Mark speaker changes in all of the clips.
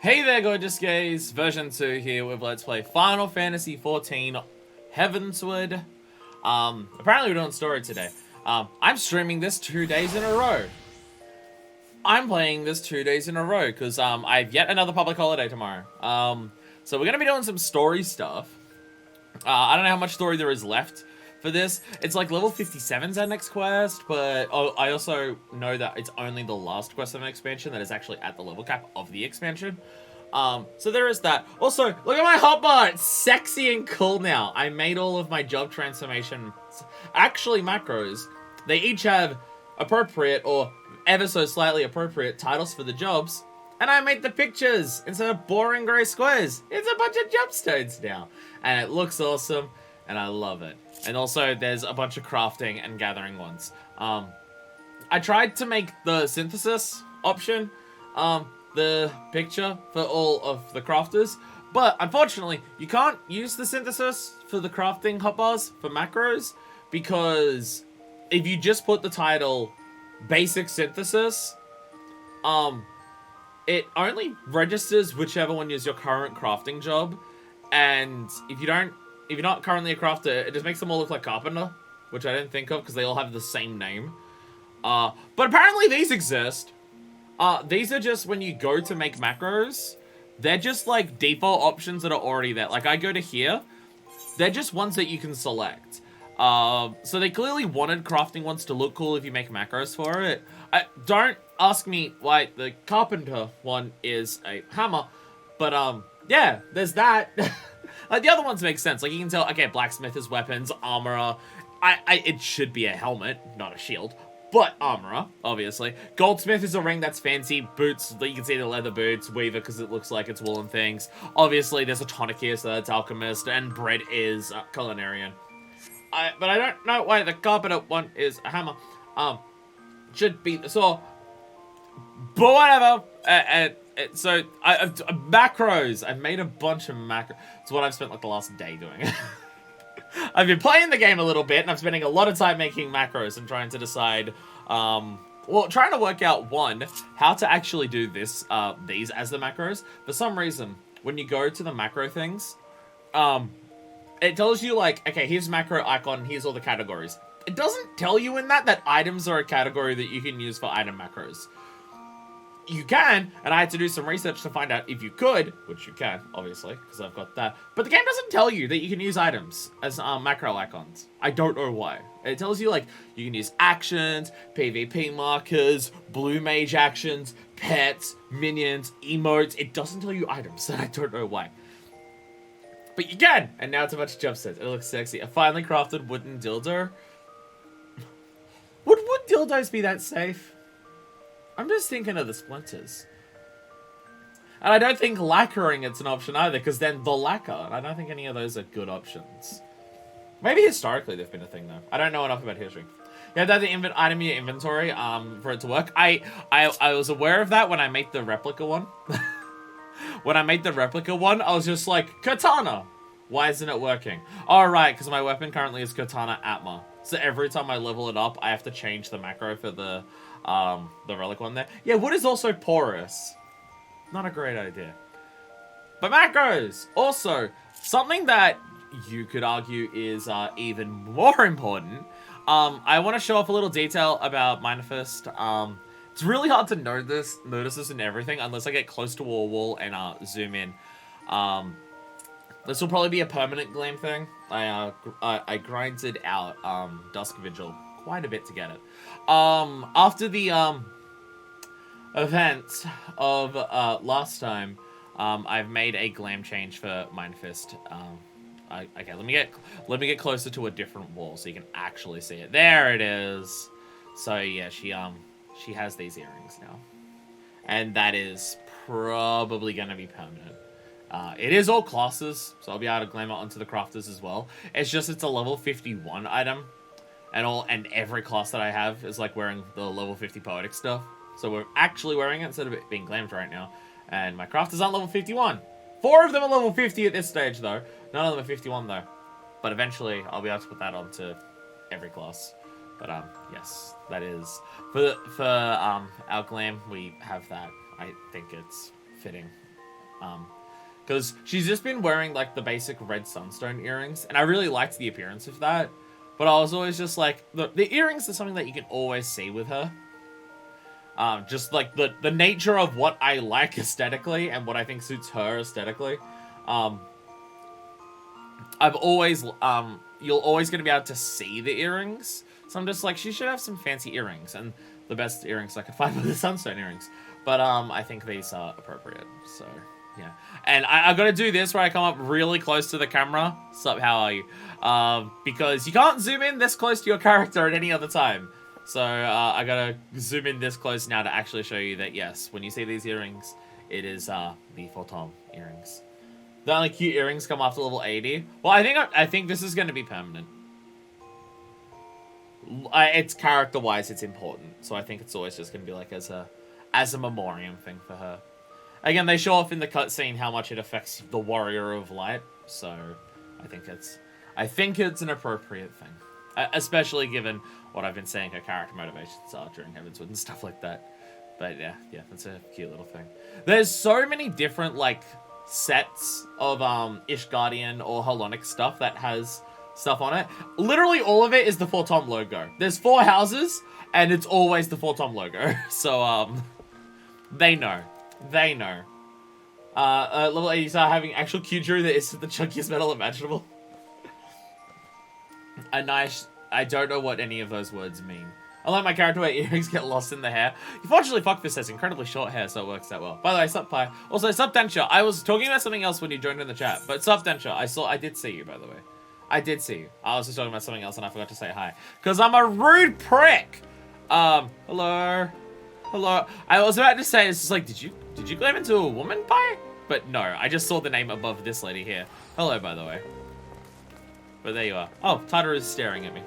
Speaker 1: Hey there, gorgeous gays! Version 2 here with Let's Play Final Fantasy XIV Heavensward. Apparently we're doing story today. I'm streaming this 2 days in a row. I'm playing this 2 days in a row because I have yet another public holiday tomorrow. So we're gonna be doing some story stuff. I don't know how much story there is left for this. It's like level 57's our next quest, but I also know that it's only the last quest of an expansion that is actually at the level cap of the expansion. So there is that. Also, look at my hotbar! It's sexy and cool now. I made all of my job transformation, actually macros. They each have appropriate or ever so slightly appropriate titles for the jobs. And I made the pictures instead of boring grey squares. It's a bunch of job stones now. And it looks awesome, and I love it. And also, there's a bunch of crafting and gathering ones. I tried to make the synthesis option, the picture for all of the crafters, but unfortunately, you can't use the synthesis for the crafting hotbars for macros, because if you just put the title basic synthesis, it only registers whichever one is your current crafting job, and if you're not currently a crafter, it just makes them all look like carpenter, which I didn't think of because they all have the same name. But apparently these exist. These are just when you go to make macros, they're just like default options that are already there. Like I go to here, they're just ones that you can select. So they clearly wanted crafting ones to look cool if you make macros for it. Don't ask me why the carpenter one is a hammer, but yeah, there's that. Like the other ones make sense. Like you can tell, okay, blacksmith is weapons, armorer. It should be a helmet, not a shield, but armorer, obviously. Goldsmith is a ring that's fancy. Boots, you can see the leather boots. Weaver, because it looks like it's woolen things. Obviously, there's a tonic here, so that's alchemist, and bread is culinarian. But I don't know why the carpenter one is a hammer. Should be the saw. But whatever. So macros. I made a bunch of macros. It's what I've spent like the last day doing. I've been playing the game a little bit, and I'm spending a lot of time making macros and trying to decide, well, trying to work out, one, how to actually do this, these as the macros. For some reason, when you go to the macro things, it tells you, like, okay, here's macro icon, here's all the categories. It doesn't tell you in that items are a category that you can use for item macros. You can, and I had to do some research to find out if you could, which you can, obviously, because I've got that. But the game doesn't tell you that you can use items as macro icons. I don't know why. It tells you, like, you can use actions, PvP markers, blue mage actions, pets, minions, emotes. It doesn't tell you items, and I don't know why. But you can! And now it's a bunch of jump sets. It looks sexy. A finely crafted wooden dildo. Would wood dildos be that safe? I'm just thinking of the splinters. And I don't think lacquering it's an option either, because then the lacquer. And I don't think any of those are good options. Maybe historically they've been a thing, though. I don't know enough about history. You have to have the item in your inventory for it to work. I was aware of that when I made the replica one. When I made the replica one, I was just like, katana! Why isn't it working? Oh, right, because my weapon currently is katana atma. So every time I level it up, I have to change the macro for the relic one there. Yeah, wood is also porous. Not a great idea. But macros! Also, something that you could argue is even more important. I want to show off a little detail about Manifest. It's really hard to notice this in everything unless I get close to a wall and zoom in. This will probably be a permanent gleam thing. I grinded out Dusk Vigil quite a bit to get it. After the event of last time, I've made a glam change for Mindfist. Okay, let me get closer to a different wall so you can actually see it. There it is. So yeah, she has these earrings now, and that is probably gonna be permanent. It is all classes, so I'll be able to glam it onto the crafters as well. It's just it's a level 51 item. And every class that I have is like wearing the level 50 poetic stuff. So we're actually wearing it instead of it being glammed right now. And my crafters aren't level 51. 4 of them are level 50 at this stage though. None of them are 51 though. But eventually I'll be able to put that onto every class. But yes, that is for our glam. We have that. I think it's fitting. Because she's just been wearing, like, the basic red sunstone earrings, and I really liked the appearance of that. But I was always just like, the earrings are something that you can always see with her. Just, like, the nature of what I like aesthetically and what I think suits her aesthetically. I've always, you're always going to be able to see the earrings. So I'm just like, she should have some fancy earrings. And the best earrings I could find were the sunstone earrings. But I think these are appropriate, so... yeah, and I gotta do this where I come up really close to the camera. Sup, how are you? Because you can't zoom in this close to your character at any other time. So I gotta zoom in this close now to actually show you that, yes, when you see these earrings, it is the Photon earrings. The only cute earrings come after level 80. Well, I think this is gonna be permanent. It's character-wise, it's important. So I think it's always just gonna be like as a memoriam thing for her. Again, they show off in the cutscene how much it affects the Warrior of Light, so I think it's an appropriate thing, especially given what I've been saying her character motivations are during Heavensward and stuff like that. But yeah, that's a cute little thing. There's so many different like sets of Ishgardian or Hellenic stuff that has stuff on it. Literally all of it is the Fortom logo. There's 4 houses, and it's always the Fortom logo. So they know. They know. Level 80 start having actual Q-Drew that is the chunkiest metal imaginable. A nice... I don't know what any of those words mean. I like my character where earrings get lost in the hair. Fortunately, Fuckfist has incredibly short hair, so it works out well. By the way, sup, Pi. Also, sup, Denture. I was talking about something else when you joined in the chat, but sup, Denture. I did see you, by the way. I did see you. I was just talking about something else and I forgot to say hi. Because I'm a rude prick! Hello? Hello? I was about to say, it's just like, did you glam into a woman, Pi? But no, I just saw the name above this lady here. Hello, by the way. But there you are. Oh, Tataru is staring at me.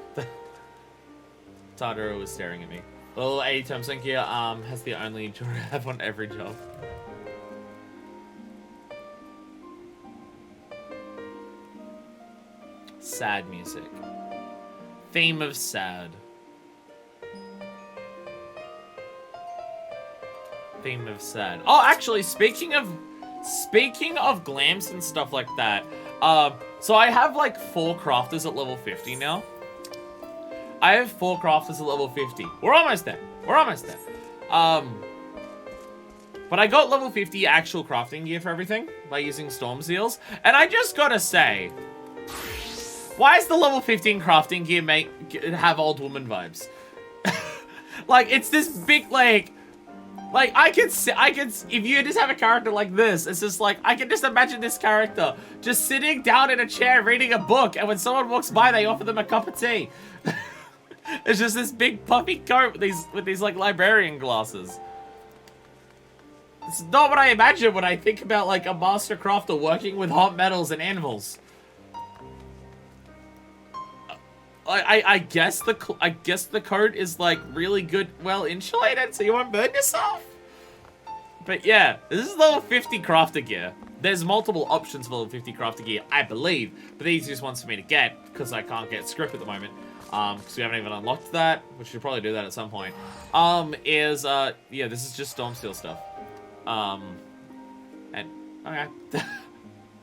Speaker 1: Tataru was staring at me. Little 80 times link here, has the only job I have on every job. Sad music. Theme of sad. Theme of sad. Oh, actually, speaking of glams and stuff like that, so I have like 4 crafters at level 50 now. I have 4 crafters at level 50. We're almost there. We're almost there. But I got level 50 actual crafting gear for everything by using Storm Seals, and I just gotta say, why is the level 15 crafting gear have old woman vibes? Like, it's this big, like I could, if you just have a character like this, it's just like, I can just imagine this character just sitting down in a chair reading a book, and when someone walks by, they offer them a cup of tea. It's just this big puffy coat with these like librarian glasses. It's not what I imagine when I think about like a master crafter working with hot metals and animals. I guess the coat is like really good, well insulated, so you won't burn yourself. But yeah, this is level 50 crafter gear. There's multiple options for level 50 crafter gear, I believe, but the easiest ones for me to get, because I can't get script at the moment, because we haven't even unlocked that, which should probably do that at some point, is, yeah, this is just Storm Steel stuff. And, okay.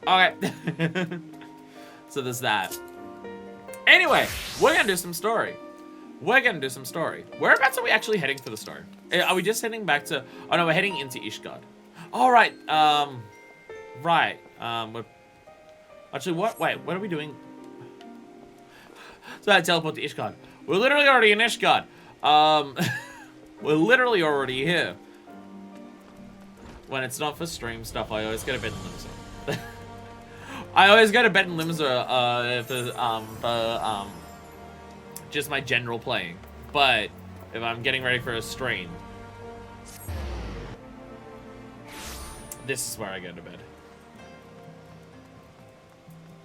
Speaker 1: Okay. So there's that. Anyway, we're gonna do some story. Whereabouts are we actually heading for the story? Are we just heading back to... Oh no, we're heading into Ishgard. Alright, right. Actually, what? Wait, what are we doing? So I teleport to Ishgard. We're literally already in Ishgard. We're literally already here. When it's not for stream stuff, I always get a bed in Limsa. I always go to bed in Limsa for just my general playing. But if I'm getting ready for a stream, this is where I go to bed.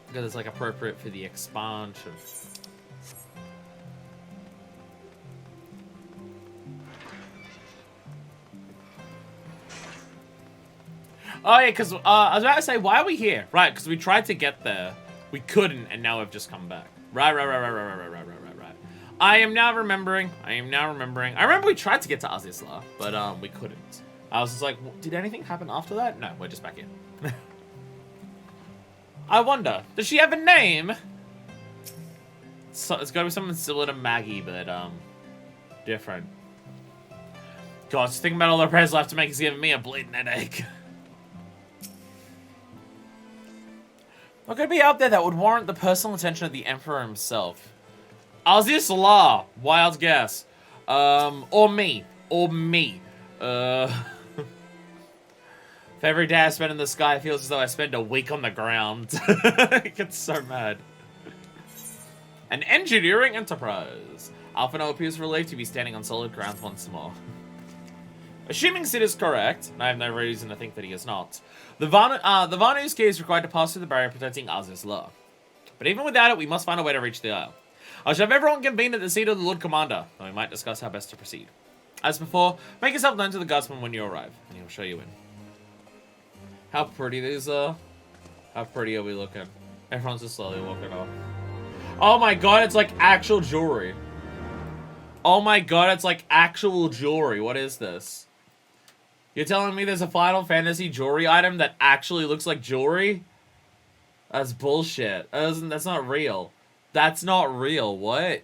Speaker 1: Because it's like appropriate for the expansion. Oh yeah, because I was about to say, why are we here? Right, because we tried to get there. We couldn't, and now we've just come back. Right. I am now remembering. I remember we tried to get to Azizla, but we couldn't. I was just like, did anything happen after that? No, we're just back in. I wonder, does she have a name? So, it's gotta be something similar to Maggie, but, different. God, just think about all the prayers left to make us giving me a bleeding headache. What could be out there that would warrant the personal attention of the Emperor himself? Aziz La, wild guess. Or me. If every day I spend in the sky feels as though I spend a week on the ground. I get so mad. An engineering enterprise. Alphino appears relieved to be standing on solid ground once more. Assuming Sid is correct, and I have no reason to think that he is not, the Vanu's key is required to pass through the barrier protecting Aziz La. But even without it, we must find a way to reach the Isle. I shall have everyone convene at the seat of the Lord Commander, and we might discuss how best to proceed. As before, make yourself known to the guardsman when you arrive, and he'll show you in. How pretty these are. How pretty are we looking? Everyone's just slowly walking off. Oh my god, it's like actual jewelry. Oh my god, it's like actual jewelry. What is this? You're telling me there's a Final Fantasy jewelry item that actually looks like jewelry? That's bullshit. That's not real. That's not real. What?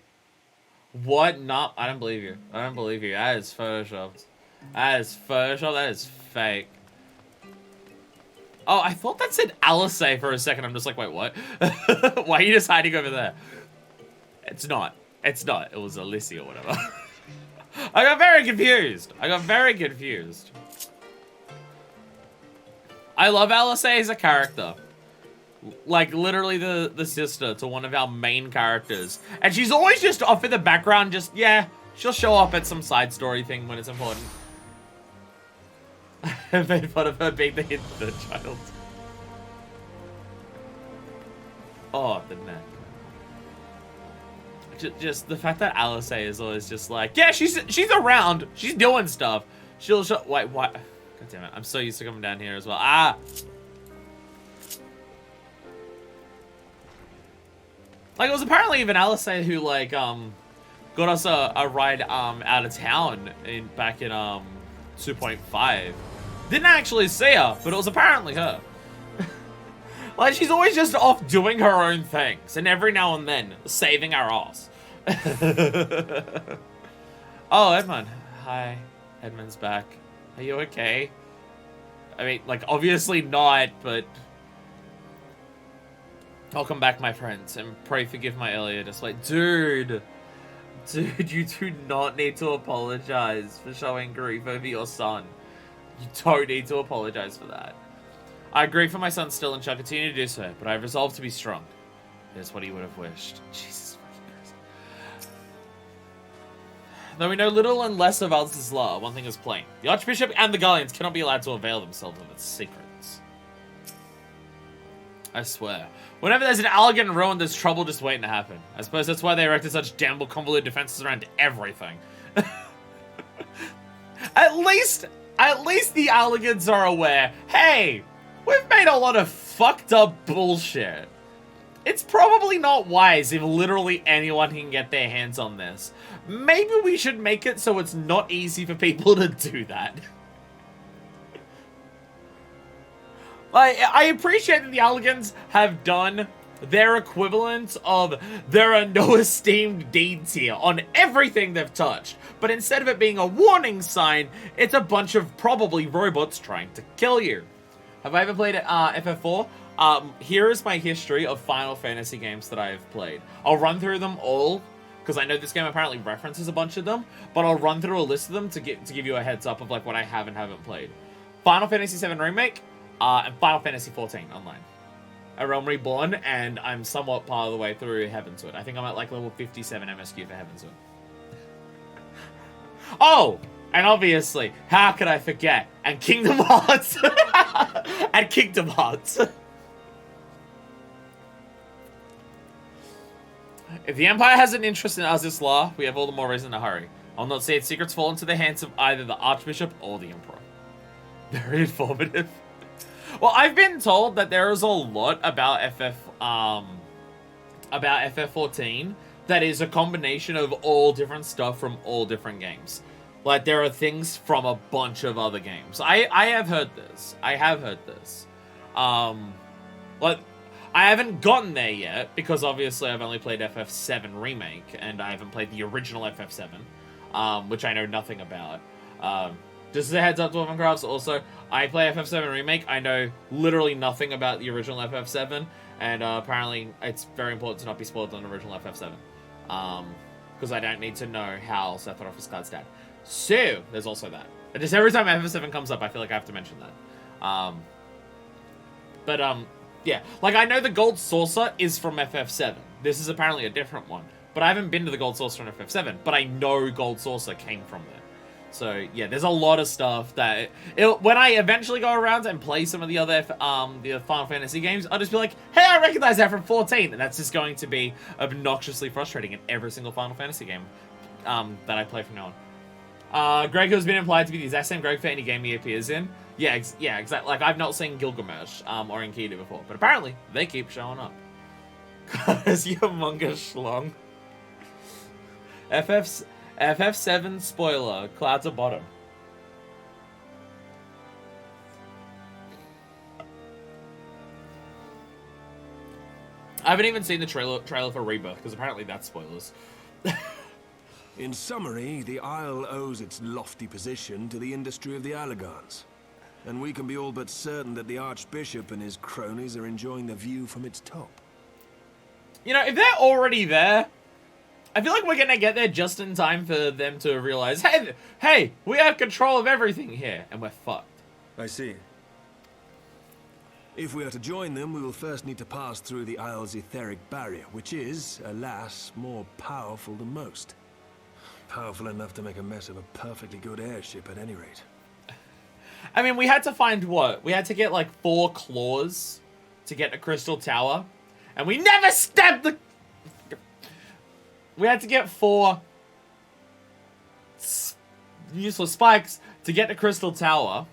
Speaker 1: What? No, I don't believe you. I don't believe you. That is photoshopped. That is photoshopped. That is fake. Oh, I thought that said Alice for a second. I'm just like, wait, what? Why are you just hiding over there? It's not. It's not. It was Alicia or whatever. I got very confused. I love Alice as a character. Like, literally the sister to one of our main characters. And she's always just off in the background, just, yeah, she'll show up at some side story thing when it's important. I made fun of her being the child. Oh, the neck. Just the fact that Alice is always just like, yeah, she's around. She's doing stuff. She'll show, wait, what? God damn it. I'm so used to coming down here as well. Ah! Like, it was apparently even Alice who, like, got us a ride, out of town back in, 2.5. Didn't actually see her, but it was apparently her. Like, she's always just off doing her own things, and every now and then, saving our ass. Oh, Edmund. Hi. Edmund's back. Are you okay? I mean, like, obviously not, but... Welcome back, my friends, and pray forgive my earlier display. Dude, you do not need to apologize for showing grief over your son. You don't need to apologize for that. I grieve for my son still and shall continue to do so, but I have resolved to be strong. Here's what he would have wished. Jesus fucking Christ. Though we know little and less of Alz's law, one thing is plain. The Archbishop and the Guardians cannot be allowed to avail themselves of its secrets. I swear. Whenever there's an elegant ruin, there's trouble just waiting to happen. I suppose that's why they erected such damnable convoluted defenses around everything. At least the Alligans are aware. Hey, we've made a lot of fucked up bullshit. It's probably not wise if literally anyone can get their hands on this. Maybe we should make it so it's not easy for people to do that. Like, I appreciate that the Alligans have done their equivalent of there are no esteemed deeds here on everything they've touched. But instead of it being a warning sign, it's a bunch of probably robots trying to kill you. Have I ever played FF4? Here is my history of Final Fantasy games that I have played. I'll run through them all, because I know this game apparently references a bunch of them, but I'll run through a list of them to give you a heads up of like what I have and haven't played. Final Fantasy VII Remake, and Final Fantasy XIV Online. A Realm Reborn, and I'm somewhat part of the way through Heavensward. I think I'm at like level 57 MSQ for Heavensward. Oh! And obviously, how could I forget? And Kingdom Hearts! And Kingdom Hearts! If the Empire has an interest in Aziz La, we have all the more reason to hurry. I'll not see its secrets fall into the hands of either the Archbishop or the Emperor. Very informative. Well, I've been told that there is a lot about FF14 that is a combination of all different stuff from all different games. Like, there are things from a bunch of other games. I have heard this. Like, I haven't gotten there yet, because obviously I've only played FF7 Remake, and I haven't played the original FF7, which I know nothing about. Just as a heads up to Wovencrafts, also, I play FF7 Remake, I know literally nothing about the original FF7, and apparently it's very important to not be spoiled on the original FF7. Because I don't need to know how Sephiroth is card's dad. So, there's also that. And just every time FF7 comes up, I feel like I have to mention that. Yeah. Like, I know the Gold Saucer is from FF7. This is apparently a different one. But I haven't been to the Gold Saucer in FF7. But I know Gold Saucer came from there. So, yeah, there's a lot of stuff that... when I eventually go around and play some of the other the Final Fantasy games, I'll just be like, hey, I recognize that from 14. And that's just going to be obnoxiously frustrating in every single Final Fantasy game that I play from now on. Greg has been implied to be the exact same Greg for any game he appears in. Yeah, exactly. Like, I've not seen Gilgamesh or Enkidu before, but apparently they keep showing up. Cause you humongous schlong. FF7 spoiler: clouds are bottom. I haven't even seen the trailer for Rebirth because apparently that's spoilers.
Speaker 2: In summary, the Isle owes its lofty position to the industry of the Allagans. And we can be all but certain that the Archbishop and his cronies are enjoying the view from its top.
Speaker 1: You know, if they're already there, I feel like we're gonna get there just in time for them to realize, hey, we have control of everything here, and we're fucked.
Speaker 3: I see.
Speaker 2: If we are to join them, we will first need to pass through the Isle's etheric barrier, which is, alas, more powerful than most. Powerful enough to make a mess of a perfectly good airship at any rate.
Speaker 1: I mean, we had to find what? We had to get like 4 claws to get a crystal tower. And we never stabbed the... We had to get 4 useless spikes to get the crystal tower.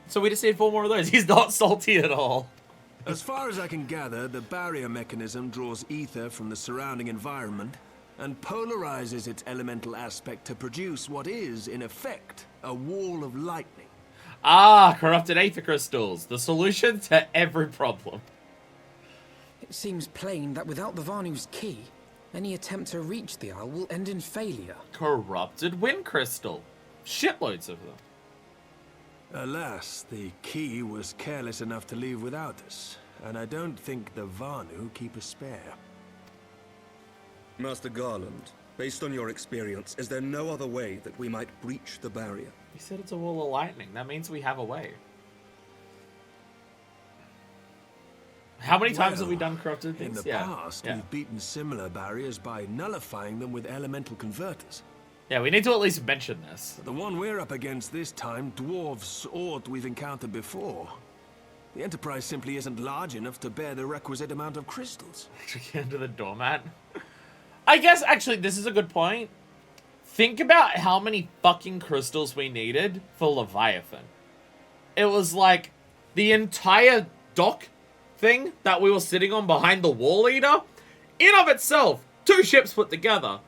Speaker 1: So we just need 4 more of those. He's not salty at all.
Speaker 2: As far as I can gather, the barrier mechanism draws ether from the surrounding environment and polarizes its elemental aspect to produce what is, in effect, a wall of lightning.
Speaker 1: Ah, corrupted aether crystals. The solution to every problem.
Speaker 4: It seems plain that without the Vanu's key, any attempt to reach the Isle will end in failure.
Speaker 1: Corrupted wind crystal. Shitloads of them.
Speaker 2: Alas, the key was careless enough to leave without us, and I don't think the Vanu keep a spare.
Speaker 3: Master Garland, based on your experience, is there no other way that we might breach the barrier?
Speaker 1: He said it's a wall of lightning. That means we have a way. How many times have we done corrupted things?
Speaker 2: In the past, we've beaten similar barriers by nullifying them with elemental converters.
Speaker 1: Yeah, we need to at least mention this.
Speaker 2: The one we're up against this time dwarfs all we've encountered before. The Enterprise simply isn't large enough to bear the requisite amount of crystals.
Speaker 1: Get into the doormat. I guess, actually, this is a good point. Think about how many fucking crystals we needed for Leviathan. It was like the entire dock thing that we were sitting on behind the wall eater. In of itself, 2 ships put together.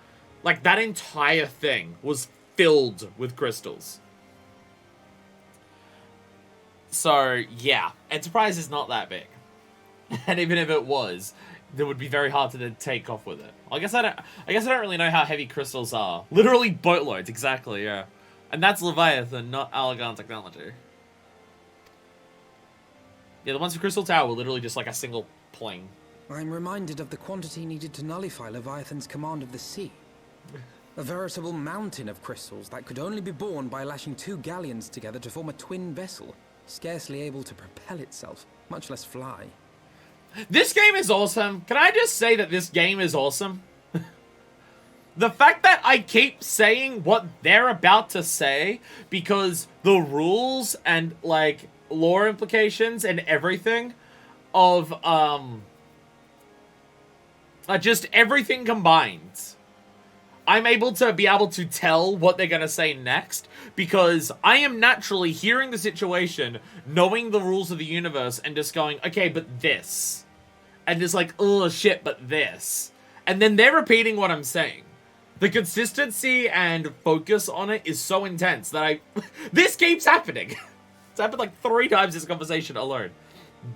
Speaker 1: Like, that entire thing was filled with crystals. So, yeah. Enterprise is not that big. And even if it was, it would be very hard to then take off with it. I guess I don't really know how heavy crystals are. Literally boatloads, exactly, yeah. And that's Leviathan, not Allagan technology. Yeah, the ones for Crystal Tower were literally just like a single plane.
Speaker 4: I'm reminded of the quantity needed to nullify Leviathan's command of the sea. A veritable mountain of crystals that could only be borne by lashing 2 galleons together to form a twin vessel, scarcely able to propel itself, much less fly.
Speaker 1: This game is awesome. Can I just say that this game is awesome? The fact that I keep saying what they're about to say because the rules and, like, lore implications and everything of, just everything combined. I'm able to tell what they're gonna say next because I am naturally hearing the situation, knowing the rules of the universe, and just going, okay, but this. And just like, oh shit, but this. And then they're repeating what I'm saying. The consistency and focus on it is so intense that this keeps happening. It's happened like 3 times this conversation alone.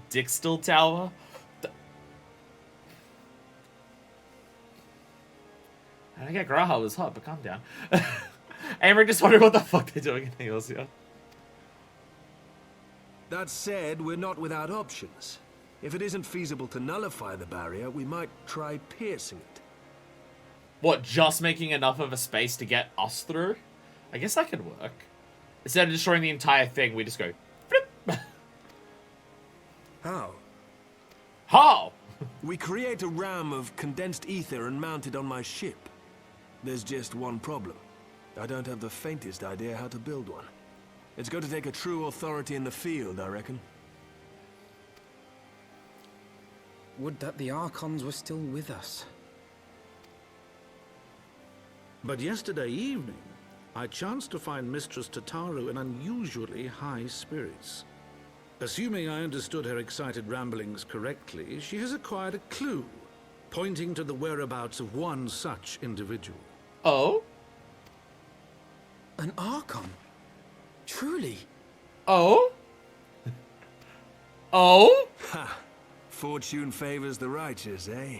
Speaker 1: Dixtal Tower. I get Graha was hot, but calm down. Amory just wondering what the fuck they're doing in Heels here.
Speaker 2: That said, we're not without options. If it isn't feasible to nullify the barrier, we might try piercing it.
Speaker 1: What, just making enough of a space to get us through? I guess that could work. Instead of destroying the entire thing, we just go... Flip.
Speaker 2: How?
Speaker 1: How?
Speaker 2: We create a ram of condensed ether and mount it on my ship. There's just one problem. I don't have the faintest idea how to build one. It's going to take a true authority in the field, I reckon.
Speaker 4: Would that the Archons were still with us.
Speaker 5: But yesterday evening, I chanced to find Mistress Tataru in unusually high spirits. Assuming I understood her excited ramblings correctly, she has acquired a clue, pointing to the whereabouts of one such individual.
Speaker 1: Oh?
Speaker 4: An Archon? Truly?
Speaker 1: Oh? Oh?
Speaker 2: Ha! Fortune favors the righteous, eh?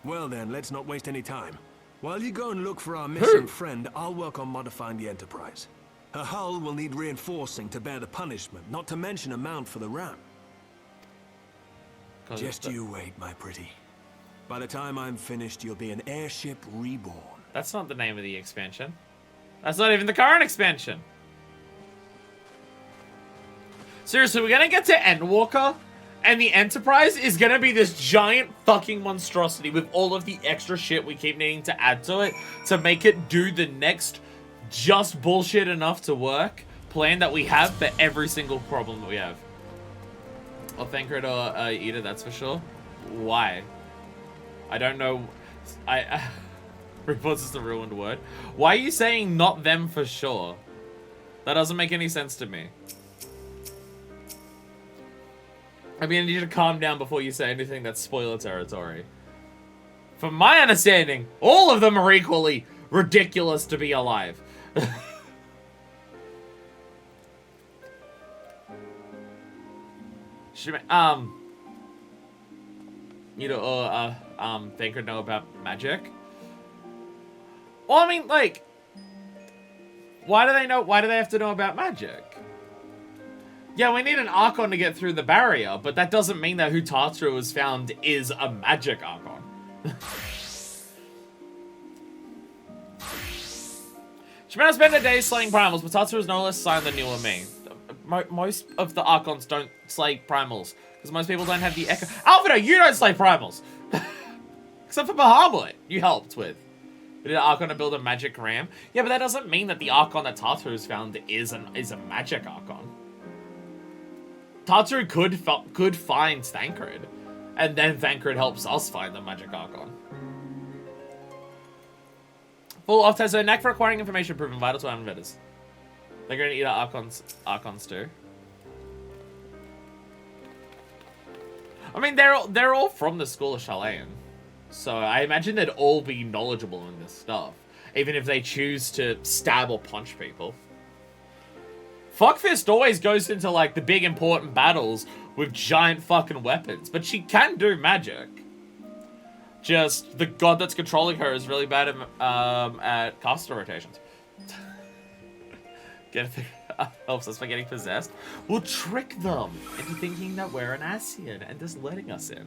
Speaker 2: Well then, let's not waste any time. While you go and look for our missing friend, I'll work on modifying the Enterprise. Her hull will need reinforcing to bear the punishment, not to mention a mount for the ram. Just you wait, my pretty. By the time I'm finished, you'll be an airship reborn.
Speaker 1: That's not the name of the expansion. That's not even the current expansion. Seriously, we're gonna get to Endwalker, and the Enterprise is gonna be this giant fucking monstrosity with all of the extra shit we keep needing to add to it to make it do the next just bullshit enough to work plan that we have for every single problem that we have. I'll thank her to eat it, that's for sure. Why? I don't know. Reports is the ruined word. Why are you saying not them for sure? That doesn't make any sense to me. I mean, I need you to calm down before you say anything that's spoiler territory. From my understanding, all of them are equally ridiculous to be alive. You know, think or know about magic? Well, I mean, like, why do they know? Why do they have to know about magic? Yeah, we need an Archon to get through the barrier, but that doesn't mean that who Tatsu has found is a magic Archon. She might have spent a day slaying primals, but Tatsu is no less silent than you or me. Most of the Archons don't slay primals, because most people don't have the echo. Alvaro, you don't slay primals! Except for Bahamut, you helped with. We did an Archon to build a magic ram. Yeah, but that doesn't mean that the Archon that Tatsu has found is a magic Archon. Tatsu could find Thancred, and then Thancred helps us find the magic Archon. Full off test, so knack for acquiring information proven vital to our inventors. They're going to eat our Archons too. I mean, they're all from the school of Sharlayan, so I imagine they'd all be knowledgeable in this stuff, even if they choose to stab or punch people. Fuckfist always goes into, like, the big important battles with giant fucking weapons, but she can do magic. Just, the god that's controlling her is really bad at caster rotations. Helps us by getting possessed. We'll trick them into thinking that we're an Ascian and just letting us in.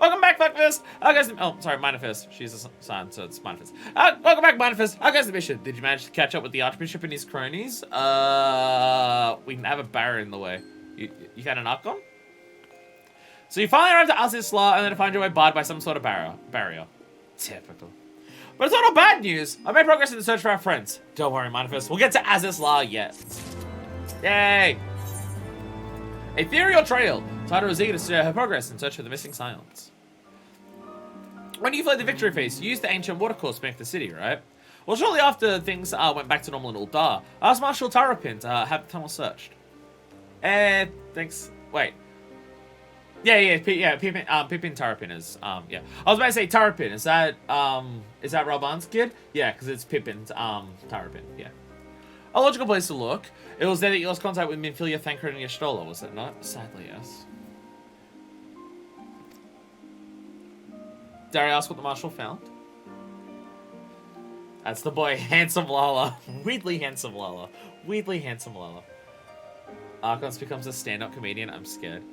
Speaker 1: Welcome back, Fuckfist! Minifist. She's a son, so it's Minifist. Welcome back, Minifist. How goes the mission? Did you manage to catch up with the Archbishop and his cronies? We have a barrier in the way. You found an Archon? So you finally arrived at Azizla and then find your way barred by some sort of barrier. Typical. But it's not all bad news. I made progress in the search for our friends. Don't worry, Manifest. We'll get to Azizla yet. Yay! Ethereal Trail. Tata is eager to share her progress in search for the missing Scions. When you fled the victory feast, you used the ancient watercourse to make the city, right? Well, shortly after things went back to normal in Uldar, I asked Marshal Tarapin to have the tunnel searched. Thanks. Wait. Yeah, Pippin Tarpin is, yeah. I was about to say Tarpin, is that Raban's kid? Yeah, because it's Pippin's, Tarpin, yeah. A logical place to look. It was there that you lost contact with Minfilia, Thancred, and Y'shtola, was it not? Sadly, yes. Dare I ask what the Marshal found? That's the boy, Handsome Lala. Weirdly handsome Lala. Weirdly handsome Lala. Archons becomes a stand-up comedian, I'm scared.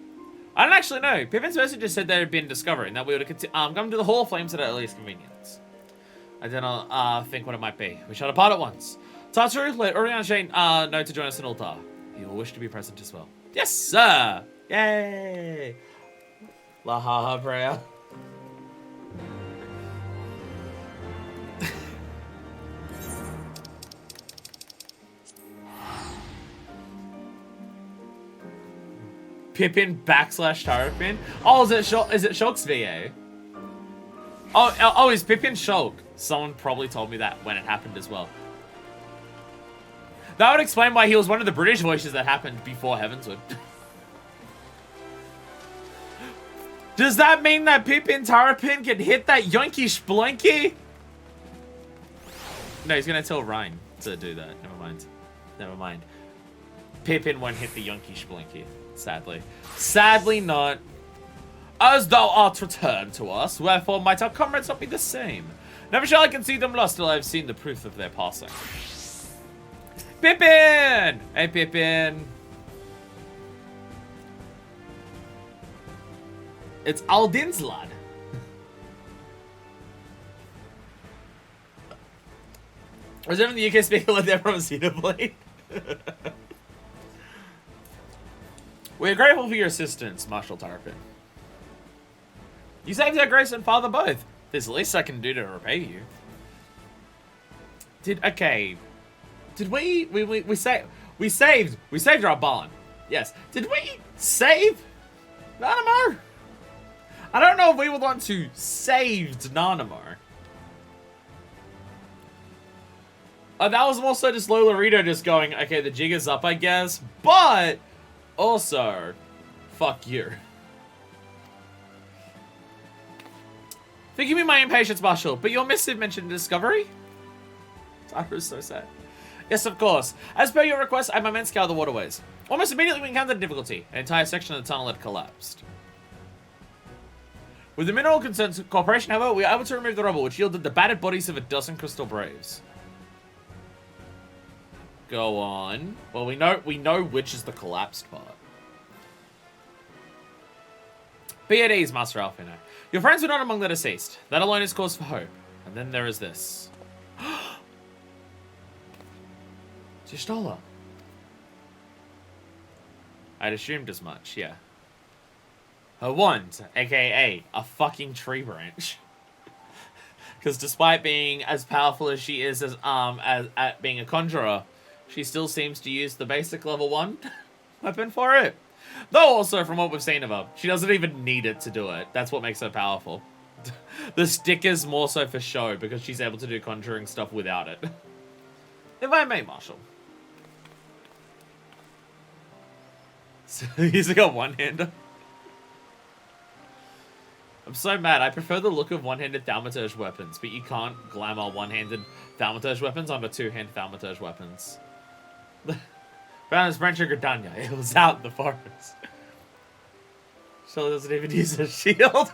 Speaker 1: I don't actually know. Pippin's message just said there had been discovery and that we would come to the Hall of Flames at our earliest convenience. I do not think what it might be. We shall depart at once. Tartaru, let Oriana Shane know to join us in Ultar. He will wish to be present as well. Yes, sir! Yay! La ha ha prayer. Pippin / Tarpin. Oh, is it Shulk's VA? Oh, is Pippin Shulk? Someone probably told me that when it happened as well. That would explain why he was one of the British voices that happened before Heavensward. Does that mean that Pippin Tarpin can hit that yoinky splinky? No, he's gonna tell Ryan to do that. Never mind. Pippin won't hit the yoinky splinky. Sadly. Sadly not. As thou art returned to us, wherefore might our comrades not be the same? Never shall I concede them lost till I have seen the proof of their passing. Pippin! Hey, Pippin. It's Aldin's lad. Was everyone in the UK speaking like that from Xenoblade? We are grateful for your assistance, Marshal Tarpin. You saved our grace and father both. There's the least I can do to repay you. Did we saved Raban? Yes. Did we save Nanamo? I don't know if we would want to saved Nanamo. That was more so just Lolorito just going, okay, the jig is up, I guess, but also, fuck you. Forgive me my impatience, Marshal, but your missive mentioned discovery? I was so sad. Yes, of course. As per your request, I men scour the waterways. Almost immediately we encountered difficulty. An entire section of the tunnel had collapsed. With the Mineral Concerns Corporation, however, we were able to remove the rubble, which yielded the battered bodies of a dozen Crystal Braves. Go on. Well, we know which is the collapsed part. Be at ease, Master Alfino. Your friends were not among the deceased. That alone is cause for hope. And then there is this. Y'shtola. I'd assumed as much, yeah. Her wand, aka a fucking tree branch. Because despite being as powerful as she is as at being a conjurer, she still seems to use the basic level 1 weapon for it. Though also, from what we've seen of her, she doesn't even need it to do it. That's what makes her powerful. The stick is more so for show, because she's able to do conjuring stuff without it. If I may, Marshal. So he's got one-hander. I'm so mad. I prefer the look of one-handed thaumaturge weapons, but you can't glamour one-handed thaumaturge weapons onto two-hand thaumaturge weapons. Found his branch of Gridania. It was out in the forest. Shelly doesn't even use a shield.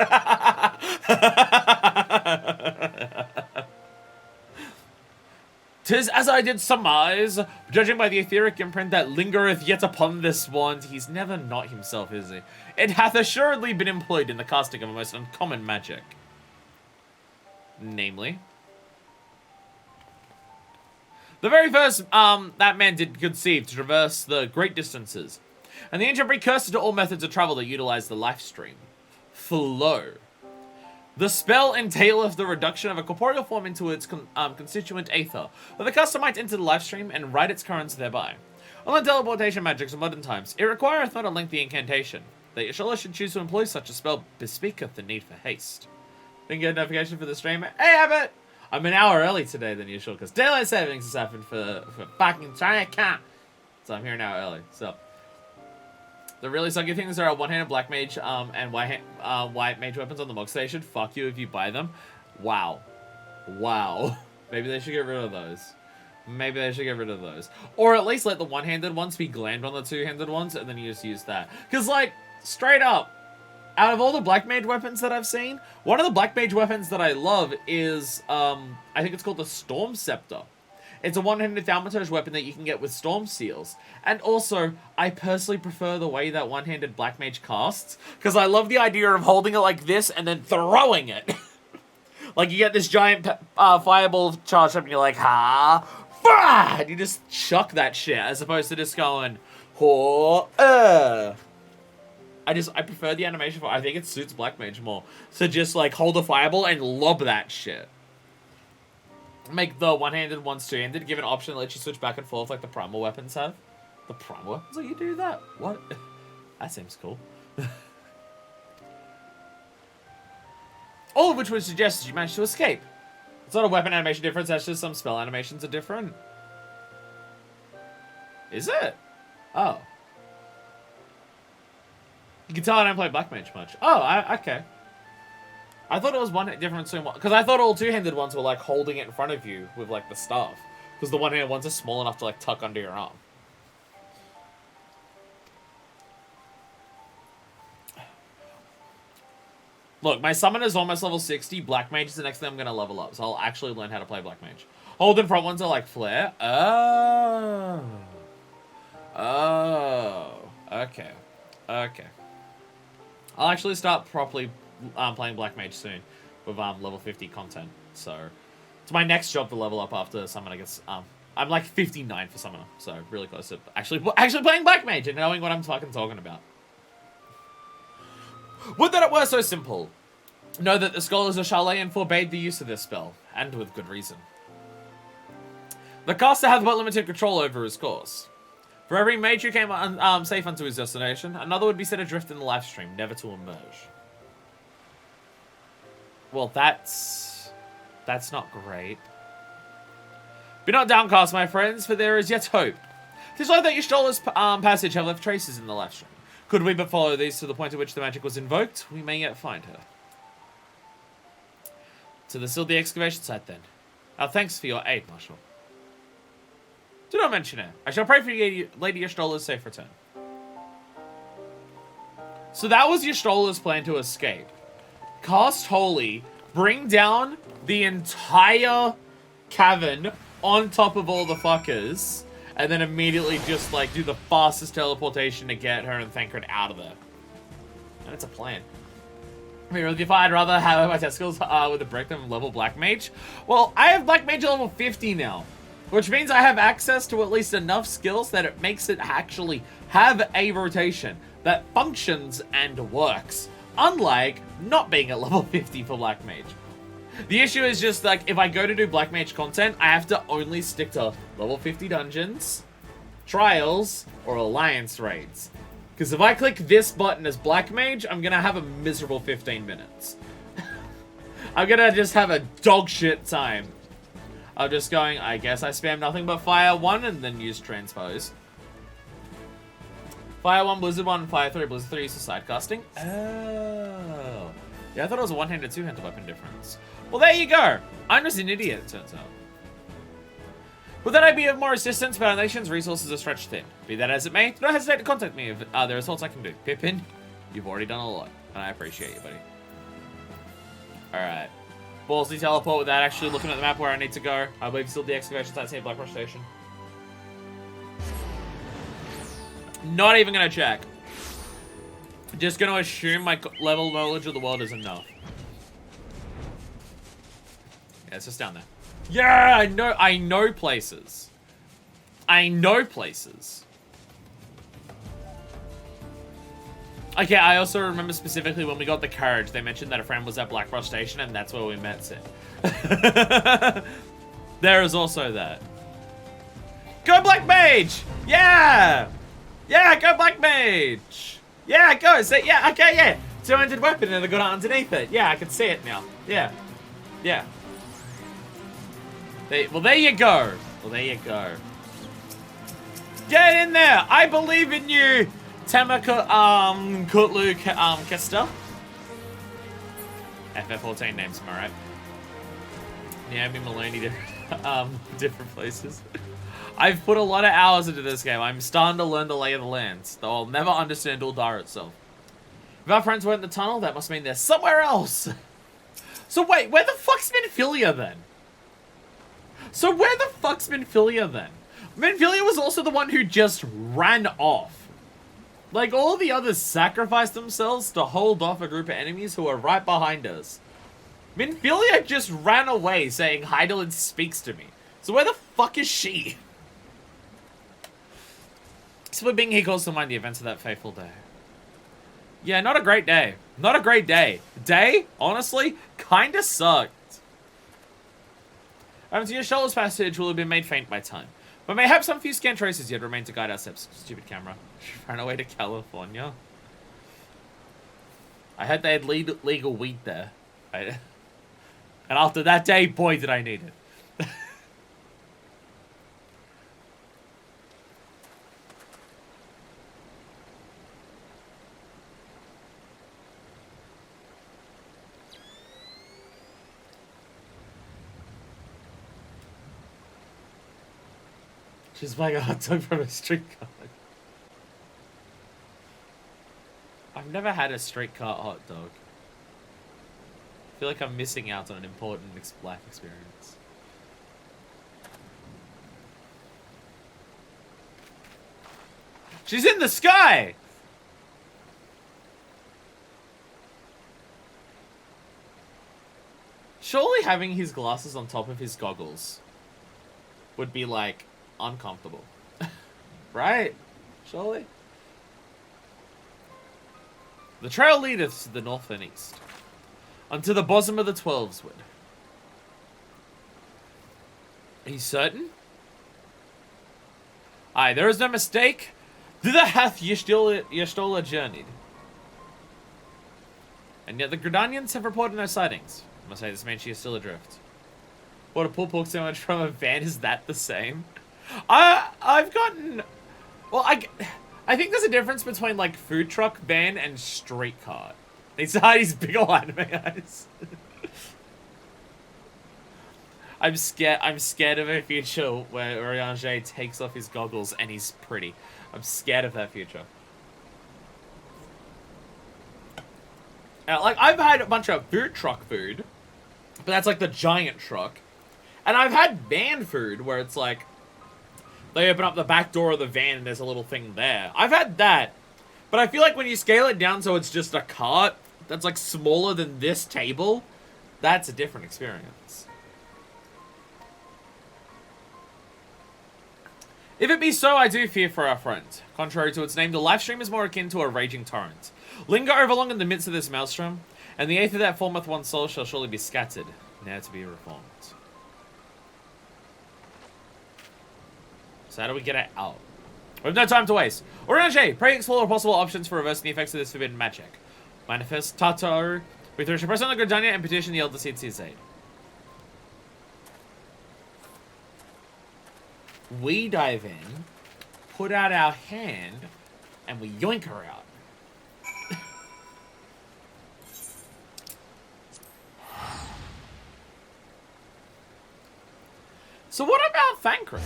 Speaker 1: "'Tis as I did surmise, judging by the etheric imprint that lingereth yet upon this wand, he's never not himself, is he? It hath assuredly been employed in the casting of a most uncommon magic. Namely, the very first that man did conceive to traverse the great distances, and the ancient precursor to all methods of travel that utilize the life stream. Flow. The spell entaileth the reduction of a corporeal form into its constituent aether, where the caster might enter the life stream and ride its currents thereby. Unlike teleportation magics of modern times, it requireth not a lengthy incantation. That Y'shtola should choose to employ such a spell bespeaketh the need for haste. Didn't get a notification for the stream. Hey, Abbott! I'm an hour early today than usual, because daylight savings has happened for fucking China. So I'm here an hour early, so. The really sucky things are one-handed black mage and white mage weapons on the Mog Station. Fuck you if you buy them. Wow. Wow. Maybe they should get rid of those. Maybe they should get rid of those. Or at least let the one-handed ones be glammed on the two-handed ones, and then you just use that. Because, like, straight up, out of all the black mage weapons that I've seen, one of the black mage weapons that I love is, I think it's called the Storm Scepter. It's a one-handed thaumaturge weapon that you can get with Storm Seals. And also, I personally prefer the way that one-handed black mage casts, because I love the idea of holding it like this and then throwing it. Like, you get this giant fireball charged up and you're like, ha, bah! And you just chuck that shit, as opposed to just going, ho, I prefer the animation for, I think it suits black mage more. So just, like, hold a fireball and lob that shit. Make the one-handed ones two-handed, give an option that lets you switch back and forth like the primal weapons have. The primal weapons let you do that? What? That seems cool. All of which would suggest that you managed to escape. It's not a weapon animation difference, that's just some spell animations are different. Is it? Oh. You can tell I don't play black mage much. Oh, okay. I thought it was one difference between one, because I thought all two-handed ones were like holding it in front of you with like the staff, because the one-handed ones are small enough to like tuck under your arm. Look, my summon is almost level 60. Black mage is the next thing I'm gonna level up, so I'll actually learn how to play black mage. Hold and front ones are like flare. Oh. Oh. Okay. Okay. I'll actually start properly playing black mage soon with level 50 content. So it's my next job to level up after summon. I guess I'm like 59 for summoner, so really close to actually playing black mage and knowing what I'm fucking talking about. Would that it were so simple. Know that the scholars of Sharlayan forbade the use of this spell, and with good reason. The caster hath but limited control over his course. For every mage who came safe unto his destination, another would be set adrift in the live stream, never to emerge. Well, that's not great. Be not downcast, my friends, for there is yet hope. 'Tis like that Yshtola's passage have left traces in the live stream. Could we but follow these to the point at which the magic was invoked, we may yet find her. To the Sildy excavation site, then. Our thanks for your aid, Marshal. Do not mention it. I shall pray for Lady Yshtola's safe return. So that was Yshtola's plan to escape. Cast Holy, bring down the entire cavern on top of all the fuckers, and then immediately just, like, do the fastest teleportation to get her and thank her out of there. And it's a plan. I mean, if I'd rather have my test skills with a break than level black mage, well, I have black mage level 50 now, which means I have access to at least enough skills that it makes it actually have a rotation that functions and works, unlike not being at level 50 for black mage. The issue is just, like, if I go to do black mage content, I have to only stick to level 50 dungeons, trials, or alliance raids. Because if I click this button as black mage, I'm gonna have a miserable 15 minutes. I'm gonna just have a dog shit time. I'm just going, I guess I spam nothing but Fire 1 and then use Transpose. Fire 1, Blizzard 1, Fire 3, Blizzard 3 uses sidecasting. Oh. Yeah, I thought it was a one-handed, two-handed weapon difference. Well, there you go. I'm just an idiot, it turns out. Would that I be of more assistance, but our nation's resources are stretched thin. Be that as it may, do not hesitate to contact me if there are thoughts I can do. Pippin, you've already done a lot, and I appreciate you, buddy. Alright. Ballsy teleport without actually looking at the map where I need to go. I believe still the excavation site, save Blackrock Station. Not even gonna check. Just gonna assume my level of knowledge of the world is enough. Yeah, it's just down there. Yeah, I know places. I know places. Okay, I also remember specifically when we got the carriage, they mentioned that a friend was at Blackrock Station, and that's where we met Sid. There is also that. Go Black Mage! Yeah! Yeah, go Black Mage! Yeah, go! So, yeah, okay, yeah. 200 weapon and I got it underneath it. Yeah, I can see it now. Yeah. Yeah. Well, there you go. Well, there you go. Get in there! I believe in you! Tema Kutlu Kester. FF14 names, am I right? Naomi Maloney, different places. I've put a lot of hours into this game. I'm starting to learn the lay of the lands, though I'll never understand Uldar itself. If our friends weren't in the tunnel, that must mean they're somewhere else. So wait, where the fuck's Minfilia then? Minfilia was also the one who just ran off. Like, all the others sacrificed themselves to hold off a group of enemies who are right behind us. Minfilia just ran away saying Hydaelyn speaks to me. So where the fuck is she? Simply being he calls to mind the events of that fateful day. Yeah, not a great day. Not a great day. Day, honestly, kinda sucked. Your Shola's passage will have been made faint by time. But mayhap some few scant traces yet remain to guide our steps. Stupid camera. She ran away to California. I heard they had legal weed there. And after that day, boy, did I need it. She's buying a hot dog from a streetcar. I've never had a streetcar hot dog. I feel like I'm missing out on an important life experience. She's in the sky! Surely having his glasses on top of his goggles would be like uncomfortable. Right? Surely? The trail leadeth to the north and east, unto the bosom of the Twelveswood. Are you certain? Aye, there is no mistake. Thither hath Y'shtola journeyed. And yet the Gridanians have reported no sightings. I must say, this means she is still adrift. What, a pulled pork sandwich from a van? Is that the same? I've gotten... Well, I think there's a difference between, like, food truck van and street cart. Needs to hide his big ol' anime eyes. I'm scared of a future where Oriange takes off his goggles and he's pretty. I'm scared of that future. Like, I've had a bunch of food truck food, but that's like the giant truck. And I've had van food where it's like, they open up the back door of the van and there's a little thing there. I've had that. But I feel like when you scale it down so it's just a cart that's like smaller than this table, that's a different experience. If it be so, I do fear for our friend. Contrary to its name, the live stream is more akin to a raging torrent. Linger overlong in the midst of this maelstrom, and the eighth of that formeth one's soul shall surely be scattered, ne'er to be reformed. So how do we get it out? We have no time to waste. Orange, pray explore possible options for reversing the effects of this forbidden magic. Manifest Tatar. We should press on the Gridania and petition the Elder Seed to his aid. We dive in, put out our hand, and we yoink her out. So what about Thancred?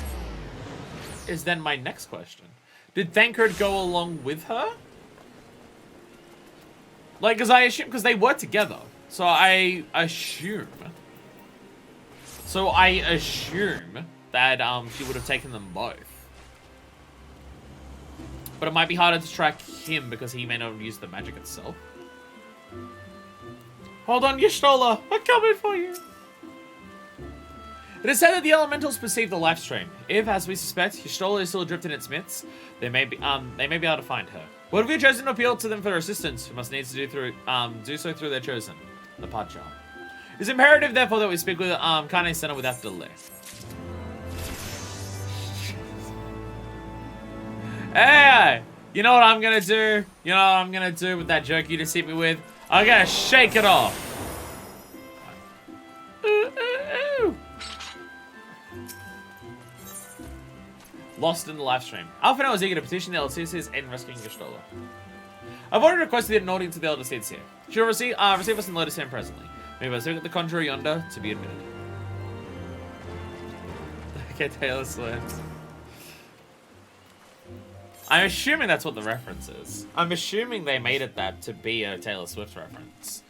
Speaker 1: Is then my next question. Did Thancred go along with her? Like, because they were together. So I assume that she would have taken them both. But it might be harder to track him because he may not have used the magic itself. Hold on, Y'shtola, I'm coming for you. It is said that the elementals perceive the life stream. If, as we suspect, Y'shtola is still adrift in its midst, they may be able to find her. What if we chosen to appeal to them for assistance? We must needs to do so through their chosen, the Padja. It is imperative, therefore, that we speak with Kane Senna without delay. Hey, you know what I'm gonna do? You know what I'm gonna do with that joke you just hit me with? I'm gonna shake it off. Ooh, ooh, ooh. Lost in the live stream. Alpha is eager to petition the Elder Seeds and rescuing Y'shtola. I've already requested an audience of the Elder Seeds here. She'll receive us in Lotus Hand presently. Maybe I look at the conjurer yonder to be admitted. Okay, Taylor Swift. I'm assuming that's what the reference is. I'm assuming they made it that to be a Taylor Swift reference.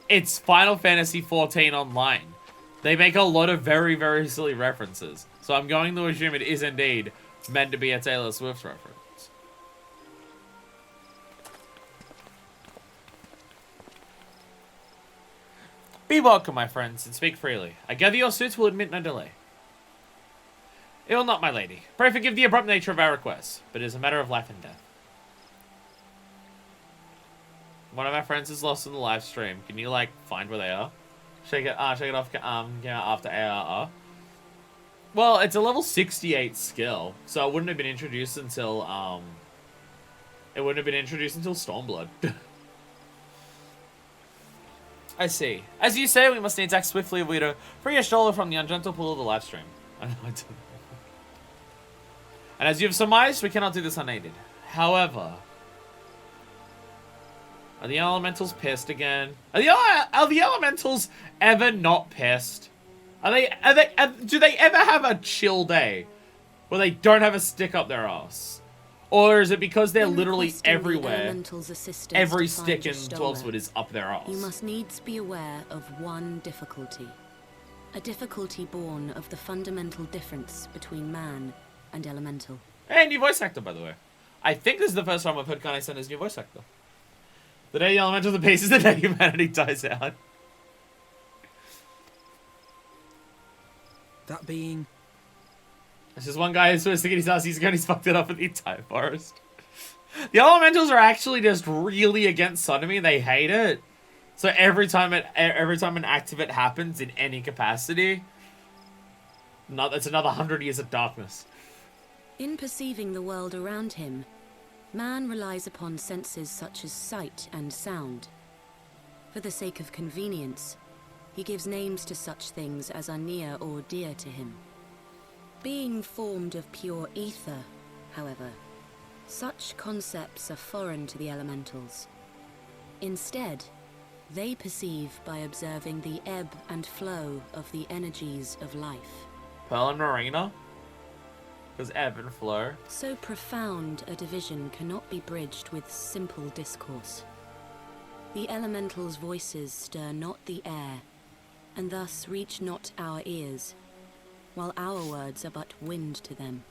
Speaker 1: It's Final Fantasy XIV Online. They make a lot of very, very silly references. So I'm going to assume it is indeed meant to be a Taylor Swift reference. Be welcome, my friends, and speak freely. I gather your suits will admit no delay. It will not, my lady. Pray forgive the abrupt nature of our request, but it is a matter of life and death. One of our friends is lost in the live stream. Can you, like, find where they are? Shake it off, after ARR. Well, it's a level 68 skill, so it wouldn't have been introduced until, Stormblood. I see. As you say, we must needs act swiftly, Vito. Free Y'shtola from the ungentle pool of the live stream. I know I didn't. And as you've surmised, we cannot do this unaided. However, are the elementals pissed again? Are the elementals ever not pissed? Do they ever have a chill day where they don't have a stick up their ass? Or is it because they're literally everywhere? Every stick in 12'swood is up their ass.
Speaker 6: You must needs be aware of one difficulty. A difficulty born of the fundamental difference between man and elemental.
Speaker 1: Hey, new voice actor, by the way. I think this is the first time I've heard Kane Senna's new voice actor. The day the elemental of the beast is the day humanity dies out.
Speaker 4: That being...
Speaker 1: This is one guy who's supposed to get his ass, he's fucked it up with the entire forest. The elementals are actually just really against sodomy. They hate it. So every time an act of it happens in any capacity, that's another 100 years of darkness.
Speaker 6: In perceiving the world around him, man relies upon senses such as sight and sound. For the sake of convenience, he gives names to such things as are near or dear to him. Being formed of pure ether, however, such concepts are foreign to the elementals. Instead, they perceive by observing the ebb and flow of the energies of life.
Speaker 1: Pearl and Marina? Because ebb and flow.
Speaker 6: So profound a division cannot be bridged with simple discourse. The elementals' voices stir not the air, and thus reach not our ears, while our words are but wind to them.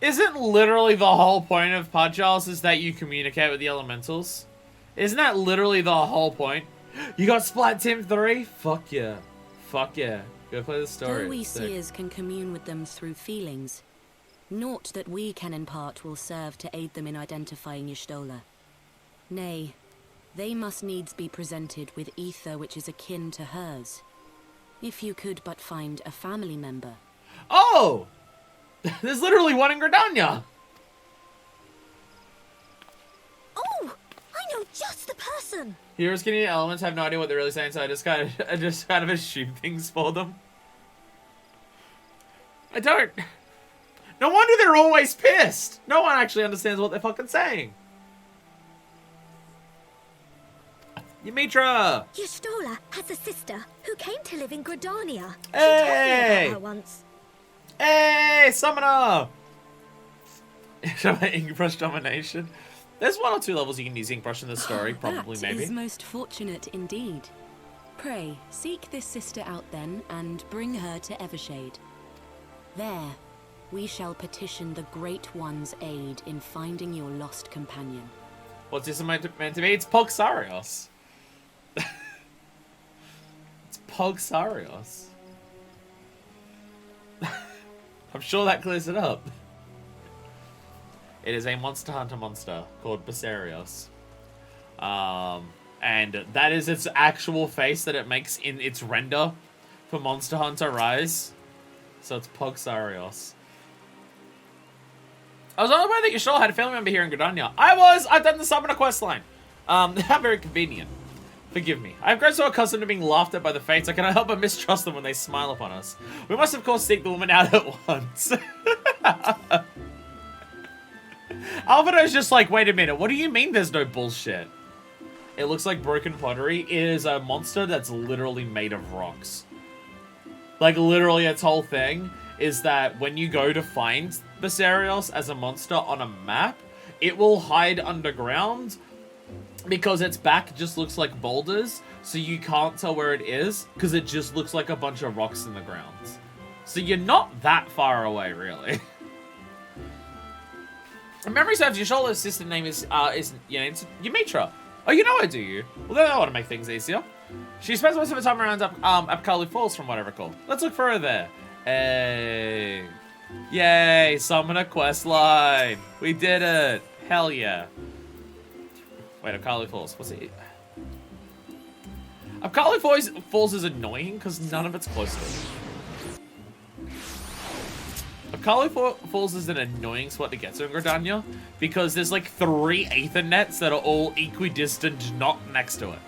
Speaker 1: Isn't literally the whole point of Puddles is that you communicate with the elementals? Isn't that literally the whole point? You got Splat Tim 3? Fuck yeah. Fuck yeah. Go play the story.
Speaker 6: Though we seers can commune with them through feelings, naught that we can impart will serve to aid them in identifying Y'shtola. Nay, they must needs be presented with ether which is akin to hers. If you could but find a family member.
Speaker 1: Oh! There's literally one in Gridania!
Speaker 7: Oh! I know just the person!
Speaker 1: Heroes can eat elements, have no idea what they're really saying, so I just kind of assume things for them. I don't. No wonder they're always pissed! No one actually understands what they're fucking saying. Ymitra!
Speaker 7: Y'shtola has a sister who came to live in Gridania.
Speaker 1: Hey!
Speaker 7: She told me about her once.
Speaker 1: Hey, Summoner! Ink Brush Domination. There's 1 or 2 levels you can use Ink Brush in this story, probably, maybe.
Speaker 6: That is most fortunate indeed. Pray, seek this sister out then, and bring her to Evershade. There, we shall petition the Great One's aid in finding your lost companion.
Speaker 1: What's this meant to be? It's Pogsarios. It's Pogsarios. I'm sure that clears it up. It is a Monster Hunter monster called Basarios. And that is its actual face that it makes in its render for Monster Hunter Rise. So it's Pogsarios. I was unaware that Y'shtola had a family member here in Gridania. I've done the Summoner quest line. How very convenient. Forgive me. I've grown so accustomed to being laughed at by the fates, I cannot help but mistrust them when they smile upon us. We must, of course, seek the woman out at once. Alvado's just like, wait a minute, what do you mean there's no bullshit? It looks like broken pottery. It is a monster that's literally made of rocks. Like, literally, its whole thing is that when you go to find Viserios as a monster on a map, it will hide underground because its back just looks like boulders, so you can't tell where it is because it just looks like a bunch of rocks in the ground. So you're not that far away, really. Memory serves, your Sharlayan's sister name is it's Ymitra. Oh, you know I do you. Well, then I want to make things easier. She spends most of her time around Apkali Falls, from what I recall. Let's look for her there. Hey. Yay, summon a quest line. We did it. Hell yeah. Wait, Apkali Falls. What's it? Apkali Falls is annoying because none of it's close to it. Apkali Falls is an annoying spot to get to in Gridania because there's like 3 Aethernets that are all equidistant, not next to it.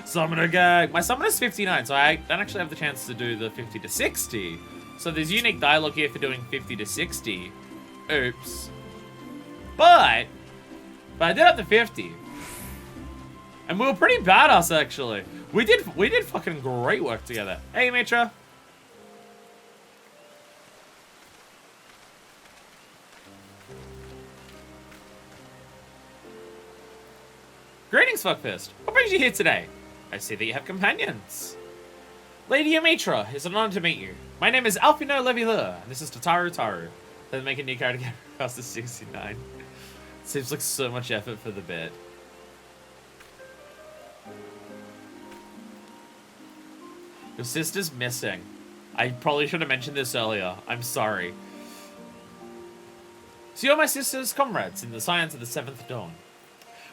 Speaker 1: Summoner gag. My summoner's 59, so I don't actually have the chance to do the 50 to 60. So there's unique dialogue here for doing 50 to 60. Oops. But I did up to 50. And we were pretty badass, actually. We did fucking great work together. Hey, Mitra. Greetings, Fuckfist. What brings you here today? I see that you have companions. Lady Ymitra, it's an honor to meet you. My name is Alfino Levilur, and this is Taru. Let's make a new character get across to 69. Seems like so much effort for the bit. Your sister's missing. I probably should have mentioned this earlier. I'm sorry. So you're my sister's comrades in the Scions of the 7th Dawn.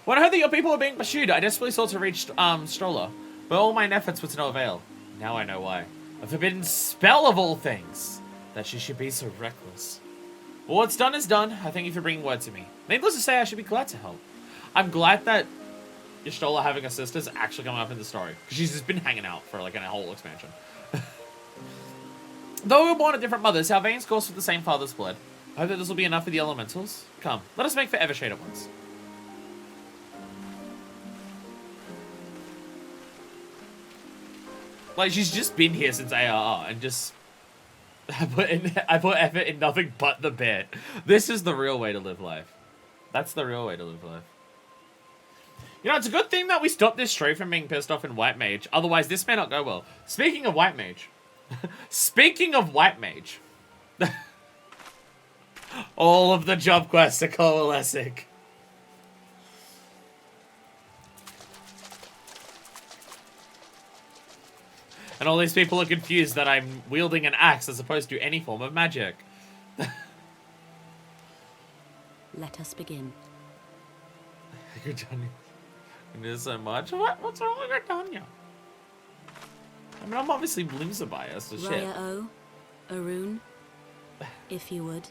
Speaker 1: When I heard that your people were being pursued, I desperately sought to reach Stroller, but all mine efforts were to no avail. Now I know why. A forbidden spell of all things, that she should be so reckless. Well, what's done is done. I thank you for bringing word to me. Needless to say, I should be glad to help. I'm glad that Y'shtola having a sister is actually coming up in the story, because she's just been hanging out for like a whole expansion. Though we were born of different mothers, our veins course with the same father's blood. I hope that this will be enough for the elementals. Come, let us make for Evershade at once. Like, she's just been here since ARR, and just... I put effort in nothing but the bit. This is the real way to live life. That's the real way to live life. You know, it's a good thing that we stopped this stray from being pissed off in White Mage. Otherwise, this may not go well. Speaking of White Mage. Speaking of White Mage. All of the job quests are coalescing. And all these people are confused that I'm wielding an axe as opposed to any form of magic.
Speaker 6: Let us begin.
Speaker 1: Gridania. There's so much. What's wrong with Gridania? I mean, I'm obviously Blimsa biased as shit.
Speaker 6: Raya O, Arun, if you would.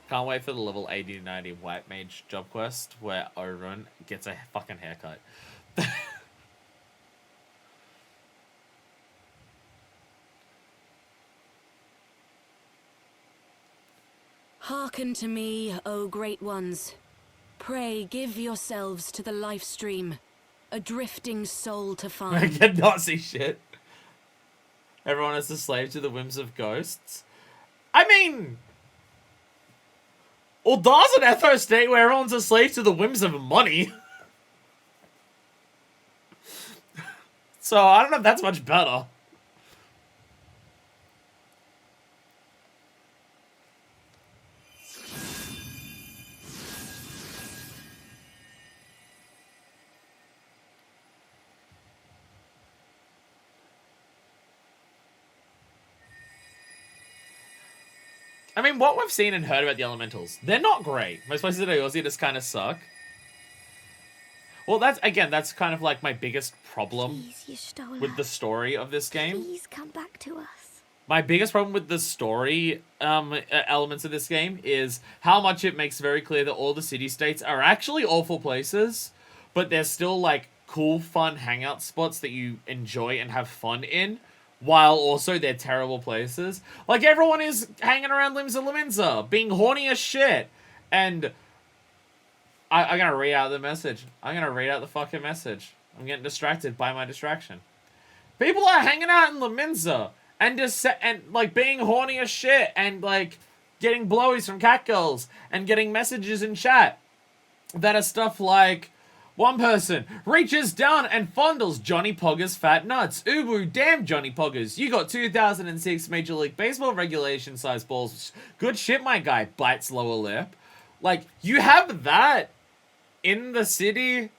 Speaker 1: Can't wait for the level 80 to 90 White Mage job quest where Orun gets a fucking haircut.
Speaker 6: Hearken to me, O great ones. Pray give yourselves to the life stream, a drifting soul to
Speaker 1: I
Speaker 6: find.
Speaker 1: cannot see shit. Everyone is a slave to the whims of ghosts. I mean... Uldar's an ethos state where everyone's a slave to the whims of money. So, I don't know if that's much better. I mean, what we've seen and heard about the elementals, they're not great. Most places in Eorzea just kind of suck. Well, that's kind of like my biggest problem
Speaker 7: Please, Y'shtola.
Speaker 1: with the story of this game.
Speaker 7: Please come back to us.
Speaker 1: My biggest problem with the story elements of this game is how much it makes very clear that all the city-states are actually awful places, but they're still, like, cool, fun hangout spots that you enjoy and have fun in, while also they're terrible places. Like, everyone is hanging around Limsa Lominsa, being horny as shit, and I'm gonna read out the message. I'm gonna read out the fucking message. I'm getting distracted by my distraction. People are hanging out in Lominsa, and like, being horny as shit, and, like, getting blowies from catgirls, and getting messages in chat that are stuff like, one person reaches down and fondles Johnny Pogger's fat nuts. Ubu, damn Johnny Poggers, you got 2006 Major League Baseball regulation size balls. Good shit, my guy. Bites lower lip. Like, you have that in the city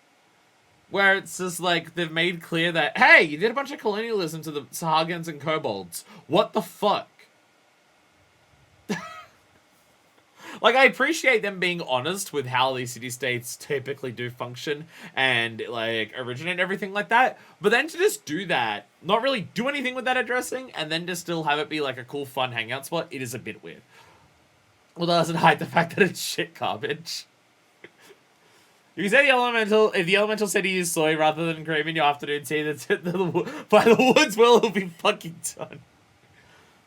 Speaker 1: where it's just like, they've made clear that, hey, you did a bunch of colonialism to the Sahagins and Kobolds. What the fuck? Like, I appreciate them being honest with how these city-states typically do function and, like, originate and everything like that. But then to just do that, not really do anything with that addressing, and then to still have it be, like, a cool, fun hangout spot, it is a bit weird. Well, that doesn't hide the fact that it's shit garbage. You say if the elemental said to use soy rather than cream in your afternoon tea, by the woods, well, it'll be fucking done.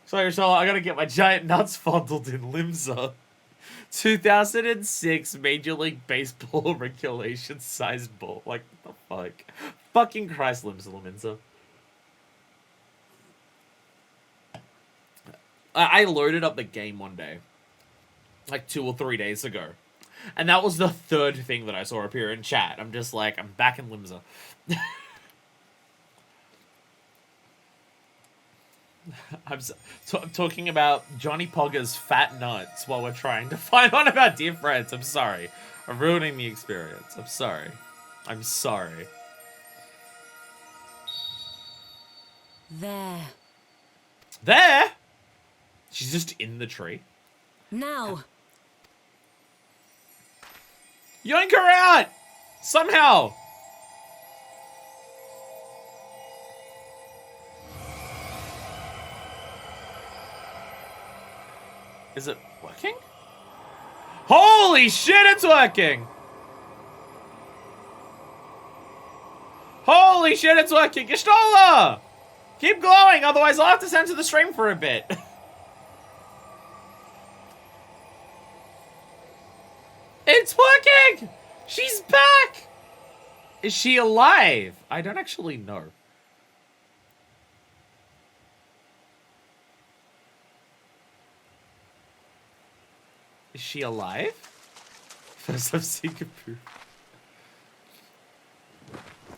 Speaker 1: Sorry, Charlotte, I gotta get my giant nuts fondled in Limsa. 2006 Major League Baseball regulation sized ball. Like, what the fuck? Fucking Christ, Limsa Lominsa. I loaded up the game one day. Like 2 or 3 days ago. And that was the third thing that I saw appear in chat. I'm just like, I'm back in Limsa. I'm talking about Johnny Pogger's fat nuts while we're trying to find out about Dear Friends. I'm sorry. I'm ruining the experience. I'm sorry. I'm sorry.
Speaker 6: There.
Speaker 1: There? She's just in the tree.
Speaker 6: Now.
Speaker 1: Yoink her out! Somehow! Is it working? Holy shit, it's working! Holy shit, it's working! Y'shtola! Keep glowing, otherwise I'll have to censor the stream for a bit. It's working! She's back! Is she alive? I don't actually know. Is she alive? First I've seen Kapoo.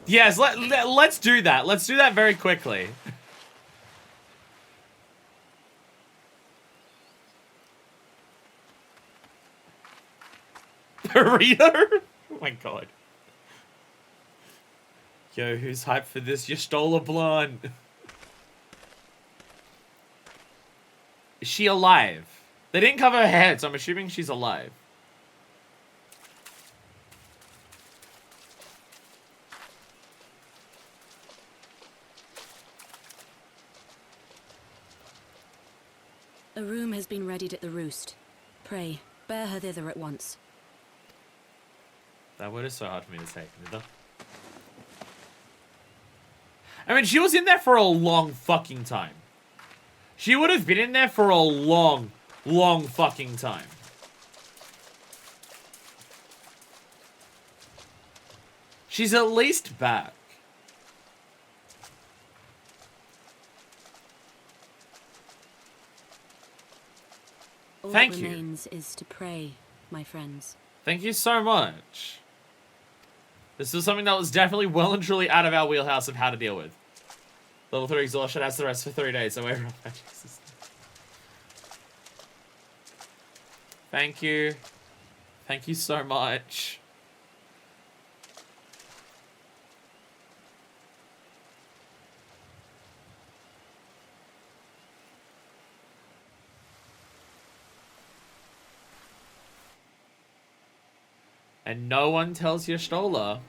Speaker 1: Yes, let's do that. Let's do that very quickly. Burrito? Oh my god. Yo, who's hyped for this Y'shtola blonde? Is she alive? They didn't cover her head, so I'm assuming she's alive.
Speaker 6: A room has been readied at the roost. Pray, bear her thither at once.
Speaker 1: That word is so hard for me to say, Nida. I mean, she was in there for a long fucking time. She would have been in there for a long fucking time. She's at least back. Thank you.
Speaker 6: All that remains is to pray, my friends.
Speaker 1: Thank you so much. This was something that was definitely well and truly out of our wheelhouse of how to deal with. Level 3 exhaustion has to rest for 3 days, so we're Jesus. Thank you. Thank you so much. And no one tells Y'shtola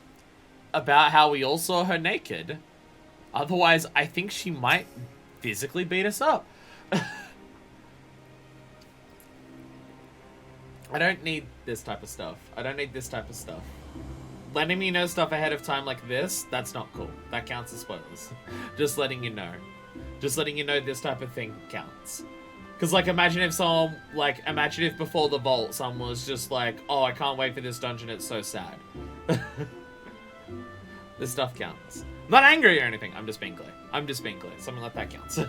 Speaker 1: about how we all saw her naked. Otherwise, I think she might physically beat us up. I don't need this type of stuff. I don't need this type of stuff. Letting me know stuff ahead of time like this, that's not cool. That counts as spoilers. Just letting you know. Just letting you know this type of thing counts. Because, like, imagine if before the vault, someone was just like, oh, I can't wait for this dungeon, it's so sad. This stuff counts. I'm not angry or anything, I'm just being clear. I'm just being clear. Something like that counts.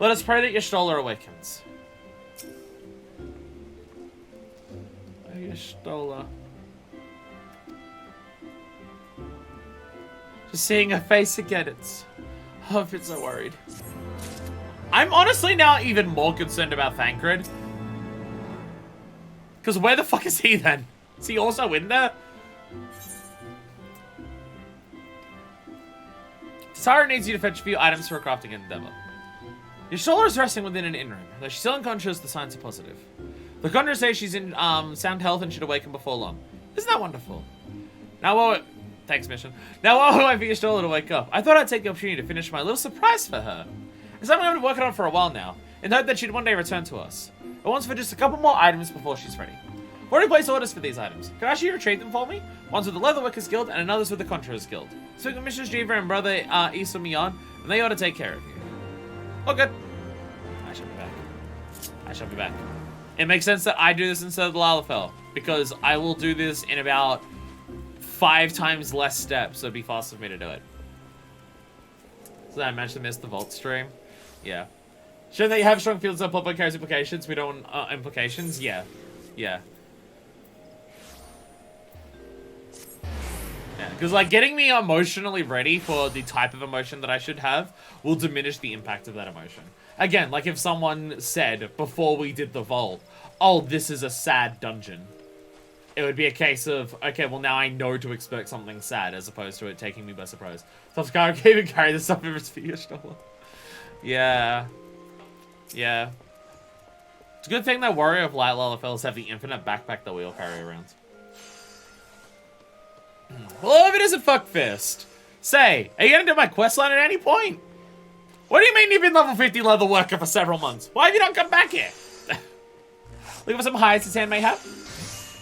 Speaker 1: Let us pray that your Stoller awakens. Oh, your Stoller. Just seeing her face again, it's... Oh, I've been so worried. I'm honestly now even more concerned about Thancred. Because where the fuck is he then? Is he also in there? Tara needs you to fetch a few items for a crafting endeavor. Your shoulder is resting within an inn room. Though she's still unconscious, the signs are positive. The conjurers say she's in sound health and should awaken before long. Isn't that wonderful? Now, thanks, mission. Now, while we wait for your shoulder to wake up, I thought I'd take the opportunity to finish my little surprise for her. It's something I've been working on for a while now, in the hope that she'd one day return to us. I want for just a couple more items before she's ready. I've already placed orders for these items. Can I actually retrieve them for me? One's with the Leatherworkers Guild, and another's with the Conjurers Guild. Speak with Mistress Jiva and brother Issa Mian, and they ought to take care of you. Oh, good. I shall be back. I shall be back. It makes sense that I do this instead of the Lalafell, because I will do this in about 5 times less steps, so it'd be faster for me to do it. So I managed to miss the Vault stream. Yeah. Shouldn't they have strong fields that plot carries implications? We don't want implications? Yeah. Yeah. Yeah, because like getting me emotionally ready for the type of emotion that I should have will diminish the impact of that emotion. Again, like if someone said before we did the Vault, oh, this is a sad dungeon. It would be a case of, okay, well now I know to expect something sad as opposed to it taking me by surprise. So I can't even carry this stuff if it's for your Stoller. Yeah. Yeah. It's a good thing that Warrior of Light Lalafells have the infinite backpack that we all carry around. Well, if it isn't Fuckfist, say, are you gonna do my questline at any point? What do you mean you've been level 50 leather worker for several months? Why have you not come back here? Looking for some hides his hand may have?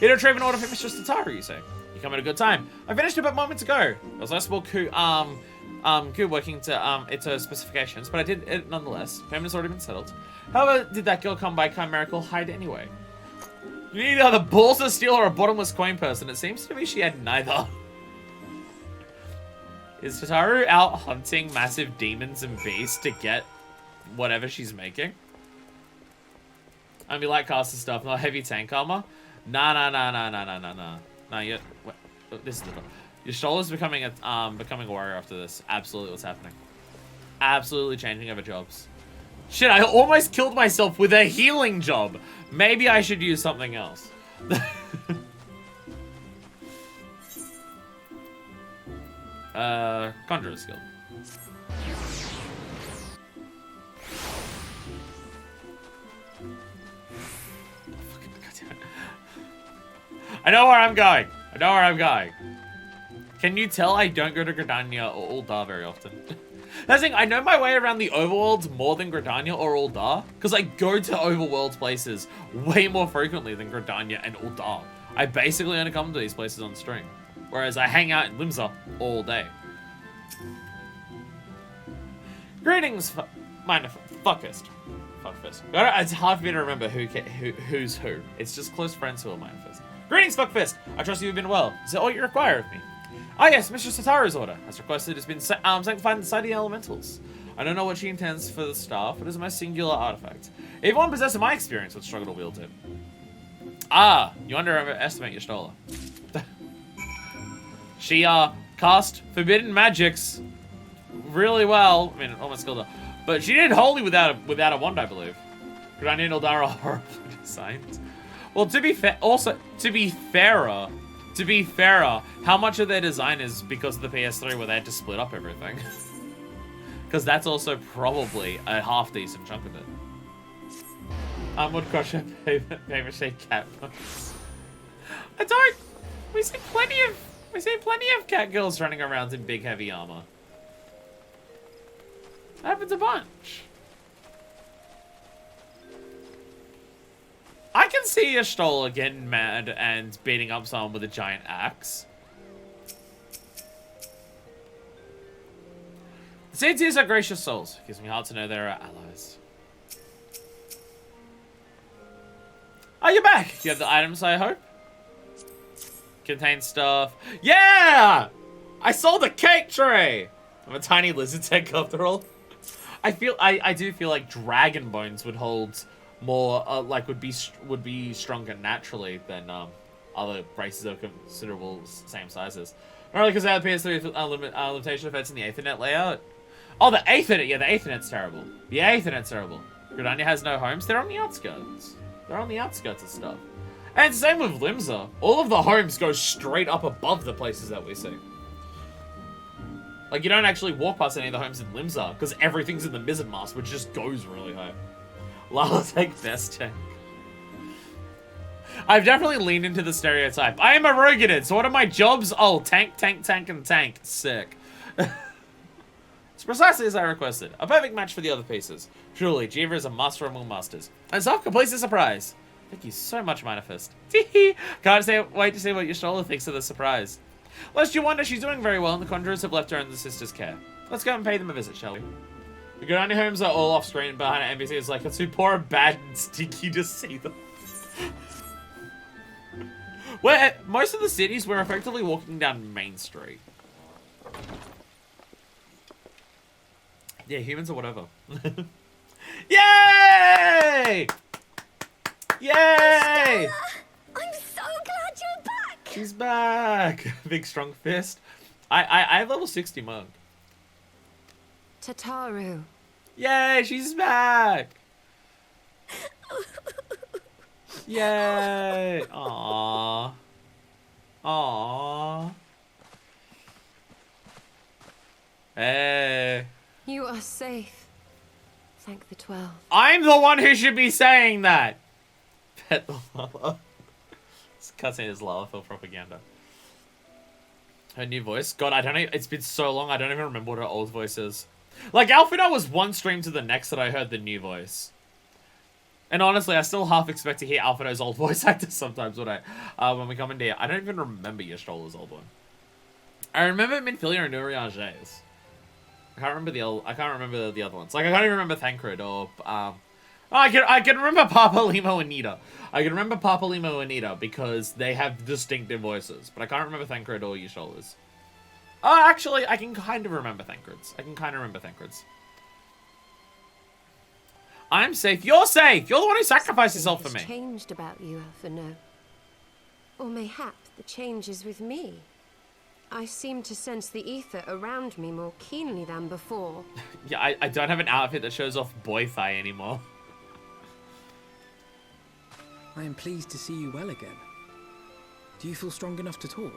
Speaker 1: You don't retrieve an order for Mistress Tataru, you say? You come at a good time. I finished it about moments ago. It was a small coup working to its specifications, but I did it nonetheless. Payment's already been settled. However, did that girl come by chimerical hide anyway? You need either balls to steal or a bottomless coin person. It seems to me she had neither. Is Tataru out hunting massive demons and beasts to get whatever she's making? I mean, light caster stuff, not heavy tank armor. Nah. Nah, this is the your Stoler's becoming a warrior after this. Absolutely, what's happening? Absolutely changing over jobs. Shit, I almost killed myself with a healing job. Maybe I should use something else. Conjurer's Guild. I know where I'm going. I know where I'm going. Can you tell I don't go to Gridania or Uldar very often? That's the thing, I know my way around the overworlds more than Gridania or Uldar, because I go to overworlds places way more frequently than Gridania and Uldar. I basically only come to these places on stream, whereas I hang out in Limsa all day. Greetings, Fuckfist. Fuckfist. It's hard for me to remember who's who. It's just close friends who are Mindfist. Greetings, Fuckfist! I trust you've been well. Is that all you require of me? Ah yes, Mistress Tataru's order. As requested, it's been sanctified inside the elementals. I don't know what she intends for the staff, but it's a most singular artifact. If one possessed in my experience would struggle to wield it. Ah, you underestimate your Stoller. She cast forbidden magics really well. I mean, almost killed her. But she did wholly without a wand, I believe. Gridania and Uldar are horribly designed. Well, to be fairer, how much of their design is because of the PS3 where they had to split up everything? Because that's also probably a half-decent chunk of it. Woodcrusher, paper-shaped cat bugs. I don't... We see plenty of cat girls running around in big, heavy armor. That happens a bunch. I can see Y'shtola getting mad and beating up someone with a giant axe. The Scions are gracious souls. Gives me heart to know they're our allies. Oh, you're back! You have the items, I hope? Contains stuff. Yeah! I saw the cake tray! I'm a tiny lizard tech after all. I do feel like dragon bones would hold more, like, would be stronger naturally than, other races of considerable same sizes. Not really because they have PS3 limitation effects in the Aethernet layout. Oh, the Aethernet! Yeah, the Aethernet's terrible. The Aethernet's terrible. Gridania has no homes. They're on the outskirts. They're on the outskirts of stuff. And same with Limsa. All of the homes go straight up above the places that we see. Like, you don't actually walk past any of the homes in Limsa, because everything's in the mizzen mast, which just goes really high. Lala, take best check. I've definitely leaned into the stereotype. I am a Roganid, so what are my jobs? Oh, tank, tank, tank, and tank. Sick. It's precisely as I requested. A perfect match for the other pieces. Truly, Jiva is a master among masters. And Zoff completes the surprise. Thank you so much, Manifest. Can't wait to see what Y'shtola thinks of the surprise. Lest you wonder, she's doing very well, and the Conjurers have left her in the sisters' care. Let's go and pay them a visit, shall we? The Gridania homes are all off-screen behind an NPC. It's like, it's too poor and bad and stinky to see them. Where most of the cities, we're effectively walking down Main Street. Yeah, humans or whatever. Yay! Yay!
Speaker 7: I'm so glad you're back!
Speaker 1: She's back! Big strong fist. I have level 60 monk.
Speaker 8: Tataru.
Speaker 1: Yay, she's back! Yay! Aww. Aww. Hey.
Speaker 8: You are safe. Thank the 12.
Speaker 1: I'm the one who should be saying that! Pet the Lala. This cutscene is Lala for propaganda. Her new voice? God, I don't know. It's been so long, I don't even remember what her old voice is. Like, Alfredo was one stream to the next that I heard the new voice. And honestly, I still half expect to hear Alfredo's old voice actor sometimes when we come in here. I don't even remember Y'shtola's old one. I remember Minfilia and Nuriange's. I can't remember the other ones. Like, I can't even remember Thancred or I can remember Papa Limo and Nita. I can remember Papa Limo and Nita because they have distinctive voices, but I can't remember Thancred or Y'shtola's. Oh, actually, I can kind of remember Thancred's. I'm safe. You're safe. You're the one who sacrificed yourself for me.
Speaker 8: Something has changed about you, Alphino. Or mayhap the change is with me. I seem to sense the ether around me more keenly than before.
Speaker 1: Yeah, I don't have an outfit that shows off boy thigh anymore.
Speaker 4: I am pleased to see you well again. Do you feel strong enough to talk?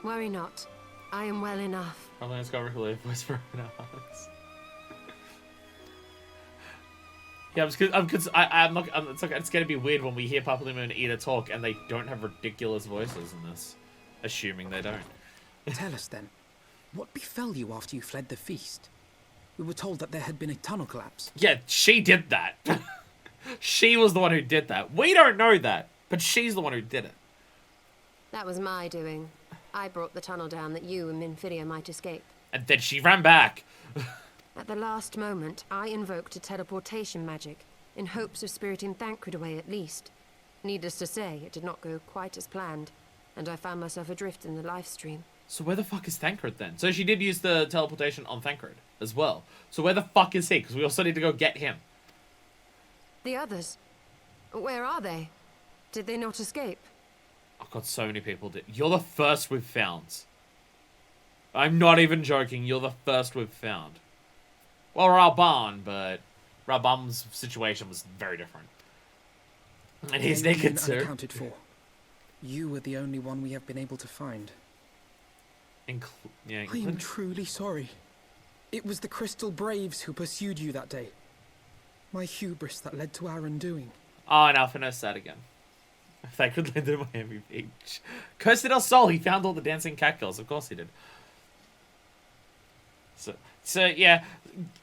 Speaker 8: Worry not. I am well enough.
Speaker 1: Probably let's go record voice for hours. Yeah, it's like, it's gonna be weird when we hear Papa Limo and Ida talk and they don't have ridiculous voices in this. Assuming they don't.
Speaker 4: Tell us then, what befell you after you fled the feast? We were told that there had been a tunnel collapse.
Speaker 1: Yeah, she did that. She was the one who did that. We don't know that, but she's the one who did it.
Speaker 8: That was my doing. I brought the tunnel down that you and Minfilia might escape.
Speaker 1: And then she ran back.
Speaker 8: At the last moment, I invoked a teleportation magic, in hopes of spiriting Thancred away at least. Needless to say, it did not go quite as planned, and I found myself adrift in the life stream.
Speaker 1: So where the fuck is Thancred then? So she did use the teleportation on Thancred as well. So where the fuck is he? Because we also need to go get him.
Speaker 8: The others? Where are they? Did they not escape?
Speaker 1: Oh god, so many people did. You're the first we've found. I'm not even joking. You're the first we've found. Well, Raban, but Raban's situation was very different. And he's naked too.
Speaker 4: Unaccounted for. You were the only one we have been able to find. I am truly sorry. It was the Crystal Braves who pursued you that day. My hubris that led to our undoing.
Speaker 1: Oh, and Alphina's sad again. If they could land in Miami Beach. Costa del Sol, he found all the dancing catgirls. Of course he did. So yeah,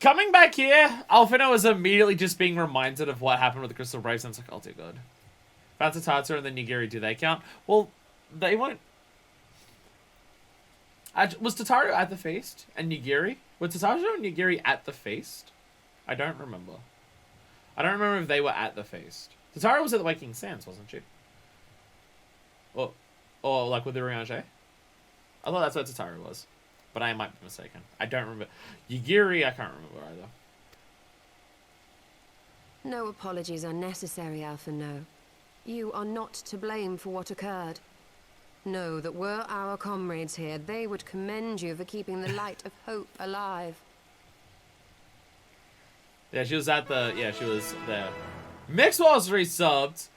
Speaker 1: coming back here, Alfino is immediately just being reminded of what happened with the Crystal Braves, and it's like, oh dear god. Found Tatsu and the Nigiri, do they count? Well, they won't. Was Tataru at the feast? And Nigiri? Was Tataru and Nigiri at the feast? I don't remember. I don't remember if they were at the feast. Tataru was at the Waking Sands, wasn't she? Or like with the Riange? I thought that's where Tataru was. But I might be mistaken. I don't remember. Nigiri, I can't remember either.
Speaker 8: No apologies are necessary, Alphino. You are not to blame for what occurred. Know that were our comrades here, they would commend you for keeping the light of hope alive.
Speaker 1: Yeah, she was at the... Yeah, she was there. Mixwell's resubbed.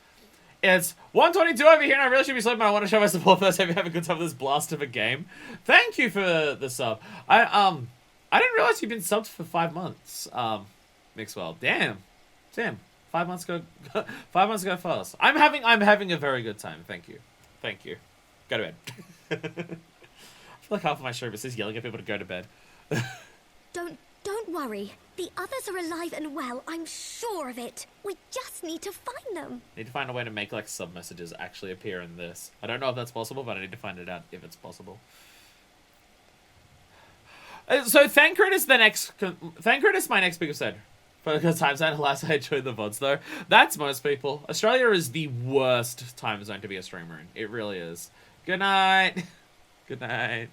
Speaker 1: It's 1:22 over here, and I really should be sleeping. I want to show my support first. Hope you have a good time with this blast of a game. Thank you for the sub. I didn't realize you've been subbed for 5 months. Mixwell. Damn. 5 months ago. 5 months ago fast. I'm having a very good time. Thank you. Thank you. Go to bed. I feel like half of my stream is just yelling at people to go to bed.
Speaker 7: Don't worry. The others are alive and well. I'm sure of it. We just need to find them.
Speaker 1: Need to find a way to make like sub messages actually appear in this. I don't know if that's possible, but I need to find it out if it's possible. So Thancred is the next. Thancred is my next biggest said. For the time zone, alas, I enjoy the VODs though. That's most people. Australia is the worst time zone to be a streamer in. It really is. Good night. Good night.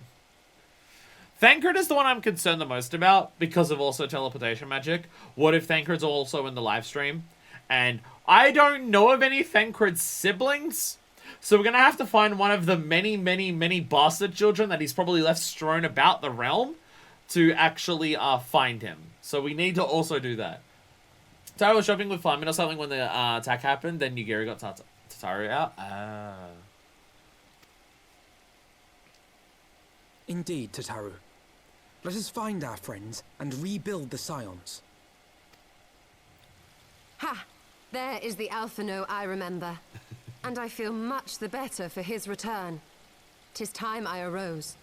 Speaker 1: Thancred is the one I'm concerned the most about because of also teleportation magic. What if Thancred's also in the live stream? And I don't know of any Thancred siblings. So we're going to have to find one of the many, many, many bastard children that he's probably left strewn about the realm to actually find him. So we need to also do that. Tataru was shopping with Flamin or something when the attack happened. Then Nigiri got Tataru out.
Speaker 4: Indeed, Tataru. Let us find our friends and rebuild the Scions.
Speaker 8: Ha! There is the Alphino I remember. And I feel much the better for his return. 'Tis time I arose.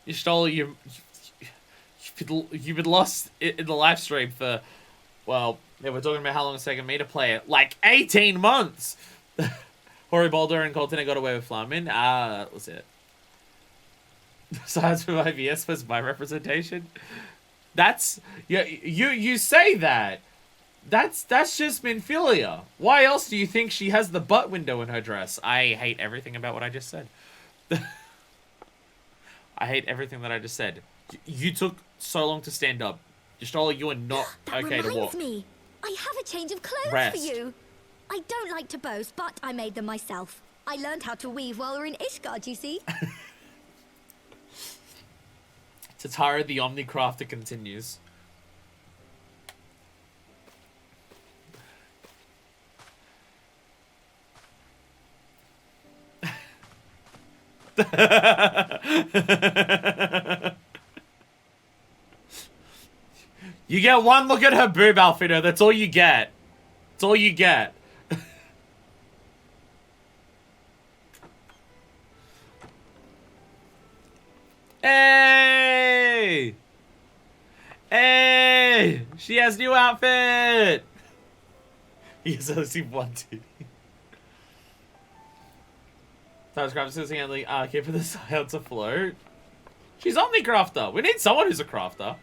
Speaker 1: You've been lost in the live stream for, well, yeah, we're talking about how long it's taken me to play it. Like 18 months! Hori Boulder and Colton got away with Flamin. That was it. Besides from IVS was my representation. That's you say that. That's just Minfilia. Why else do you think she has the butt window in her dress? I hate everything about what I just said. I hate everything that I just said. You took so long to stand up. Y'shtola, you are not okay to walk.
Speaker 7: That reminds me. I have a change of clothes
Speaker 1: Rest.
Speaker 7: for you. I don't like to boast, but I made them myself. I learned how to weave while we're in Ishgard, you see.
Speaker 1: Tataru the Omnicrafter continues. You get one look at her boob, Alfredo. That's all you get. That's all you get. Hey! Hey! She has new outfit! He has only seen one titty. Tataru's crafter is handling care for the Scions afloat. She's Omnicrafter. We need someone who's a crafter.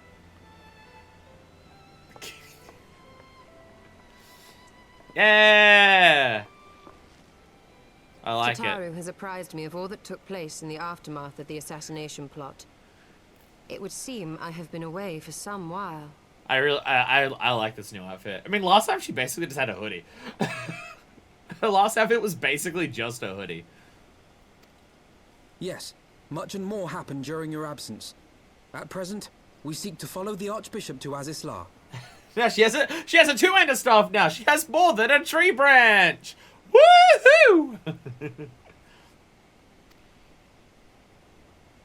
Speaker 1: Yeah! I like
Speaker 8: Tataru
Speaker 1: it.
Speaker 8: has apprised me of all that took place in the aftermath of the assassination plot. It would seem I have been away for some while.
Speaker 1: I like this new outfit. I mean, last time she basically just had a hoodie. Her last outfit was basically just a hoodie.
Speaker 4: Yes, much and more happened during your absence. At present, we seek to follow the Archbishop to Azisla.
Speaker 1: Now she has a two-handed staff now. She has more than a tree branch. Woohoo!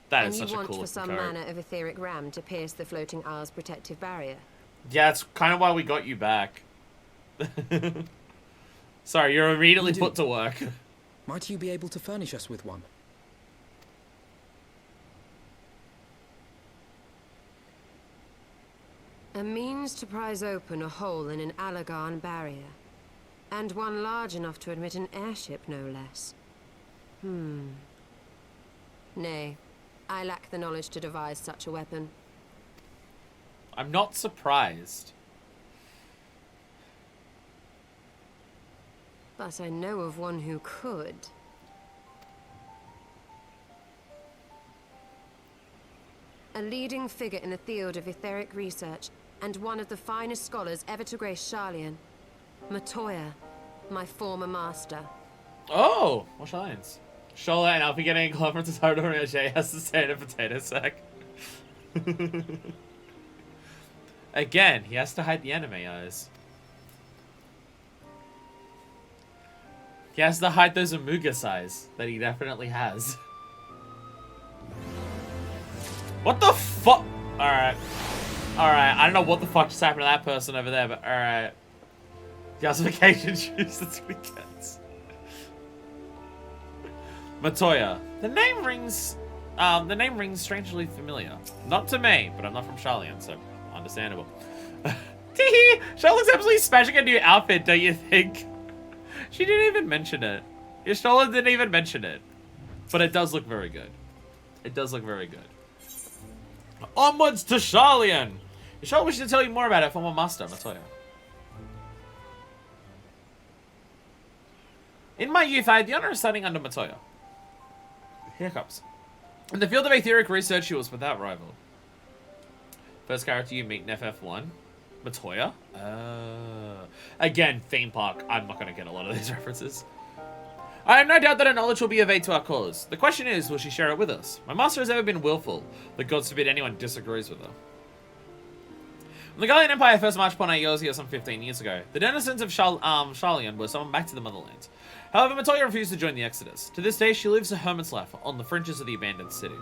Speaker 1: That is such a cool
Speaker 8: And you want for some
Speaker 1: card.
Speaker 8: manner of etheric ram to pierce the floating Isle's protective barrier.
Speaker 1: Yeah, it's kind of why we got you back. Sorry, you're immediately put to work.
Speaker 4: Might you be able to furnish us with one?
Speaker 8: A means to prise open a hole in an Allagan barrier. And one large enough to admit an airship, no less. Nay, I lack the knowledge to devise such a weapon.
Speaker 1: I'm not surprised.
Speaker 8: But I know of one who could. A leading figure in the field of etheric research, and one of the finest scholars ever to grace Sharlayan. Matoya, my former master.
Speaker 1: Oh, what Scions? Sharlayan, I'll be getting a clever to Totoro Jay has to stay in a potato sack. Again, he has to hide the anime eyes. He has to hide those Amugus eyes that he definitely has. What the fuck? Alright. Alright, I don't know what the fuck just happened to that person over there, but alright. Gasification juice, that's what he gets. Matoya. The name rings strangely familiar. Not to me, but I'm not from Sharlayan, so understandable. Teehee! Shell looks absolutely smashing a new outfit, don't you think? She didn't even mention it. Y'shtola didn't even mention it. But it does look very good. It does look very good. Onwards to Sharlayan! Y'shtola wishes to tell you more about it from our master, Matoya. In my youth, I had the honor of studying under Matoya. Hiccups. In the field of etheric research, she was without rival. First character you meet in FF1. Matoya? Again, theme park. I'm not going to get a lot of these references. I have no doubt that her knowledge will be of aid to our cause. The question is, will she share it with us? My master has ever been willful, but God forbid anyone disagrees with her. When the Gallian Empire first marched upon Eorzea some 15 years ago, the denizens of Sharlayan were summoned back to the motherland. However, Matoya refused to join the Exodus. To this day, she lives a hermit's life on the fringes of the abandoned city.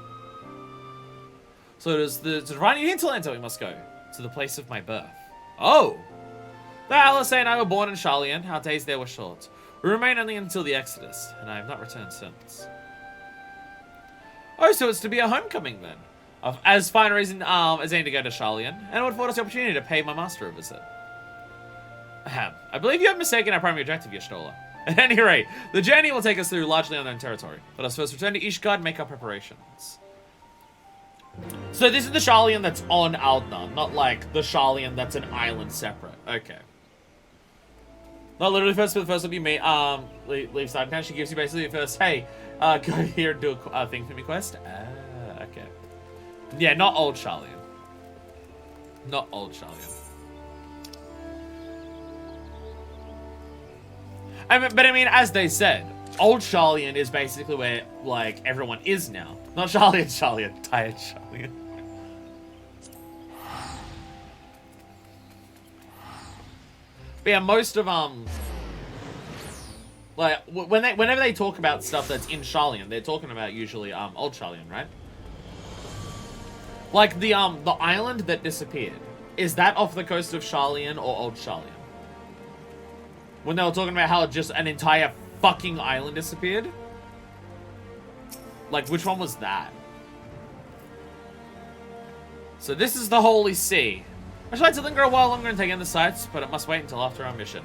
Speaker 1: So it is the divine hinterland that we must go, to the place of my birth. Oh! Though Alice and I were born in Sharlayan, our days there were short. We remained only until the Exodus, and I have not returned since. Oh, so it's to be a homecoming then. Of as fine a reason as any to go to Sharlayan, and it would afford us the opportunity to pay my master a visit. Ahem. I believe you have mistaken our primary objective, Y'shtola. At any rate, the journey will take us through largely unknown territory. Let us first return to Ishgard and make our preparations. So this is the Sharlayan that's on Aldna, not like the Sharlayan that's an island separate. Okay. Not literally first, but the first will be me. Leave side town. She gives you basically the first, hey, go here and do a thing for me quest. Okay. Yeah, not old Sharlayan. Not old Sharlayan. But I mean, as they said, old Sharlayan is basically where, like, everyone is now. Not Sharlayan, tired Sharlayan. But yeah, most of, like, whenever they talk about stuff that's in Sharlayan, they're talking about usually, old Sharlayan, right? Like, the island that disappeared. Is that off the coast of Sharlayan or old Sharlayan? When they were talking about how just an entire fucking island disappeared? Like, which one was that? So this is the Holy See. I should like to linger a while longer and take in the sights, but it must wait until after our mission.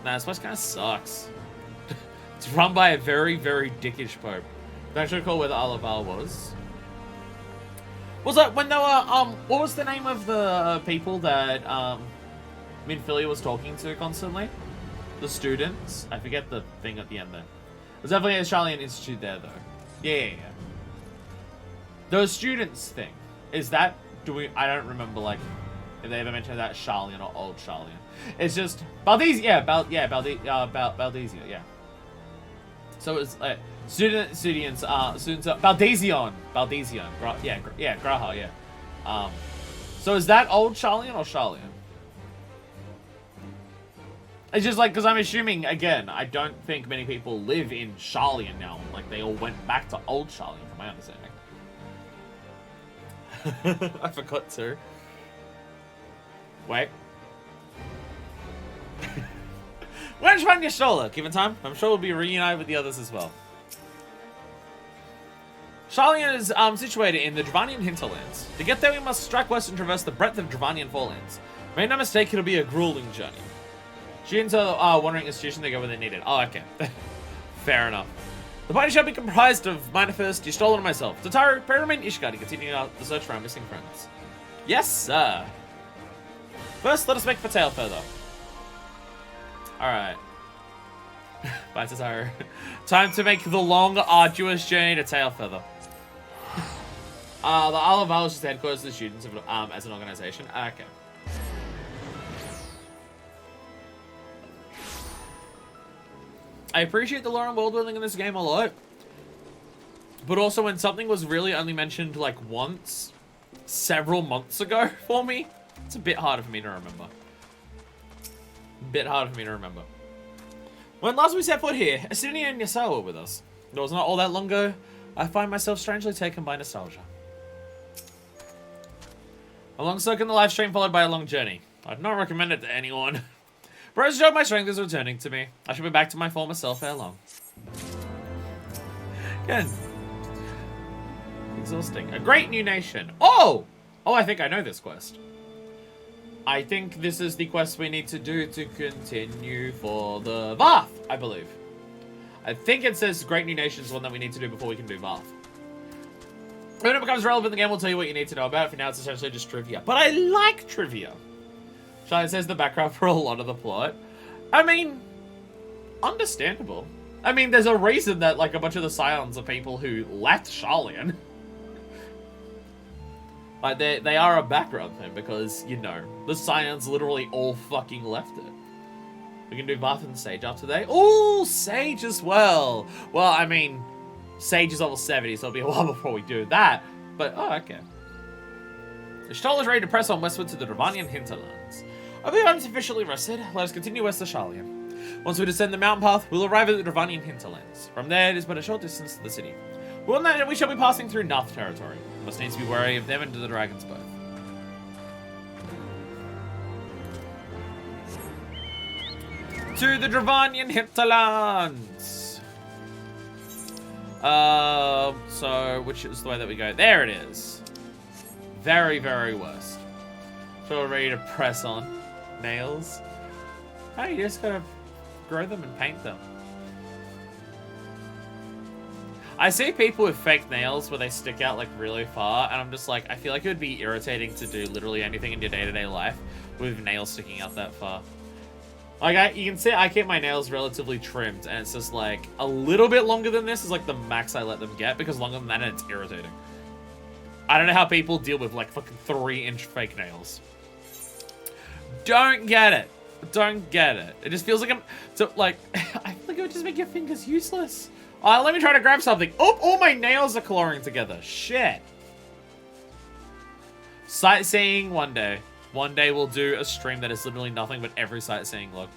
Speaker 1: Nah, this place kind of sucks. It's run by a very, very dickish pope. Don't actually recall where the Alaval was. Was that when they were, what was the name of the people that, Minfilia was talking to constantly? The students? I forget the thing at the end there. There's definitely a Sharlayan Institute there, though. Yeah. The students thing. Is that, I don't remember, like, if they ever mentioned that Sharlayan or old Sharlayan. It's just, Baldizia, Baldizia, yeah. So it's, students, Baldesion, Graha, yeah. So is that old Sharlayan or Sharlayan? It's just like, because I'm assuming, again, I don't think many people live in Sharlayan now. Like, they all went back to old Sharlayan, from my understanding. I forgot to. Wait. We're going to find Y'shtola. Given time, I'm sure we'll be reunited with the others as well. Sharlayan is situated in the Dravanian hinterlands. To get there, we must strike west and traverse the breadth of Dravanian forelands. Make no mistake, it'll be a grueling journey. Students are wandering institution, they go where they need it. Oh, okay. Fair enough. The party shall be comprised of Minor First, Y'shtola, and myself. Tataru, Pyramid, Ishgard to continue the search for our missing friends. Yes, sir. First, let us make for Tailfeather. Alright. Bye, Tataru. Time to make the long, arduous journey to Tailfeather. The Isle of Val is just the headquarters of the students as an organization. Okay. I appreciate the lore and world building in this game a lot. But also when something was really only mentioned like once, several months ago for me, it's a bit harder for me to remember. When last we set foot here, Asinia and Yasao were with us. It was not all that long ago. I find myself strangely taken by nostalgia. A long soak in the live stream followed by a long journey. I'd not recommend it to anyone. But as job, my strength is returning to me. I shall be back to my former self ere long. Again. Exhausting. A great new nation. Oh! Oh, I think I know this quest. I think this is the quest we need to do to continue for the Vath, I believe. I think it says Great New Nation is one that we need to do before we can do Vath. When it becomes relevant in the game, we'll tell you what you need to know about it. For now, it's essentially just trivia. But I like trivia. Sharlayan says the background for a lot of the plot. I mean, understandable. I mean, there's a reason that, like, a bunch of the Scions are people who left Sharlayan. Like, they are a background thing because, you know, the Scions literally all fucking left it. We can do Vath and Sage after today. Oh, Sage as well. Well, I mean, Sage is level 70, so it'll be a while before we do that. But, oh, okay. The Y'shtola is ready to press on westward to the Dravanian hinterlands. I believe I'm sufficiently rested. Let us continue west to Sharlayan. Once we descend the mountain path, we'll arrive at the Dravanian hinterlands. From there, it is but a short distance to the city. Well, then we shall be passing through Nath territory. We must needs be wary of them and the dragons both. To the Dravanian hinterlands. So which is the way that we go? There it is. Very, very west. So we're ready to press on. Nails. Oh, you just gotta grow them and paint them. I see people with fake nails where they stick out like really far, and I'm just like, I feel like it would be irritating to do literally anything in your day-to-day life with nails sticking out that far. Like, you can see I keep my nails relatively trimmed, and it's just like, a little bit longer than this is like the max I let them get, because longer than that, it's irritating. I don't know how people deal with like fucking 3-inch fake nails. Don't get it. Don't get it. It just feels like I'm... So, like, I feel like it would just make your fingers useless. Let me try to grab something. Oh, all my nails are coloring together. Shit. Sightseeing one day. One day we'll do a stream that is literally nothing but every sightseeing look.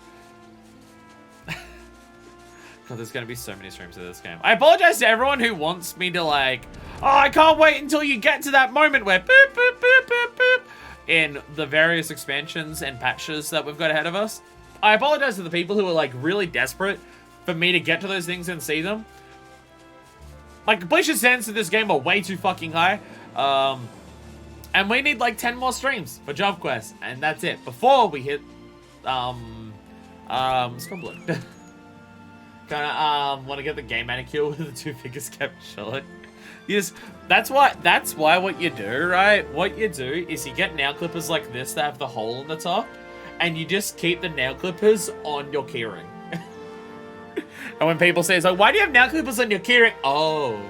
Speaker 1: God, there's going to be so many streams of this game. I apologize to everyone who wants me to like, oh, I can't wait until you get to that moment where boop, boop, boop, boop, boop, in the various expansions and patches that we've got ahead of us. I apologize to the people who are like really desperate for me to get to those things and see them. Like, completion standards in this game are way too fucking high. And we need like 10 more streams for job quests, and that's it. Before we hit, Scrumbler. Kinda, want to get the game manicure with the 2 fingers kept short. Yes, that's why what you do, right? What you do is you get nail clippers like this that have the hole in the top, and you just keep the nail clippers on your keyring. And when people say, it's like, why do you have nail clippers on your keyring? Oh.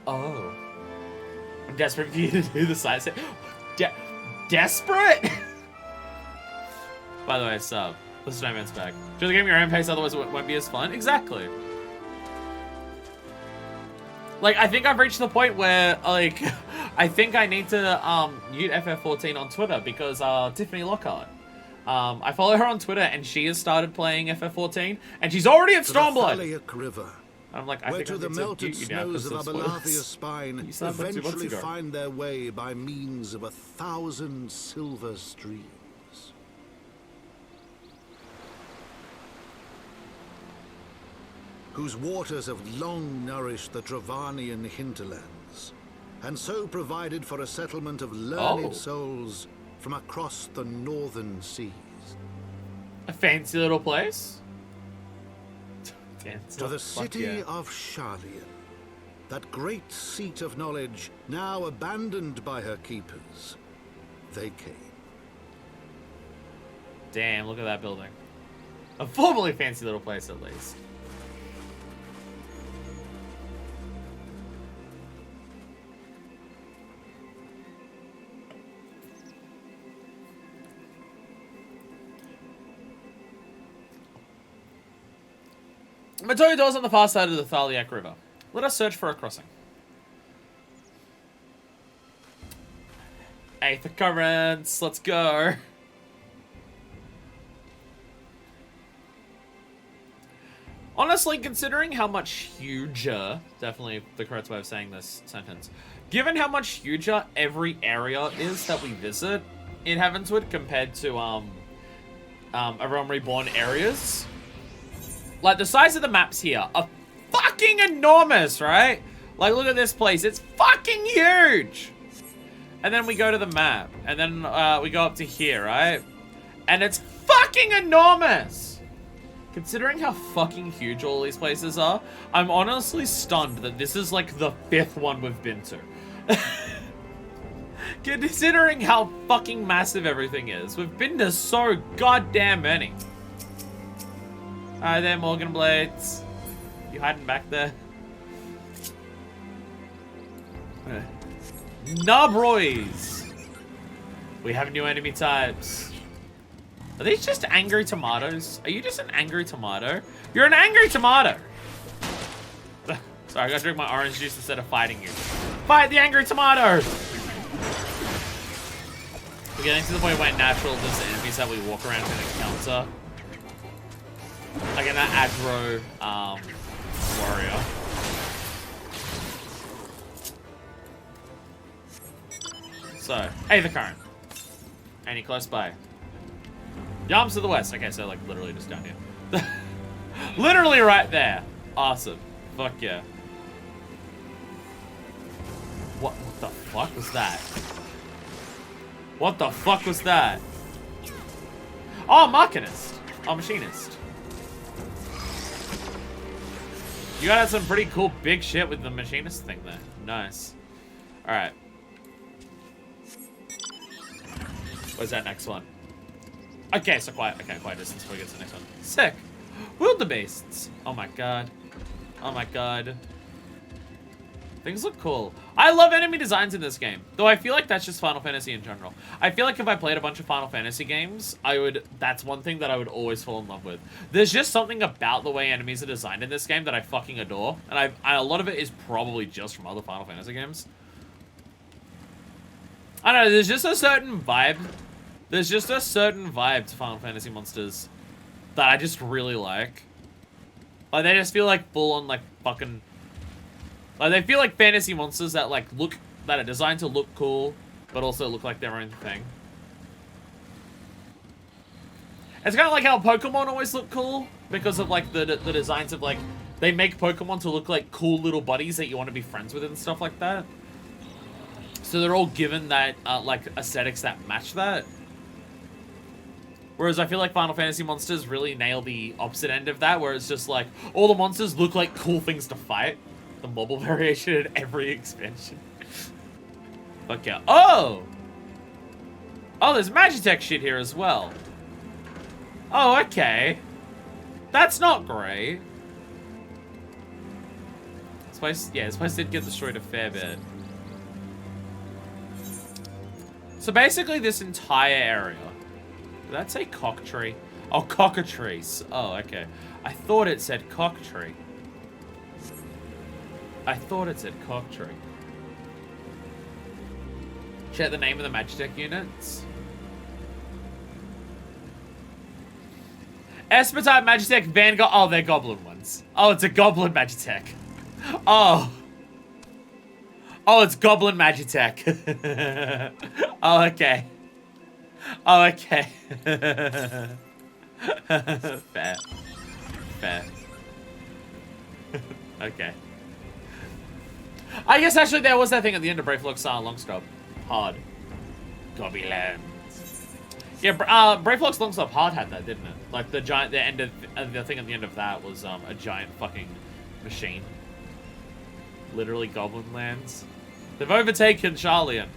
Speaker 1: I'm desperate for you to do the side set. Desperate? By the way, sub. The snowman's back. Should the game at your own pace, otherwise it won't be as fun? Exactly. Like, I think I've reached the point where, like, I think I need to, mute FF14 on Twitter because, Tiffany Lockhart. I follow her on Twitter and she has started playing FF14 and she's already at Stormblood.
Speaker 5: River.
Speaker 1: I'm like, I
Speaker 5: where
Speaker 1: think
Speaker 5: to
Speaker 1: I
Speaker 5: the
Speaker 1: need to
Speaker 5: melted
Speaker 1: mute you now
Speaker 5: snows
Speaker 1: because
Speaker 5: of
Speaker 1: of
Speaker 5: Abelathia's
Speaker 1: spoilers.
Speaker 5: spine eventually find their way by means of 1,000 silver streams. whose waters have long nourished the Dravanian hinterlands, and so provided for a settlement of learned souls from across the northern seas.
Speaker 1: A fancy little place?
Speaker 5: To the city of Sharlayan, that great seat of knowledge now abandoned by her keepers, they came.
Speaker 1: Damn, look at that building. A formerly fancy little place, at least. Matoya doors on the far side of the Thaliak River. Let us search for a crossing. Aether currents, let's go. Honestly, considering how much huger, definitely the correct way of saying this sentence, given how much huger every area is that we visit in Heavensward compared to A Realm Reborn areas, like the size of the maps here are fucking enormous, right? Like, look at this place, it's fucking huge. And then we go to the map, and then we go up to here, right? And it's fucking enormous. Considering how fucking huge all these places are, I'm honestly stunned that this is like the 5th one we've been to. Considering how fucking massive everything is, we've been to so goddamn many. Hi there, Morgan Blades. You hiding back there? Nubroys. We have new enemy types. Are these just angry tomatoes? Are you just an angry tomato? You're an angry tomato! Sorry, I gotta drink my orange juice instead of fighting you. Fight the angry tomato! We're getting to the point where natural there's enemies that we walk around and encounter. Like in that aggro warrior. So, hey, the current. Any close by? Yams to the west. Okay, so like literally just down here. Literally right there. Awesome. Fuck yeah. What the fuck was that? What the fuck was that? Oh, machinist. Oh, machinist. You got some pretty cool big shit with the machinist thing there. Nice. Alright. Where's that next one? Okay, so quiet distance before we get to the next one. Sick. Wildebeests. Oh my god. Oh my god. Things look cool. I love enemy designs in this game. Though I feel like that's just Final Fantasy in general. I feel like if I played a bunch of Final Fantasy games, that's one thing that I would always fall in love with. There's just something about the way enemies are designed in this game that I fucking adore. And a lot of it is probably just from other Final Fantasy games. I don't know, there's just a certain vibe. There's just a certain vibe to Final Fantasy monsters that I just really like. Like, they just feel like full-on, like, fucking... Like, they feel like fantasy monsters that, like, that are designed to look cool, but also look like their own thing. It's kind of like how Pokemon always look cool, because of, like, the designs of, like... They make Pokemon to look like cool little buddies that you want to be friends with and stuff like that. So they're all given that, like, aesthetics that match that. Whereas I feel like Final Fantasy monsters really nail the opposite end of that, where it's just like, all the monsters look like cool things to fight. The mobile variation in every expansion. Fuck yeah. Oh! Oh, there's Magitech shit here as well. Oh, okay. That's not great. This place did get destroyed a fair bit. So basically this entire area. Did that say cock tree? Oh, cockatrice. Oh, okay. I thought it said cock tree. I thought it said cock tree. Check the name of the Magitech units. Esper type Magitech Vanguard. Oh, they're goblin ones. Oh, it's a goblin Magitech. Oh. Oh, it's goblin Magitech. Oh, okay. Oh, okay. Fair. Fair. Okay. I guess actually there was that thing at the end of Brave Lock's long stop. Hard. Goblins. Yeah, Brave Lock's long stop hard had that, didn't it? Like the giant, the end of the thing at the end of that was a giant fucking machine. Literally goblin lands. They've overtaken Sharlayan.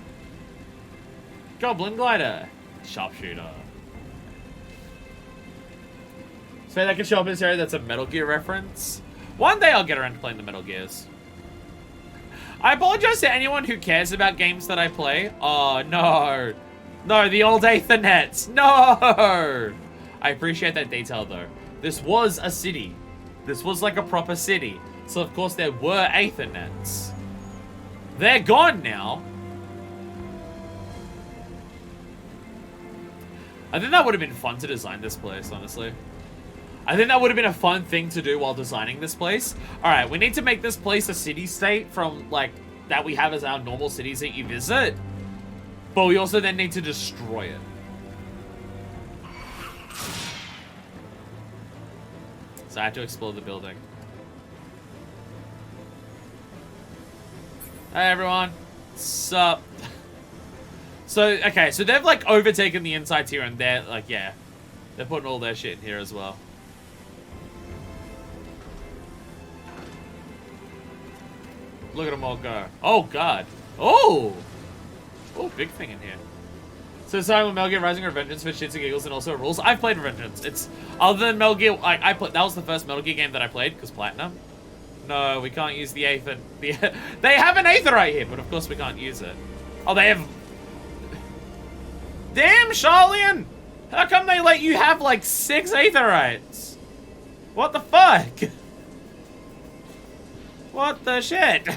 Speaker 1: Goblin glider. Sharpshooter. So that can show up in this area. That's a Metal Gear reference. One day I'll get around to playing the Metal Gears. I apologize to anyone who cares about games that I play. Oh, no. No, the old Aethernets. No. I appreciate that detail, though. This was a city. This was like a proper city. So, of course, there were Aethernets. They're gone now. I think that would have been fun to design this place, honestly. I think that would have been a fun thing to do while designing this place. Alright, we need to make this place a city-state from, like, that we have as our normal cities that you visit. But we also then need to destroy it. So I have to explore the building. Hey, everyone. Sup? So, okay, so they've, like, overtaken the insides here, and they're, like, yeah. They're putting all their shit here as well. Look at them all go. Oh, God. Oh! Oh, big thing in here. So, starting with Metal Gear Rising Revengeance for shits and giggles and also rules. I've played Revengeance. It's, other than Metal Gear, I played, that was the first Metal Gear game that I played, because Platinum. No, we can't use the Aether. They have an Aether right here, but of course we can't use it. Oh, they have... Damn, Sharlayan! How come they let you have, like, 6 Aetherites? What the fuck? What the shit?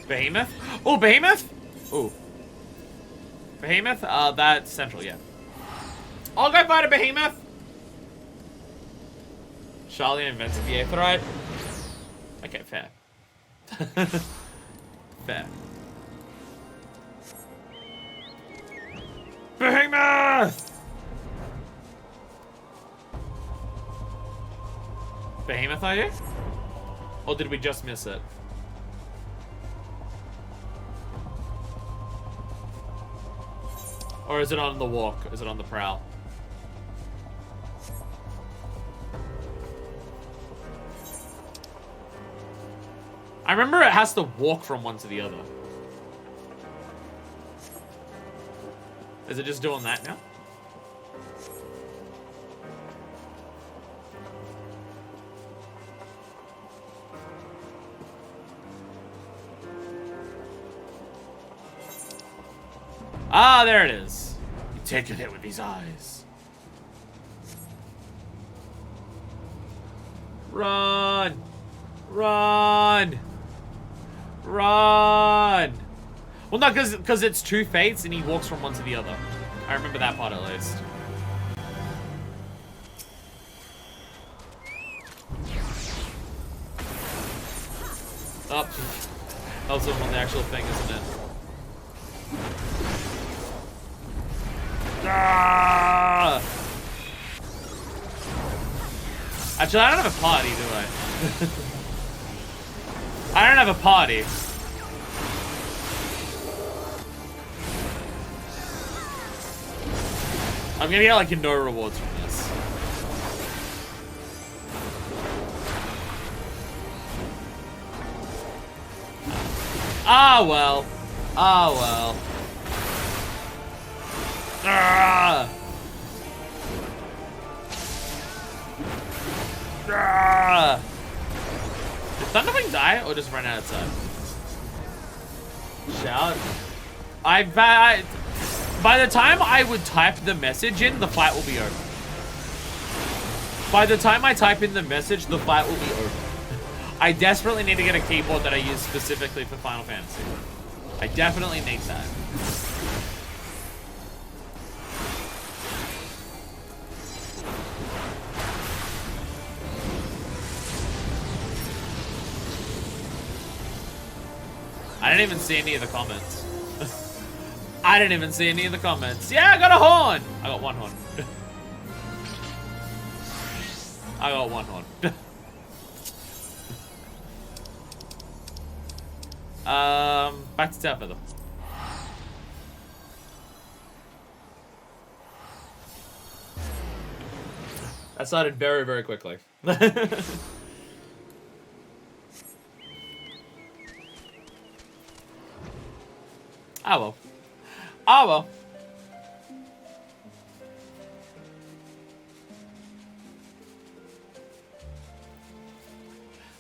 Speaker 1: Behemoth? Oh, Behemoth? Oh. Behemoth? That's central, yeah. I'll go fight a Behemoth. Sharlayan invented the Aetherite. Okay, fair. Fair. Behemoth! Behemoth, are you? Or did we just miss it? Or is it on the walk? Is it on the prowl? I remember it has to walk from one to the other. Is it just doing that now? Ah, there it is. You take a hit with these eyes. Run! Run! Run! Well, no, because it's 2 fates and he walks from one to the other. I remember that part at least. Oh, that was on the actual thing, isn't it? Ah! Actually, I don't have a party, do I? I don't have a party. I'm gonna get like no rewards from this. Ah well. Ah well. Ah! Ah! Did Thunderwing die or just run out of time? Shout. By the time I would type the message in, the fight will be over. By the time I type in the message, the fight will be over. I desperately need to get a keyboard that I use specifically for Final Fantasy. I definitely need that. I didn't even see any of the comments. I didn't even see any of the comments. Yeah, I got a horn! I got 1 horn. I got 1 horn. Back to Tailfeather. That started very, very quickly. Ah well. Ah well.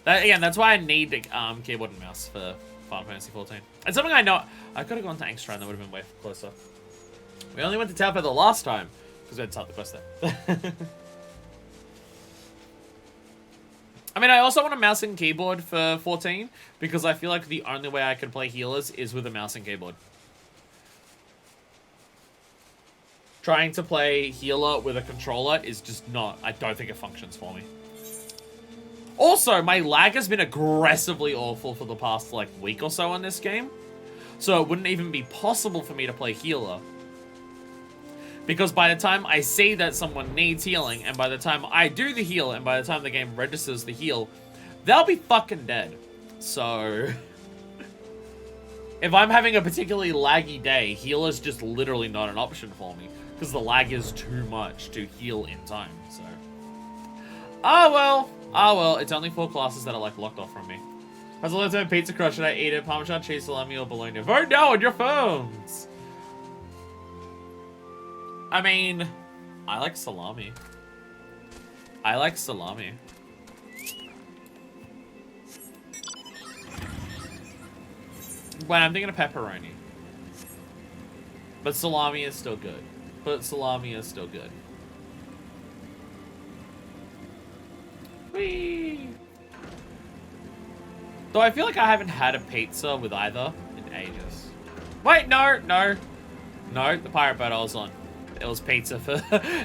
Speaker 1: Again, that's why I need the keyboard and mouse for Final Fantasy XIV. It's something I know. I could have gone to Angstrom, that would have been way closer. We only went to Tailfeather last time because we had to start the quest there. I mean, I also want a mouse and keyboard for 14 because I feel like the only way I can play healers is with a mouse and keyboard. Trying to play healer with a controller is just not... I don't think it functions for me. Also, my lag has been aggressively awful for the past, like, week or so on this game. So it wouldn't even be possible for me to play healer. Because by the time I see that someone needs healing, and by the time I do the heal, and by the time the game registers the heal, they'll be fucking dead. So... if I'm having a particularly laggy day, healer's just literally not an option for me. Because the lag is too much to heal in time, so... oh well. Oh well, it's only 4 classes that are, like, locked off from me. As a lifetime pizza crush, should I eat it? Parmesan, cheese, salami, or bologna? Vote now on your phones! I mean, I like salami. I like salami. When I'm thinking of pepperoni. But salami is still good. Whee! Though I feel like I haven't had a pizza with either in ages. Wait, no, the pirate boat I was on. It was pizza for...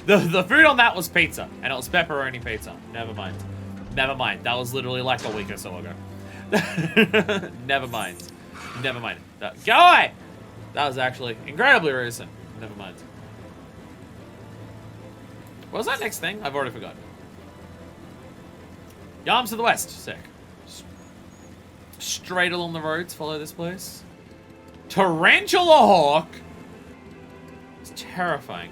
Speaker 1: the food on that was pizza. And it was pepperoni pizza. Never mind. That was literally like a week or so ago. Never mind. Go away! That was actually incredibly recent. Never mind. What was that next thing? I've already forgotten. Yarms to the west. Sick. Straight along the roads. Follow this place. Tarantula Hawk. It's terrifying.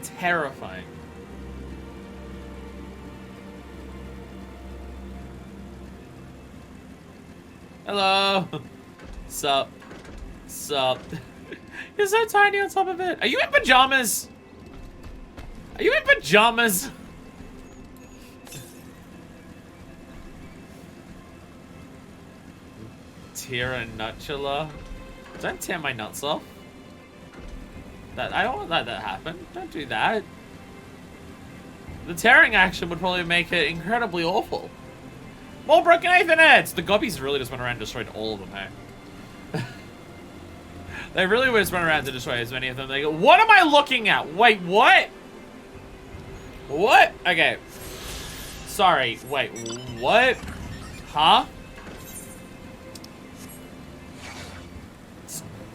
Speaker 1: Terrifying. Hello. Sup. You're so tiny on top of it. Are you in pajamas? Tirannutula. Don't tear my nuts off. I don't want that to happen. Don't do that. The tearing action would probably make it incredibly awful. More broken Aetherheads! The gobbies really just went around and destroyed all of them, hey? They really just went around to destroy as many of them. They go, what am I looking at? Wait, what? What? Okay. Sorry, wait, what? Huh?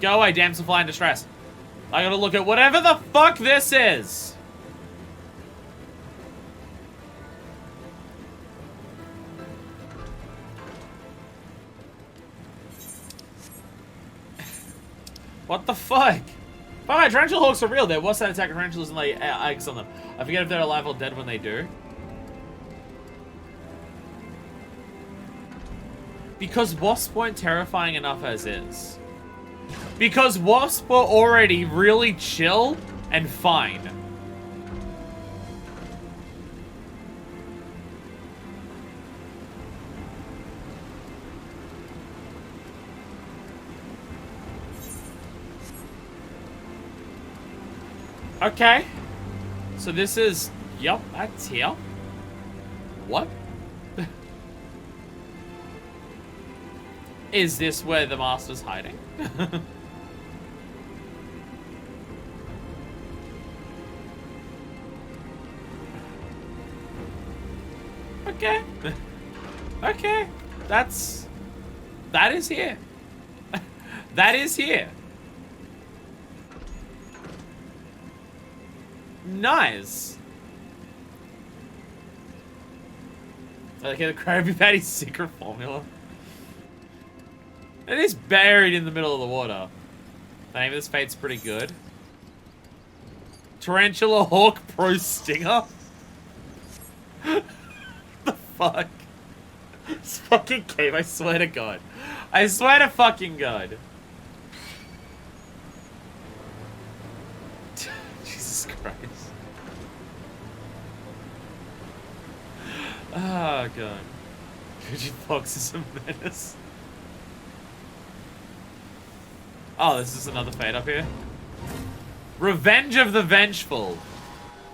Speaker 1: Go away, damsel fly in distress. I gotta look at whatever the fuck this is. What the fuck? Oh, my tarantula hawks are real. There was that attack of tarantulas and lay eggs on them. I forget if they're alive or dead when they do. Because wasps weren't terrifying enough as is. Because wasps were already really chill and fine. Okay. So this is... Yup, that's here. What? Is this where the master's hiding? Okay. Okay. That is here. That is here. Nice. Okay, the Krabby Patty's secret formula. It is buried in the middle of the water. The name of this fate's pretty good. Tarantula Hawk Pro Stinger? The fuck? This fucking game, I swear to God. I swear to fucking God. Jesus Christ. Oh, God. Rigid Fox is a menace. Oh, this is another fate up here. Revenge of the Vengeful.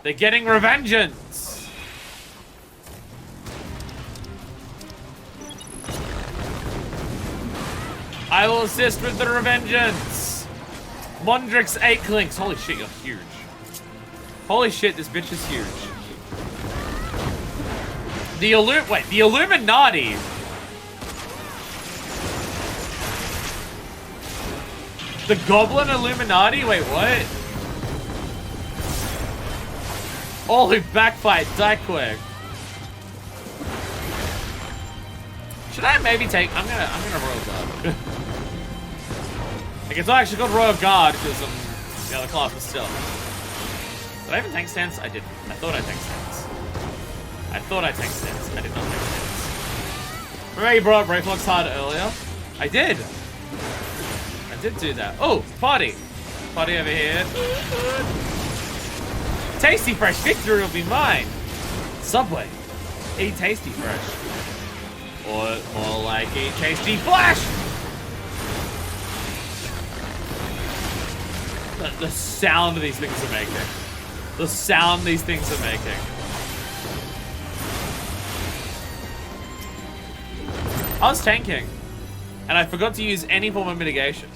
Speaker 1: They're getting revengeance. I will assist with the revengeance. Mondrix 8 Clinks. Holy shit, you're huge. Holy shit, this bitch is huge. The Illuminati. The Goblin Illuminati? Wait, what? Holy backfight, die quick. Should I maybe take? I'm gonna Royal Guard. Like, it's not actually called Royal Guard because the other class was still. Did I even tank stance? I didn't. I thought I tanked stance. I did not take stance. Remember you brought up Reflux Hard earlier? I did do that. Oh, party over here. Tasty Fresh victory will be mine. Subway, eat Tasty Fresh. Or more like eat Tasty Flash. The sound these things are making. The sound these things are making. I was tanking, and I forgot to use any form of mitigation.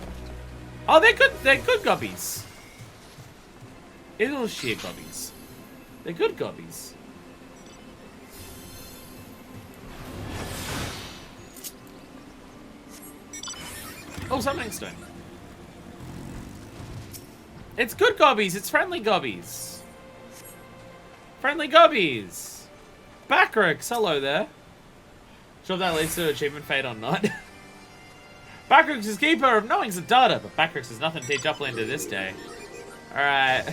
Speaker 1: Oh, they're good gobbies. Little sheer gobbies. They're good gobbies. Oh, summoning stone. It's good gobbies. It's friendly gobbies. Friendly gobbies. Backrix, hello there. Sure if that leads to achievement fate or not. Backrix is keeper of knowings of data, but Backrix is nothing to teach Uplander this day. Alright.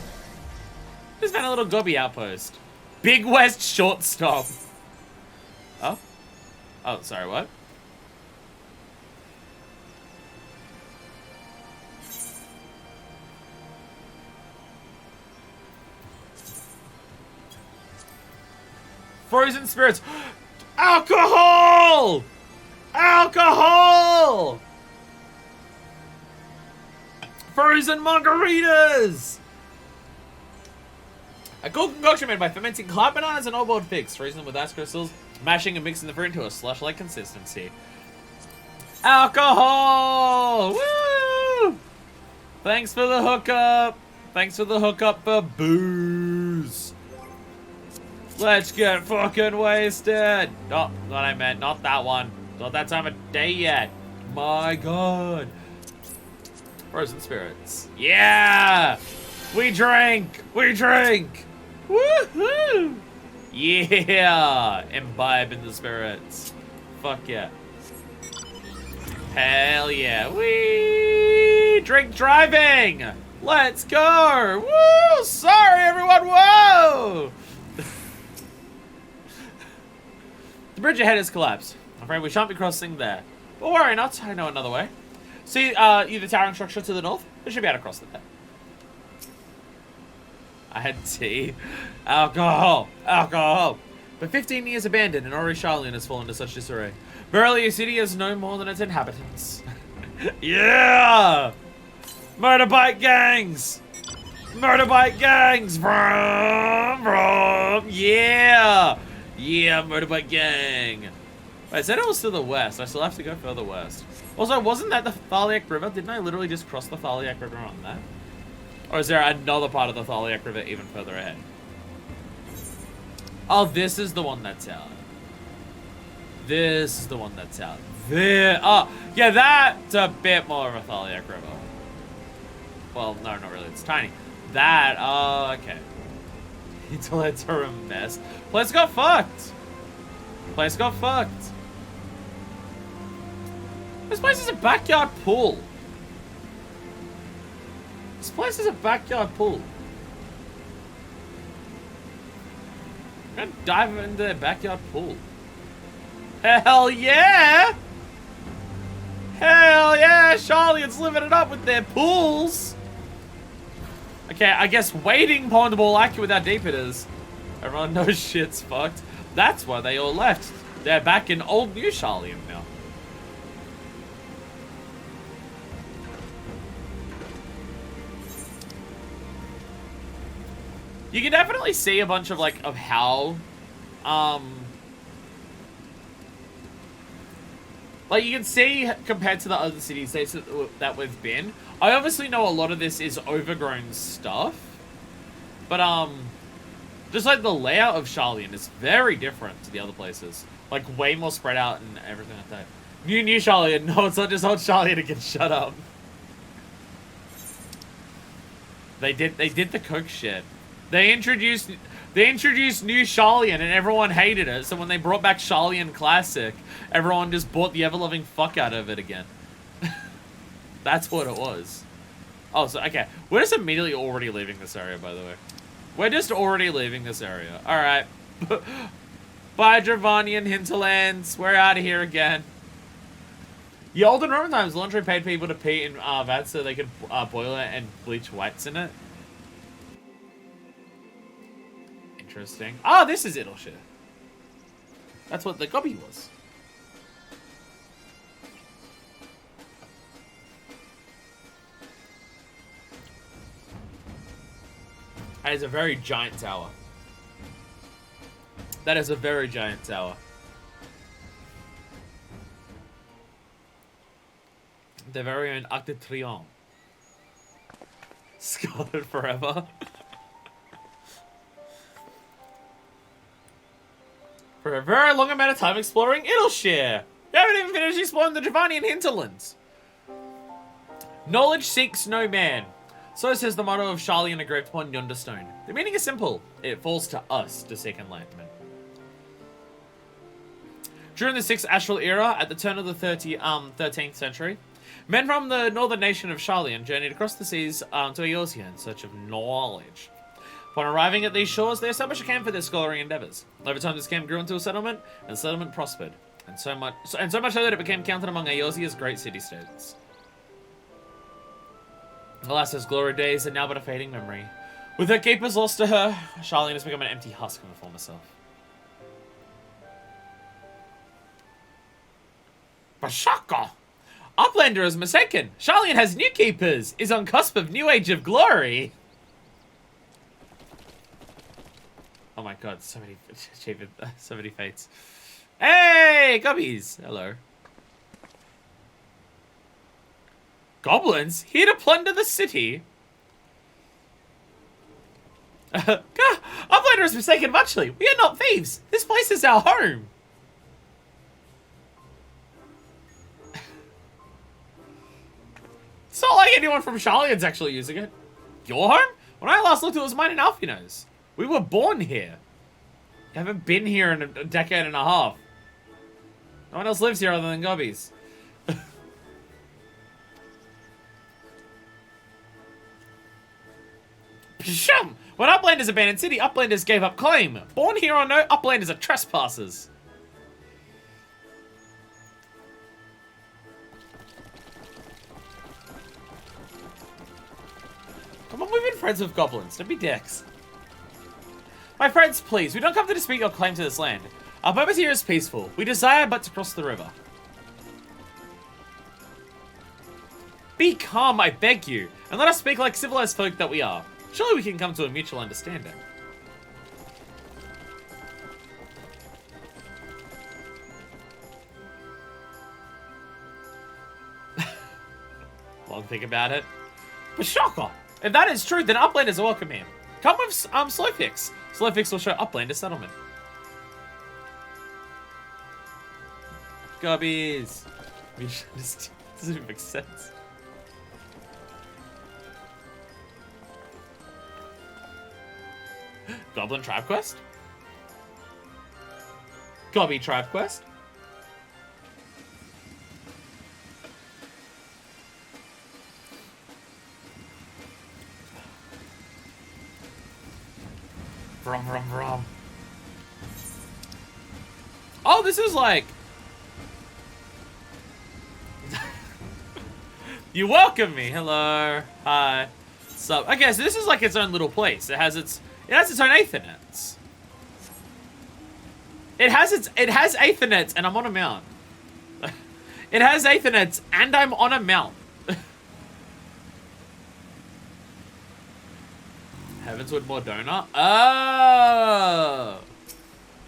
Speaker 1: Just found a little gobby outpost. Big West shortstop. Oh? Oh, sorry, what? Frozen spirits. Alcohol! Alcohol! Frozen margaritas! A cool concoction made by fermenting hot bananas and old-boiled figs, freezing them with ice crystals, mashing and mixing the fruit into a slush-like consistency. Alcohol! Woo! Thanks for the hookup. Thanks for the hookup for booze. Let's get fucking wasted. Oh, what I meant, not that one. Not that time of day yet. My God. Frozen spirits. Yeah! We drink! We drink! Woohoo! Yeah! Imbibe in the spirits. Fuck yeah. Hell yeah. Wee! Drink driving! Let's go! Woo! Sorry, everyone! Whoa! The bridge ahead has collapsed. I'm afraid we shan't be crossing there. But worry not, I know another way. See the towering structure to the north? We should be able to cross there. I had tea. Alcohol! Alcohol! But 15 years abandoned and already Sharlayan has fallen to such disarray. Verily, your city has no more than its inhabitants. Yeah! Motorbike gangs! Motorbike gangs! Vroom, vroom. Yeah! Yeah, motorbike gang. Wait, I said it was to the west. I still have to go further west. Also, wasn't that the Thaliak River? Didn't I literally just cross the Thaliak River on that? Or is there another part of the Thaliak River even further ahead? Oh, this is the one that's out. This is the one that's out. There. Oh, yeah, that's a bit more of a Thaliak River. Well, no, not really. It's tiny. That, oh, okay. Until it's a mess. Place got fucked. place got fucked. This place is a backyard pool. This place is a backyard pool. I'm gonna dive into their backyard pool. Hell yeah! Hell yeah! Sharlayan's living it up with their pools. Okay, I guess wading pond will accurate with how deep it is. Everyone knows shit's fucked. That's why they all left. They're back in old New Sharlayan now. You can definitely see a bunch of like of how like you can see compared to the other city-states that we've been. I obviously know a lot of this is overgrown stuff. But just like the layout of Sharlayan is very different to the other places. Like way more spread out and everything like that. New Sharlayan. No, it's not just old Sharlayan again. Shut up. They did the coke shit. They introduced New Sharlayan and everyone hated it. So when they brought back Sharlayan Classic, everyone just bought the ever-loving fuck out of it again. That's what it was. Oh, so okay. We're just immediately already leaving this area, by the way. We're just already leaving this area. Alright. Bye, Dravanian hinterlands. We're out of here again. The olden Roman times, laundry paid people to pee in vats so they could boil it and bleach whites in it. Interesting. Oh, this is Idleshire. That's what the Gobby was. That is a very giant tower. That is a very giant tower. The very own Arc de Triomphe. Scarlet forever. For a very long amount of time exploring Idleshire. You haven't even finished exploring the Dravanian hinterlands. Knowledge seeks no man. So says the motto of Sharlayan engraved upon yonder stone. The meaning is simple. It falls to us to seek enlightenment. During the 6th Astral Era, at the turn of the 13th century, men from the northern nation of Sharlayan journeyed across the seas to Eorzea in search of knowledge. Upon arriving at these shores, they established a camp for their scholarly endeavors. Over time, this camp grew into a settlement, and the settlement prospered, and so much so that it became counted among Eorzea's great city-states. Alas, those glory days are now but a fading memory. With her keepers lost to her, Sharlayan has become an empty husk of her former self. Bashaka! Uplander is mistaken. Sharlayan has new keepers, is on cusp of new age of glory. Oh my god, so many fates. Hey, gobbies! Hello. Goblins? Here to plunder the city? Uplander is mistaken muchly. We are not thieves. This place is our home. It's not like anyone from Sharlayan's actually using it. Your home? When I last looked, it was mine and Alfino's. We were born here. You haven't been here in a decade and a half. No one else lives here other than gobbies. Pshum! When Uplanders abandoned city, Uplanders gave up claim. Born here or no, Uplanders are trespassers. Come on, we've been friends with goblins. Don't be dicks. My friends, please, we don't come to dispute your claim to this land. Our purpose here is peaceful. We desire but to cross the river. Be calm, I beg you, and let us speak like civilized folk that we are. Surely we can come to a mutual understanding. Long think about it. But shocker! If that is true, then Uplanders are welcome here. Come with Slowfix. Slowfix will show Uplander settlement. Gobbies. This doesn't even make sense. Goblin Tribe Quest? Gobby tribe quest. Vroom, vroom, vroom. Oh, this is like... You welcome me. Hello. Hi. So, okay, so this is like its own little place. It has its own Aethernets. It has Aethernets and I'm on a mount. It has Aethernets and I'm on a mount. Heavensward Mordona? Oh!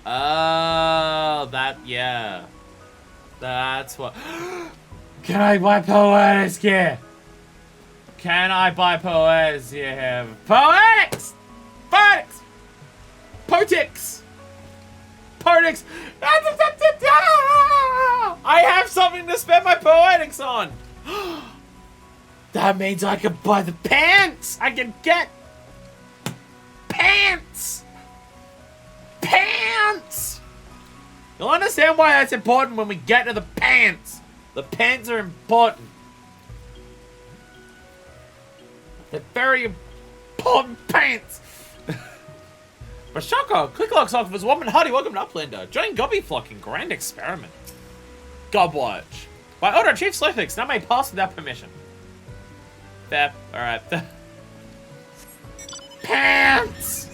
Speaker 1: Oh, that, yeah. That's what... Can I buy Poetics gear? Can I buy Poetics gear? Poetics! Poetics! Potix! Potix! I have something to spend my Poetics on! That means I can buy the pants! I can get... Pants! Pants! You'll understand why that's important when we get to the pants. The pants are important. They're very important pants. Bashako, Clicklocks offers Woman Hardy, welcome to Uplander. Join Gobby Flocking, grand experiment. Gobwatch. By order of Chief Slithix, now may pass without permission. Fair, alright. Pants!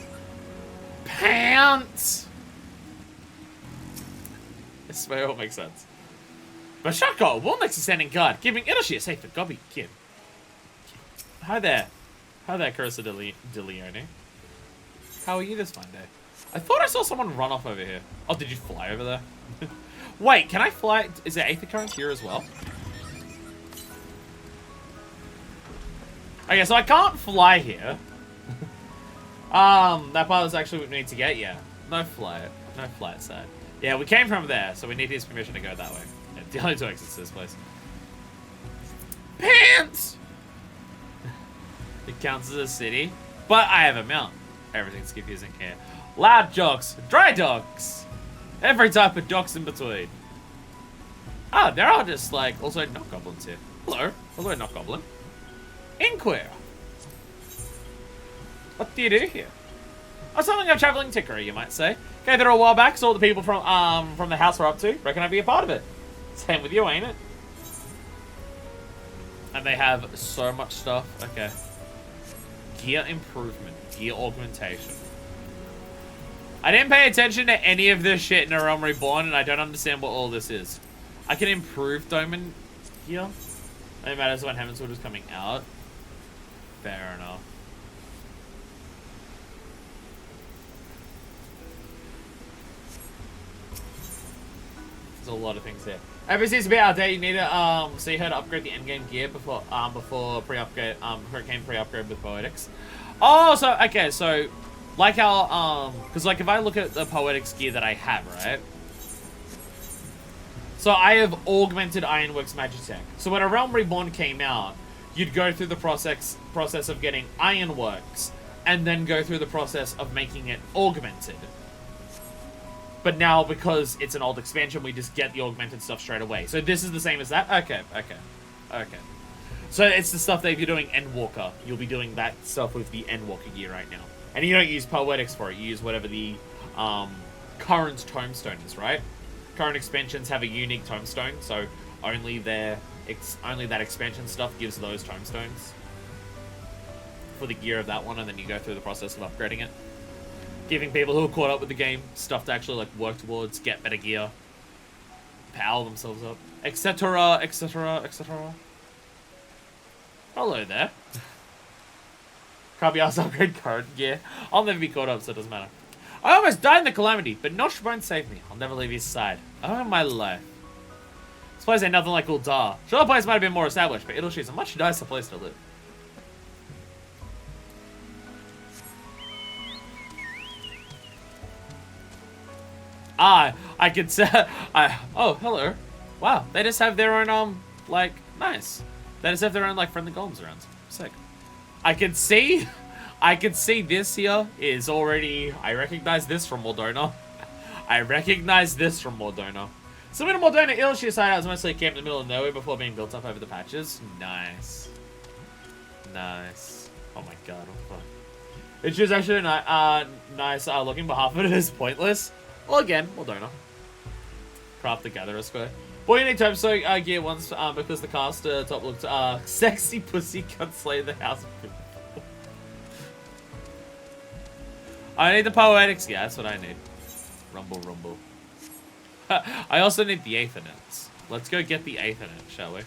Speaker 1: Pants! This way all makes sense. Bashako, Walnex is standing guard, giving Idoshi a safe for Gobby Kid. Hi there. Hi there, Carissa De Leone. How are you this fine day? I thought I saw someone run off over here. Oh, did you fly over there? Wait, can I fly? Is there Aether Currents here as well? Okay, so I can't fly here. That part is actually what we need to get, yeah. No flight side. Yeah, we came from there, so we need his permission to go that way. Yeah, the only two exits to this place. Pants! It counts as a city, but I have a mount. Everything's confusing here. Loud jocks, dry docks, every type of docks in between. Ah, there are just like also knock goblins here. Hello, hello, knock goblin. Inquire. What do you do here? Oh, something of a traveling tickery, you might say. Okay, there a while back, saw what the people from the house were up to. Reckon I'd be a part of it. Same with you, ain't it? And they have so much stuff. Okay. Gear improvement, gear augmentation. I didn't pay attention to any of this shit in A Realm Reborn, and I don't understand what all this is. I can improve Doman gear. Only matters when Heavensward is coming out. Fair enough. There's a lot of things there. Everything seems to be outdated. You need to see her to upgrade the endgame gear before pre-upgrade before it came pre-upgrade with Poetics. Oh, so okay, so like how because like if I look at the Poetics gear that I have, right? So I have augmented Ironworks Magitech. So when A Realm Reborn came out, you'd go through the process of getting Ironworks, and then go through the process of making it augmented. But now, because it's an old expansion, we just get the augmented stuff straight away. So this is the same as that? Okay. So it's the stuff that if you're doing Endwalker, you'll be doing that stuff with the Endwalker gear right now. And you don't use Poetics for it, you use whatever the current Tomestone is, right? Current expansions have a unique Tomestone, so only that expansion stuff gives those Tomestones for the gear of that one, and then you go through the process of upgrading it. Giving people who are caught up with the game stuff to actually like work towards, get better gear, power themselves up, etc, etc, etc. Hello there. Can't be asked to upgrade current gear. I'll never be caught up, so it doesn't matter. I almost died in the Calamity, but Nosh won't save me. I'll never leave his side. Oh my life. This place ain't nothing like Uldar. Sure, the place might have been more established, but Idleshe's a much nicer place to live. I could say, oh, hello. Wow, they just have their own, like, nice. They just have their own, like, friendly golems around. Sick. I could see this here is already, I recognize this from Moldona. I recognize this from Mordona. Similar to Mordona, Ilshire side was mostly a camp in the middle of nowhere before being built up over the patches. Nice. Nice. Oh my god. It's just actually nice looking, but half of it is pointless. Well, again, Mordona. Craft the Gatherer Square. Boy, you need Tombstone gear once because the caster top looked sexy pussy can't slay the house. I need the poetics. Yeah, that's what I need. Rumble, rumble. I also need the Aethernids. Let's go get the Aethernids, shall we?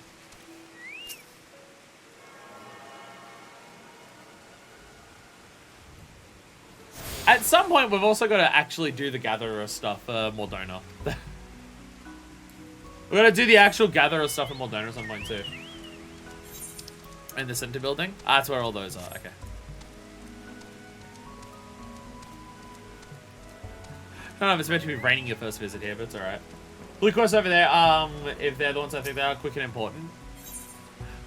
Speaker 1: At some point, we've also got to actually do the Gatherer stuff for Mordona. We're going to do the actual Gatherer stuff for Mordona at some point, too. In the center building? Ah, that's where all those are. Okay. I don't know if it's meant to be raining your first visit here, but it's alright. Blue Cross over there, if they're the ones I think they are, quick and important.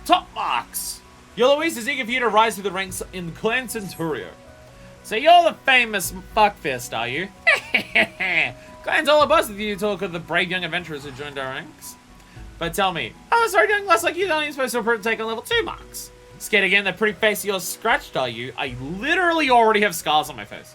Speaker 1: Top marks! Your Louise is eager for you to rise through the ranks in Clan Centurio. So you're the famous fuckfist, are you? Clan's all abuzz with you talk of the brave young adventurers who joined our ranks. But tell me, oh, sorry, doing less like you, don't even supposed to take on level 2 marks. Scared again, that pretty face of yours scratched, are you? I literally already have scars on my face.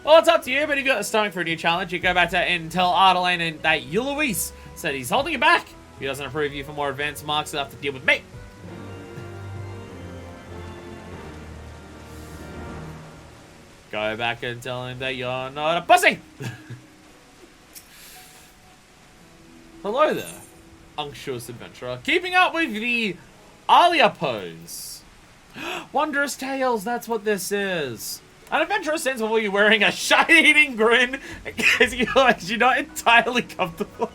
Speaker 1: Well, it's up to you, but if you've got the stomach for a new challenge, you go back to and tell Ardelane and that Luis said he's holding you back. If he doesn't approve you for more advanced marks, you'll have to deal with me. Go back and tell him that you're not a pussy. Hello there, unctuous adventurer. Keeping up with the Alia pose. Wondrous tales, that's what this is. An adventurous sense of you wearing a shite-eating grin because you're not entirely comfortable.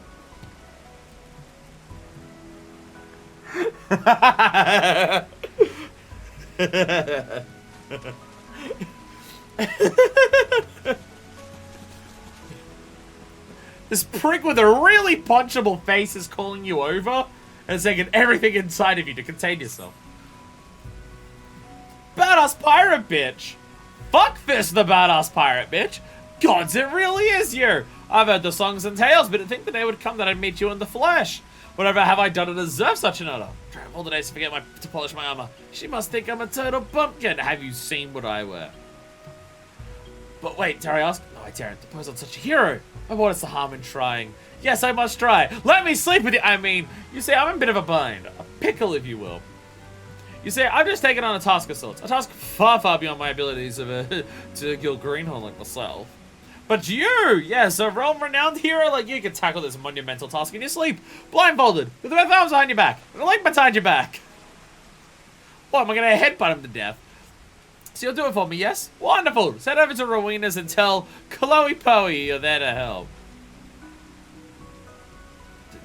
Speaker 1: This prick with a really punchable face is calling you over and saying everything inside of you to contain yourself. Badass pirate bitch! Fuckfist the badass pirate bitch! Gods, it really is you! I've heard the songs and tales, but I didn't think the day would come that I'd meet you in the flesh. Whatever have I done to deserve such an honor? Trying all the days to forget to polish my armor. She must think I'm a total bumpkin. Have you seen what I wear? But wait, dare I ask? No, I daren't. Depose on such a hero. And what is the harm in trying? Yes, I must try. Let me sleep with you. I mean, you say I'm in a bit of a bind. A pickle, if you will. You say, I've just taken on a task of sorts. A task far, far beyond my abilities to kill greenhorn like myself. But you, yes, a realm-renowned hero like you can tackle this monumental task in your sleep. Blindfolded, with both arms behind your back. And a leg behind your back. What, am I going to headbutt him to death? So you'll do it for me, yes? Wonderful. Send over to Rowena's and tell Chloe Poe you're there to help.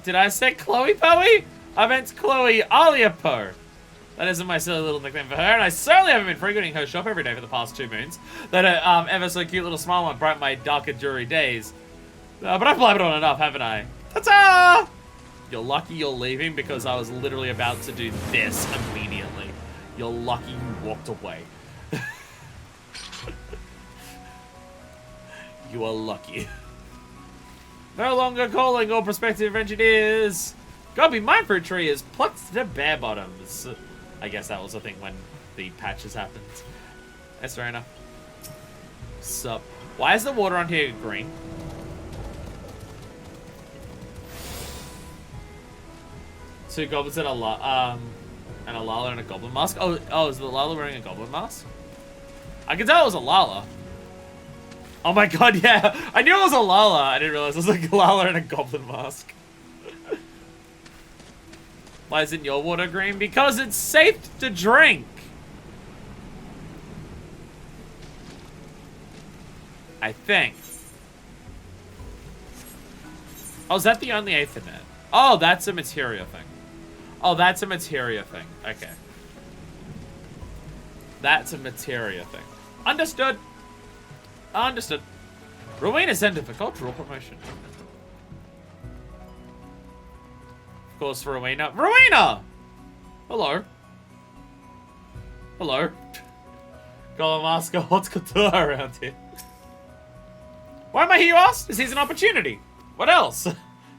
Speaker 1: Did I say Chloe Poe? I meant Chloe Alia Poe. That isn't my silly little nickname for her, and I certainly haven't been frequenting her shop every day for the past 2 moons. That ever so cute little smile might brighten my dark and dreary days. But I've blabbered on enough, haven't I? Ta-ta! You're lucky you're leaving because I was literally about to do this immediately. You're lucky you walked away. You are lucky. No longer calling all prospective engineers. Gotta be mine for a tree is plucked to bare bottoms. I guess that was the thing when the patches happened. That's fair enough. Sup? Why is the water on here green? Two goblins and a Lala and a goblin mask. Oh, is the Lala wearing a goblin mask? I could tell it was a Lala. Oh my god, yeah. I knew it was a Lala. I didn't realize it was like a Lala and a goblin mask. Why isn't your water green? Because it's safe to drink. I think. Oh, is that the only Aethernet? Oh, that's a materia thing. Oh, that's a materia thing. Okay. That's a materia thing. Understood. Understood. Rowena Center for Cultural Promotion. Of course, for Rowena. Rowena! Hello. Hello. Gollum ask a haute couture around here. Why am I here, you ask? This is an opportunity. What else?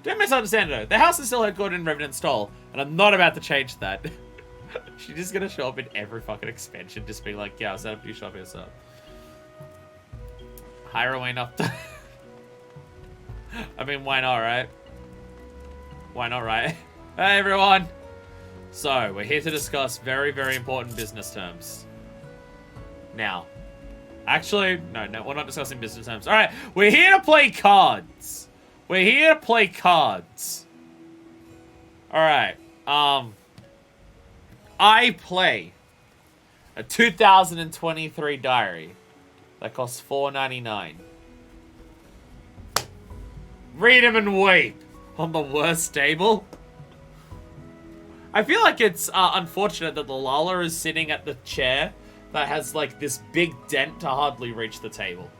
Speaker 1: Don't misunderstand though. The house is still headquartered in Revenant's Toll, and I'm not about to change that. She's just gonna show up in every fucking expansion, just being like, yeah, I'll set up your shop yourself. Hire a Wayne up to... I mean, why not, right? Why not, right? Hey, everyone! So, we're here to discuss very, very important business terms. Now. Actually, no, we're not discussing business terms. Alright, we're here to play cards. We're here to play cards. Alright, I play a 2023 diary that costs $4.99. Read 'em and weep on the worst table. I feel like it's unfortunate that the Lala is sitting at the chair that has like this big dent to hardly reach the table.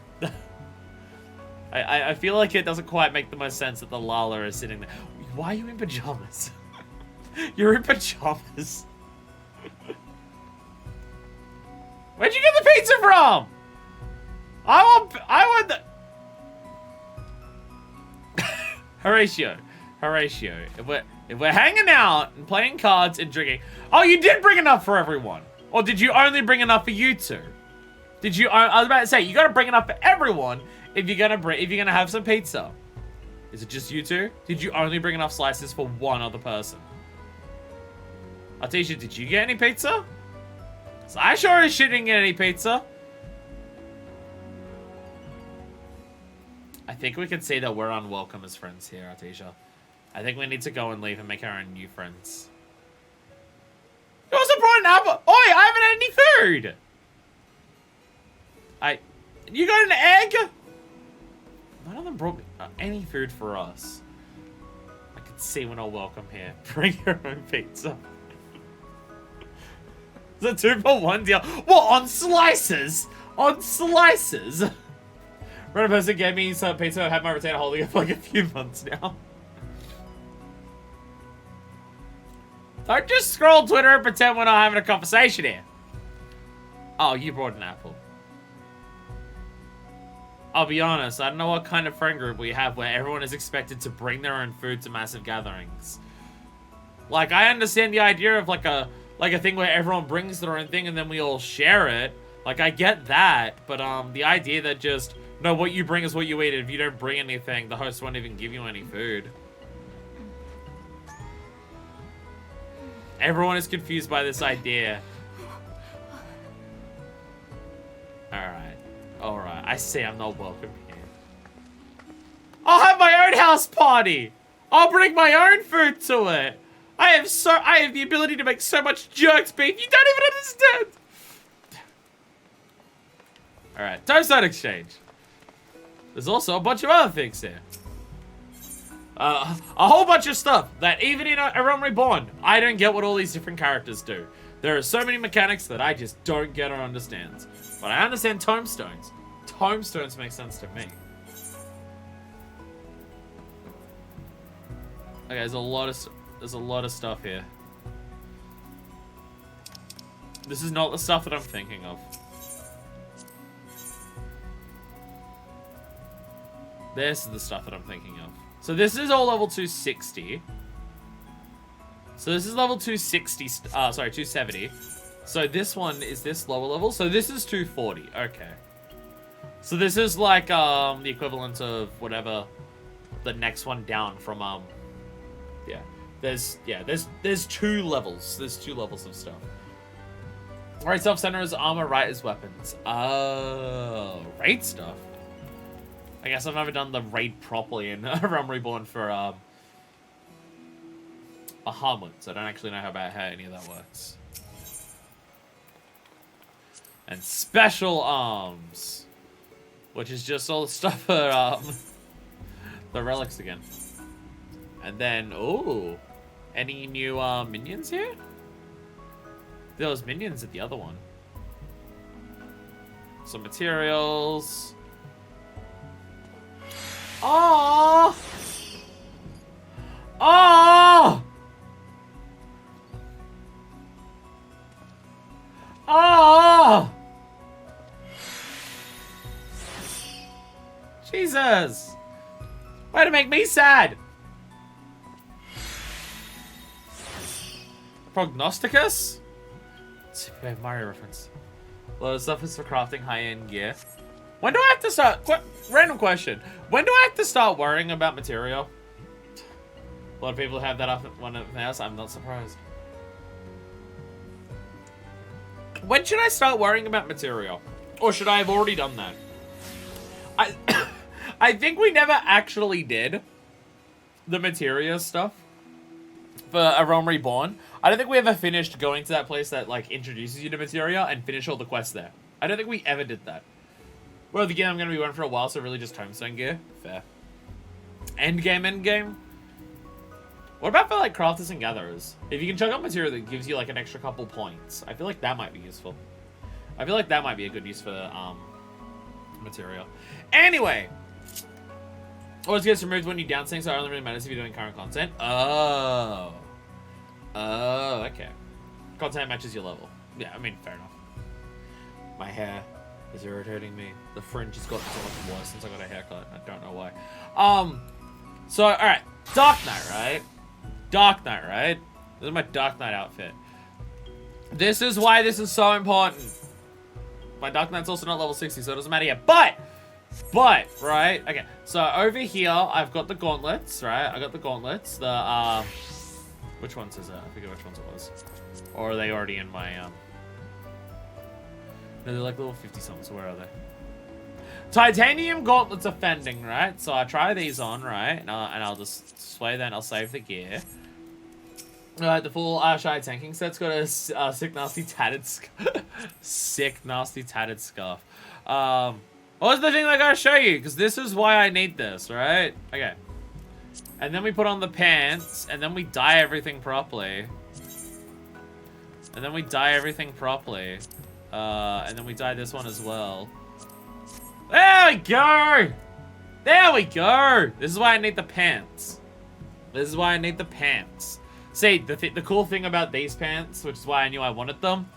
Speaker 1: I feel like it doesn't quite make the most sense that the Lala is sitting there. Why are you in pajamas? You're in pajamas. Where'd you get the pizza from? I want the... Horatio. If we're hanging out and playing cards and drinking... Oh, you did bring enough for everyone. Or did you only bring enough for you two? Did you... I was about to say, you gotta bring enough for everyone if you're gonna have some pizza. Is it just you two? Did you only bring enough slices for one other person? Artesia, did you get any pizza? So I sure as shit didn't get any pizza. I think we can see that we're unwelcome as friends here, Artesia. I think we need to go and leave and make our own new friends. You also brought an apple. Oi, I haven't had any food. You got an egg? None of them brought me any food for us. I can see we're not welcome here. Bring your own pizza. It's a 2-for-1 deal. What, on slices? On slices? Random person gave me some pizza. I've had my retainer holding it for like a few months now. Don't just scroll Twitter and pretend we're not having a conversation here. Oh, you brought an apple. I'll be honest, I don't know what kind of friend group we have where everyone is expected to bring their own food to massive gatherings. Like, I understand the idea of like a thing where everyone brings their own thing and then we all share it. Like, I get that, but the idea that just, no, what you bring is what you eat, and if you don't bring anything, the host won't even give you any food. Everyone is confused by this idea. Alright, I say I'm not welcome here. I'll have my own house party! I'll bring my own food to it! I have the ability to make so much jerked beef, you don't even understand! Alright, tombstone exchange. There's also a bunch of other things here. A whole bunch of stuff that even in A Realm Reborn, I don't get what all these different characters do. There are so many mechanics that I just don't get or understand. But I understand tombstones. Tombstones make sense to me. Okay, there's a lot of stuff here. This is not the stuff that I'm thinking of. This is the stuff that I'm thinking of. So this is all level 260. So this is level 260, sorry, 270. So this one is this lower level. So this is 240, okay. So this is like, the equivalent of whatever the next one down from, there's two levels. There's two levels of stuff. Right self-center is armor, right is weapons. Oh, raid stuff. I guess I've never done the raid properly in Realm Reborn for a Harmwood, so I don't actually know how any of that works. And special arms, which is just all the stuff for the relics again. And then, ooh, any new minions here? There was minions at the other one. Some materials. Oh! Oh! Oh! Jesus! Jesus! Way to make me sad! Prognosticus? Super Mario reference. A lot of stuff is for crafting high-end gear. When do I have to start... Random question. When do I have to start worrying about material? A lot of people have that up at one house. I'm not surprised. When should I start worrying about material? Or should I have already done that? I think we never actually did the materia stuff for A Realm Reborn. I don't think we ever finished going to that place that like introduces you to materia and finish all the quests there. I don't think we ever did that. Well, again, I'm going to be one for a while, so really just Tombstone gear. Fair. Endgame. What about for like crafters and gatherers? If you can chuck up material that gives you like an extra couple points, I feel like that might be useful. I feel like that might be a good use for material. Anyway, always gets removed when you downsync, so it only really matters if you're doing current content. Oh, okay. Content matches your level. Yeah, I mean, fair enough. My hair is irritating me. The fringe has gotten so much worse since I got a haircut. I don't know why. So all right, Dark Knight, right? Dark Knight, right? This is my Dark Knight outfit. This is why this is so important. My Dark Knight's also not level 60, so it doesn't matter yet. But, right? Okay, so over here, I've got the gauntlets, right? I got the gauntlets. The, which ones is it? I forget which ones it was. Or are they already in my, No, they're like little 50-something, so where are they? Titanium gauntlets offending, right? So I try these on, right? And I'll just sway that and I'll save the gear. The full Shy tanking set's got a sick, nasty, tattered sick, nasty, tattered scarf. What's the thing I gotta show you? Because this is why I need this, right? Okay. And then we put on the pants, and then we dye everything properly. And then we dye everything properly. And then we dye this one as well. There we go! There we go! This is why I need the pants. This is why I need the pants. See, the cool thing about these pants, which is why I knew I wanted them,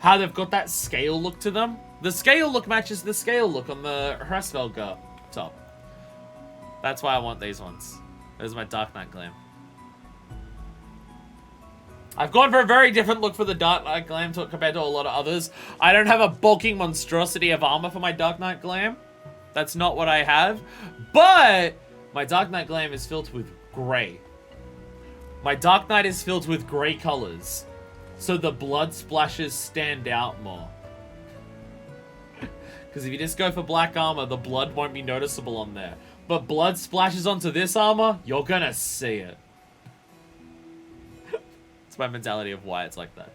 Speaker 1: how they've got that scale look to them. The scale look matches the scale look on the Hrassvelga top. That's why I want these ones. This is my Dark Knight glam. I've gone for a very different look for the Dark Knight glam compared to a lot of others. I don't have a bulking monstrosity of armor for my Dark Knight glam. That's not what I have. But my Dark Knight glam is filled with gray. My Dark Knight is filled with gray colors. So the blood splashes stand out more. Because if you just go for black armor, the blood won't be noticeable on there. But blood splashes onto this armor, you're gonna see it. My mentality of why it's like that.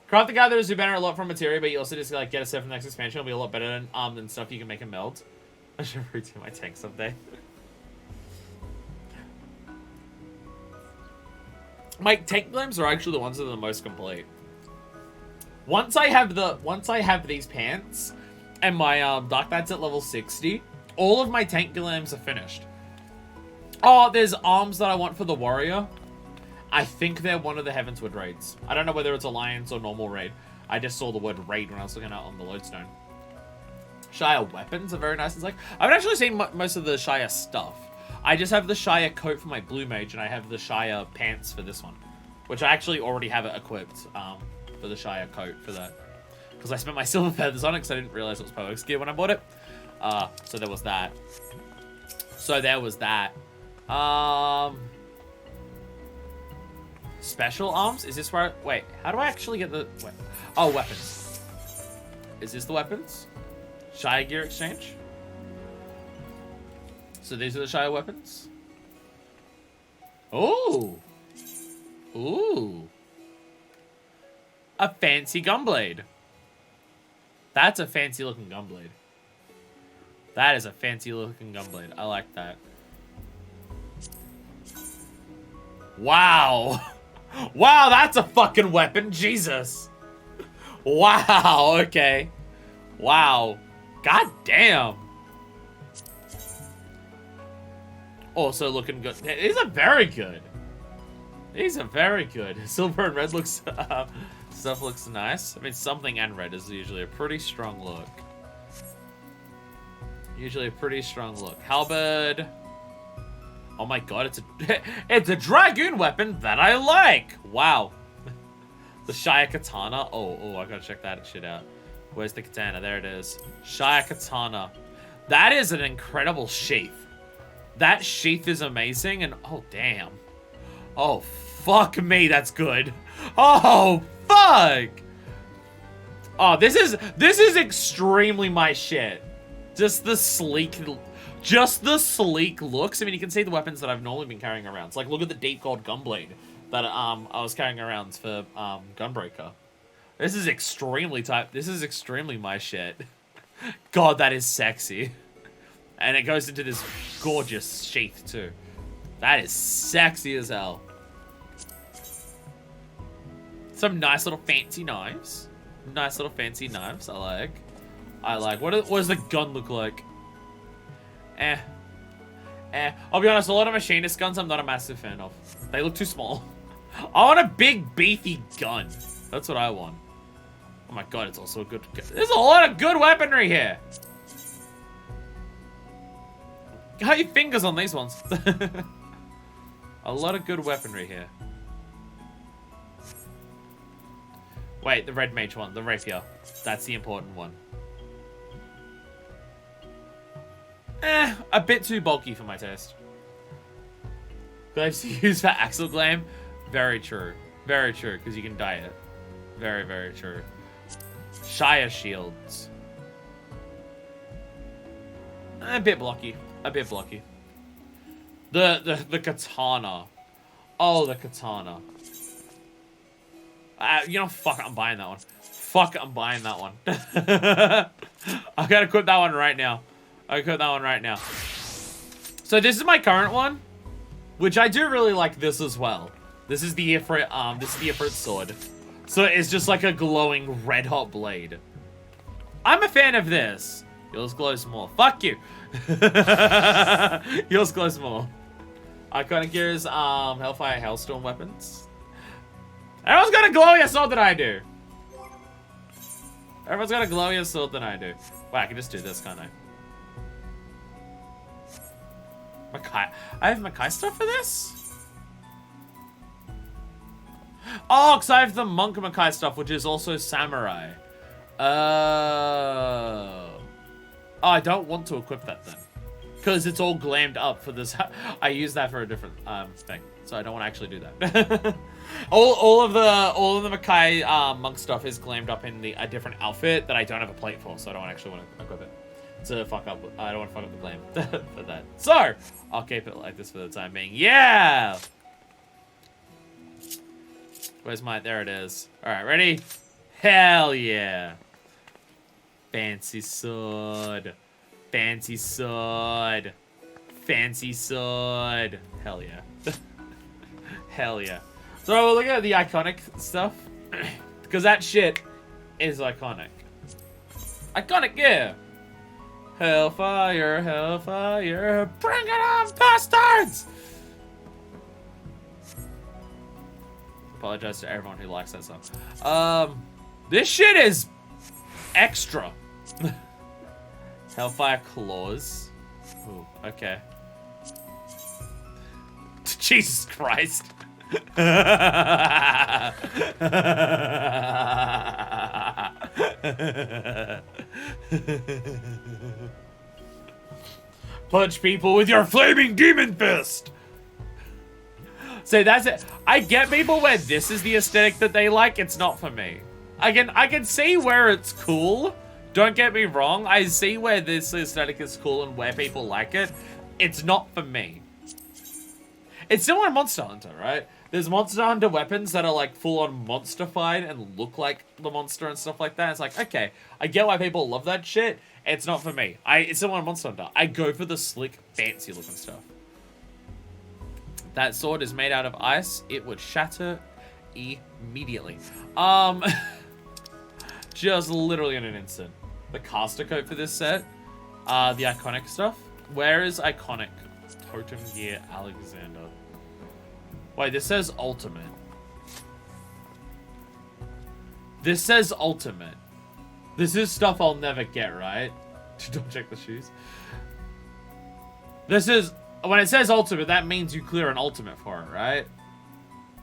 Speaker 1: Craft the Gatherers do better a lot from material, but you also just like get a set from the next expansion. It'll be a lot better than stuff you can make a meld. I should redo my tank someday. My tank glams are actually the ones that are the most complete. Once I have these pants and my Dark Knight's at level 60, all of my tank glams are finished. Oh, there's arms that I want for the warrior. I think they're one of the Heavensward raids. I don't know whether it's Alliance or normal raid. I just saw the word raid when I was looking at on the lodestone. Shire weapons are very nice. It's like I haven't actually seen most of the Shire stuff. I just have the Shire coat for my blue mage, and I have the Shire pants for this one, which I actually already have it equipped for the Shire coat for that, because I spent my silver feathers on it because I didn't realize it was Poex gear when I bought it. So there was that. Special arms? Is this where... Wait, how do I actually get the... Wait. Oh, weapons. Is this the weapons? Shire gear exchange? So these are the Shire weapons? Ooh. Ooh. A fancy gunblade. That's a fancy looking gunblade. That is a fancy looking gunblade. I like that. Wow. Wow, that's a fucking weapon. Jesus. Wow, okay. Wow. God damn. Also looking good. These are very good. These are very good. Silver and red looks... stuff looks nice. I mean, something and red is usually a pretty strong look. Usually a pretty strong look. Halberd. Oh my god, it's a dragoon weapon that I like. Wow. The Shire Katana. Oh, I gotta check that shit out. Where's the katana? There it is. Shire Katana. That is an incredible sheath. That sheath is amazing, and oh damn. Oh fuck me, that's good. Oh fuck. Oh, this is extremely my shit. Just the sleek looks. I mean, you can see the weapons that I've normally been carrying around. It's like, look at the deep gold gunblade that I was carrying around for Gunbreaker. This is extremely This is extremely my shit. God, that is sexy. And it goes into this gorgeous sheath too. That is sexy as hell. Some nice little fancy knives. Nice little fancy knives. I like. What does the gun look like? I'll be honest, a lot of machinist guns I'm not a massive fan of. They look too small. I want a big, beefy gun. That's what I want. Oh my god, it's also a good... There's a lot of good weaponry here. Got your fingers on these ones. A lot of good weaponry here. Wait, the red mage one, the rapier. That's the important one. A bit too bulky for my taste. Glaives to use for Axel Glam? Very true. Very true, because you can dye it. Very, very true. Shire shields. A bit blocky. A bit blocky. The katana. Oh, the katana. You know, fuck it, I'm buying that one. Fuck it, I'm buying that one. I gotta equip that one right now. I equip that one right now. So this is my current one, which I do really like this as well. This is the Ifrit sword. So it's just like a glowing red hot blade. I'm a fan of this. Yours glows more. Fuck you. Yours glows more. Iconic Gear's Hellfire Hailstorm weapons. Everyone's got a glowier sword than I do. Everyone's got a glowier sword than I do. Wow, I can just do this, can't I? Makai. I have Makai stuff for this? Oh, because I have the Monk Makai stuff, which is also Samurai. Oh, I don't want to equip that then. Because it's all glammed up for this. I use that for a different thing. So I don't want to actually do that. all of the Makai Monk stuff is glammed up in a different outfit that I don't have a plate for, so I don't actually want to equip it. To fuck up, I don't want to fuck up the glam for that. So I'll keep it like this for the time being. Yeah. Where's my? There it is. All right, ready? Hell yeah! Fancy sword, fancy sword, fancy sword. Hell yeah! Hell yeah! So we'll look at the iconic stuff because that shit is iconic. Iconic, yeah. Hellfire, hellfire, bring it on, bastards! Apologize to everyone who likes that song. This shit is extra. Hellfire claws. Ooh, okay. Jesus Christ. Punch people with your flaming demon fist. So that's it. I get people where this is the aesthetic that they like. It's not for me. I can see where it's cool. Don't get me wrong. I see where this aesthetic is cool and where people like it. It's not for me. It's similar to Monster Hunter, right? There's Monster Hunter weapons that are like full-on monsterfied and look like the monster and stuff like that. It's like, okay, I get why people love that shit. It's not for me. It's similar to Monster Hunter. I go for the slick, fancy-looking stuff. That sword is made out of ice. It would shatter immediately. Just literally in an instant. The caster coat for this set. The iconic stuff. Where is iconic? Totem Gear Alexander. Wait, this says ultimate. This says ultimate. This is stuff I'll never get, right? Don't check the shoes. This is... When it says ultimate, that means you clear an ultimate for it, right?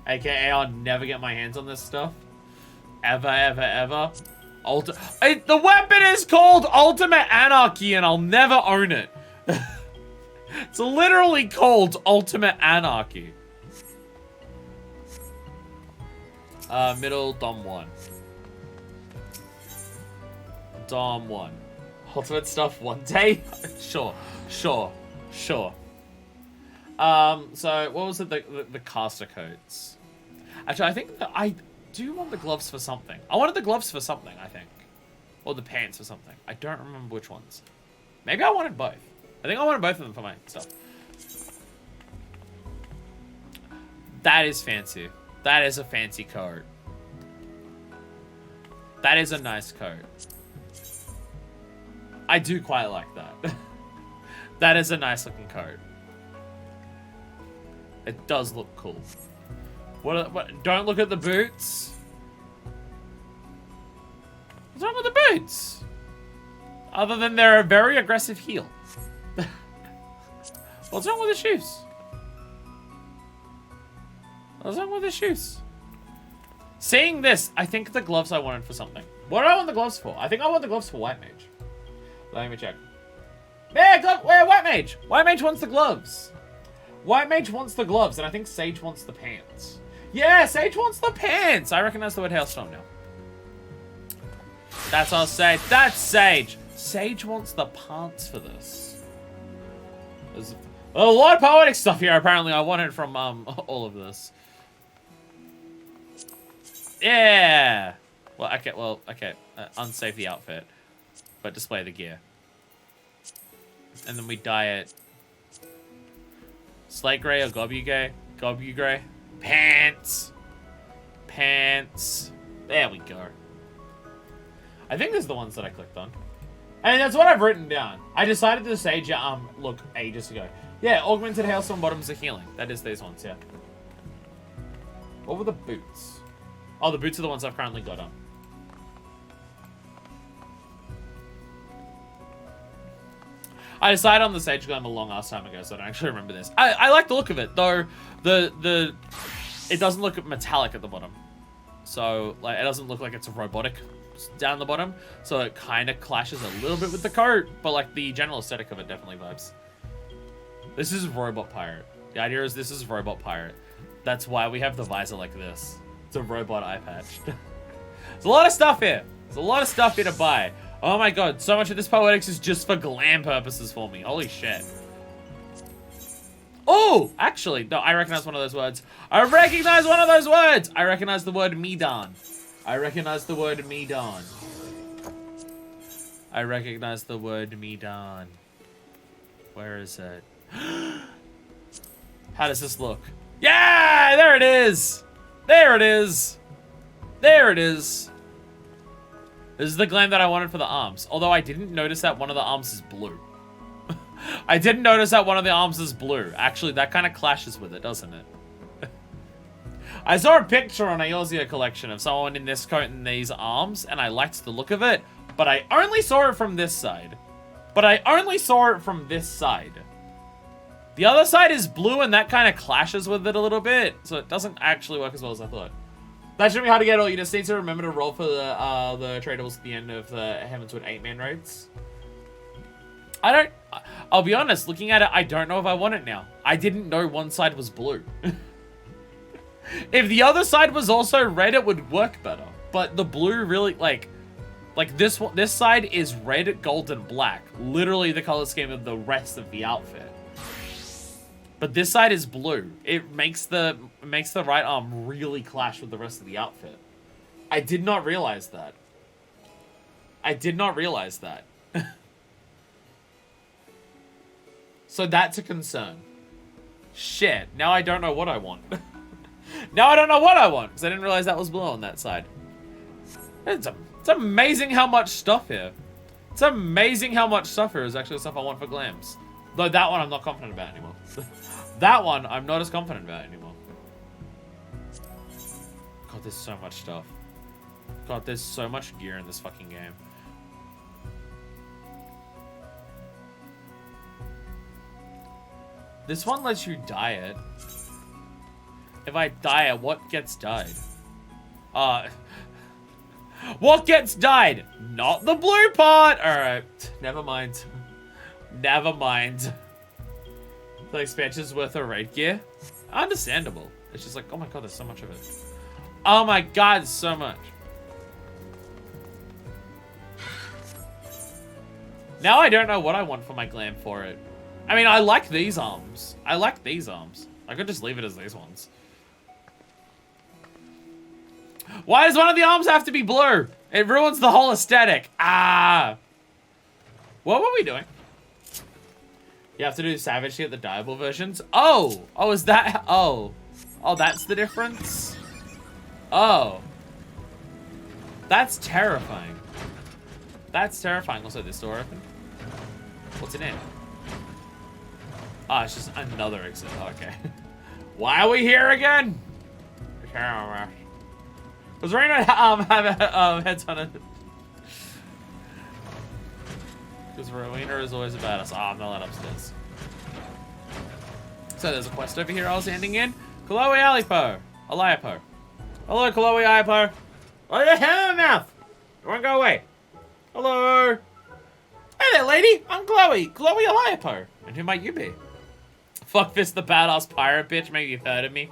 Speaker 1: AKA, I'll never get my hands on this stuff. Ever, ever, ever. The weapon is called Ultimate Anarchy, and I'll never own it. It's literally called Ultimate Anarchy. Middle, Dom 1. Dom 1. Ultimate stuff one day? Sure. So, what was it? The caster coats. Actually, I think that I do want the gloves for something. I wanted the gloves for something, I think. Or the pants for something. I don't remember which ones. Maybe I wanted both. I think I wanted both of them for my stuff. That is fancy. That is a fancy coat. That is a nice coat. I do quite like that. That is a nice looking coat. It does look cool. What? Don't look at the boots. What's wrong with the boots? Other than they're a very aggressive heel. What's wrong with the shoes? What's wrong with the shoes? Seeing this, I think the gloves I wanted for something. What do I want the gloves for? I think I want the gloves for White Mage. Let me check. Yeah, White Mage! White Mage wants the gloves. White Mage wants the gloves, and I think Sage wants the pants. Yeah, Sage wants the pants! I recognize the word Hailstone now. That's our Sage. That's Sage! Sage wants the pants for this. There's a lot of poetic stuff here, apparently. I wanted from, all of this. Yeah! Well, okay. Unsave the outfit. But display the gear. And then we dye it slate gray or gobu gray. Pants. There we go. I think this is the ones that I clicked on. And that's what I've written down. I decided to Sage look ages ago. Yeah, augmented hailstone bottoms are healing. That is these ones, yeah. What were the boots? Oh, the boots are the ones I've currently got on. I decided on the Sage Glam a long ass time ago, so I don't actually remember this. I like the look of it, though. It doesn't look metallic at the bottom, so like it doesn't look like it's robotic down the bottom. So it kind of clashes a little bit with the coat, but like the general aesthetic of it definitely vibes. This is Robot Pirate. The idea is this is Robot Pirate. That's why we have the visor like this. It's a robot eye patch. There's a lot of stuff here. There's a lot of stuff here to buy. Oh my god, so much of this poetics is just for glam purposes for me. Holy shit. Oh, actually, no, I recognize one of those words. I recognize one of those words. I recognize the word Medan. I recognize the word Medan. I recognize the word Medan. Where is it? How does this look? Yeah, there it is. There it is. There it is. This is the glam that I wanted for the arms. Although I didn't notice that one of the arms is blue. I didn't notice that one of the arms is blue. Actually, that kind of clashes with it, doesn't it? I saw a picture on Eorzea collection of someone in this coat and these arms, and I liked the look of it, but I only saw it from this side. The other side is blue, and that kind of clashes with it a little bit, so it doesn't actually work as well as I thought. That shouldn't be hard to get all. You just need to remember to roll for the tradables at the end of the Heavensward 8-man raids. I'll be honest, looking at it, I don't know if I want it now. I didn't know one side was blue. If the other side was also red, it would work better. But the blue really, like this one, this side is red, gold, and black. Literally the color scheme of the rest of the outfit. But this side is blue. It makes the right arm really clash with the rest of the outfit. I did not realize that. So that's a concern. Shit, now I don't know what I want. Because I didn't realize that was blue on that side. It's amazing how much stuff here. It's amazing how much stuff here is actually the stuff I want for glams. Though that one I'm not confident about anymore. That one I'm not as confident about anymore. God, there's so much stuff. God, there's so much gear in this fucking game. This one lets you dye it. If I dye it, what gets dyed? What gets dyed? Not the blue part! Alright, never mind. Never mind. The expansion's worth a raid gear? Understandable. It's just like, oh my god, there's so much of it. Oh my god, so much. Now I don't know what I want for my glam for it. I mean, I like these arms. I like these arms. I could just leave it as these ones. Why does one of the arms have to be blue? It ruins the whole aesthetic. Ah. What were we doing? You have to do Savage to get the dyeable versions. Oh. Oh, is that... Oh. Oh, that's the difference? Oh. That's terrifying. That's terrifying. Also, this door open. What's in it? Ah, it's just another exit. Oh, okay. Why are we here again? Does Reyna have heads on it? Because Rowena is always about us. Ah, I'm not allowed upstairs. So there's a quest over here I was handing in. Chloe Alipo. Aliapo. Hello, Chloe Alipo. Oh, you have mouth. Don't want to go away. Hello. Hey there, lady. I'm Chloe. Chloe Aliapo. And who might you be? Fuckfist the badass pirate bitch. Maybe you've heard of me.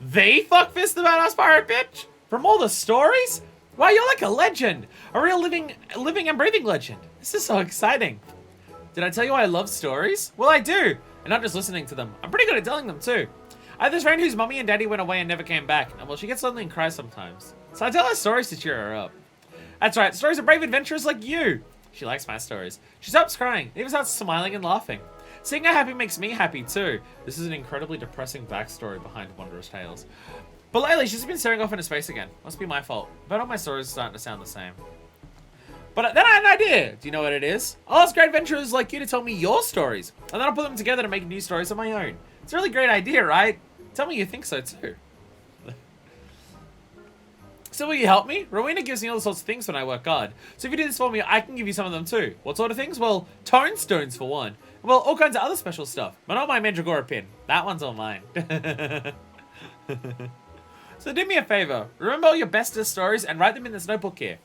Speaker 1: The Fuckfist the badass pirate bitch? From all the stories? Wow, you're like a legend. A real living and breathing legend. This is so exciting. Did I tell you I love stories? Well, I do. And not just listening to them. I'm pretty good at telling them too. I have this friend whose mummy and daddy went away and never came back. And well, she gets lonely and cries sometimes. So I tell her stories to cheer her up. That's right, stories of brave adventurers like you. She likes my stories. She stops crying, even starts smiling and laughing. Seeing her happy makes me happy too. This is an incredibly depressing backstory behind Wondrous Tales. But lately, she's been staring off into space again. Must be my fault. But all my stories are starting to sound the same. But then I had an idea. Do you know what it is? I'll ask great adventurers like you to tell me your stories. And then I'll put them together to make new stories of my own. It's a really great idea, right? Tell me you think so too. So will you help me? Rowena gives me all sorts of things when I work hard. So if you do this for me, I can give you some of them too. What sort of things? Well, tone stones for one. Well, all kinds of other special stuff. But not my Mandragora pin. That one's all mine. So do me a favor. Remember all your bestest stories and write them in this notebook here.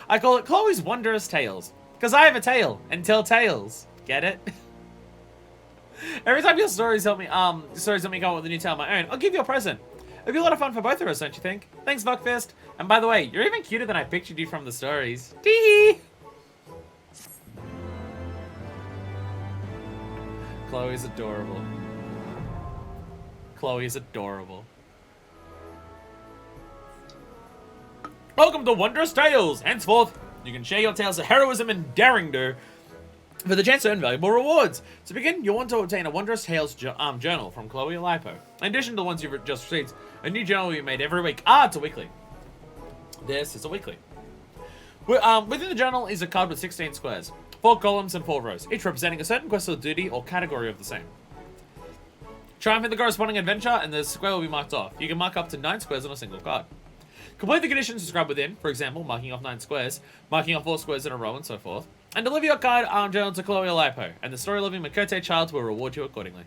Speaker 1: I call it Chloe's Wondrous Tales. Because I have a tale and tell tales. Get it? Every time your stories help me come up with a new tale of my own, I'll give you a present. It'd be a lot of fun for both of us, don't you think? Thanks, Fuckfist. And by the way, you're even cuter than I pictured you from the stories. Tee! Chloe's adorable. Chloe's adorable. Welcome to Wondrous Tales! Henceforth, you can share your tales of heroism and daring do for the chance to earn valuable rewards. To begin, you'll want to obtain a Wondrous Tales journal from Chloe Alipo. In addition to the ones you've just received, a new journal will be made every week. Ah, it's a weekly. This is a weekly. Within the journal is a card with 16 squares, 4 columns and 4 rows, each representing a certain quest or duty or category of the same. Triumph in the corresponding adventure, and the square will be marked off. You can mark up to 9 squares on a single card. Complete the conditions described within, for example, marking off 9 squares, marking off 4 squares in a row, and so forth. And deliver your card journal to Chloe Alipo, and the story-loving Makote child will reward you accordingly.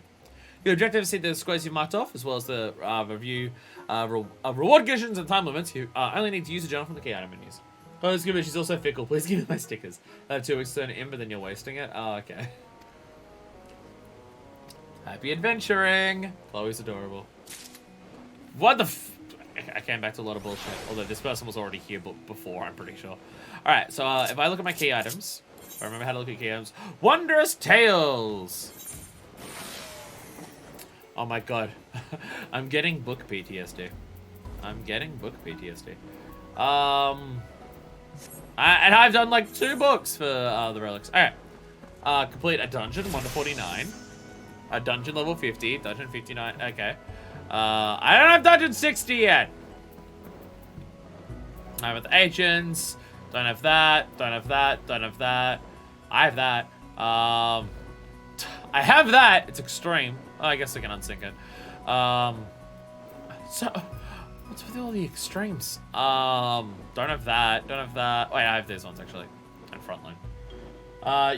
Speaker 1: Your objective is to see the squares you've marked off, as well as the review reward conditions and time limits. You only need to use the journal from the key item menus. Oh, this good, but she's also fickle. Please give me my stickers. I have 2 weeks to turn it in, but then you're wasting it. Oh, okay. Happy adventuring! Chloe's adorable. What the f... I came back to a lot of bullshit. Although this person was already here before, I'm pretty sure. Alright, so if I look at my key items... If I remember how to look at key items... Wondrous Tales! Oh my god. I'm getting book PTSD. I'm getting book PTSD. And I've done like 2 books for the relics. Alright. Complete a dungeon, 1 to 49. A dungeon level 50, dungeon 59. Okay. I don't have dungeon 60 yet. I have the agents. Don't have that. Don't have that. Don't have that. I have that. I have that. It's extreme. Oh, I guess I can unsync it. So, what's with all the extremes? Don't have that. Don't have that. Wait, I have these ones actually. And frontline.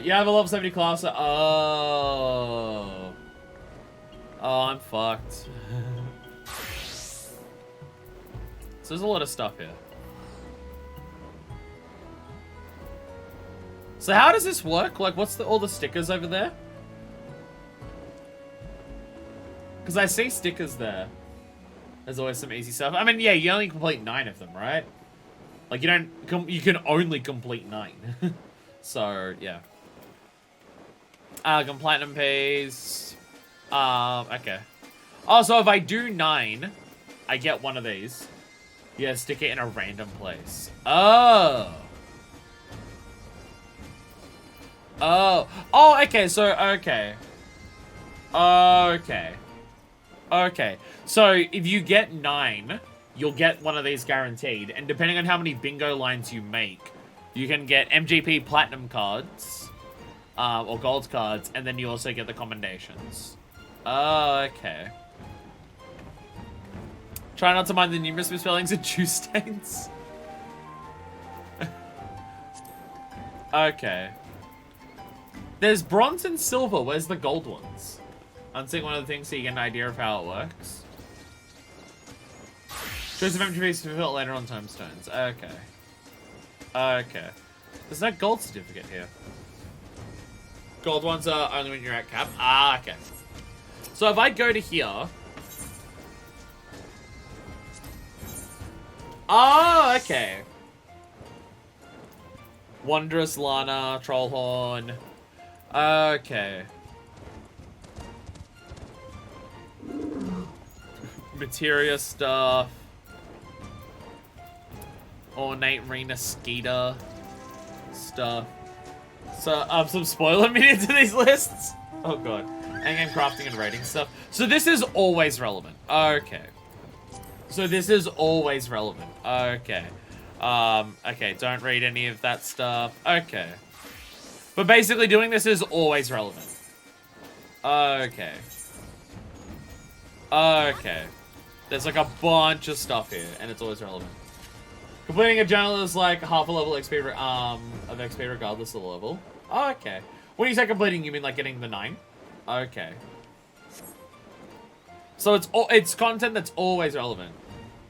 Speaker 1: You have a level 70 class. Oh. Oh, I'm fucked. So there's a lot of stuff here. So how does this work? Like, what's all the stickers over there? Because I see stickers there. There's always some easy stuff. I mean, yeah, you only complete 9 of them, right? Like, you can only complete 9. So, yeah. Got platinum piece. Okay. Oh, so if I do 9, I get one of these. Yeah, stick it in a random place. Oh. Oh. Oh, okay, so, okay. Okay. Okay. So, if you get 9, you'll get one of these guaranteed. And depending on how many bingo lines you make, you can get MGP platinum cards. Or gold cards. And then you also get the commendations. Oh, okay. Try not to mind the numerous misspellings and juice stains. Okay. There's bronze and silver. Where's the gold ones? I'm seeing one of the things so you get an idea of how it works. Choice of MGPs to fulfill later on tomestones. Okay. Okay. There's no gold certificate here. Gold ones are only when you're at cap. Ah, okay. So if I go to here... Oh, okay. Wondrous Lana, Trollhorn. Okay. Materia stuff. Ornate Rena Skeeter stuff. So, some spoiler media to these lists. Oh god. Endgame crafting and rating stuff. So this is always relevant. Okay. So this is always relevant. Okay. Okay, don't read any of that stuff. Okay. But basically doing this is always relevant. Okay. Okay. There's like a bunch of stuff here, and it's always relevant. Completing a journal is like half a level XP, of XP regardless of the level. Oh, okay. When you say completing, you mean like getting the 9? Okay. So it's content that's always relevant.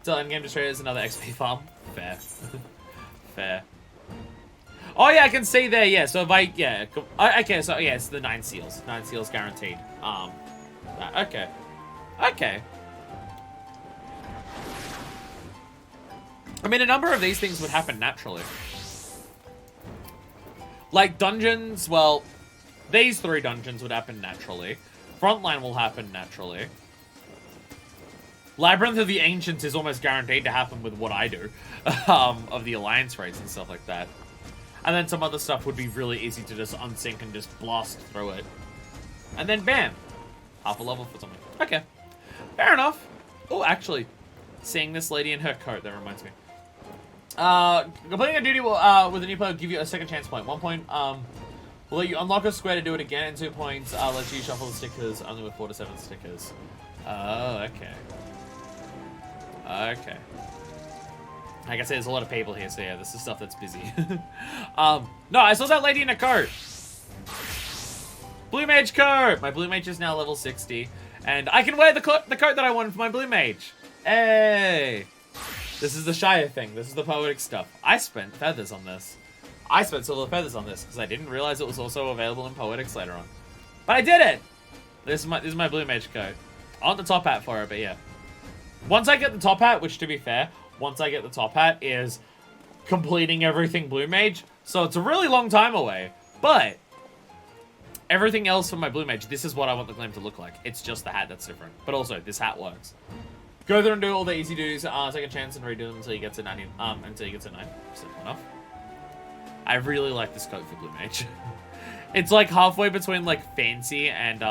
Speaker 1: So in-game destroyer is another XP farm. Fair. Fair. Oh yeah, I can see there, yeah. So if okay, so yeah, it's the 9 seals. 9 seals guaranteed. Okay. Okay. I mean, a number of these things would happen naturally. Like dungeons, well, these 3 dungeons would happen naturally. Frontline will happen naturally. Labyrinth of the Ancients is almost guaranteed to happen with what I do. Of the Alliance raids and stuff like that. And then some other stuff would be really easy to just unsync and just blast through it. And then bam! Half a level for something. Okay. Fair enough. Oh, actually, seeing this lady in her coat, that reminds me. Completing a duty will, with a new player will give you a second chance point. 1 point, will let you unlock a square to do it again, and 2 points, lets you shuffle the stickers only with 4 to 7 stickers. Oh, okay. Okay. Like I said, there's a lot of people here, so yeah, this is stuff that's busy. No, I saw that lady in a coat. Blue Mage coat! My Blue Mage is now level 60, and I can wear the coat that I wanted for my Blue Mage. Hey! This is the Shire thing. This is the poetic stuff. I spent feathers on this. I spent silver feathers on this, because I didn't realize it was also available in poetics later on. But I did it! This is my Blue Mage coat. I want the top hat for it, but yeah. Once I get the top hat, which to be fair, once I get the top hat is completing everything Blue Mage. So it's a really long time away. But everything else for my Blue Mage, this is what I want the claim to look like. It's just the hat that's different. But also, this hat works. Go there and do all the easy duties, take a chance and redo them until you get to 90, until you get to 9. Simple enough. I really like this coat for Blue Mage. It's like halfway between like fancy and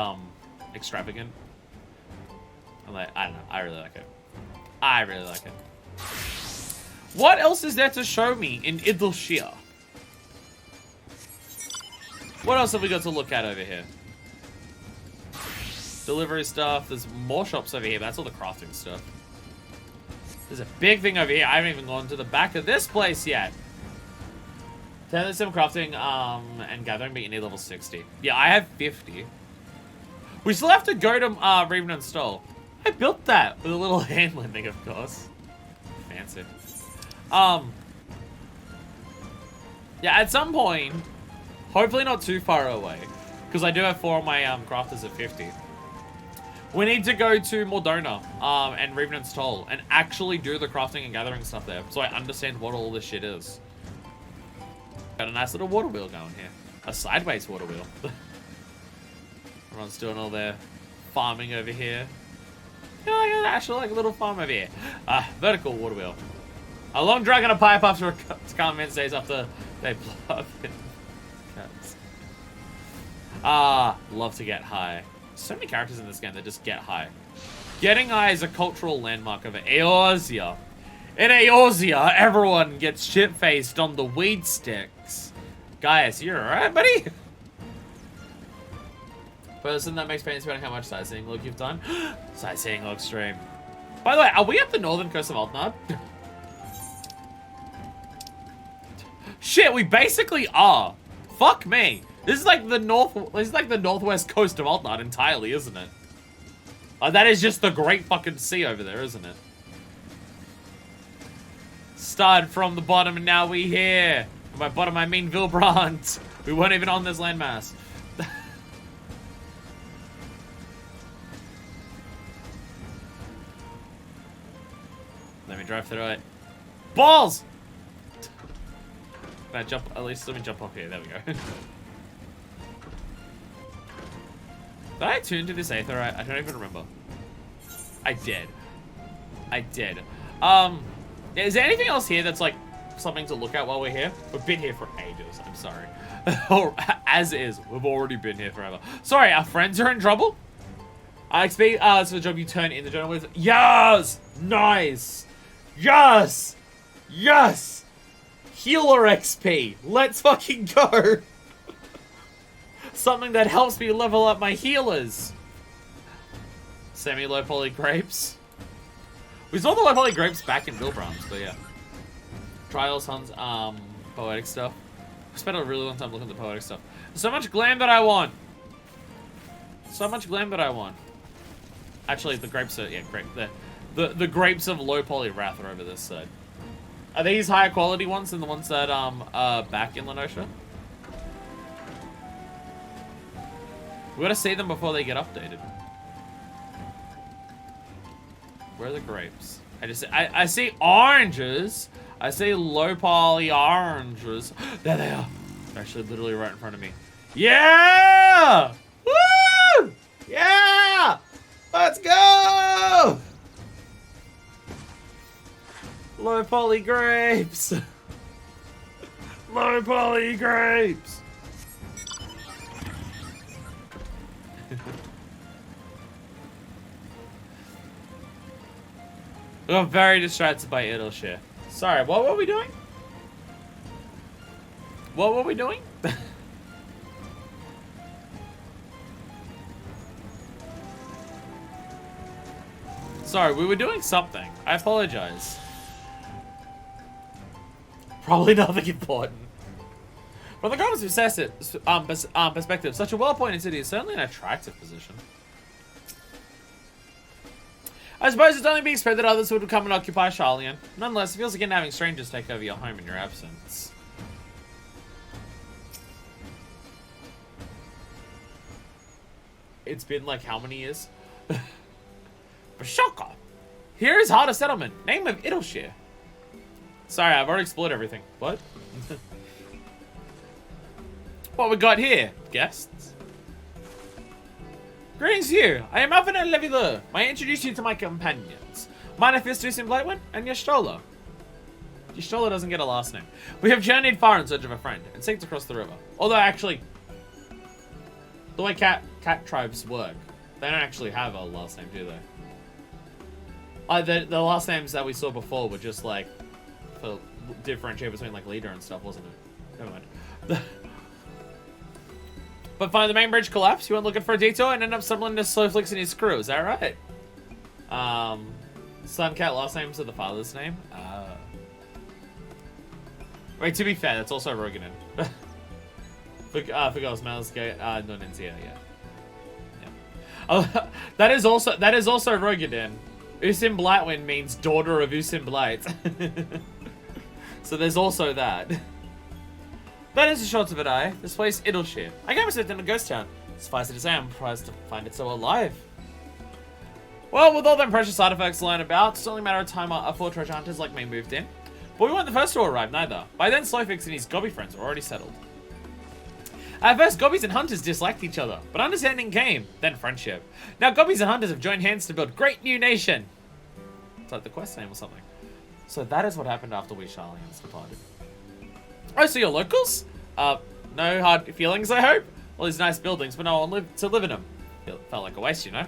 Speaker 1: extravagant. I'm like, I don't know, I really like it. I really like it. What else is there to show me in Idleshire? What else have we got to look at over here? Delivery stuff. There's more shops over here, but that's all the crafting stuff. There's a big thing over here. I haven't even gone to the back of this place yet. 10 sim crafting and gathering, but you need level 60. Yeah, I have 50. We still have to go to Raven and Stoll. I built that with a little hand landing, of course. Fancy. Yeah, at some point, hopefully not too far away, because I do have 4 of my crafters at 50. We need to go to Mordona and Raven and Stoll and actually do the crafting and gathering stuff there, so I understand what all this shit is. Got a nice little water wheel going here. A sideways water wheel. Everyone's doing all their farming over here. Yeah, actually like a little farm over here. Vertical water wheel. A long drag on a pipe after a calm stays after they plug in. Love to get high. So many characters in this game that just get high. Getting high is a cultural landmark of Eorzea. In Eorzea, everyone gets shit-faced on the weed sticks. Guys, you're alright, buddy? Person that makes pains about how much sightseeing look you've done. Sightseeing looks stream. By the way, are we at the northern coast of Altnard? Shit, we basically are. Fuck me. This is like the northwest coast of Altnard entirely, isn't it? That is just the great fucking sea over there, isn't it? Started from the bottom and now we here. And by bottom I mean Vilbrand. We weren't even on this landmass. Let me drive through it. Balls! Can I jump? At least let me jump off here. There we go. Did I tune to this Aether? I don't even remember. I did. I did. Is there anything else here that's like something to look at while we're here? We've been here for ages. I'm sorry. Or as is, we've already been here forever. Sorry, our friends are in trouble. XP. It's the job you turn in the journal with. Yes, nice. Yes, yes. Healer XP. Let's fucking go. Something that helps me level up my healers. Semi-low poly grapes. We saw the low poly grapes back in Vilbrand, but yeah. Trials, Huns, poetic stuff. I spent a really long time looking at the poetic stuff. So much glam that I want. So much glam that I want. Actually, the grapes are, yeah, grape. The grapes of low poly wrath are over this side. Are these higher quality ones than the ones that are back in Lenosha? We gotta see them before they get updated. Where are the grapes? I see oranges. I see low poly oranges. There they are. They're actually literally right in front of me. Yeah! Woo! Yeah! Let's go! Low poly grapes. Low poly grapes. We got very distracted by Idleshire. Sorry, what were we doing? What were we doing? Sorry, we were doing something. I apologize. Probably nothing important. From the government's perspective, such a well-appointed city is certainly an attractive position. I suppose it's only being expected that others would come and occupy Sharlayan. Nonetheless, it feels again having strangers take over your home in your absence. It's been like how many years? Bashoka! Here is Heart of Settlement, name of Idleshire. Sorry, I've already explored everything. What? What we got here? Guests? Greetings to you. I am Alvin and Levi. I introduce you to my companions. Manifestus in Blightwind and Y'shtola. Y'shtola doesn't get a last name. We have journeyed far in search of a friend and seeked across the river. Although actually, the way cat tribes work, they don't actually have a last name, do they? The last names that we saw before were just like for differentiate between like leader and stuff, wasn't it? Never mind. But finally, the main bridge collapsed. You went looking for a detour and ended up stumbling into Slowflix and his crew. Is that right? Suncat last names are the father's name. Wait, to be fair, that's also Roganin. Forgot Smells Gate. Not into yeah. Oh, that is also Rogadan. Usim Blightwind means daughter of Usim Blight. So there's also that. That is the short of it, This place, Idleshire. I came to in a ghost town. Suffice it to say, I'm surprised to find it so alive. Well, with all them precious artifacts lying about, it's only a matter of time four treasure hunters like me moved in. But we weren't the first to arrive, neither. By then, Slowfix and his gobby friends were already settled. At first, gobbies and hunters disliked each other, but understanding came, then friendship. Now, gobbies and hunters have joined hands to build great new nation. It's like the quest name or something. So that is what happened after we Sharlayans departed. Oh, so you're locals? No hard feelings, I hope? All these nice buildings, but no one to live in them. Felt like a waste, you know?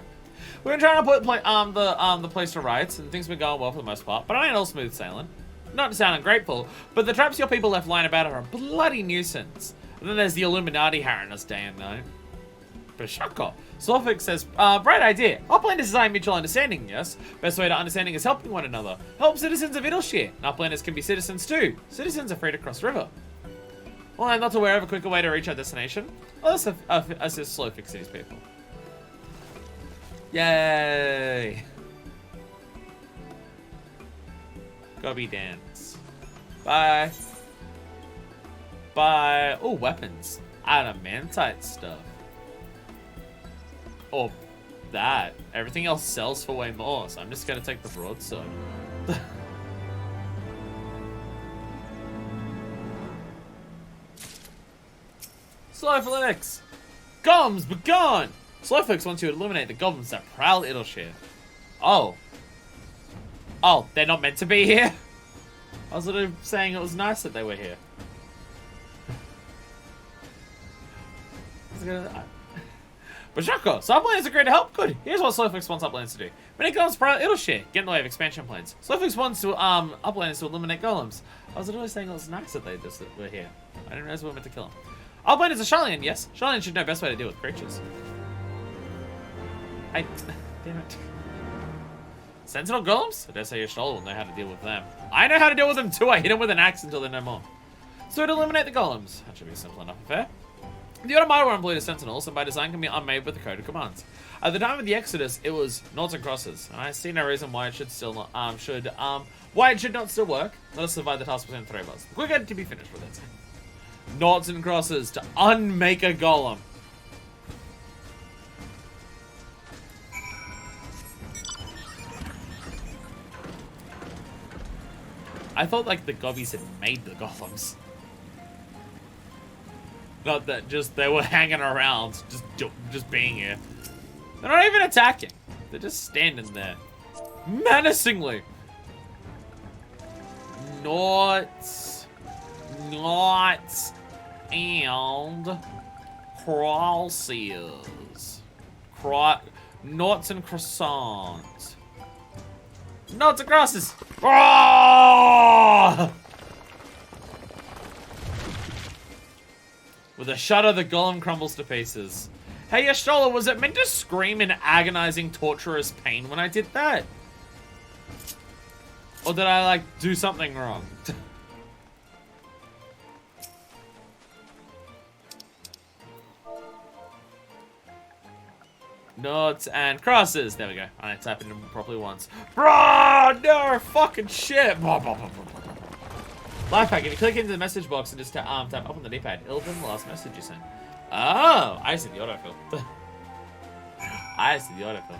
Speaker 1: We've been trying to put the place to rights, and things have been going well for the most part, but it ain't all smooth sailing. Not to sound ungrateful, but the traps your people left lying about are a bloody nuisance. And then there's the Illuminati harrying us day and night. Bashaka. Sophic says, bright idea. Our plan is design mutual understanding, yes? Best way to understanding is helping one another. Help citizens of Idleshire. Our planners can be citizens too. Citizens are free to cross river. Well, I'm not aware of a quicker way to reach our destination. Well, let's assist Slowfix City's people. Yay! Gobby dance. Bye. Bye. Oh, weapons. Adamantite stuff. Or that. Everything else sells for way more, so I'm just gonna take the broadsword. Slowfix! Golems, begone! Slowfix wants you to eliminate the goblins that prowl Idleshire. Oh. Oh, they're not meant to be here? I was sort of saying it was nice that they were here. But Shako, so our plans are great to help. Good. Here's what Slowfix wants Uplands to do. When it comes to Idleshire, get in the way of expansion plans. Slowfix wants to Uplands to eliminate golems. I was literally saying it was nice that they just were here. I didn't realize we were meant to kill them. Upland is a Sharlayan, yes. Sharlayan should know best way to deal with creatures. Damn it. Sentinel golems? I dare say your Stroller will know how to deal with them. I know how to deal with them too. I hit them with an axe until they're no more. So to eliminate the golems. That should be a simple enough affair. The Automata were employed as sentinels, and by design can be unmade with the code of commands. At the time of the Exodus, it was noughts and crosses, and I see no reason why it should still not, why it should not still work. Let us divide the task between the three of us. We're going to be finished with it. Noughts and crosses to unmake a golem. I thought like the gobbies had made the golems. Not that just they were hanging around, just being here. They're not even attacking. They're just standing there. Menacingly. Noughts, and crosses. Noughts and croissants. Noughts and crosses. Oh! With a shudder, the golem crumbles to pieces. Hey, Yashtola, was it meant to scream in agonizing, torturous pain when I did that? Or did I, like, do something wrong? Noughts and crosses. There we go. I typed it in properly once. Bro, no, fucking shit. Life hack, if you click into the message box and just tap up on the D-pad, it'll bring the last message you sent. Oh, I see the autofill. I see the autofill.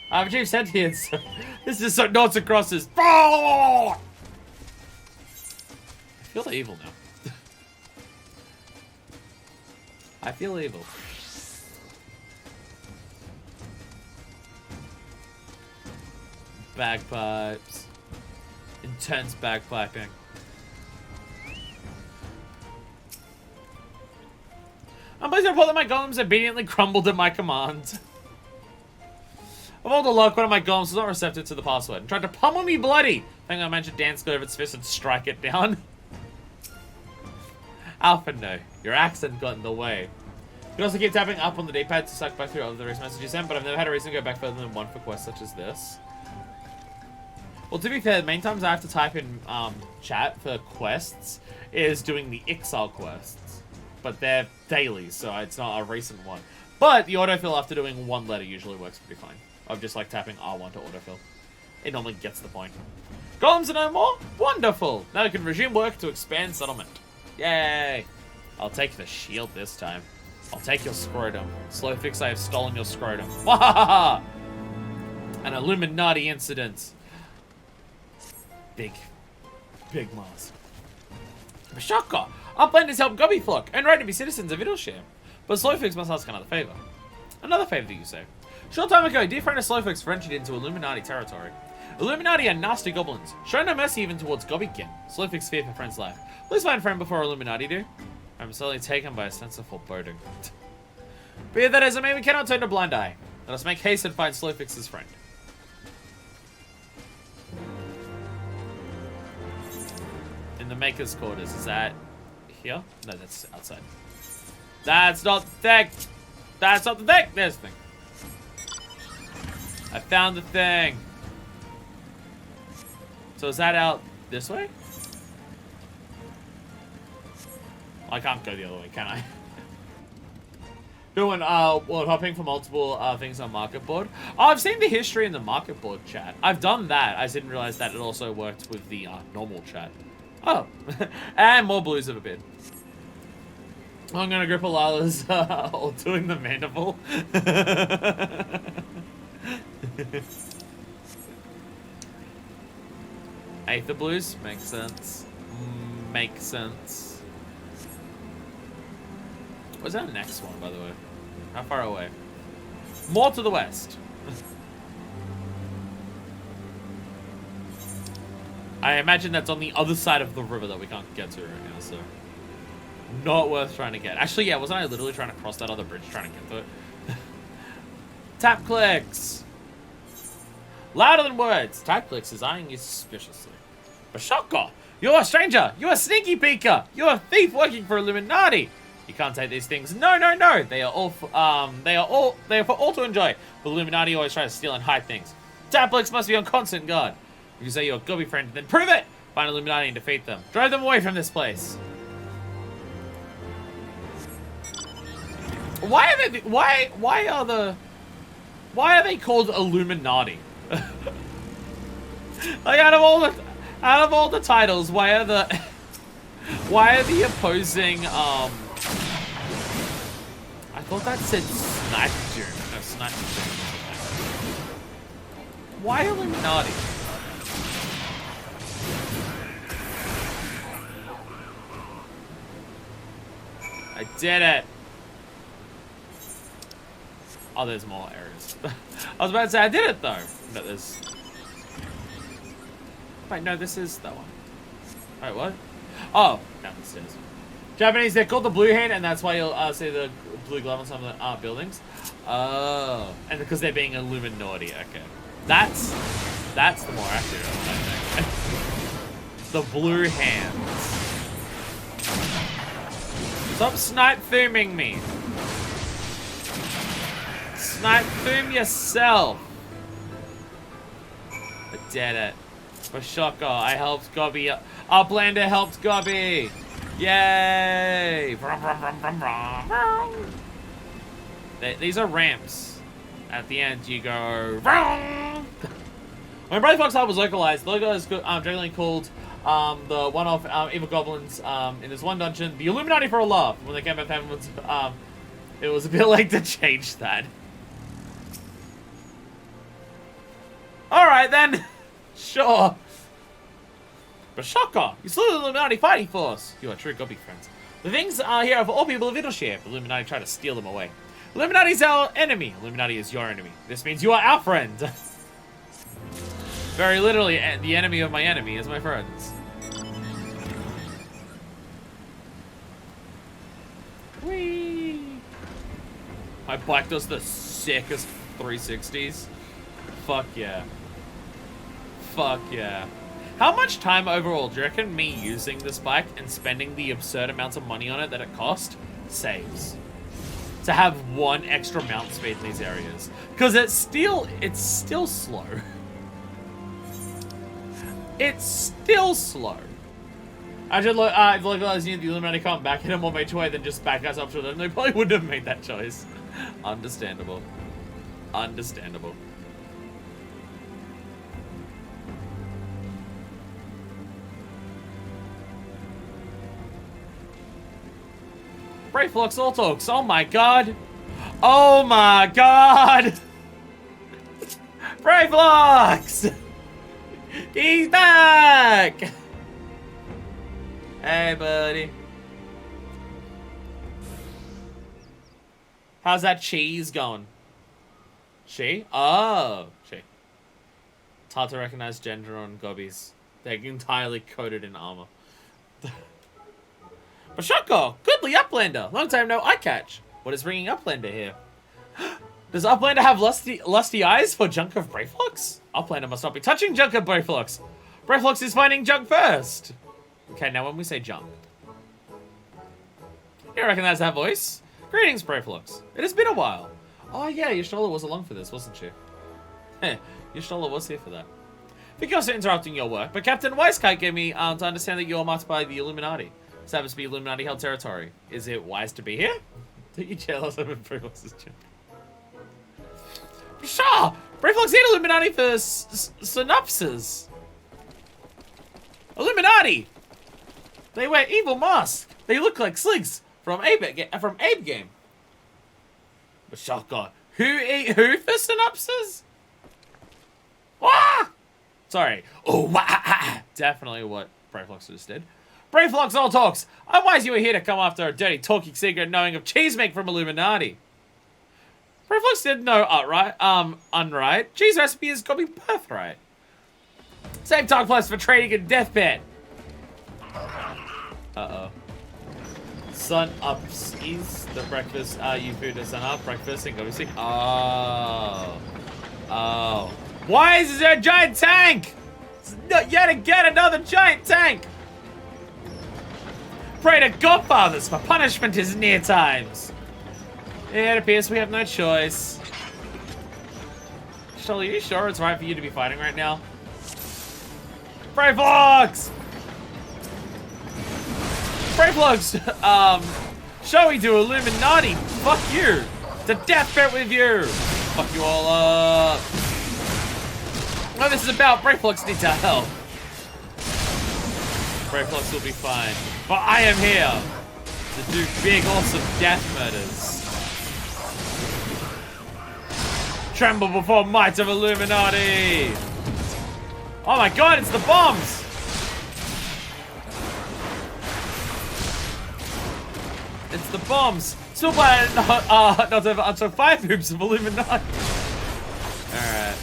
Speaker 1: I've achieved sentience. This is so noughts and crosses. I feel evil now. I feel evil. Bagpipes. Intense bagpiping. I'm pleased to report that my golems obediently crumbled at my command. Of all the luck, one of my golems was not receptive to the password and tried to pummel me bloody. I think I managed to dance over its fist and strike it down. Alpha, no. Your accent got in the way. You can also keep tapping up on the D-pad to suck back through all the recent messages sent, but I've never had a reason to go back further than one for quests such as this. Well, to be fair, the main times I have to type in chat for quests is doing the exile quests. but they're daily, so it's not a recent one. But the autofill after doing one letter usually works pretty fine. Of just like tapping R1 to autofill. It normally gets the point. Golems are no more? Wonderful! Now we can resume work to expand settlement. Yay! I'll take the shield this time. I'll take your scrotum. Slowfix, I have stolen your scrotum. Wahaha! An Illuminati incident. Big Mars. Bashaka! Our plan is help Gobby Flock and right to be citizens of Idlesham. But Slowfix must ask another favor. Another favor, do you say? Short time ago, dear friend of Slowfix ventured into Illuminati territory. Illuminati are nasty goblins. Show no mercy even towards Gobbykin. Slowfix fear for friend's life. Please find friend before Illuminati do. I'm suddenly taken by a sense of foreboding. Be it that as it may, we cannot turn a blind eye. Let us make haste and find Slowfix's friend. In the Maker's Quarters, is that here? No, that's outside. That's not the thing! That's not the thing! There's the thing. I found the thing. So is that out this way? I can't go the other way, can I? Doing, hopping for multiple things on market board. Oh, I've seen the history in the market board chat. I've done that. I didn't realize that it also worked with the normal chat. Oh, and more blues of a bit. I'm gonna grip Alala's or doing the mandible. Aether blues makes sense. Makes sense. What's our next one, by the way? How far away? More to the west. I imagine that's on the other side of the river that we can't get to right now, so not worth trying to get. Actually, yeah, wasn't I literally trying to cross that other bridge trying to get to it? Tap clicks! Louder than words. Tap clicks is eyeing you suspiciously. Bashaka! You're a stranger! You're a sneaky peeker! You're a thief working for Illuminati! You can't take these things. No, no, no! They are for all to enjoy. But Illuminati always try to steal and hide things. Tap clicks must be on constant guard. If you say you're a Gobby friend, then prove it! Find Illuminati and defeat them. Drive them away from this place. Why are they? Why are they called Illuminati? Like out of all the titles, why are the opposing I thought that said Sniper Doom. No, Sniper Doom. Why Illuminati? I did it. Oh, there's more areas. I was about to say I did it though. But there's. Wait, no, this is that one. Wait, what? Oh, down the stairs. Japanese, they're called the Blue Hand, and that's why you'll see the blue glove on some of the buildings. Oh, and because they're being Illuminati. Okay, that's the more accurate one, I think. The Blue Hands. Stop snipe thuming me. Snipe thum yourself. I did it. Bashaka, I helped Gobby. Uplander helped Gobby. Yay! These are ramps. At the end, you go. When Brave Fox Hub was localized, the logo is generally called the one-off evil goblins in this one dungeon, the Illuminati for a laugh. When they came back, it was a bit late to change that. All right then. Sure. Bashaka, you slew the Illuminati fighting force. You are true Gobby friends. The things are here for all people of Idlesham. Illuminati try to steal them away. Illuminati is our enemy. Illuminati is your enemy. This means you are our friend. Very literally, the enemy of my enemy is my friends. Whee! My bike does the sickest 360s. Fuck yeah. Fuck yeah. How much time overall do you reckon me using this bike and spending the absurd amounts of money on it that it cost saves? To have one extra mount speed in these areas. Because it's still slow. It's still slow. I should look, if localized the Illuminati come back in a more major way than just back us up to them, they probably wouldn't have made that choice. Understandable. Understandable. Brayflux all talks. Oh my god. Oh my god. Brayflux! He's back! Hey, buddy. How's that cheese going? She? Oh, she. It's hard to recognize gender on gobbies. They're entirely coated in armor. But Shoko, goodly Uplander. Long time no eye catch. What is bringing Uplander here? Does Uplander have lusty eyes for junk of Brayflux? Uplander must not be touching junk of Brayflux. Brayflux is finding junk first. Okay, now when we say junk. You recognize that voice? Greetings, Brayflux. It has been a while. Oh yeah, Y'shtola was along for this, wasn't she? Heh, Y'shtola was here for that. Forgive us for interrupting your work, but Captain Wisekite gave me to understand that you are marked by the Illuminati. This happens to be Illuminati-held territory. Is it wise to be here? Don't you jealous of Brayflux's junk? Sure! Brayflux need Illuminati for synopsis. Illuminati! They wear evil masks. They look like sligs from Abe Game. But shotgun. Who for synopsis? Wah! Sorry. Oh, wah! Definitely what Brayflux just did. Brayflux all talks. I'm wise you were here to come after a dirty talking secret knowing of cheese make from Illuminati. Brayflux didn't know unright. Cheese recipe is gonna be birthright. Same talk plus for trading and deathbed. Uh-oh. Sun ups is the breakfast. You food to sun up, breakfast and go to sleep. Oh. Oh. Why is there a giant tank? Yet again, another giant tank. Pray to Godfathers, for punishment is near times. It appears we have no choice. Shelly, are you sure it's right for you to be fighting right now? Brayflux! Brayflux, shall we do Illuminati? Fuck you! To death bet with you! Fuck you all up! No, this is about Brayflux needs our help. Brayflux will be fine. But I am here to do big, awesome death murders. Tremble before might of Illuminati! Oh my god, it's the bombs! It's the bombs! Still by not over until 5 hoops of Illuminati. Alright.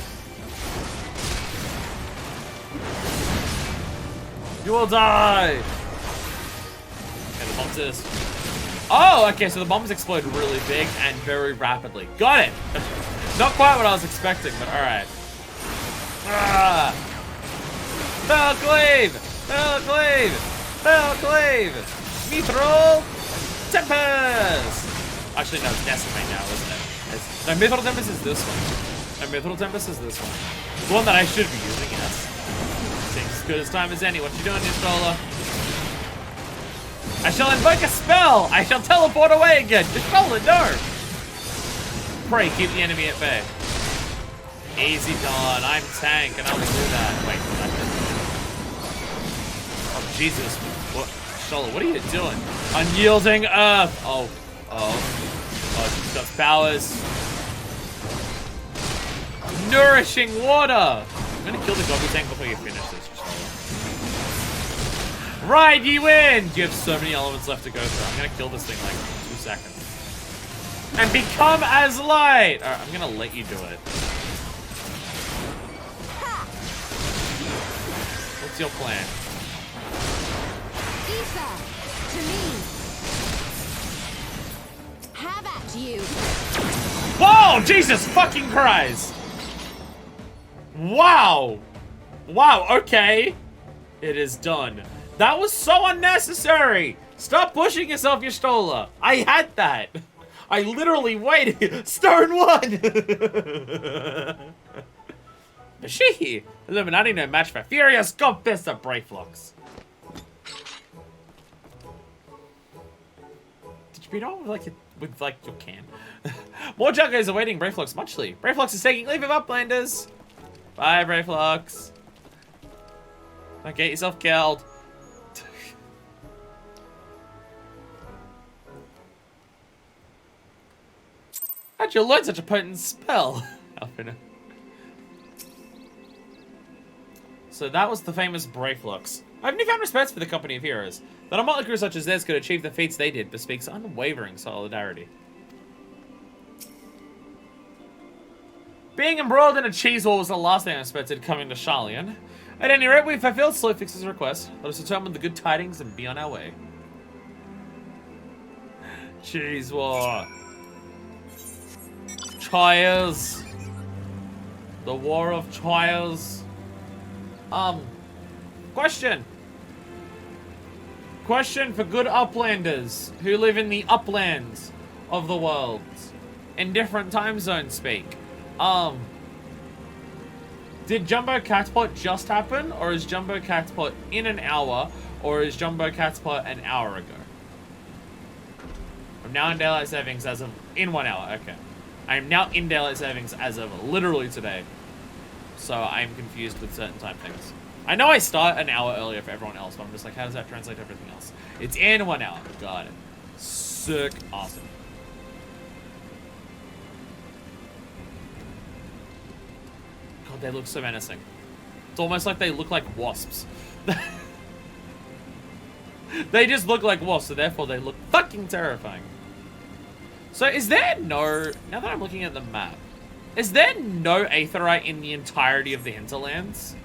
Speaker 1: You will die! Okay, the bombs is... Oh, okay, so the bombs explode really big and very rapidly. Got it! Not quite what I was expecting, but alright. Belclave! Belclave! Belclave! Mithril Tempest! Actually, no, it's Decimate now, isn't it? No, Mithril Tempest is this one. No, Mithril Tempest is this one. The one that I should be using, yes. Seems as good as time as any. What you doing, Y'shtola? I shall invoke a spell! I shall teleport away again! Y'shtola, no! Pray, keep the enemy at bay. Easy, Dawn. I'm tank, and I will do that. Wait, that didn't. Oh, Jesus. What? Y'shtola, what are you doing? Unyielding earth! Oh. Oh, just powers. Nourishing water! I'm gonna kill the Goblin tank before you finish this, Y'shtola. Right, you win! You have so many elements left to go through. I'm gonna kill this thing in like 2 seconds. And become as light! Alright, I'm gonna let you do it. What's your plan?
Speaker 8: Ether, to me. Have at you.
Speaker 1: Whoa! Jesus fucking Christ! Wow! Wow, okay. It is done. That was so unnecessary! Stop pushing yourself, Y'shtola. I had that. I literally waited. Stern 1! But she, Illuminati no match for Furious Godfist of Brayflux. beat on with your can. More Juggos awaiting Brayflux muchly. Brayflux is taking leave of Uplanders. Bye, Brayflux. Don't get yourself killed. How'd you learn such a potent spell? Alfina. So that was the famous Brayflux. I've newfound respect for the company of heroes. That a motley crew such as theirs could achieve the feats they did bespeaks unwavering solidarity. Being embroiled in a cheese war was the last thing I expected coming to Sharlayan. At any rate, we've fulfilled Slowfix's request. Let us determine the good tidings and be on our way. Cheese war. Chires. The War of Chires. Question. Question for good Uplanders who live in the uplands of the world. In different time zones speak. Did Jumbo Catspot just happen? Or is Jumbo Catspot in an hour? Or is Jumbo Catspot an hour ago? I'm now in Daylight Savings as of... in 1 hour, okay. I am now in Daylight Savings as of literally today. So I'm confused with certain time things. I know I start an hour earlier for everyone else, but I'm just like, how does that translate to everything else? It's in 1 hour. Got it. Sick. Awesome. God, they look so menacing. It's almost like they look like wasps. They just look like wasps, so therefore they look fucking terrifying. So is there no... now that I'm looking at the map, is there no Aetheryte in the entirety of the hinterlands?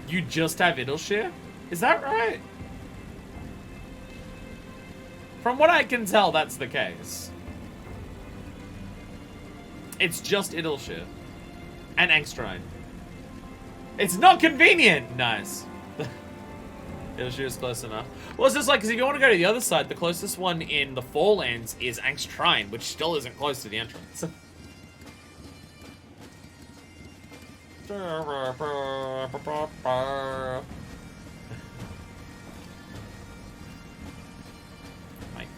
Speaker 1: You just have Idleshire? Is that right? From what I can tell, that's the case. It's just Idleshire. And Angstrine. It's not convenient! Nice. Idleshire is close enough. Well, it's just like, because if you want to go to the other side, the closest one in the Forelands is Angstrine, which still isn't close to the entrance. My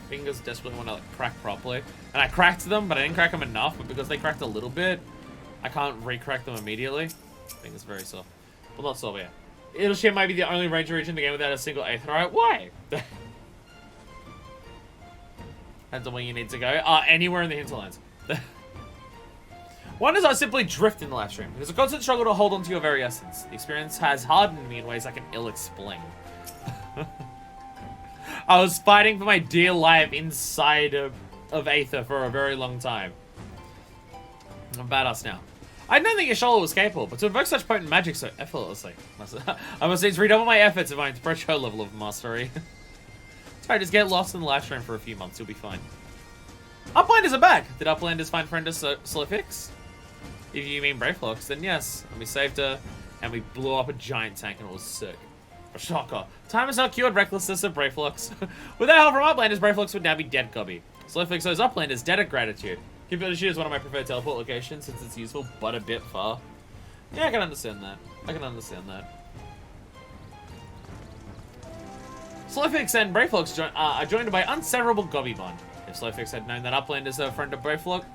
Speaker 1: fingers desperately want to like, crack properly. And I cracked them, but I didn't crack them enough. But because they cracked a little bit, I can't re-crack them immediately. Fingers very sore. Well, not sore, but yeah. Idleshire might be the only ranger region in the game without a single Aetheryte. Why? Depends on where you need to go. Anywhere in the hinterlands. One is I simply drift in the live stream. It's a constant struggle to hold on to your very essence. The experience has hardened me in ways I can ill explain. I was fighting for my dear life inside of Aether for a very long time. I'm badass now. I don't think Yashola was capable, but to invoke such potent magic so effortlessly. I must needs redouble my efforts if I approach her level of mastery. Sorry, just get lost in the live stream for a few months, you'll be fine. Uplanders are back! Did Uplanders find friend Slowfix? If you mean Brayflux, then yes. And we saved her, and we blew up a giant tank, and it was sick. A shocker. Time has not cured recklessness of Brayflux. Without help from Uplanders, Brayflux would now be dead, Gobby. Slowfix owes Uplanders debt of gratitude. Keep Idleshire is one of my preferred teleport locations since it's useful, but a bit far. Yeah, I can understand that. I can understand that. Slowfix and Brayflux are joined by unseverable Gobby bond. If Slowfix had known that Uplanders are a friend of Brayflux,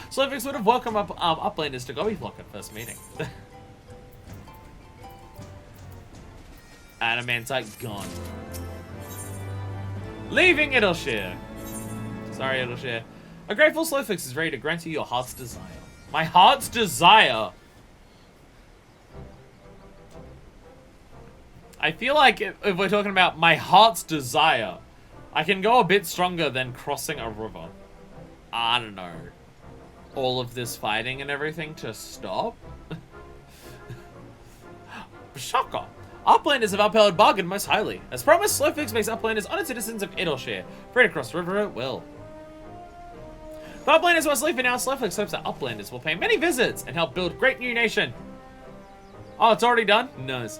Speaker 1: Slowfix would have welcomed Uplanders to Gobbyflock at first meeting. Adamantite gone. Leaving Idleshire. Sorry, Idleshire. A grateful Slowfix is ready to grant you your heart's desire. My heart's desire? I feel like if we're talking about my heart's desire, I can go a bit stronger than crossing a river. I don't know. All of this fighting and everything to stop? Shocker. Uplanders have upheld bargain most highly. As promised, Slowfix makes Uplanders honoured citizens of Idleshire. Free to cross the river at will. The Uplanders who are asleep now, Slowfix hopes that Uplanders will pay many visits and help build great new nation. Oh, it's already done? Nice.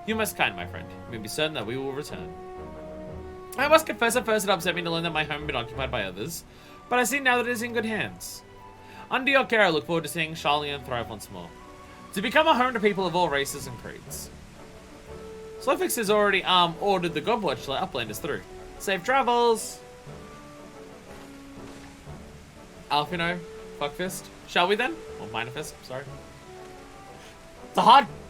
Speaker 1: You must kind, my friend. You may be certain that we will return. I must confess at first it upset me to learn that my home had been occupied by others, but I see now that it is in good hands. Under your care, I look forward to seeing Sharlayan thrive once more. To become a home to people of all races and creeds. Slowfix has already ordered the Godwatch to let Uplanders through. Safe travels! Alfino, Fuckfist. Shall we then? Or Minor Fist, sorry. It's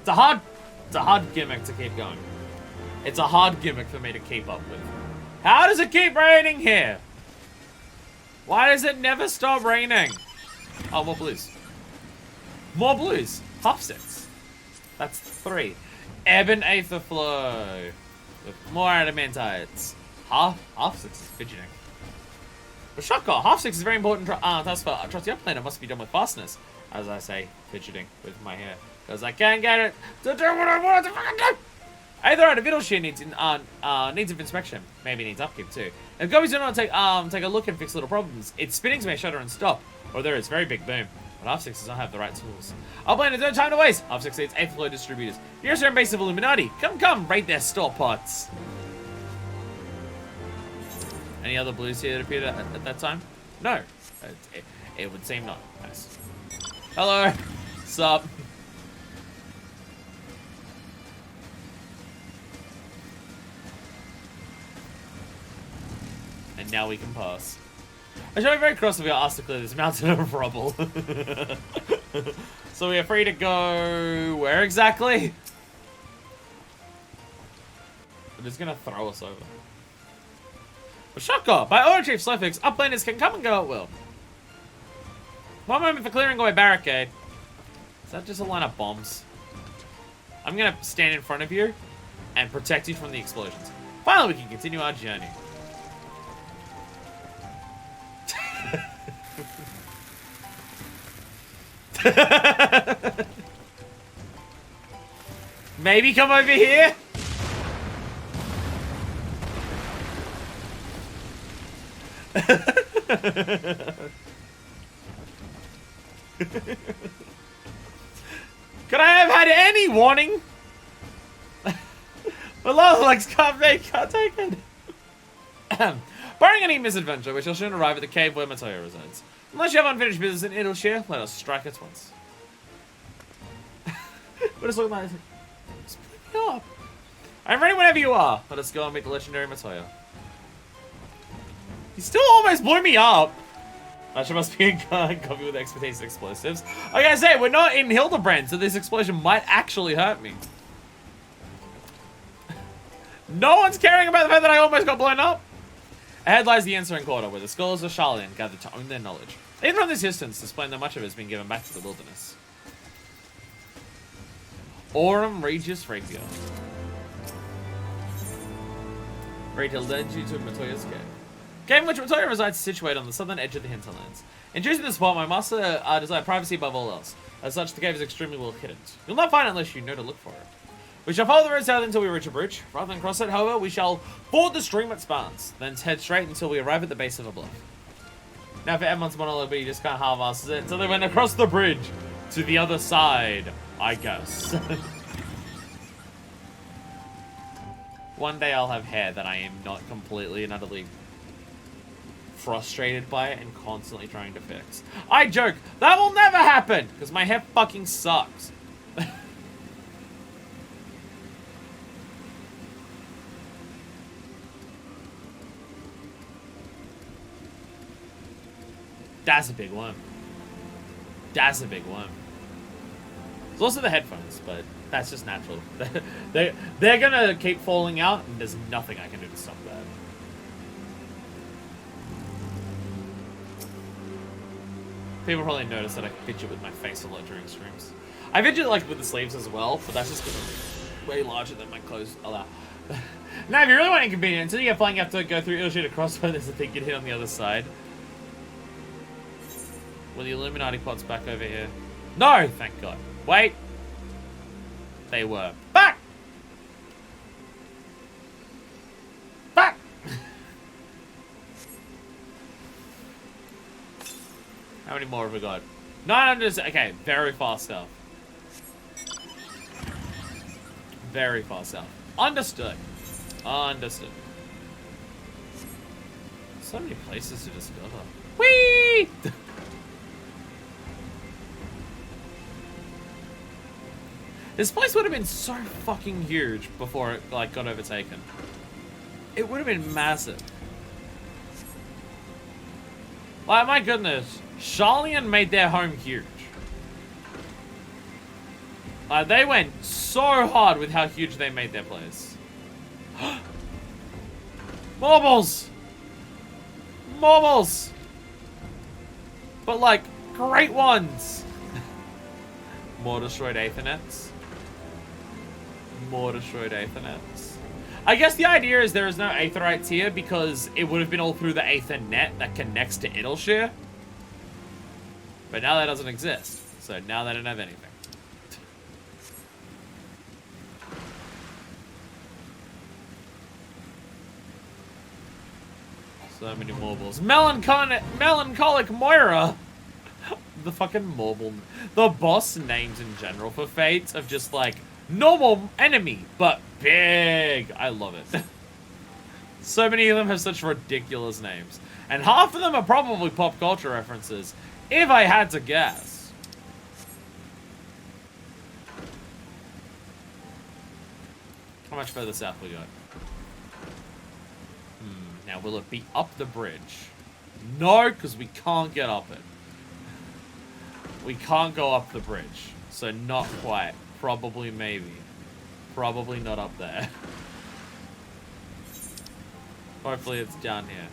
Speaker 1: a hard gimmick to keep going. It's a hard gimmick for me to keep up with. How does it keep raining here? Why does it never stop raining? Oh, more blues. More blues. Half 6. That's 3. Ebon Aether Flow. With more adamantites. Half 6 is fidgeting. But shotgun, half 6 is very important task for trust the upland. It must be done with fastness. As I say, fidgeting with my hair. Because I can't get it to do what I want it to fucking do. Either out of Vital Shear needs of inspection. Maybe needs upkeep too. If Gobies do not take a look and fix little problems, its spinnings may shudder and stop. Or there is very big boom. But half 6 does not have the right tools. Upland has no time to waste. Half 6 needs 8th floor distributors. Here's your base of Illuminati. Come, raid their store pots. Any other blues here that appeared at that time? No. It would seem not. Nice. Hello. Sup? And now we can pass. I shall be very cross if we are asked to clear this mountain of rubble. So we are free to go... where exactly? I'm just gonna throw us over. But Shotgun, by Order Chief Slowfix, uplanders can come and go at will. One moment for clearing away barricade. Is that just a line of bombs? I'm gonna stand in front of you and protect you from the explosions. Finally, we can continue our journey. Maybe come over here? Could I have had any warning? Below legs can't take it. Barring any misadventure, we shall soon arrive at the cave where Matoya resides. Unless you have unfinished business in Idleshire, let us strike at once. What is looking like? Split me up. I'm ready whenever you are. Let us go and meet the legendary Matoya. He still almost blew me up. That must be a copy with expertise in explosives. Like I say, we're not in Hildebrand, so this explosion might actually hurt me. No one's caring about the fact that I almost got blown up. Ahead lies the answering quarter, where the scholars of Sharlayan gather to own their knowledge. Even from this distance, displaying that much of it has been given back to the wilderness. Aurum Regis Rapier. Ready to lead you to Matoya's cave. Cave in which Matoya resides is situated on the southern edge of the hinterlands. In choosing this spot, my master desired privacy above all else. As such, the cave is extremely well hidden. You'll not find it unless you know to look for it. We shall follow the road south until we reach a bridge. Rather than cross it, however, we shall ford the stream at spans, then head straight until we arrive at the base of a bluff. Now for Edmund's monologue, but he just kind of half-asses it until they went across the bridge to the other side, I guess. One day I'll have hair that I am not completely and utterly frustrated by it and constantly trying to fix. I joke, that will never happen, because my hair fucking sucks. That's a big one. That's a big one. There's also the headphones, but that's just natural. They're gonna keep falling out, and there's nothing I can do to stop that. People probably notice that I fidget with my face a lot during streams. I fidget like with the sleeves as well, but that's just because I'm way larger than my clothes allow. Now, if you really want inconvenience, until you get flying, you have to go through Illustrated Crossbow. There's a thing you hit on the other side. Were the Illuminati pots back over here? No, thank God. Wait. They were. Back! Back! How many more have we got? 900. Okay, very fast stuff. Very fast stuff. Understood. Understood. So many places to discover. Whee! This place would have been so fucking huge before it like got overtaken. It would have been massive. Like, my goodness. Sharlayan made their home huge. Like, they went so hard with how huge they made their place. Marbles! Marbles! But, like, great ones! More destroyed Aethernettes. More destroyed Aethernettes. I guess the idea is there is no Aetherites here because it would have been all through the Aethernet that connects to Idleshire. But now that doesn't exist. So now they don't have anything. So many marbles. Melancholic Moira! The fucking marble. The boss names in general for Fates of just like normal enemy, but big. I love it. So many of them have such ridiculous names. And half of them are probably pop culture references, if I had to guess. How much further south we got? Now, will it be up the bridge? No, because we can't get up it. We can't go up the bridge. So not quite. Probably, maybe. Probably not up there. Hopefully it's down here.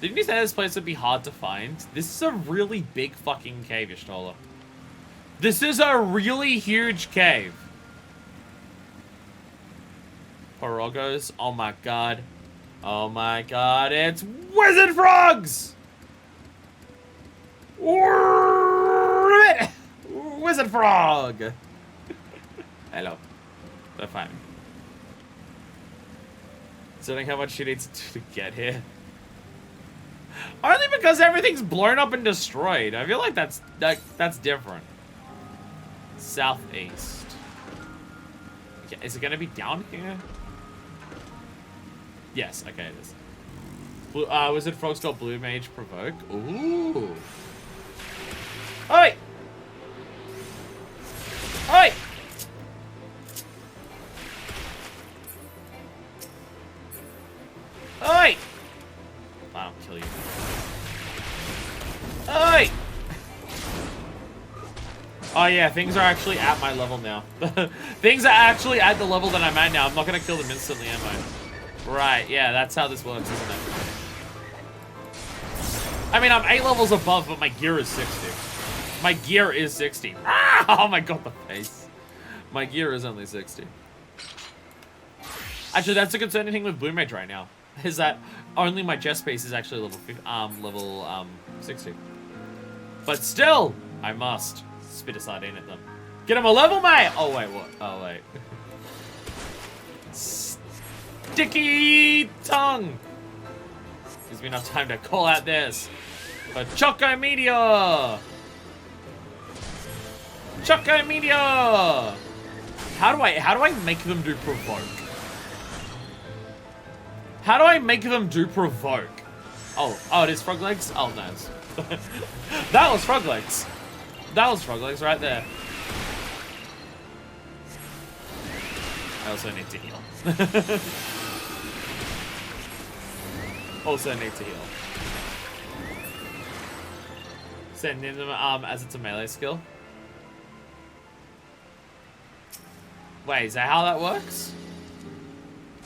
Speaker 1: Didn't you say this place would be hard to find? This is a really big fucking cave, Y'shtola. This is a really huge cave. Porogos. Oh my god. Oh my god, it's wizard frogs! Wizard frog! Hello. They're fine. Considering how much she needs to get here. Only because everything's blown up and destroyed. I feel like that's different. Southeast. Okay, is it gonna be down here? Yes, okay, it is. Blue, Wizard Frog's got Blue Mage Provoke. Ooh. Oi! Oi! Oi! I'll kill you. Oi! Oh yeah, things are actually at my level now. Things are actually at the level that I'm at now. I'm not gonna kill them instantly, am I? Right, yeah, that's how this works, isn't it? I mean, I'm 8 levels above, but my gear is 60. My gear is 60. Ah! Oh my god, the face. My gear is only 60. Actually, that's a concerning thing with Blue Mage right now. Is that only my chest space is actually level 60. But still, I must spit a sardine at them. Get him a level, mate! Oh, wait, what? Oh, wait. Sticky tongue! Gives me enough time to call out this. But Choco Meteor! Choco Meteor! How do I make them do provoke? How do I make them do provoke? Oh, it is frog legs? Oh, nice. That was frog legs. That was frog legs right there. I also need to heal. Also need to heal. Sending them as it's a melee skill. Wait, is that how that works?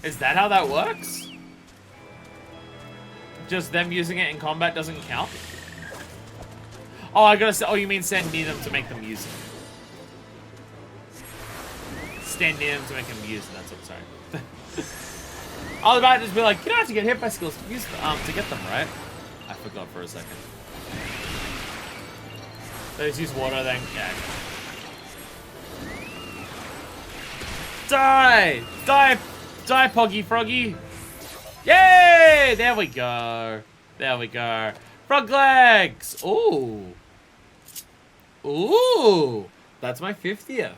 Speaker 1: Is that how that works? Just them using it in combat doesn't count? Oh, I gotta say, oh, you mean send near them to make them use it. Stand near them to make them use it, that's what I'm sorry. I was about to just be like, you don't have to get hit by skills to, use, to get them, right? I forgot for a second. They just use water then, yeah. Die! Die! Die, Poggy Froggy! Yay! There we go. There we go. Frog legs! Ooh. Ooh. That's my 50th.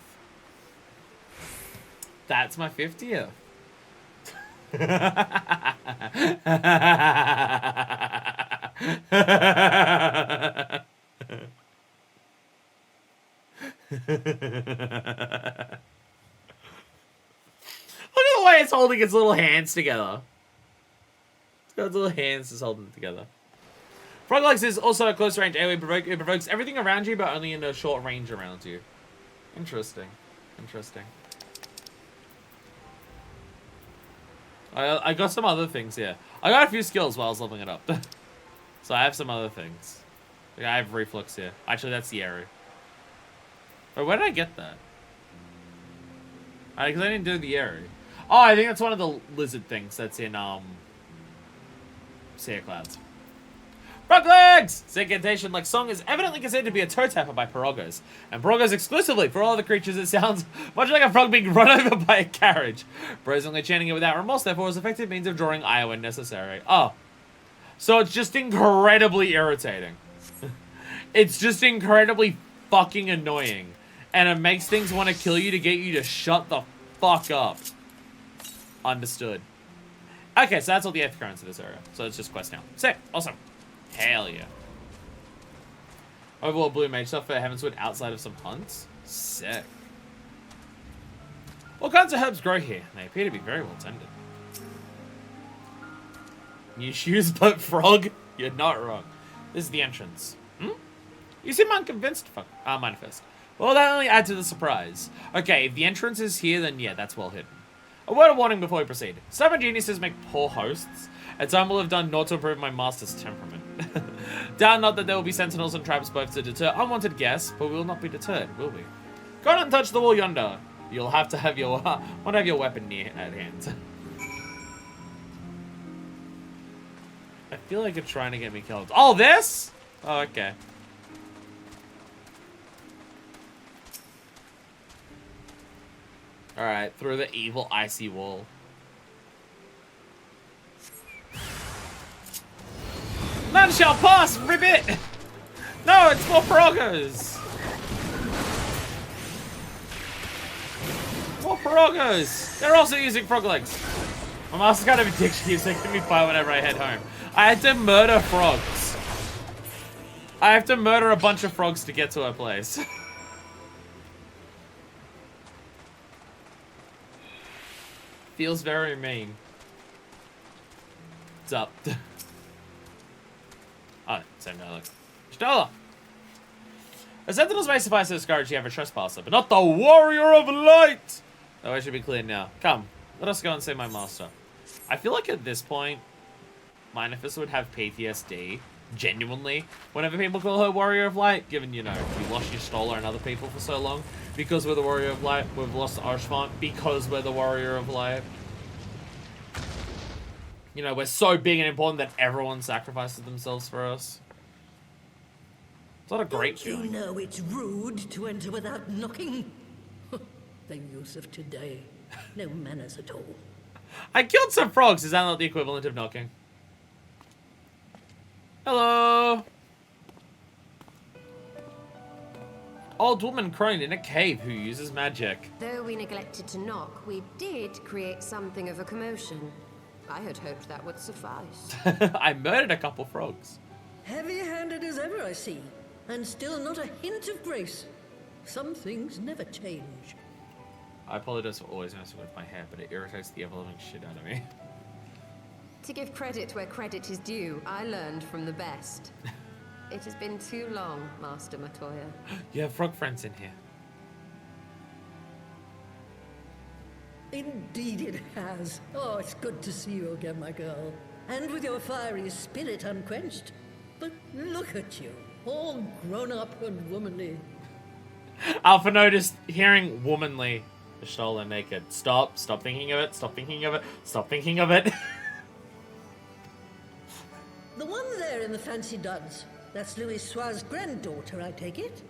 Speaker 1: That's my 50th. Look at the way it's holding its little hands together. It's got its little hands just holding it together. Frog legs is also a close range AoE provoke. It provokes everything around you, but only in a short range around you. Interesting. Interesting. I got some other things here. I got a few skills while I was leveling it up. So I have some other things. Like I have reflux here. Actually, that's the area. Wait, where did I get that? Because I didn't do the area. Oh, I think that's one of the lizard things that's in, Sea Clouds. Frog legs! This incantation-like song is evidently considered to be a toe tapper by Pirogos. And Pirogos exclusively. For all other creatures, it sounds much like a frog being run over by a carriage. Brazenly chanting it without remorse, therefore, is an effective means of drawing ire when necessary. Oh. So it's just incredibly irritating. It's just incredibly fucking annoying. And it makes things want to kill you to get you to shut the fuck up. Understood. Okay, so that's all the F currents in this area. So it's just quest now. Sick. Awesome. Hell yeah. Overall blue mage stuff for Heavensward outside of some hunts. Sick. All kinds of herbs grow here. They appear to be very well tended. New shoes, but frog? You're not wrong. This is the entrance. You seem unconvinced. Fuck. Manifest. Well, that only adds to the surprise. Okay, if the entrance is here, then yeah, that's well hidden. A word of warning before we proceed. Stubborn geniuses make poor hosts, and some will have done naught to improve my master's temperament. Doubt not that there will be sentinels and traps both to deter unwanted guests, but we will not be deterred, will we? Go on and touch the wall yonder. You'll have to have your weapon near at hand. I feel like it's trying to get me killed. Oh, this? Oh, okay. Alright, through the evil icy wall. None shall pass, ribbit! No, it's more Pirogos! More Pirogos! They're also using frog legs. My master's kind of a dick. She keeps making me fight whenever I head home. I had to murder frogs. I have to murder a bunch of frogs to get to her place. Feels very mean. What's up? Oh, same guy, look. Stola! A sentinels may suffice to discourage you have a trespasser, but not the warrior of light! Oh, I should be clear now. Come, let us go and see my master. I feel like at this point, Manifest would have PTSD, genuinely, whenever people call her warrior of light, given, you know, you lost your Stola and other people for so long. Because we're the warrior of light, we've lost Archfont because we're the warrior of light. You know, we're so big and important that everyone sacrifices themselves for us. It's not a great feeling.
Speaker 9: You know it's rude to enter without knocking. The youth of today. No manners at all.
Speaker 1: I killed some frogs. Is that not the equivalent of knocking? Hello. Old woman crone in a cave who uses magic.
Speaker 8: Though we neglected to knock, we did create something of a commotion. I had hoped that would suffice.
Speaker 1: I murdered a couple frogs.
Speaker 9: Heavy-handed as ever, I see. And still not a hint of grace. Some things never change.
Speaker 1: I apologize for always messing with my hair, but it irritates the ever-living shit out of me.
Speaker 8: To give credit where credit is due, I learned from the best. It has been too long, Master Matoya.
Speaker 1: You have frog friends in here.
Speaker 9: Indeed it has. Oh, it's good to see you again, my girl. And with your fiery spirit unquenched. But look at you, all grown up and womanly.
Speaker 1: Alpha noticed hearing womanly. Stola naked. Stop thinking of it, stop thinking of it, stop thinking of it.
Speaker 9: The one there in the fancy duds. That's Louis Soir's granddaughter, I take it?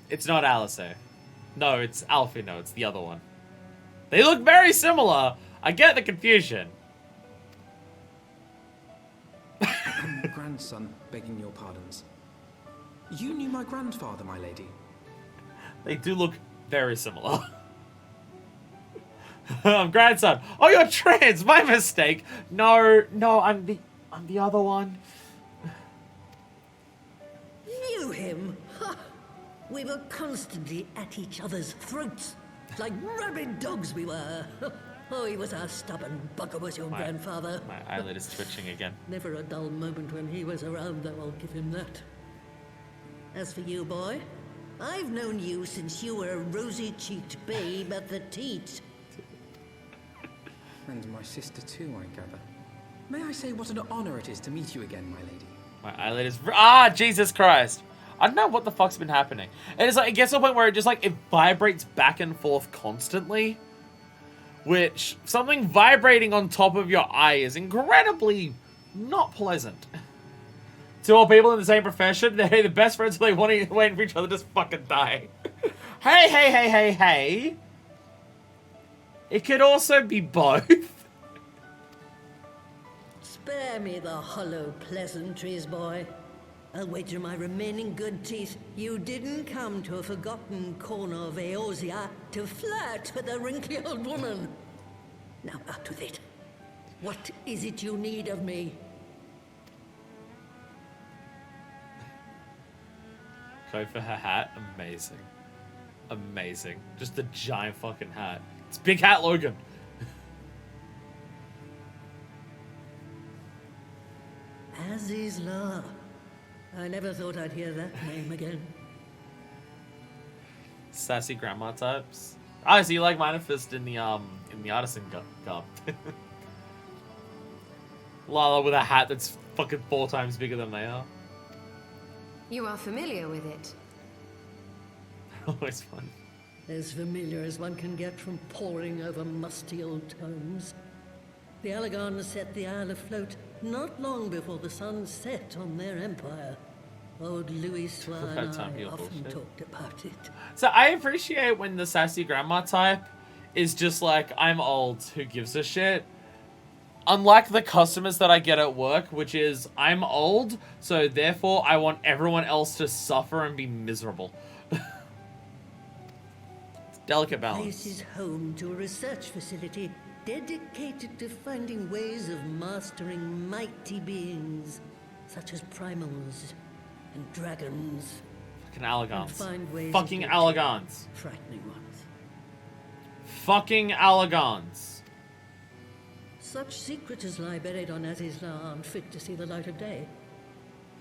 Speaker 1: It's not Alice. No, it's Alfie. No, it's the other one. They look very similar. I get the confusion.
Speaker 4: Grandson, begging your pardons. You knew my grandfather, my lady.
Speaker 1: They do look very similar. Grandson. Oh, you're trans. My mistake. No, I'm the other one.
Speaker 9: Knew him? Ha! We were constantly at each other's throats. Like rabid dogs we were. Oh, he was a stubborn bugger, was your grandfather.
Speaker 1: My eyelid is twitching again.
Speaker 9: Never a dull moment when he was around, though, I'll give him that. As for you, boy, I've known you since you were a rosy-cheeked babe at the teat.
Speaker 4: And my sister too, I gather. May I say what an honor it is to meet you again, my lady?
Speaker 1: My eyelid is... Ah, Jesus Christ. I don't know what the fuck's been happening. And it's like, it gets to a point where it just like, it vibrates back and forth constantly. Which, something vibrating on top of your eye is incredibly not pleasant. To all people in the same profession, they're the best friends, so they waiting for each other to just fucking die. Hey. It could also be both.
Speaker 9: Spare me the hollow pleasantries, boy. I'll wager my remaining good teeth you didn't come to a forgotten corner of Eorzea to flirt with a wrinkly old woman. Now out with it. What is it you need of me?
Speaker 1: Go for her hat. Amazing. Amazing. Just a giant fucking hat. It's Big Hat Logan.
Speaker 9: Azizla. I never thought I'd hear that name again.
Speaker 1: Sassy grandma types. Oh, so you like Manifest in the artisan garb. Lala with a hat that's fucking 4 times bigger than they are.
Speaker 8: You are familiar with it.
Speaker 1: Always fun.
Speaker 9: As familiar as one can get from poring over musty old tomes. The Alagons set the Isle afloat not long before the sun set on their empire. Old Louis Swan and I often talked about it.
Speaker 1: So I appreciate when the sassy grandma type is just like, I'm old, who gives a shit? Unlike the customers that I get at work, which is, I'm old, so therefore I want everyone else to suffer and be miserable. It's a delicate balance.
Speaker 9: This is home to a research facility dedicated to finding ways of mastering mighty beings, such as primals and dragons.
Speaker 1: Fucking Alagons.
Speaker 9: Find ways
Speaker 1: Fucking
Speaker 9: of
Speaker 1: Alagons.
Speaker 9: frightening ones.
Speaker 1: Fucking Alagons.
Speaker 9: Such secrets lie buried on Azizla aren't fit to see the light of day.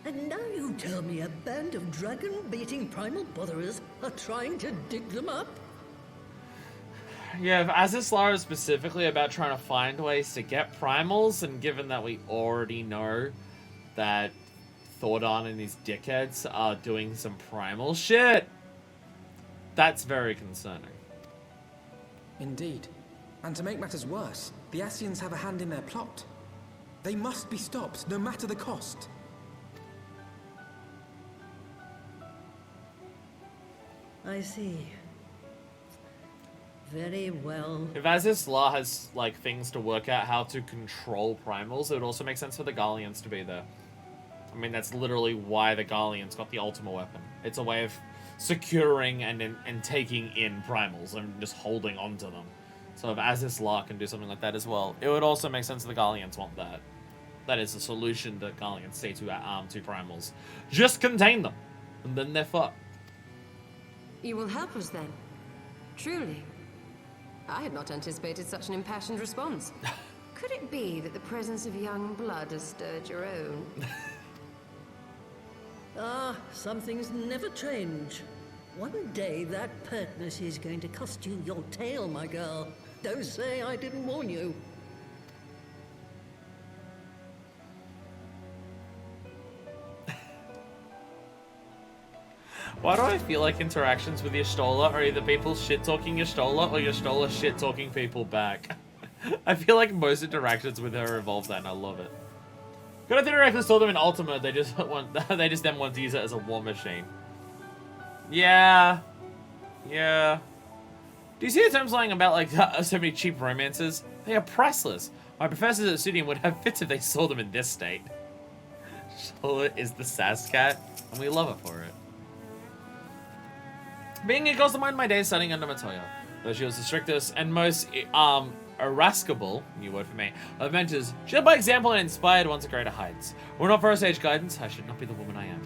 Speaker 9: And now you tell me a band of dragon-baiting primal botherers are trying to dig them up?
Speaker 1: Yeah, if Azizla is specifically about trying to find ways to get primals, and given that we already know that Thordon and his dickheads are doing some primal shit, that's very concerning.
Speaker 4: Indeed. And to make matters worse, the Scions have a hand in their plot. They must be stopped, no matter the cost.
Speaker 9: I see. Very well.
Speaker 1: If Azizla has, like, things to work out how to control primals, it would also make sense for the Garleans to be there. I mean, that's literally why the Garleans got the Ultima weapon. It's a way of securing and taking in primals and just holding on to them. So if Azizla can do something like that as well, it would also make sense the Garleans want that. That is the solution that Garleans say to primals. Just contain them, and then they're fucked.
Speaker 8: You will help us then? Truly? I had not anticipated such an impassioned response. Could it be that the presence of young blood has stirred your own?
Speaker 9: Some things never change. One day that pertness is going to cost you your tail, my girl. Don't say I didn't warn you.
Speaker 1: Why do I feel like interactions with Y'shtola are either people shit-talking Y'shtola or Y'shtola shit-talking people back? I feel like most interactions with her involve that, and I love it. Could I theoretically saw them in Ultima, they just then want to use it as a war machine. Yeah. Yeah. Do you see the terms lying about, like, so many cheap romances? They are priceless. My professors at Studium would have fits if they saw them in this state. Charlotte is the sass cat, and we love her for it. Being a girl, I mind my days studying under Matoya. Though she was the strictest and most, irascible, new word for me, of mentors, she led by example and inspired one to greater heights. Were not for her sage guidance, I should not be the woman I am.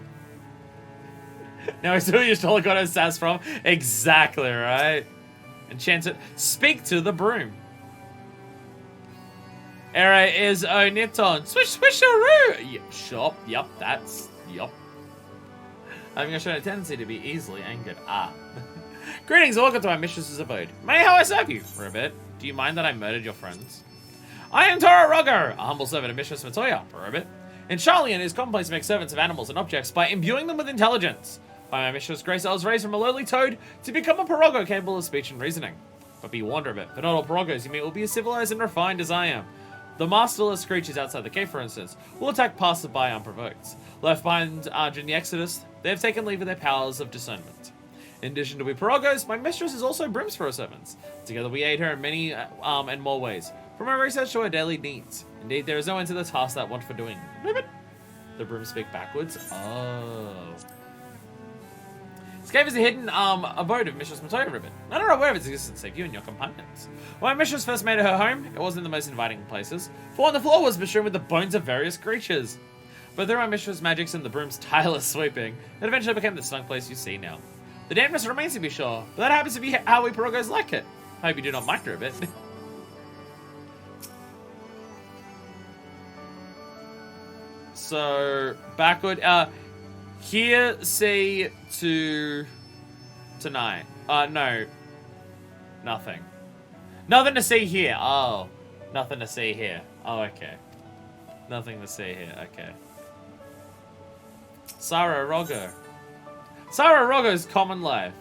Speaker 1: Now I see where Y'shtola got her sass from. Exactly, right? Enchanted. Speak to the broom. Era is Oniton. Swisharoo! Yep, sure. Yep, that's... Yep. Having a shown a tendency to be easily angered. Ah. Greetings, welcome to my mistress's abode. May how I serve you? Ribbit, do you mind that I murdered your friends? I am Tora Roger, a humble servant of Mistress Matoya. Ribbit. In Sharlayan, it is commonplace to make servants of animals and objects by imbuing them with intelligence. By my mistress Grace, I was raised from a lowly toad to become a Pirogo capable of speech and reasoning. But be warned, Ribbit, that not all Pirogos you meet will be as civilized and refined as I am. The masterless creatures outside the cave, for instance, will attack passers-by unprovoked. Left behind during the Exodus, they have taken leave of their powers of discernment. In addition to we Pirogos, my mistress is also Brim's for her servants. Together we aid her in many and more ways, from our research to her daily needs. Indeed, there is no end to the task that want for doing. Ribbit. The Brim speak backwards. Oh. This cave is a hidden abode of Mistress Matoya, Ribbit. None are aware of its existence save you and your companions. When my mistress first made her home, it wasn't the most inviting places, for on the floor was bestrewn with the bones of various creatures. But through my mistress' magics and the Broom's tireless sweeping, it eventually became the snug place you see now. The dampness remains to be sure, but that happens to be how we Pirogos like it. I hope you do not mind, Ribbit. So, backward, here, see, to tonight. No. Nothing. Nothing to see here. Oh. Nothing to see here. Oh, okay. Nothing to see here. Okay. Sarah Rogo. Sarah Rogo's common life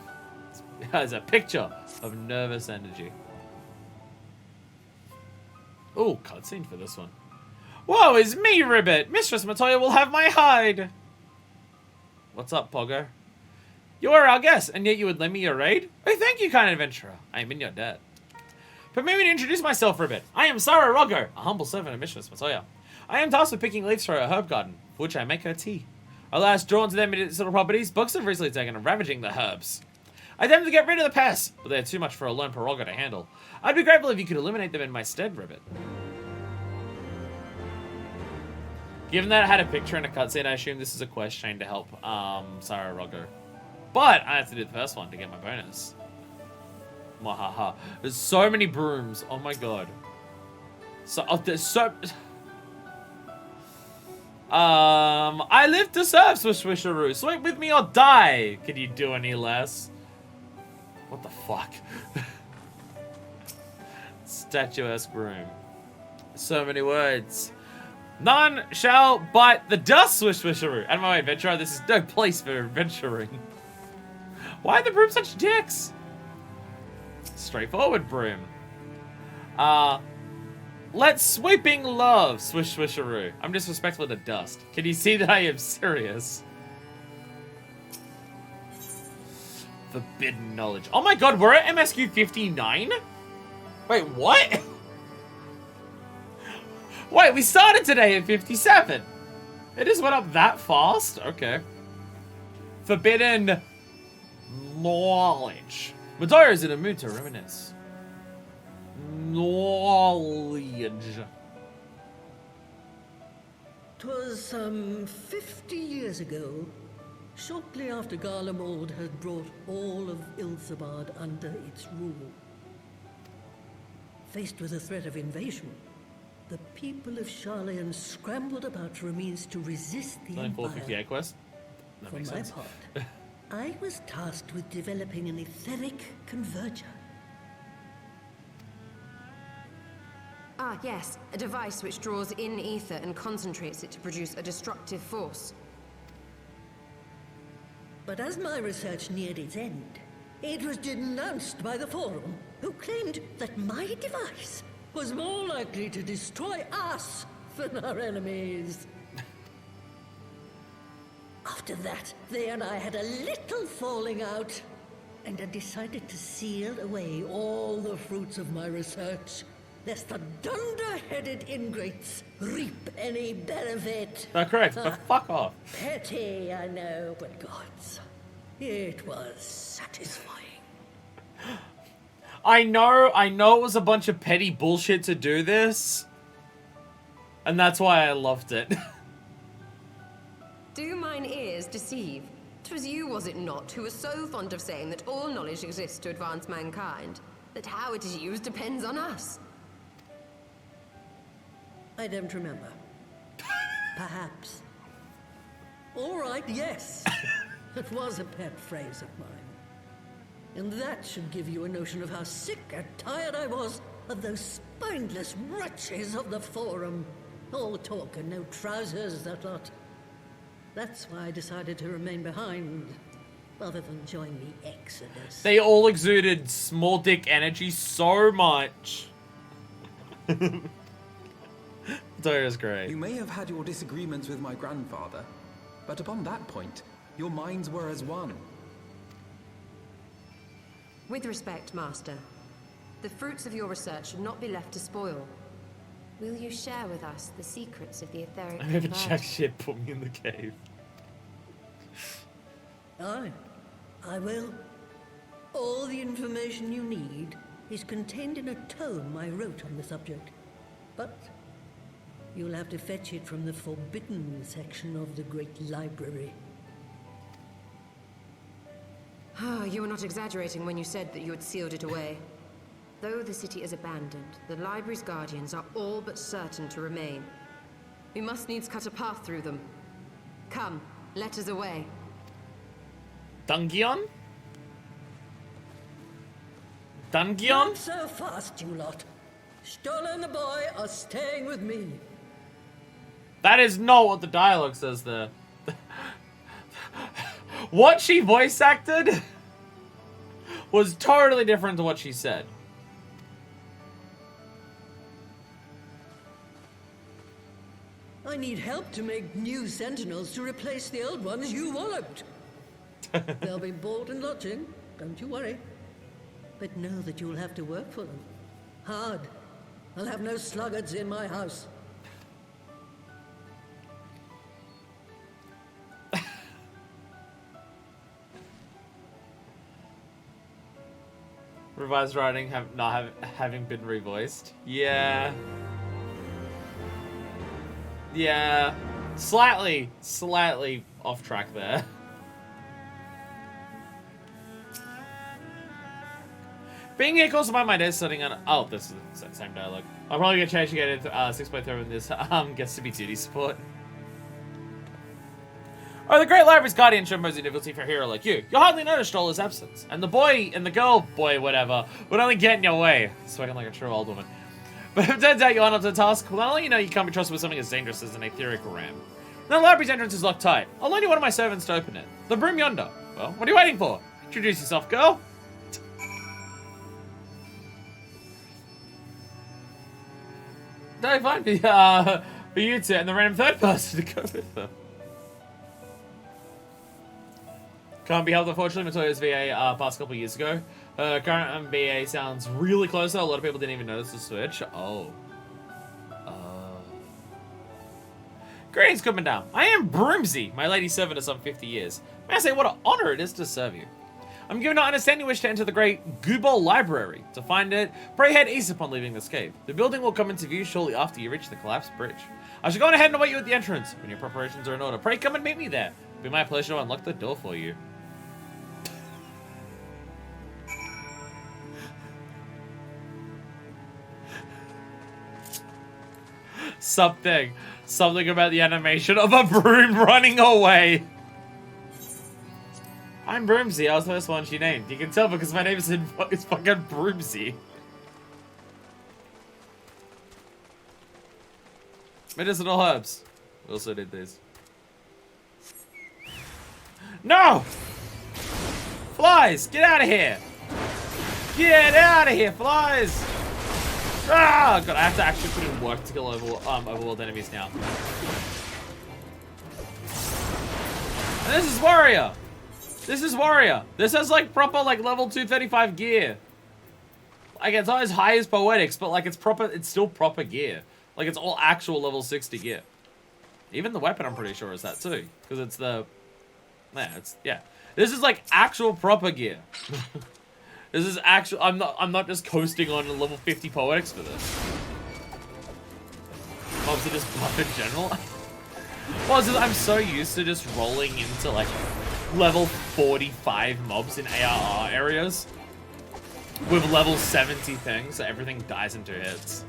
Speaker 1: has a picture of nervous energy. Oh, cutscene for this one. Whoa, it's me, Ribbit! Mistress Matoya will have my hide! What's up, Pogo? You are our guest, and yet you would lend me your aid? Oh, thank you, kind adventurer. I am in your debt. Permit me to introduce myself, Ribbit. I am Sarah Rogo, a humble servant of Mistress Matoya. I am tasked with picking leaves for her herb garden, for which I make her tea. Alas, drawn to their medicinal properties, bugs have recently taken to ravaging the herbs. I attempt to get rid of the pests, but they are too much for a lone Pirogo to handle. I'd be grateful if you could eliminate them in my stead, Ribbit. Given that I had a picture and a cutscene, I assume this is a quest chain to help Sarah Rogo. But I have to do the first one to get my bonus. Mwahaha. There's so many brooms. Oh my god. So there's so. I live to serve, Swisharoo. Sweep with me or die. Can you do any less? What the fuck? Statuesque room. So many words. None shall bite the dust, Swisharoo. Out of my way, adventurer. This is no place for adventuring. Why are the brooms such dicks? Straightforward broom. Let's sweeping love, Swisharoo. I'm disrespectful to dust. Can you see that I am serious? Forbidden knowledge. Oh my god, we're at MSQ 59? Wait, what? Wait, we started today at 57. It just went up that fast? Okay. Forbidden knowledge. Matoya is in a mood to reminisce. Knowledge.
Speaker 9: 'Twas some 50 years ago, shortly after Garlemald had brought all of Ilsabard under its rule. Faced with the threat of invasion, the people of Sharlayan scrambled about for a means to resist the Empire.
Speaker 1: 458 quest? That
Speaker 9: For
Speaker 1: makes
Speaker 9: my
Speaker 1: sense.
Speaker 9: part, I was tasked with developing an etheric converger.
Speaker 8: Ah, yes. A device which draws in ether and concentrates it to produce a destructive force.
Speaker 9: But as my research neared its end, it was denounced by the Forum, who claimed that my device was more likely to destroy us than our enemies. After that, they and I had a little falling out, and I decided to seal away all the fruits of my research, lest the dunder-headed ingrates reap any benefit.
Speaker 1: Not correct, but fuck off.
Speaker 9: Petty, I know, but gods, it was satisfying.
Speaker 1: I know it was a bunch of petty bullshit to do this. And that's why I loved it.
Speaker 8: Do mine ears deceive? 'Twas you, was it not, who was so fond of saying that all knowledge exists to advance mankind, that how it is used depends on us.
Speaker 9: I don't remember. Perhaps. All right, yes. It was a pet phrase of mine. And that should give you a notion of how sick and tired I was of those spineless wretches of the Forum. All talk and no trousers, that lot. That's why I decided to remain behind, rather than join the Exodus.
Speaker 1: They all exuded small dick energy so much. Toyo's great.
Speaker 4: You may have had your disagreements with my grandfather, but upon that point, your minds were as one.
Speaker 8: With respect, Master, the fruits of your research should not be left to spoil. Will you share with us the secrets of the etheric
Speaker 1: I haven't
Speaker 8: converge?
Speaker 1: jack shit put me in the cave.
Speaker 9: Aye, I will. All the information you need is contained in a tome I wrote on the subject. But you'll have to fetch it from the forbidden section of the Great Library.
Speaker 8: You were not exaggerating when you said that you had sealed it away. Though the city is abandoned, the library's guardians are all but certain to remain. We must needs cut a path through them. Come, let us away.
Speaker 1: Dungeon? Dungeon?
Speaker 9: Not so fast, you lot. Stola and the boy are staying with me.
Speaker 1: That is not what the dialogue says there. What she voice acted was totally different to what she said.
Speaker 9: I need help to make new sentinels to replace the old ones you walloped. They'll be board and lodging, don't you worry. But know that you'll have to work for them. Hard. I'll have no sluggards in my house.
Speaker 1: Revised writing having been revoiced. Yeah. Yeah. Slightly off track there. Being here calls to mind my day studying on. Oh, this is the same dialogue. I'm probably gonna change again to 6.3 when this gets to be duty support. Oh, the Great Library's guardian should impose a difficulty for a hero like you. You'll hardly notice Stola's absence. And the boy and the girl, boy, whatever, would only get in your way. Spoken like a true old woman. But if it turns out you're up to the task, well, I'll let you know you can't be trusted with something as dangerous as an etheric ram. Now, the library's entrance is locked tight. I'll lend you one of my servants to open it. The broom yonder. Well, what are you waiting for? Introduce yourself, girl. No, fine for you two and the random third person to go with them. Can't be helped, unfortunately. Matoya's VA past couple years ago. Current MBA sounds really close, though. A lot of people didn't even notice the switch. Oh. Greetings, good madam. I am Broomsy, my lady servant of some 50 years. May I say what an honor it is to serve you. I'm given to understand you wish to enter the great Goobol Library. To find it, pray head east upon leaving this cave. The building will come into view shortly after you reach the collapsed bridge. I shall go on ahead and await you at the entrance. When your preparations are in order, pray come and meet me there. It'll be my pleasure to unlock the door for you. Something about the animation of a broom running away. I'm Broomsy. I was the first one she named. You can tell because my name is fucking Broomsy. Medicinal herbs. We also did these. No! Flies! Get out of here! Get out of here, flies! Ah! God, I have to actually put in work to kill overworld enemies now. And this is Warrior! This is Warrior. This has like proper like level 235 gear. Like it's not as high as Poetics, but like it's still proper gear. Like it's all actual level 60 gear. Even the weapon I'm pretty sure is that too. Because it's the yeah. This is like actual proper gear. This is actual I'm not just coasting on a level 50 Poetics for this. Mobs are just buff in general. Well, it's just, I'm so used to just rolling into like level 45 mobs in ARR areas with level 70 things, so everything dies in 2 hits.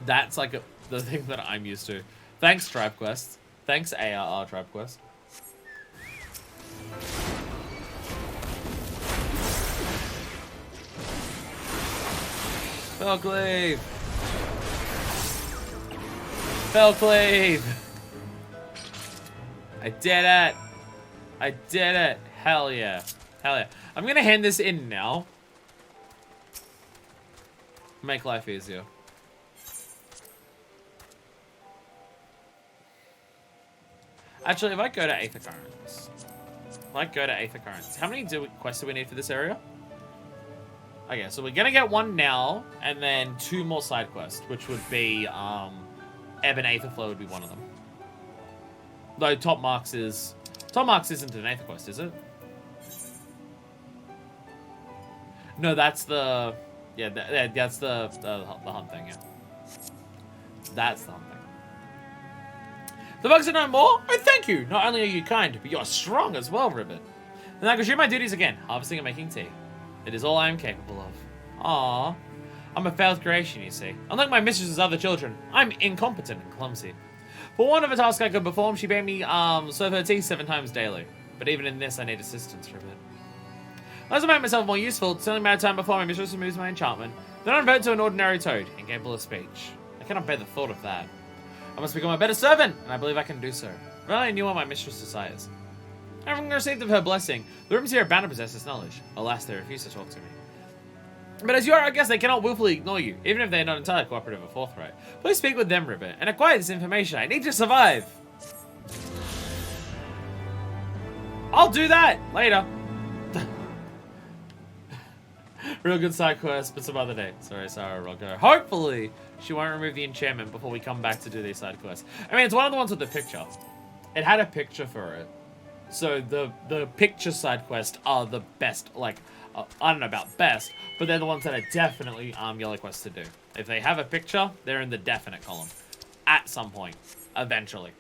Speaker 1: That's like the thing that I'm used to. Thanks, Tribe Quest. Thanks, ARR Tribe Quest. Felcleave! Felcleave! I did it! I did it! Hell yeah. Hell yeah. I'm gonna hand this in now. Make life easier. Actually, if I go to Aether Currents. How many quests do we need for this area? Okay, so we're gonna get one now, and then 2 more side quests, which would be, Ebb and Aetherflow would be one of them. Though Top Marks isn't an Aether quest, is it? No, that's the, yeah, that's the hunt thing, yeah. That's the hunt thing. The bugs are no more? Oh, thank you! Not only are you kind, but you're strong as well, Ribbit. Then I can do my duties again, harvesting and making tea. It is all I am capable of. Aww. I'm a failed creation, you see. Unlike my mistress's other children, I'm incompetent and clumsy. For one of a task I could perform, she bade me serve her tea 7 times daily. But even in this, I need assistance, Ribbit. As I make myself more useful, it's only a matter of time before my mistress removes my enchantment. Then I revert to an ordinary toad, incapable of speech. I cannot bear the thought of that. I must become a better servant, and I believe I can do so. Well, I knew what my mistress desires. Having received of her blessing, the rooms here are bound to possess this knowledge. Alas, they refuse to talk to me. But as you are, I guess they cannot willfully ignore you, even if they are not entirely cooperative or forthright. Please speak with them, Ribbit, and acquire this information. I need to survive. I'll do that later. Real good side quest, but some other day. Sorry, Sarah Rocco. Hopefully, she won't remove the enchantment before we come back to do these side quests. I mean, it's one of the ones with the picture. It had a picture for it. So the picture side quests are the best, like, I don't know about best, but they're the ones that are definitely yellow quests to do. If they have a picture, they're in the definite column. At some point. Eventually.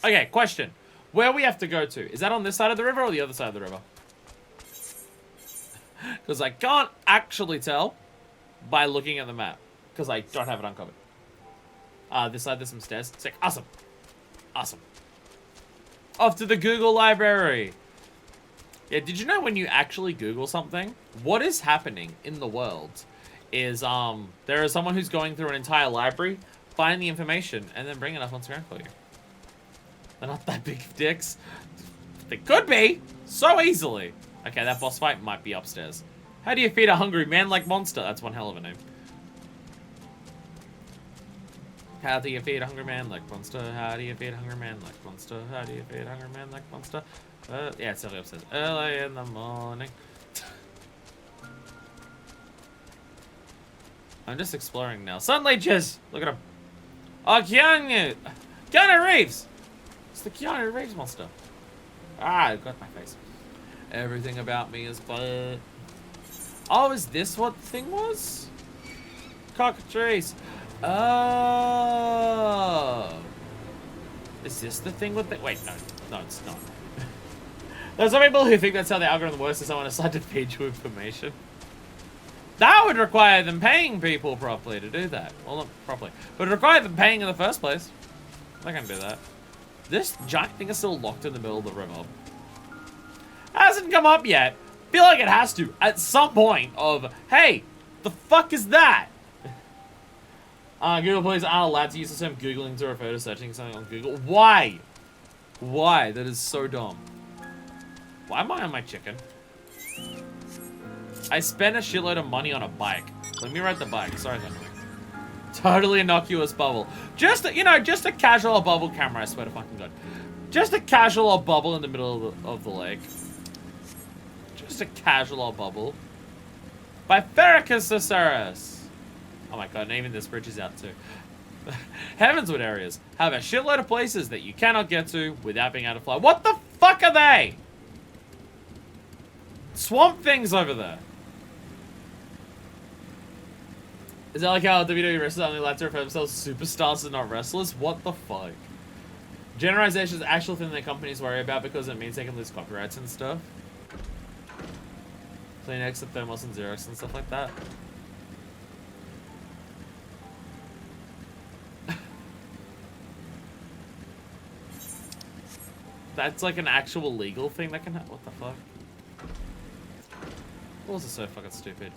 Speaker 1: Okay, question. Where we have to go to? Is that on this side of the river or the other side of the river? Because I can't actually tell by looking at the map. Because I don't have it uncovered. This side, there's some stairs. Sick. Awesome. Awesome. Off to the Google library. Yeah, did you know when you actually Google something, what is happening in the world is, there is someone who's going through an entire library, finding the information, and then bringing it up on screen for you. They're not that big of dicks. They could be. So easily. Okay, that boss fight might be upstairs. How do you feed a hungry man-like monster? That's one hell of a name. How do you feed a hungry man like monster? How do you feed a hungry man like monster? How do you feed a hungry man like monster? Yeah, it's definitely upstairs. Early in the morning. I'm just exploring now. Sun leeches! Look at him. Oh, Keanu Reeves! It's the Keanu Reeves monster. Ah, it got my face. Everything about me is blood. Oh, is this what the thing was? Cockatrice. Oh. Is this the thing with the... Wait, no. No, it's not. There's some people who think that's how the algorithm works, is someone decide to feed you information. That would require them paying people properly to do that. Well, not properly. But it required them paying in the first place. I can do that. This giant thing is still locked in the middle of the river. Hasn't come up yet. Feel like it has to at some point of, hey, the fuck is that? Google please aren't allowed to use the term Googling to refer to searching something on Google. Why? Why? That is so dumb. Why am I on my chicken? I spent a shitload of money on a bike. Let me ride the bike. Sorry, something. Totally innocuous bubble. Just a, you know, just a casual bubble camera, I swear to fucking God. Just a casual bubble in the middle of the lake. Just a casual bubble. By Ferricus. Oh my God, and even this bridge is out too. Heavensward areas have a shitload of places that you cannot get to without being able to fly. What the fuck are they? Swamp things over there. Is that like how WWE wrestlers only allowed to refer themselves superstars and not wrestlers? What the fuck? Generalization is the actual thing that companies worry about because it means they can lose copyrights and stuff. Kleenex and Thermos and Xerox and stuff like that. That's like an actual legal thing that can happen. What the fuck? Walls are so fucking stupid.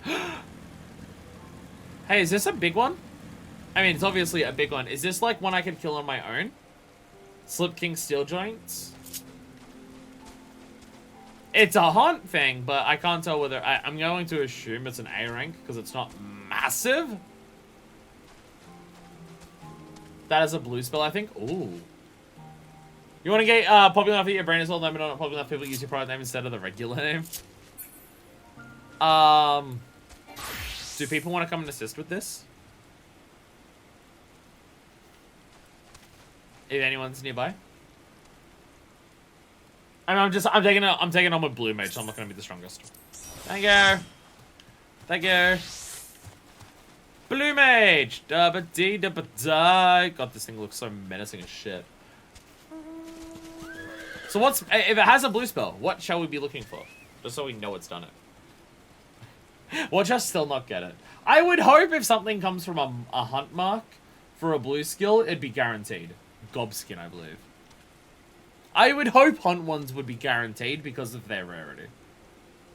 Speaker 1: Hey, is this a big one? I mean, it's obviously a big one. Is this like one I could kill on my own? Slip King Steel Joints? It's a hunt thing, but I can't tell whether... I'm going to assume it's an A rank, because it's not massive. That is a blue spell, I think. Ooh. You want to get popular enough that your brain is all known, but not popular enough people use your product name instead of the regular name? Do people want to come and assist with this? If anyone's nearby. I mean, I'm taking on my blue mage, so I'm not going to be the strongest. Thank you. Thank you. Blue mage. Da-ba-dee-da-ba-die. God, this thing looks so menacing as shit. So what's... If it has a blue spell, what shall we be looking for? Just so we know it's done it. Watch us still not get it. I would hope if something comes from a hunt mark for a blue skill, it'd be guaranteed. Gobskin, I believe. I would hope hunt ones would be guaranteed because of their rarity.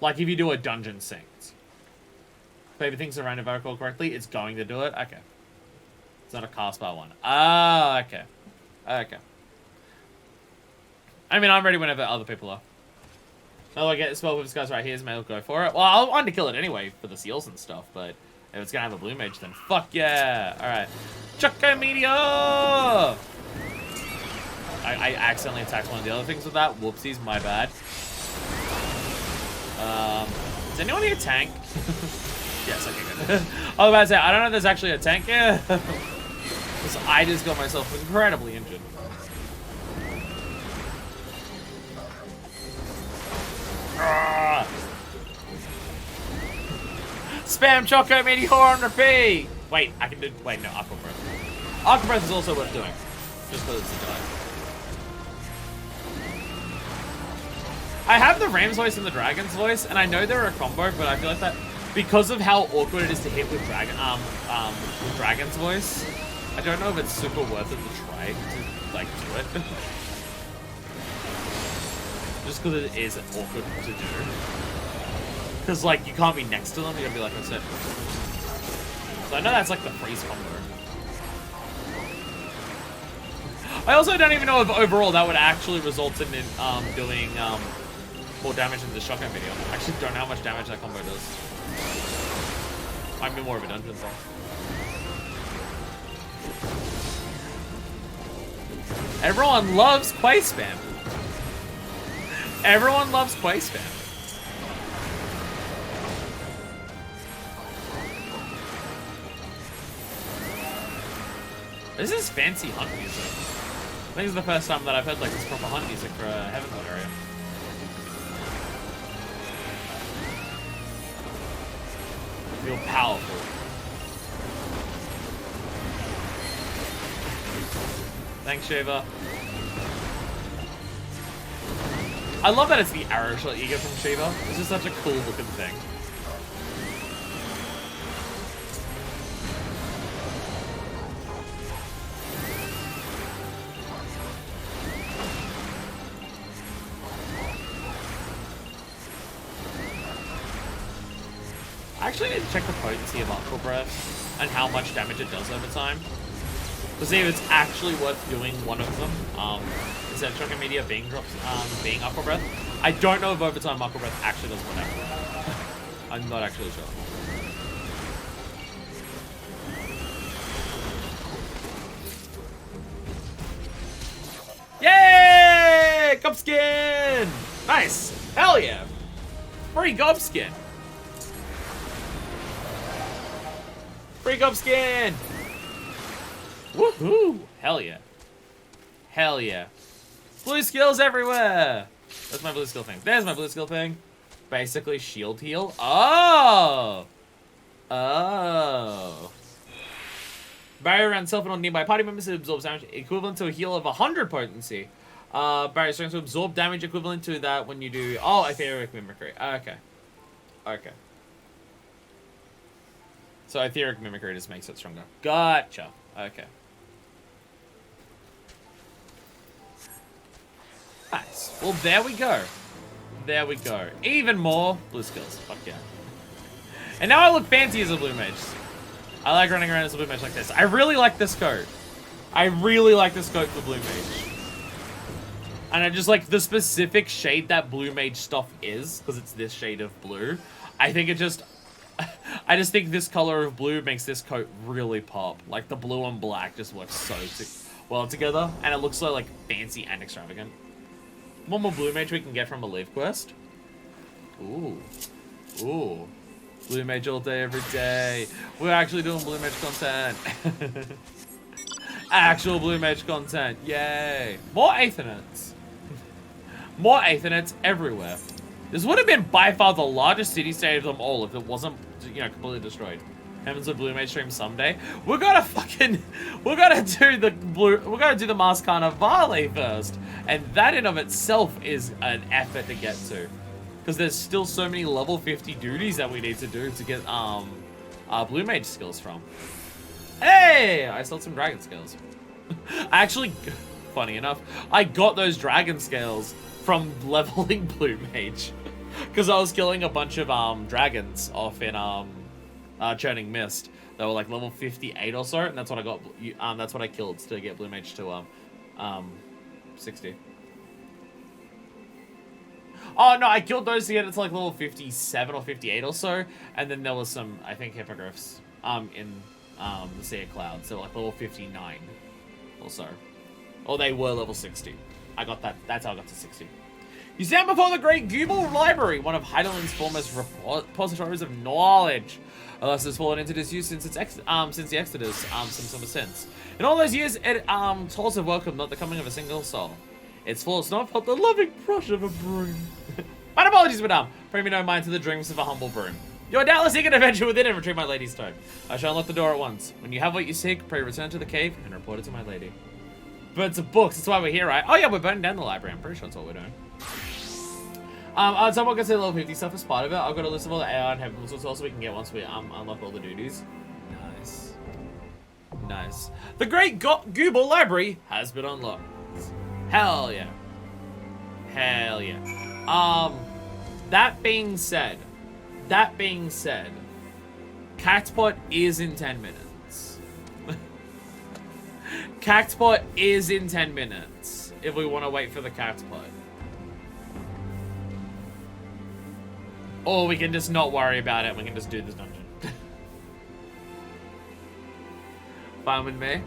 Speaker 1: Like if you do a dungeon synced. If everything's around, if I recall correctly, it's going to do it. Okay. It's not a cast bar one. Ah, okay. Okay. I mean, I'm ready whenever other people are. Oh, I get the spell with this guy's right here, so maybe I'll go for it. Well, I'll want to kill it anyway for the seals and stuff, but if it's gonna have a blue mage, then fuck yeah! Alright. Choco Meteor! I accidentally attacked one of the other things with that. Whoopsies, my bad. Is anyone here tank? Yes, okay, good. I was about to say, I don't know if there's actually a tank here. Because I just got myself incredibly injured. Spam Choco Meteor on repeat! Wait, I can do... Wait, no, Aqua Breath. Aqua Breath is also worth doing. Just because it's a die. I have the Ram's voice and the Dragon's voice, and I know they're a combo, but I feel like that... Because of how awkward it is to hit with Dragon's voice, I don't know if it's super worth it to try to, like, do it. Just because it is awkward to do. Because, like, you can't be next to them, you gotta be like, that's it. So I know that's like the freeze combo. I also don't even know if overall that would actually result in doing more damage in the shotgun video. I actually don't know how much damage that combo does. Might be more of a dungeon thing. Everyone loves Quay spam. Everyone loves Quay spam. This is fancy hunt music. I think it's the first time that I've heard like this proper hunt music for a Heavensward area. I feel powerful. Thanks, Shiva. I love that it's the arrow shot you get from Shiva. It's just such a cool looking thing. I actually need to check the potency of Aqua Breath and how much damage it does over time. To see if it's actually worth doing one of them. Instead of Choco Meteor being Aqua Breath. I don't know if over time Aqua Breath actually does whatever. I'm not actually sure. Yay! Gobskin! Nice! Hell yeah! Free Gobskin! Free Gobskin! Woohoo! Hell yeah. Hell yeah. Blue skills everywhere! That's my blue skill thing. There's my blue skill thing. Basically shield heal. Oh! Oh. Barrier around self and on nearby party members, it absorbs damage equivalent to a heal of 100 potency. Barrier strength to absorb damage equivalent to that when you do... Oh, etheric mimicry. Okay. Okay. So etheric mimicry just makes it stronger. Gotcha. Okay. Nice. Well, there we go. There we go. Even more blue skills. Fuck yeah. And now I look fancy as a blue mage. I like running around as a blue mage like this. I really like this coat. I really like this coat for blue mage. And I just like the specific shade that blue mage stuff is, because it's this shade of blue. I think it just... I just think this color of blue makes this coat really pop. Like, the blue and black just works so well together. And it looks so, like, fancy and extravagant. One more blue mage we can get from a leave quest. Ooh. Ooh. Blue mage all day, every day. We're actually doing blue mage content. Actual blue mage content. Yay. More Aethanids. More Aethanids everywhere. This would have been by far the largest city-state of them all if it wasn't, you know, completely destroyed. Heavensward blue mage stream someday. We're gonna do the Mars Carnivale first. And that in of itself is an effort to get to. Because there's still so many level 50 duties that we need to do to get our blue mage skills from. Hey! I sold some dragon scales. Actually, funny enough, I got those dragon scales from leveling blue mage. Because I was killing a bunch of dragons off in Churning Mist. They were like level 58 or so, and that's what I got. That's what I killed to get blue mage to 60. Oh no, I killed those to get it to like level 57 or 58 or so, and then there was some, I think, hippogriffs in the Sea of Clouds. So like level 59 or so, or they were level 60. I got that. That's how I got to 60. You stand before the Great Gubal Library, one of Heidelberg's foremost repositories of knowledge. Alas, has fallen into disuse since the Exodus, some summer since. In all those years, it tolls have welcomed not the coming of a single soul. Its floor has not felt the loving brush of a broom. My apologies, madame. Bring me no mind to the dreams of a humble broom. You are doubtless eager to venture within and retrieve my lady's tome. I shall unlock the door at once. When you have what you seek, pray return to the cave and report it to my lady. Birds of books, that's why we're here, right? Oh yeah, we're burning down the library. I'm pretty sure that's what we're doing. So I'm not gonna say level 50 stuff as part of it. I've got a list of all the AI and Heavensward so we can get once we unlock all the duties. Nice. Nice. The Great Gubal Library has been unlocked. Hell yeah. Hell yeah. That being said, Cactpot is in 10 minutes. Cactpot is in 10 minutes if we want to wait for the Cactpot. Or we can just not worry about it and we can just do this dungeon. Fine with me.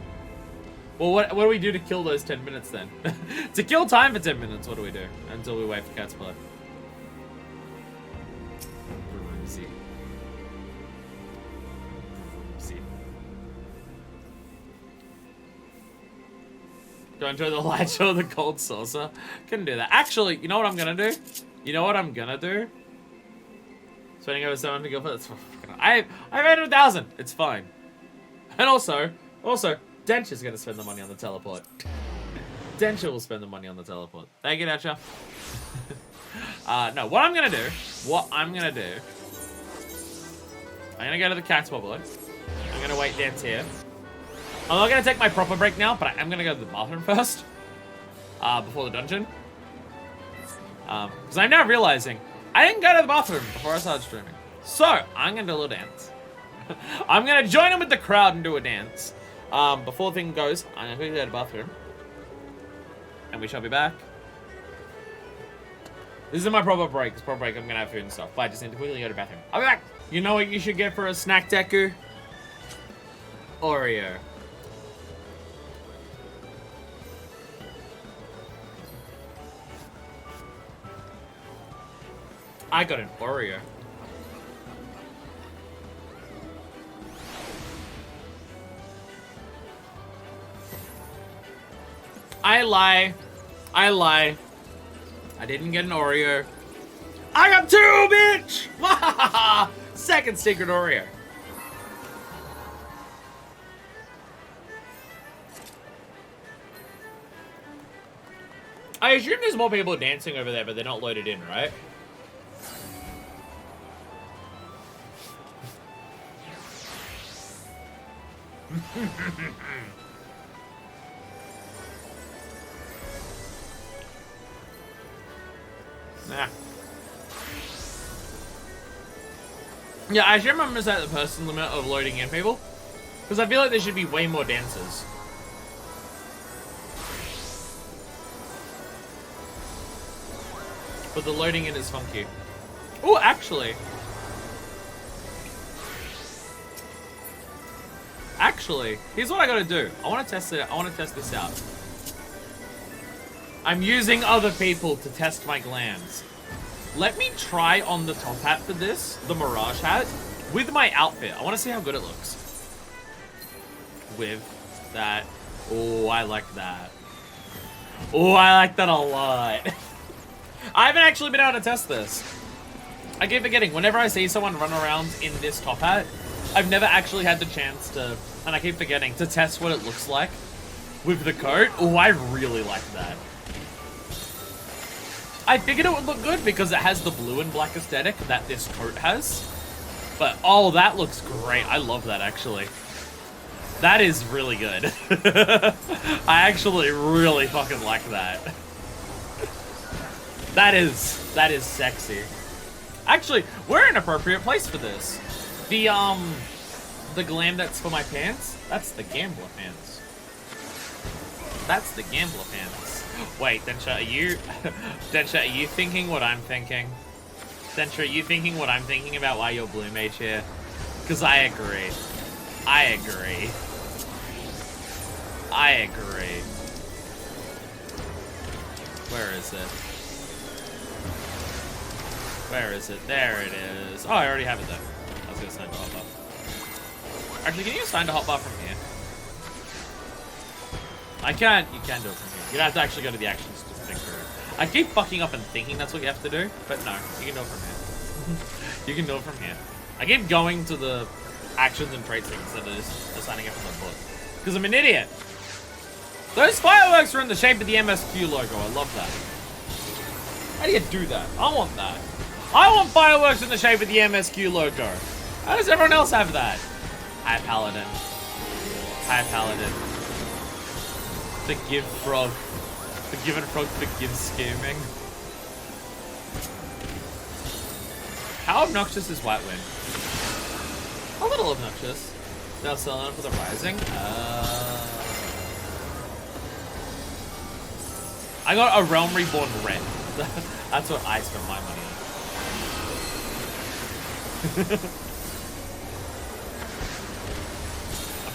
Speaker 1: Well, what do we do to kill those 10 minutes then? To kill time for 10 minutes, what do we do? Until we wait for Cat's blood. Do I enjoy the light show of the cold saucer? Couldn't do that. Actually, you know what I'm gonna do? Spending over 700 to go for that's I've 800,000. It's fine. And also, Denture's gonna spend the money on the teleport. Denture will spend the money on the teleport. Thank you, Denture. No, what I'm gonna do, I'm gonna go to the cat's wobbler. I'm gonna wait down here. I'm not gonna take my proper break now, but I am gonna go to the bathroom first. Before the dungeon. Because I'm now realizing I didn't go to the bathroom before I started streaming. So, I'm gonna do a little dance. I'm gonna join in with the crowd and do a dance. Before the thing goes, I'm gonna quickly go to the bathroom. And we shall be back. This is my proper break. It's proper break. I'm gonna have food and stuff. But I just need to quickly go to the bathroom. I'll be back. You know what you should get for a snack, Deku? Oreo. I got an Oreo. I lie. I didn't get an Oreo. I got two, bitch! Second secret Oreo. I assume there's more people dancing over there, but they're not loaded in, right? Nah. Yeah, I should remember to set the person limit of loading in people. Because I feel like there should be way more dancers. But the loading in is funky. Oh, actually. Actually, here's what I gotta do. I wanna test it. I wanna test this out. I'm using other people to test my glands. Let me try on the top hat for this, the Mirage hat, with my outfit. I wanna see how good it looks. With that. Oh, I like that. Oh, I like that a lot. I haven't actually been able to test this. I keep forgetting, whenever I see someone run around in this top hat, I've never actually had the chance to, and I keep forgetting, to test what it looks like with the coat. Oh, I really like that. I figured it would look good because it has the blue and black aesthetic that this coat has. But, oh, that looks great. I love that, actually. That is really good. I actually really fucking like that. That is sexy. Actually, we're in an appropriate place for this. The glam that's for my pants, that's the gambler pants. That's the gambler pants. Wait, Densha, are you thinking what I'm thinking? Densha, are you thinking what I'm thinking about why you're Blue Mage here? Because I agree. I agree. I agree. Where is it? Where is it? There it is. Oh, I already have it though. I was gonna sign to hotbar. Actually, can you sign to hotbar from here? I can't. You can do it from here. You'd have to actually go to the actions to think through it. I keep fucking up and thinking that's what you have to do, but no, you can do it from here. You can do it from here. I keep going to the actions and traits things instead of just assigning it from the book. Because I'm an idiot. Those fireworks are in the shape of the MSQ logo. I love that. How do you do that? I want that. I want fireworks in the shape of the MSQ logo. How does everyone else have that? Hi, Paladin. Hi, Paladin. Forgive Frog. Forgiven Frog forgives scheming. How obnoxious is White Wind? A little obnoxious. Now selling it for the Rising. I got a Realm Reborn red. That's what I spent my money on.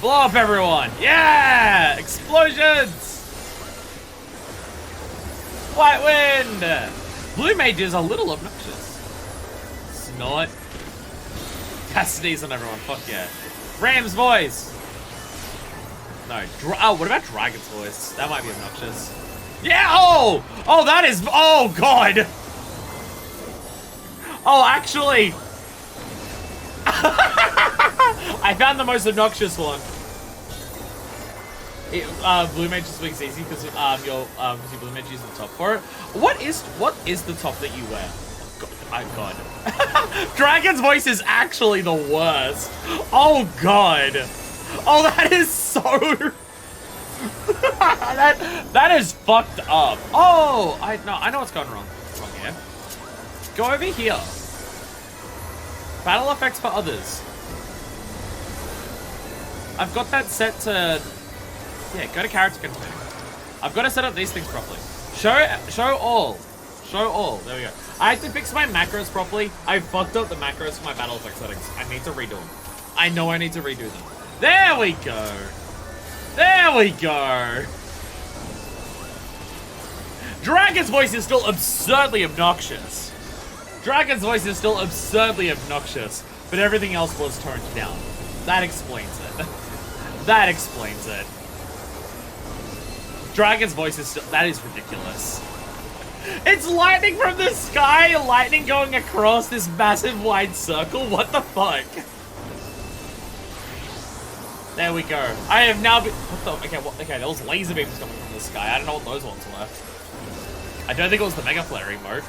Speaker 1: Blow up everyone! Yeah! Explosions! White Wind! Blue Mage is a little obnoxious. Snort. Sneeze on everyone, fuck yeah. Ram's voice! No, oh, what about Dragon's voice? That might be obnoxious. Yeah, oh! Oh, that is, oh god! Oh, actually! I found the most obnoxious one. Blue Mage just makes easy because your Blue Mage uses the top for it. What is the top that you wear? Oh god. Dragon's voice is actually the worst. Oh god. Oh, that is so that is fucked up. Oh, I know what's going wrong here. Go over here. Battle effects for others. I've got that set to... Yeah, go to character control. I've got to set up these things properly. Show all. Show all. There we go. I have to fix my macros properly. I fucked up the macros for my battle effect settings. I need to redo them. I know I need to redo them. There we go. There we go. Dragon's voice is still absurdly obnoxious. Dragon's voice is still absurdly obnoxious, but everything else was toned down. That explains it. That explains it. Dragon's voice is still... That is ridiculous. It's lightning from the sky! Lightning going across this massive wide circle? What the fuck? There we go. I have now been... What the... Okay, okay, there was laser beams coming from the sky. I don't know what those ones were. I don't think it was the Mega Flare emote.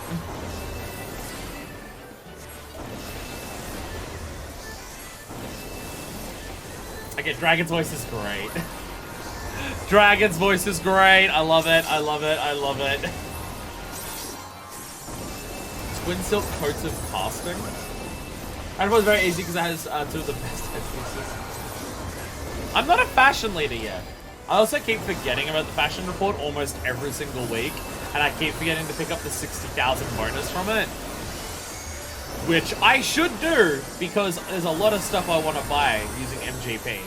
Speaker 1: Okay, Dragon's voice is great. Dragon's voice is great. I love it. I love it. I love it. Twin silk coats of casting. And it was very easy because it has two of the best headpieces. I'm not a fashion leader yet. I also keep forgetting about the fashion report almost every single week, and I keep forgetting to pick up the 60,000 bonus from it. Which I should do, because there's a lot of stuff I want to buy using MGP.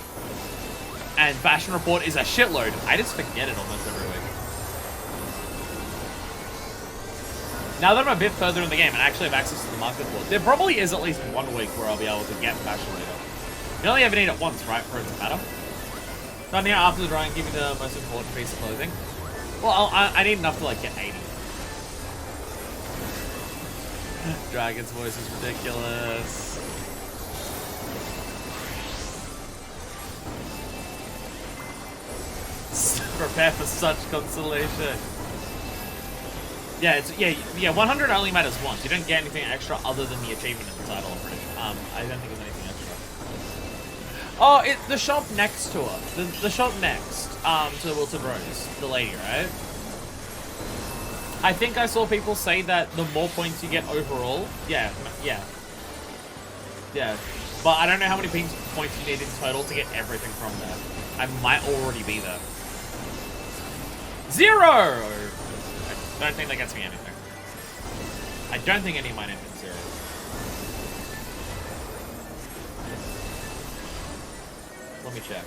Speaker 1: And fashion report is a shitload. I just forget it almost every week. Now that I'm a bit further in the game and actually have access to the market board, there probably is at least 1 week where I'll be able to get fashion leader. You only ever need it once, right, for it to matter? Not here after the drawing, give me the most important piece of clothing. Well, I need enough to, like, get 80. Dragon's voice is ridiculous. Prepare for such consolation. Yeah, it's 100 only matters once. You don't get anything extra other than the achievement in the title, I'm pretty sure. I don't think there's anything extra. Oh, the shop next to her. The shop next to the Wilted Rose. The lady, right? I think I saw people say that the more points you get overall, yeah. But I don't know how many points you need in total to get everything from there. I might already be there. 0! I don't think that gets me anything. I don't think any of mine ended 0. Let me check.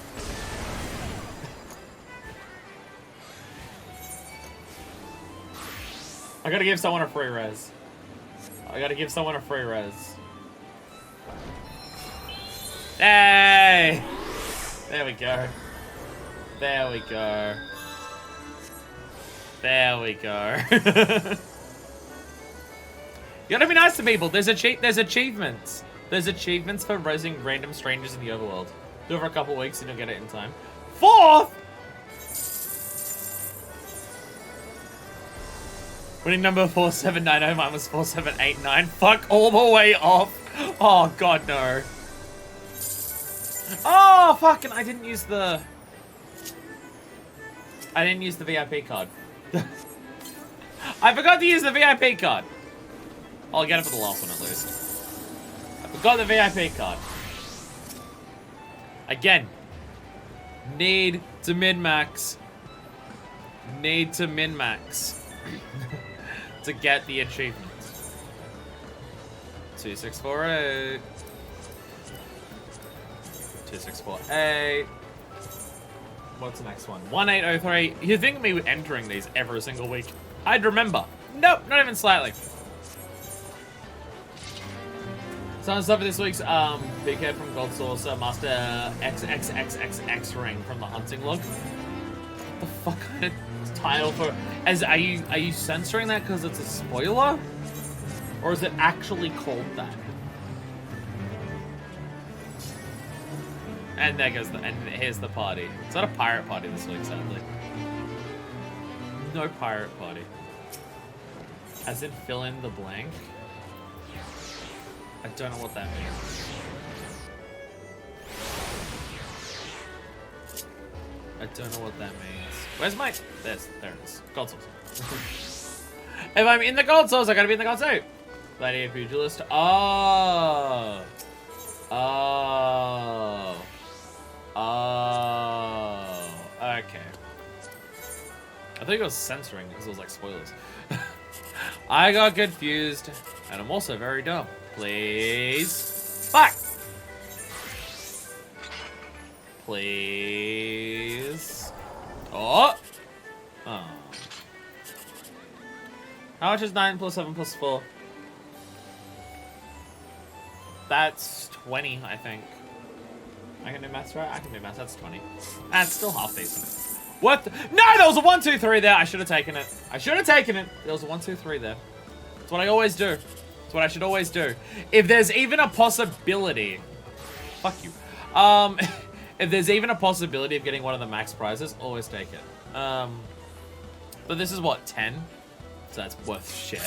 Speaker 1: I gotta give someone a free res. Hey! There we go. You gotta be nice to people. There's achievements. There's achievements for resing random strangers in the overworld. Do it for a couple weeks and you'll get it in time. 4th! Winning number 4790, mine was 4789. Fuck all the way off. Oh god, no. Oh, fucking, I didn't use the VIP card. I forgot to use the VIP card. I'll get it for the last one at least. I forgot the VIP card. Again. Need to min-max. To get the achievements. 2648. 2648. What's the next one? 1803. You'd think me entering these every single week, I'd remember. Nope, not even slightly. So stuff for this week's big head from Gold Saucer, Master XXXXX ring from the hunting log. What the fuck kind of title for? Are you censoring that because it's a spoiler, or is it actually called that? And there goes and here's the party. It's not a pirate party this week, sadly. No pirate party. As in fill in the blank. I don't know what that means. I don't know what that means. Where's my... There it is. Gold Souls. If I'm in the Gold Souls, I gotta be in the Gold Souls. Gladiator Pugilist. Oh. Okay. I think it was censoring because it was like spoilers. I got confused, and I'm also very dumb. Please. Fuck! Please. Oh! Oh. How much is 9 plus 7 plus 4? That's 20, I think. I can do maths, right? I can do maths. That's 20. That's still half decent. What? No, there was a 1, 2, 3 there. I should have taken it. There was a 1, 2, 3 there. That's what I always do. That's what I should always do. If there's even a possibility... Fuck you. If there's even a possibility of getting one of the max prizes, always take it. But this is what, 10? So that's worth shit.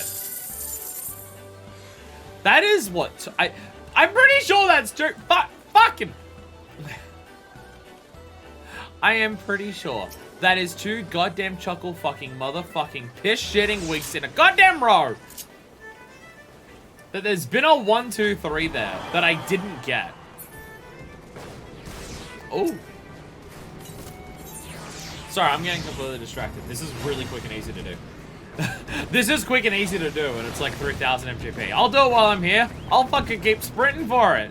Speaker 1: That is what... I'm pretty sure that's true. Fucking... I am pretty sure that is 2 goddamn chuckle fucking motherfucking piss shitting weeks in a goddamn row. That there's been a 1, 2, 3 there that I didn't get. Oh. Sorry, I'm getting completely distracted. This is really quick and easy to do. This is quick and easy to do, and it's like 3,000 MGP. I'll do it while I'm here. I'll fucking keep sprinting for it.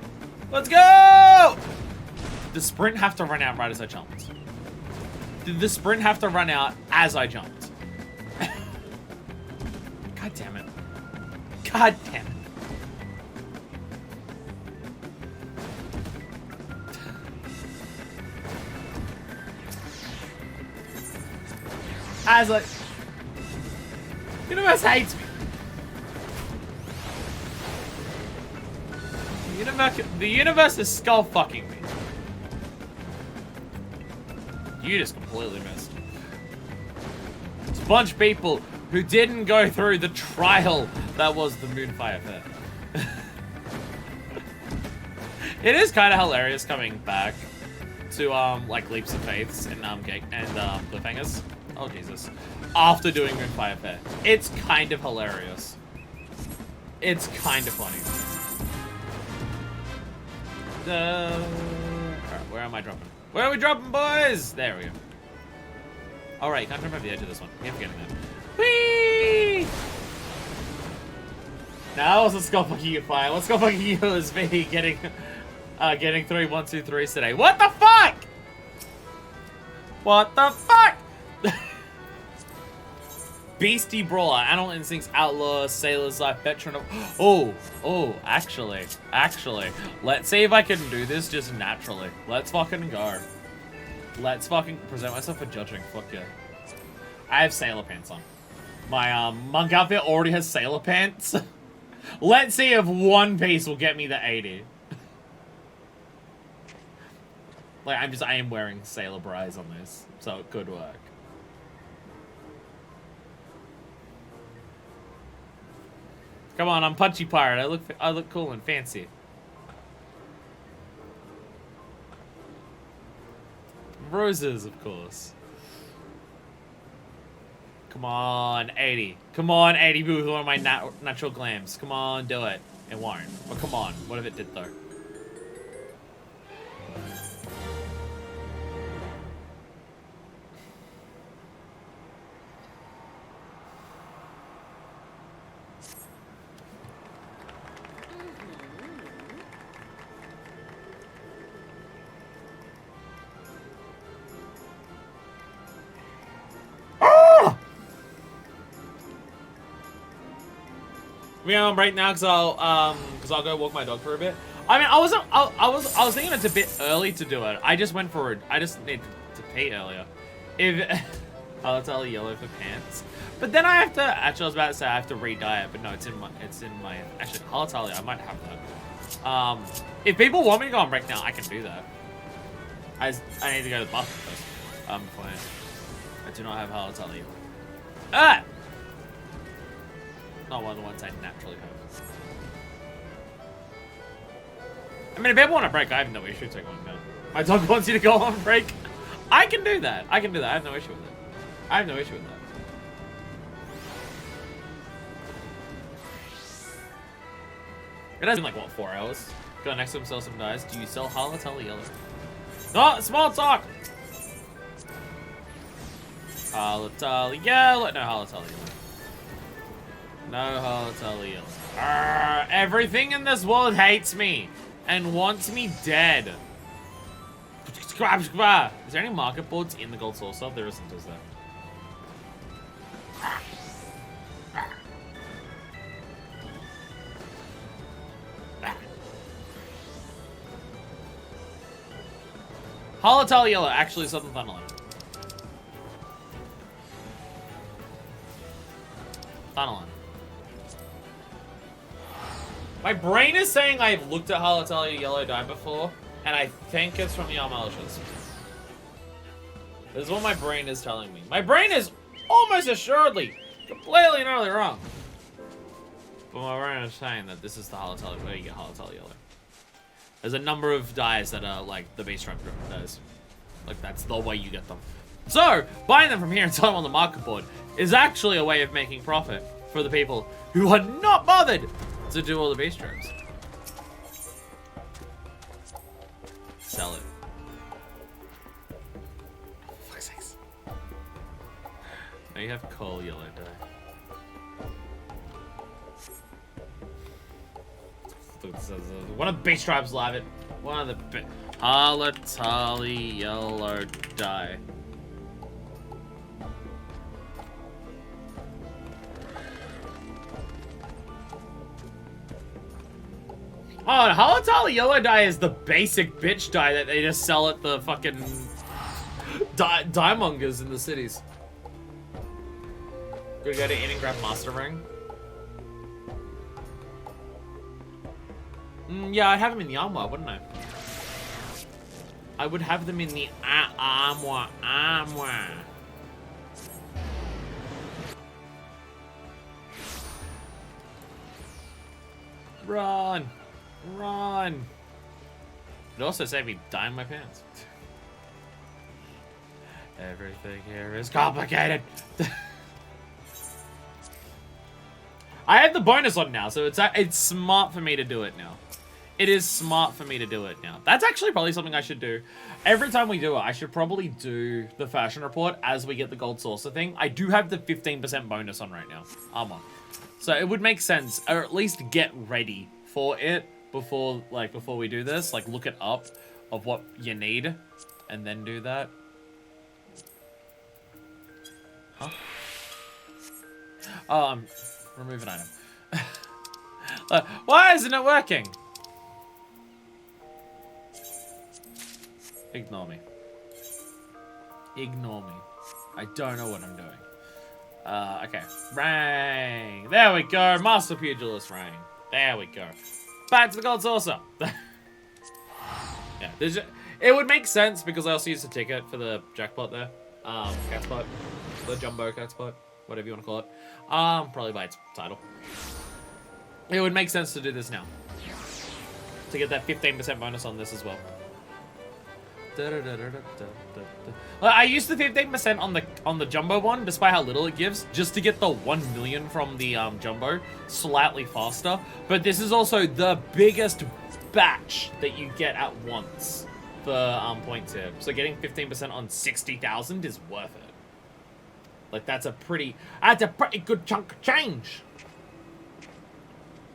Speaker 1: Let's go! Did the sprint have to run out right as I jumped? Did the sprint have to run out as I jumped? God damn it. God damn it. As like, universe hates me. The universe is skull fucking me. You just completely missed. It's a bunch of people who didn't go through the trial that was the Moonfire Fair. It is kind of hilarious coming back to like leaps of faiths and cliffhangers. Oh Jesus! After doing Moonfire Fair, it's kind of hilarious. It's kind of funny. Alright, where am I dropping? Where are we dropping, boys? There we go. Alright, you can't jump over the edge of this one. Keep forgetting that. Whee! Now, what's the skull fucking you fire? What skull fucking you is me getting 3 1 2 3s today? What the fuck? What the fuck? Beastie Brawler, Animal Instincts, Outlaw, Sailor's Life, Veteran of... actually. Let's see if I can do this just naturally. Let's fucking go. Let's fucking present myself for judging. Fuck yeah. I have sailor pants on. My monk outfit already has sailor pants. Let's see if one piece will get me the 80. Like, I am wearing sailor bras on this, so it could work. Come on, I'm Punchy Pirate. I look cool and fancy. Roses, of course. Come on, 80. Come on, 80 with one of my natural glams. Come on, do it. It won't. But come on, what if it did though? We're on break now because I'll go walk my dog for a bit. I mean, I was thinking it's a bit early to do it. I just went for it. I just need to pee earlier. I'll tell yellow for pants. But then I have to. Actually, I was about to say I have to re-dye it, but no, it's in my. Actually, Halatalia, I might have that. If people want me to go on break now, I can do that. I need to go to the bathroom first. Fine. I do not have Halatalia. Ah. Not one of the ones I naturally have. I mean, if people want to break, I have no issue taking one down. My dog wants you to go on break. I can do that. I have no issue with it. I have no issue with that. It has been like, what, 4 hours? Go next to him, sell some dice. Do you sell Halatalia yellow? No, small talk! Halatalia yellow. No, Halatalia yellow. No Halatalia yellow. Everything in this world hates me and wants me dead. Is there any market boards in the gold saucer? There isn't, is there? Halatalia yellow, actually Southern Thunderland. Thunderland. My brain is saying I've looked at Halatalia yellow dye before, and I think it's from the Malicious. This is what my brain is telling me. My brain is almost assuredly completely and utterly wrong. But my brain is saying that this is the Halatalia, where you get Halatalia yellow. There's a number of dyes that are like the base stripe dyes. Like, that's the way you get them. So, buying them from here and selling them on the market board is actually a way of making profit for the people who are not bothered to do all the beast robes. Sell it. For fuck's sakes. Now you have coal yellow dye. One of the beast tribes will have it. One of the Halatali yellow dye. Oh, Halatali yellow dye is the basic bitch dye that they just sell at the fucking dye mongers in the cities. Gonna go to inn and grab Master Ring. Yeah, I'd have them in the armoire, wouldn't I? I would have them in the armoire. Run! Run! It also saved me dyeing my pants. Everything here is complicated. I have the bonus on now, so it's smart for me to do it now. It is smart for me to do it now. That's actually probably something I should do. Every time we do it, I should probably do the fashion report as we get the gold saucer thing. I do have the 15% bonus on right now. Armor. So it would make sense, or at least get ready for it before we do this. Like, look it up of what you need, and then do that. Huh? Oh, remove an item. Why isn't it working? Ignore me. Ignore me. I don't know what I'm doing. Okay. Rang. There we go. Master Pugilist rang. There we go. Back to the gold saucer. Yeah, it would make sense because I also used a ticket for the jackpot there. Cat spot. The jumbo cat spot. Whatever you want to call it. Probably by its title. It would make sense to do this now. To get that 15% bonus on this as well. I used the 15% on the jumbo one, despite how little it gives, just to get the 1 million from the jumbo slightly faster. But this is also the biggest batch that you get at once for points here. So getting 15% on 60,000 is worth it. Like, that's a pretty good chunk of change.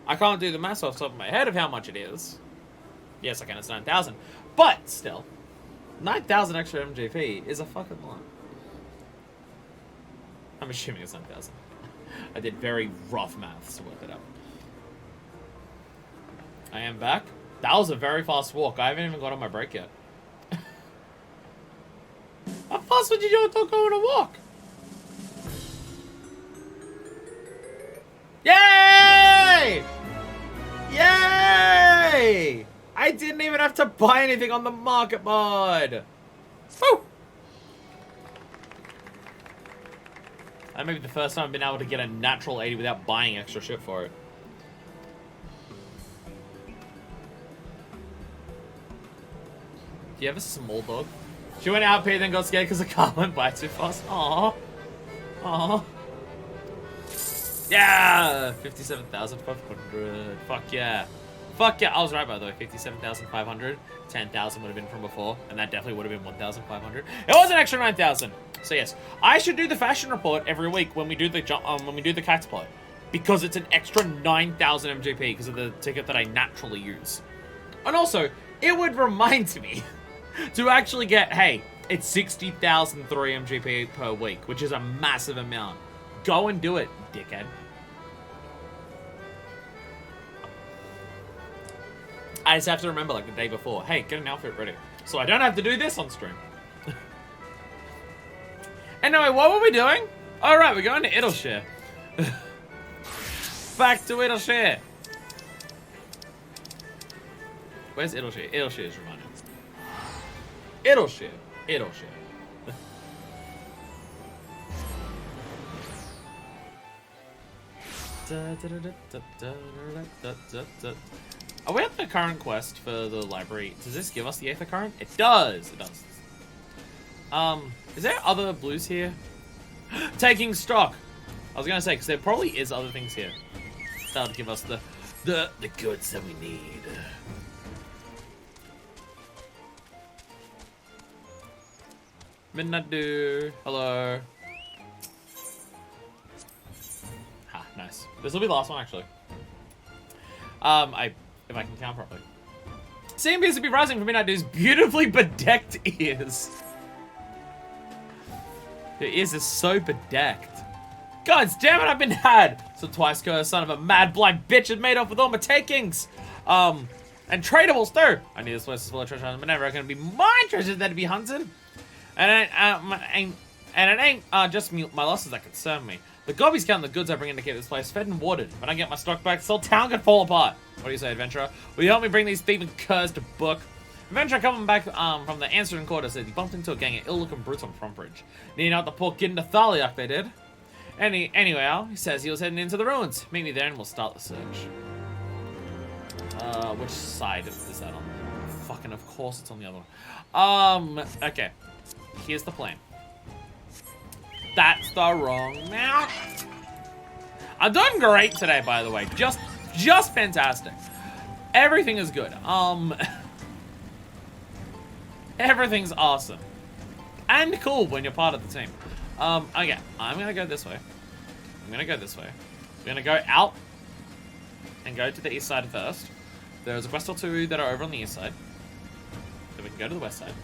Speaker 1: I can't do the math off the top of my head of how much it is. Yes, I can. It's 9,000, but still. 9,000 extra MGP is a fucking lot. I'm assuming it's 9,000. I did very rough maths to work it out. I am back. That was a very fast walk. I haven't even got on my break yet. How fast would you do without going to walk? Yay! Yay! I didn't even have to buy anything on the market board. Woo! That may be the first time I've been able to get a natural 80 without buying extra shit for it. Do you have a small dog? She went out, then got scared because the car went by too fast. Aww. Aww. Yeah! 57,500. Fuck yeah. Fuck yeah. I was right, by the way. 57,500. 10,000 would have been from before. And that definitely would have been 1,500. It was an extra 9,000. So yes, I should do the fashion report every week when we do the cat spot. Because it's an extra 9,000 MGP because of the ticket that I naturally use. And also, it would remind me to actually get, hey, it's 60,003 MGP per week, which is a massive amount. Go and do it, dickhead. I just have to remember, like, the day before, hey, get an outfit ready. So I don't have to do this on stream. Anyway, what were we doing? All right, we're going to Idleshire. Back to Idleshire. Where's Idleshire? Idleshire is reminding me. Idleshire. Idleshire. Are we at the current quest for the library? Does this give us the Aether Current? It does. It does. Is there other blues here? Taking stock. I was gonna say, because there probably is other things here that would give us the goods that we need. Midnight Dew. Hello. Ha, nice. This will be the last one, actually. If I can count properly. Seeing appears to be rising from Midnight Dew's beautifully bedecked ears. Her ears are so bedecked. God damn it, I've been had! So twice cursed son of a mad blind bitch had made off with all my takings. And tradables too. I need this place full of treasure, but never gonna be my treasures that to be hunted. And it ain't just my losses that concern me. The gobbies count the goods I bring in to keep this place fed and watered. When I get my stock back, this whole town could fall apart. What do you say, adventurer? Will you help me bring these thieving curs to book? Adventurer coming back from the answering quarter said he bumped into a gang of ill-looking brutes on Front Bridge. Needing out the poor kid in the Thaliak, they did. Anyway, he says he was heading into the ruins. Meet me there and we'll start the search. Which side is that on? Fucking of course it's on the other one. Okay. Here's the plan. That's the wrong mount. I'm doing great today, by the way. Just fantastic. Everything is good. Everything's awesome. And cool when you're part of the team. Okay, I'm gonna go this way. I'm gonna go this way. We're gonna go out and go to the east side first. There's a quest or two that are over on the east side. Then we can go to the west side.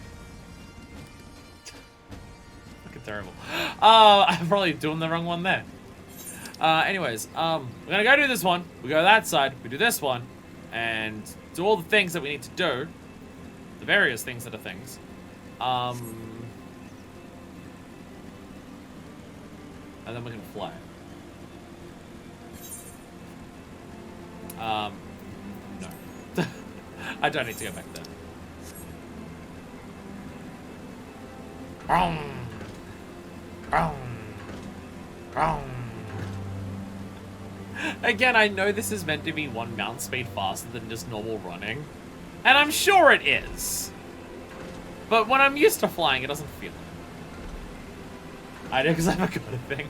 Speaker 1: Fucking terrible. I'm probably doing the wrong one there. Anyways, we're gonna go do this one. We go that side. We do this one. And do all the things that we need to do. The various things that are things. And then we can fly. No. I don't need to go back there. Again, I know this is meant to be one mount speed faster than just normal running. And I'm sure it is. But when I'm used to flying, it doesn't feel it. I know, because I forgot a thing.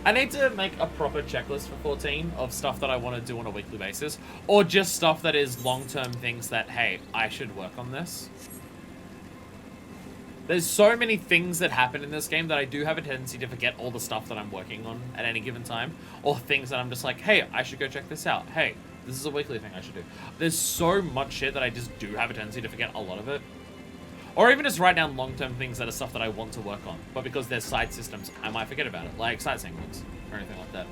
Speaker 1: I need to make a proper checklist for 14 of stuff that I want to do on a weekly basis. Or just stuff that is long-term things that, hey, I should work on this. There's so many things that happen in this game that I do have a tendency to forget all the stuff that I'm working on at any given time. Or things that I'm just like, hey, I should go check this out. Hey, this is a weekly thing I should do. There's so much shit that I just do have a tendency to forget a lot of it. Or even just write down long-term things that are stuff that I want to work on. But because there's side systems, I might forget about it. Like sightseeing books or anything like that.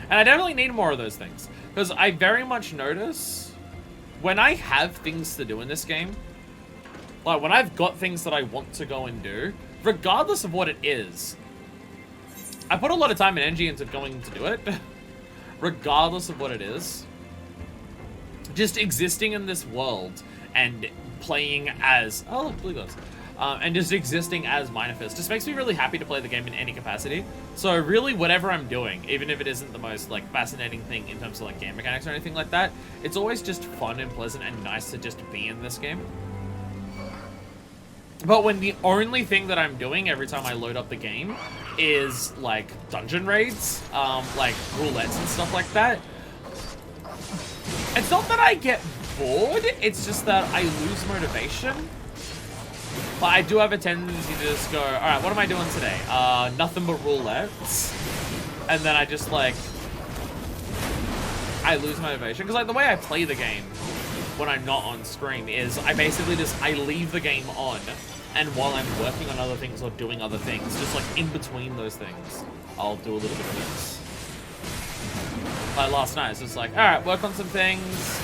Speaker 1: And I definitely need more of those things. Because I very much notice when I have things to do in this game, like when I've got things that I want to go and do, regardless of what it is, I put a lot of time and energy into going to do it, regardless of what it is. Just existing in this world and playing as... Oh, look, blue gloves. And just existing as Minifist just makes me really happy to play the game in any capacity. So really, whatever I'm doing, even if it isn't the most like fascinating thing in terms of like game mechanics or anything like that, it's always just fun and pleasant and nice to just be in this game. But when the only thing that I'm doing every time I load up the game is like dungeon raids, like roulettes and stuff like that, it's not that I get bored, it's just that I lose motivation. But I do have a tendency to just go, alright, what am I doing today? Nothing but roulettes. And then I just like, I lose motivation. Because like the way I play the game when I'm not on stream is I basically just, I leave the game on. And while I'm working on other things or doing other things, just like in between those things, I'll do a little bit of this. Like last night, it's just like, alright, work on some things,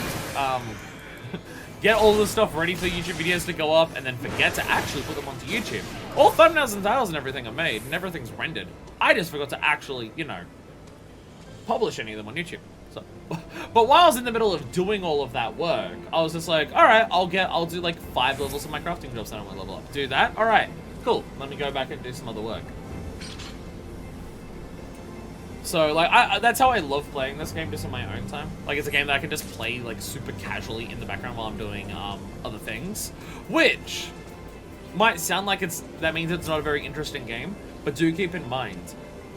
Speaker 1: get all the stuff ready for YouTube videos to go up, and then forget to actually put them onto YouTube. All thumbnails and titles and everything are made, and everything's rendered. I just forgot to actually, you know, publish any of them on YouTube. So, but while I was in the middle of doing all of that work, I was just like, alright, I'll do like 5 levels of my crafting jobs that I want to level up. Do that? Alright, cool. Let me go back and do some other work. So, like, that's how I love playing this game, just in my own time. Like, it's a game that I can just play, like, super casually in the background while I'm doing other things. Which might sound like that means it's not a very interesting game, but do keep in mind,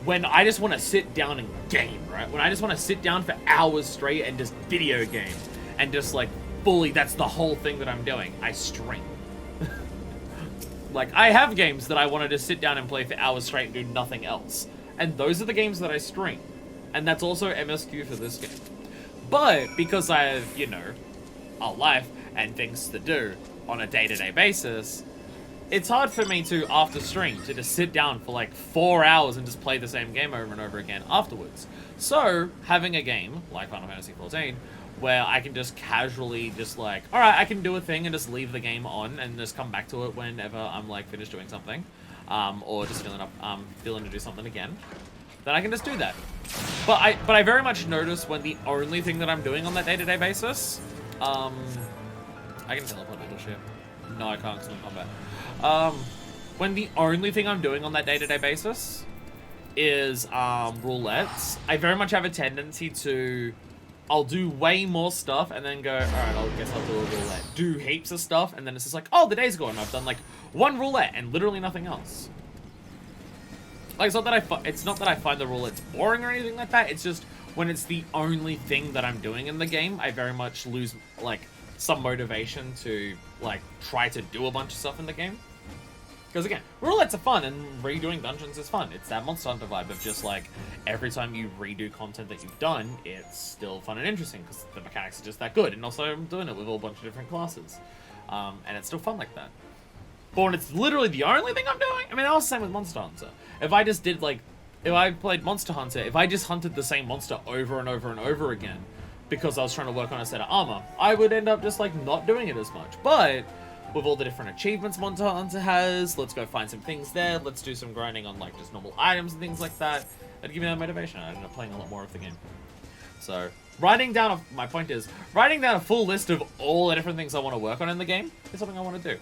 Speaker 1: when I just want to sit down and game, right? When I just want to sit down for hours straight and just video game, and just, like, fully, that's the whole thing that I'm doing, I stream. Like, I have games that I want to just sit down and play for hours straight and do nothing else. And those are the games that I stream. And that's also MSQ for this game. But, because I have, you know, a life and things to do on a day-to-day basis, it's hard for me to, after stream, to just sit down for like 4 hours and just play the same game over and over again afterwards. So, having a game, like Final Fantasy XIV, where I can just casually just like, alright, I can do a thing and just leave the game on and just come back to it whenever I'm like finished doing something. Or just feeling to do something again, then I can just do that. But I very much notice when the only thing that I'm doing on that day-to-day basis, I can teleport a little shit. No, I can't, because I'm in combat. When the only thing I'm doing on that day-to-day basis is roulettes, I very much have a tendency to, I'll do way more stuff and then go, alright, I guess I'll do a roulette. Do heaps of stuff, and then it's just like, oh, the day's gone. I've done like one roulette and literally nothing else. Like, it's not that I find the roulettes boring or anything like that. It's just when it's the only thing that I'm doing in the game, I very much lose like some motivation to like try to do a bunch of stuff in the game. Because again, roulettes are fun, and redoing dungeons is fun. It's that Monster Hunter vibe of just like, every time you redo content that you've done, it's still fun and interesting, because the mechanics are just that good. And also, I'm doing it with a bunch of different classes. And it's still fun like that. But when it's literally the only thing I'm doing, I mean, I was the same with Monster Hunter. If I just did like, if I played Monster Hunter, if I just hunted the same monster over and over and over again, because I was trying to work on a set of armor, I would end up just like not doing it as much. But with all the different achievements Monster Hunter has, let's go find some things there, let's do some grinding on like just normal items and things like that. That'd give me that motivation. I ended up playing a lot more of the game. So, my point is, writing down a full list of all the different things I want to work on in the game is something I want to do.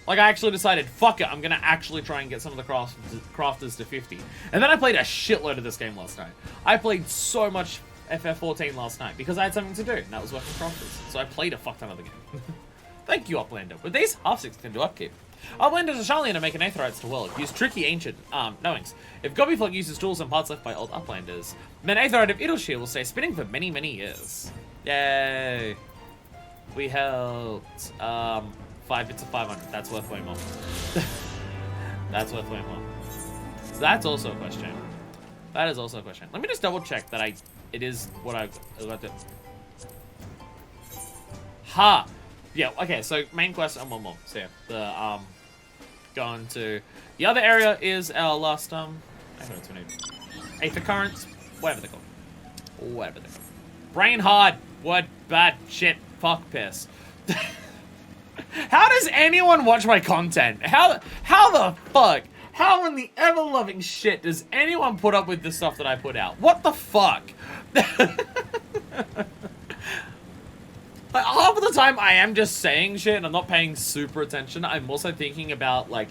Speaker 1: Like, I actually decided, fuck it, I'm gonna actually try and get some of the crafters to 50. And then I played a shitload of this game last night. I played so much FF14 last night because I had something to do, and that was working crafters. So I played a fuck ton of the game. Thank you, Uplander. With these, half-six can do upkeep. Uplander's a Sharlayan to make an Aetherites to world. Use tricky ancient knowings. If Gobbyflog uses tools and parts left by old Uplanders, then Aetherite of Idleshire will stay spinning for many, many years. Yay. We helped. 5 bits of 500. That's worth way more. That's worth way more. So that's also a question. That is also a question. Let me just double check that it is what I've got to. Ha! Yeah, okay, so main quest and one more. So yeah, the going to the other area is our last I don't know what's her name. Aether currents, whatever they're called. Whatever they're called. Brain hard, word bad shit, fuck piss. How does anyone watch my content? How the fuck? How in the ever-loving shit does anyone put up with the stuff that I put out? What the fuck? Like, half of the time I am just saying shit and I'm not paying super attention. I'm also thinking about like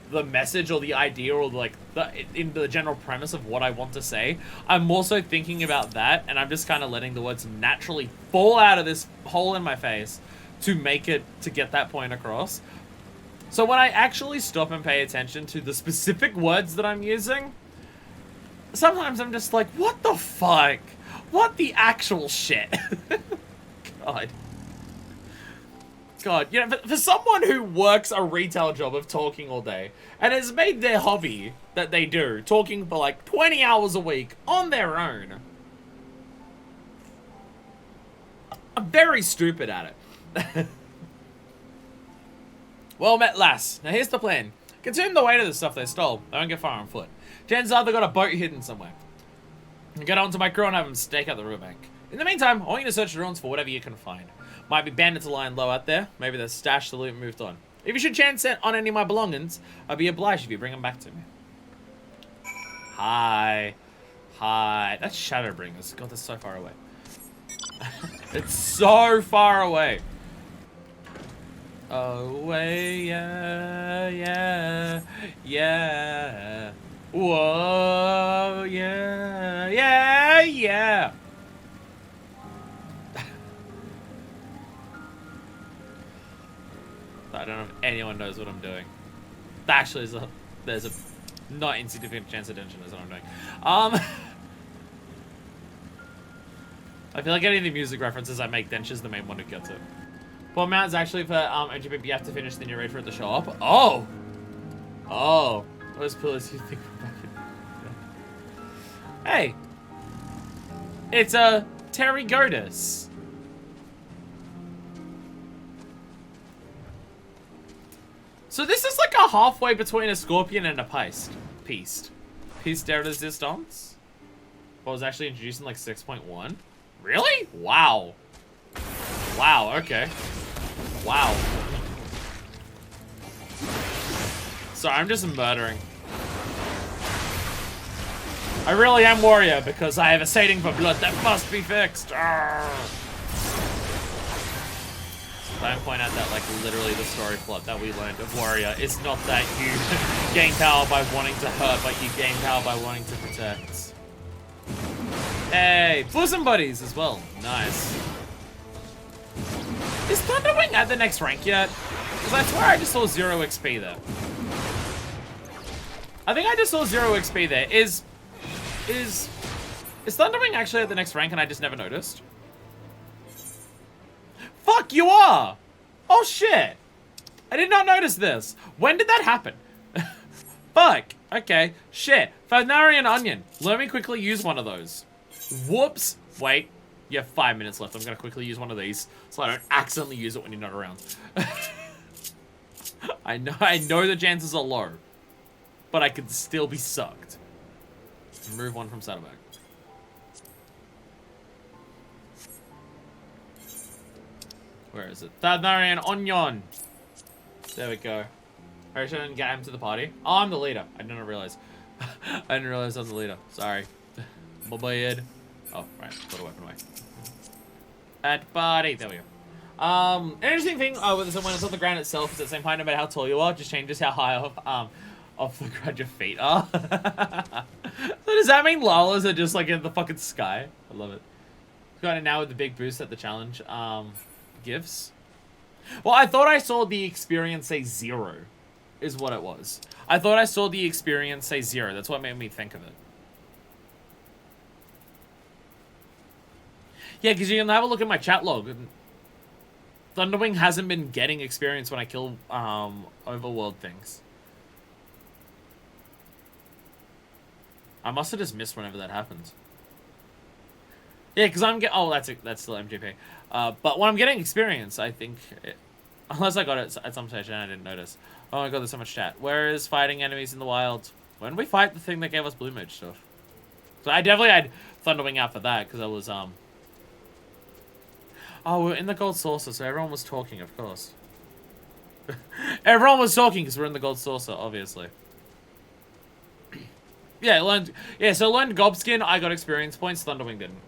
Speaker 1: the message or the idea or like the general premise of what I want to say. I'm also thinking about that, and I'm just kind of letting the words naturally fall out of this hole in my face to get that point across. So when I actually stop and pay attention to the specific words that I'm using, sometimes I'm just like, what the fuck? What the actual shit? God, you know, for someone who works a retail job of talking all day and has made their hobby that they do, talking for like 20 hours a week on their own, I'm very stupid at it. Well met, lass. Now here's the plan. Consume the weight of the stuff they stole. They won't get far on foot. Chances are they've got a boat hidden somewhere. Get onto my crew and have them stake out the riverbank. In the meantime, I want you to search the ruins for whatever you can find. Might be bandits lying low out there. Maybe they've stashed the loot and moved on. If you should chance it on any of my belongings, I'd be obliged if you bring them back to me. Hi. Hi. That's Shadowbringers. God, that's so far away. It's so far away. Away, yeah, yeah, yeah. Whoa, yeah, yeah, yeah. I don't know if anyone knows what I'm doing. Actually, there's a not insignificant chance attention knows what I'm doing. I feel like any of the music references I make, Dench is the main one who gets it. Well, Mount's actually for MGP, you have to finish, then you wait for it to show up. Oh! Oh. What as cool as you think we're back in... Hey! It's a Terry Godis. So this is like a halfway between a scorpion and a Piece de Resistance. What was actually introduced in like 6.1. Really? Wow. Wow, okay. Wow. Sorry, I'm just murdering. I really am warrior because I have a sating for blood that must be fixed. Don't point out that, like, literally the story plot that we learned of warrior is not that you gain power by wanting to hurt, but you gain power by wanting to protect. Hey, bosom buddies as well. Nice. Is Thunderwing at the next rank yet? Because I swear I just saw 0 XP there. I think I just saw 0 XP there. Is Thunderwing actually at the next rank and I just never noticed? Fuck, you are! Oh shit! I did not notice this. When did that happen? Fuck. Okay. Shit. Fatnarian Onion. Let me quickly use one of those. Whoops. Wait. You have 5 minutes left. I'm gonna quickly use one of these so I don't accidentally use it when you're not around. I know the chances are low, but I could still be sucked. Remove one from Saddleback. Where is it? Thadnarian Onion. There we go. I shouldn't get him to the party. Oh, I'm the leader. I didn't realize. I didn't realize I was the leader. Sorry. My bad. Oh, right. Put a weapon away. At party. There we go. Interesting thing with when it's on the ground itself is at the same height no matter how tall you are, just changes how high off the ground your feet are. So does that mean Lalas are just like in the fucking sky? I love it. Got it now with the big boost that the challenge gives. Well, I thought I saw the experience say 0 is what it was. I thought I saw the experience say 0. That's what made me think of it. Yeah, because you can have a look at my chat log. Thunderwing hasn't been getting experience when I kill overworld things. I must have just missed whenever that happens. Yeah, because I'm getting... Oh, that's still MGP. But when I'm getting experience, I think... Unless I got it at some stage and I didn't notice. Oh my god, there's so much chat. Where is fighting enemies in the wild? When did we fight the thing that gave us Blue Mage stuff? So I definitely had Thunderwing out for that, because I was, Oh, we're in the Gold Saucer, so everyone was talking, of course. Everyone was talking, because we're in the Gold Saucer, obviously. Yeah, learned Gobskin, I got experience points, Thunderwing didn't.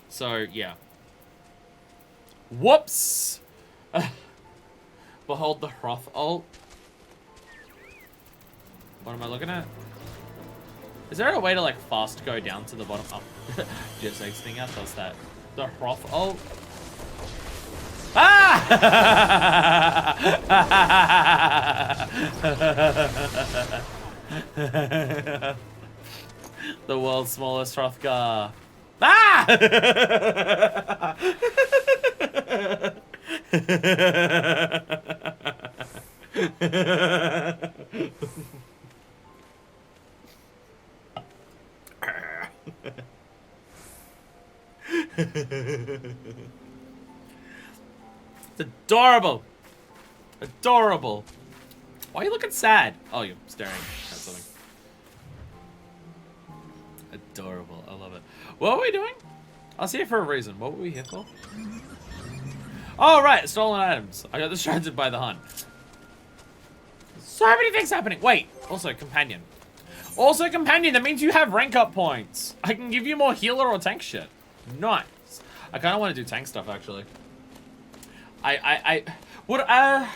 Speaker 1: So, yeah. Whoops! Behold the Hroth ult. What am I looking at? Is there a way to, like, fast go down to the bottom? Oh, just exiting out does that. The Hroth ult. Ah! The world's smallest Hrothgar. Ah! It's adorable. Adorable. Why are you looking sad? Oh, you're staring at something. Adorable. I love it. What were we doing? I was here for a reason. What were we here for? Oh, right. Stolen items. I got distracted by the hunt. So many things happening. Wait. Also, companion. Also, companion. That means you have rank up points. I can give you more healer or tank shit. Nice. I kind of want to do tank stuff, actually. Would I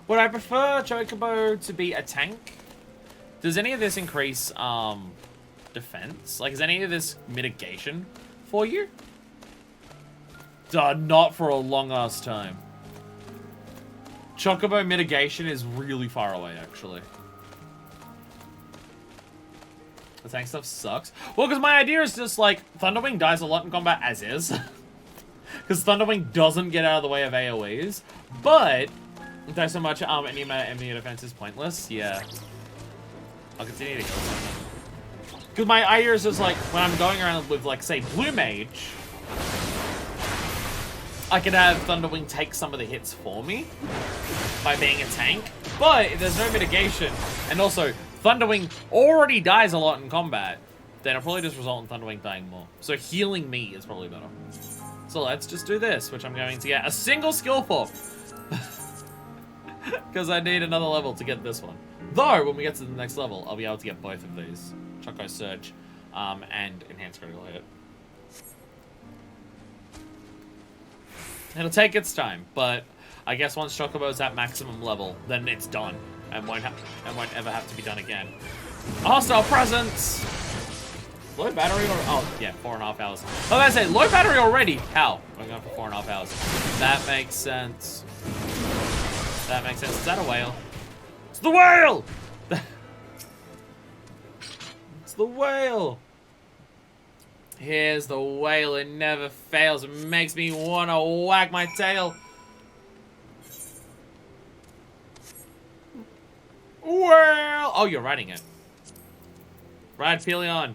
Speaker 1: prefer Chocobo to be a tank? Does any of this increase defense? Like, is any of this mitigation for you? Not for a long ass time. Chocobo mitigation is really far away, actually. The tank stuff sucks. Well, because my idea is just like Thunderwing dies a lot in combat as is. Because Thunderwing doesn't get out of the way of AoEs, but it does so much any immediate defense is pointless. Yeah. I'll continue to go. Because my idea is just like when I'm going around with like say Blue Mage, I could have Thunderwing take some of the hits for me by being a tank, but if there's no mitigation, and also Thunderwing already dies a lot in combat, then it'll probably just result in Thunderwing dying more. So healing me is probably better. So let's just do this, which I'm going to get a single skill for. Because I need another level to get this one. Though, when we get to the next level, I'll be able to get both of these. Choco Surge and Enhanced Critical Hit. It'll take its time, but I guess once Chocobo's at maximum level, then it's done. And won't ever have to be done again. Hostile presence! Low battery or oh yeah, 4.5 hours. I was gonna say low battery already. How? We're going for 4.5 hours. That makes sense. That makes sense. Is that a whale? It's the whale! It's the whale! Here's the whale. It never fails. It makes me wanna wag my tail. Well, oh, you're riding it. Ride Pelion.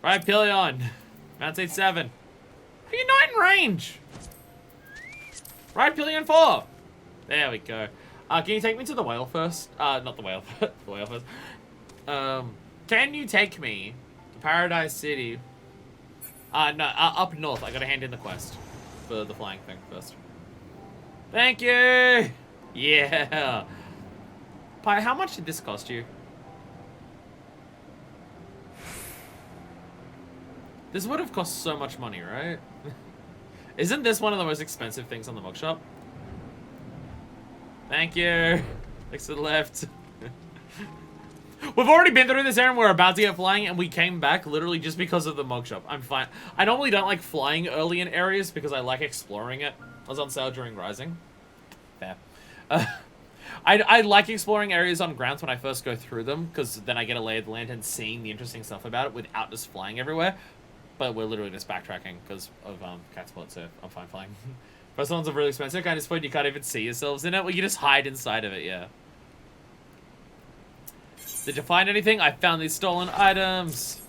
Speaker 1: Ride Pelion. Mount 7. You're not in range. Ride Pelion 4. There we go. Can you take me to the whale first? Not the whale. The whale first. Can you take me to Paradise City? No, up north. I gotta hand in the quest for the flying thing first. Thank you. Yeah. Pi, how much did this cost you? This would have cost so much money, right? Isn't this one of the most expensive things on the bookshop? Thank you. Thanks to the left. We've already been through this area and we're about to get flying and we came back literally just because of the mug shop. I'm fine. I normally don't like flying early in areas because I like exploring it. I was on sale during Rising. Fair. I like exploring areas on grounds when I first go through them because then I get a lay of the land and seeing the interesting stuff about it without just flying everywhere. But we're literally just backtracking because of cat sport, so I'm fine flying. First ones are really expensive. Kind of disappointed you can't even see yourselves in it. Well, you just hide inside of it, yeah. Did you find anything? I found these stolen items.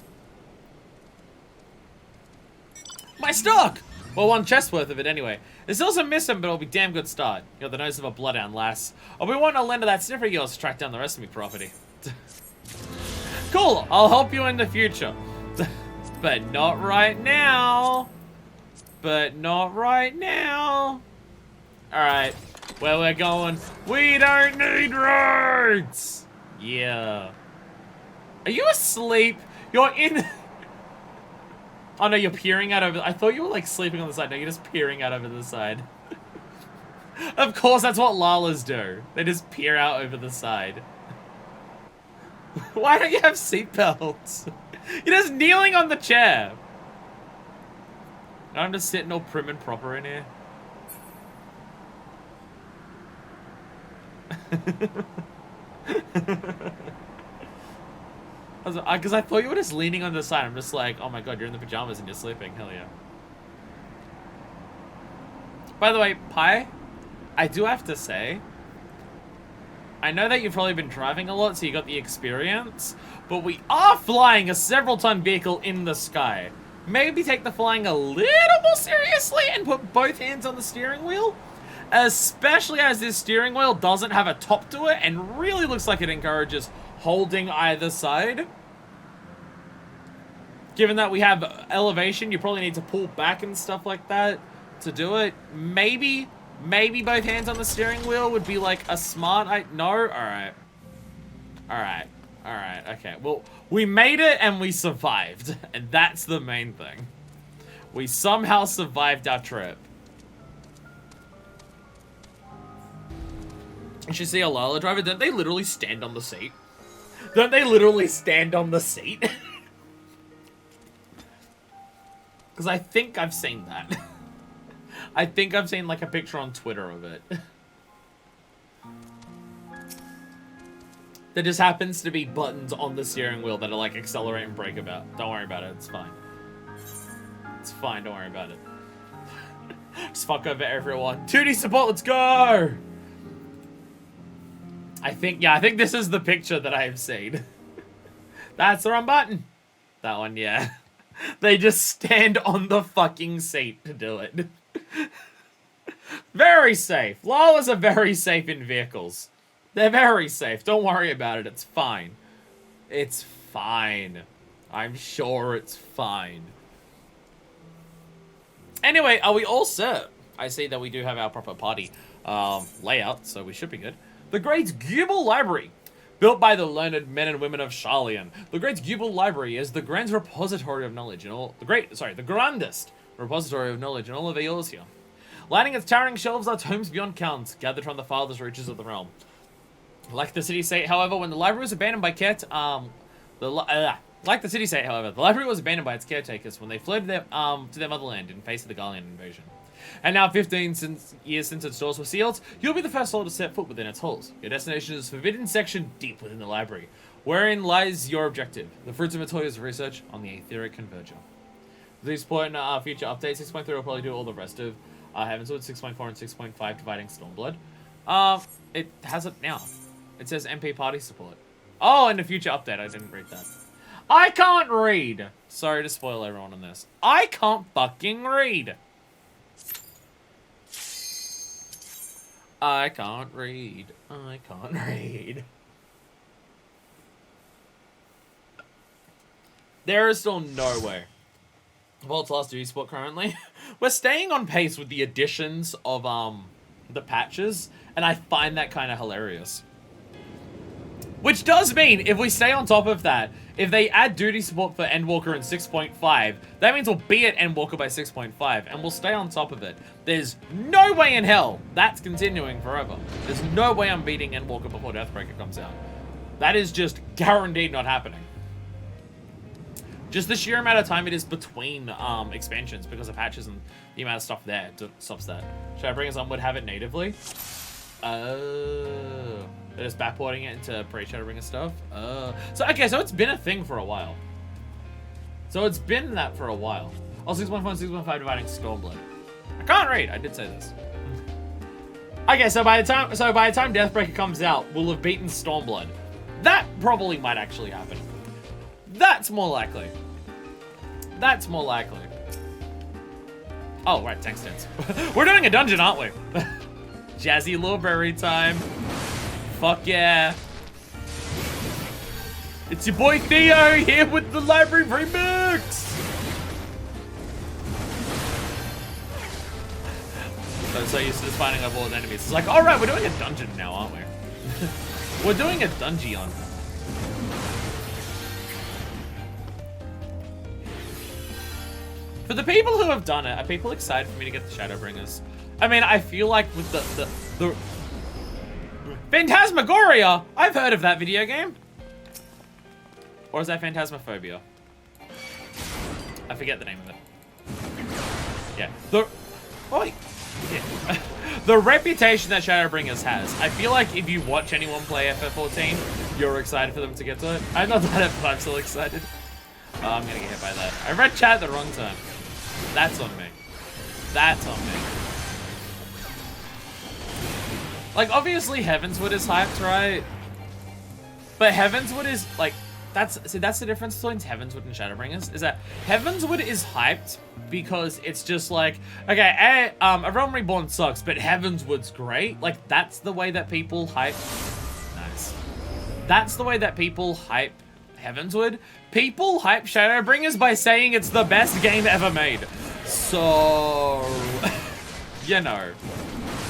Speaker 1: My stock! Well, one chest worth of it anyway. There's still some missing, but it'll be a damn good start. You got the nose of a bloodhound, lass. I'll be wanting to lend to that sniffer of yours to track down the rest of me property. Cool, I'll help you in the future. But not right now. But not right now. Alright, where we're going. We don't need roads! Yeah. Are you asleep? You're in... Oh no, you're peering out over... I thought you were like sleeping on the side. No, you're just peering out over the side. Of course, that's what Lalas do. They just peer out over the side. Why don't you have seatbelts? You're just kneeling on the chair. I'm just sitting all prim and proper in here. Because I thought you were just leaning on the side. I'm just like, oh my god, you're in the pajamas and you're sleeping. Hell yeah. By the way, Pi, I do have to say, I know that you've probably been driving a lot, so you got the experience, but we are flying a several-ton vehicle in the sky. Maybe take the flying a little more seriously and put both hands on the steering wheel, especially as this steering wheel doesn't have a top to it and really looks like it encourages holding either side. Given that we have elevation, you probably need to pull back and stuff like that to do it. Maybe both hands on the steering wheel would be like a smart... No? Alright. Alright, okay. Well, we made it and we survived. And that's the main thing. We somehow survived our trip. You should see a Lala driver. Don't they literally stand on the seat? Don't they literally stand on the seat? Because I think I've seen that. I think I've seen like a picture on Twitter of it. There just happens to be buttons on the steering wheel that are like accelerate and brake about. Don't worry about it, it's fine. It's fine, don't worry about it. Just fuck over everyone. 2D support, let's go! I think this is the picture that I have seen. That's the wrong button. That one, yeah. They just stand on the fucking seat to do it. Very safe. Lalas are very safe in vehicles. They're very safe. Don't worry about it. It's fine. It's fine. I'm sure it's fine. Anyway, are we all set? I see that we do have our proper party layout, so we should be good. The Great Gubal Library. Built by the learned men and women of Sharlayan, the Great Gubal Library is the grand repository of knowledge in all... the grandest repository of knowledge in all of Eorzea. Lining its towering shelves are tomes beyond count, gathered from the farthest reaches of the realm. Like the city-state, however, when the library was abandoned by like the city-state, however, the library was abandoned by its caretakers when they fled to their motherland in face of the Gallian invasion. And now, 15 years since its doors were sealed, you'll be the first soul to set foot within its halls. Your destination is a forbidden section deep within the library, wherein lies your objective, the fruits of Matoya's research on the Aetheric Converger. Please support in future updates. 6.3 will probably do all the rest of Heavensward, 6.4 and 6.5 dividing Stormblood. It has it now. It says MP party support. Oh, in the future update, I didn't read that. I can't read! Sorry to spoil everyone on this. I can't fucking read! I can't read. I can't read. There is still no way. Vault's last duty spot currently. We're staying on pace with the additions of the patches, and I find that kind of hilarious. Which does mean, if we stay on top of that, if they add duty support for Endwalker in 6.5, that means we'll be at Endwalker by 6.5, and we'll stay on top of it. There's no way in hell that's continuing forever. There's no way I'm beating Endwalker before Deathbreaker comes out. That is just guaranteed not happening. Just the sheer amount of time it is between expansions because of patches and the amount of stuff there stops that. Shadowbringers would have it natively. They're just backporting it into pre-Shadowbringer stuff. So it's been a thing for a while. So it's been that for a while. Oh, 6.4 and 6.5 dividing Stormblood. I can't read. I did say this. Okay, so by the time Deathbreaker comes out, we'll have beaten Stormblood. That probably might actually happen. That's more likely. That's more likely. Oh, right, tank stance. We're doing a dungeon, aren't we? Jazzy Lawberry time. Fuck yeah. It's your boy Theo here with the library remix. I'm so used to just finding up all the enemies. It's like, alright, we're doing a dungeon now, aren't we? We're doing a dungeon. For the people who have done it, are people excited for me to get the Shadowbringers? I mean, I feel like with the Phantasmagoria! I've heard of that video game. Or is that Phantasmophobia? I forget the name of it. Yeah. The reputation that Shadowbringers has. I feel like if you watch anyone play FF14, you're excited for them to get to it. I'm not that, but I'm still excited. Oh, I'm gonna get hit by that. I read chat at the wrong time. That's on me. That's on me. Like, obviously Heavensward is hyped, right? But Heavensward is, like, that's the difference between Heavensward and Shadowbringers, is that Heavensward is hyped because it's just like, okay, A Realm Reborn sucks, but Heavensward's great. Like, that's the way that people hype. Nice. That's the way that people hype Heavensward. People hype Shadowbringers by saying it's the best game ever made. So, you know,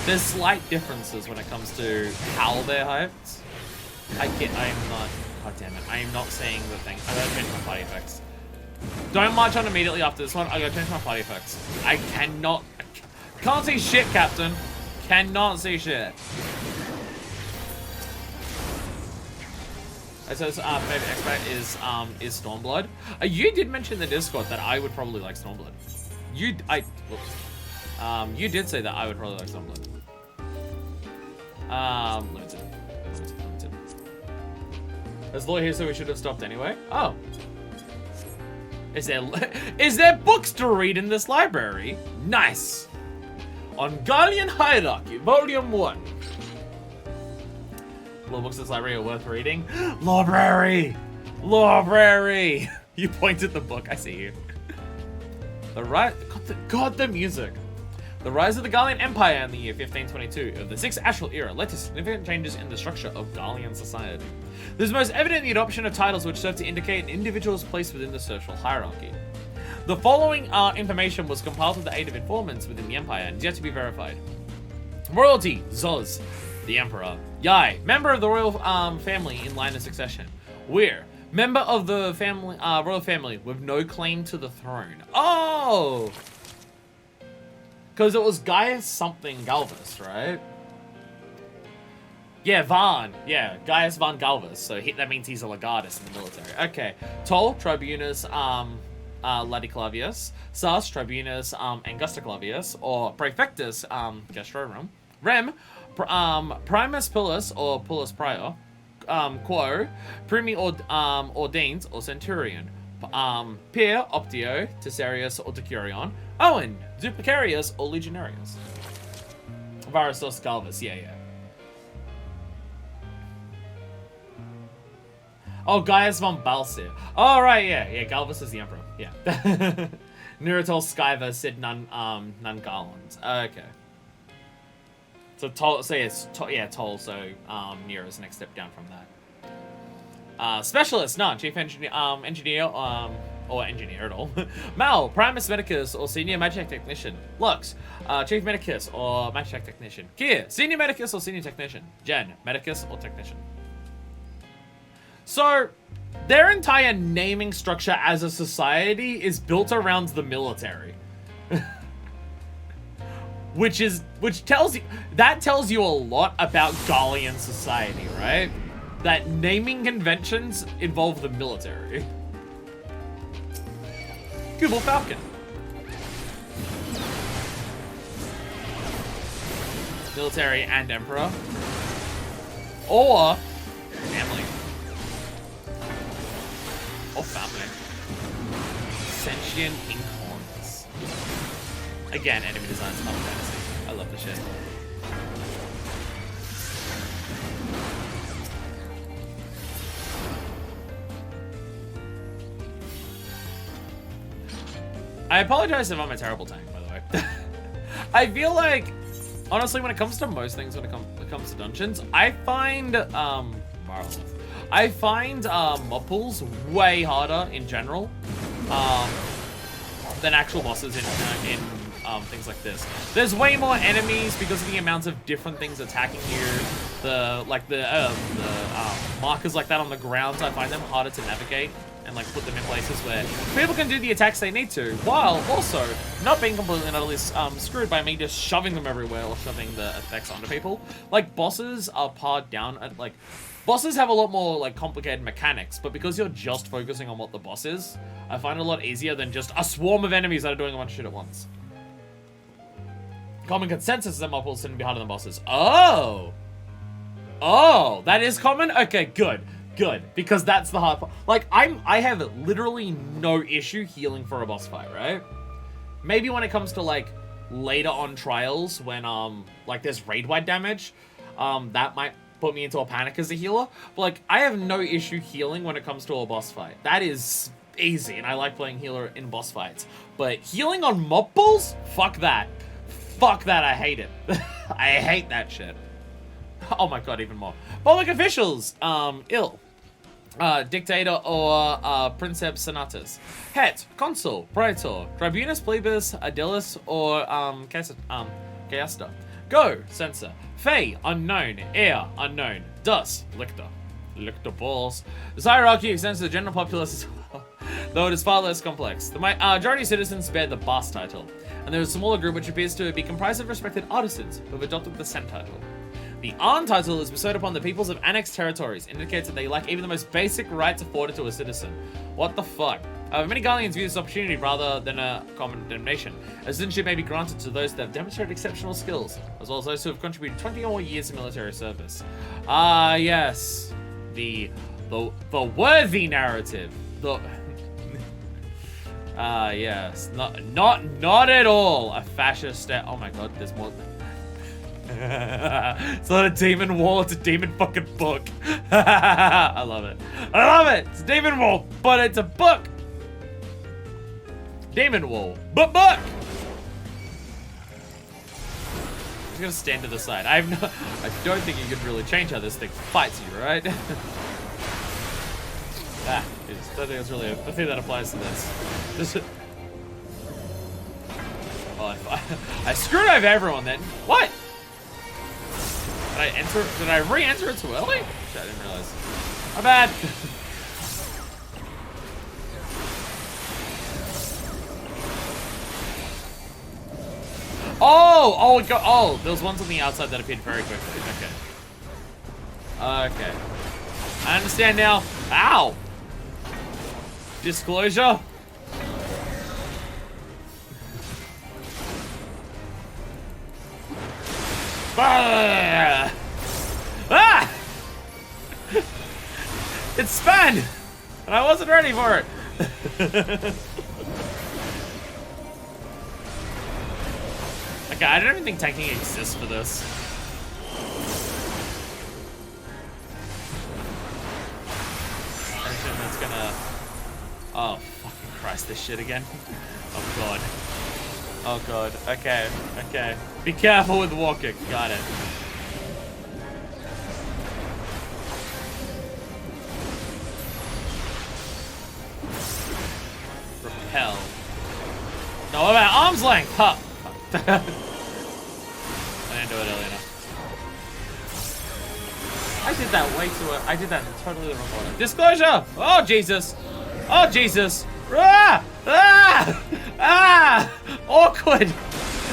Speaker 1: there's slight differences when it comes to how they're hyped. I am not, god damn it, I am not saying the thing. I gotta change my party effects. Don't march on immediately after this one. I gotta change my party effects. I can't see shit, Captain. Cannot see shit. It says favorite expert is Stormblood. You did mention in the Discord that I would probably like Stormblood. You did say that I would probably like Stormblood. Limited. There's law here, so we should have stopped anyway. Oh. Is there books to read in this library? Nice. On Gallian Hierarchy, Volume 1. Law books in this library are worth reading. Library! Library! You pointed the book, I see you. The music. The rise of the Gallian Empire in the year 1522 of the Sixth Astral Era led to significant changes in the structure of Gallian society. This is most evident in the adoption of titles which serve to indicate an individual's place within the social hierarchy. The following information was compiled with the aid of informants within the Empire and is yet to be verified. Royalty, Zoz, the Emperor. Yai, member of the royal family in line of succession. Weir, member of the family, royal family with no claim to the throne. Oh! Because it was Gaius something Galvus, right? Yeah, Van. Yeah, Gaius Van Galvus. So that means he's a legardus in the military. Okay. Toll, Tribunus Ladiclavius. Sas, Tribunus Angustaclavius. Or Praefectus Gastrorum. Rem, Primus Pullus or Pullus Prior. Quo, Primi Ordained or Centurion. Pier, Optio, Tessarius or Decurion. Owen, Duplicarius or Legionarius. Varus Galvus, yeah. Oh, Gaius von Balsir. Oh, right, yeah, Galvus is the Emperor, yeah. Nuritol Skyva said none Garland. Okay. So Toll, so yes, Toll, so Nero's next step down from that. Specialist, none. Chief Engineer, or Engineer at all. Mal, Primus Medicus or Senior Magic Technician. Lux, Chief Medicus or Magic Technician. Kier, Senior Medicus or Senior Technician. Jen, Medicus or Technician. So, their entire naming structure as a society is built around the military. Which tells you a lot about Gallian society, right? That naming conventions involve the military. Google Falcon. Military and Emperor. Or family. Or family. Sentient Inkhorns. Again, enemy designs Final Fantasy. I love the shit. I apologize if I'm a terrible tank, by the way. I feel like, honestly, when it comes to most things, when it comes to dungeons, I find mob pools way harder in general than actual bosses in things like this. There's way more enemies because of the amount of different things attacking you. The markers like that on the ground, I find them harder to navigate and like put them in places where people can do the attacks they need to, while also not being completely and utterly screwed by me just shoving them everywhere or shoving the effects onto people. Like, bosses are pared down at, like, bosses have a lot more like complicated mechanics, but because you're just focusing on what the boss is, I find it a lot easier than just a swarm of enemies that are doing a bunch of shit at once. Common consensus is that mob pools tend to be harder than bosses. Oh, that is common? Okay, good. Because that's the hard part. Like, I have literally no issue healing for a boss fight, right? Maybe when it comes to, like, later on trials when, like, there's raid-wide damage, that might put me into a panic as a healer. But, like, I have no issue healing when it comes to a boss fight. That is easy, and I like playing healer in boss fights. But healing on mob pools? Fuck that. I hate it. I hate that shit. Oh my god, even more. Public officials, ill. Dictator or Princeps Senatus. Het, Consul, Praetor, Tribunus Plebis, Adelis or Caesta. Go, Censor. Fey, unknown. Heir, unknown. Dus, Lictor. Lictor balls. This hierarchy extends to the general populace as well, though it is far less complex. The majority of citizens bear the Boss title, and there is a smaller group which appears to be comprised of respected artisans who have adopted the Cent title. The Arn title is bestowed upon the peoples of annexed territories, indicates that they lack even the most basic rights afforded to a citizen. What the fuck? Many Gallians view this opportunity rather than a common denomination. A citizenship may be granted to those that have demonstrated exceptional skills, as well as those who have contributed 20 or more years of military service. Ah, yes. The worthy narrative. Yes. Not at all a fascist. Oh my god, there's more. It's not a demon wall, it's a demon fucking book. I love it. I love it. It's a demon wall, but it's a book. Demon wall, but book. I'm just gonna stand to the side. I don't think you can really change how this thing fights you, right? I don't think that's really a thing that applies to this. Well, I screwed over everyone then. What? Did I re-enter it too early? Shit, I didn't realize. My bad. Oh, there was ones on the outside that appeared very quickly. Okay. I understand now. Ow! Disclosure. Ah! It spun! And I wasn't ready for it. Okay, I don't even think tanking exists for this. I assume that's gonna... Oh, fucking Christ, this shit again. Oh, God. Oh, God. Okay. Be careful with walking. Got it. Repel. No, what about arm's length? Huh. I didn't do it early enough. I did that way too early. I did that in totally the wrong order. Disclosure! Oh, Jesus. Oh, Jesus. Ah! Ah! Ah! Awkward!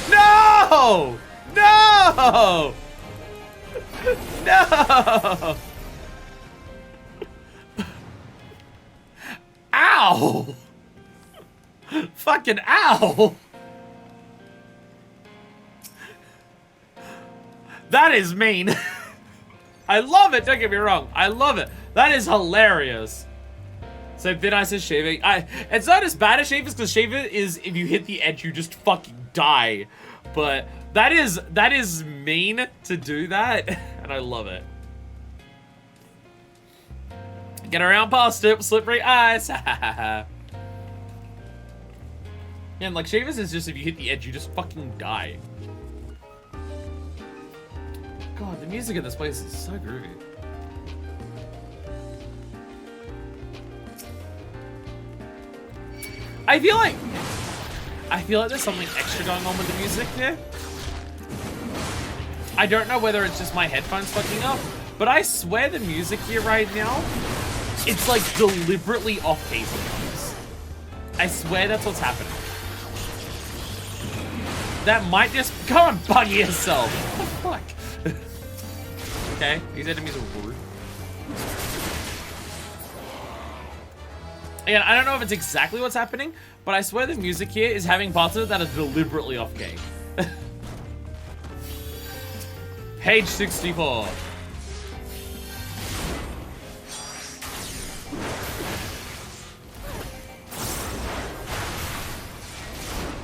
Speaker 1: No! No! No! Ow! Fucking ow! That is mean. I love it, don't get me wrong. I love it. That is hilarious. So then I said Shiva. It's not as bad as Shiva's because Shiva is if you hit the edge you just fucking die. But that is mean to do that. And I love it. Get around past it, slippery eyes. Yeah, and like Shiva's is just if you hit the edge you just fucking die. God, the music in this place is so groovy. I feel like there's something extra going on with the music here. I don't know whether it's just my headphones fucking up, but I swear the music here right now, it's like deliberately off key sometimes. I swear that's what's happening. That might just go and bug yourself. What the fuck? Okay, these enemies are rude. Again, I don't know if it's exactly what's happening, but I swear the music here is having parts of it that are deliberately off key. Page 64.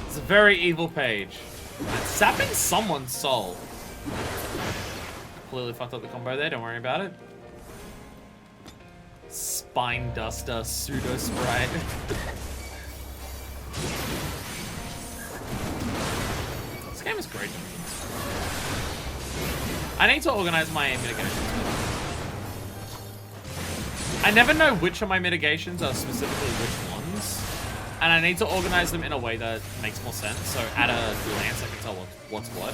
Speaker 1: It's a very evil page. It's sapping someone's soul. Completely fucked up the combo there, don't worry about it. Spine duster, pseudo sprite. This game is great to me. I need to organize my mitigations. I never know which of my mitigations are specifically which ones. And I need to organize them in a way that makes more sense. So at a glance I can tell what's what.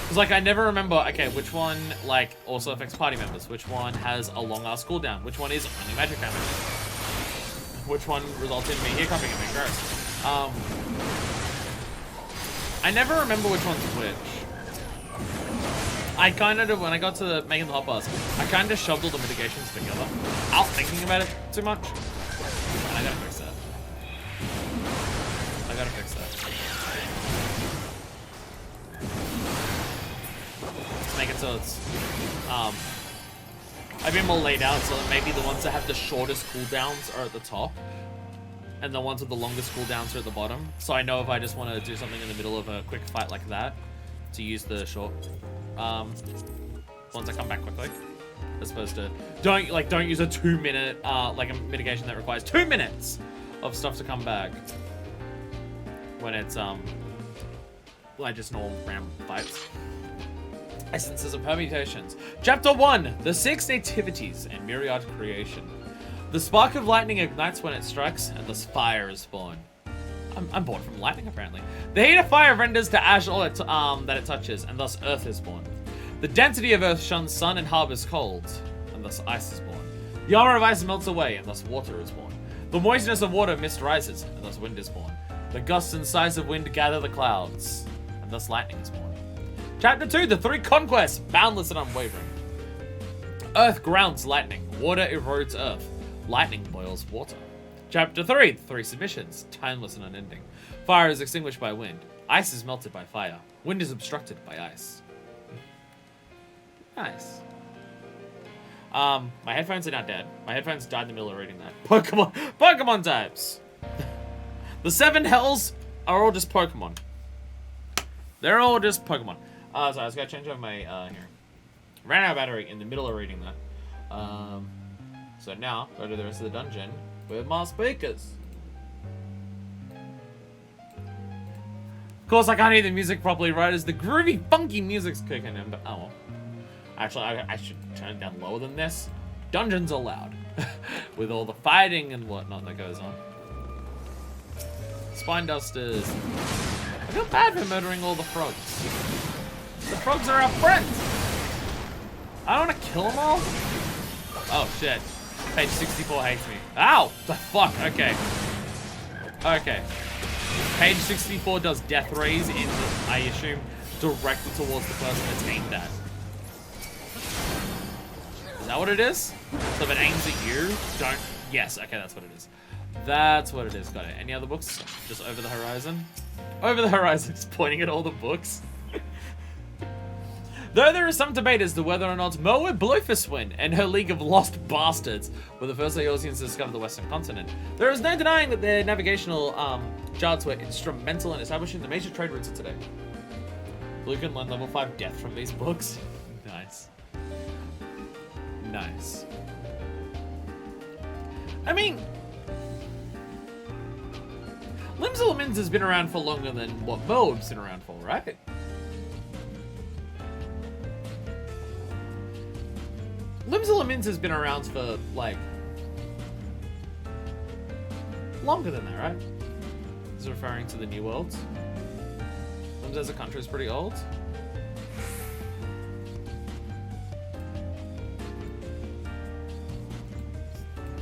Speaker 1: Because, like, I never remember, okay, which one, like, also affects party members? Which one has a long-ass cooldown? Which one is only magic damage? Which one results in me hiccuping and being gross? I never remember which one's which. I kind of, when I got to making the hot bars, I kind of shoved all the mitigations together without thinking about it too much. And I gotta fix that. I gotta fix that. Let's make it so it's, I've been more laid out so that maybe the ones that have the shortest cooldowns are at the top. And the ones with the longest cooldowns are at the bottom. So I know if I just want to do something in the middle of a quick fight like that, to use the short ones that come back quickly, as opposed to don't use a 2-minute like a mitigation that requires 2 minutes of stuff to come back when it's like just normal random fights. Essences of permutations. Chapter 1: The 6 nativities and myriad creation. The spark of lightning ignites when it strikes, and thus fire is born. I'm born from lightning, apparently. The heat of fire renders to ash all that it touches, and thus earth is born. The density of earth shuns sun and harbors cold, and thus ice is born. The armor of ice melts away, and thus water is born. The moistness of water mist rises, and thus wind is born. The gusts and sighs of wind gather the clouds, and thus lightning is born. Chapter 2: The 3 conquests, boundless and unwavering. Earth grounds lightning, water erodes earth, lightning boils water. Chapter 3: 3 submissions, timeless and unending. Fire is extinguished by wind. Ice is melted by fire. Wind is obstructed by ice. Nice. My headphones are now dead. My headphones died in the middle of reading that. Pokemon types. The 7 hells are all just Pokemon. They're all just Pokemon. Sorry, I was gonna change over my here. Ran out of battery in the middle of reading that. So now go to the rest of the dungeon with more speakers. Of course, I can't hear the music properly, right? As the groovy, funky music's kicking in, but oh well. Actually, I should turn it down lower than this. Dungeons are loud. With all the fighting and whatnot that goes on. Spine dusters. I feel bad for murdering all the frogs. The frogs are our friends. I don't want to kill them all. Oh shit. Page 64 hates me. Ow! The fuck? Okay. Okay. Page 64 does death rays in, I assume, directed towards the person it's aimed at. Is that what it is? So if it aims at you, don't... Yes, okay, that's what it is. That's what it is, got it. Any other books? Just over the horizon? Over the horizon, just pointing at all the books. Though there is some debate as to whether or not Moa Blofuswin and her League of Lost Bastards were the first Eorzeans to discover the Western continent, there is no denying that their navigational charts were instrumental in establishing the major trade routes of today. Blue can learn level 5 death from these books. Nice. Nice. I mean, Limbs Elements has been around for longer than what Moab's been around for, right? Limbs Elements has been around for, like, longer than that, right? This is referring to the New Worlds. Limbs as a country is pretty old.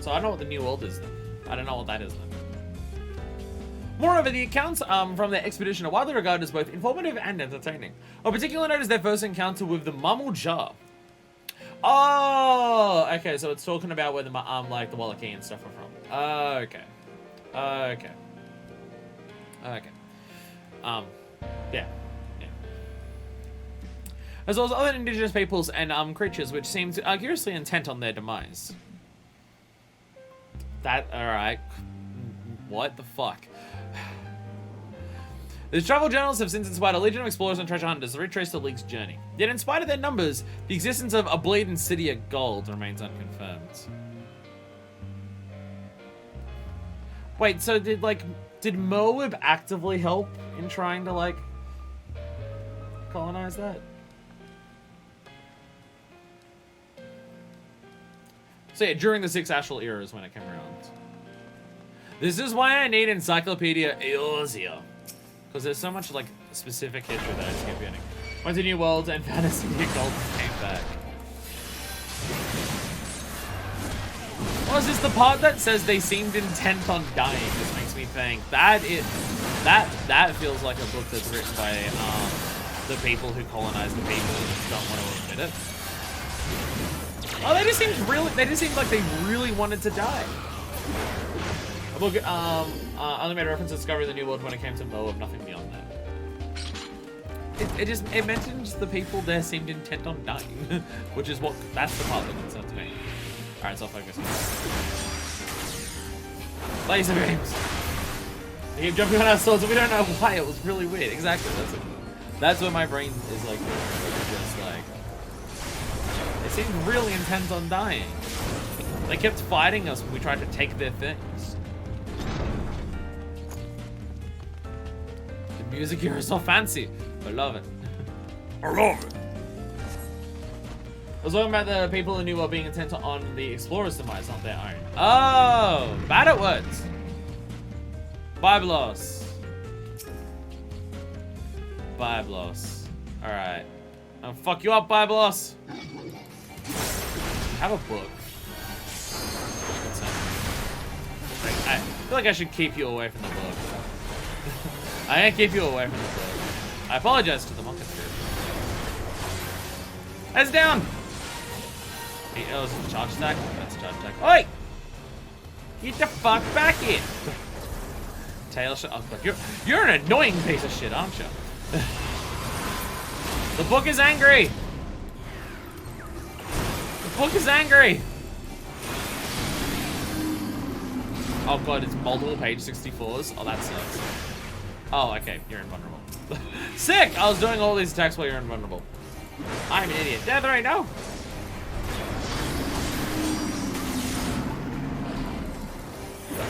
Speaker 1: So I don't know what the New World is then. I don't know what that is then. Moreover, the accounts from their expedition are widely regarded as both informative and entertaining. Of particular note is their first encounter with the Mummel Jar. Oh, okay, so it's talking about where the like the Wallachie and stuff are from. Okay. Okay. Yeah. As well as other indigenous peoples and creatures which seem to are curiously intent on their demise. Alright. What the fuck? These travel journals have since inspired a legion of explorers and treasure hunters to retrace the League's journey. Yet in spite of their numbers, the existence of a bleeding city of gold remains unconfirmed. Wait, so did Moab actively help in trying to, like, colonize that? So yeah, during the 6 Astral era is when it came around. This is why I need Encyclopedia Eorzea. Because there's so much, like, specific history that I just keep getting. Went to New World and found a city of gold and came back. Oh, is this the part that says they seemed intent on dying? This makes me think that feels like a book that's written by the people who colonize the people and just don't want to admit it. Oh, they just seemed like they really wanted to die. A book only made a reference to discovery of the New World when it came to Moab, nothing beyond that. It mentions the people there seemed intent on dying, which is that's the part that concerns me. Alright, so I'll focus. Laser beams! They keep jumping on our swords and we don't know why, it was really weird. Exactly, that's where my brain is like, just like, they seemed really intent on dying. They kept fighting us when we tried to take their things. The music here is so fancy. I love it.
Speaker 2: I love it.
Speaker 1: I was talking about the people who knew were being intent on the explorers' demise, not their own. Oh, bad at words. Byblos. Byblos. Alright. I'll fuck you up, Byblos. Have a book. I feel like I should keep you away from the book. I can't keep you away from the book. I apologize to the monk group. Heads down! Oh, is it a charge attack? That's a charge attack. Oi! Get the fuck back here! Tail shot. Oh, you're an annoying piece of shit, aren't you? The book is angry! The book is angry! Oh god, it's multiple page 64s. Oh, that sucks. Oh, okay, you're invulnerable. Sick! I was doing all these attacks while you're invulnerable. I'm an idiot. Death right now!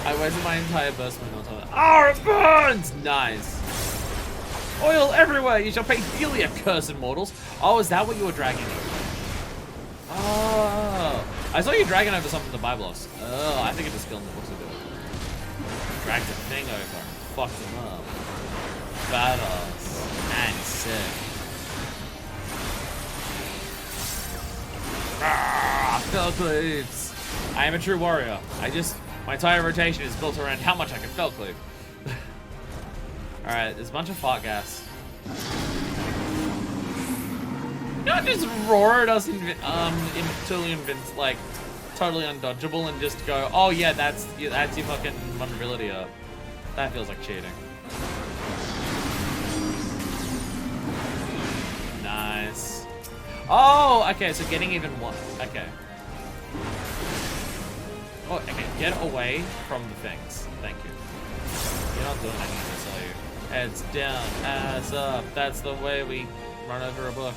Speaker 1: I wasted my entire burst when I was on it. Oh, it burns! Nice. Oil everywhere! You shall pay dearly, accursed mortals. Oh, is that what you were dragging? Oh. I saw you dragging over something to Byblos. Oh, I think it's a skill in the books to do it. Dragged the thing over. Fucked him up. Badass. And sick. Ah, fell cleaves. I am a true warrior. My entire rotation is built around how much I can fell cleave. Alright, there's a bunch of fart gas. Not just roar at us like totally undodgeable and just go, oh yeah, that's your fucking vulnerability up. That feels like cheating. Nice. Oh, okay, so getting even one. Okay. Oh, okay, get away from the things. Thank you. You're not doing any of this, are you? Heads down, ass up. That's the way we run over a book.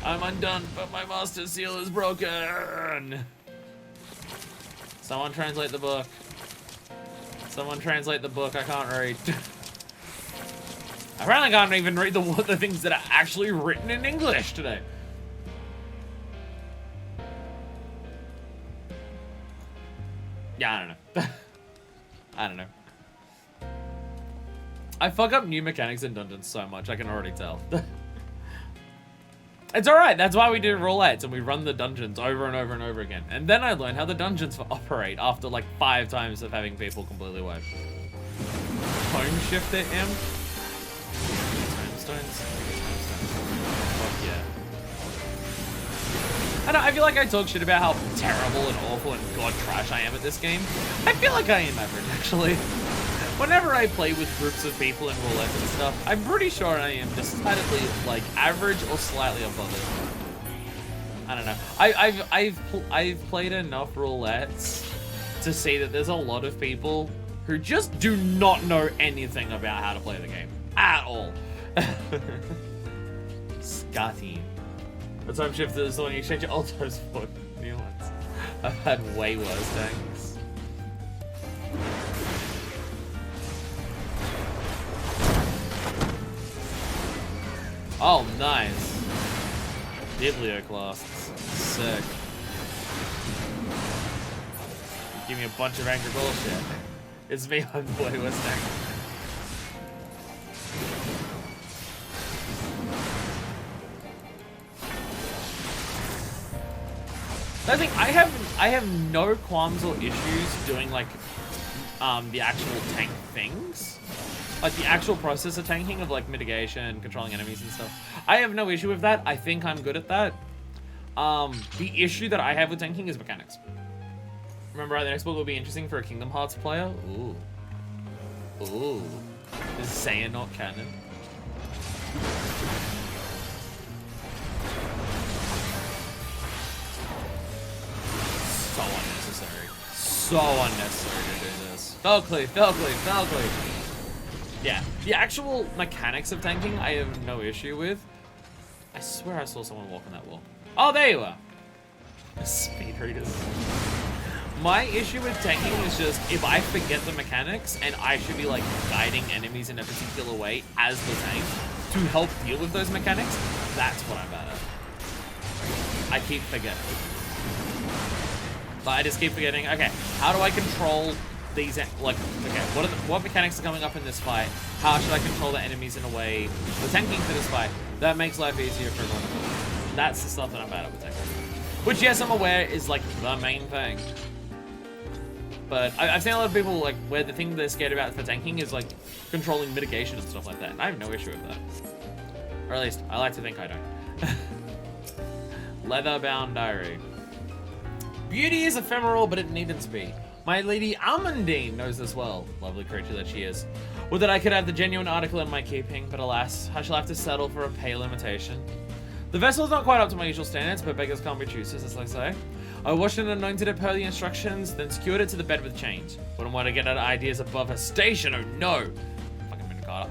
Speaker 1: I'm undone, but my master seal is broken. Someone translate the book. Someone translate the book. I can't read. I apparently can't even read the things that are actually written in English today. Yeah, I don't know. I don't know. I fuck up new mechanics in dungeons so much, I can already tell. It's alright, that's why we do roulettes and we run the dungeons over and over and over again. And then I learned how the dungeons operate after like 5 times of having people completely wiped. Home shifter M? Tombstones? Fuck yeah. I feel like I talk shit about how terrible and awful and god trash I am at this game. I feel like I am average, actually. Whenever I play with groups of people in roulette and stuff, I'm pretty sure I am decidedly, like, average or slightly above it. I don't know. I've played enough roulettes to see that there's a lot of people who just do not know anything about how to play the game. At all. Scotty. The time shifter is the one you exchange your old toes for new ones. I've had way worse things. Oh, nice. Biblioclasts. Sick. Give me a bunch of angry bullshit. It's me, Boy Western. I think I have no qualms or issues doing like the actual tank things. Like the actual process of tanking, of like mitigation, controlling enemies and stuff. I have no issue with that. I think I'm good at that. The issue that I have with tanking is mechanics. Remember, the next book will be interesting for a Kingdom Hearts player. Ooh. Ooh. Is Saiyan not canon? So unnecessary. So unnecessary to do this. Falcley. Yeah, the actual mechanics of tanking, I have no issue with. I swear I saw someone walk on that wall. Oh, there you are. Speed readers. My issue with tanking is just if I forget the mechanics and I should be like guiding enemies in a particular way as the tank to help deal with those mechanics, that's what I'm bad at. I keep forgetting. But I just keep forgetting, okay, how do I control these, like, okay, what mechanics are coming up in this fight? How should I control the enemies in a way, the tanking for this fight, that makes life easier for everyone. That's the stuff that I'm bad at with tanking. Which, yes, I'm aware is, like, the main thing. But I've seen a lot of people, like, where the thing they're scared about for tanking is, like, controlling mitigation and stuff like that. And I have no issue with that. Or at least, I like to think I don't. Leather-bound diary. Beauty is ephemeral, but it needn't to be. My lady Almondine knows this well, lovely creature that she is. Would that I could have the genuine article in my keeping, but alas, I shall have to settle for a pale imitation. The vessel is not quite up to my usual standards, but beggars can't be choosers, as they say. I washed and anointed it per the instructions, then secured it to the bed with chains. Wouldn't want to get out ideas above her station, oh no! Fucking Minnicata.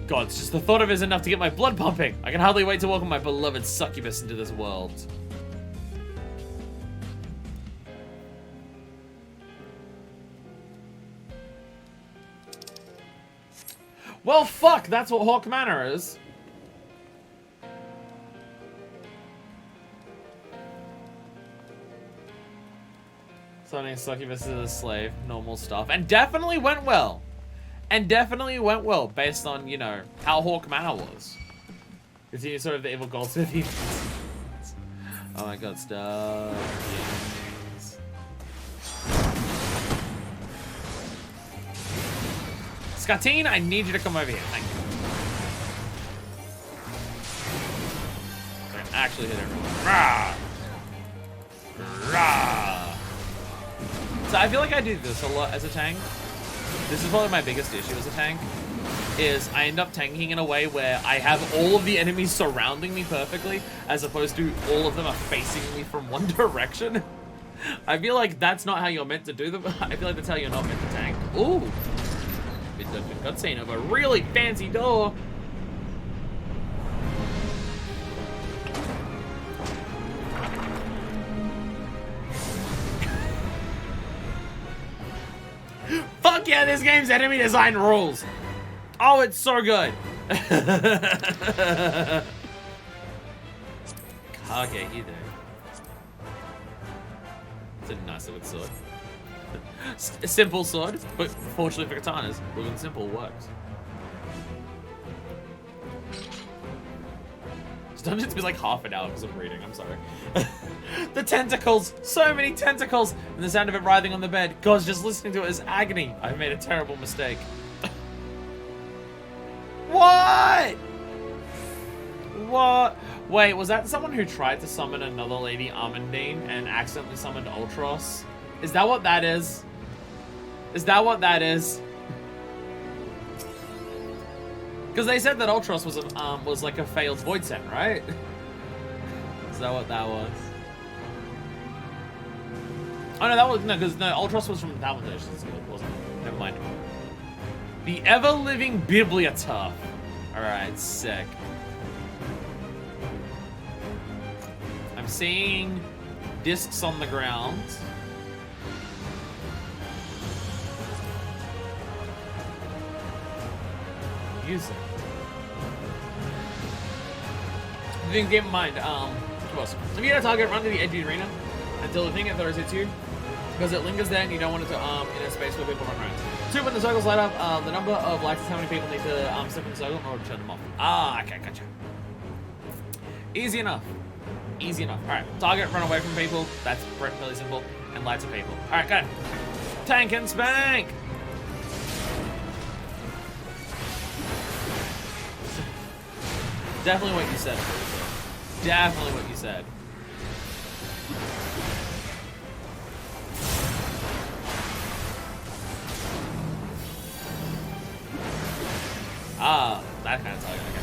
Speaker 1: God, it's just the thought of it is enough to get my blood pumping. I can hardly wait to welcome my beloved succubus into this world. Well, fuck, that's what Hawk Manor is. Summoning succubus as a slave, normal stuff. And definitely went well. Based on, you know, how Hawk Manor was. Continue sort of the evil goldsmith. Oh my god, stop. Yes. Skatine, I need you to come over here. Thank you. So I can actually hit everyone. Rah! Rah! So I feel like I do this a lot as a tank. This is probably my biggest issue as a tank. Is I end up tanking in a way where I have all of the enemies surrounding me perfectly, as opposed to all of them are facing me from one direction. I feel like that's not how you're meant to do them. I feel like that's how you're not meant to tank. Ooh! Mid-dungeon cutscene of a really fancy door. Fuck yeah, this game's enemy design rules. Oh, it's so good. Kage either. It's a nice looking sword. A simple sword, but fortunately for katanas, looking simple works. This dungeon's been like half an hour because I'm reading, I'm sorry. The tentacles! So many tentacles! And the sound of it writhing on the bed. God, just listening to it is agony. I've made a terrible mistake. What? What? Wait, was that someone who tried to summon another Lady Amandine and accidentally summoned Ultros? Is that what that is? Is that what that is? Because they said that Ultros was like a failed Void Set, right? Is that what that was? Oh no, that was no, because no, Ultros was from Dalmatians, wasn't it? Never mind. The ever-living Bibliotoph. Alright, sick. I'm seeing discs on the ground. Use it. You didn't keep in mind, if you hit a target, run to the edge of the arena until the thing throws hits you. Because it lingers there and you don't want it to, in a space where people run around. 2, when the circles light up, the number of lights is how many people need to step in the circle in order to turn them off. Ah, okay, gotcha. Easy enough. Easy enough. Alright, target, run away from people. That's fairly simple. And lights of people. Alright, go. Tank and spank! Definitely what you said. Definitely what you said. Ah, that kind of target. Okay.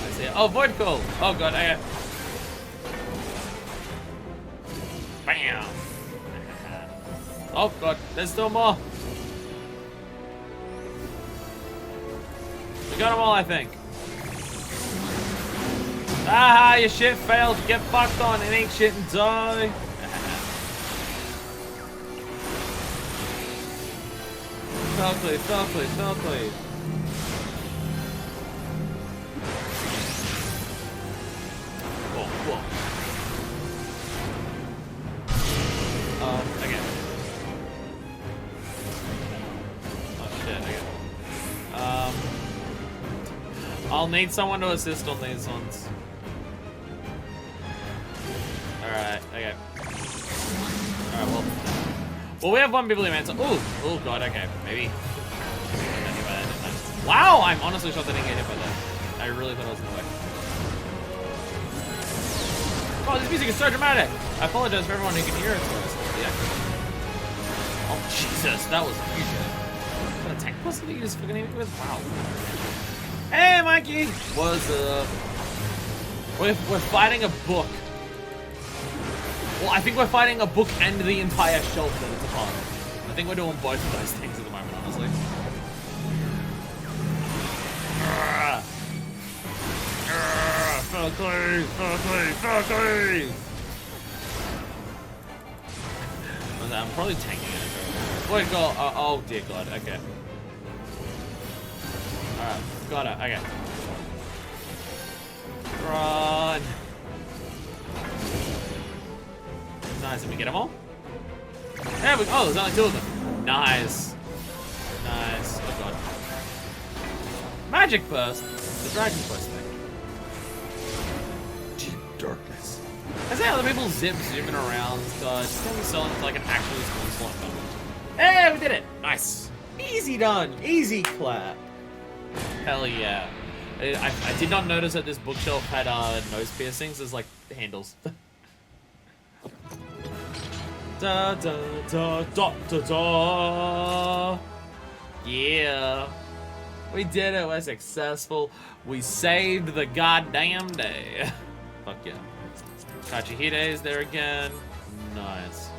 Speaker 1: I see it. Oh, void coil. Oh god, I got. Bam. Oh god, there's still more. We got them all, I think. Ah, your shit failed. Get fucked on and eat shit and die. Fell cleave, fell cleave, fell cleave. Whoa, whoa. Okay. Oh shit, okay. I'll need someone to assist on these ones. Alright, okay. Alright, well, we have one people answer. Oh god, okay, maybe. Wow, I'm honestly shocked I didn't get hit by that. I really thought I was gonna win. Oh, this music is so dramatic. I apologize for everyone who can hear it first. Yeah. Oh Jesus, that was huge. What a tank plus that you just fucking hit me with? Wow. Hey, Mikey. What's up? We're fighting a book. Well, I think we're fighting a book and the entire shelf that it's upon. I think we're doing both of those things at the moment, honestly. Fuckery! I'm probably tanking it. Wait, God. Oh, dear God. Okay. Alright, got it. Okay. Run! Nice, did we get them all? There we go. Oh, there's only 2 of them. Nice. Nice. Oh god. Magic burst. The dragon burst thing. Deep darkness. I say other people zooming around. Just gonna be selling like an actually small slot moment. Hey, we did it. Nice. Easy done. Easy clap. Hell yeah. I did not notice that this bookshelf had nose piercings as like handles. Da da da da da da. Yeah. We did it. We're successful. We saved the goddamn day. Fuck yeah. Kachihide's there again. Nice.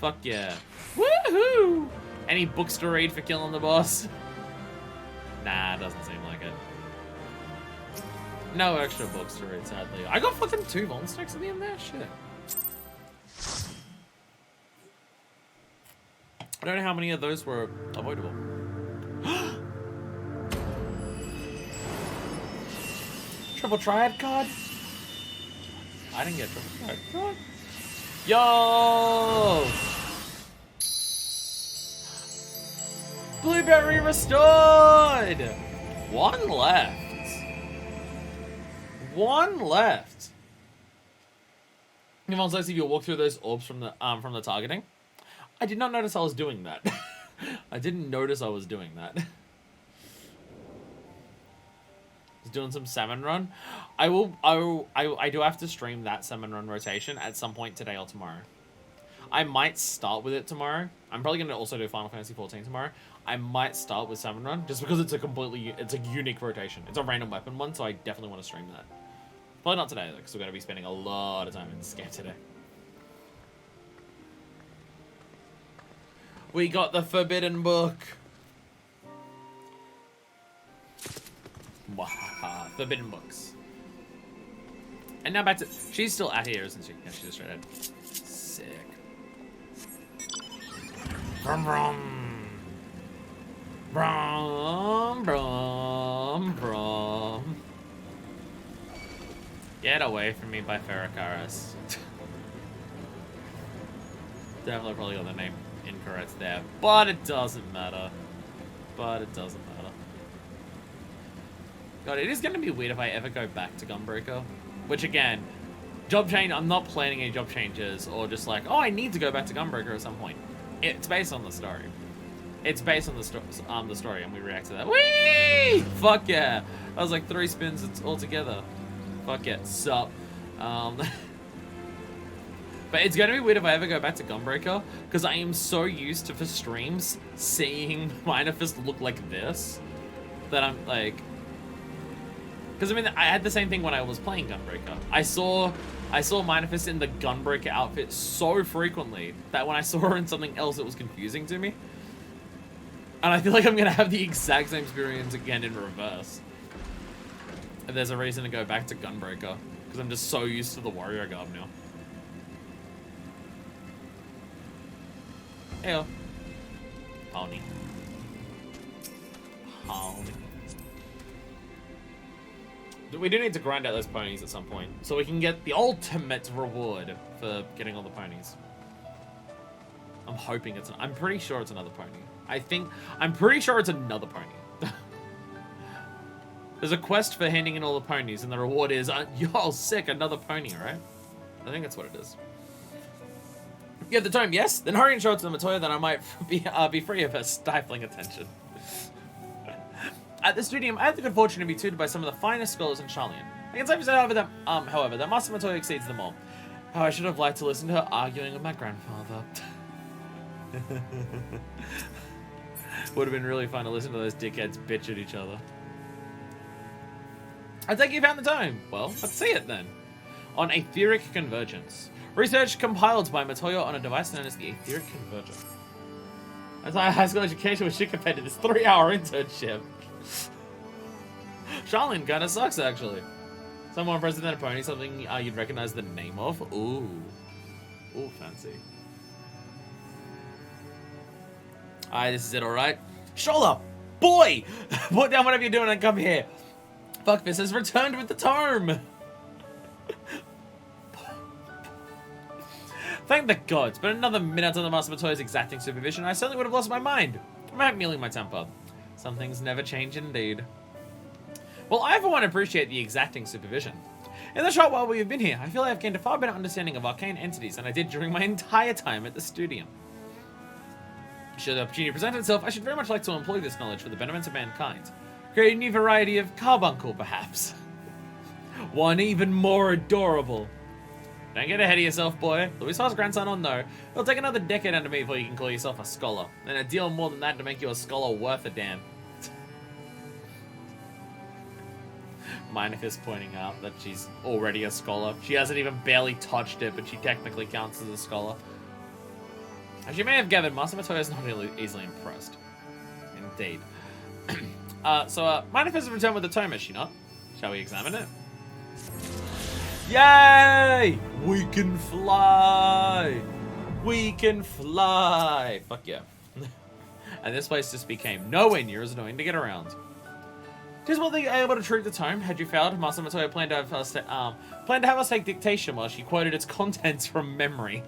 Speaker 1: Fuck yeah. Woohoo! Any books to read for killing the boss? Nah, doesn't seem like it. No extra books to read, sadly. I got fucking 2 Von Sticks at the end there? Shit. I don't know how many of those were avoidable. Triple Triad card? I didn't get Triple Triad card. Yo! Blueberry restored! 1 left. 1 left. If I you walk through those orbs from the targeting. I did not notice I was doing that. I didn't notice I was doing that. Just doing some salmon run. I do have to stream that salmon run rotation at some point today or tomorrow. I might start with it tomorrow. I'm probably gonna also do Final Fantasy XIV tomorrow. I might start with salmon run just because it's a unique rotation. It's a random weapon one, so I definitely want to stream that. Probably not today though, because we're gonna be spending a lot of time in this game today. We got the Forbidden Book. Wahaha. Forbidden Books. And now back to... She's still out here, isn't she? Yeah, she's just straight ahead. Sick. Brum brum. Brum brum brum. Get away from me by Ferrocaris. Definitely probably got the name incorrect there, but it doesn't matter. God, it is going to be weird if I ever go back to Gunbreaker. Which again, job change, I'm not planning any job changes or just like, oh, I need to go back to Gunbreaker at some point. It's based on the story. It's based on the story, and we react to that. Whee! Fuck yeah! That was like 3 spins all together. Fuck yeah, sup. But it's gonna be weird if I ever go back to Gunbreaker, because I am so used to, for streams, seeing Minor Fist look like this, that I'm like... Because I mean, I had the same thing when I was playing Gunbreaker. I saw Minor Fist in the Gunbreaker outfit so frequently that when I saw her in something else, it was confusing to me. And I feel like I'm gonna have the exact same experience again in reverse. And there's a reason to go back to Gunbreaker, because I'm just so used to the warrior garb now. Heyo. Pony. Pony. We do need to grind out those ponies at some point, so we can get the ultimate reward for getting all the ponies. I'm hoping it's... I'm pretty sure it's another pony. I'm pretty sure it's another pony. There's a quest for handing in all the ponies, and the reward is, yo, sick, another pony, right? I think that's what it is. You have the tome, yes? Then hurry and show it to the Matoya, then I might be free of her stifling attention. At the studium, I had the good fortune to be tutored by some of the finest scholars in Sharlayan. I can safely say, however, that Master Matoya exceeds them all. How I should have liked to listen to her arguing with my grandfather. Would have been really fun to listen to those dickheads bitch at each other. I take you found the tome. Well, let's see it then. On etheric convergence. Research compiled by Matoya on a device known as the etheric converger. That's why high school education was shit compared to this 3-hour internship. Sharlayan kinda sucks, actually. Some more impressive than a pony, something you'd recognize the name of. Ooh. Ooh, fancy. Alright, this is it, alright? Shola! Boy! Put down whatever you're doing and come here. Fuck, this has returned with the tome! Thank the gods, but another minute under Master Matoya's exacting supervision, I certainly would have lost my mind. I'm mealing my temper. Some things never change indeed. Well, I for one appreciate the exacting supervision. In the short while we've been here, I feel I've gained a far better understanding of arcane entities than I did during my entire time at the studium. Should the opportunity present itself, I should very much like to employ this knowledge for the betterment of mankind. Create a new variety of carbuncle, perhaps. One even more adorable. Don't get ahead of yourself, boy. Louis Hall's grandson or no, it'll take another decade under me before you can call yourself a scholar. And a deal more than that to make you a scholar worth a damn. Minor Fist pointing out that she's already a scholar. She hasn't even barely touched it, but she technically counts as a scholar. As you may have gathered, Master Matoya is not really easily impressed. Indeed. Minor Fist has returned with the tome, is she not? Shall we examine it? Yay! We can fly! We can fly! Fuck yeah. And this place just became nowhere near as annoying to get around. Just while they were able to treat the tome, had you failed, Master Matoya planned to have us take dictation while she quoted its contents from memory.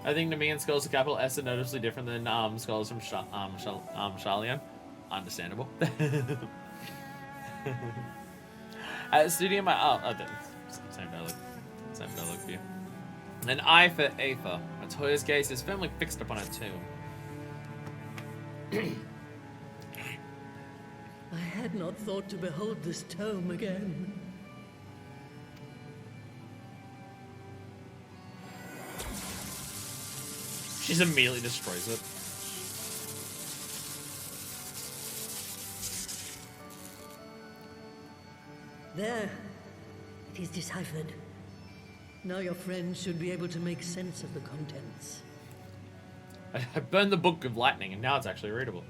Speaker 1: I think the me and scholars of capital S are noticeably different than scholars from Sharlayan. Understandable. At the studium, same dialogue. Same dialogue for you. An eye for Aether. Matoya's gaze is firmly fixed upon it too.
Speaker 9: I had not thought to behold this tome again.
Speaker 1: She just immediately destroys it.
Speaker 9: There. It is deciphered. Now your friends should be able to make sense of the contents.
Speaker 1: I burned the book with lightning, and now it's actually readable.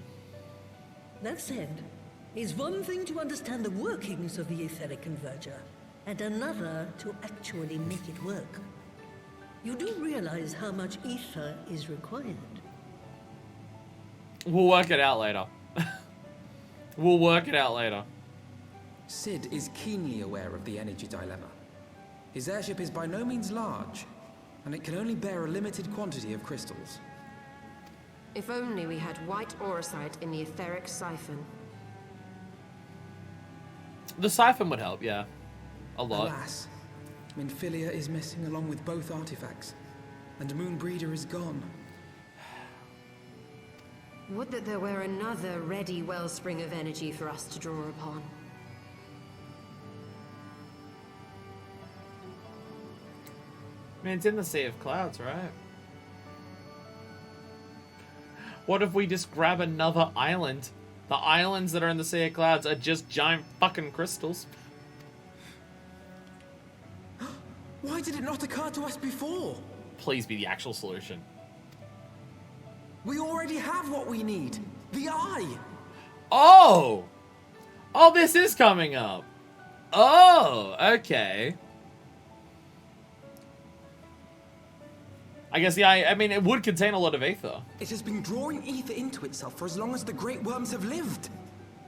Speaker 9: That said, it's one thing to understand the workings of the etheric converger, and another to actually make it work. You do realize how much ether is required.
Speaker 1: We'll work it out later. We'll work it out later.
Speaker 4: Sid is keenly aware of the energy dilemma. His airship is by no means large, and it can only bear a limited quantity of crystals.
Speaker 8: If only we had white auracite in the etheric siphon.
Speaker 1: The siphon would help, yeah. A lot.
Speaker 4: Alas, Minfilia is missing along with both artifacts. And Moonbreeder is gone.
Speaker 8: Would that there were another ready wellspring of energy for us to draw upon.
Speaker 1: I mean, it's in the Sea of Clouds, right? What if we just grab another island? The islands that are in the Sea of Clouds are just giant fucking crystals.
Speaker 4: Why did it not occur to us before?
Speaker 1: Please be the actual solution.
Speaker 4: We already have what we need. The eye.
Speaker 1: Oh! Oh, this is coming up. Oh, okay. I guess the eye, I mean, it would contain a lot of ether.
Speaker 4: It has been drawing ether into itself for as long as the great worms have lived.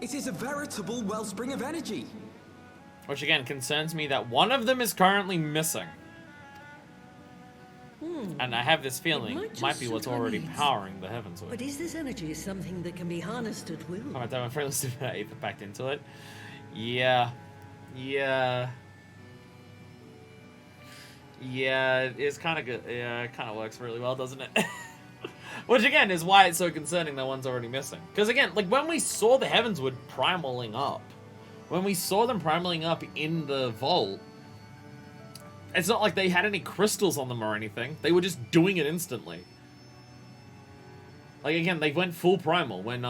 Speaker 4: It is a veritable wellspring of energy.
Speaker 1: Which again concerns me that one of them is currently missing. And I have this feeling it might be what's already powering the Heavensward.
Speaker 9: But is this energy something that can be harnessed at will?
Speaker 1: I'm gonna have my friend listen to ether packed into it. Yeah. Yeah. Yeah, it's kind of good. Yeah, it kind of works really well, doesn't it? Which again is why it's so concerning that one's already missing. Because again, like when we saw the Heavensward primaling up, when we saw them primaling up in the vault, it's not like they had any crystals on them or anything. They were just doing it instantly. Like again, they went full primal when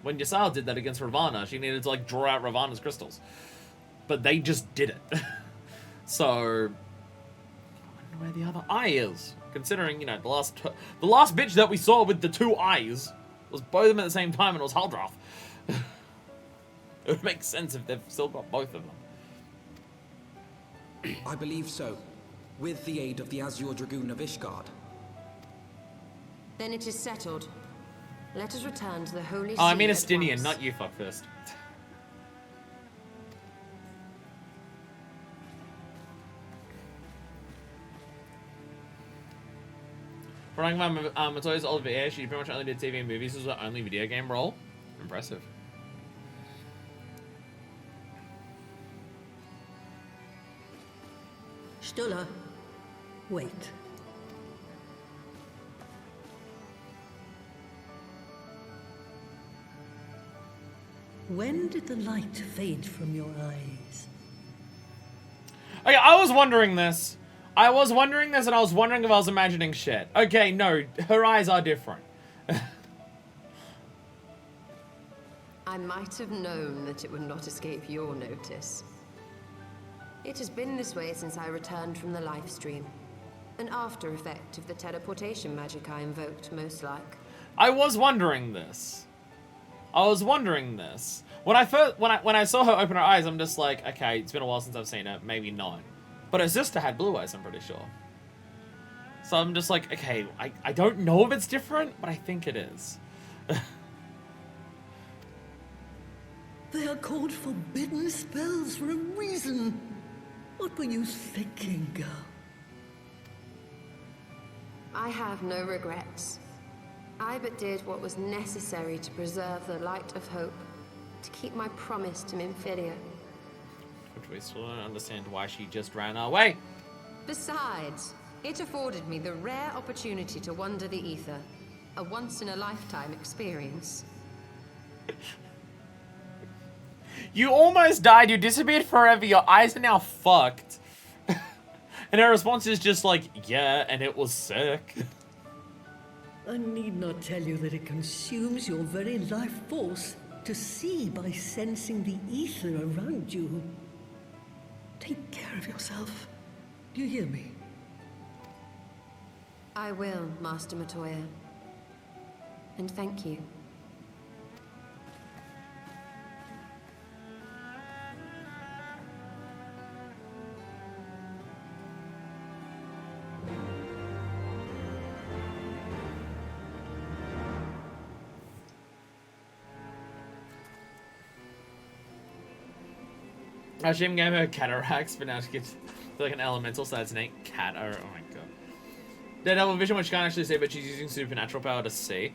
Speaker 1: Yasal did that against Ravana. She needed to like draw out Ravana's crystals, but they just did it. So. Where the other eye is, considering, you know, the last bitch that we saw with the two eyes was both of them at the same time and it was Haldrath. It would make sense if they've still got both of them.
Speaker 4: I believe so, with the aid of the Azure Dragoon of Ishgard.
Speaker 8: Then it is settled. Let us return to the Holy See.
Speaker 1: Oh, I mean
Speaker 8: at
Speaker 1: Estinian,
Speaker 8: once.
Speaker 1: not you, fuckfist. For talking about Matoya's old video, she pretty much only did TV and movies. This was her only video game role. Impressive.
Speaker 9: Stulla, wait. When did the light fade from your eyes?
Speaker 1: Okay, I was wondering this. And I was wondering if I was imagining shit. Okay, no, her eyes are different.
Speaker 8: I might have known that it would not escape your notice. It has been this way since I returned from the life stream. An after effect of the teleportation magic I invoked, most like.
Speaker 1: I was wondering this. When I saw her open her eyes, I'm just like, okay, it's been a while since I've seen her. Maybe not. But her sister had blue eyes, I'm pretty sure. So I'm just like, okay, I don't know if it's different, but I think it is.
Speaker 9: They are called forbidden spells for a reason. What were you thinking, girl?
Speaker 8: I have no regrets. I but did what was necessary to preserve the light of hope, to keep my promise to Minfilia.
Speaker 1: Which we still don't understand why she just ran away.
Speaker 8: Besides, it afforded me the rare opportunity to wander the ether, a once-in-a-lifetime experience.
Speaker 1: You almost died, you disappeared forever, your eyes are now fucked. And her response is just like, yeah, and it was sick.
Speaker 9: I need not tell you that it consumes your very life force to see by sensing the ether around you. Take care of yourself. Do you hear me?
Speaker 8: I will, Master Matoya. And thank you.
Speaker 1: Hashim gave her cataracts, but now she gets like an elemental, so that's an 8 cat. Oh my god. Daredevil vision, which she can't actually see, but she's using supernatural power to see.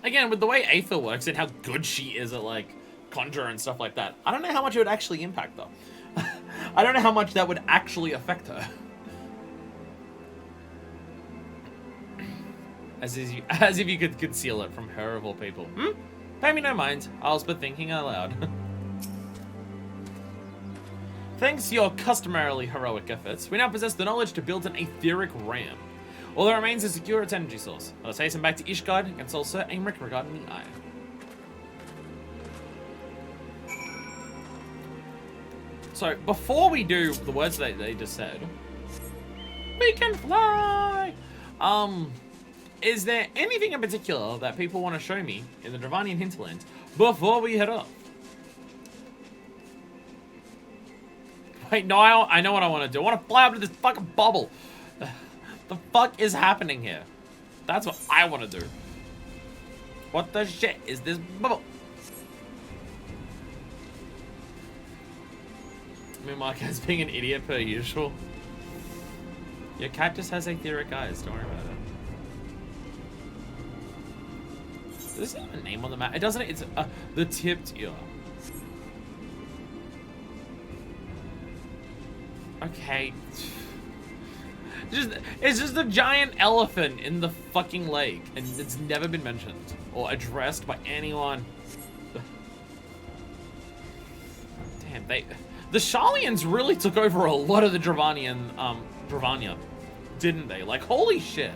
Speaker 1: Again, with the way Aether works and how good she is at like conjure and stuff like that, I don't know how much it would actually impact though. I don't know how much that would actually affect her. As if you could conceal it from her of all people. Pay me no mind. I was but thinking out loud. Thanks to your customarily heroic efforts, we now possess the knowledge to build an etheric ram. All that remains is secure its energy source. Let us hasten back to Ishgard and consult Sir Aymeric regarding the eye. So, before we do the words that they just said, we can fly! Is there anything in particular that people want to show me in the Dravanian hinterland before we head off? Wait, no, I know what I want to do. I want to fly up to this fucking bubble. The fuck is happening here? That's what I want to do. What the shit is this bubble? Meanwhile, Cat's being an idiot per usual. Your cat just has etheric eyes, don't worry about it. Does this have a name on the map? It doesn't, it's the tipped ear. Okay. It's just a giant elephant in the fucking lake, and it's never been mentioned or addressed by anyone. Damn, the Sharlayans really took over a lot of the Dravania, didn't they? Like, holy shit.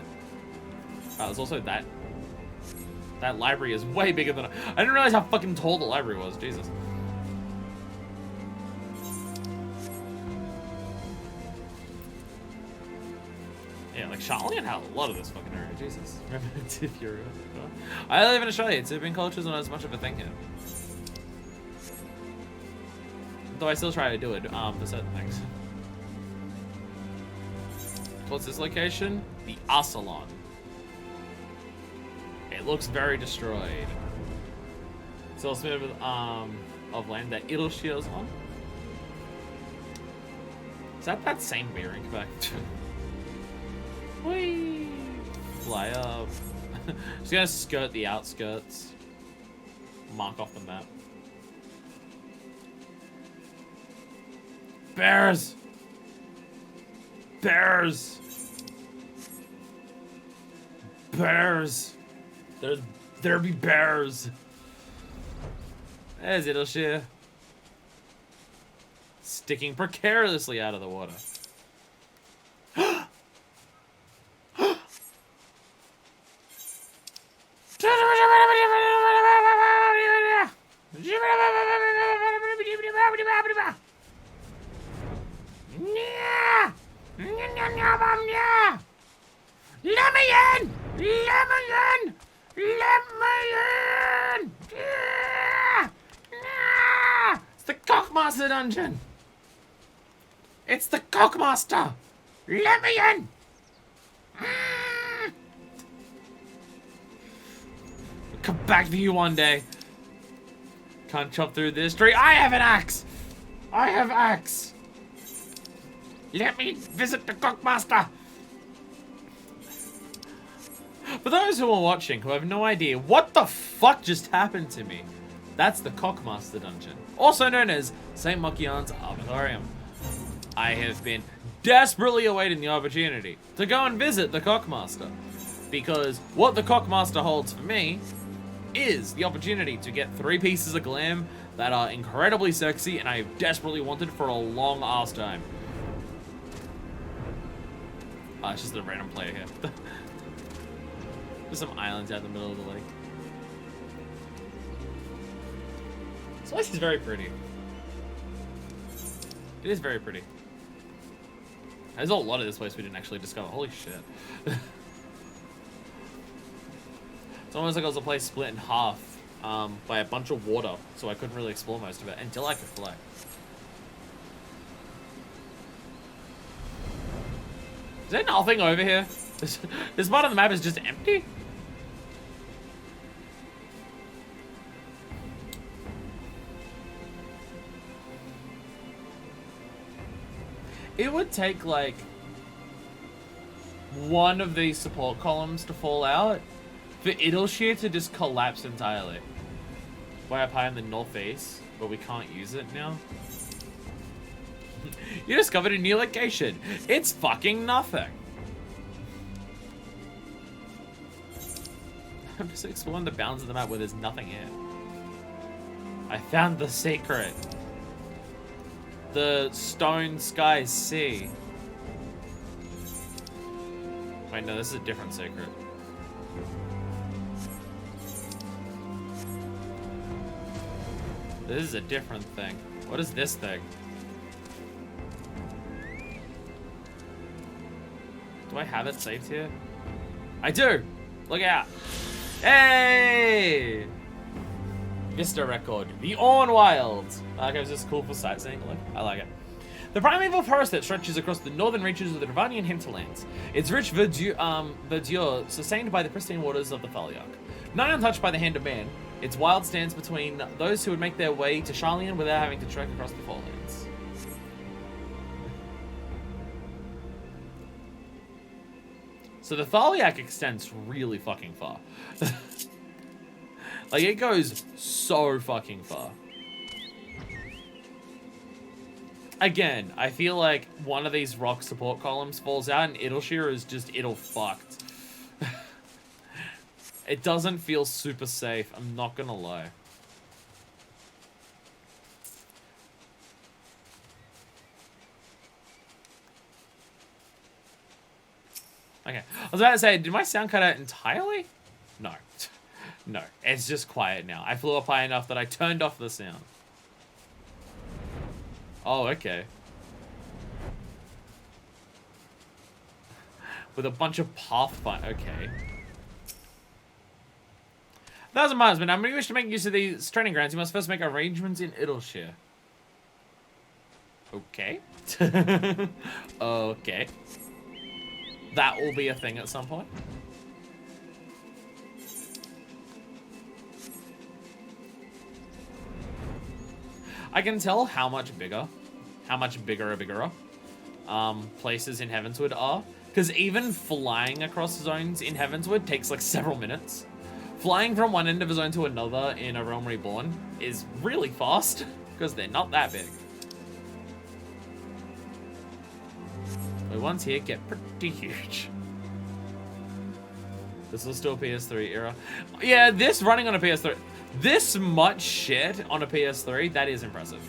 Speaker 1: There's also that library is way bigger than I didn't realize how fucking tall the library was. Jesus. Yeah, like Sharlayan had a lot of this fucking area. Jesus. Remember if you're I live in Australia. Tipping culture's not as much of a thing here. Though I still try to do it for certain things. What's this location? The Arsalon. It looks very destroyed. It's also a bit of land that Idleshier's on. Is that same bearing back to? Whee! Fly up. Just gonna skirt the outskirts. Mark off the map. Bears! Bears! Bears! There be bears! There's Idleshire. Sticking precariously out of the water. It's the Cockmaster dungeon. It's the Cockmaster. Let me in. I'll come back for you one day. Can't chop through this tree. I have an axe. I have axe. Let me visit the Cockmaster. For those who are watching who have no idea what the fuck just happened to me, that's the Cockmaster dungeon, also known as St. Mokian's Arbitorium. I have been desperately awaiting the opportunity to go and visit the Cockmaster, because what the Cockmaster holds for me is the opportunity to get 3 pieces of glam that are incredibly sexy and I have desperately wanted for a long ass time. It's just a random player here. There's some islands out in the middle of the lake. This place is very pretty. It is very pretty. There's a lot of this place we didn't actually discover. Holy shit. It's almost like it was a place split in half by a bunch of water, so I couldn't really explore most of it until I could fly. Is there nothing over here? This part of the map is just empty? It would take like one of these support columns to fall out for Idleshire to just collapse entirely. Way up high in the northeast, but we can't use it now. You discovered a new location. It's fucking nothing. I'm just exploring the bounds of the map where there's nothing in. I found the secret. The Stone Sky Sea. Wait, no, this is a different secret. This is a different thing. What is this thing? Do I have it saved here? I do! Look out! Hey! Vista record. The Orn Wilds. Okay, it's just cool for sightseeing. Look, I like it. The primeval forest that stretches across the northern reaches of the Dravanian hinterlands. Its rich verdure sustained by the pristine waters of the Thaliarch. Not untouched by the hand of man, its wild stands between those who would make their way to Sharlayan without having to trek across the forelands. So the Thaliarch extends really fucking far. Like, it goes so fucking far. Again, I feel like one of these rock support columns falls out and Idleshire is just fucked. It doesn't feel super safe, I'm not gonna lie. Okay, I was about to say, did my sound cut out entirely? No. No, it's just quiet now. I flew up high enough that I turned off the sound. Oh, okay. With a bunch of pathfinder. Okay. 1,000 miles, but now when you wish to make use of these training grounds, you must first make arrangements in Idleshire. Okay. Okay. That will be a thing at some point. I can tell how much bigger places in Heavensward are. Because even flying across zones in Heavensward takes like several minutes. Flying from one end of a zone to another in A Realm Reborn is really fast. Because they're not that big. The ones here get pretty huge. This was still PS3 era. Yeah, this running on a PS3. This much shit on a PS3, that is impressive.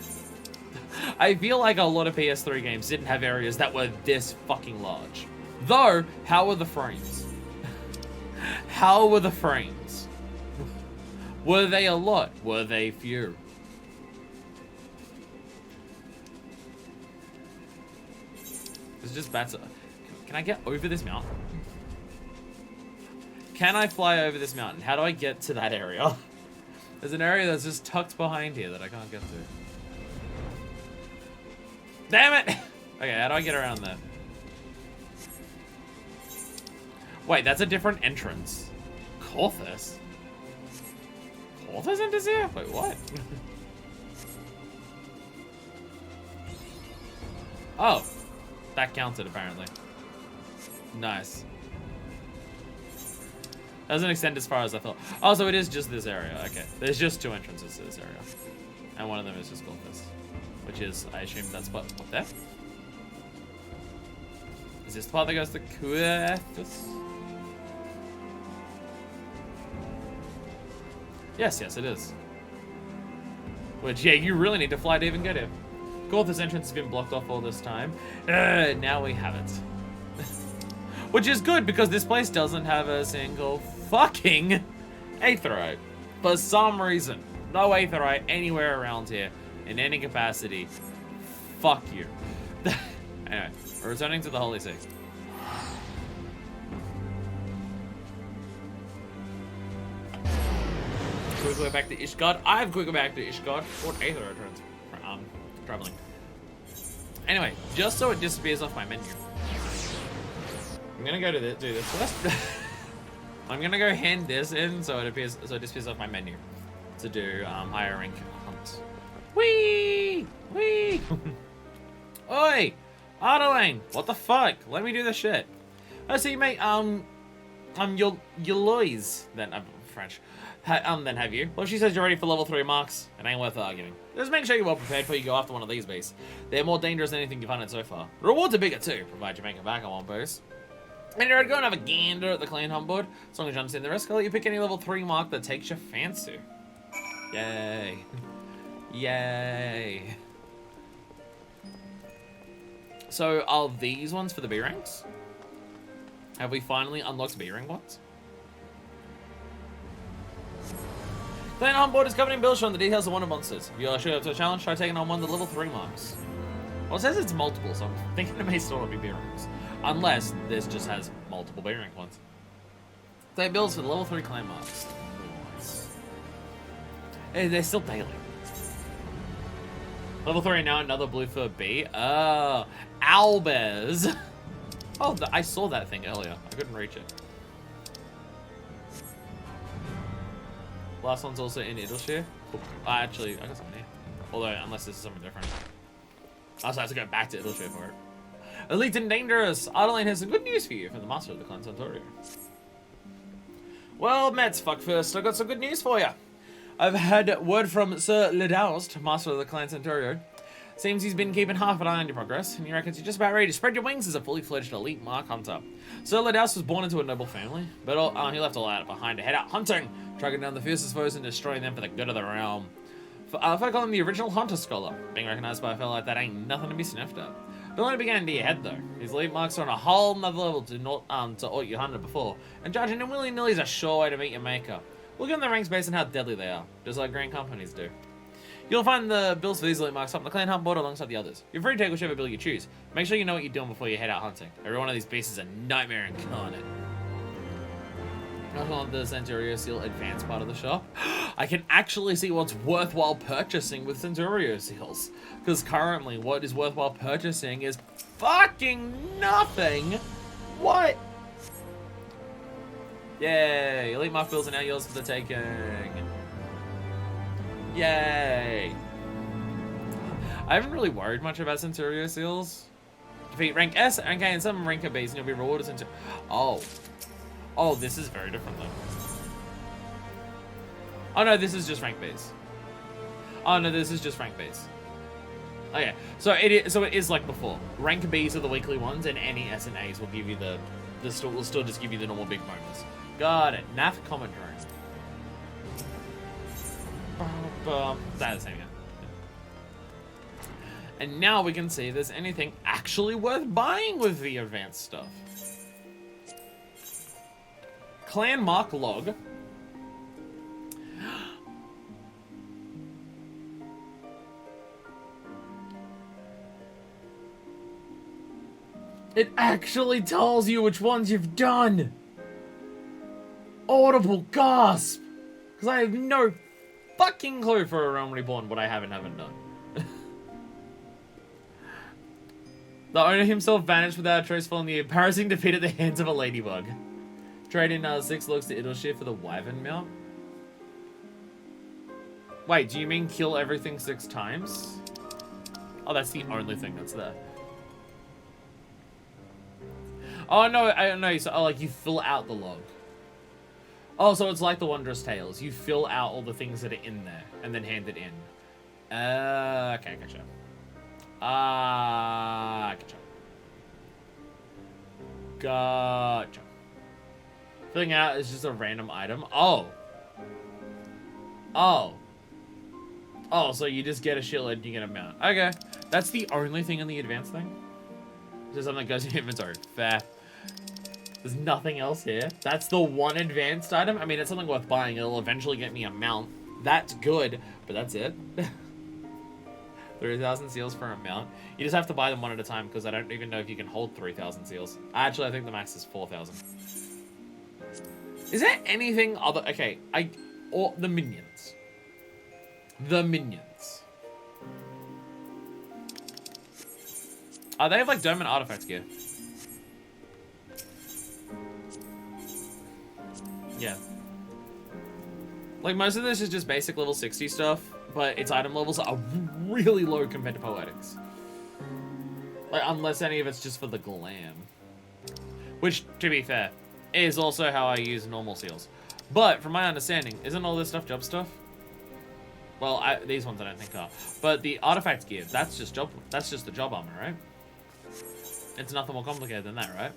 Speaker 1: I feel like a lot of PS3 games didn't have areas that were this fucking large. Though, how were the frames? How were the frames? Were they a lot? Were they few? It's just bad. Can I get over this mountain? Can I fly over this mountain? How do I get to that area? There's an area that's just tucked behind here that I can't get to. Damn it! Okay, how do I get around there? Wait, that's a different entrance. Corthus? Corthus enters here? Wait, what? Oh. That counted, apparently. Nice. Doesn't extend as far as I thought. Oh, so it is just this area. Okay. There's just two entrances to this area. And one of them is just called this. Which is, I assume that's what there? Is this the part that goes to Corthus? Yes, it is. Which, yeah, you really need to fly to even get here. Corthus entrance has been blocked off all this time. Now we have it. Which is good, because this place doesn't have a single fucking aetheryte. For some reason. No aetheryte anywhere around here. In any capacity. Fuck you. Anyway, we're returning to the Holy See. Quickly back to Ishgard. I've quickly back to Ishgard. What aetheryte turns? Traveling. Anyway, just so it disappears off my menu. I'm gonna go to do this first. I'm gonna go hand this in so it disappears off my menu to do higher rank hunts. Whee! Whee! Oi! Ardelane! What the fuck? Let me do the shit. Oh, see, mate, your Lois, then, French. Then have you? Well, she says you're ready for level 3 marks. It ain't worth arguing. Just make sure you're well prepared before you go after one of these beasts. They're more dangerous than anything you've hunted so far. The rewards are bigger too, provided you make it back on one boost. Anyway, go and have a gander at the clan home board. As long as you understand the rest, I'll let you pick any level 3 mark that takes your fancy. Yay. Yay. So, are these ones for the B ranks? Have we finally unlocked B rank ones? Clan home board is covered in bills showing the details of one of monsters. If you're sure up to a challenge, try taking on one of the level 3 marks. Well, it says it's multiple, so I'm thinking it may still not be B ranks. Unless this just has multiple B rank ones. They builds for the level 3 clan marks. Hey, they're still daily. Level 3 now, another blue for B. Oh, Owlbears. Oh, I saw that thing earlier. I couldn't reach it. Last one's also in Idleshire. Cool. Actually, I got something here. Although, unless this is something different. I also have to go back to Idleshire for it. Elite and Dangerous! Ardaline has some good news for you from the Master of the Clan Centurion. Well, Mets, fuck first, I got some good news for you. I've had word from Sir Ledaust, Master of the Clan Centurion. Seems he's been keeping half an eye on your progress, and he reckons you're just about ready to spread your wings as a fully fledged elite mark hunter. Sir Ledaust was born into a noble family, but he left all that behind to head out hunting, tracking down the fiercest foes and destroying them for the good of the realm. I call him the original hunter scholar, being recognized by a fellow like that ain't nothing to be sniffed at. Don't let it begin to your head though. His elite marks are on a whole nother level to what you hunted before, and judging him willy-nilly is a sure way to meet your maker. Look at the ranks based on how deadly they are, just like grand companies do. You'll find the builds for these elite marks up on the clan hunt board alongside the others. You're free to take whichever build you choose. Make sure you know what you're doing before you head out hunting. Every one of these beasts is a nightmare incarnate. Not on the Centurio Seal advanced part of the shop. I can actually see what's worthwhile purchasing with Centurio Seals. Because currently what is worthwhile purchasing is fucking nothing. What? Yay, elite mark builds are now yours for the taking. Yay. I haven't really worried much about Centurio Seals. Defeat rank S, rank A, and some rank Bs, and you'll be rewarded Centurio. Oh. Oh, this is very different though. Oh no, this is just rank Bs. Oh no, this is just rank Bs. Okay, so it is like before. Rank Bs are the weekly ones, and any S and As will give you will still just give you the normal big bonus. Got it. NAF Common Drone. That's the same, yeah. And now we can see if there's anything actually worth buying with the advanced stuff. Clan Mark Log. It actually tells you which ones you've done. Audible gasp. Because I have no fucking clue for a Realm Reborn what I haven't done. The owner himself vanished without a trace following the embarrassing defeat at the hands of a ladybug. Trade in 6 looks to Idleshire for the Wyvern mount. Wait, do you mean kill everything 6 times? Oh, that's the only thing that's there. Oh no, I don't know. So like you fill out the log. Oh, so it's like the Wondrous Tales. You fill out all the things that are in there and then hand it in. Okay, gotcha. Gotcha. Gotcha. Filling out is just a random item. Oh. Oh. Oh, so you just get a shitload and you get a mount. Okay. That's the only thing in the advanced thing? Is something that goes in inventory? Fair. There's nothing else here. That's the one advanced item. I mean, it's something worth buying. It'll eventually get me a mount. That's good, but that's it. 3,000 seals for a mount. You just have to buy them one at a time because I don't even know if you can hold 3,000 seals. Actually, I think the max is 4,000. Is there anything other... Okay, or the minions. The minions. They have like Dome and Artifacts gear. Yeah. Like most of this is just basic level 60 stuff, but its item levels are really low compared to Poetics. Like, unless any of it's just for the glam. Which, to be fair, is also how I use normal seals. But, from my understanding, isn't all this stuff job stuff? Well, these ones I don't think are. But the artifact gear, that's just the job armor, right? It's nothing more complicated than that, right?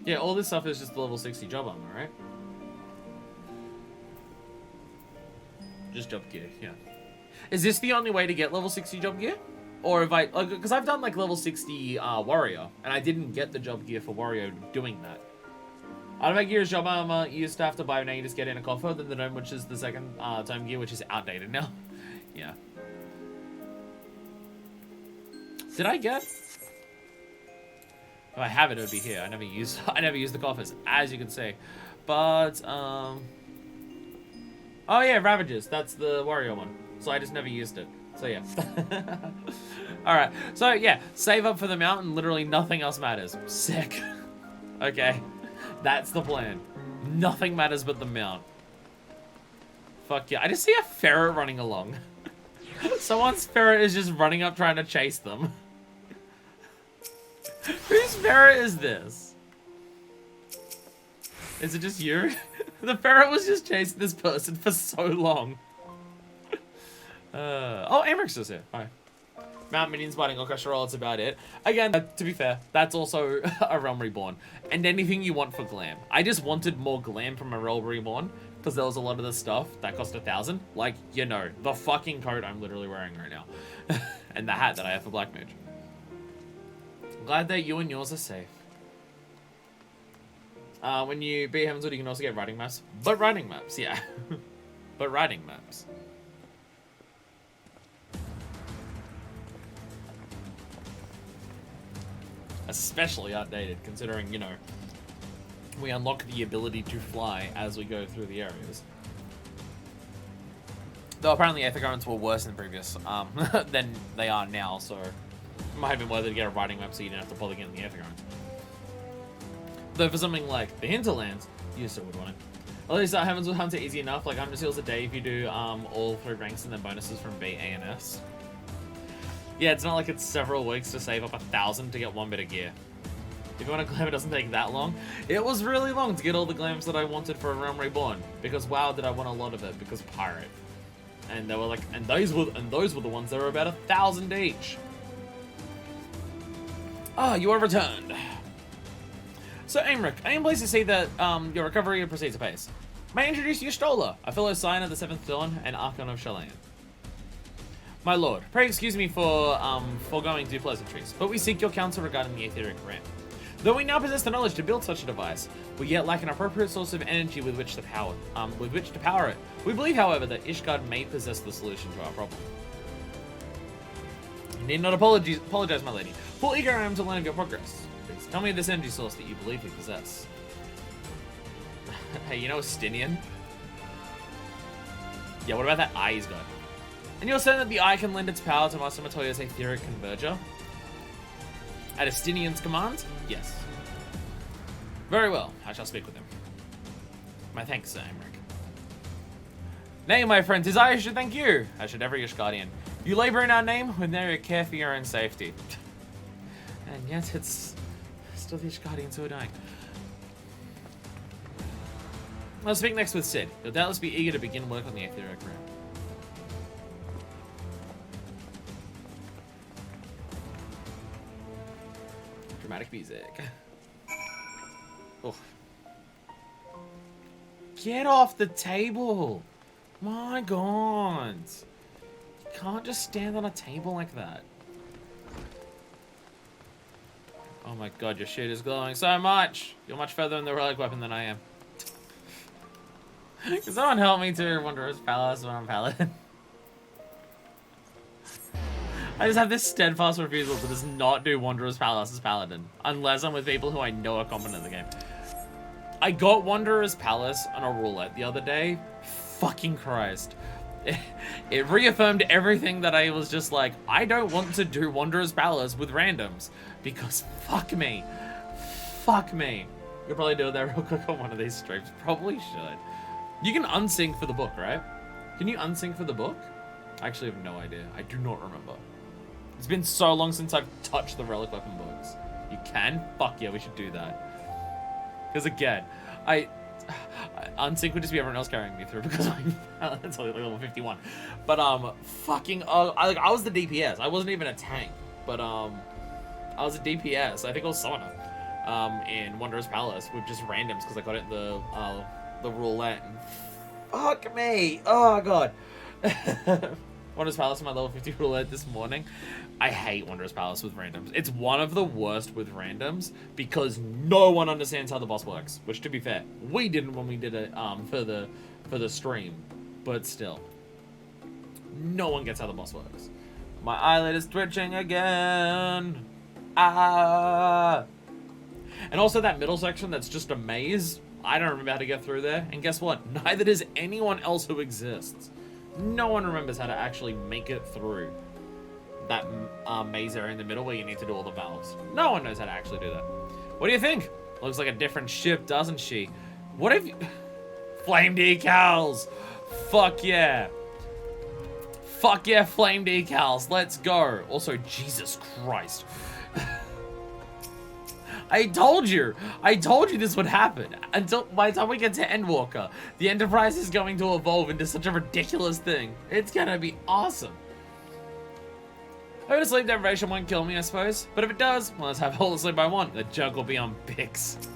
Speaker 1: Yeah, all this stuff is just the level 60 job armor, right? Just job gear, yeah. Is this the only way to get level 60 job gear? Or if I, like, because I've done like level 60 warrior, and I didn't get the job gear for warrior doing that. Automatic gear is job armor, you used to have to buy, now you just get in a coffer, then the dome, which is the second dome gear, which is outdated now. Yeah. Did I get? If I have it, it would be here. I never use the coffers, as you can see. But oh yeah, Ravages. That's the warrior one. So I just never used it. So yeah. Alright. So yeah, save up for the mountain, literally nothing else matters. Sick. Okay. That's the plan. Nothing matters but the mount. Fuck yeah. I just see a ferret running along. Someone's ferret is just running up trying to chase them. Whose ferret is this? Is it just you? The ferret was just chasing this person for so long. Oh, Amrix is here. Hi. Mount minions biting orchestra roll, that's about it. Again, to be fair, that's also a Realm Reborn. And anything you want for glam. I just wanted more glam from a Realm Reborn, because there was a lot of the stuff that cost 1,000. Like, you know, the fucking coat I'm literally wearing right now. And the hat that I have for Black Mage. Glad that you and yours are safe. When you beat Heavensward, you can also get riding maps. But riding maps, yeah. But riding maps. Especially outdated, considering, you know, we unlock the ability to fly as we go through the areas. Though apparently Aether Currents were worse than previous, than they are now, so it might have been worth it to get a riding map so you didn't have to bother getting the Aether Currents. Though for something like the Hinterlands, you still would want it. At least Heavensward Hunter easy enough, like 100 seals a day if you do all 3 ranks and then bonuses from B, A, and S. Yeah, it's not like it's several weeks to save up 1,000 to get 1 bit of gear. If you want to glam, it doesn't take that long. It was really long to get all the glams that I wanted for a Realm Reborn. Because wow, did I want a lot of it, because Pirate. And they were like, and those were the ones that were about 1,000 each. Ah, you are returned. So Aimric, I am pleased to see that your recovery proceeds apace. May I introduce you Stola, a fellow Scion of the 7th Dawn and Archon of Sharlayan. My lord, pray excuse me for foregoing due pleasantries, but we seek your counsel regarding the etheric ram. Though we now possess the knowledge to build such a device, we yet lack an appropriate source of energy with which to power it. We believe, however, that Ishgard may possess the solution to our problem. You need not apologize, my lady. Full eager I am to learn of your progress. Please tell me this energy source that you believe you possess. Hey, you know Estinian? Yeah, what about that eye he's got? And you're saying that the eye can lend its power to Master Matoya's etheric converger? At Estinian's command? Yes. Very well, I shall speak with him. My thanks, Sir Aymeric. Nay, my friend, 'tis I who should thank you, as should every Ishgardian. You labor in our name with no care for your own safety. And yet it's still the Ishgardians who are dying. I'll speak next with Sid. You'll doubtless be eager to begin work on the etheric ram. Dramatic music. Oh. Get off the table! My god! You can't just stand on a table like that. Oh my god, your shit is glowing so much! You're much further in the relic weapon than I am. Can someone help me to Wanderer's Palace when I'm Paladin? I just have this steadfast refusal to just not do Wanderer's Palace as Paladin. Unless I'm with people who I know are competent in the game. I got Wanderer's Palace on a roulette the other day. Fucking Christ. It reaffirmed everything that I was just like, I don't want to do Wanderer's Palace with randoms. Because fuck me. Fuck me. You'll probably do that real quick on one of these streams. Probably should. You can unsync for the book, right? Can you unsync for the book? I actually have no idea. I do not remember. It's been so long since I've touched the relic weapon books. You can? Fuck yeah, we should do that. Because again, unsync would just be everyone else carrying me through because it's only like level 51. But fucking I was the DPS. I wasn't even a tank, but I was a DPS. I think I was Summoner. in Wanderer's Palace with just randoms because I got it in the roulette. And fuck me! Oh god. Wanderer's Palace in my level 50 roulette this morning. I hate Wanderer's Palace with randoms. It's one of the worst with randoms because no one understands how the boss works. Which, to be fair, we didn't when we did it for the stream, but still, no one gets how the boss works. My eyelid is twitching again. Ah! And also that middle section that's just a maze. I don't remember how to get through there. And guess what? Neither does anyone else who exists. No one remembers how to actually make it through that maze area in the middle where you need to do all the valves. No one knows how to actually do that. What do you think? Looks like a different ship, doesn't she? What if you... Flame decals! Fuck yeah. Fuck yeah, flame decals. Let's go. Also, Jesus Christ. I told you this would happen. Until by the time we get to Endwalker, the Enterprise is going to evolve into such a ridiculous thing. It's gonna be awesome. Hoping sleep deprivation won't kill me, I suppose. But if it does, well, let's have all the sleep I want. The jug will be on Bix.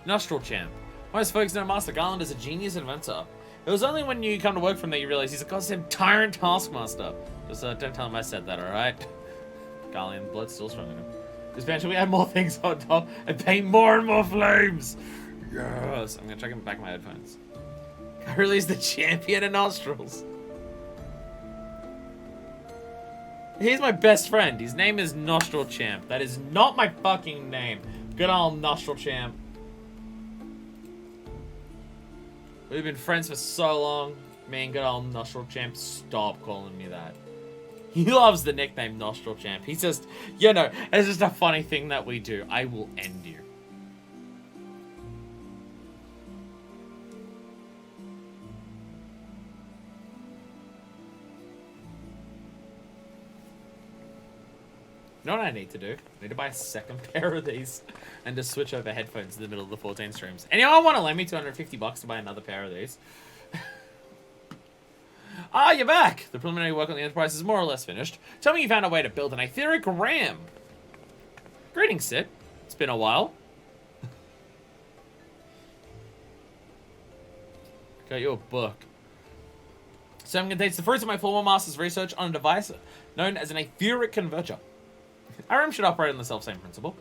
Speaker 1: Nostril Champ. Most folks know Master Garland is a genius inventor. It was only when you come to work for him that you realize he's a goddamn tyrant taskmaster. Just don't tell him I said that, alright? Garland, blood's still strong in him. Expansion, we add more things on top and paint more and more flames. Yes. I'm gonna check him back in my headphones. I release the champion of nostrils. He's my best friend. His name is Nostril Champ. That is not my fucking name. Good old Nostril Champ. We've been friends for so long. Man, good old Nostril Champ. Stop calling me that. He loves the nickname Nostril Champ. He's just, you know, it's just a funny thing that we do. I will end you. You know what I need to do? I need to buy a second pair of these and just switch over headphones in the middle of the 14 streams. Anyone want to lend me $250 to buy another pair of these? Ah, you're back! The preliminary work on the Enterprise is more or less finished. Tell me you found a way to build an etheric ram. Greetings, Sid. It's been a while. Got you a book. Sam contains the fruits of my former master's research on a device known as an etheric converter. Our ram should operate on the self-same principle.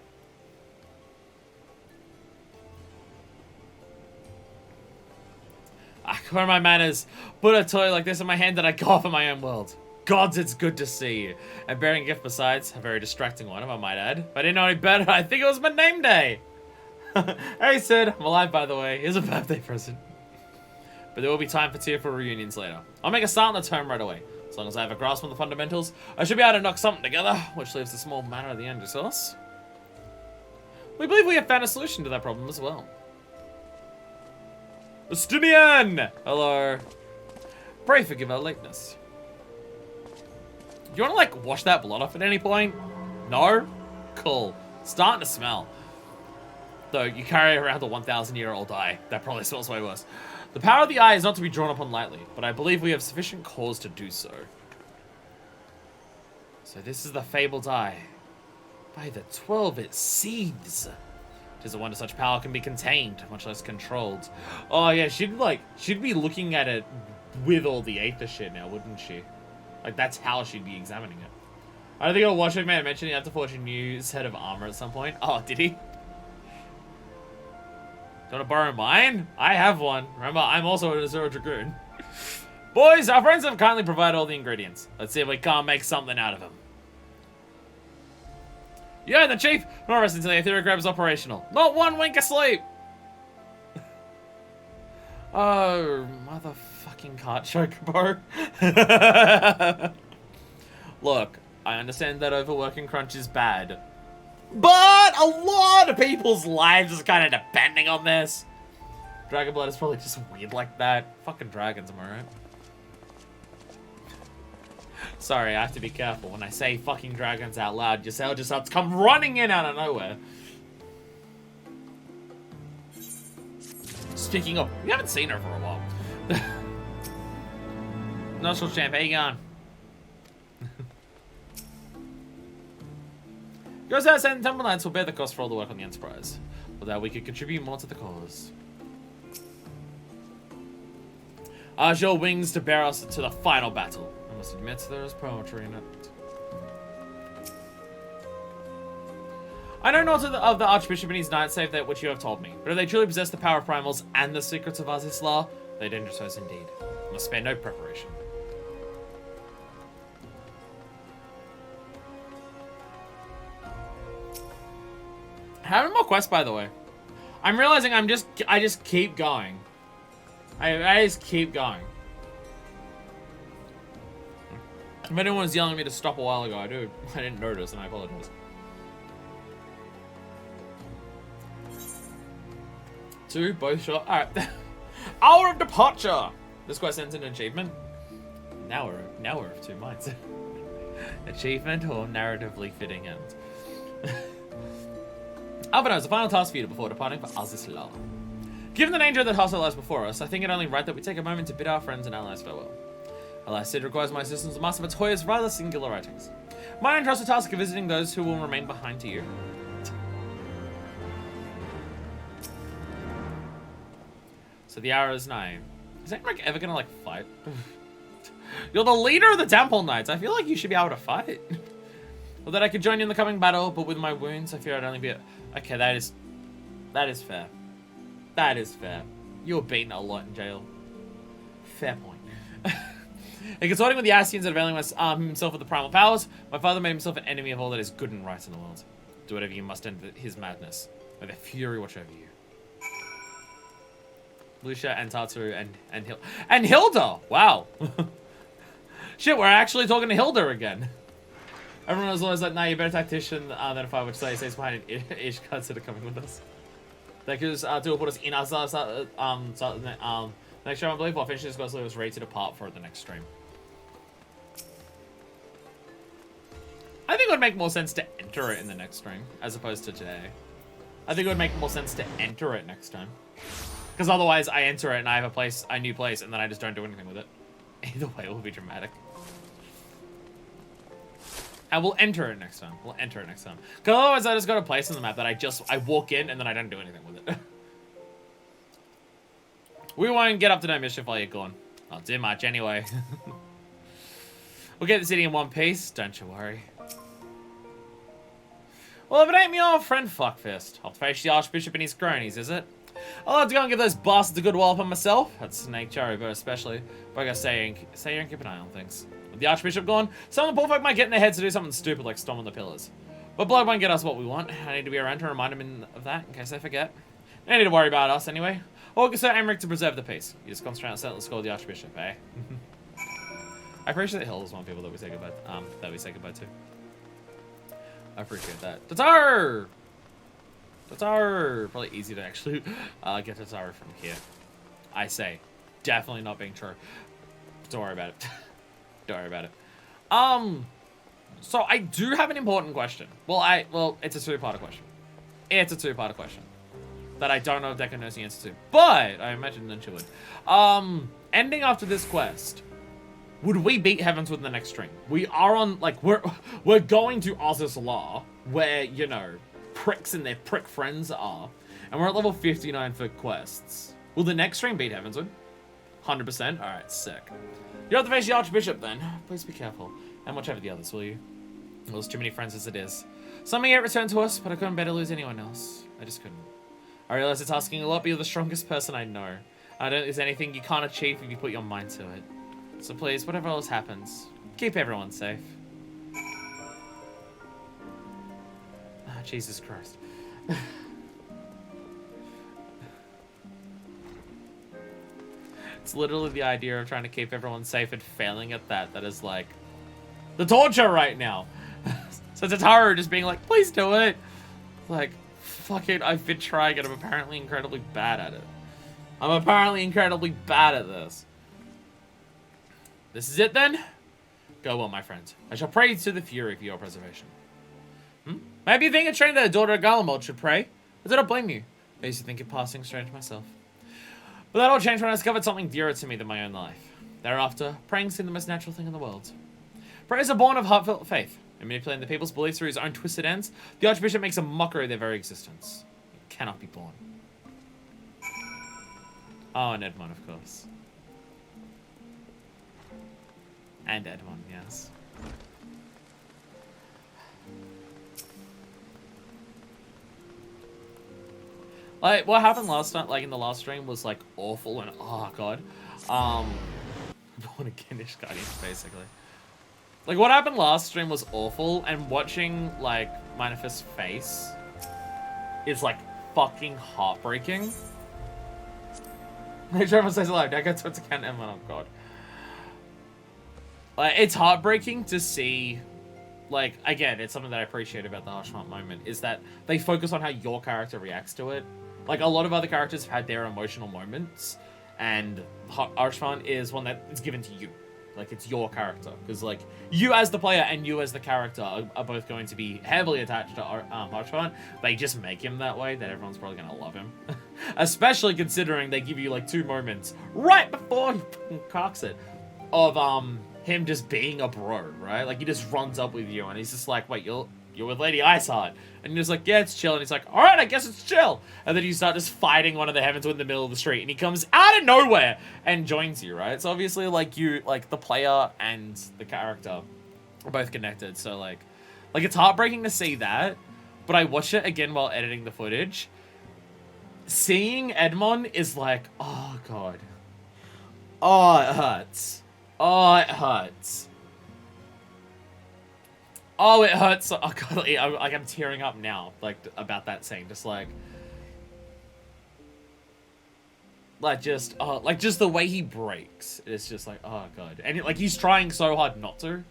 Speaker 1: Where are my manners? Put a toy like this in my hand that I cough in my own world. Gods, it's good to see you. And bearing a gift besides, a very distracting one, if I might add. If I didn't know any better, I think it was my name day. Hey, Sid. I'm alive, by the way. Here's a birthday present. But there will be time for tearful reunions later. I'll make a start on the term right away. As long as I have a grasp on the fundamentals, I should be able to knock something together, which leaves a small matter at the end resource. We believe we have found a solution to that problem as well. Estinian! Hello. Pray forgive our lateness. Do you want to, like, wash that blood off at any point? No? Cool. Starting to smell. Though, you carry around the 1,000-year-old eye. That probably smells way worse. The power of the eye is not to be drawn upon lightly, but I believe we have sufficient cause to do so. So this is the fabled eye. By the 12 it seethes. Tis a wonder such power can be contained, much less controlled. Oh yeah, she'd be looking at it with all the aether shit now, wouldn't she? Like, that's how she'd be examining it. I don't think I'll watch it, man. I mentioned you have to forge a new set of armor at some point. Oh, did he? Do you want to borrow mine? I have one. Remember, I'm also a Zero Dragoon. Boys, our friends have kindly provided all the ingredients. Let's see if we can't make something out of them. Yeah, the chief! Nor rest until the etheric grab is operational. Not one wink of sleep! Oh, motherfucking cart chocobo. Look, I understand that overworking crunch is bad. But a lot of people's lives is kind of depending on this. Dragon blood is probably just weird like that. Fucking dragons, am I right? Sorry, I have to be careful. When I say fucking dragons out loud, your cell just starts come running in out of nowhere. Speaking of, we haven't seen her for a while. Nostril Champ, how you going? Goes out saying Temple Knights will bear the cost for all the work on the Enterprise, or that we could contribute more to the cause. Urge your wings to bear us to the final battle. I must admit there is poetry in it. I know not of the Archbishop and his knights save that which you have told me, but if they truly possess the power of primals and the secrets of Azizla, they dangerous foes indeed. Must spare no preparation. Having more quests, by the way. I'm realizing I just keep going. I just keep going. If anyone was yelling at me to stop a while ago, I didn't notice, and I apologize. 2, both shot. Alright. Hour of departure! This quest ends in an achievement. Now we're of 2 minds. Achievement or narratively fitting end. Albino is the final task for you before departing for Azizla. Given the danger that hustle lies before us, I think it only right that we take a moment to bid our friends and allies farewell. Alas, it requires my assistance to master Toya's rather singular writings. My entrusted task of visiting those who will remain behind to you. So the hour is 9. Is Amric ever gonna, like, fight? You're the leader of the Temple Knights. I feel like you should be able to fight. Or that I could join you in the coming battle, but with my wounds, I fear I'd only be Okay, that is fair. That is fair. You were beaten a lot in jail. Fair point. In consorting with the Scions and availing himself of the primal powers, my father made himself an enemy of all that is good and right in the world. Do whatever you must end his madness. May their fury watch over you. Lucia and Tartu and Hilda! Wow. Shit, we're actually talking to Hilda again. Everyone was always like, nah, you're a better tactician than if I would say stays behind an ish consider coming with us. Thank you to put us in our next show, I believe. I'll finish this because it was ready to depart for the next stream. I think it would make more sense to enter it in the next stream as opposed to today. I think it would make more sense to enter it next time. Because otherwise I enter it and I have a new place, and then I just don't do anything with it. Either way, it will be dramatic. And we'll enter it next time. We'll enter it next time. Because otherwise I just got a place on the map that I walk in and then I don't do anything with it. We won't get up to no mischief while you're gone. Not too much anyway. We'll get the city in one piece, don't you worry. Well, if it ain't me old friend Fuckfist, I'll face the Archbishop and his cronies, is it? I'll have to go and give those bastards a good wallop on myself. That's Snake Cherry, but especially. But I gotta stay here and keep an eye on things. With the Archbishop gone, some of the poor folk might get in their heads to do something stupid like storm on the pillars. But blood won't get us what we want. I need to be around to remind them of that in case they forget. They need to worry about us anyway. Or so Emmerich to preserve the peace. You just concentrate on settling the score of the Archbishop, eh? I appreciate that Hill is one of the people that we say goodbye to. I appreciate that. Tatar! Tatar! Probably easy to actually get Tatar from here. I say. Definitely not being true. Don't worry about it. Don't worry about it. So I do have an important question. Well, it's a two-parter question. It's a two-parter question. That I don't know if Deca knows the answer to. But I imagine that she would. Ending after this quest, would we beat Heavensward in the next stream? We are on, like, we're going to Azizla, where, you know, pricks and their prick friends are. And we're at level 59 for quests. Will the next stream beat Heavensward? 100%? Alright, sick. You have to face the Archbishop then. Please be careful. And watch over the others, will you? Well, there's too many friends as it is. Some may yet return to us, but I couldn't bear to lose anyone else. I just couldn't. I realize it's asking a lot, but you're the strongest person I know. I don't think there's anything you can't achieve if you put your mind to it. So please, whatever else happens, keep everyone safe. Ah, Jesus Christ. It's literally the idea of trying to keep everyone safe and failing at that is like the torture right now. So Tataru just being like, please do it. Like, fuck it, I've been trying and I'm apparently incredibly bad at it. I'm apparently incredibly bad at this. This is it then? Go well, my friend. I shall pray to the Fury for your preservation. Maybe you think a train that a daughter of Galamod should pray? I do not blame you. I used to think it passing strange myself. But that all changed when I discovered something dearer to me than my own life. Thereafter, praying seemed the most natural thing in the world. Prayers are born of heartfelt faith. and manipulating the people's beliefs through his own twisted ends, the Archbishop makes a mockery of their very existence. It cannot be born. Oh, and Edmond, of course. And Edmond, yes. Like, what happened last time, like, in the last stream was, like, awful and, oh, God. Born again-ish Guardians, basically. Like, what happened last stream was awful, and watching, like, Manifest's face is, like, fucking heartbreaking. Make sure everyone says hello. Now go to account and oh, God. Like, it's heartbreaking to see, like, again, it's something that I appreciate about the Harshmont moment, is that they focus on how your character reacts to it. Like, a lot of other characters have had their emotional moments, and Harshmont is one that is given to you. Like, it's your character. Because, like, you as the player and you as the character are both going to be heavily attached to Harshmont. They just make him that way, that everyone's probably going to love him. Especially considering they give you, like, 2 moments right before he cocks it of, him just being a bro, right? Like, he just runs up with you, and he's just like, wait, you're with Lady Iceheart. And you're just like, yeah, it's chill. And he's like, all right, I guess it's chill. And then you start just fighting one of the Heavensward in the middle of the street, and he comes out of nowhere and joins you, right? So obviously, like, you, like, the player and the character are both connected. So, like, it's heartbreaking to see that, but I watched it again while editing the footage. Seeing Edmond is like, oh, God. Oh, it hurts. Oh, it hurts. Oh, it hurts. Oh, God, I'm tearing up now, like, about that scene. Just, like just the way he breaks. It's just like, oh, God. And, like, he's trying so hard not to.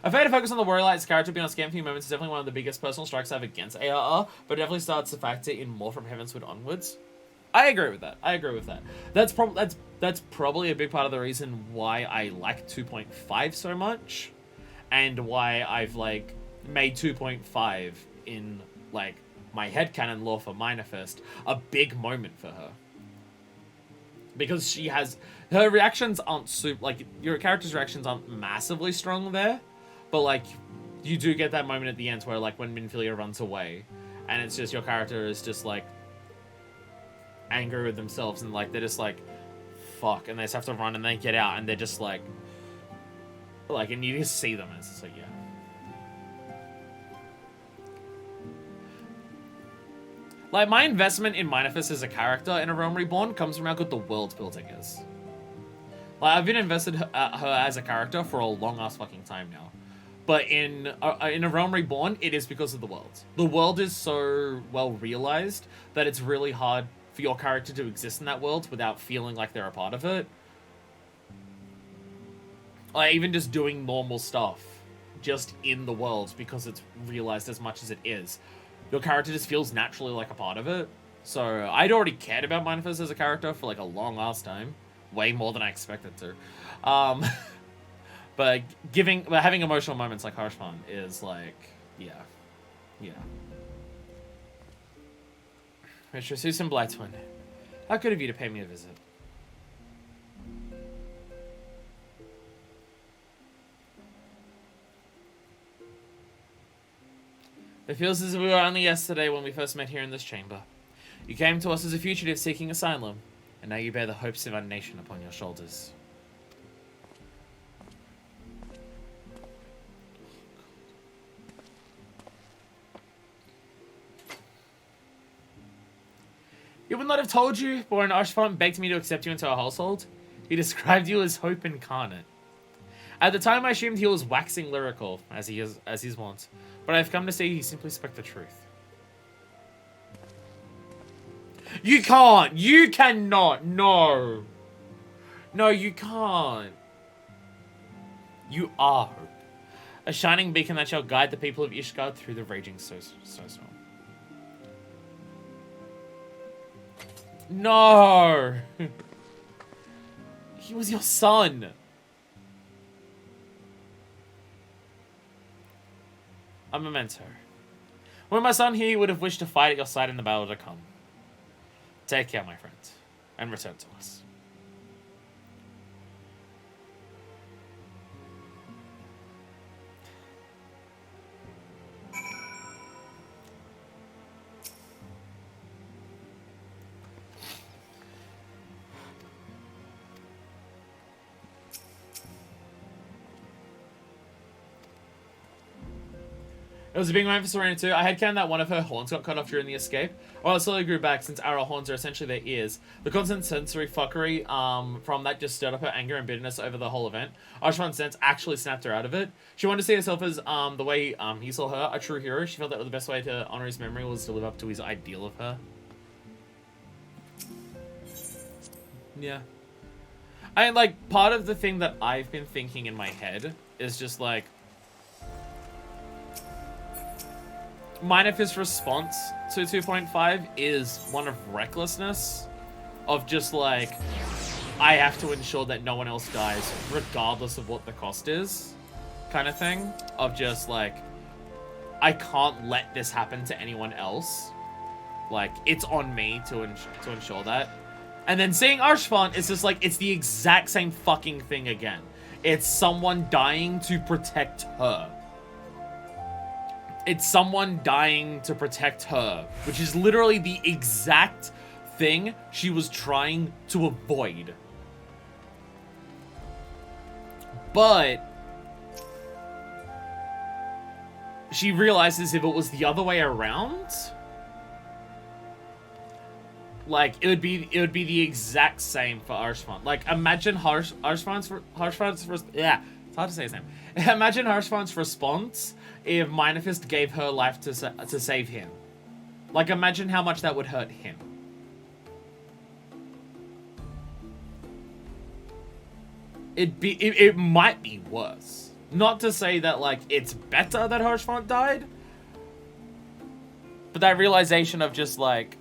Speaker 1: I fair to focus on the Warrior Light's character being on scam few moments is definitely one of the biggest personal strikes I have against ARR, but it definitely starts to factor in more from Heavensward onwards. I agree with that. That's probably a big part of the reason why I like 2.5 so much, and why I've, like, made 2.5 in, like, my headcanon lore for Minifest a big moment for her. Because she has... Her reactions aren't super... Like, your character's reactions aren't massively strong there, but, like, you do get that moment at the end where, like, when Minfilia runs away, and it's just your character is just, like, angry with themselves, and, like, they're just like, fuck, and they just have to run, and they get out, and they're just like, and you just see them, and it's just like, yeah. Like, my investment in Minifest as a character in A Realm Reborn comes from how good the world building is. Like, I've been invested her as a character for a long-ass fucking time now. But in A Realm Reborn, it is because of the world. The world is so well realized that it's really hard for your character to exist in that world without feeling like they're a part of it. Like, even just doing normal stuff just in the world because it's realized as much as it is. Your character just feels naturally like a part of it. So, I'd already cared about Minifest as a character for, like, a long-ass time. Way more than I expected to. But having emotional moments like Harshmont is, like, yeah. Yeah. Mistress Susan Blightwin, how good of you to pay me a visit. It feels as if we were only yesterday when we first met here in this chamber. You came to us as a fugitive seeking asylum, and now you bear the hopes of our nation upon your shoulders. He would not have told you, but when Archfont begged me to accept you into our household, he described you as hope incarnate. At the time, I assumed he was waxing lyrical, as he's wont, but I've come to see he simply spoke the truth. You can't! You cannot! No! No, you can't. You are hope. A shining beacon that shall guide the people of Ishgard through the raging snowstorm. No! He was your son! A memento. Were my son here, he would have wished to fight at your side in the battle to come. Take care, my friend, and return to us. It was a big moment for Serena too. I had counted that one of her horns got cut off during the escape. While it slowly grew back, since arrow horns are essentially their ears. The constant sensory fuckery from that just stirred up her anger and bitterness over the whole event. Archfan's sense actually snapped her out of it. She wanted to see herself as the way he saw her, a true hero. She felt that the best way to honor his memory was to live up to his ideal of her. Yeah. I like, part of the thing that I've been thinking in my head is just like, Minifist's response to 2.5 is one of recklessness, of just like, I have to ensure that no one else dies regardless of what the cost is, kind of thing. Of just like, I can't let this happen to anyone else. Like, it's on me to ensure that. And then seeing Archfont, it's just like, it's the exact same fucking thing again. It's someone dying to protect her. It's someone dying to protect her, which is literally the exact thing she was trying to avoid. But she realizes if it was the other way around, like, it would be the exact same for Archfont. Like, imagine Archfont's yeah, it's hard to say his name. Imagine Archfont's response if Minifist gave her life to save him. Like, imagine how much that would hurt him. It might be worse. Not to say that, like, it's better that Archfont died, but that realization of just, like,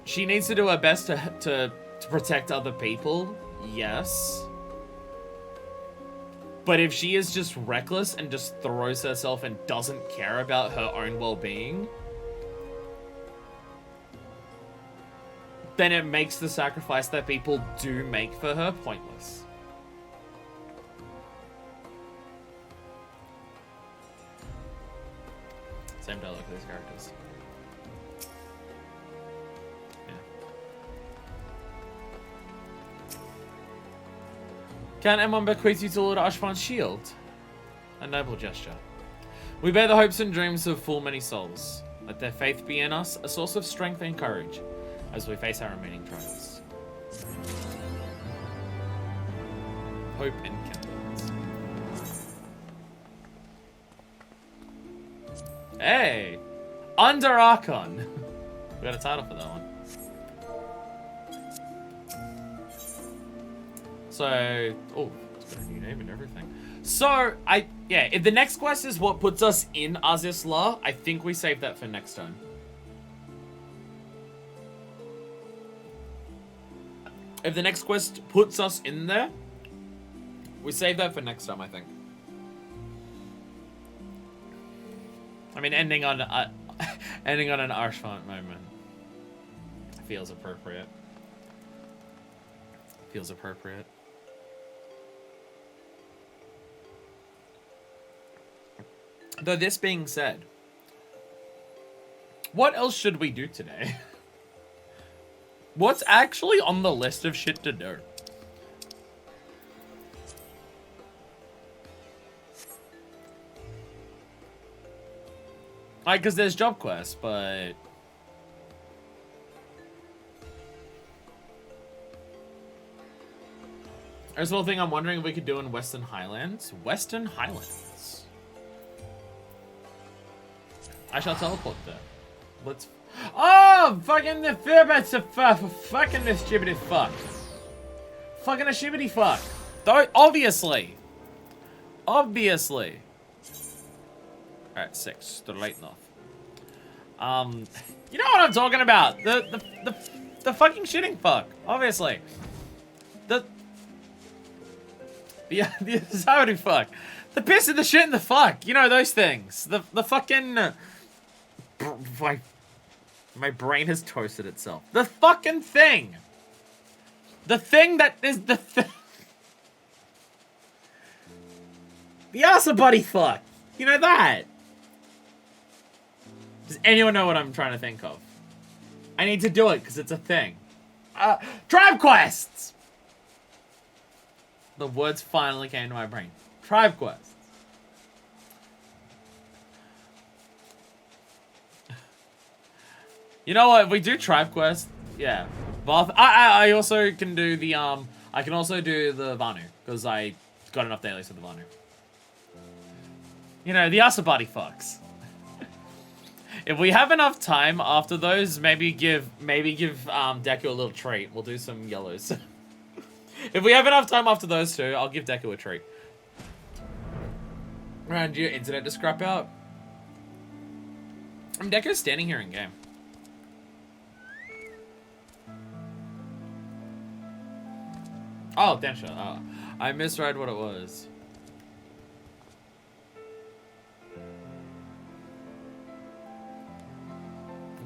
Speaker 1: she needs to do her best to protect other people, yes. But if she is just reckless and just throws herself and doesn't care about her own well-being, then it makes the sacrifice that people do make for her pointless. Same dialogue for these characters. Can M1 bequeath you to Lord Ashfan's shield? A noble gesture. We bear the hopes and dreams of full many souls. Let their faith be in us, a source of strength and courage, as we face our remaining trials. Hope and confidence. Hey! Under Archon! We got a title for that one. So, oh, it's got a new name and everything. So, yeah, if the next quest is what puts us in Azizla, I think we save that for next time. If the next quest puts us in there, we save that for next time, I think. I mean, ending on an Archfont moment feels appropriate. Feels appropriate. Though this being said, what else should we do today? What's actually on the list of shit to do? Like, because there's job quests, but... There's a little thing I'm wondering if we could do in Western Highlands. Western Highlands. I shall teleport there. Let's... Oh! Fucking the Fibbits of fucking this shibbity fuck. Fucking a shibbity fuck. Though, obviously. Obviously. Alright, 6. Straight enough. You know what I'm talking about. The fucking shitting fuck. Obviously. The Saudi fuck. The piss and the shit and the fuck. You know, those things. The fucking... My brain has toasted itself. The fucking thing. The thing that is the thing. The Asa buddy fuck. You know that. Does anyone know what I'm trying to think of? I need to do it because it's a thing. Tribe quests! The words finally came to my brain. Tribe quests. You know what? If we do tribe quest, yeah. But I also can do the I can also do the Vanu because I got enough dailies for the Vanu. You know, the Asabadi fucks. If we have enough time after those, maybe give Deku a little treat. We'll do some yellows. If we have enough time after those two, I'll give Deku a treat. Around your internet to scrap out. Deku's standing here in game. Oh, Densha. Oh, I misread what it was.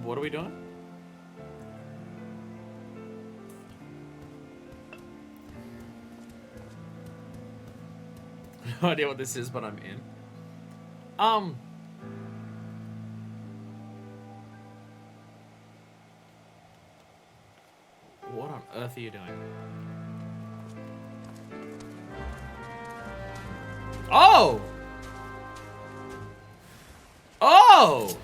Speaker 1: What are we doing? No idea what this is, but I'm in. What on earth are you doing? Oh! Oh!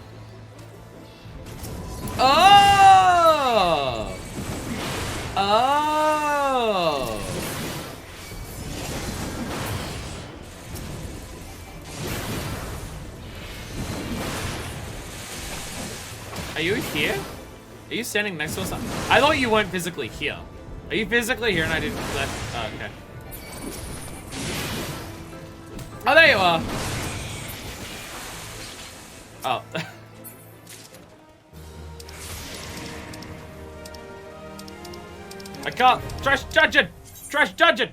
Speaker 1: Oh! Oh! Are you here? Are you standing next to us? I thought you weren't physically here. Are you physically here and I didn't left? Oh, okay. Oh, there you are. Oh. I can't. Trash dungeon! Trash dungeon!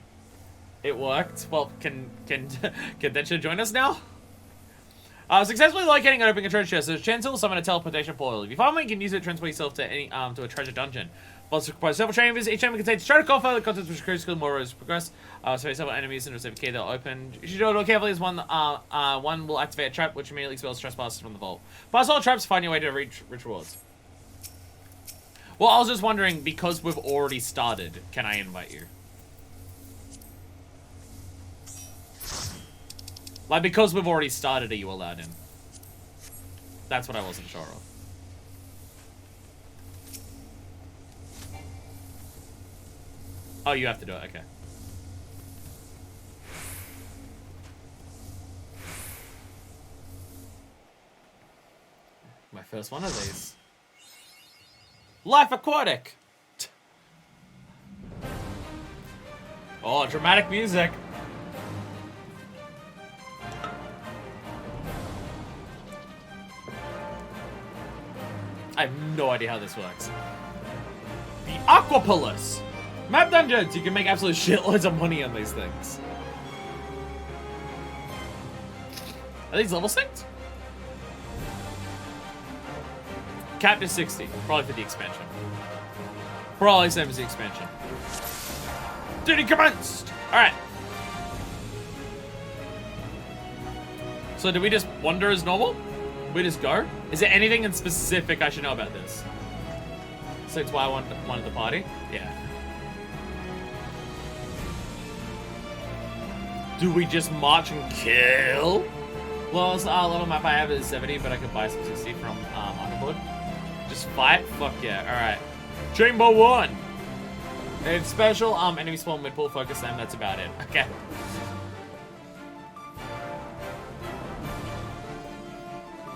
Speaker 1: It worked. Well, can Densha join us now? Successfully locating and opening a treasure chest. There's a chance to summon a teleportation portal. If you find one, you can use it to transport yourself to any to a treasure dungeon. Boss requires several chambers. Each chamber contains treasure coffer. The contents which are critical more as you progress. So several enemies and receive a key. They'll open. You should do it carefully as one will activate a trap, which immediately expels trespassers from the vault. Pass all traps. Find your way to reach rich rewards. Well, I was just wondering, because we've already started, can I invite you? Like, because we've already started, are you allowed in? That's what I wasn't sure of. Oh, you have to do it, okay. My first one of these. Life Aquatic! Oh, dramatic music. I have no idea how this works. The Aquapolis! Map dungeons! You can make absolute shitloads of money on these things. Are these level synced? Capped to 60. Probably for the expansion. Probably same as the expansion. Duty commenced! Alright. So do we just wander as normal? We just go? Is there anything in specific I should know about this? So it's why I wanted the party? Yeah. Do we just march and kill? Well, level map I have is 70, but I could buy some 60 from Underboard. Just fight? Fuck yeah. Alright. Chamber 1! It's special, enemy spawn mid-pull, focus them, that's about it. Okay.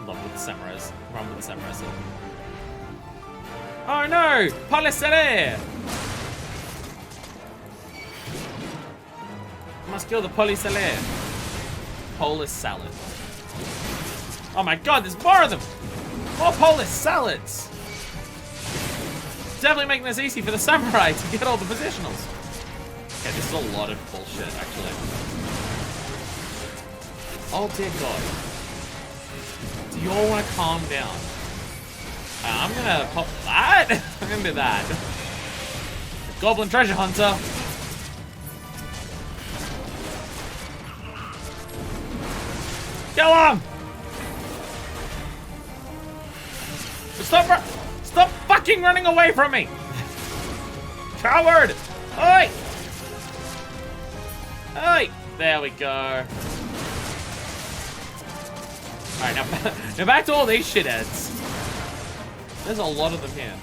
Speaker 1: Love with the samurais. Run with the samurais. Oh no! Polisere! Must kill the Polisere. Polis salad. Oh my god, there's more of them! More Polis salads! Definitely making this easy for the samurai to get all the positionals. Okay, this is a lot of bullshit, actually. Oh dear god. Do you all want to calm down? I'm gonna pop that. I'm gonna do that. Goblin treasure hunter. Kill him! Stop fucking running away from me! Coward! Oi! Hey, there we go. Alright, now back to all these shitheads. There's a lot of them here.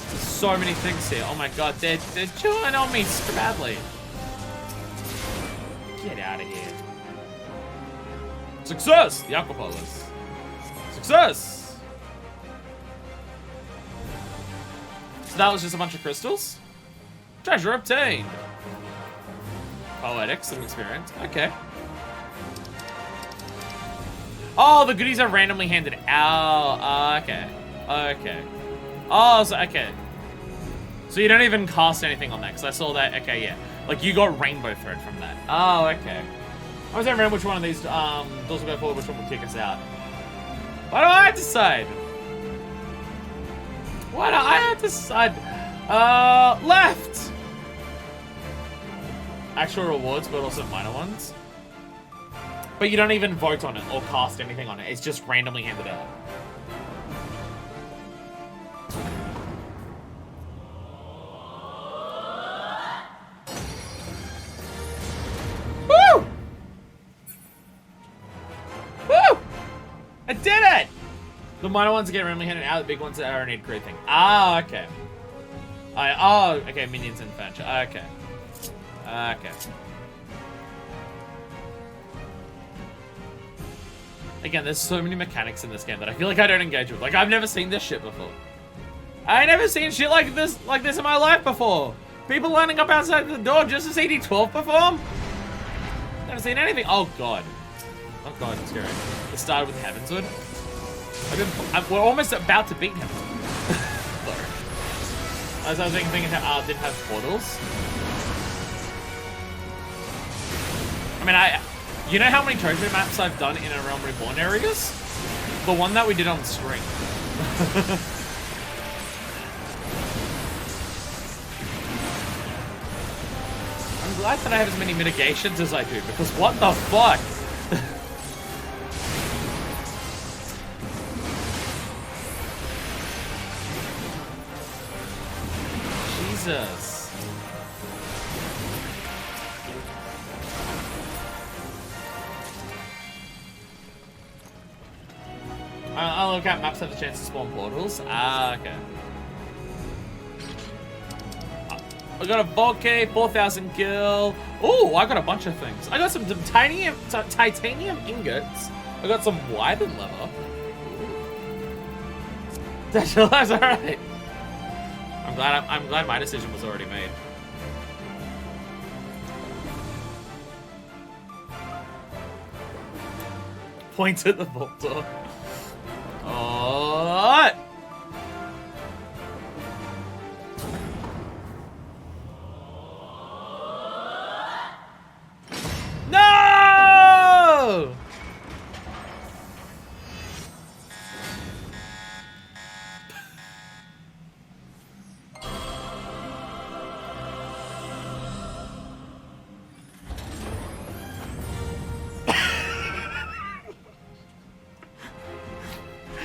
Speaker 1: There's so many things here. Oh my god, they're chewing on me so badly. Get out of here. Success! The Aquapolis. Success! So that was just a bunch of crystals? Treasure obtained. Poetics, some experience. Okay. Oh, the goodies are randomly handed out. Okay. Okay. Oh, so, okay. So you don't even cast anything on that, because I saw that. Okay, yeah. Like, you got rainbow thread from that. Oh, okay. I was remember which one of these doors will go forward, which one will kick us out. Why do I have to decide? Why do I have to decide? Left! Actual rewards, but also minor ones. But you don't even vote on it or cast anything on it. It's just randomly handed out. Woo! Woo! I did it! The minor ones get randomly handed out. The big ones are a need create thing. Ah, okay. Oh, okay. Minions and furniture. Okay. Okay. Again, there's so many mechanics in this game that I feel like I don't engage with. Like, I've never seen this shit before. I ain't never seen shit like this in my life before. People lining up outside the door just to see D12 perform. Never seen anything. Oh god. Oh god, it's scary. It started with Heavensward. We're almost about to beat Heavensward. As I was thinking, didn't have portals. I mean, you know how many treasure maps I've done in a Realm Reborn areas? The one that we did on stream. I'm glad that I have as many mitigations as I do, because what the fuck? Jesus. I'll look at maps have the chance to spawn portals. Ah, okay. I got a Volcay, 4,000 gil. Oh, I got a bunch of things. I got some titanium ingots. I got some wyvern leather. That's alright. I'm glad my decision was already made. Point at the vault door. Oh! No!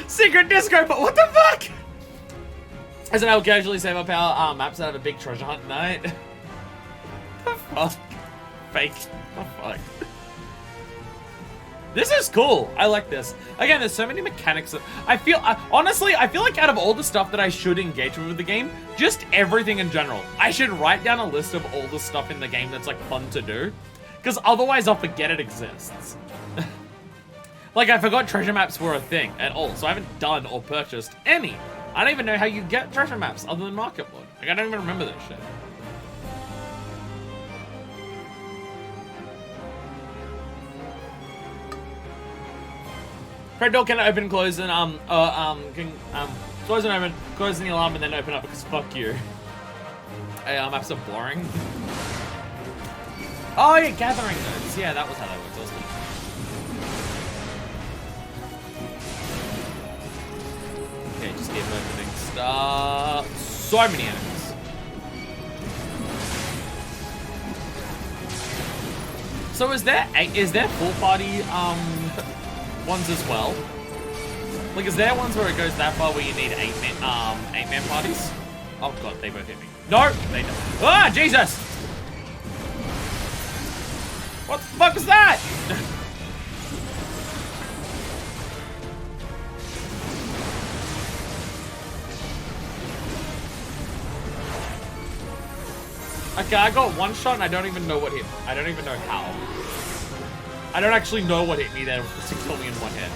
Speaker 1: Secret disco, but what the fuck? I said I'll casually save up our maps that have a big treasure hunt night. The fuck? Fake. The fuck? This is cool. I like this. Again, there's so many mechanics that honestly, I feel like out of all the stuff that I should engage with the game, just everything in general, I should write down a list of all the stuff in the game that's like fun to do. Because otherwise I'll forget it exists. Like, I forgot treasure maps were a thing at all, so I haven't done or purchased any. I don't even know how you get treasure maps other than Market Lord. Like, I don't even remember this shit. Red door can open, close, and close and open, close the alarm, and then open up because fuck you. Hey, maps are boring. Oh yeah, gathering nodes. Yeah, that was how that worked, wasn't it? Okay, just keep opening stuff. So many enemies. So is there full party ones as well? Like, is there ones where it goes that far where you need eight man parties? Oh god, they both hit me. No, they don't. Ah, Jesus! What the fuck was that? Okay, I got one shot and I don't even know what hit me. I don't even know how. I don't actually know what hit me there to kill me in one hit.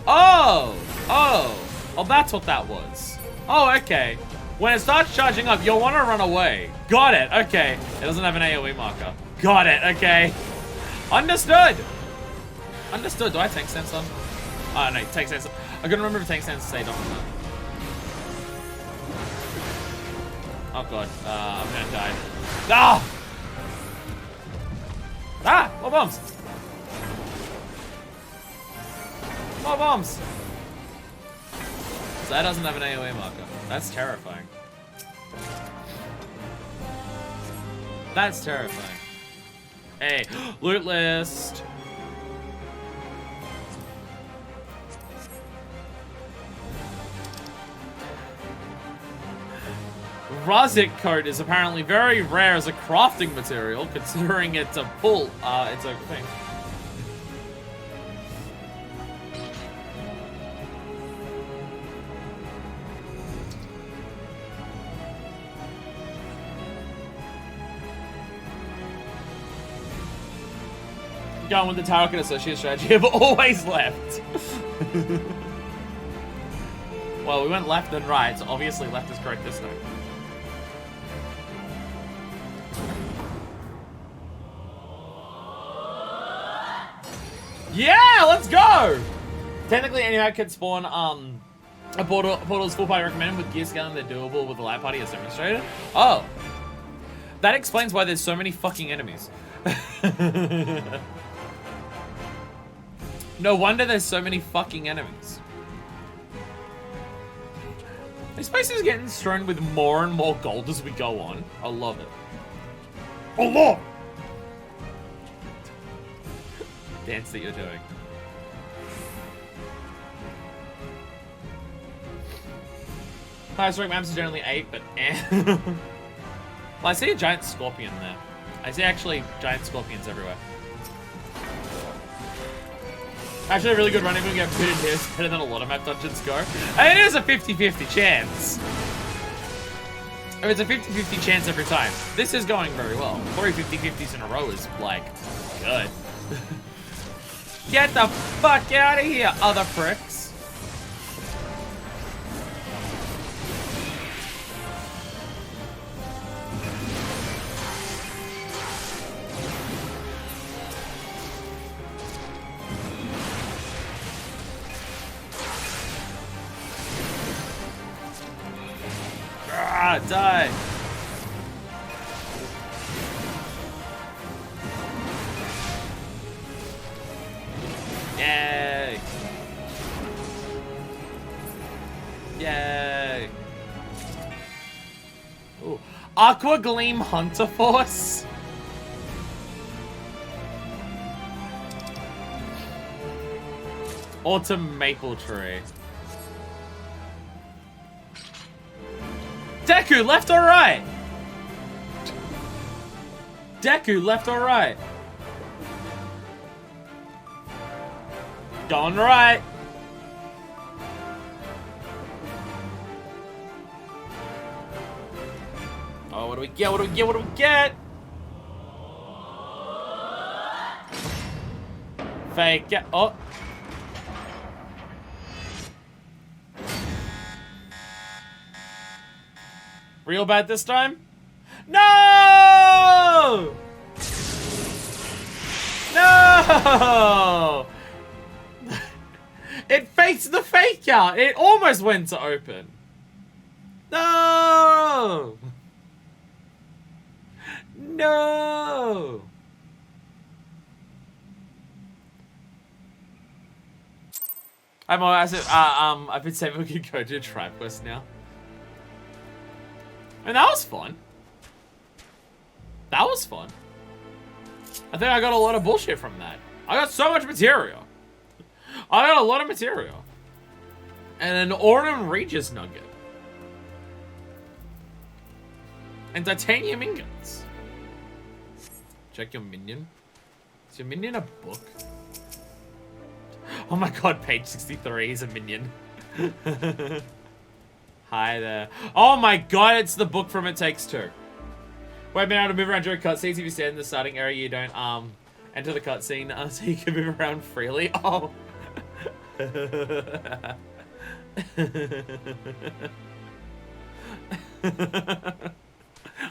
Speaker 1: Oh, that's what that was. Oh, okay. When it starts charging up, you'll want to run away. Got it, okay. It doesn't have an AoE marker. Got it, okay. Understood. Understood. Do I tank sense on? Oh, no, tank sense. I couldn't remember if tank sense stayed on or not. Oh god, I'm gonna die. Ah! Ah! More bombs! More bombs! So that doesn't have an AoE marker. That's terrifying. That's terrifying. Hey, loot list! Razik coat is apparently very rare as a crafting material, considering it's a pull, it's a thing. Going with the Tarkin Associate strategy, have always left. Well, we went left and right, so obviously left is correct this time. Yeah, let's go! Technically, any map can spawn a portal's full party recommended with gear scaling. They're doable with the light party as demonstrated. Oh, that explains why there's so many fucking enemies. No wonder there's so many fucking enemies. This place is getting strewn with more and more gold as we go on. I love it. Oh, Lord! Dance that you're doing. Highest rank maps is generally 8, but eh. Well, I see a giant scorpion there. I see actually giant scorpions everywhere. Actually, a really good running when we get pitted here is better than a lot of map dungeons go. And it is a 50-50 chance. I mean, it's a 50-50 chance every time. This is going very well. 3 50-50s in a row is, like, good. Get the fuck out of here, other pricks. Ah, die. Yay! Yay! Ooh. Aqua Gleam Hunter Force? Autumn Maple Tree. Deku, left or right? Deku, left or right? Going right. Oh, what do we get? What do we get? What do we get? Fake. Yeah. Oh. Real bad this time? No! No! It faked the fake out. It almost went to open. No! No! I've been saying we could go to a tribe quest now. And that was fun. That was fun. I think I got a lot of bullshit from that. I got so much material. I got a lot of material. And an Ornum Regis nugget. And titanium ingots. Check your minion. Is your minion a book? Oh my god, page 63 is a minion. Hi there. Oh my god, it's the book from It Takes Two. Wait, being able to move around during cutscenes. If you stand in the starting area, you don't enter the cutscene so you can move around freely. Oh.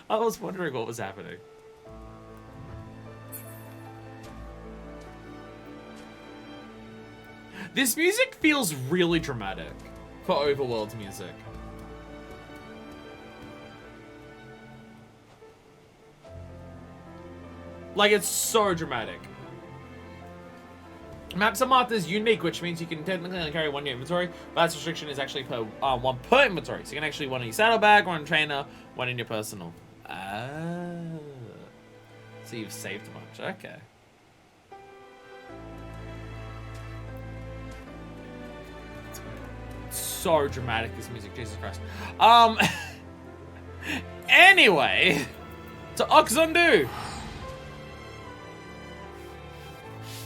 Speaker 1: I was wondering what was happening. This music feels really dramatic for Overworld's music. Like, it's so dramatic. Maps are marked as unique, which means you can technically only carry one in your inventory, but that restriction is actually per one per inventory. So you can actually one in your saddlebag, one in trainer, one in your personal. Ah. So you've saved a bunch. Okay. So dramatic, this music, Jesus Christ. Anyway, to Oxundu.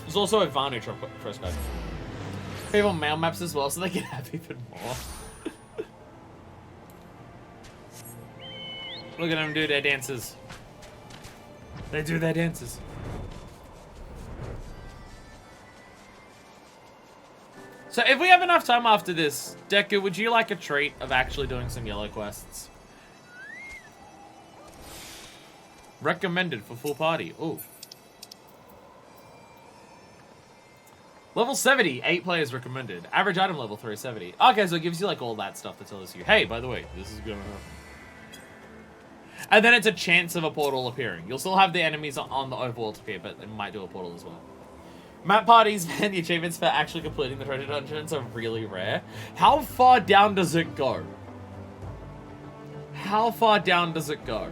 Speaker 1: There's also advantage on first guys. People mail maps as well, so they can have even more. Look at them do their dances. They do their dances. So if we have enough time after this, Deku, would you like a treat of actually doing some yellow quests? Recommended for full party. Ooh. Level 70, 8 players recommended. Average item level 370. Okay, so it gives you like all that stuff that tells you, hey, by the way, this is gonna happen. And then it's a chance of a portal appearing. You'll still have the enemies on the overworld appear, but it might do a portal as well. Map parties, man, the achievements for actually completing the treasure dungeons are really rare. How far down does it go? How far down does it go?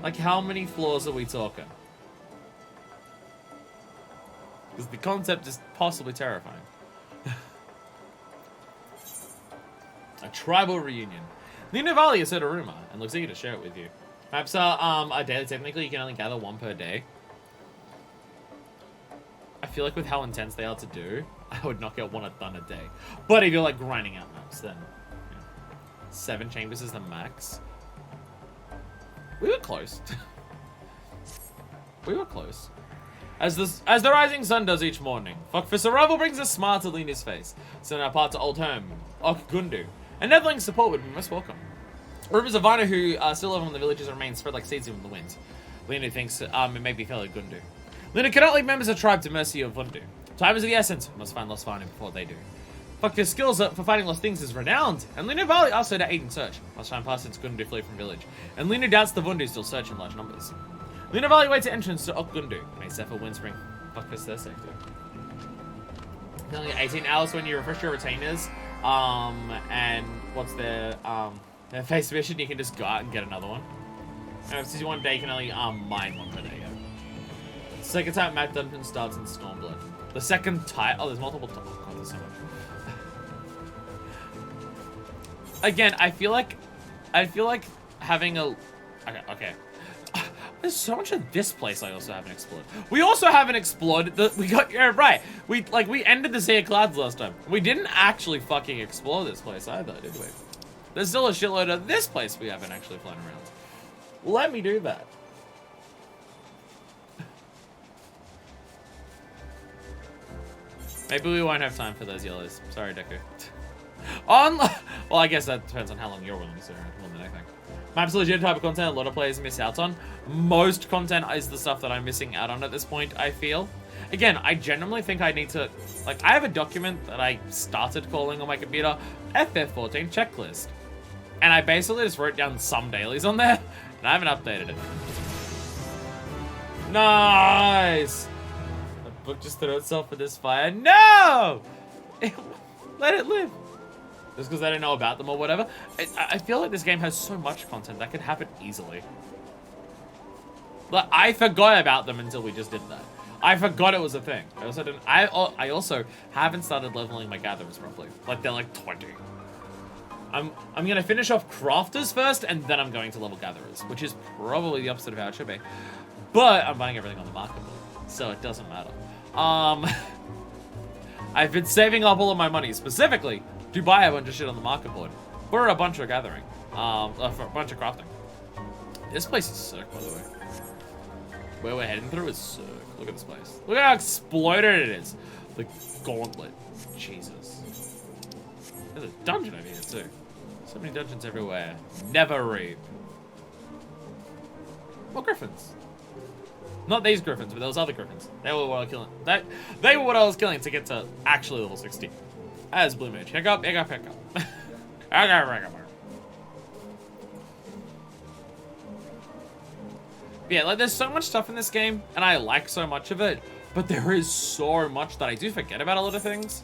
Speaker 1: Like, how many floors are we talking? Because the concept is possibly terrifying. A tribal reunion. The Nuvali has heard a rumor and looks eager to share it with you. Maps are daily. Technically, you can only gather one per day. I feel like with how intense they are to do, I would not get one done a day. But if you're like grinding out maps, then you know, 7 chambers is the max. We were close. We were close. As the rising sun does each morning, Fuckfist arrival brings a smile to Lena's face. So now part to old home, Okgundu. And Netherling support would be most welcome. Rumors of Vina who still live on the villages remain spread like seeds in the wind. Lena thinks it may be fellow Gundu. Lena cannot leave members of the tribe to mercy of Vundu. Time is of the essence. Must find lost Vina before they do. Fuckfist's skills for finding lost things is renowned. And Lena Valley also to aid in search. Must time pass since Gundu flee from village. And Lena doubts the Vundu still search in large numbers. Lena Valley waits at entrance to Okgundu. May Zephyr Windspring Fuckfist their sector. Only 18 hours when you refresh your retainers. And what's their face mission, you can just go out and get another one. And if it's one day, you can only mine one per day. Yeah. Second type map dungeon starts in Stormblood. The second type, oh, there's multiple types. Oh, there's so much. Again, I feel like having a okay. There's so much of this place I also haven't explored. We also haven't explored we got right. We ended the Sea of Clouds last time. We didn't actually fucking explore this place either, did we? There's still a shitload of this place we haven't actually flown around. Let me do that. Maybe we won't have time for those yellows. Sorry, Deku. Well, I guess that depends on how long you're willing to sit around more than anything. Maps are legit type of content a lot of players miss out on. Most content is the stuff that I'm missing out on at this point, I feel. Again, I genuinely think I need to... Like, I have a document that I started calling on my computer FF14 checklist. And I basically just wrote down some dailies on there, and I haven't updated it. Nice! The book just threw itself for this fire. No! Let it live. Just because I don't know about them or whatever. I feel like this game has so much content that could happen easily. Like, I forgot about them until we just did that. I forgot it was a thing. I also didn't. I also haven't started leveling my gatherers properly. Like, they're like 20. I'm gonna finish off crafters first, and then I'm going to level gatherers, which is probably the opposite of how it should be. But I'm buying everything on the market board, so it doesn't matter. I've been saving up all of my money specifically to buy a bunch of shit on the market board for a bunch of gathering, for a bunch of crafting. This place is sick, by the way. Where we're heading through is sick. Look at this place. Look at how exploded it is. The gauntlet. Jesus. There's a dungeon over here too. So many dungeons everywhere. Never reap. What griffins? Not these griffins, but those other griffins. They were what I was killing. They were what I was killing to get to actually level 60. As Blue Mage. Hiccup. Yeah, like there's so much stuff in this game, and I like so much of it, but there is so much that I do forget about a lot of things.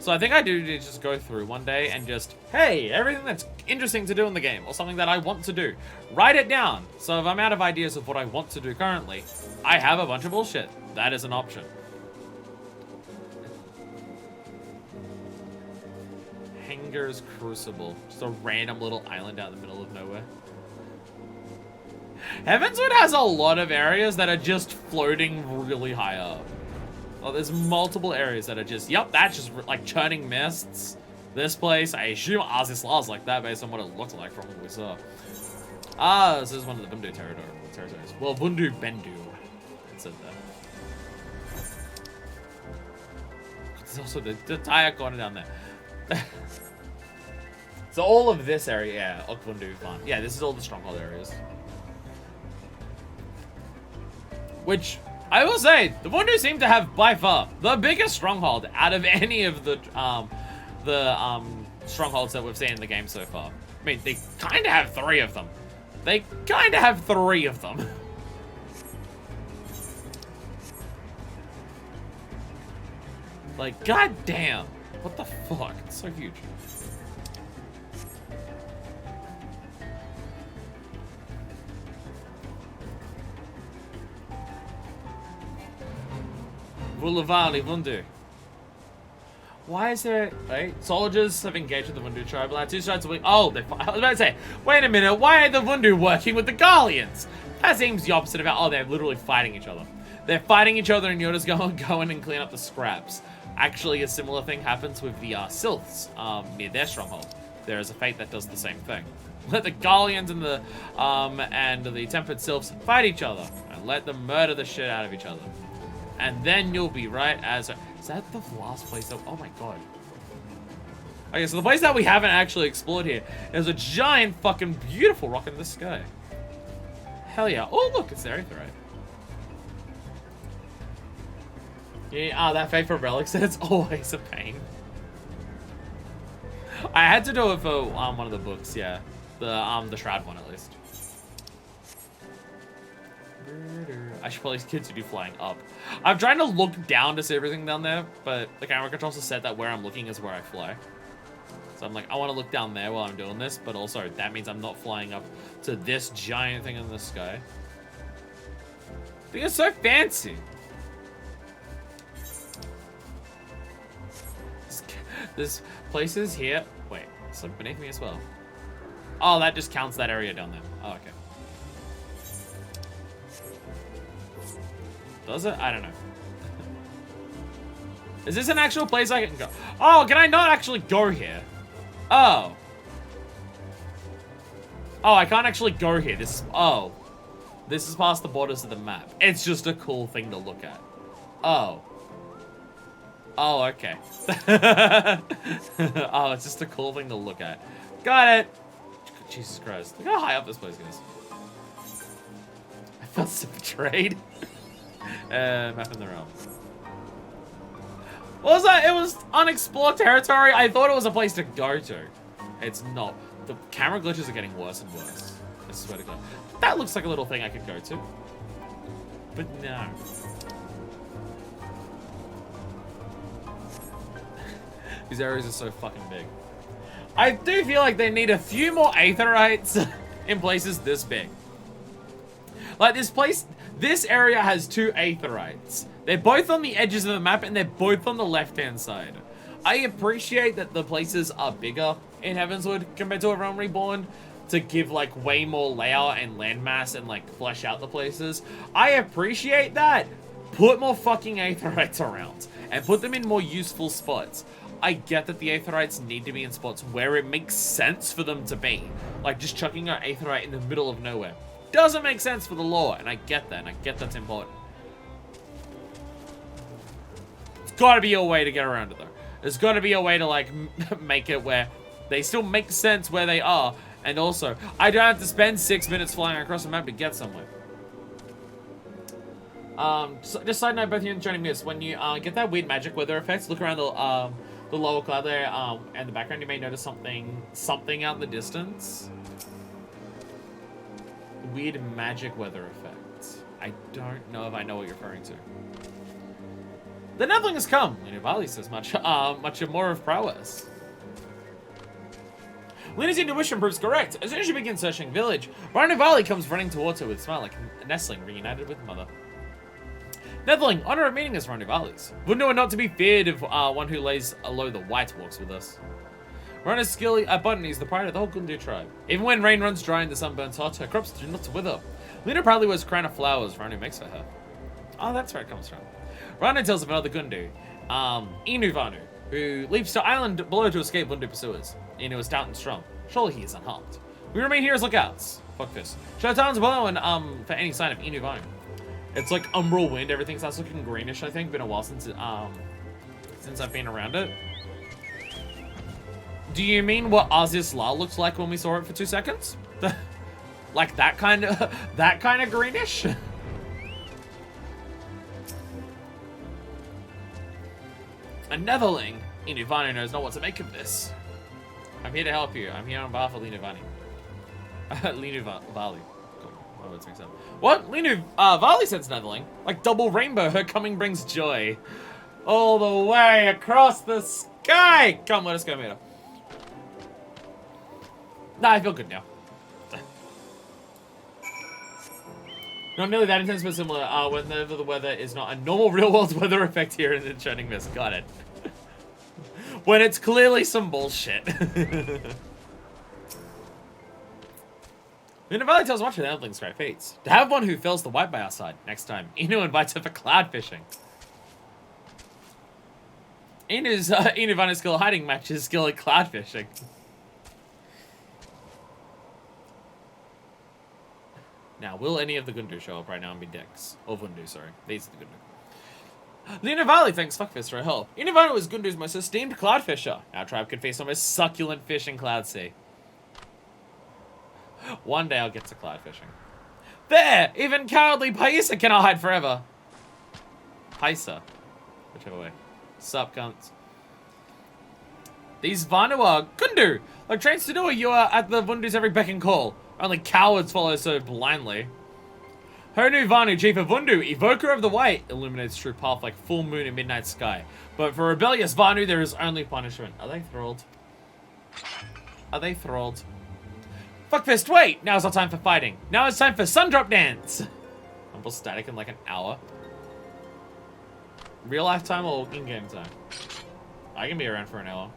Speaker 1: So I think I do need to just go through one day and just, hey, everything that's interesting to do in the game, or something that I want to do, write it down. So if I'm out of ideas of what I want to do currently, I have a bunch of bullshit. That is an option. Hanger's Crucible. Just a random little island out in the middle of nowhere. Heavensward has a lot of areas that are just floating really high up. Oh, there's multiple areas that are just, yep, that's just like churning mists. This place, I assume Azisla's like that based on what it looked like from what we saw. This is one of the Bundu territories. Well, Bundu Bendu. It said that. There's also the Dayak going down there. So all of this area, yeah, Okbundu Farm. Yeah, this is all the stronghold areas. Which, I will say, the Bundu seem to have, by far, the biggest stronghold out of any of the strongholds that we've seen in the game so far. I mean, they kind of have 3 of them. They kind of have 3 of them. Like, goddamn. What the fuck? It's so huge. Vulavali Vundu. Why is there... Wait, soldiers have engaged with the Vundu tribe. Like 2 sides of week. Oh, I was about to say, wait a minute, why are the Vundu working with the Garleans? That seems the opposite of how... Oh, they're literally fighting each other. They're fighting each other and you're just go in and clean up the scraps. Actually, a similar thing happens with the Sylphs near their stronghold. There is a fate that does the same thing. Let the Garleans and the Tempered Sylphs fight each other. And let them murder the shit out of each other. And then you'll be right as... Is that the last place that... Oh my god. Okay, so the place that we haven't actually explored here is a giant fucking beautiful rock in the sky. Hell yeah. Oh, look, it's the Aetheryte. Yeah, that Faithful Relic said it's always a pain. I had to do it for one of the books, yeah. The Shroud one, at least. I should probably continue flying up. I'm trying to look down to see everything down there, but the camera controls have said that where I'm looking is where I fly. So I'm like, I want to look down there while I'm doing this, but also that means I'm not flying up to this giant thing in the sky. I think it's so fancy. There's places here. Wait, it's like beneath me as well. Oh, that just counts that area down there. Oh, okay. Does it? I don't know. Is this an actual place I can go? Oh, can I not actually go here? Oh. Oh, I can't actually go here. This is... Oh. This is past the borders of the map. It's just a cool thing to look at. Oh. Oh, okay. Oh, it's just a cool thing to look at. Got it. Jesus Christ. Look how high up this place is. I felt so betrayed. Map in the realm. What was that? It was unexplored territory. I thought it was a place to go to. It's not. The camera glitches are getting worse and worse. I swear to God. That looks like a little thing I could go to. But no. These areas are so fucking big. I do feel like they need a few more Aetherites in places this big. Like this place, this area has 2 Aetherites. They're both on the edges of the map and they're both on the left-hand side. I appreciate that the places are bigger in Heavensward compared to a Realm Reborn to give like way more layout and landmass and like flesh out the places. I appreciate that. Put more fucking Aetherites around and put them in more useful spots. I get that the Aetherites need to be in spots where it makes sense for them to be. Like just chucking an Aetherite in the middle of nowhere doesn't make sense for the lore, and I get that, and I get that's important. It's gotta be a way to get around it though. There's gotta be a way to like make it where they still make sense where they are, and also I don't have to spend 6 minutes flying across the map to get somewhere. So just side note, both you and Johnny Miss, when you get that weird magic weather effects, look around the lower cloud there, and the background, you may notice something out in the distance. Weird magic weather effect. I don't know if I know what you're referring to. The Neveling has come. Vali says much more of prowess. Lena's intuition proves correct. As soon as you begin searching village, Vali comes running towards her with a smile like a nestling reunited with mother. Neveling, honor of meeting us, Vali's. Wouldn't know not to be feared if one who lays low the white walks with us. Rona's skill at botany is the pride of the whole Gundu tribe. Even when rain runs dry and the sun burns hot, her crops do not wither. Lena proudly wears a crown of flowers Rana makes for her. Oh, that's where it comes from. Rana tells of another Gundu, Inu Vanu, who leaps to island below to escape Gundu pursuers. Inu is stout and strong. Surely he is unharmed. We remain here as lookouts. Fuck this. Showtime's below and for any sign of Inu Vanu. It's like umbral wind. Everything starts looking greenish. I think been a while since I've been around it. Do you mean what Azis La looked like when we saw it for 2 seconds? Like that kind of greenish? A Neveling? Inuvani knows not what to make of this. I'm here to help you. I'm here on behalf of Linuvani. Linuvali. Cool. Words mix up. What? Vali says Neveling. Like double rainbow, her coming brings joy. All the way across the sky! Come, let us go, Mira. Nah, I feel good now. Not nearly that intense, but similar. Whenever the weather is not a normal real-world weather effect here in the Shining Mist. Got it. When it's clearly some bullshit. Luna Valley tells much of the Neveling's great feats. To have one who fills the white by our side next time, Inu invites her for cloud fishing. Inu Vanna's skill at hiding matches skill at cloud fishing. Now, will any of the Gundu show up right now and be dicks? Or Vundu, sorry. These are the Gundu. Lena Valley thanks Fuckfist for her help. Inuvano is Gundu's most esteemed cloud fisher. Our tribe could face the most succulent fish in Cloud Sea. One day I'll get to cloud fishing. There! Even cowardly Paisa cannot hide forever. Paisa. Whichever way. Sup, cunts. These Vanu are Gundu! Like trains to do it, you are at the Vundu's every beck and call. Only cowards follow so blindly. Honu Vanu, chief of Vundu, evoker of the white, illuminates true path like full moon in midnight sky. But for rebellious Vanu, there is only punishment. Are they thralled? Are they thralled? Fuckfist, wait! Now is our time for fighting. Now it's time for Sundrop Dance! Humble static in like an hour. Real life time or in-game time? I can be around for an hour.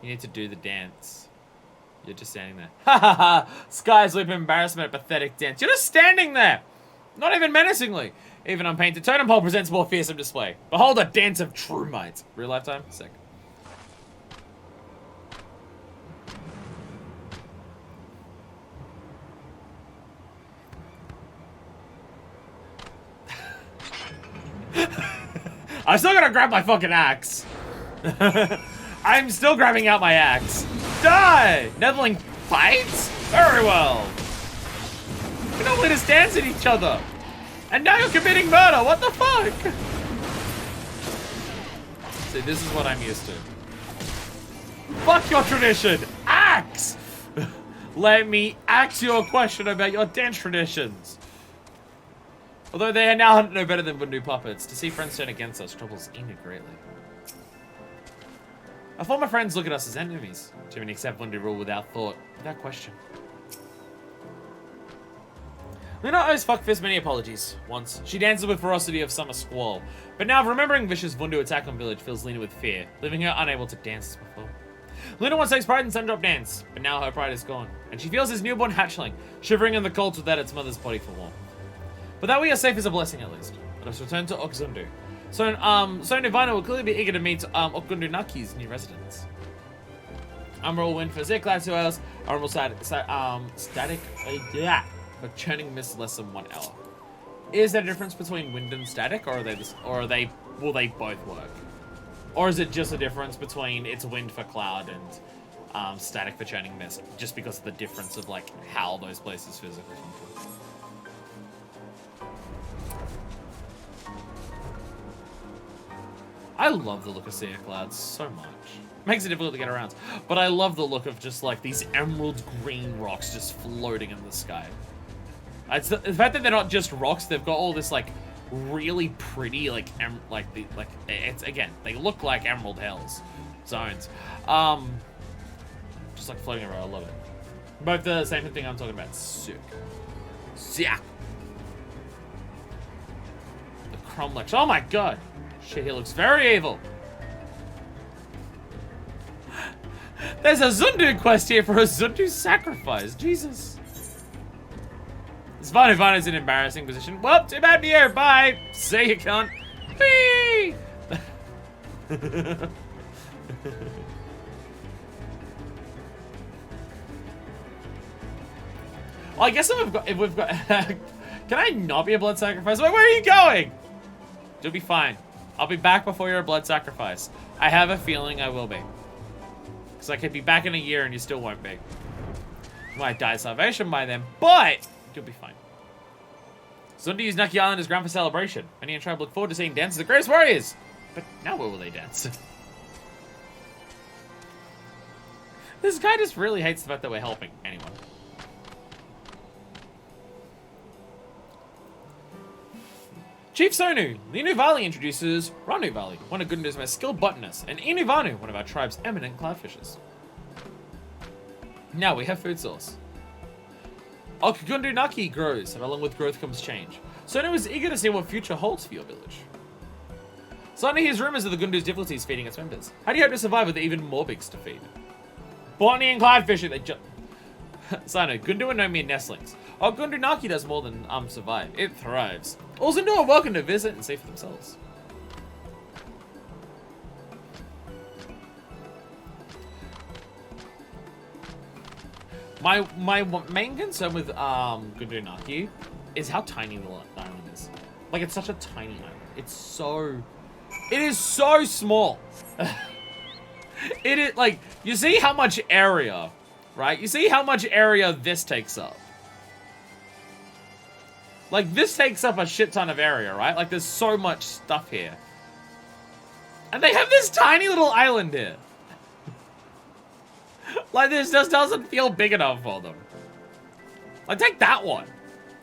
Speaker 1: You need to do the dance. You're just standing there. Ha ha ha! Sky's leap of embarrassment, pathetic dance. You're just standing there! Not even menacingly. Even unpainted totem pole presents more fearsome display. Behold a dance of true might. Real lifetime? Sick. I'm still gonna grab my fucking axe. I'm still grabbing out my axe. Die! Neveling fights? Very well. You don't let us dance at each other. And now you're committing murder. What the fuck? See, this is what I'm used to. Fuck your tradition. Axe! Let me ask you a question about your dance traditions. Although they are now no better than Vundu puppets, to see friends turn against us troubles Inu greatly. Our former friends look at us as enemies. Too many accept Vundu rule without thought, without question. Luna owes Fuckfist many apologies. Once, she dances with ferocity of summer squall. But now, remembering Vicious Vundu attack on village fills Lena with fear, leaving her unable to dance as before. Luna once takes pride in Sundrop dance, but now her pride is gone, and she feels his newborn hatchling, shivering in the cold without its mother's body for warmth. But that we are safe is a blessing at least. Let us return to Okzundu. So Nirvana will clearly be eager to meet Okzundu Naki's new residents. Umbral wind for Ziklat 2 hours, Umbral static for churning mist less than 1 hour. Is there a difference between wind and static, or will they both work? Or is it just a difference between it's wind for cloud and static for churning mist, just because of the difference of like how those places physically function? I love the look of Sea Clouds so much. Makes it difficult to get around, but I love the look of just like these emerald green rocks just floating in the sky. It's the fact that they're not just rocks; they've got all this like really pretty it's again they look like emerald hells zones, just like floating around. I love it. Both the same thing I'm talking about. Sick. The Cromlech. Oh my god. Shit, he looks very evil. There's a Zundu quest here for a Zundu sacrifice. Jesus. This Vana's in an embarrassing position. Well, too bad for you. Bye. See you, cunt. Whee! Well, I guess if we've got can I not be a blood sacrifice? Wait, where are you going? You'll be fine. I'll be back before you're a blood sacrifice. I have a feeling I will be. Because I could be back in a year and you still won't be. You might die of starvation by then, but you'll be fine. Zundu used Naki Island as ground for celebration. Many in tribe look forward to seeing dance as the greatest warriors. But now where will they dance? This guy just really hates the fact that we're helping anyone. Chief Sonu, the Inuvali introduces Ranuvali, one of Gundu's most skilled botanists, and Inuvanu, one of our tribe's eminent cloudfishers. Now we have food source. Okgundu Naki grows, and along with growth comes change. Sonu is eager to see what future holds for your village. Sonu hears rumors of the Gundu's difficulties feeding its members. How do you hope to survive with even more bigs to feed? Botany and cloudfishing, they just... Sonu, Gundu are no mere nestlings. Okgundu Naki does more than survive. It thrives. All Zundu are welcome to visit and see for themselves. My main concern with Gundu Naki is how tiny the island is. Like, it's such a tiny island. It is so small. It is, like, you see how much area, right? You see how much area this takes up. Like, this takes up a shit ton of area, right? Like, there's so much stuff here. And they have this tiny little island here. Like, this just doesn't feel big enough for them. Like, take that one.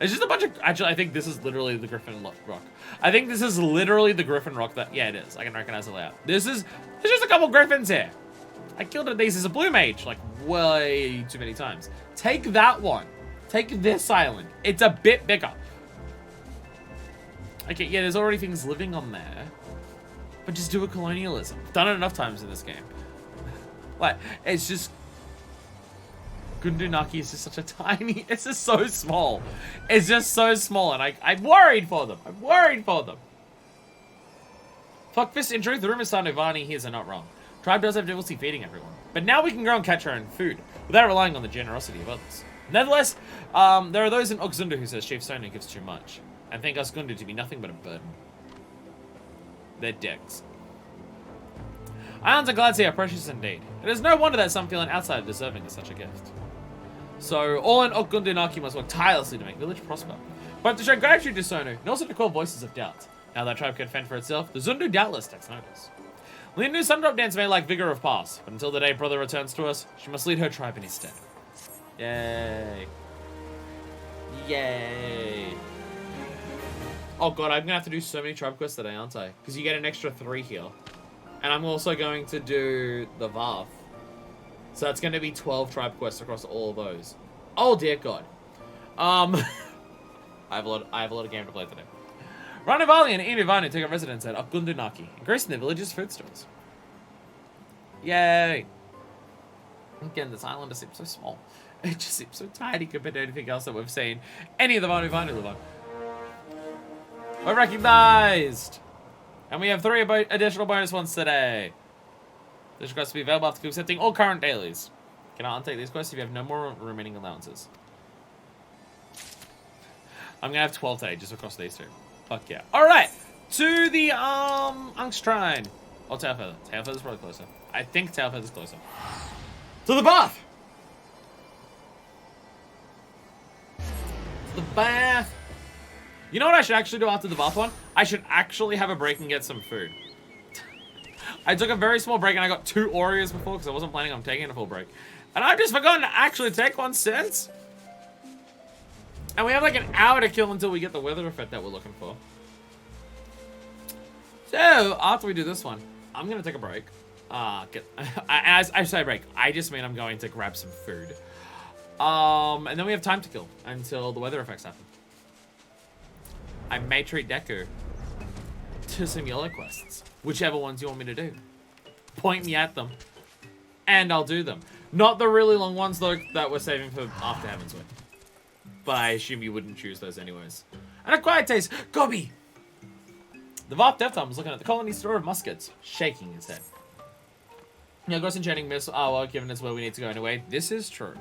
Speaker 1: It's just a bunch of... Actually, I think this is literally the Griffin Rock. I think this is literally the Griffin Rock that... Yeah, it is. I can recognize the layout. There's just a couple griffins here. I killed these as a blue mage, like, way too many times. Take that one. Take this island. It's a bit bigger. Okay, yeah, there's already things living on there. But just do a colonialism. I've done it enough times in this game. Like, it's just... Gundu Naki is just such a tiny... It's just so small. It's just so small, and I'm worried for them. I'm worried for them. Fuckfist, in truth, the rumors Sanovani hears are not wrong. Tribe does have difficulty feeding everyone. But now we can grow and catch our own food, without relying on the generosity of others. Nevertheless, there are those in Okzundu who says Chief Sonu gives too much, and think us Gundu to be nothing but a burden. They're dicks. Islands are glad to see are precious indeed. It is no wonder that some feel an outsider deserving of such a gift. So, all in Okgundu Naki must work tirelessly to make village prosper. But to show gratitude to Sonu, and also to call voices of doubt. Now that tribe can fend for itself, the Zundu doubtless takes notice. Lindu's Sundrop dance may lack vigor of past, but until the day brother returns to us, she must lead her tribe in his stead. Yay. Yay. Oh god, I'm gonna have to do so many tribe quests today, aren't I? Because you get an extra 3 here. And I'm also going to do the Varth. So that's going to be 12 tribe quests across all of those. Oh dear god. I have a lot of game to play today. Ranavali and Imivani take up residence at Okundunaki, increasing the village's food stores. Yay! Again, this island just seems so small. It just seems so tiny compared to anything else that we've seen. Any of the Vanu live on. We're recognized! And we have 3 additional bonus ones today. This request to be available after accepting all current dailies. Cannot untake these quests if you have no more remaining allowances. I'm gonna have 12 today just across these 2. Fuck yeah. Alright! To the Angshrine. Oh, Tailfeather. Tailfeather's probably closer. I think Tailfeather's closer. To the bath! The bath! You know what I should actually do after the bath one? I should actually have a break and get some food. I took a very small break and I got 2 Oreos before because I wasn't planning on taking a full break. And I've just forgotten to actually take one since. And we have like an hour to kill until we get the weather effect that we're looking for. So, after we do this one, I'm going to take a break. As I say break, I just mean I'm going to grab some food. And then we have time to kill until the weather effects happen. I may treat Deku to some yellow quests. Whichever ones you want me to do. Point me at them. And I'll do them. Not the really long ones, though, that we're saving for after Heavensward. But I assume you wouldn't choose those anyways. And a quiet taste. Gobi! The Varp Deathtom was looking at the colony store of muskets, shaking his head. Yeah, Ghost Enchanting Miss, well, given it's where we need to go anyway. This is true.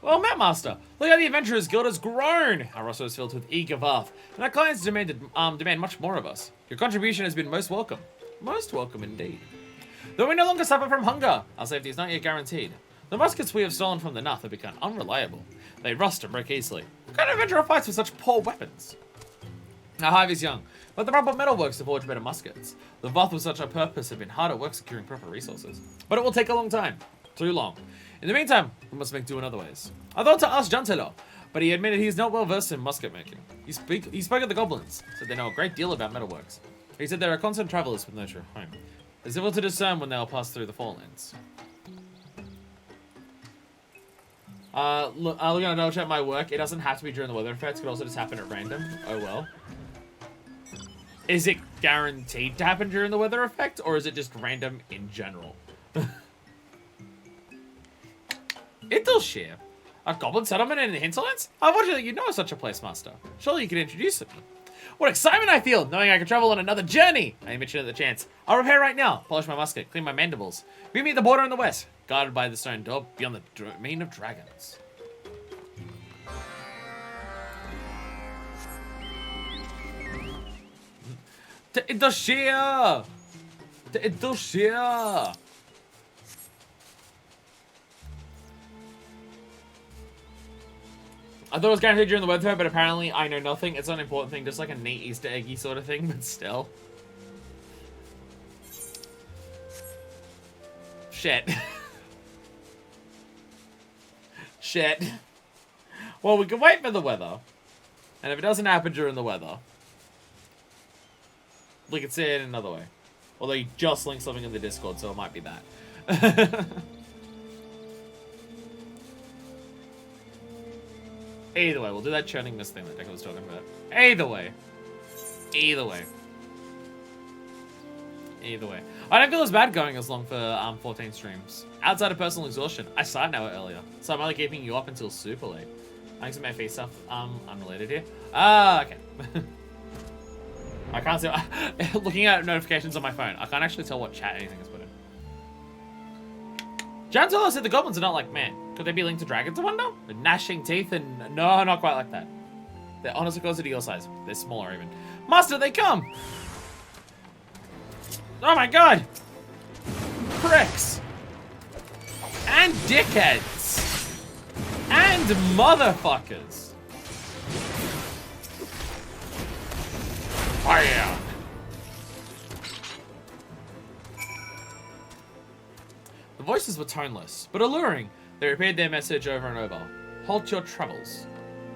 Speaker 1: Well, Map Master, look how the Adventurers Guild has grown! Our roster is filled with eager Varp, and our clients demand much more of us. Your contribution has been most welcome. Most welcome indeed. Though we no longer suffer from hunger, our safety is not yet guaranteed. The muskets we have stolen from the Nath have become unreliable. They rust and break easily. What kind of adventurer fights with such poor weapons? Our hive is young, but the proper metalworks to forge better muskets. The Voth with such a purpose have been hard at work securing proper resources. But it will take a long time. Too long. In the meantime, we must make do in other ways. I thought to ask Jantelo, but he admitted he is not well versed in musket making. He spoke of the goblins, said they know a great deal about metalworks. He said there are constant travelers with no true home. It's able to discern when they will pass through the forelands. Look, I'm gonna double check my work. It doesn't have to be during the weather effects. It could also just happen at random. Oh well. Is it guaranteed to happen during the weather effect, or is it just random in general? Italshire, a goblin settlement in the hinterlands? I wonder that you know such a place, Master. Surely you could introduce me. What excitement I feel, knowing I can travel on another journey! I mentioned at the chance. I'll repair right now, polish my musket, clean my mandibles. Meet me at the border in the west, guarded by the stone door beyond the domain of dragons. To Italshire! To Italshire! I thought it was guaranteed during the weather fair, but apparently I know nothing. It's not an important thing, just like a neat Easter eggy sort of thing, but still. Shit. Shit. Well, we can wait for the weather. And if it doesn't happen during the weather, we can see it another way. Although you just linked something in the Discord, so it might be that. Either way, we'll do that churning mist thing that Deco was talking about. Either way. Either way. Either way. I don't feel as bad going as long for 14 streams. Outside of personal exhaustion, I started an hour earlier, so I'm only keeping you up until super late. Thanks to my face stuff, unrelated here. Okay. I can't see. Looking at notifications on my phone, I can't actually tell what chat anything is put in. Jantolo said the goblins are not like man. Could they be linked to dragons, I wonder? With gnashing teeth and... No, not quite like that. They're honestly closer to your size. They're smaller even. Master, they come! Oh my god! Pricks! And dickheads! And motherfuckers! Fire! The voices were toneless, but alluring. They repeated their message over and over. Halt your troubles.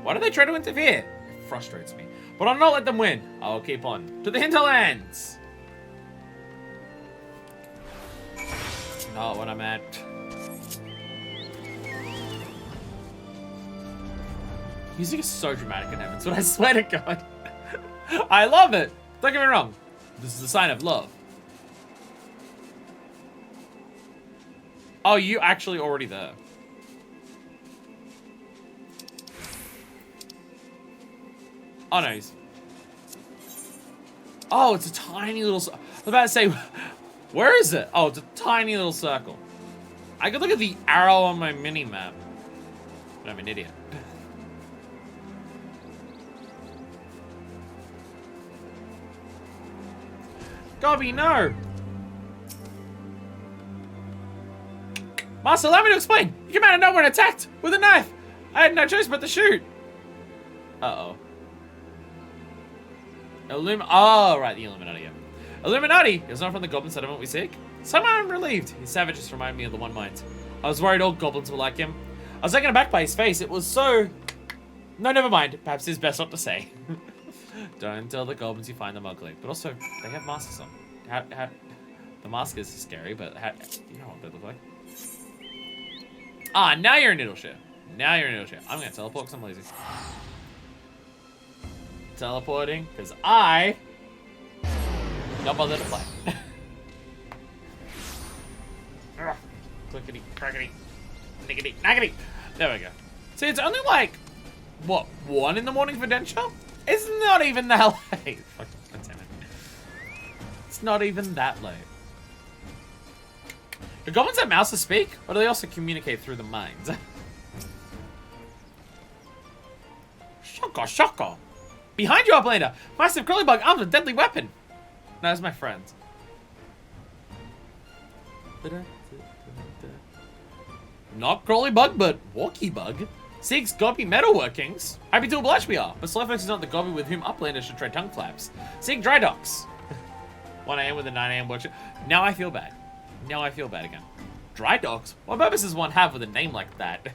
Speaker 1: Why do they try to interfere? It frustrates me. But I'll not let them win. I will keep on. To the hinterlands! Not what I'm at. Music is so dramatic in Heavensward, I swear to God. I love it. Don't get me wrong. This is a sign of love. Oh, you actually already there. Oh, no. Oh, it's a tiny little... I was about to say, where is it? Oh, it's a tiny little circle. I could look at the arrow on my mini-map. But I'm an idiot. Gobby, no! Master, allow me to explain! You came out of nowhere and attacked! With a knife! I had no choice but to shoot! Uh-oh. Oh, right, the Illuminati, yeah. Illuminati is not from the goblin settlement we seek. Somehow I'm relieved. His savages remind me of the One Mind. I was worried all goblins were like him. I was taken aback by his face. It was so... No, never mind. Perhaps it's best not to say. Don't tell the goblins you find them ugly. But also, they have masks on. The mask is scary, but you know what they look like. Ah, now you're in Needleshare. Now you're in Needleshare. I'm going to teleport because I'm lazy. Teleporting, because I don't bother to play. Clickety, crackety, nickety, naggety. There we go. See, it's only like, what, 1 in the morning for Denture? It's not even that late. Fuck, damn it. It's not even that late. Do goblins have mouths to speak, or do they also communicate through the minds? Shaka, shaka. Behind you, Uplander! Massive curly bug armed with a deadly weapon! No, that's my friend. Not crawly bug, but walkie bug. Seeks gobby metalworkings. Happy to oblige we are, but Slowfox is not the gobby with whom Uplander should trade tongue flaps. Seek dry docks. 1 AM with a 9 AM workshop. Now I feel bad. Now I feel bad again. Dry docks? What purpose does one have with a name like that?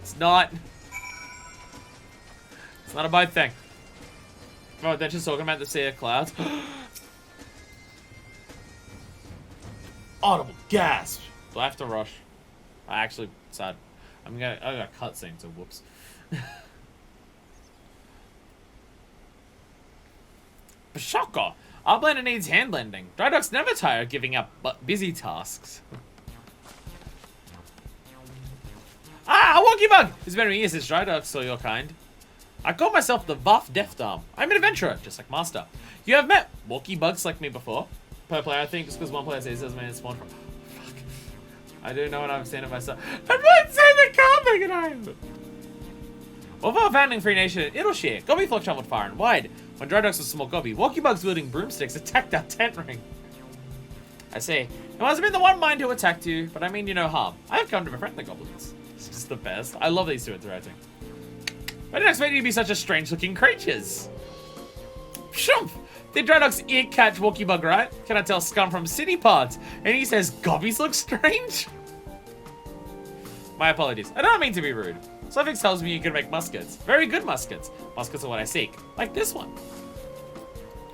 Speaker 1: It's not a bad thing. Oh, they're just talking about the sea of clouds. Audible gasp. Do I have to rush? I actually sad. I got cutscene, so whoops. Shocker! Uplander needs hand lending. Dry docks never tire of giving up busy tasks. Ah, a wonky bug! It's been years since dry docks saw your kind. I call myself the Buff Deft Arm. I'm an adventurer, just like Master. You have met walkie bugs like me before. Per player, I think, just because one player says this man spawned from... Fuck. I do know what I'm saying to myself. I'm not saying the comic and I... Although founding Free Nation, it'll share. Gobby flock traveled far and wide. When Dry Docks was small Gobby, walkie bugs wielding broomsticks attacked our tent ring. I see. It must have been the One Mind who attacked you, but I mean you no harm. I have come to befriend the goblins. It's just the best. I love these two interacting. I didn't expect you to be such a strange-looking creatures. Shump! Did Dry Docks ear catch walkie bug right? Can I tell scum from city parts? And he says gobbies look strange? My apologies. I don't mean to be rude. Suffix tells me you can make muskets. Very good muskets. Muskets are what I seek. Like this one.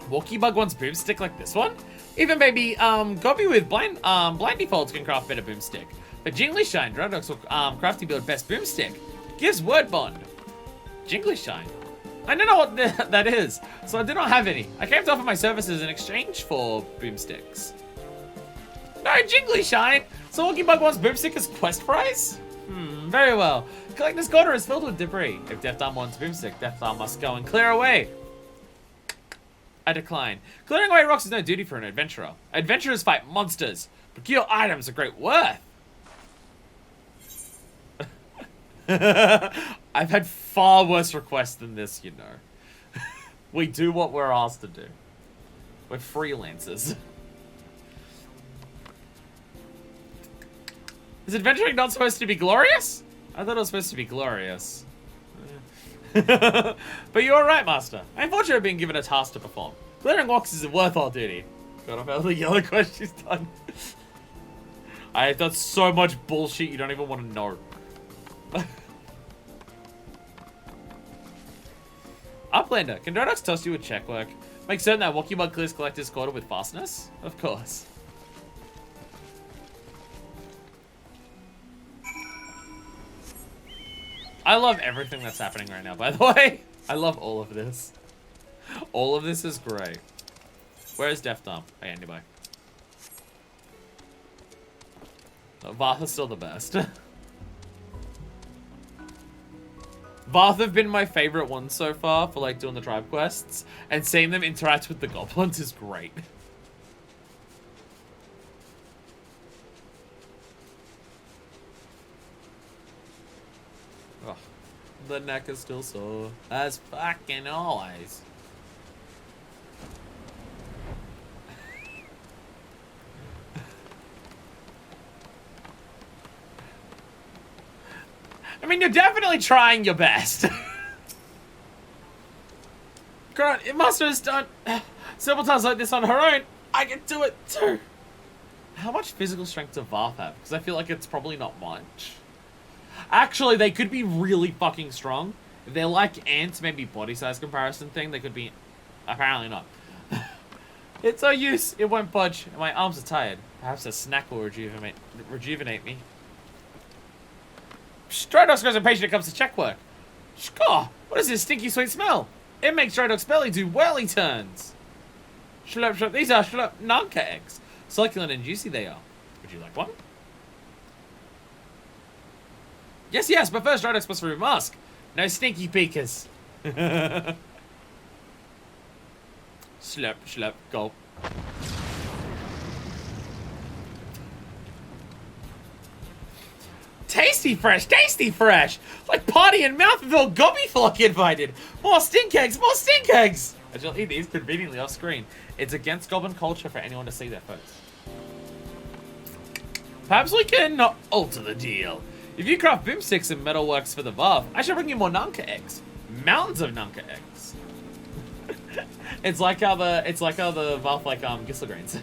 Speaker 1: Walkie bug wants boomstick like this one? Even maybe Gobby with blind defaults can craft better boomstick. But Jingly Shine, Dry Docks will crafty build best boomstick. Gives word bond. Jingly Shine. I don't know what that is, so I do not have any. I came to offer my services in exchange for boomsticks. No, Jingly Shine! So Walkie Bug wants boomstick as quest prize? Very well. Collect this corner is filled with debris. If Deft Arm wants boomstick, Deft Arm must go and clear away. I decline. Clearing away rocks is no duty for an adventurer. Adventurers fight monsters. Procure items of great worth. I've had far worse requests than this, you know. We do what we're asked to do. We're freelancers. Is adventuring not supposed to be glorious? I thought it was supposed to be glorious. But you're right, Master. I'm fortunate being given a task to perform. Clearing walks is a worthwhile duty. God, I've had the yellow quest she's done. I've done so much bullshit you don't even want to know. Uplander, can Dry Docks toss you with check work? Make certain that Walkie Bug clears Collector's Quarter with fastness? Of course. I love everything that's happening right now, by the way. I love all of this. All of this is great. Where's Death Dump? Hey, anybody. Vath is still the best. Vath have been my favorite ones so far for like doing the tribe quests, and seeing them interact with the goblins is great. Oh, the neck is still sore as fucking always. I mean, you're definitely trying your best. Grant, if Master has done several times like this on her own, I can do it too. How much physical strength does Vath have? Because I feel like it's probably not much. Actually, they could be really fucking strong. If they're like ants, maybe body size comparison thing, they could be... Apparently not. It's no use. It won't budge. And my arms are tired. Perhaps a snack will rejuvenate me. Stradok's goes impatient when it comes to check work. Score! What is this stinky sweet smell? It makes Stradok's belly do whirly turns. Shlup, shlup. These are shlup nanka eggs. Succulent and juicy they are. Would you like one? Yes, yes, but first Stradok's must remove mask. No stinky peekers. Slurp, slurp, gulp. Tasty fresh, tasty fresh! Like Party and Mouthful Gobbyflock invited! More stink eggs, more stink eggs! I shall eat these conveniently off screen. It's against goblin culture for anyone to see their face. Perhaps we can alter the deal. If you craft boomsticks and metalworks for the Vath, I shall bring you more Nanka eggs. Mountains of Nanka eggs. It's like how the Vath like Gissel grains.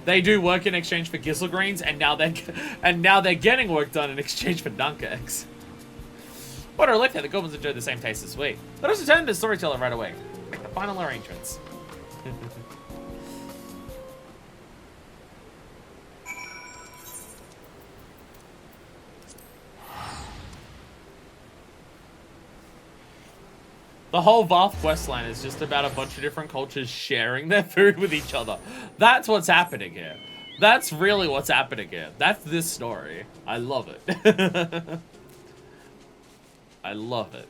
Speaker 1: They do work in exchange for Gissel grains, and now they're getting work done in exchange for Nanka eggs. What a relief that the goblins enjoy the same taste as we. Let us return to the storyteller right away. Make the final arrangements. The whole Vath questline is just about a bunch of different cultures sharing their food with each other. That's what's happening here. That's really what's happening here. That's this story. I love it. I love it.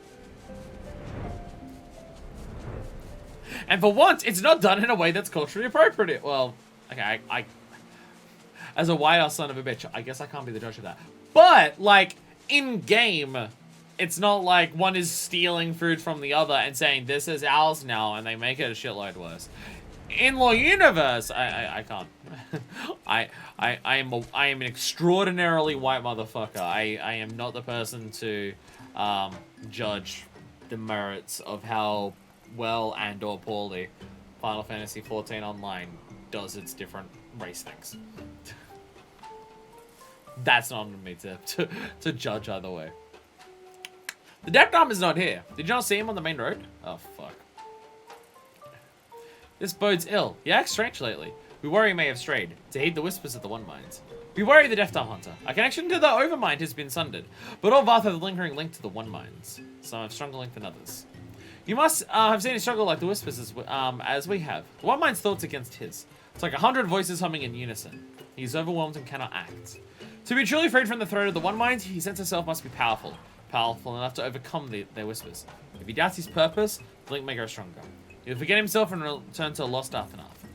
Speaker 1: And for once, it's not done in a way that's culturally appropriate. Well, okay, I as a YR son of a bitch, I guess I can't be the judge of that. But, like, in-game, it's not like one is stealing food from the other and saying, this is ours now, and they make it a shitload worse. In the universe, I can't. I am an extraordinarily white motherfucker. I am not the person to judge the merits of how well and or poorly Final Fantasy XIV Online does its different race things. That's not on me to judge either way. The Death Dom is not here. Did you not see him on the main road? Oh, fuck. This bodes ill. He acts strange lately. We worry he may have strayed, to heed the whispers of the One Minds. We worry the Death Dom Hunter. Our connection to the Overmind has been sundered, but all Vath have a lingering link to the One Minds. Some have stronger link than others. You must have seen him struggle like the whispers as we have. The One Mind's thoughts against his. It's like 100 voices humming in unison. He is overwhelmed and cannot act. To be truly freed from the threat of the One Mind, he senses himself must be powerful. Powerful enough to overcome their whispers. If he doubts his purpose, the link may grow stronger. He'll forget himself and return to a lost aftermath.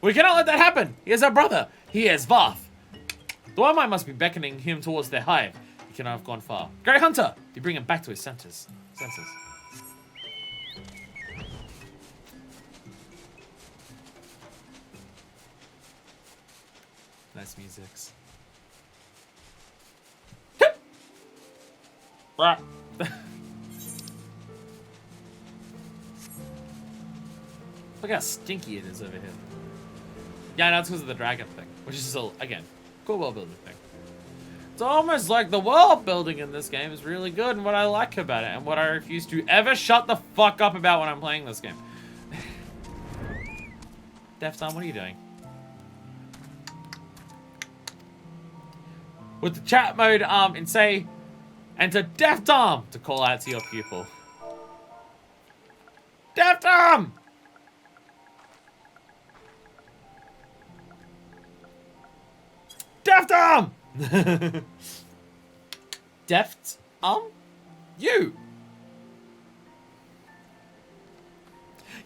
Speaker 1: We cannot let that happen! He is our brother! He is Vath! The One Mind must be beckoning him towards their hive. He cannot have gone far. Great Hunter! You bring him back to his senses. Nice musics. Look how stinky it is over here. Yeah, no, it's because of the dragon thing, which is still, again, cool world building thing. It's almost like the world building in this game is really good, and what I like about it, and what I refuse to ever shut the fuck up about when I'm playing this game. Defton, what are you doing? With the chat mode, and say, And to Deaf Tom to call out to your pupil. Deaf Tom! Deaf Tom! Deft you.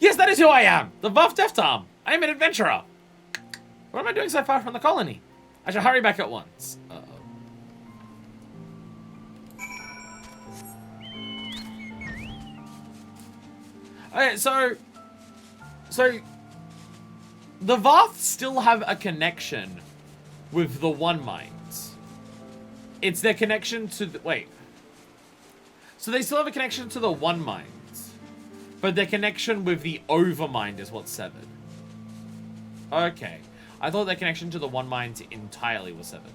Speaker 1: Yes, that is who I am. The buff Deft Arm. I am an adventurer. What am I doing so far from the colony? I should hurry back at once. Okay, so the Voth still have a connection with the One Minds. It's their connection to the... Wait. So they still have a connection to the One Minds. But their connection with the Overmind is what's severed. Okay. I thought their connection to the One Minds entirely was severed.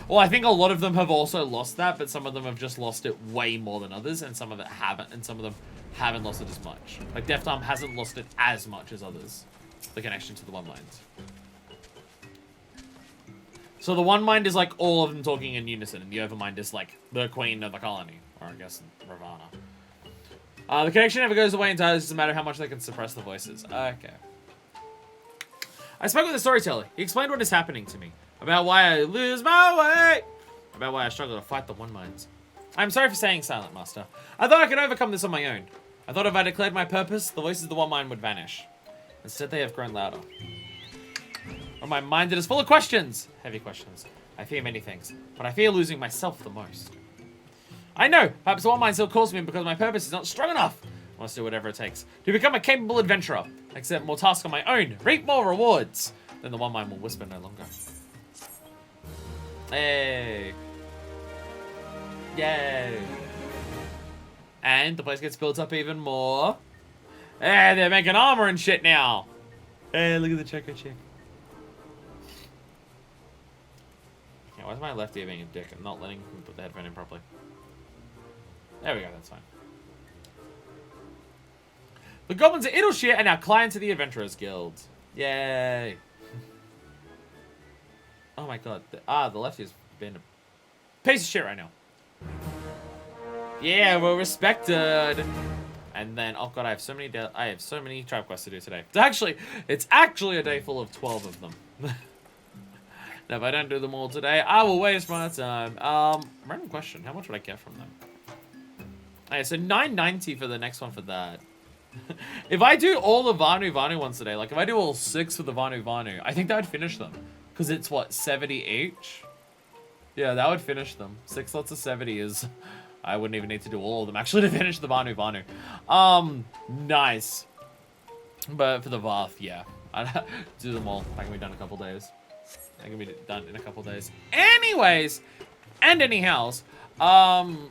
Speaker 1: Well, I think a lot of them have also lost that, but some of them have just lost it way more than others, and some of it haven't, and some of them haven't lost it as much. Like, Deft Arm hasn't lost it as much as others. The connection to the One Minds. So the One Mind is like all of them talking in unison, and the Overmind is like the queen of the colony. Or I guess Ravana. The connection never goes away entirely, it's just a matter of how much they can suppress the voices. Okay. I spoke with the storyteller. He explained what is happening to me. About why I lose my way. About why I struggle to fight the One Minds. I'm sorry for saying silent, Master. I thought I could overcome this on my own. I thought if I declared my purpose, the voices of the One Mind would vanish. Instead, they have grown louder. Or my mind that is full of questions. Heavy questions. I fear many things, but I fear losing myself the most. I know, perhaps the One Mind still calls me because my purpose is not strong enough. I must do whatever it takes to become a capable adventurer. Accept more tasks on my own, reap more rewards. Then the One Mind will whisper no longer. Hey. Yay. And the place gets built up even more. Hey, they're making armor and shit now. Hey, look at the checker chick. Yeah, why is my left ear being a dick and not letting me put the headphone in properly? There we go, that's fine. The goblins of Idleshire are now clients of the Adventurers Guild. Yay. Oh my god. The left ear's been a piece of shit right now. Yeah, we're respected. And then, oh god, I have so many tribe quests to do today. It's actually a day full of 12 of them. Now, if I don't do them all today, I will waste my time. Random question. How much would I get from them? Okay, so $9.90 for the next one for that. If I do all the Vanu ones today, like if I do all 6 for the Vanu, I think that would finish them. Because it's what, 70 each? Yeah, that would finish them. 6 lots of 70 is... I wouldn't even need to do all of them actually to finish the Vanu. Nice. But for the Voth, yeah. I'd do them all. That can be done in a couple days. That can be done in a couple days. Anyways, and anyhows, I'm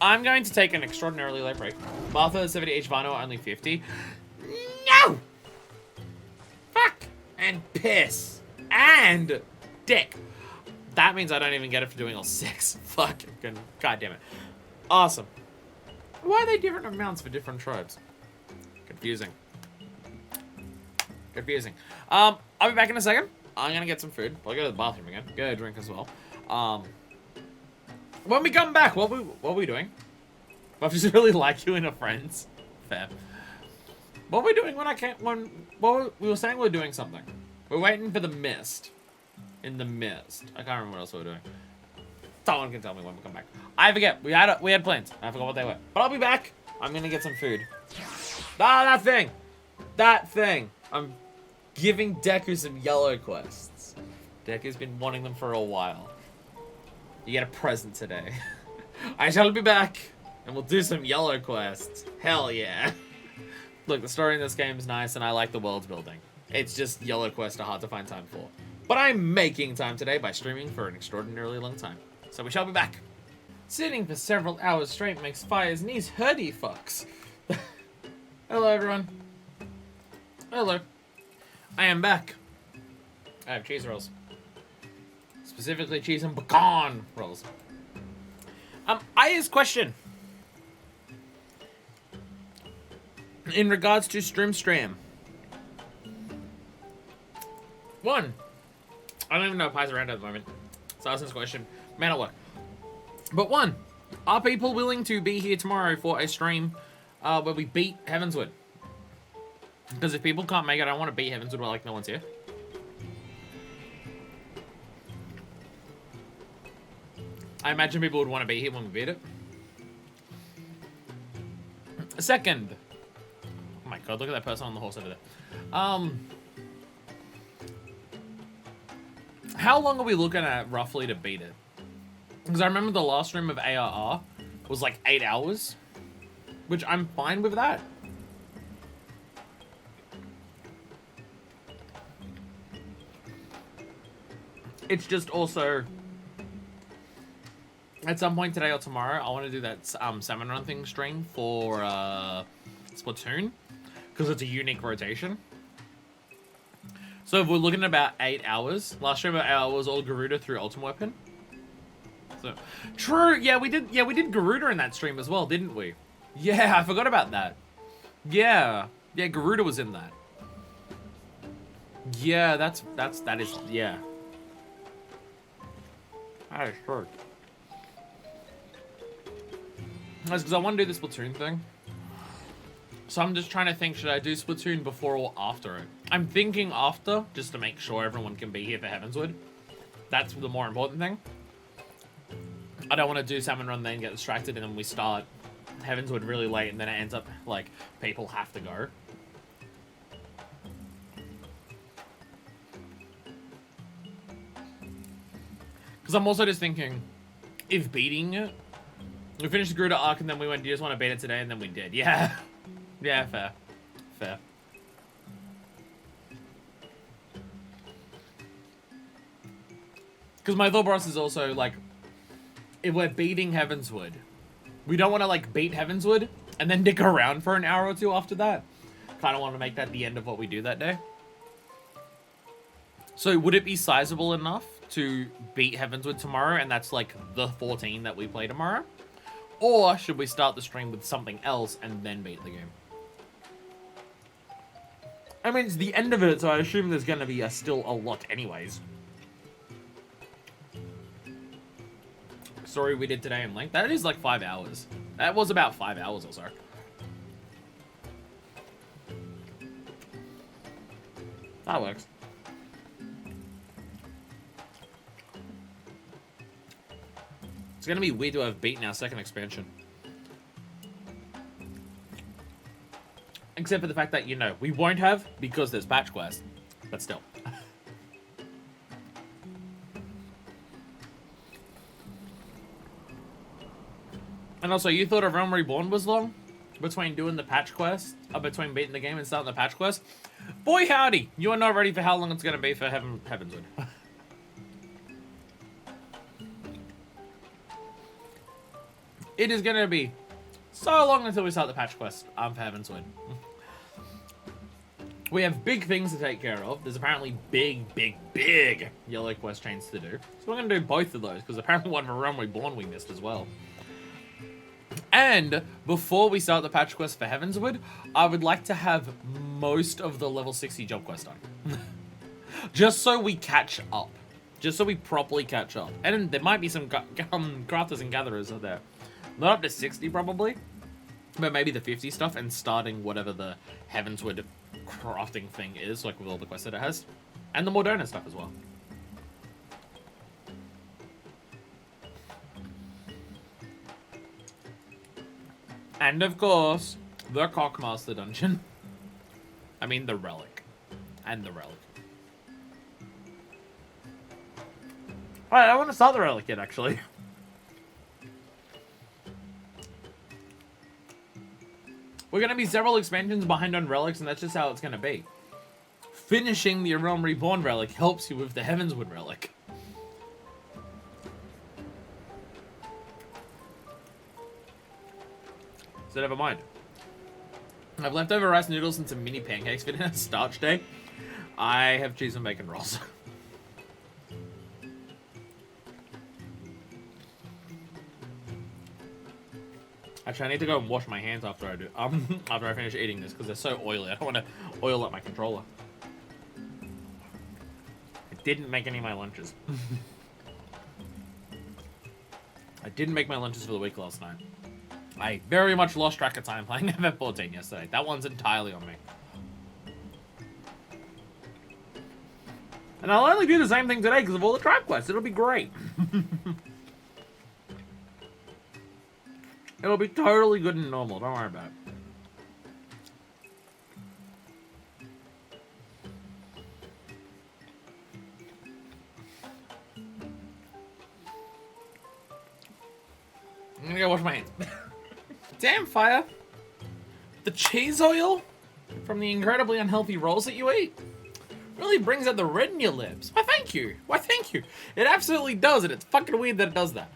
Speaker 1: going to take an extraordinarily late break. Martha, 70 each, Vanu, only 50. No! Fuck! And piss. And dick. That means I don't even get it for doing all 6. Fuck. God damn it. Awesome. Why are they different amounts for different tribes? Confusing. I'll be back in a second. I'm gonna get some food. I'll go to the bathroom again. Go to drink as well. When we come back, what are we doing? I just really like you and our friends. Fair. What are we doing we were saying we're doing something. We're waiting for the mist. In the mist. I can't remember what else we were doing. Someone can tell me when we come back. I forget. We had plans. I forgot what they were. But I'll be back. I'm gonna get some food. Ah, that thing. I'm giving Deku some yellow quests. Deku's been wanting them for a while. You get a present today. I shall be back, and we'll do some yellow quests. Hell yeah. Look, the story in this game is nice, and I like the world building. It's just yellow quests are hard to find time for. But I'm making time today by streaming for an extraordinarily long time. So we shall be back. Sitting for several hours straight makes Fire's knees hurty fucks. Hello, everyone. Hello. I am back. I have cheese rolls. Specifically cheese and pecan rolls. Aya's question. In regards to Stream. 1. I don't even know if Pi's around at the moment. So I'll ask this question. Man at work. But one, are people willing to be here tomorrow for a stream where we beat Heavensward? Because if people can't make it, I don't want to beat Heavensward while like no one's here. I imagine people would want to be here when we beat it. Second. Oh my god, look at that person on the horse over there. How long are we looking at roughly to beat it? Because I remember the last stream of ARR was like 8 hours, which I'm fine with that. It's just also, at some point today or tomorrow, I want to do that salmon run thing stream for Splatoon, because it's a unique rotation. So if we're looking at about 8 hours, last stream of ARR was all Garuda through Ultimate Weapon. So, true, yeah, we did Garuda in that stream as well, didn't we? Yeah, I forgot about that. Yeah, Garuda was in that. Yeah, that is, yeah. That is true. That's because I want to do the Splatoon thing. So I'm just trying to think, should I do Splatoon before or after it? I'm thinking after, just to make sure everyone can be here for Heavensward. That's the more important thing. I don't want to do Salmon Run then get distracted and then we start Heavensward really late and then it ends up like people have to go. Because I'm also just thinking, if beating it, we finished the Garuda arc and then we went, do you just want to beat it today? And then we did. Yeah. Yeah, fair. Fair. Because my thought process is also, like, if we're beating Heavensward, we don't want to, like, beat Heavensward and then dick around for an hour or two after that. Kind of want to make that the end of what we do that day. So would it be sizable enough to beat Heavensward tomorrow and that's, like, the 14 that we play tomorrow? Or should we start the stream with something else and then beat the game? I mean, it's the end of it, so I assume there's going to be still a lot anyways. Story we did today in length. That is like 5 hours. That was about 5 hours or so. That works. It's going to be weird to have beaten our second expansion. Except for the fact that, you know, we won't have because there's patch quest. But still. And also, you thought a Realm Reborn was long? Between doing the patch quest, between beating the game and starting the patch quest? Boy howdy, you are not ready for how long it's going to be for Heavensward. It is going to be so long until we start the patch quest for Heavensward. We have big things to take care of. There's apparently big yellow quest chains to do. So we're going to do both of those, because apparently one for Realm Reborn we missed as well. And before we start the patch quest for Heavensward, I would like to have most of the level 60 job quest done. Just so we catch up. Just so we properly catch up. And there might be some crafters and gatherers out there. Not up to 60 probably, but maybe the 50 stuff and starting whatever the Heavensward crafting thing is, like with all the quests that it has. And the Moderna stuff as well. And of course, the Cockmaster dungeon. I mean the relic. And the relic. Alright, I want to start the relic yet, actually. We're going to be several expansions behind on relics, and that's just how it's going to be. Finishing the Realm Reborn relic helps you with the Heavensward relic. So never mind. I've leftover rice noodles and some mini pancakes for dinner. Starch day. I have cheese and bacon rolls. Actually, I need to go and wash my hands after I do. After I finish eating this, because they're so oily. I don't want to oil up my controller. I didn't make any of my lunches. I didn't make my lunches for the week last night. I very much lost track of time playing FF14 yesterday. That one's entirely on me. And I'll only do the same thing today because of all the tribe quests. It'll be great. It'll be totally good and normal. Don't worry about it. I'm gonna go wash my hands. Damn, Fire. The cheese oil from the incredibly unhealthy rolls that you eat really brings out the red in your lips. Why, thank you. Why, thank you. It absolutely does, and it's fucking weird that it does that.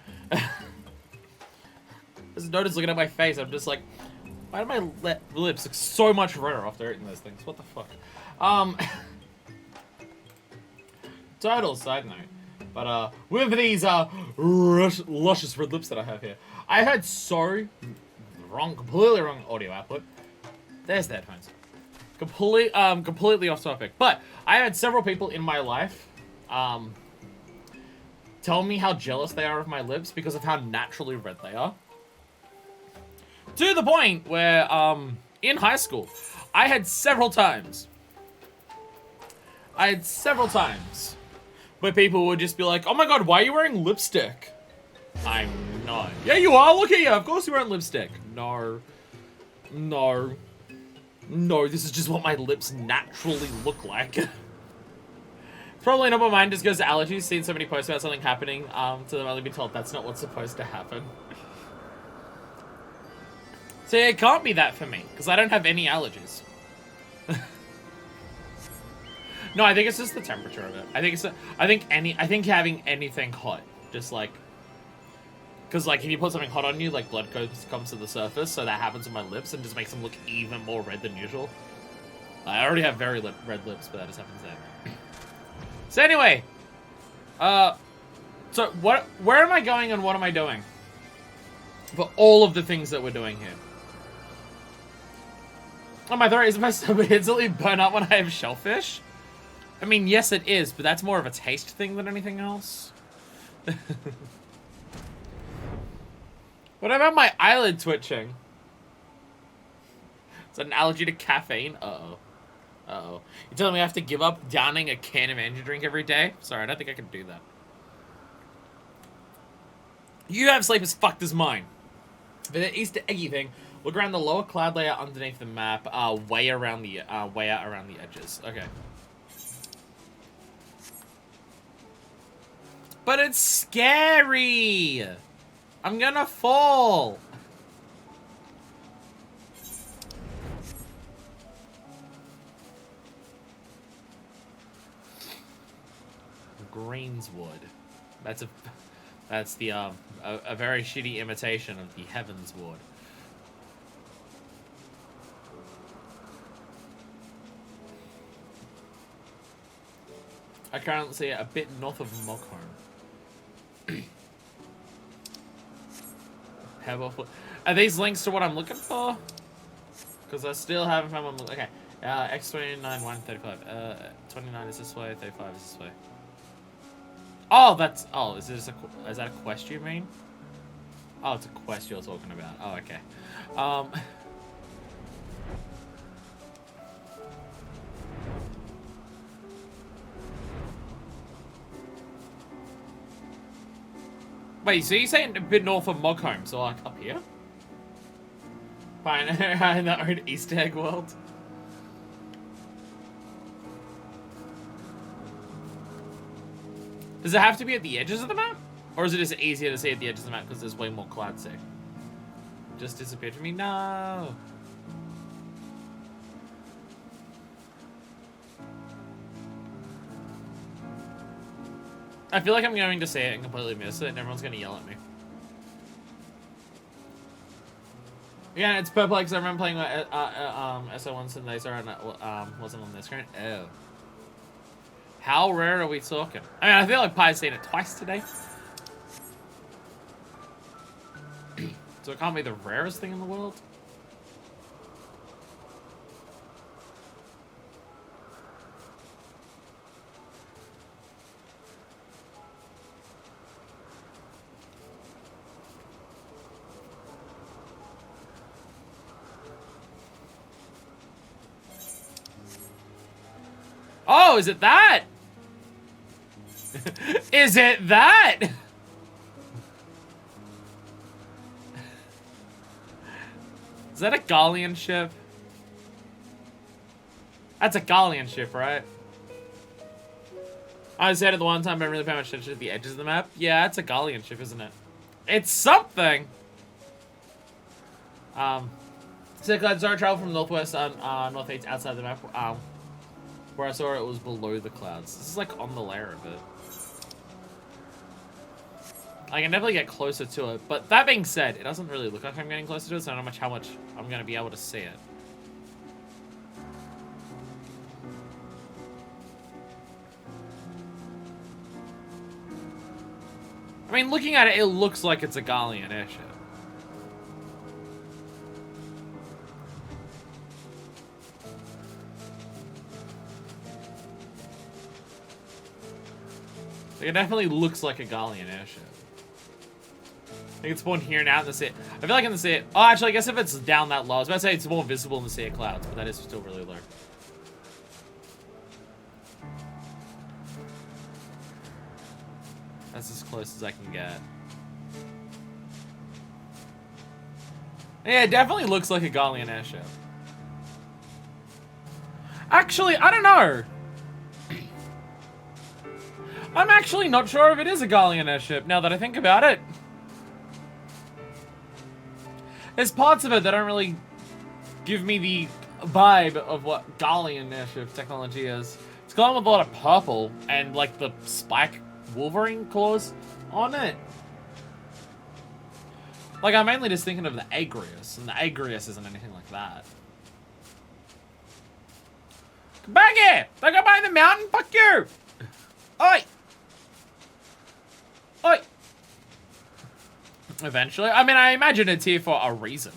Speaker 1: Just notice looking at my face, I'm just like, why do my lips look so much redder after eating those things? What the fuck? Total side note. But, with these, luscious red lips that I have here, I had completely wrong audio output. There's the headphones. Completely off topic. But, I had several people in my life, tell me how jealous they are of my lips because of how naturally red they are. To the point where, in high school, I had several times where people would just be like, oh my god, why are you wearing lipstick? I'm not. Yeah, you are. Look at you. Of course you're wearing lipstick. No. No. No, this is just what my lips naturally look like. Probably not, my mind just goes to allergies, seeing so many posts about something happening, to them only be told that's not what's supposed to happen. So yeah, it can't be that for me, because I don't have any allergies. No, I think it's just the temperature of it. I think having anything hot, just like, because like if you put something hot on you, like blood comes to the surface, so that happens with my lips and just makes them look even more red than usual. I already have very red lips, but that just happens there. So anyway, so where am I going and what am I doing for all of the things that we're doing here? Oh, my throat is supposed to instantly burn up when I have shellfish? I mean, yes it is, but that's more of a taste thing than anything else. What about my eyelid twitching? Is that an allergy to caffeine? Uh-oh. Uh-oh. You're telling me I have to give up downing a can of energy drink every day? Sorry, I don't think I can do that. You have sleep as fucked as mine. For the Easter eggy thing, look around the lower cloud layer underneath the map, way out around the edges. Okay. But it's scary! I'm gonna fall! Greenswood. That's the a very shitty imitation of the Heavensward. I currently see it a bit north of Moghorn. Are these links to what I'm looking for? Because I still haven't found one. Okay, X29 135. 29 is this way. 35 is this way. Oh, that's. Oh, is that a quest you mean? Oh, it's a quest you're talking about. Oh, okay. Wait, so you're saying a bit north of Moghorn, so like up here? Fine, in that old Easter egg world. Does it have to be at the edges of the map? Or is it just easier to see at the edges of the map because there's way more clouds there? Just disappeared from me? No! I feel like I'm going to say it and completely miss it, and everyone's going to yell at me. Yeah, it's purple because I remember playing SO once and they wasn't on their screen. Oh. How rare are we talking? I mean, I feel like Pie's seen it twice today. So it can't be the rarest thing in the world? Oh, is it that? Is it that? Is that a Gallian ship? That's a Gallian ship, right? I said it the one time, but I really pay much attention to the edges of the map. Yeah, it's a Gallian ship, isn't it? It's something! So glad Zara traveled from northwest northeast outside the map. Where I saw it was below the clouds. This is like on the layer of it. I can definitely get closer to it, but that being said, it doesn't really look like I'm getting closer to it, so I don't know how much I'm going to be able to see it. I mean, looking at it, it looks like it's a Gallian airship. It definitely looks like a Gallian airship. I think it's spawned here now in the sea. I feel like in the sea. Oh, actually, I guess if it's down that low, I was about to say it's more visible in the sea of clouds, but that is still really low. That's as close as I can get. Yeah, it definitely looks like a Gallian airship. Actually, I don't know. I'm actually not sure if it is a Gallian airship, now that I think about it. There's parts of it that don't really give me the vibe of what Gallian airship technology is. It's gone with a lot of purple and, like, the spike Wolverine claws on it. Like, I'm mainly just thinking of the Agrius, and the Agrius isn't anything like that. Come back here! Don't go by the mountain, fuck you! Oi! Oi! Eventually. I mean, I imagine it's here for a reason.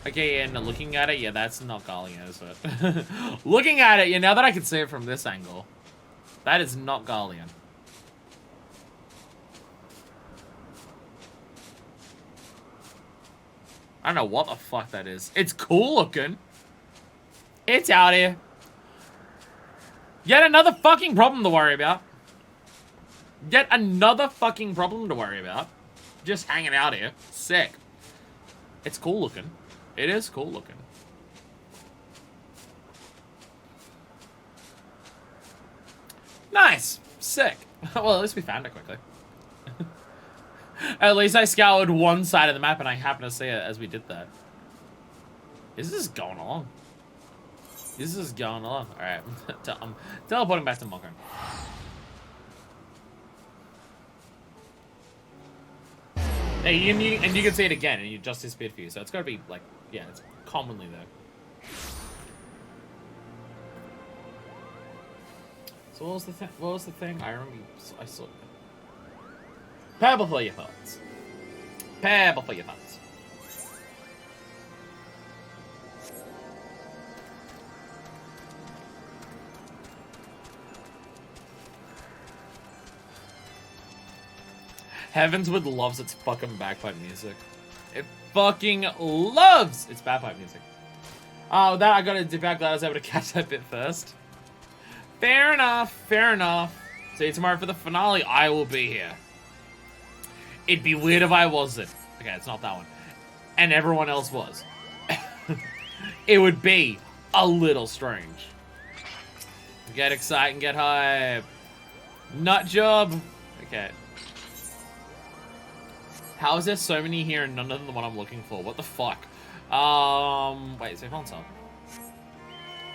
Speaker 1: Okay, and looking at it, yeah, that's not Gallian, is it? Looking at it, yeah, now that I can see it from this angle, that is not Gallian. I don't know what the fuck that is. It's cool looking. It's out here. Yet another fucking problem to worry about. Yet another fucking problem to worry about. Just hanging out here. Sick. It's cool looking. It is cool looking. Nice. Sick. Well, at least we found it quickly. At least I scoured one side of the map and I happened to see it as we did that. This is going along. This is going along. Alright. I'm teleporting back to Mokko. Hey, and you can see it again and you just disappeared for you. So it's got to be like, yeah, it's commonly there. So what was the thing? What was the thing? I remember I saw it. Pebble for your thoughts. Pebble for your thoughts. Heavensward loves its fucking bagpipe music. It fucking loves its bagpipe music. Oh, that I gotta dip out. Glad I was able to catch that bit first. Fair enough. Fair enough. See you tomorrow for the finale. I will be here. It'd be weird if I wasn't. Okay, it's not that one. And everyone else was. It would be a little strange. Get excited and get hype. Nut job. Okay. How is there so many here and none of them the one I'm looking for? What the fuck? Wait, is there one top?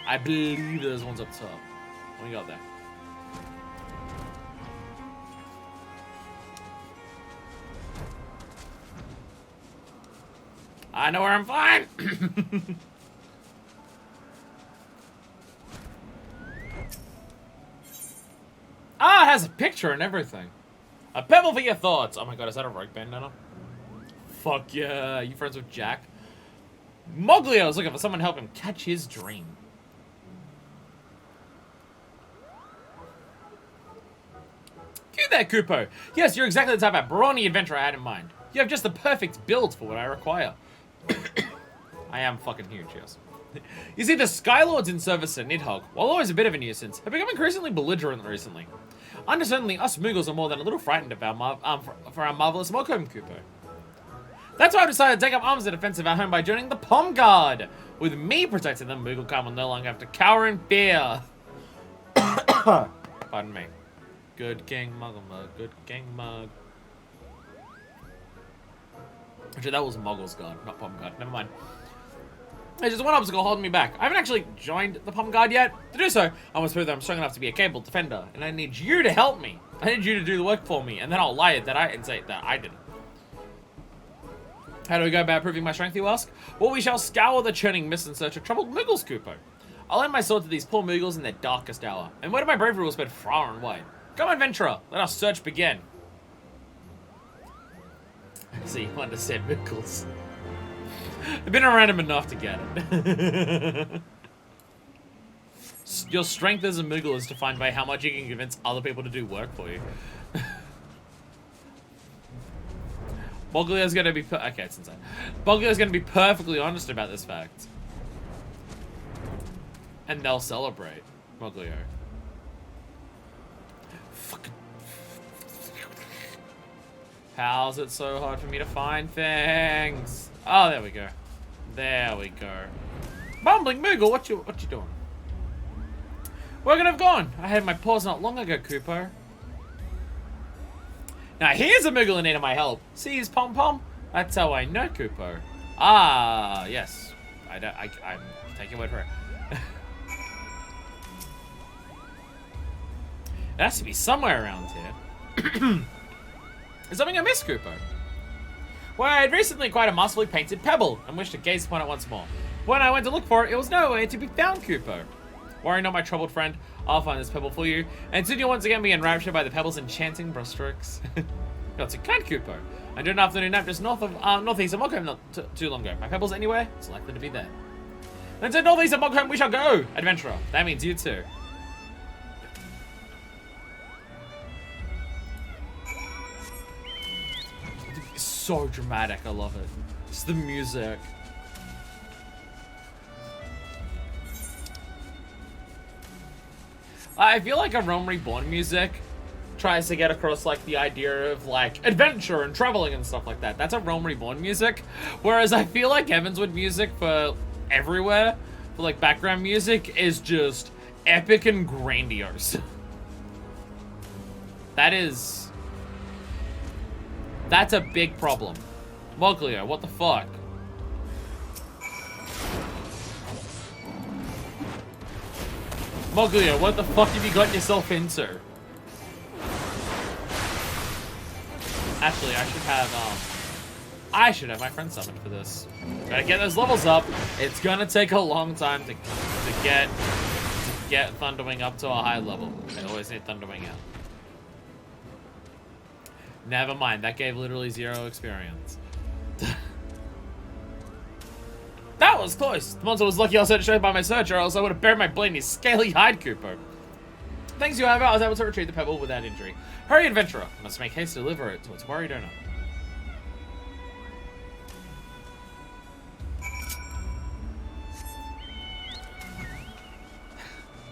Speaker 1: I believe there's ones up top. What do we got there? I know where I'm flying! Ah, it has a picture and everything. A pebble for your thoughts. Oh my god, is that a rogue bandana? Fuck yeah. You friends with Jack? Moglio is looking for someone to help him catch his dream. You there, Kupo. Yes, you're exactly the type of brawny adventurer I had in mind. You have just the perfect build for what I require. I am fucking huge, yes. You see, the Skylords in service to Nidhogg, while always a bit of a nuisance, have become increasingly belligerent recently. Understandably, us Moogles are more than a little frightened of for our marvelous Mokum Cooper. That's why I decided to take up arms in defense of our home by joining the Pom Guard. With me protecting them, Mooglecom will no longer have to cower in fear. Pardon me. Good King Muggle Mug, good King Mug. Actually, that was Muggle's Guard, not Pom Guard. Never mind. There's just one obstacle holding me back. I haven't actually joined the Pom Guard yet. To do so, I must prove that I'm strong enough to be a capable defender, and I need you to help me. I need you to do the work for me, and then I'll lie and say that I didn't. How do we go about proving my strength, you ask? Well, we shall scour the churning mist in search of troubled Moogles, Kupo. I'll lend my sword to these poor Moogles in their darkest hour, and word of my bravery will spread far and wide. Come, adventurer, let our search begin. So you understand Moogles. I've been around him enough to get it. Your strength as a Moogle is defined by how much you can convince other people to do work for you. Boglio's gonna be okay, it's insane. Boglio's gonna be perfectly honest about this fact. And they'll celebrate Boglio. Fucking. How's it so hard for me to find things? Oh, there we go. There we go. Bumbling Moogle, what you doing? Where could I have gone? I had my paws not long ago, Kupo. Now here's a Moogle in need of my help. See his pom pom? That's how I know Kupo. Ah, yes. I'm taking your word for it. It has to be somewhere around here. Is something I missed, Kupo? Well, I had recently acquired a masterfully painted pebble and wished to gaze upon it once more. When I went to look for it, it was nowhere to be found, Kupo. Worry not, my troubled friend. I'll find this pebble for you, and soon you'll once again be enraptured by the pebble's enchanting brushstrokes. You're too kind, Kupo. I did an afternoon nap just northeast of Mogham not too long ago. My pebble's anywhere, it's likely to be there. Then to northeast of Mogham we shall go, adventurer. That means you too. So dramatic, I love it. It's the music. I feel like a Realm Reborn music tries to get across like the idea of like adventure and traveling and stuff like that. That's a Realm Reborn music. Whereas I feel like Heavensward music for everywhere, for like background music, is just epic and grandiose. That's a big problem. Moglio, what the fuck? Moglio, what the fuck have you got yourself into? Actually, I should have my friend summoned for this. Gotta get those levels up. It's gonna take a long time to get Thunderwing up to a high level. I always need Thunderwing out. Never mind, that gave literally 0 experience. That was close. The monster was lucky I was showed by my searcher, or else I would have buried my blade in his scaly hide, Cooper. Thanks, however, I was able to retrieve the pebble without injury. Hurry, adventurer. I must make haste to deliver it to its worried owner.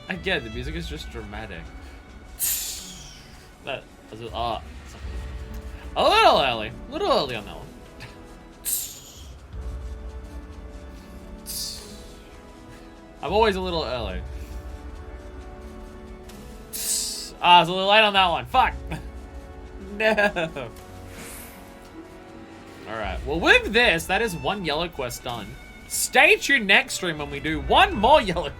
Speaker 1: Again, the music is just dramatic. That was a little early. A little early on that one. I'm always a little early. Ah, I was a little late on that one. Fuck. No. Alright, well with this, that is 1 yellow quest done. Stay tuned next stream when we do 1 more yellow.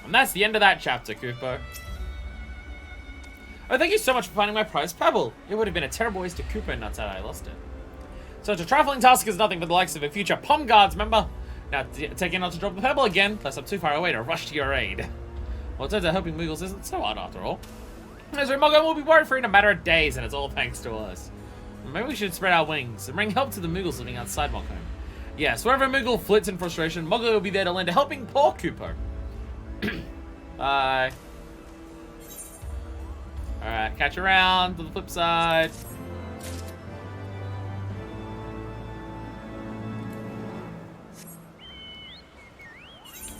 Speaker 1: And that's the end of that chapter, Kupo. Oh, thank you so much for finding my prized pebble. It would have been a terrible waste of Kupo nuts had I lost it. Such a trifling task is nothing but the likes of a future Pom Guards member. Now, take care not to drop the pebble again, lest I'm too far away to rush to your aid. Well, it turns out helping Moogles isn't so hard after all. Misery Mogo will be worried free in a matter of days, and it's all thanks to us. Maybe we should spread our wings and bring help to the Moogles living outside Mogham. Yes, wherever a Moogle flits in frustration, Moggle will be there to lend a helping poor Kupo. Bye. Alright, catch you around to the flip side.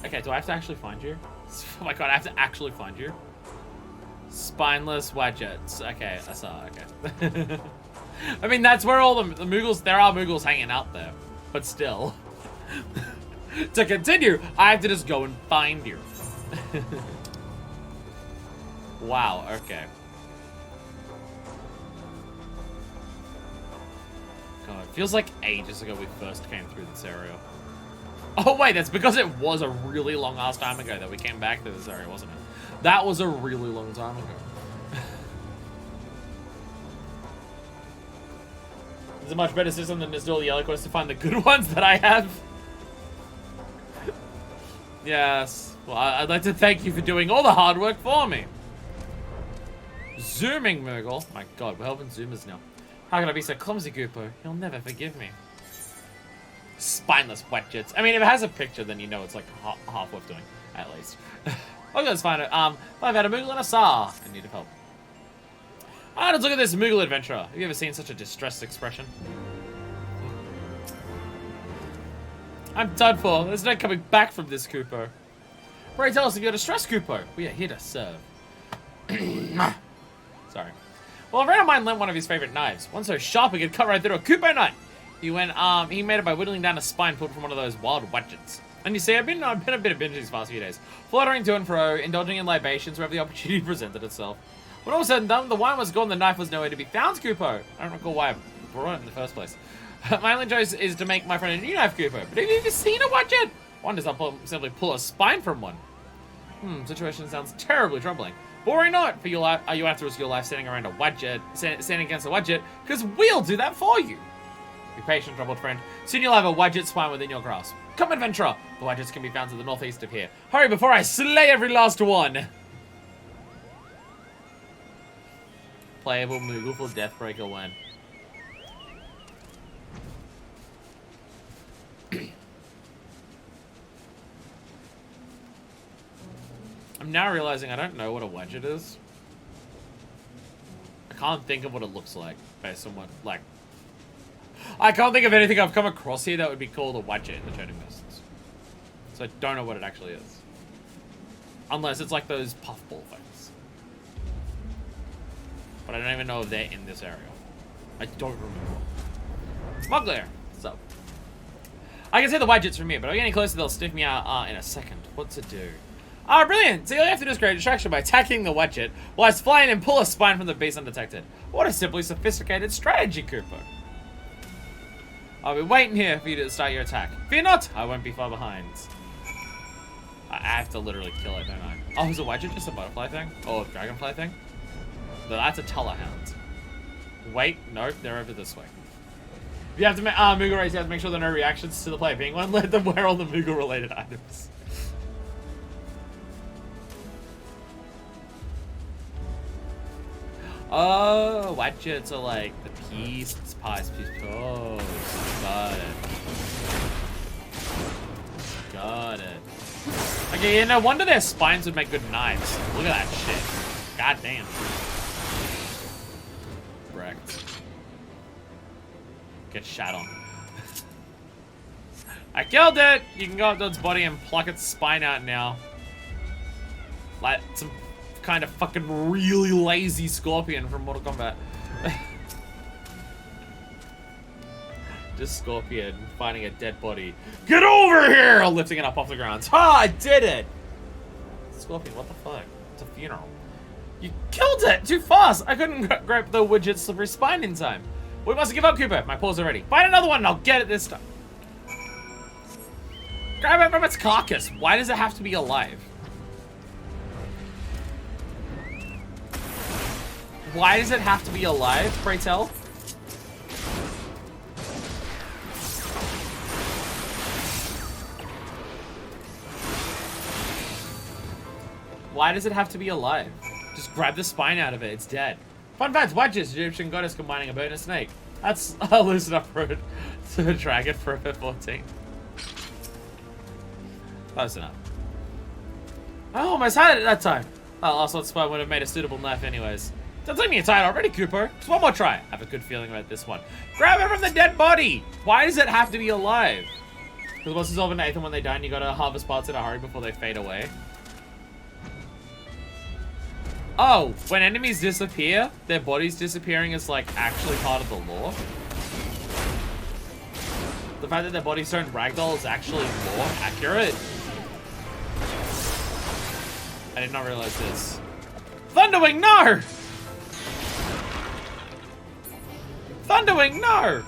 Speaker 1: Okay, do I have to actually find you? Oh my god, I have to actually find you. Spineless Wadgets. Okay, I saw. Okay. I mean, that's where all the Moogles. There are Moogles hanging out there, but still. To continue, I have to just go and find you. Wow. Okay. God, it feels like ages ago we first came through this area. Oh wait, that's because it was a really long ass time ago that we came back to this area, wasn't it? That was a really long time ago. It's a much better system than just do all the yellow quests to find the good ones that I have. Yes. Well, I'd like to thank you for doing all the hard work for me. Zooming Moogle. My god, we're helping zoomers now. How can I be so clumsy, Goopo? You'll never forgive me. Spineless Wadgets. I mean, if it has a picture, then you know it's like half worth doing, at least. Okay, let's find it. I've had a Moogle and a Saw in need of help. Let's look at this Moogle adventurer. Have you ever seen such a distressed expression? I'm done for. There's no coming back from this, Koopo. Pray tell us if you're distressed, Koopo. We are here to serve. Sorry. Well, a friend of mine lent one of his favorite knives. One so sharp it could cut right through a Koopo knife. He made it by whittling down a spine pulled from one of those wild Wadgets. And you see, I've been a bit of binge these past few days. Fluttering to and fro, indulging in libations wherever the opportunity presented itself. When all was said and done, the wine was gone, the knife was nowhere to be found, Koopo. I don't recall why I brought it in the first place. My only choice is to make my friend a new knife, Koopo. But have you ever seen a Wadget? One does not simply pull a spine from one. Situation sounds terribly troubling. Boring not for your life. You have to risk your life standing around a Wadget, standing against a Wadget, because we'll do that for you. Be patient, troubled friend. Soon you'll have a Wadget spine within your grasp. Come, adventurer. The Wadgets can be found to the northeast of here. Hurry before I slay every last one. Playable Moogle for Deathbreaker when. I'm now realizing I don't know what a Wadget is. I can't think of what it looks like based on what, like... I can't think of anything I've come across here that would be called a Wadget in the Turning Mists. So I don't know what it actually is. Unless it's like those puffball things. But I don't even know if they're in this area. I don't remember. Smuggler! What's up? I can see the Wadgets from here, but if I get any closer, they'll sniff me out in a second. What to do? Brilliant! So all you have to do is create a distraction by attacking the Wadget while it's flying and pull a spine from the beast undetected. What a simply sophisticated strategy, Cooper. I'll be waiting here for you to start your attack. Fear not, I won't be far behind. I have to literally kill it, don't I? Oh, is a Wadget just a butterfly thing? Or a dragonfly thing? No, that's a Tullahound. Wait, no, they're over this way. You have to make Moogle race, you have to make sure there are no reactions to the player being one. Let them wear all the Moogle related items. Oh, Wadgets are like the pies. Oh, got it. Okay, yeah, no wonder their spines would make good knives. Look at that shit. God damn. Wrecked. Get shot on. I killed it! You can go up to its body and pluck its spine out now. Like some kind of fucking really lazy scorpion from Mortal Kombat. Just Scorpion finding a dead body. Get over here! Lifting it up off the ground. Ha! I did it! Scorpion, what the fuck? It's a funeral. You killed it! Too fast! I couldn't grab the Widget's slippery spine in time. We must give up, Cooper. My paws are ready. Find another one and I'll get it this time. Grab it from its carcass. Why does it have to be alive? Why does it have to be alive, pray tell? Why does it have to be alive? Just grab the spine out of it, it's dead. Fun fact, Wadgets, Egyptian goddess combining a bird and a snake. That's a loose enough road to a dragon for FF14. Close enough. I almost had it that time. Oh, last one spine would have made a suitable knife anyways. Don't take me tired already, Cooper. Just one more try. I have a good feeling about this one. Grab it from the dead body! Why does it have to be alive? Because once it's over in 8th and when they die, and you gotta harvest parts in a hurry before they fade away. Oh, when enemies disappear, their bodies disappearing is like actually part of the lore. The fact that their bodies turn ragdoll is actually more accurate. I did not realize this. Thunderwing, no! Thunderwing, no!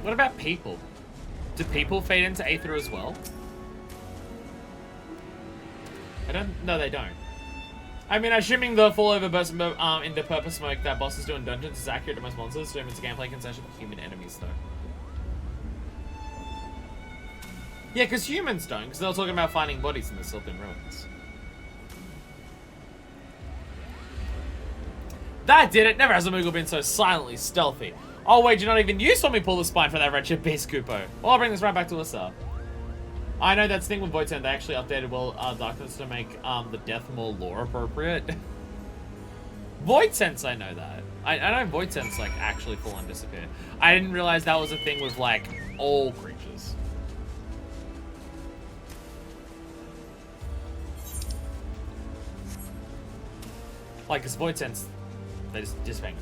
Speaker 1: What about people? Do people fade into Aether as well? No, they don't. I mean, assuming the fall over burst into purpose smoke that bosses do in dungeons is accurate to most monsters, so it's a gameplay concession for human enemies, though. Yeah, because humans don't, because they were talking about finding bodies in the Sylvan ruins. That did it! Never has a Moogle been so silently stealthy. Oh wait, you're not even you saw me pull the spine for that wretched beast, Kupo. Well, I'll bring this right back to us, I know that's the thing with Void Sense, they actually updated Darkness to make the death more lore appropriate. Void Sense, I know that. I know Void Sense like actually full on disappear. I didn't realize that was a thing with like all creatures. Like, cause Void Sense, they just vanish.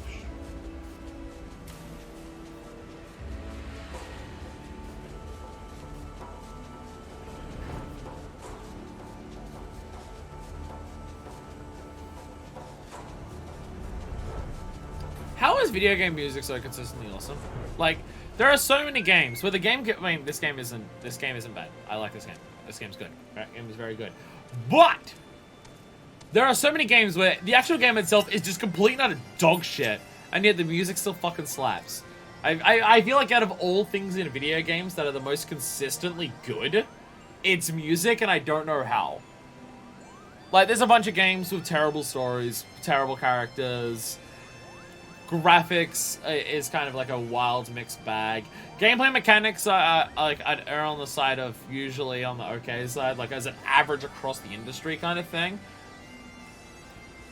Speaker 1: How is video game music so consistently awesome? Like, there are so many games where the game. I mean, this game isn't bad. I like this game. This game's good. That game is very good. But there are so many games where the actual game itself is just complete and utter dog shit, and yet the music still fucking slaps. I feel like out of all things in video games that are the most consistently good, it's music, and I don't know how. Like, there's a bunch of games with terrible stories, terrible characters. Graphics is kind of like a wild mixed bag. Gameplay mechanics are like, I'd err on the side of usually on the okay side, like as an average across the industry kind of thing.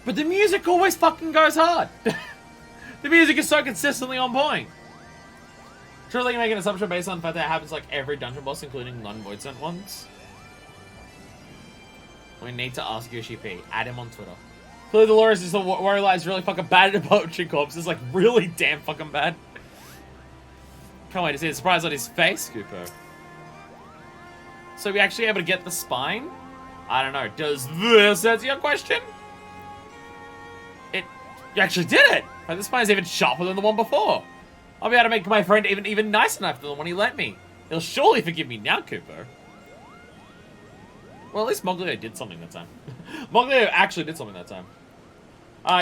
Speaker 1: But the music always fucking goes hard. The music is so consistently on point. Surely you make an assumption based on the fact that it happens like every dungeon boss, including non-Void Sent ones. We need to ask Yoshi P. Add him on Twitter. Clearly the lore is just the Warrior Light is really fucking bad at poetry corpse. It's like really damn fucking bad. Can't wait to see the surprise on his face, Cooper. So we actually able to get the spine? I don't know. Does this answer your question? You actually did it! Like, the spine's even sharper than the one before. I'll be able to make my friend even nice enough than the one he let me. He'll surely forgive me now, Cooper. Well, at least Moglio did something that time. Moglio actually did something that time.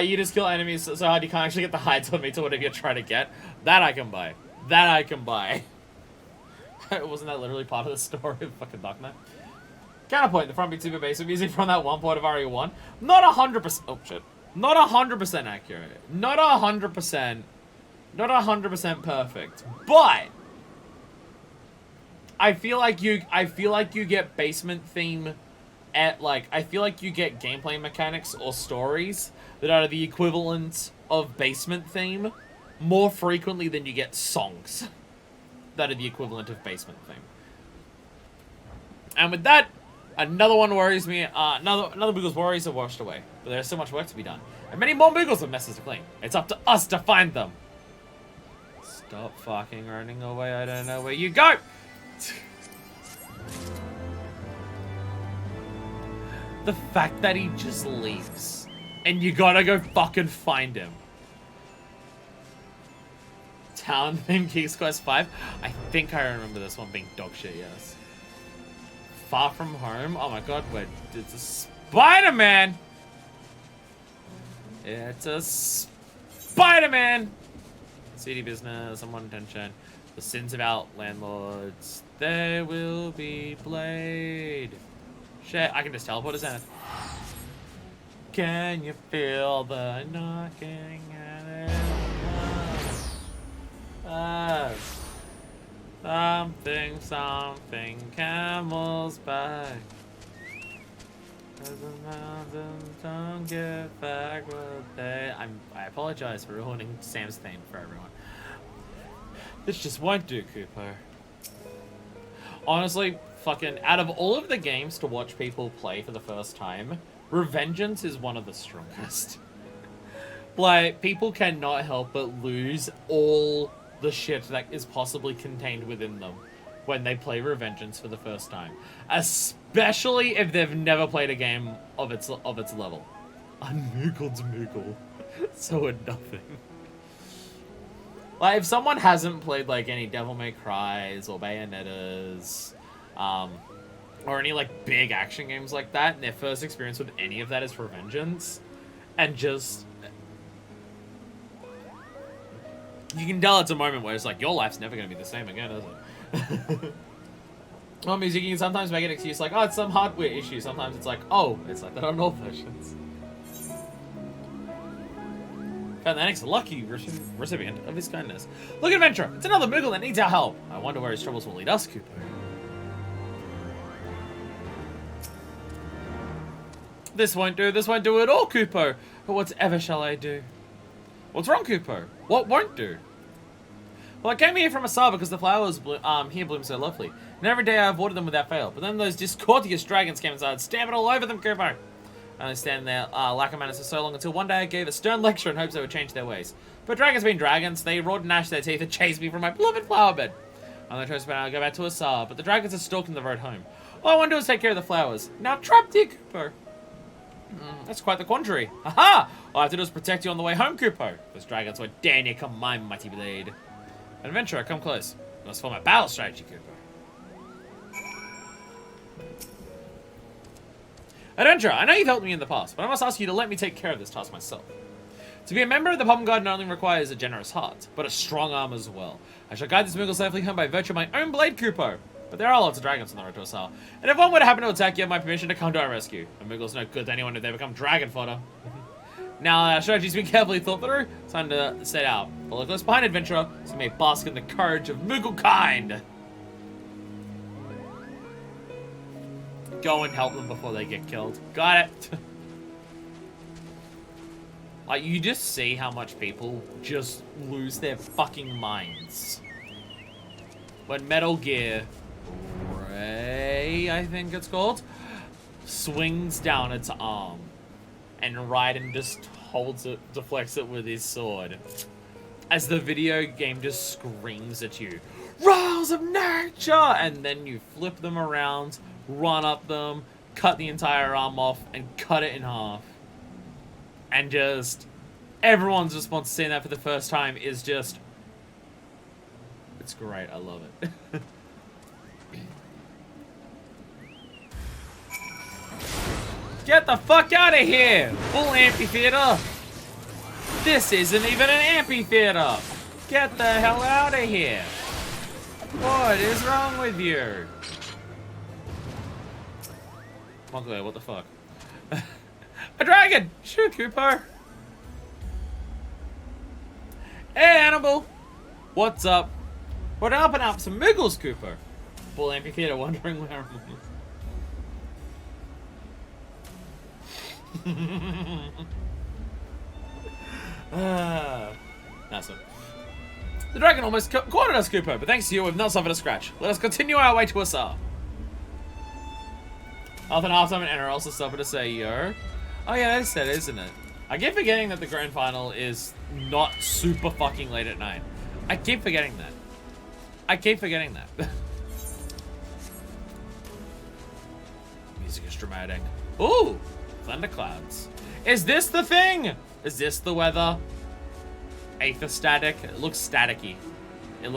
Speaker 1: You just kill enemies so hard you can't actually get the hides on me to whatever you're trying to get. That I can buy. That I can buy. Wasn't that literally part of the story of fucking Dark Knight? Counterpoint, the front beat super basic music from that one point of RE1. Not 100%. Oh shit. Not 100% accurate. Not 100%. Not 100% perfect. But I feel like you get basement theme at like I feel like you get gameplay mechanics or stories that are the equivalent of basement theme more frequently than you get songs that are the equivalent of basement theme. And with that, another one worries me. Another Moogle's worries are washed away. But there's so much work to be done. And many more Moogles have messes to clean. It's up to us to find them. Stop fucking running away. I don't know where you go. The fact that he just leaves. And you gotta go fucking find him. Town theme King's Quest 5. I think I remember this one being dog shit, yes. Far From Home. Oh my god, wait. It's a Spider-Man! It's a Spider-Man! CD business, someone attention. The sins of our landlords. They will be played. Shit, I can just teleport to Zenith. Can you feel the knocking at it? Something, camel's back. Don't get back what they... I apologize for ruining Sam's theme for everyone. This just won't do, Cooper. Honestly, fucking, out of all of the games to watch people play for the first time, Revengeance is one of the strongest. Like, people cannot help but lose all the shit that is possibly contained within them when they play Revengeance for the first time. Especially if they've never played a game of its level. I'm Moogle's Moogle. So a nothing. Like, if someone hasn't played, like, any Devil May Cries or Bayonettas, or any, like, big action games like that, and their first experience with any of that is Revengeance, and just... You can tell it's a moment where it's like, your life's never going to be the same again, is it? Well, music, you can sometimes make an excuse like, oh, it's some hardware issue. Sometimes it's like, oh, it's like that on all versions. Found the next lucky recipient of his kindness. Look, adventurer! It's another Moogle that needs our help. I wonder where his troubles will lead us, Cooper. This won't do at all, Cooper. But whatever shall I do? What's wrong, Cooper? What won't do? Well, I came here from Asar because the flowers here bloom so lovely. And every day I've watered them without fail. But then those discourteous dragons came inside, stamping all over them, Cooper. I only stand there, lack of manners for so long until one day I gave a stern lecture in hopes they would change their ways. But dragons being dragons, they roared and gnashed their teeth and chased me from my beloved flower bed. I'm the choice about I'll go back to Asar, but the dragons are stalking the road home. All I want to do is take care of the flowers. Now trapped here, Cooper. That's quite the contrary. Aha! All I have to do is protect you on the way home, Cooper. Those dragons were dare near come my mighty blade. Adventurer, come close. Let's form a battle strategy, Cooper. Adventurer, I know you've helped me in the past, but I must ask you to let me take care of this task myself. To be a member of the Palm Guard not only requires a generous heart, but a strong arm as well. I shall guide this Moogle safely home by virtue of my own blade, Cooper. But there are lots of dragons on the road to Asar, and if one were to happen to attack, you have my permission to come to our rescue. A Moogle's no good to anyone if they become dragon fodder. Now, our strategy's been carefully thought through. Time to set out. Follow close behind, adventurer, so you may bask in the courage of Moogle kind. Go and help them before they get killed. Got it. Like, you just see how much people just lose their fucking minds when Metal Gear Ray, I think it's called, swings down its arm and Raiden just holds it, deflects it with his sword as the video game just screams at you, "Rules of nature!" And then you flip them around, run up them, cut the entire arm off, and cut it in half. And just everyone's response to seeing that for the first time is just, it's great. I love it. Get the fuck out of here! Full amphitheater! This isn't even an amphitheater! Get the hell out of here! What is wrong with you? Montclair, what the fuck? A dragon! Shoot, Cooper! Hey, Annabelle! What's up? We're helping out some Moogles, Cooper. Full amphitheater, wondering where I'm nice one. The dragon almost cornered us, Cooper, but thanks to you, we've not suffered a scratch. Let us continue our way to Asar. Often halftime and Enner also suffered to say yo. Oh yeah, that's it, isn't it? I keep forgetting that the grand final is not super fucking late at night. I keep forgetting that. Music is dramatic. Ooh! Thunderclouds. Is this the thing? Is this the weather? Aether static? It looks staticky. I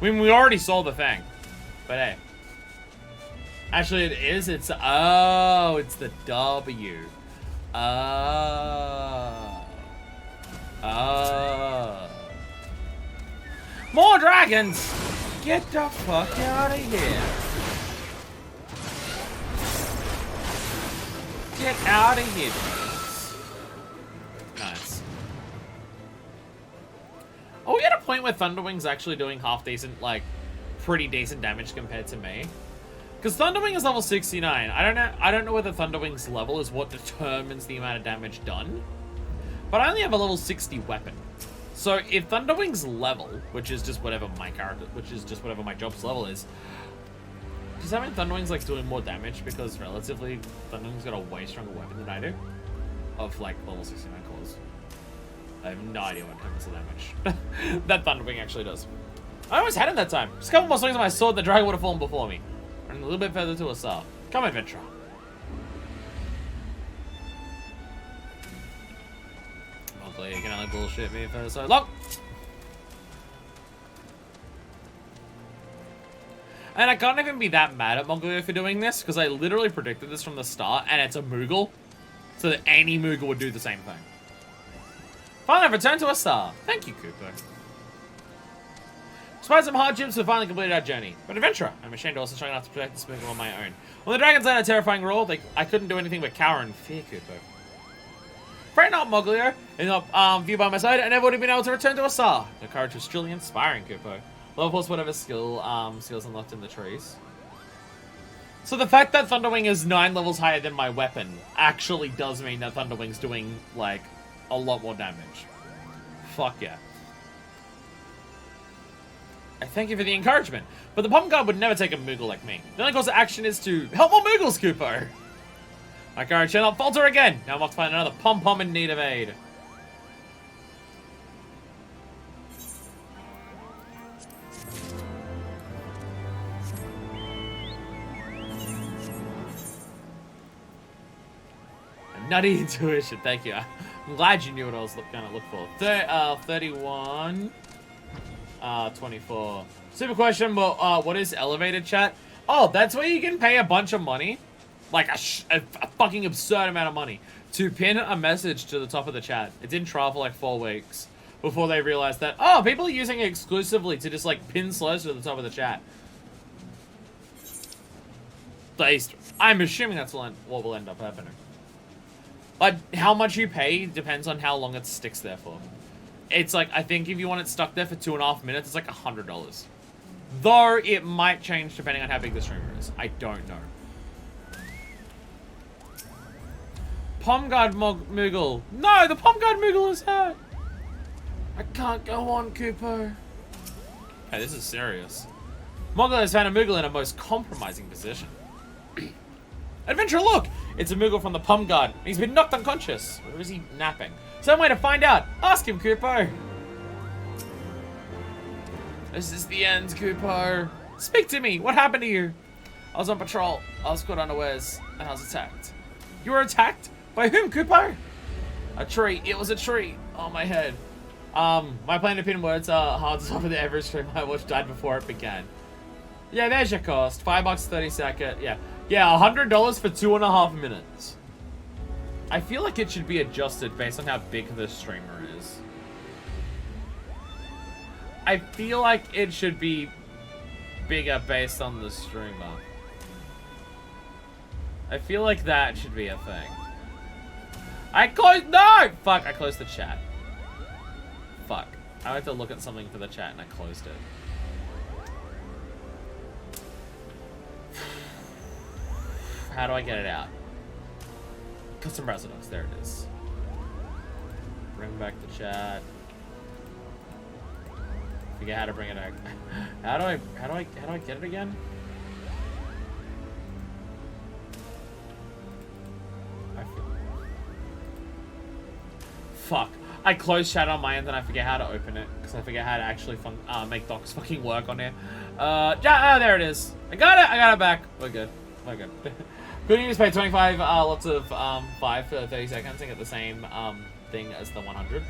Speaker 1: mean, we already saw the thing. But hey. Actually, it is. It's the W. More dragons! Get the fuck out of here. Get out of here, dragons. Nice. Are we at a point where Thunderwing's actually doing half decent, like, pretty decent damage compared to me? Because Thunderwing is level 69. I don't know whether Thunderwing's level is what determines the amount of damage done. But I only have a level 60 weapon. So if Thunderwing's level, which is just whatever my job's level is, does that mean Thunderwing's like doing more damage? Because relatively, Thunderwing's got a way stronger weapon than I do. Of like level 69 claws. I have no idea what happens to damage that Thunderwing actually does. I almost had it that time. Just a couple more swings of my sword, the dragon would have fallen before me. And a little bit further to a star. Come, adventurer. Hopefully you can only bullshit me for so long. And I can't even be that mad at Mongolia for doing this, because I literally predicted this from the start, and it's a Moogle. So that any Moogle would do the same thing. Finally, I've returned to a star. Thank you, Cooper. Despite some hardships, we finally completed our journey. But adventurer, I'm ashamed also trying not to protect this Moogle on my own. When the dragons had a terrifying roar, I couldn't do anything but cower and fear Cooper. Fret not, Moglio. In the view by my side, I never would have been able to return to a star. The courage was truly inspiring, Cooper. Well, of course, whatever skills unlocked in the trees. So the fact that Thunderwing is 9 levels higher than my weapon actually does mean that Thunderwing's doing, like, a lot more damage. Fuck yeah. I thank you for the encouragement, but the Pom Guard would never take a Moogle like me. The only course of action is to help more Moogles, Cooper. My courage shall not falter again. Now I'm off to find another Pom-Pom in need of aid. Nutty intuition, thank you. I'm glad you knew what I was going to look for. 31, 24. Super question, well, what is elevated chat? Oh, that's where you can pay a bunch of money, like a fucking absurd amount of money, to pin a message to the top of the chat. It's in trial for like 4 weeks before they realize that, oh, people are using it exclusively to just like pin slurs to the top of the chat. At least, I'm assuming that's what will end up happening. But how much you pay depends on how long it sticks there for. It's like, I think if you want it stuck there for 2.5 minutes, it's like $100. Though it might change depending on how big the streamer is. I don't know. Pom Guard Moogle. No, the Pom Guard Moogle is hurt. I can't go on, Cooper. Hey, this is serious. Moogle has found a Moogle in a most compromising position. Adventurer, look! It's a Moogle from the Pom Guard. He's been knocked unconscious. Or is he napping? Some way to find out. Ask him, Cooper. This is the end, Cooper. Speak to me. What happened to you? I was on patrol. I was caught unawares, and I was attacked. You were attacked? By whom, Cooper? A tree. It was a tree. On my head. My plan to pin words are hard to top of the average stream I watched died before it began. Yeah, there's your cost. $5 30 second. Yeah. Yeah, $100 for 2.5 minutes. I feel like it should be adjusted based on how big the streamer is. I feel like it should be bigger based on the streamer. I feel like that should be a thing. No! Fuck, I closed the chat. Fuck. I had to look at something for the chat and I closed it. How do I get it out? Custom residence, there it is. Bring back the chat. Forget how to bring it back. How do I get it again? Fuck. I closed chat on my end and I forget how to open it. Because I forget how to actually make docs fucking work on here. There it is. I got it back. We're good. We're good. Good news, pay 25 lots of 5 for 30 seconds and get the same thing as the 100.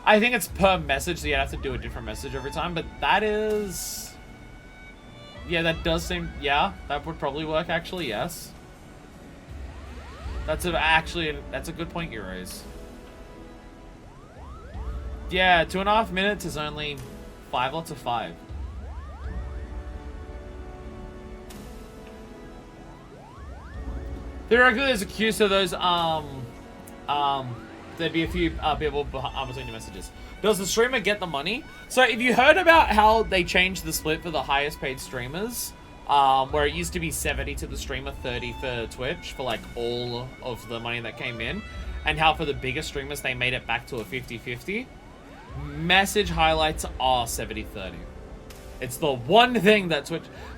Speaker 1: I think it's per message, so you have to do a different message every time, but that is... Yeah, that does seem... Yeah, that would probably work, actually, yes. That's a good point you raise. Yeah, 2.5 minutes is only 5 lots of 5. Theoretically, there's a queue, so those there'd be a few people between the messages. Does the streamer get the money? So if you heard about how they changed the split for the highest paid streamers, where it used to be 70 to the streamer, 30 for Twitch, for like all of the money that came in, and how for the bigger streamers they made it back to a 50-50, message highlights are 70-30. It's the one thing that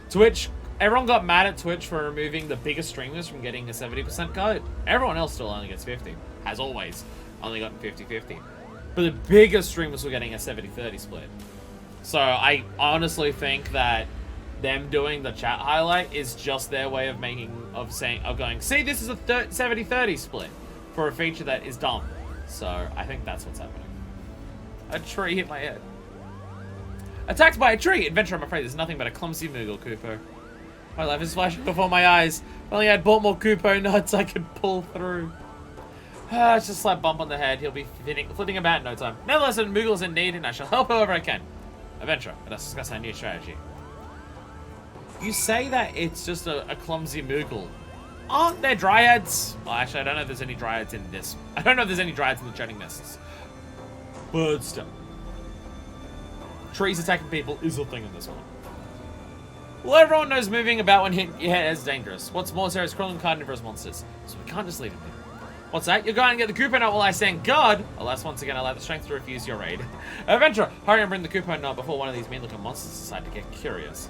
Speaker 1: Twitch, everyone got mad at Twitch for removing the biggest streamers from getting a 70% cut. Everyone else still only gets 50, as always, only gotten 50-50. But the biggest streamers were getting a 70-30 split. So I honestly think that them doing the chat highlight is just their way of going, see, this is a 70-30 split for a feature that is dumb. So I think that's what's happening. A tree hit my head. Attacked by a tree! Adventure, I'm afraid there's nothing but a clumsy Moogle, Kupo. My life is flashing before my eyes. If only I'd bought more Kupo nuts I could pull through. It's just a slight bump on the head. He'll be flitting about in no time. Nevertheless, Moogle's in need, and I shall help however I can. Adventure, let us discuss our new strategy. You say that it's just a clumsy Moogle. Aren't there dryads? Well, actually, I don't know if there's any dryads in this. I don't know if there's any dryads in the Jetting Mists. But still. Trees attacking people is a thing in this one. Well, everyone knows moving about when hit your head is dangerous. What's more, there is crawling carnivorous monsters, so we can't just leave him here. What's that? You're going to get the Kupo Nut while I stand guard? Alas, once again, I lack the strength to refuse your aid. Adventurer, hurry and bring the Kupo Nut before one of these mean-looking monsters decide to get curious.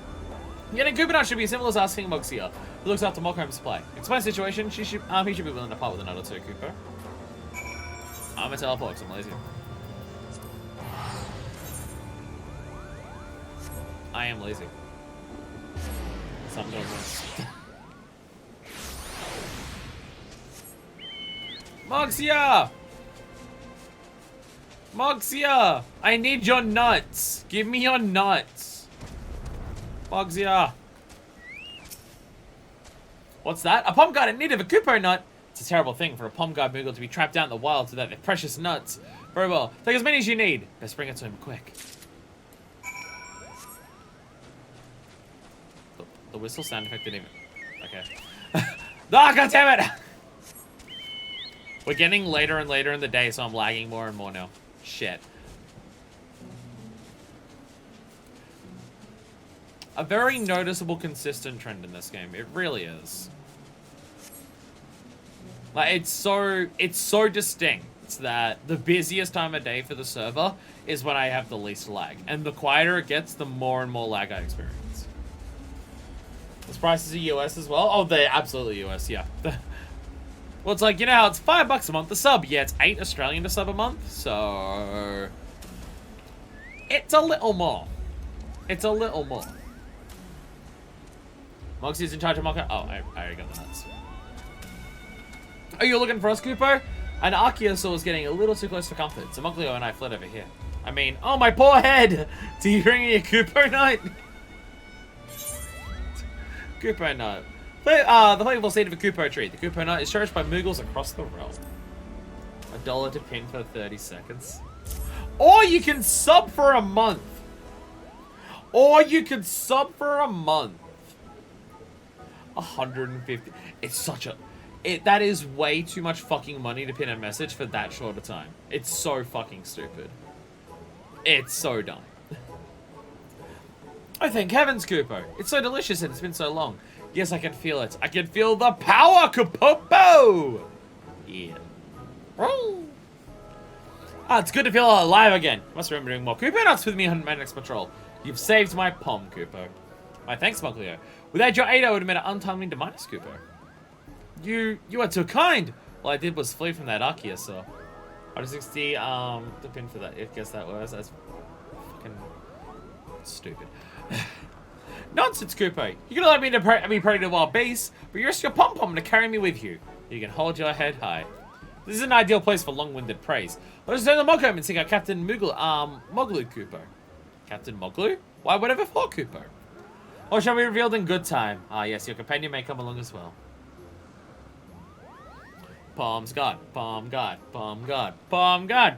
Speaker 1: Getting Kupo Nut should be as simple as asking Moxia, who looks after Mockhome's supply. Explain the situation, he should be willing to part with another 2 Kupo. I'm a teleport, because I'm lazy. I am lazy. Sometimes. Moxia! Moxia! I need your nuts! Give me your nuts! Moxia! What's that? A Pomguard in need of a Kupo Nut? It's a terrible thing for a Pomguard Moogle to be trapped out in the wild without their precious nuts. Very well. Take as many as you need. Best bring it to him quick. The whistle sound effect didn't even... Okay. Ah, God damn it! We're getting later and later in the day, so I'm lagging more and more now. Shit. A very noticeable, consistent trend in this game. It really is. Like, it's so distinct that the busiest time of day for the server is when I have the least lag. And the quieter it gets, the more and more lag I experience. This price is a US as well? Oh, they're absolutely US, yeah. Well, it's like, you know how it's $5 a month to sub? Yeah, it's 8 Australian to sub a month, so... It's a little more. It's a little more. Moxie's in charge of Mocha. Oh, I already got the nuts. Are you looking for us, Kupo? An Archaeosaur is getting a little too close for comfort, so Moglio and I fled over here. I mean, oh, my poor head! Do you bring me a Kupo Nut? Kupo Nut. The playable seed of a Kupo tree. The Kupo Nut is cherished by Moogles across the realm. $1 to pin for 30 seconds. Or you can sub for a month. Or you can sub for a month. 150. It's such a... that is way too much fucking money to pin a message for that short a time. It's so fucking stupid. It's so dumb. Oh, thank heavens, Kupo. It's so delicious and it's been so long. Yes, I can feel it. I can feel the power, Kupopo! Yeah. Oh. Ah, it's good to feel alive again. Must remember doing more Kupo Nuts with me on my next patrol. You've saved my pom, Kupo. My thanks, Moglio. Without your aid, I would have made an untimely demise, Kupo. You are too kind. All I did was flee from that Archaeosaur. 160, the pin for that. I guess that was. That's fucking stupid. Nonsense, Kupo. You can let me be prey to wild beasts, but you risk your pom-pom to carry me with you. You can hold your head high. This is an ideal place for long-winded praise. Let's turn the Mog home and seek out Captain Moglu, Kupo. Captain Moglu? Why, whatever for, Kupo? Or shall be revealed in good time? Ah, yes, your companion may come along as well. Palms God, Palm God, Palm God, Palm God.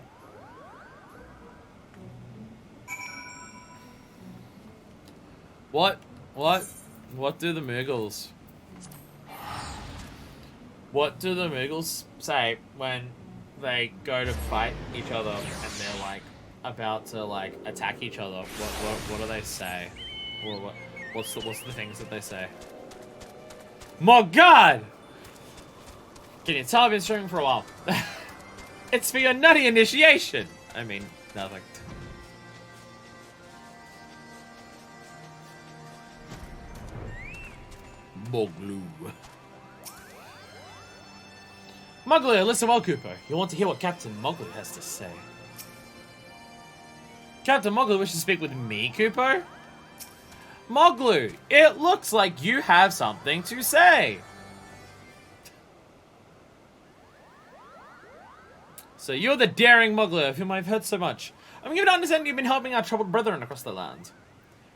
Speaker 1: What do the Moogles? What do the Moogles say when they go to fight each other and they're like about to like attack each other, what do they say? What's the things that they say? My God! Can you tell I've been streaming for a while? It's for your nutty initiation! I mean, nothing. Moglu. Mugler, listen well, Cooper. You want to hear what Captain Mugler has to say. Captain Mugler wishes to speak with me, Cooper? Mugler, it looks like you have something to say. So you're the daring Mugler of whom I've heard so much. I'm given to understand you've been helping our troubled brethren across the land.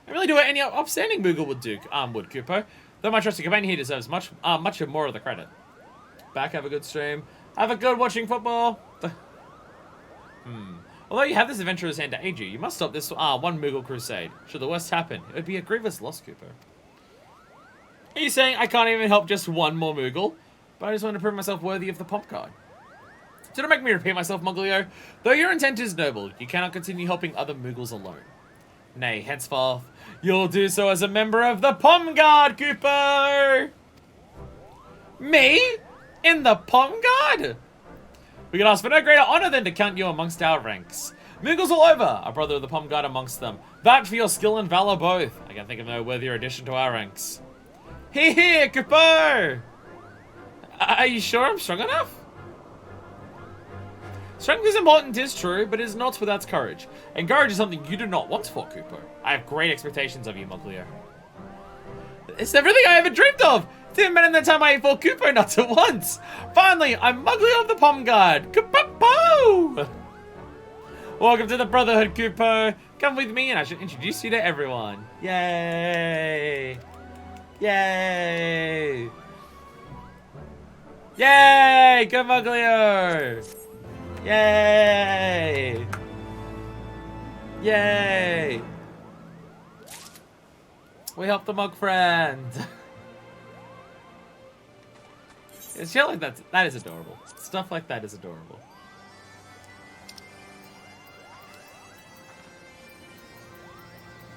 Speaker 1: I really do what any upstanding Moogle would do, would, Cooper. Though my trusty companion here deserves much more of the credit. Back, have a good stream. Have a good watching football. Although you have this adventurer's hand to aid you, you must stop this one Moogle crusade. Should the worst happen, it would be a grievous loss, Cooper. Are you saying I can't even help just one more Moogle? But I just want to prove myself worthy of the pomp card. So don't make me repeat myself, Muglio. Though your intent is noble, you cannot continue helping other Moogles alone. Nay, henceforth, you'll do so as a member of the Pom Guard, Cooper! Me? In the Pom Guard? We can ask for no greater honor than to count you amongst our ranks. Moogles all over, a brother of the Pom Guard amongst them. That for your skill and valor both. I can think of no worthier addition to our ranks. Here, Cooper! Are you sure I'm strong enough? Strength is important, is true, but it is not without courage. And courage is something you do not want for, Cooper. I have great expectations of you, Muglio. It's everything I ever dreamed of! It's even better than the time I ate for Cooper not at once! Finally, I'm Muglio of the Pom Guard! Kapow! Welcome to the Brotherhood, Cooper! Come with me and I shall introduce you to everyone. Yay! Yay! Yay! Go Muglio! Yay! Yay! We helped the mug friend. It's shit like that is adorable. Stuff like that is adorable.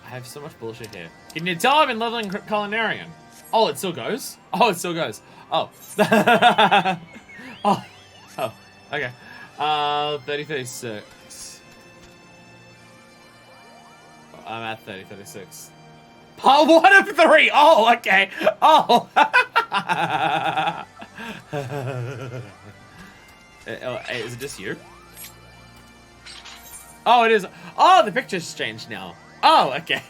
Speaker 1: I have so much bullshit here. Can you tell I've been leveling Culinarian? Oh, it still goes? Oh, it still goes. Oh. Oh. Oh. Okay. 3036. I'm at 3036. Part 1 of 3! Oh, okay. Oh! Is it just you? Oh, it is. Oh, the picture's changed now. Oh, okay.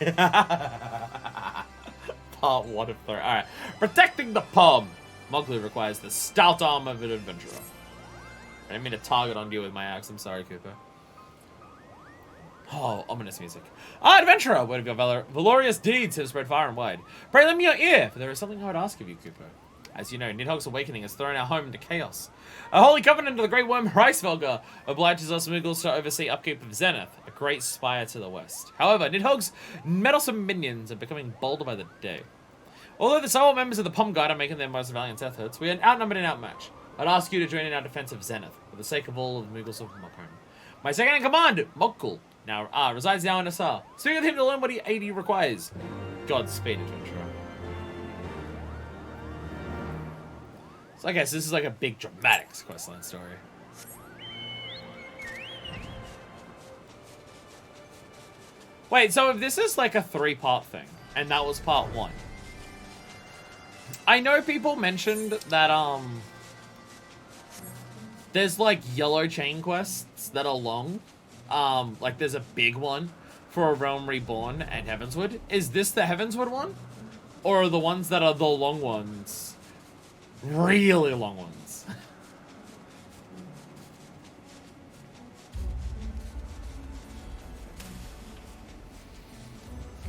Speaker 1: Part 1 of 3. Alright. Protecting the Pom. Muglu requires the stout arm of an adventurer. I didn't mean to target on you with my axe. I'm sorry, Cooper. Oh, ominous music. Ah, adventurer! Word of your valorous deeds have spread far and wide. Pray lend me your ear, for there is something I would ask of you, Cooper. As you know, Nidhogg's awakening has thrown our home into chaos. A holy covenant of the great worm Hreisvelger obliges us Moogles to oversee upkeep of Zenith, a great spire to the west. However, Nidhogg's meddlesome minions are becoming bolder by the day. Although the sole members of the Pom Guard are making their most valiant efforts, we are outnumbered and outmatched. I'd ask you to join in our defense of Zenith, for the sake of all of the Moogles of Mokone. My second in command, Mogul, resides now in Assar. Speak with him to learn what aid he requires. Godspeed, adventurer. So I guess this is like a big dramatic questline story. Wait, so if this is like a 3-part thing, and that was part 1. I know people mentioned that, there's like yellow chain quests that are long. Like there's a big one for A Realm Reborn and Heavensward. Is this the Heavensward one? Or are the ones that are the long ones really long ones?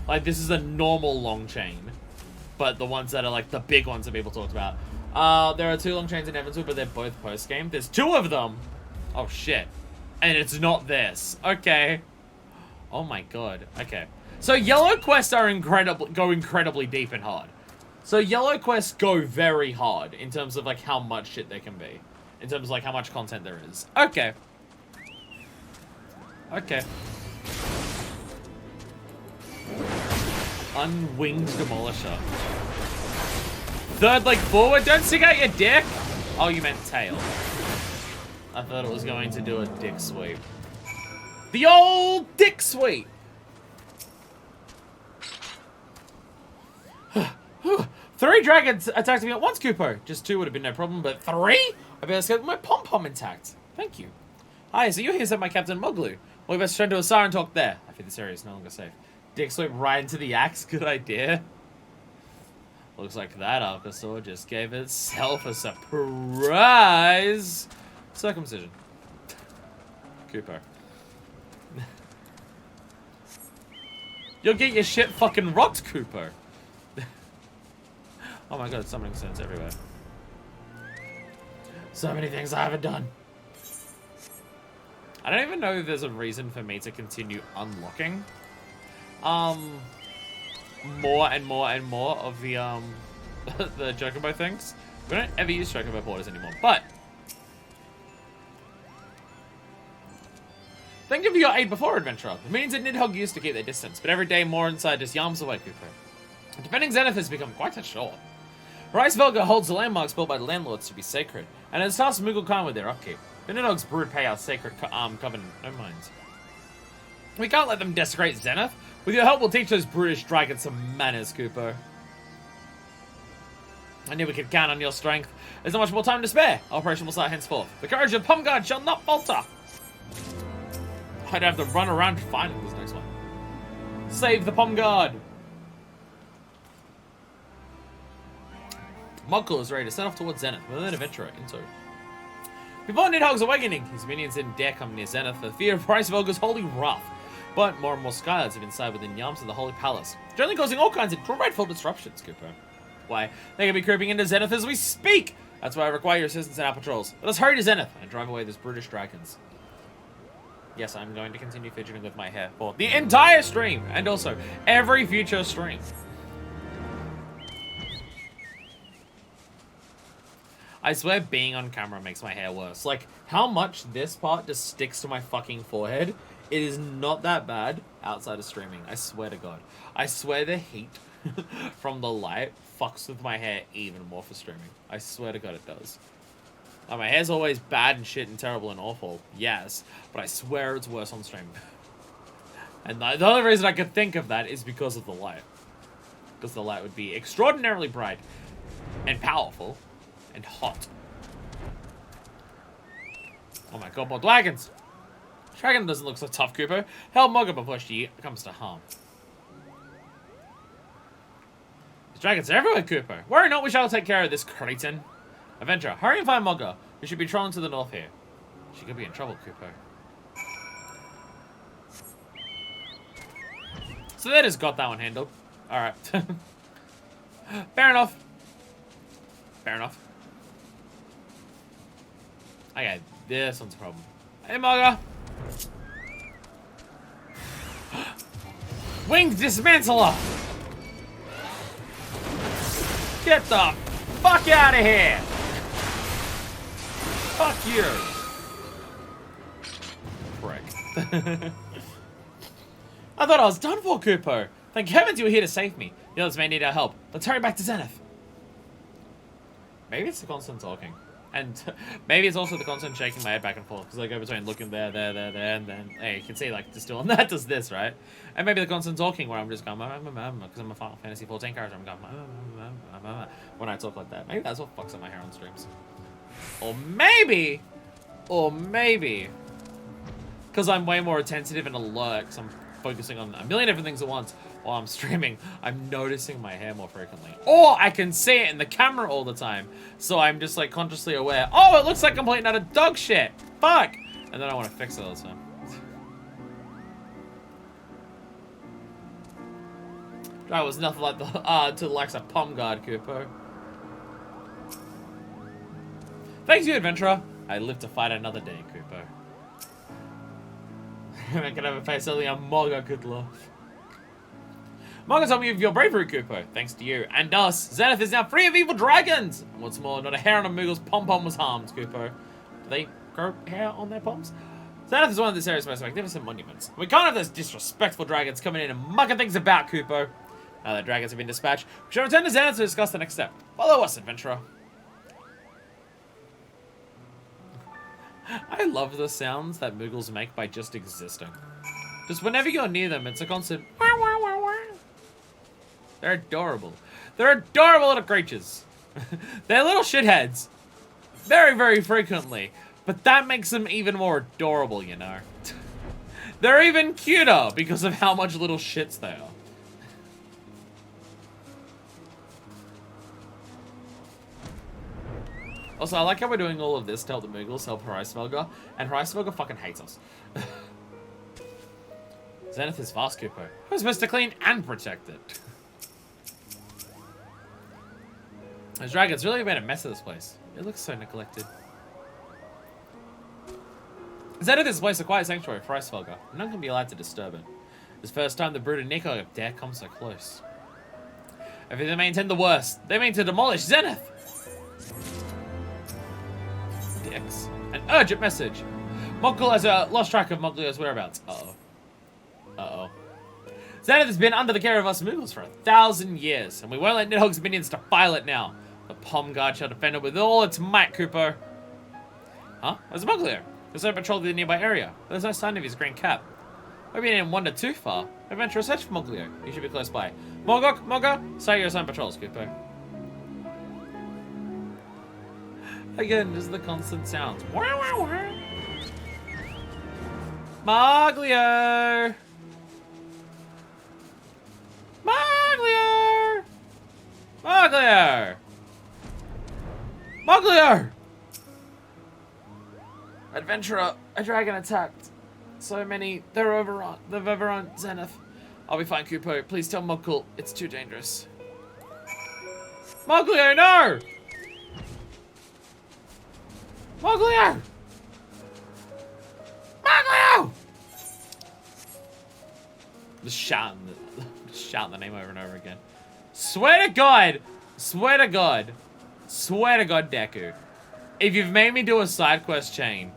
Speaker 1: Like this is a normal long chain, but the ones that are like the big ones that people talked about. There are 2 long chains in Heavensward, but they're both post-game. There's 2 of them! Oh, shit. And it's not this. Okay. Oh my god. Okay. So yellow quests are incredibly deep and hard. So yellow quests go very hard in terms of like how much shit they can be. in terms of like how much content there is. Okay. Okay. Unwinged Demolisher. Third leg forward. Don't stick out your dick. Oh, you meant tail. I thought it was going to do a dick sweep. The old dick sweep. 3 dragons attacked me at once, Kupo. Just 2 would have been no problem, but 3? I better escape with my pom-pom intact. Thank you. Hi, so you here, said my Captain Muglu. We best turn to a siren talk there. I fear this area is no longer safe. Dick sweep right into the axe. Good idea. Looks like that Archosaur just gave itself a surprise circumcision. Kupo. You'll get your shit fucking rocked, Kupo. Oh my god, summoning stones everywhere. So many things I haven't done. I don't even know if there's a reason for me to continue unlocking more and more and more of the the Chocobo things. We don't ever use Chocobo porters anymore, but thank you for your aid before, adventurer. The means that Nidhogg used to keep their distance, but every day more inside just yams away, Cooper. Defending Zenith has become quite a chore. Ricevelga holds the landmarks built by the landlords to be sacred, and has tasked Moogle Khan with their upkeep. The Nidhogg's brood pay our sacred covenant no minds. We can't let them desecrate Zenith. With your help, we'll teach those brutish dragons some manners, Cooper. I knew we could count on your strength. There's not much more time to spare. Our operation will start henceforth. The courage of Pomguard shall not falter. I'd have to run around finding this next one. Save the Pomguard. Muggle is ready to set off towards Zenith with an adventurer into. Before Nidhogg's awakening, his minions didn't dare come near Zenith for fear of Ricevelga's holy wrath. But more and more Skylards have inside within Yams of the Holy Palace, generally causing all kinds of dreadful disruptions, Cooper. Why, they can be creeping into Zenith as we speak! That's why I require your assistance in our patrols. Let us hurry to Zenith and drive away those brutish dragons. Yes, I'm going to continue fidgeting with my hair for the entire stream, and also every future stream. I swear being on camera makes my hair worse. Like, how much this part just sticks to my fucking forehead. It is not that bad outside of streaming. I swear to God. I swear the heat from the light fucks with my hair even more for streaming. I swear to God it does. Like, my hair's always bad and shit and terrible and awful. Yes. But I swear it's worse on stream. And the only reason I could think of that is because of the light. Because the light would be extraordinarily bright and powerful. And hot. Oh my god, more dragons! Dragon doesn't look so tough, Cooper. Help Mugger before she comes to harm. There's dragons everywhere, Cooper. Worry not, we shall take care of this cretin. Adventurer, hurry and find Mugger. We should be trolling to the north here. She could be in trouble, Cooper. So that has got that one handled. Alright. Fair enough. Fair enough. Okay, this one's a problem. Hey, Mugger! Winged Dismantler! Get the fuck out of here! Fuck you! Prick. I thought I was done for, Kupo. Thank heavens you were here to save me. The others may need our help. Let's hurry back to Zenith. Maybe it's the constant talking. And maybe it's also the constant shaking my head back and forth. Because I go between looking there, and then, hey, you can see, like, just doing that does this, right? And maybe the constant talking where I'm just going, because I'm a Final Fantasy 14 character, I'm going, when I talk like that. Maybe that's what fucks up my hair on streams. Or maybe, because I'm way more attentive and alert, because I'm focusing on a million different things at once while I'm streaming, I'm noticing my hair more frequently. Or I can see it in the camera all the time, so I'm just like consciously aware, oh, it looks like I'm complete out of dog shit, fuck! And then I want to fix it all the time. That was nothing like the, to the likes of Pomguard, Kupo. Thanks you, adventurer. I live to fight another day, Kupo. I can have a face only a Morga could love. Morga told me of your bravery, Kupo. Thanks to you and us, Zenith is now free of evil dragons! And what's more, not a hair on a Moogle's pom-pom was harmed, Kupo. they grow hair on their palms? Zenith is one of this area's most magnificent monuments. We can't have those disrespectful dragons coming in and mucking things about, Kupo. Now that dragons have been dispatched, we shall return to Zenith to discuss the next step. Follow us, adventurer. I love the sounds that Moogles make by just existing. Just whenever you're near them, it's a constant wah, wah, wah, wah. They're adorable. They're adorable little creatures. They're little shitheads. Very, very frequently. But that makes them even more adorable, you know. They're even cuter because of how much little shits they are. Also, I like how we're doing all of this to help the Moogles help Heavensward, and Heavensward fucking hates us. Zenith is fast, Kupo. We're supposed to clean and protect it. Those dragons really made a mess of this place. It looks so neglected. Zenith is placed a quiet sanctuary for Heavensward. No one can be allowed to disturb it. This first time the brood of Nico dare come so close. If they may intend the worst, they mean to demolish Zenith. Dicks. An urgent message. Mogul has lost track of Moglio's whereabouts. Uh-oh. Uh-oh. Zenith has been under the care of us Moogles for 1,000 years, and we won't let Nidhogg's minions defile it now. The Palm Guard shall defend it with all its might, Kupo. Huh? There's Moglio. There's no patrol of the nearby area, but there's no sign of his green cap. Maybe he didn't wander too far. Adventure search for Moglio. He should be close by. Mogok, start your assigned patrols, Kupo. Again, just the constant sounds. Wow, wow, wow. Moglio! Moglio! Moglio! Moglio! Adventurer, a dragon attacked. So many, they've overrun Zenith. I'll be fine, Kupo. Please tell Mogul it's too dangerous. Moglio, no! Moglio! Moglio! Just shouting the name over and over again. Swear to God, Deku, if you've made me do a side quest chain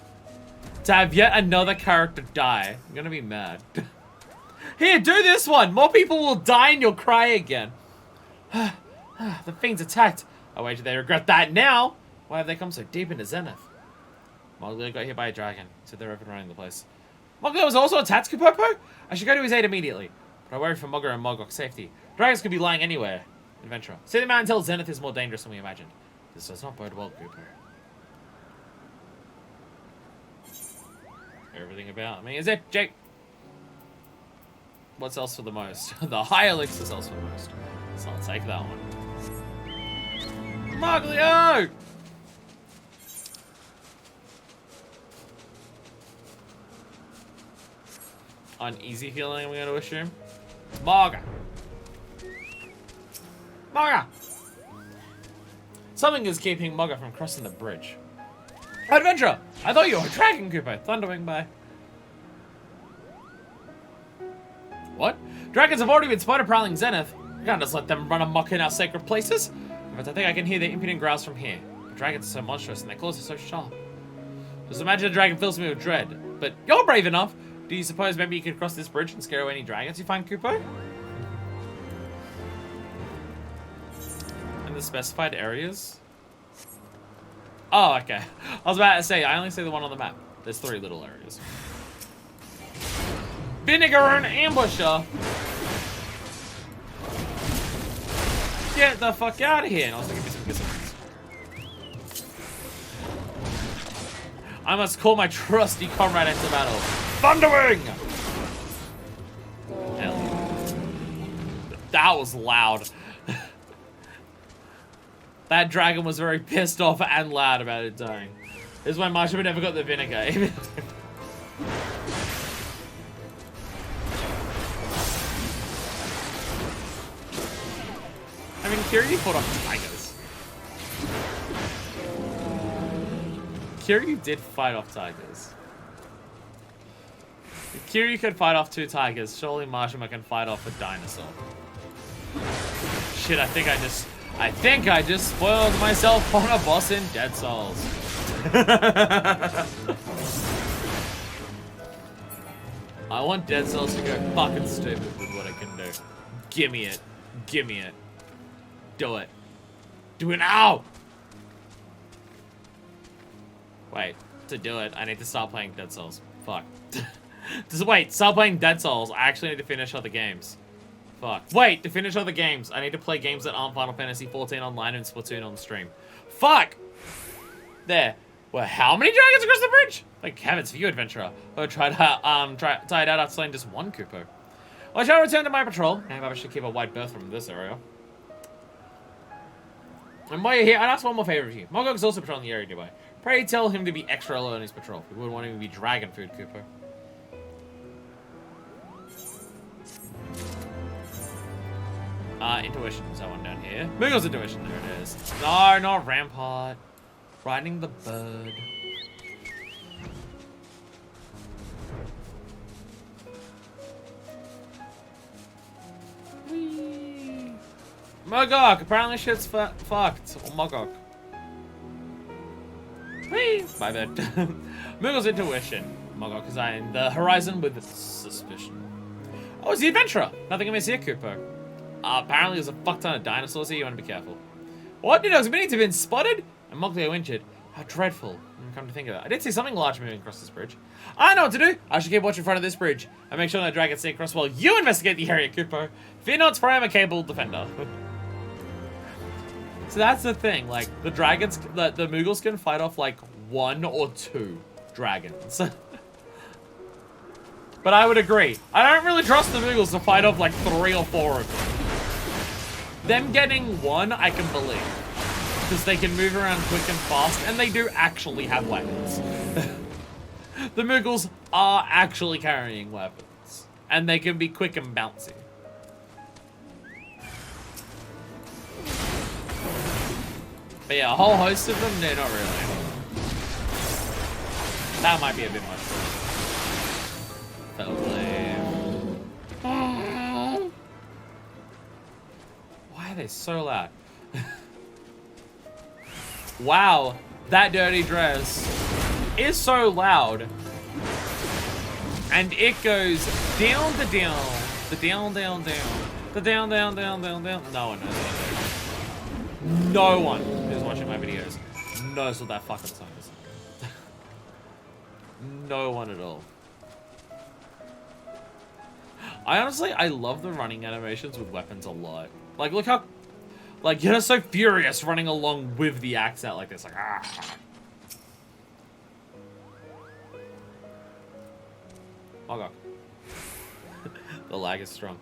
Speaker 1: to have yet another character die, I'm gonna be mad. Here, do this one. More people will die and you'll cry again. The fiends attacked. I wager they regret that now. Why have they come so deep into Zenith? Moglio got hit by a dragon, so they're overrunning the place. Moglio was also attacked, Kupopo? I should go to his aid immediately. But I worry for Mogger and Mogok's safety. Dragons could be lying anywhere. Adventurer. See the man until Zenith is more dangerous than we imagined. This does not bode well, Cooper. Everything about me is it, Jake? What's else for the most? The high elixir is else for the most. So I'll take that one. Moglio! Uneasy feeling, I'm going to assume. Mogger! Mogger! Something is keeping Mogger from crossing the bridge. Adventurer! I thought you were a dragon, Cooper. Thunderwing by. What? Dragons have already been spotted prowling Zenith. We can't just let them run amok in our sacred places. In fact, I think I can hear their impudent growls from here. But dragons are so monstrous and their claws are so sharp. Just imagine a dragon fills me with dread. But you're brave enough. Do you suppose maybe you could cross this bridge and scare away any dragons you find, Kupo? In the specified areas? Oh, okay. I was about to say, I only see the one on the map. There's 3 little areas. Vinegar and ambusher! Get the fuck out of here! And also give me some kisses. I must call my trusty comrade into battle. Thunderwing! Hell yeah. That was loud. That dragon was very pissed off and loud about it dying. This is why Marsha never got the vinegar. I mean, Kiryu fought off tigers. Kiryu did fight off tigers. If Kiryu could fight off 2 tigers, surely Marshima can fight off a dinosaur. Shit, I think I just spoiled myself on a boss in Dead Souls. I want Dead Cells to go fucking stupid with what I can do. Gimme it. Gimme it. Do it. Do it now! Wait, to do it, I need to start playing Dead Cells. Fuck. Wait, start playing Dead Cells. I actually need to finish other games. Fuck. Wait, to finish other games, I need to play games that aren't Final Fantasy XIV online and Splatoon on the stream. Fuck! There. Well, how many dragons across the bridge? Like heavens for you, adventurer. I tried tied out after slaying just one Koopa. Well, I shall return to my patrol. Maybe I should keep a wide berth from this area. And while you're here, I'd ask one more favor of you. Mogok's also patrolling the area nearby. Pray tell him to be extra alert on his patrol. We wouldn't want him to be dragon food, Koopa. Intuition is that one down here. Moogle's intuition, there it is. No, not Rampart. Riding the bird. Whee! Mogok! Apparently shit's fucked. Or Mogok. Whee! My bad. Moogle's intuition. Mogok is eyeing the horizon with suspicion. Oh, it's the adventurer! Nothing amiss here, Koopa. Apparently there's a fuck ton of dinosaurs here, you want to be careful. What? New dogs minutes have been spotted? And Moglio injured. How dreadful. Come to think of it. I did see something large moving across this bridge. I know what to do. I should keep watch in front of this bridge. And make sure that dragons stay across while you investigate the area, Koopa. Fear not, for I am a cable defender. So that's the thing. Like, the dragons, the Moogles can fight off, like, 1 or 2 dragons. But I would agree. I don't really trust the Moogles to fight off, like, 3 or 4 of them. Them getting 1, I can believe. Because they can move around quick and fast, and they do actually have weapons. The Moogles are actually carrying weapons. And they can be quick and bouncy. But yeah, a whole host of them? No, not really. That might be a bit much for them. Why are they so loud? Wow, that dirty dress is so loud. And it goes down the down, the down, down, down, the down, down, down, down, down. No one knows that. No one who's watching my videos knows what that fucking song is. No one at all. I love the running animations with weapons a lot. Like, look how, like, you're so furious running along with the axe out like this, like, ah. Oh god. The lag is strong.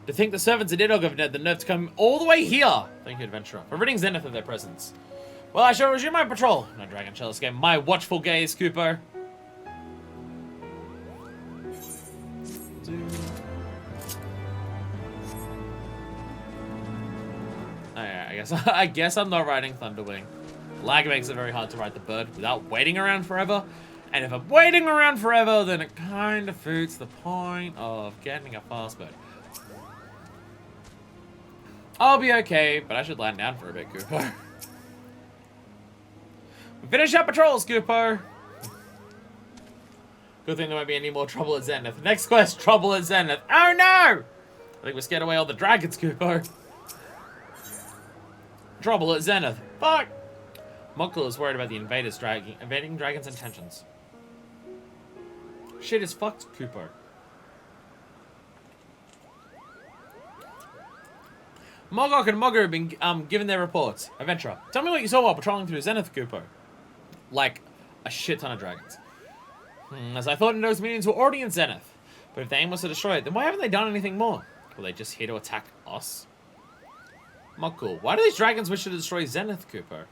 Speaker 1: To think the servants of Nidhogg have had the nerve to come all the way here. Thank you, adventurer, for ridding Zenith of their presence. Well, I shall resume my patrol. No dragon shall escape my watchful gaze, Koopa. I guess I'm not riding Thunderwing. Lag makes it very hard to ride the bird without waiting around forever. And if I'm waiting around forever, then it kind of defeats the point of getting a fast bird. I'll be okay, but I should land down for a bit, Koopa. We finish our patrols, Koopa. Good thing there won't be any more trouble at Zenith. Next quest, trouble at Zenith. Oh no! I think we scared away all the dragons, Koopa. Trouble at Zenith. Fuck! Mokul is worried about the invading dragons' intentions. Shit is fucked, Koopa. Mogok and Mogger have been given their reports. Adventurer, tell me what you saw while patrolling through Zenith, Koopa. Like, a shit ton of dragons. As I thought, those minions were already in Zenith. But if the aim was to destroy it, then why haven't they done anything more? Were they just here to attack us? Mokul, why do these dragons wish to destroy Zenith, Koopa?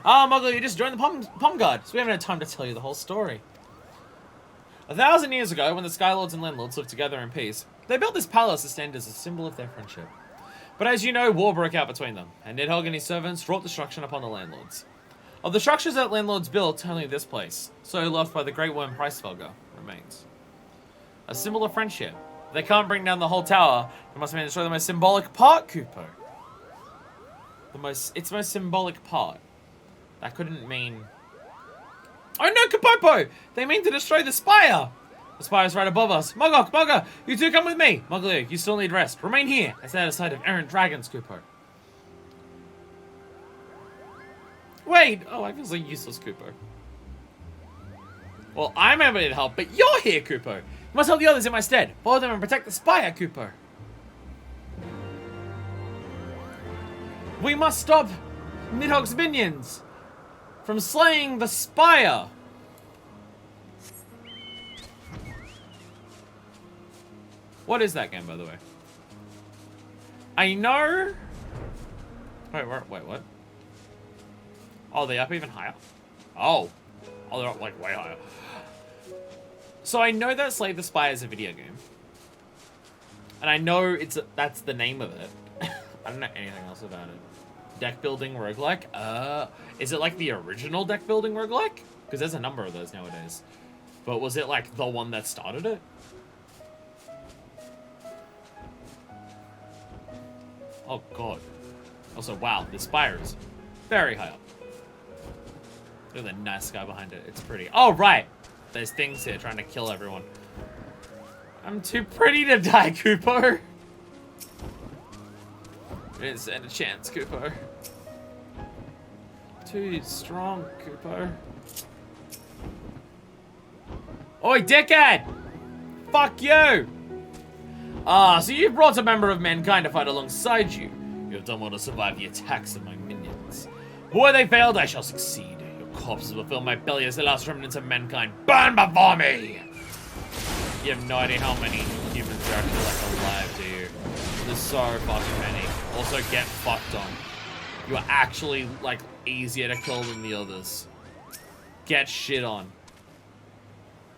Speaker 1: Ah, Mokul, you just joined the Palm Guard, so we haven't had time to tell you the whole story. 1,000 years ago, when the Skylords and Landlords lived together in peace, they built this palace to stand as a symbol of their friendship. But as you know, war broke out between them, and Nidhogg and his servants wrought destruction upon the Landlords. Of the structures that Landlords built, only this place, so loved by the Great Worm Pricefelger, remains. A symbol of friendship. They can't bring down the whole tower. They must destroy the most symbolic part, Koopa. Its most symbolic part. That couldn't mean... Oh no, Kapopo! They mean to destroy the spire! The spire's right above us. Mogok, Mogga, you two come with me. Moglu, you still need rest. Remain here and stay out of sight of errant dragons, Kupo. Wait! Oh, I feel so useless, Kupo. Well, I'm able to help, but you're here, Kupo. You must help the others in my stead. Follow them and protect the spire, Kupo. We must stop Nidhogg's minions from slaying the spire. What is that game, by the way? I know... Wait, what? Oh, they're up even higher? Oh, they're up, like, way higher. So I know that Slay the Spire is a video game. And I know that's the name of it. I don't know anything else about it. Deck building roguelike? Is it like the original deck building roguelike? Because there's a number of those nowadays. But was it like the one that started it? Oh god. Also, wow, the spire is very high up. Look at the nice sky behind it. It's pretty. Oh, right. There's things here trying to kill everyone. I'm too pretty to die, Kupo. Didn't stand a chance, Kupo. Too strong, Kupo. Oi, dickhead! Fuck you! So you've brought a member of mankind to fight alongside you. You have done well to survive the attacks of my minions. But where they failed, I shall succeed. Your corpses will fill my belly as the last remnants of mankind burn before me! You have no idea how many humans are actually left alive, do you? There's so fucking many. Also, get fucked on. You are actually, like, easier to kill than the others. Get shit on.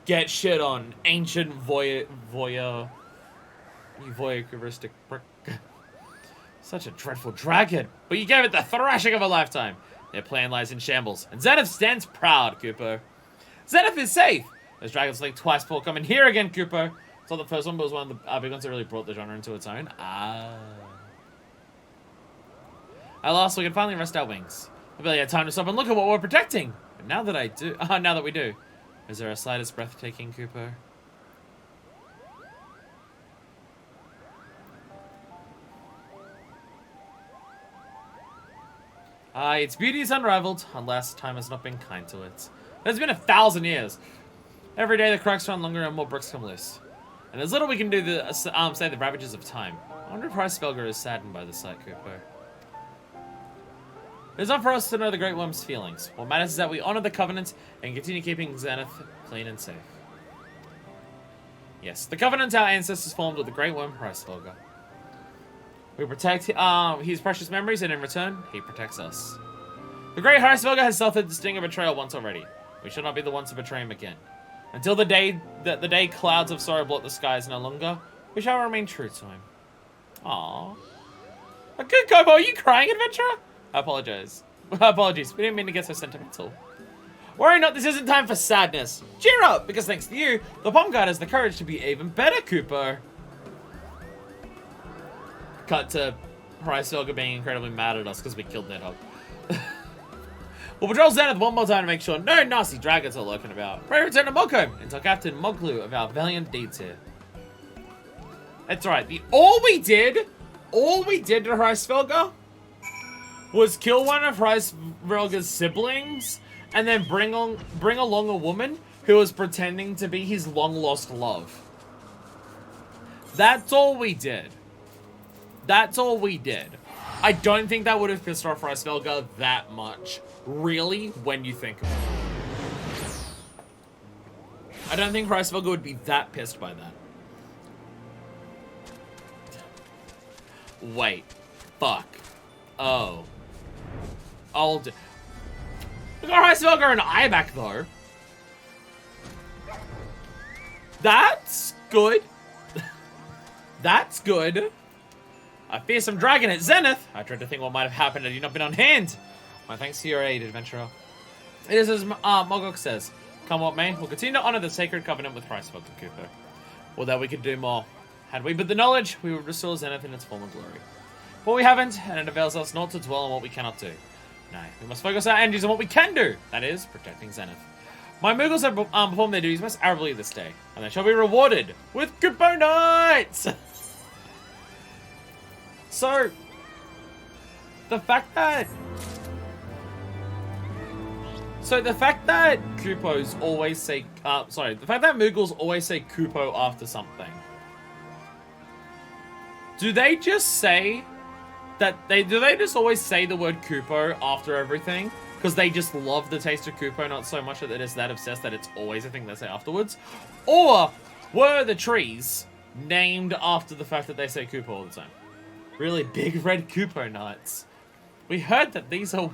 Speaker 1: Get shit on. Ancient voyeuristic prick. Such a dreadful dragon. But you gave it the thrashing of a lifetime. Their plan lies in shambles. And Zenith stands proud, Kupo. Zenith is safe. Those dragons like twice before coming here again, Kupo. It's not the first one, but it was one of the big ones that really brought the genre into its own. At last, we can finally rest our wings. I barely had time to stop and look at what we're protecting. But now that we do, is there a slightest breathtaking, Kupo? Its beauty is unrivaled, unless time has not been kind to it. It's been 1,000 years. Every day the cracks run longer and more bricks come loose. And there's little we can do to stay the ravages of time. I wonder if Hreisfelger is saddened by the sight, Kupo. It is not for us to know the Great Worm's feelings. What matters is that we honor the Covenant and continue keeping Zenith clean and safe. Yes, the Covenant our ancestors formed with the Great Worm Hreisfelger. We protect his precious memories, and in return, he protects us. The Great Hreisfelger has suffered the sting of betrayal once already. We shall not be the ones to betray him again. Until the day clouds of sorrow blot the skies no longer, we shall remain true to him. Aww. A good Kobo, are you crying, adventurer? I apologize. Apologies, we didn't mean to get so sentimental. Worry not, this isn't time for sadness. Cheer up, because thanks to you, the Bomb Guard has the courage to be even better, Kupo. Cut to Hreisfelger being incredibly mad at us because we killed Nidhogg. We'll patrol Zenith one more time to make sure no nasty dragons are lurking about. Pray return to Moghome and tell Captain Moglu of our valiant deeds here. That's right. All we did to Hreisfelger was kill one of Hreisfelger's siblings and then bring along a woman who was pretending to be his long-lost love. That's all we did. That's all we did. I don't think that would have pissed off Hreisfelger that much. Really, when you think about it. I don't think Hreisfelger would be that pissed by that. Wait. Fuck. Oh. We got Hreisfelger and Ibeck, though. That's good. That's good. A fearsome dragon at Zenith. I tried to think what might have happened had you not been on hand. My thanks to your aid, adventurer. It is as Mogok says. Come what may, we'll continue to honor the sacred covenant with Hreisfelger, Kupo. Or that we could do more. Had we but the knowledge, we would restore Zenith in its former glory. But we haven't, and it avails us not to dwell on what we cannot do. No, we must focus our energies on what we can do. That is, protecting Zenith. My Moogles have performed their duties most admirably this day, and they shall be rewarded with Kupo Knights! So, the fact that Kupos always say, the fact that Moogles always say Kupo after something. Do they just say that do they just always say the word Kupo after everything? Because they just love the taste of Kupo not so much that they're just that obsessed that it's always a thing they say afterwards? Or were the trees named after the fact that they say Kupo all the time? Really big red Kupo nuts. We heard that these are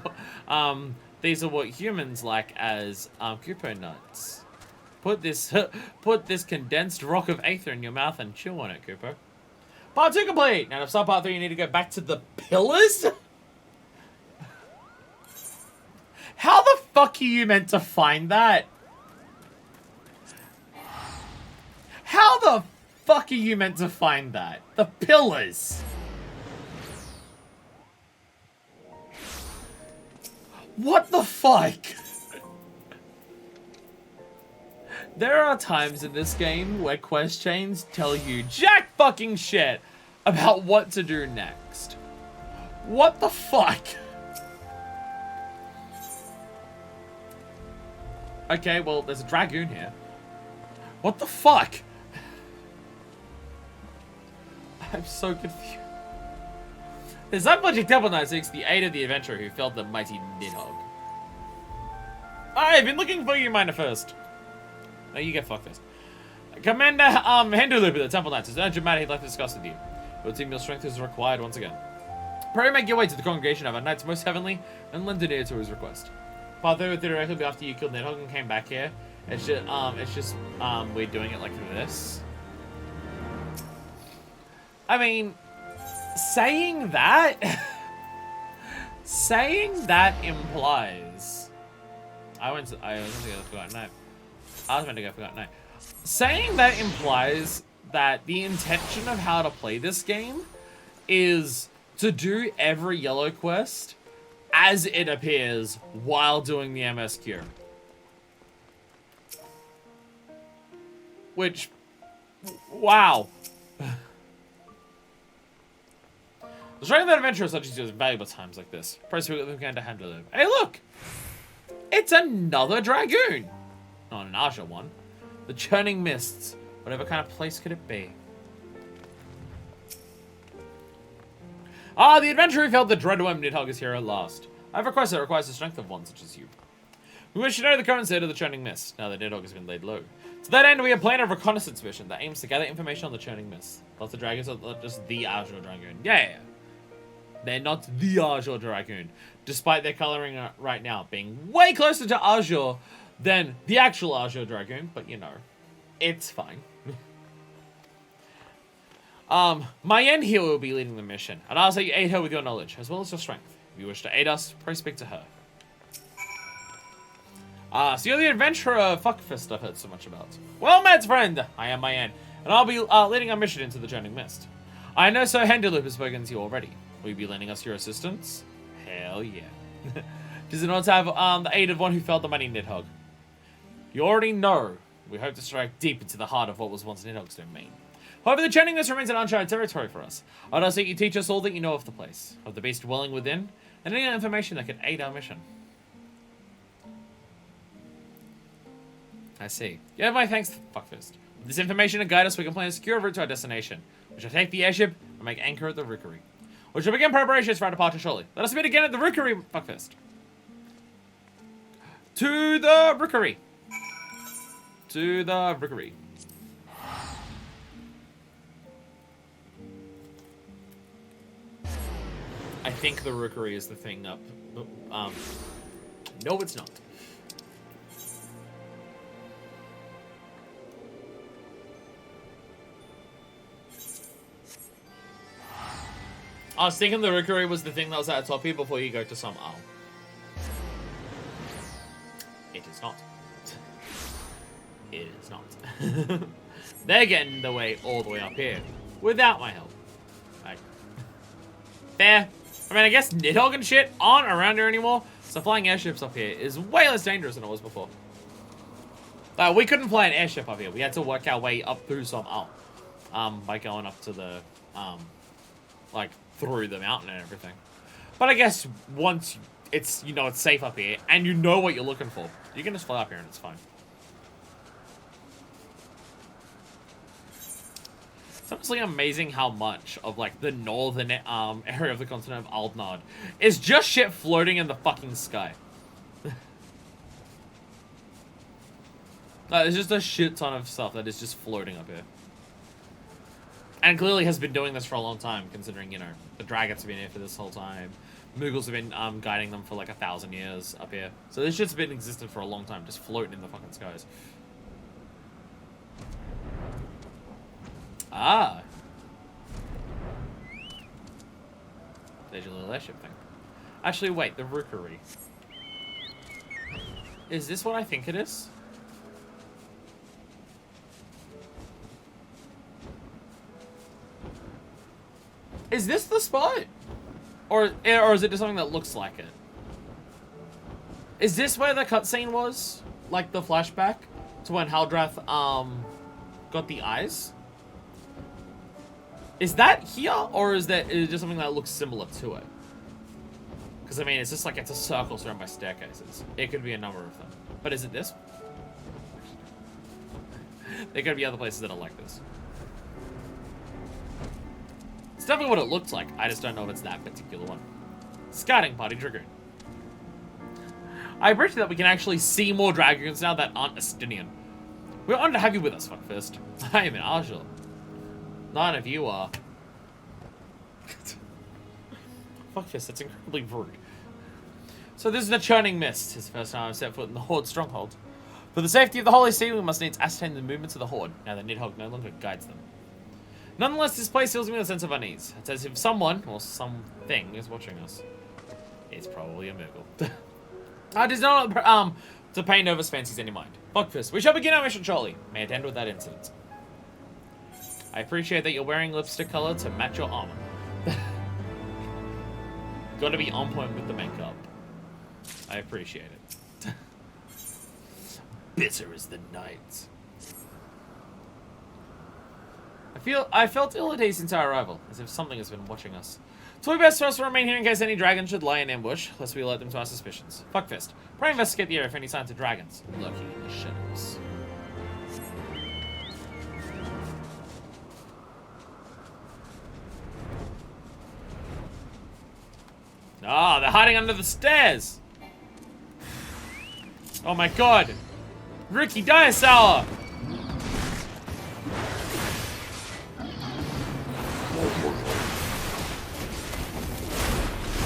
Speaker 1: what humans like as Kupo nuts. Put this condensed rock of aether in your mouth and chew on it, Kupo. Part 2 complete! Now to start part 3 you need to go back to the pillars? How the fuck are you meant to find that? How the fuck are you meant to find that? The pillars! What the fuck? There are times in this game where quest chains tell you jack fucking shit about what to do next. What the fuck? Okay, well, there's a dragoon here. What the fuck? I'm so confused. The subject Temple Knight seeks the aid of the adventurer who felled the mighty Nidhogg. I've been looking for you, Minor First. No, you get fucked first. Commander Henderloop of the Temple Knights is an urgent matter he'd like to discuss with you. Your team, your strength is required once again. Pray make your way to the congregation of our knights most heavenly and lend an ear to his request. Part 3 would theoretically be after you killed Nidhogg and came back here. It's just we're doing it like this. I mean, saying that implies I was meant to go Forgotten Night. I was meant to go Forgotten Night. Saying that implies that the intention of how to play this game is to do every yellow quest as it appears while doing the MSQ. Which, wow. The strength of that adventure is such as use valuable times like this. Press who can to handle it. Hey, look! It's another dragoon! Not an Aja one. The churning mists. Whatever kind of place could it be? Ah, the adventurer who felt the dreadworm Nidhogg is here at last. I have a request that requires the strength of one such as you. We wish to know the current state of the churning mist, now that Nidhogg has been laid low. To that end, we have planned a reconnaissance mission that aims to gather information on the churning mist. Lots of dragons are not just the Azure Dragoon. Yeah. They're not the Azure Dragoon, despite their coloring right now being way closer to Azure than the actual Azure Dragoon, but you know, it's fine. Mayen here will be leading the mission, and I'll say you aid her with your knowledge, as well as your strength. If you wish to aid us, pray speak to her. So you're the adventurer Fuckfist I've heard so much about. Well met, friend! I am Mayen, and I'll be leading our mission into the Churning Mist. I know Sir Henderloop has spoken to you already. Will you be lending us your assistance? Hell yeah. Does it not have the aid of one who felled the mighty Nidhogg? You already know. We hope to strike deep into the heart of what was once Nidhogg's domain. However, the Churning Mist remains an uncharted territory for us. I'd ask that you teach us all that you know of the place, of the beast dwelling within, and any information that could aid our mission. I see. You have my thanks, Fuckfist. With this information to guide us, we can plan a secure route to our destination. We shall take the airship and make anchor at the Rookery. We shall begin preparations for our departure shortly. Let us meet again at the Rookery, Fuckfist. To the Rookery. To the Rookery. I think the Rookery is the thing up. No, it's not. I was thinking the Rookery was the thing that was at the top here before you go to some owl. It is not. It is not. They're getting the way all the way up here without my help. Like, fair. I mean, I guess Nidhogg and shit aren't around here anymore, so flying airships up here is way less dangerous than it was before. Like, we couldn't fly an airship up here. We had to work our way up through some by going up to the, like, through the mountain and everything. But I guess once it's, you know, it's safe up here, and you know what you're looking for, you can just fly up here and it's fine. It's honestly amazing how much of, like, the northern area of the continent of Aldnard is just shit floating in the fucking sky. There's just a shit ton of stuff that is just floating up here. And clearly has been doing this for a long time, considering, you know, the dragons have been here for this whole time. Moogles have been guiding them for like 1,000 years up here. So this shit's been existent for a long time, just floating in the fucking skies. Ah. There's your little airship thing. Actually, wait, the rookery. Is this what I think it is? Is this the spot? Or is it just something that looks like it? Is this where the cutscene was? Like the flashback to when Haldrath got the eyes? Is that here, or is it just something that looks similar to it? Because I mean, it's just like it's a circle surrounded by staircases. It could be a number of them, but is it this? There could be other places that are like this. It's definitely what it looks like. I just don't know if it's that particular one. Scouting party Dragoon. I appreciate that we can actually see more Dragoons now that aren't Estinian. We're honored to have you with us, Fuckfist. I am an Arshal. None of you are. Fuckfist, that's incredibly rude. So this is the Churning Mist. It's the first time I've set foot in the Horde stronghold. For the safety of the Holy See, we must needs ascertain the movements of the Horde, now that Nidhogg no longer guides them. Nonetheless, this place fills me with a sense of unease. It's as if someone, or something, is watching us. It's probably a Moogle. I does not to pay nervous fancies any mind. Fuckfist, we shall begin our mission shortly. May it end with that incident. I appreciate that you're wearing lipstick color to match your armor. Gotta be on point with the makeup. I appreciate it. Bitter as the night. I felt ill at ease since our arrival, as if something has been watching us. It's probably best for us to remain here in case any dragons should lie in ambush, lest we alert them to our suspicions. Fuckfist, pray investigate the area for any signs of dragons lurking in the shadows. Ah, they're hiding under the stairs! Oh my god! Ricky Diasour!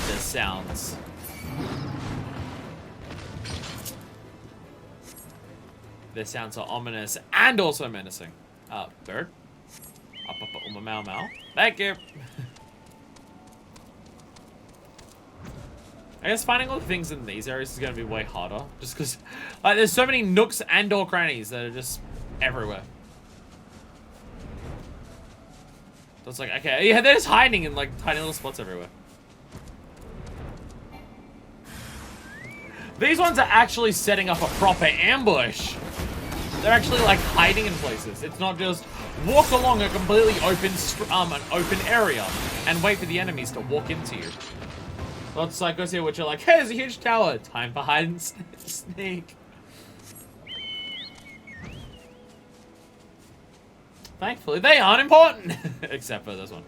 Speaker 1: The sounds. The sounds are ominous and also menacing. Bird. Up, mau. Thank you. I guess finding all the things in these areas is going to be way harder. Just because, like, there's so many nooks and or crannies that are just everywhere. So it's like, okay, yeah, they're just hiding in, like, tiny little spots everywhere. These ones are actually setting up a proper ambush. They're actually, like, hiding in places. It's not just walk along a completely open, an open area and wait for the enemies to walk into you. Lots of psychos here which are like, hey, there's a huge tower. Time for hide and sneak. Thankfully, they aren't important. Except for this one.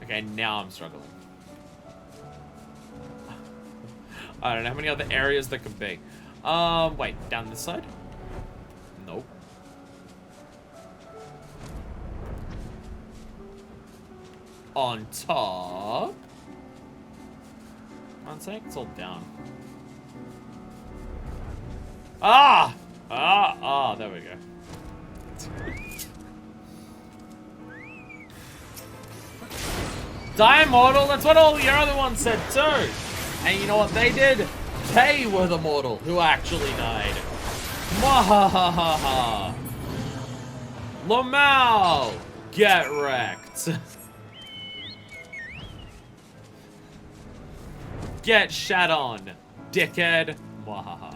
Speaker 1: Okay, now I'm struggling. I don't know how many other areas there could be. Wait, down this side? Nope. On top? One sec, it's all down. There we go. Die mortal, that's what all your other ones said too. And you know what they did? They were the mortal who actually died. Mwahahaha! Lamau! Get wrecked! Get shat on, dickhead! Mwahaha.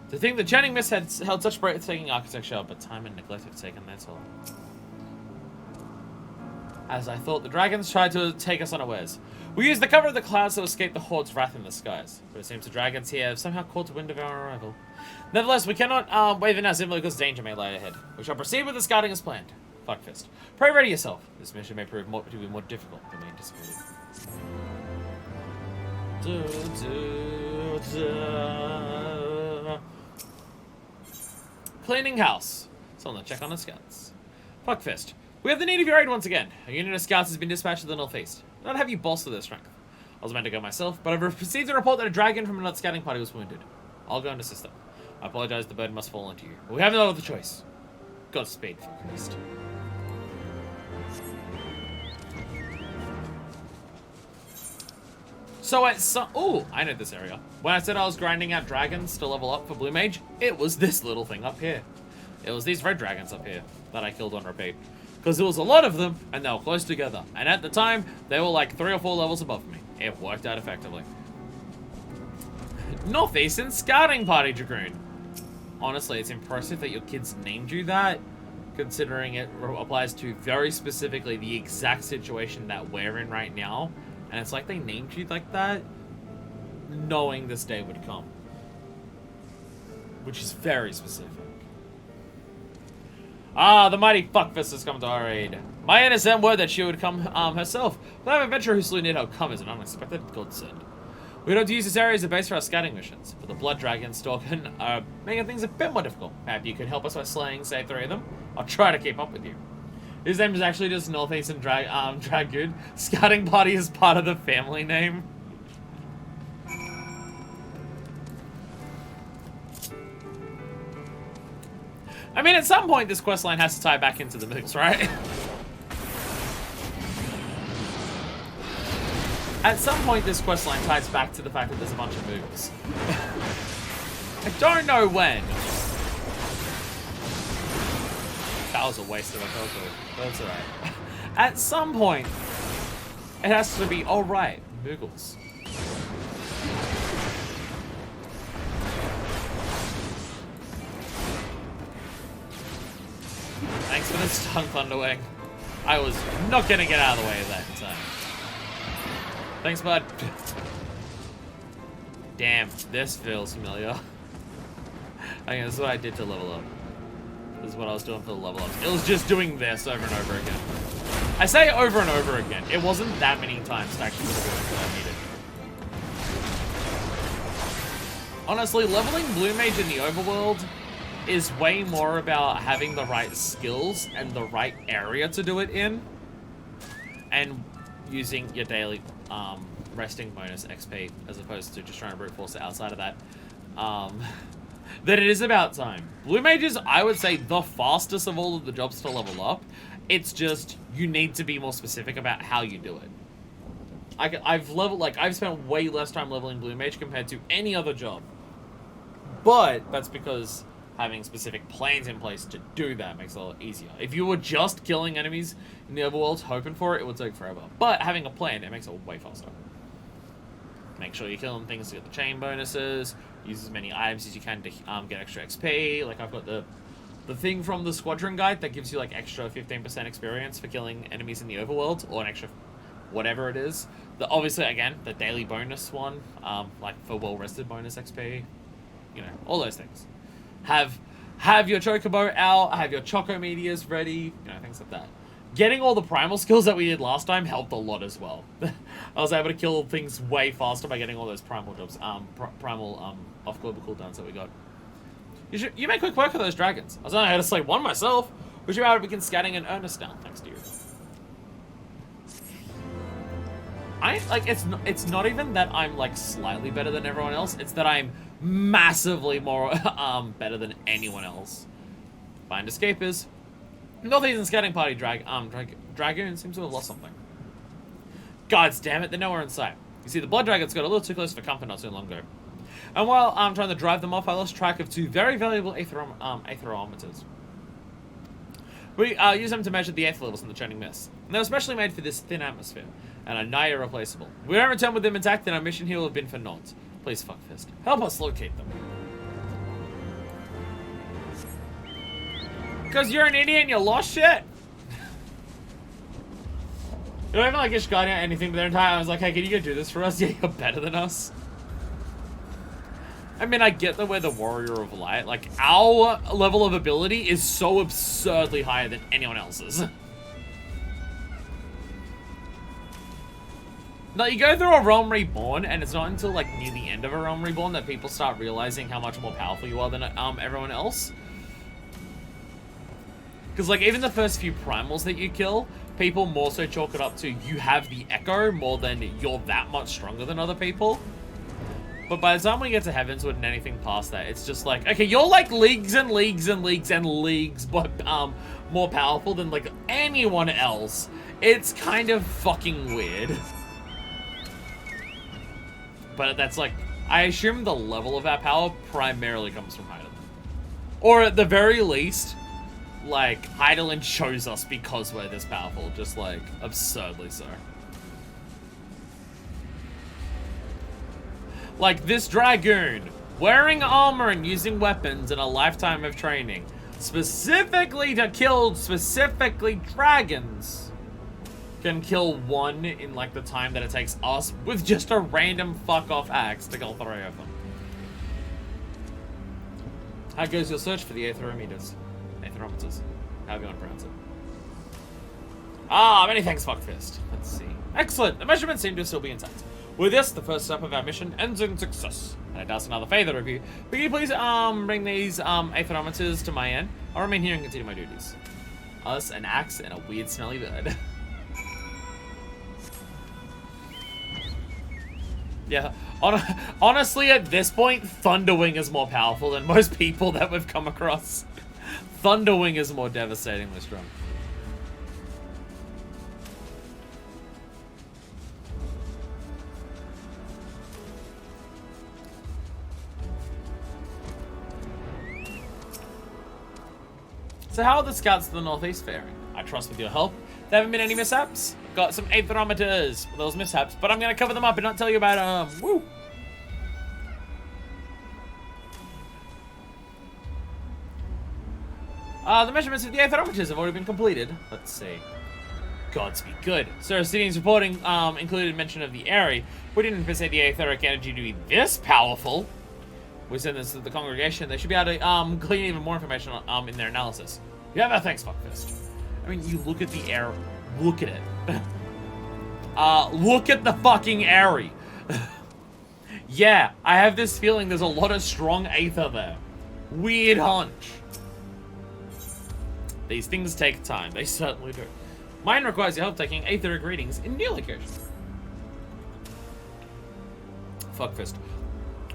Speaker 1: To think the Channing Mist had held such breathtaking architecture, but time and neglect have taken their toll. As I thought, the dragons tried to take us unawares. We used the cover of the clouds to escape the horde's wrath in the skies, but it seems the dragons here have somehow caught wind of our arrival. Nevertheless, we cannot wave in now simply because danger may lie ahead. We shall proceed with the scouting as planned. Fuckfist. Pray ready yourself. This mission may prove to be more difficult than we anticipated. Cleaning house. Someone check on the scouts. Fuckfist. We have the need of your aid once again. A unit of scouts has been dispatched to the northeast. I don't have you bolster their strength. I was meant to go myself, but I've received a report that a dragon from another scouting party was wounded. I'll go and assist them. I apologize, the burden must fall onto you. But we have no other choice. Godspeed, Fuckfist. So at some... Ooh, I know this area. When I said I was grinding out dragons to level up for Blue Mage, it was this little thing up here. It was these red dragons up here that I killed on repeat. Because there was a lot of them, and they were close together. And at the time, they were like 3 or 4 levels above me. It worked out effectively. Northeastern Scouting Party Dragoon. Honestly, it's impressive that your kids named you that, considering it applies to very specifically the exact situation that we're in right now. And it's like they named you like that, knowing this day would come. Which is very specific. Ah, the mighty Fuckfist has come to our aid. My innocent word that she would come herself, but I have a adventurer who slew Nidhogg come as an unexpected godsend. We don't use this area as a base for our scouting missions, but the blood dragon stalking are making things a bit more difficult. Maybe you could help us by slaying, say, 3 of them. I'll try to keep up with you. His name is actually just Northeastern Dragoon. Scouting party is part of the family name. I mean, at some point, this questline has to tie back into the mix, right? At some point, this questline ties back to the fact that there's a bunch of moves. I don't know when. That was a waste of a photo. That's alright. At some point, it has to be alright. Moogles. Thanks for the stun, Thunderwing. I was not gonna get out of the way of that in time. Thanks, bud. Damn, this feels familiar. I think this is what I did to level up. This is what I was doing for the level ups. It was just doing this over and over again. I say over and over again. It wasn't that many times to actually do what I needed. Honestly, leveling Blue Mage in the overworld is way more about having the right skills and the right area to do it in, and using your daily resting bonus XP as opposed to just trying to brute force it outside of that. That it is about time. Blue Mage is, I would say, the fastest of all of the jobs to level up. It's just you need to be more specific about how you do it. I've spent way less time leveling Blue Mage compared to any other job, but that's because having specific plans in place to do that makes it a lot easier. If you were just killing enemies in the overworld, hoping for it, it would take forever. But having a plan, it makes it way faster. Make sure you're killing things to get the chain bonuses. Use as many items as you can to get extra XP. Like, I've got the thing from the Squadron Guide that gives you, like, extra 15% experience for killing enemies in the overworld, or an extra whatever it is. Obviously, again, the daily bonus one, like, for well-rested bonus XP. You know, all those things. Have your Chocobo out, have your Choco Meteors ready, you know, things like that. Getting all the primal skills that we did last time helped a lot as well. I was able to kill things way faster by getting all those primal jobs, primal off-global cooldowns that we got. You make quick work of those dragons. I was only able to slay one myself, which you're able to begin scouting in earnest now, thanks to you. It's not even that I'm like slightly better than everyone else. It's that I'm massively more better than anyone else. Find escapers. Northeastern Scouting Party Dragoon seems to have lost something. Gods damn it, they're nowhere in sight. You see, the blood dragons got a little too close for comfort not too long ago. And while I'm trying to drive them off, I lost track of 2 very valuable aetherometers. We use them to measure the aether levels in the churning mist. And they're especially made for this thin atmosphere, and are nigh irreplaceable. If we don't return with them intact, then our mission here will have been for naught. Please, fuckfist, help us locate them. Because you're an idiot and you lost shit? You don't even like Ishgard or anything, but their entire I was like, hey, can you go do this for us? Yeah, you're better than us. I mean, I get that we're the Warrior of Light. Like, our level of ability is so absurdly higher than anyone else's. Like, you go through a Realm Reborn, and it's not until, like, near the end of a Realm Reborn that people start realizing how much more powerful you are than everyone else. Because, like, even the first few primals that you kill, people more so chalk it up to you have the Echo more than you're that much stronger than other people. But by the time we get to Heavensward and anything past that, it's just like, okay, you're like leagues and leagues and leagues and leagues but more powerful than like anyone else. It's kind of fucking weird. But that's like, I assume the level of that power primarily comes from Hydaelyn. Or at the very least, like, Hydaelyn chose us because we're this powerful, just like, absurdly so. Like this Dragoon, wearing armor and using weapons in a lifetime of training, specifically to kill specifically dragons, can kill 1 in like the time that it takes us with just a random fuck-off axe to kill 3 of them. How goes your search for the aetherometers? Aetherometers. However you want to pronounce it. Ah, many thanks, Fuckfist. Let's see. Excellent. The measurements seem to still be intact. With this, the first step of our mission ends in success. And it does another favor of you. But can you please bring these aetherometers to my end? I'll remain here and continue my duties. Us, an axe, and a weird smelly bird. Yeah, honestly, at this point, Thunderwing is more powerful than most people that we've come across. Thunderwing is more devastatingly strong. So how are the scouts to the northeast faring? I trust with your help. There haven't been any mishaps. Got some aetherometers for those mishaps, but I'm going to cover them up and not tell you about them. Woo! The measurements of the aetherometers have already been completed. Let's see. Gods be good. Sir Sidian's reporting included mention of the Airy. We didn't say the aetheric energy to be this powerful. We send this to the congregation. They should be able to glean even more information in their analysis. Yeah, no, thanks, Fuckfist. I mean, you look at the air. Look at it. Look at the fucking Airy. Yeah, I have this feeling there's a lot of strong aether there. Weird hunch. These things take time. They certainly do. Mine requires your help taking aetheric readings in new locations. Fuckfist.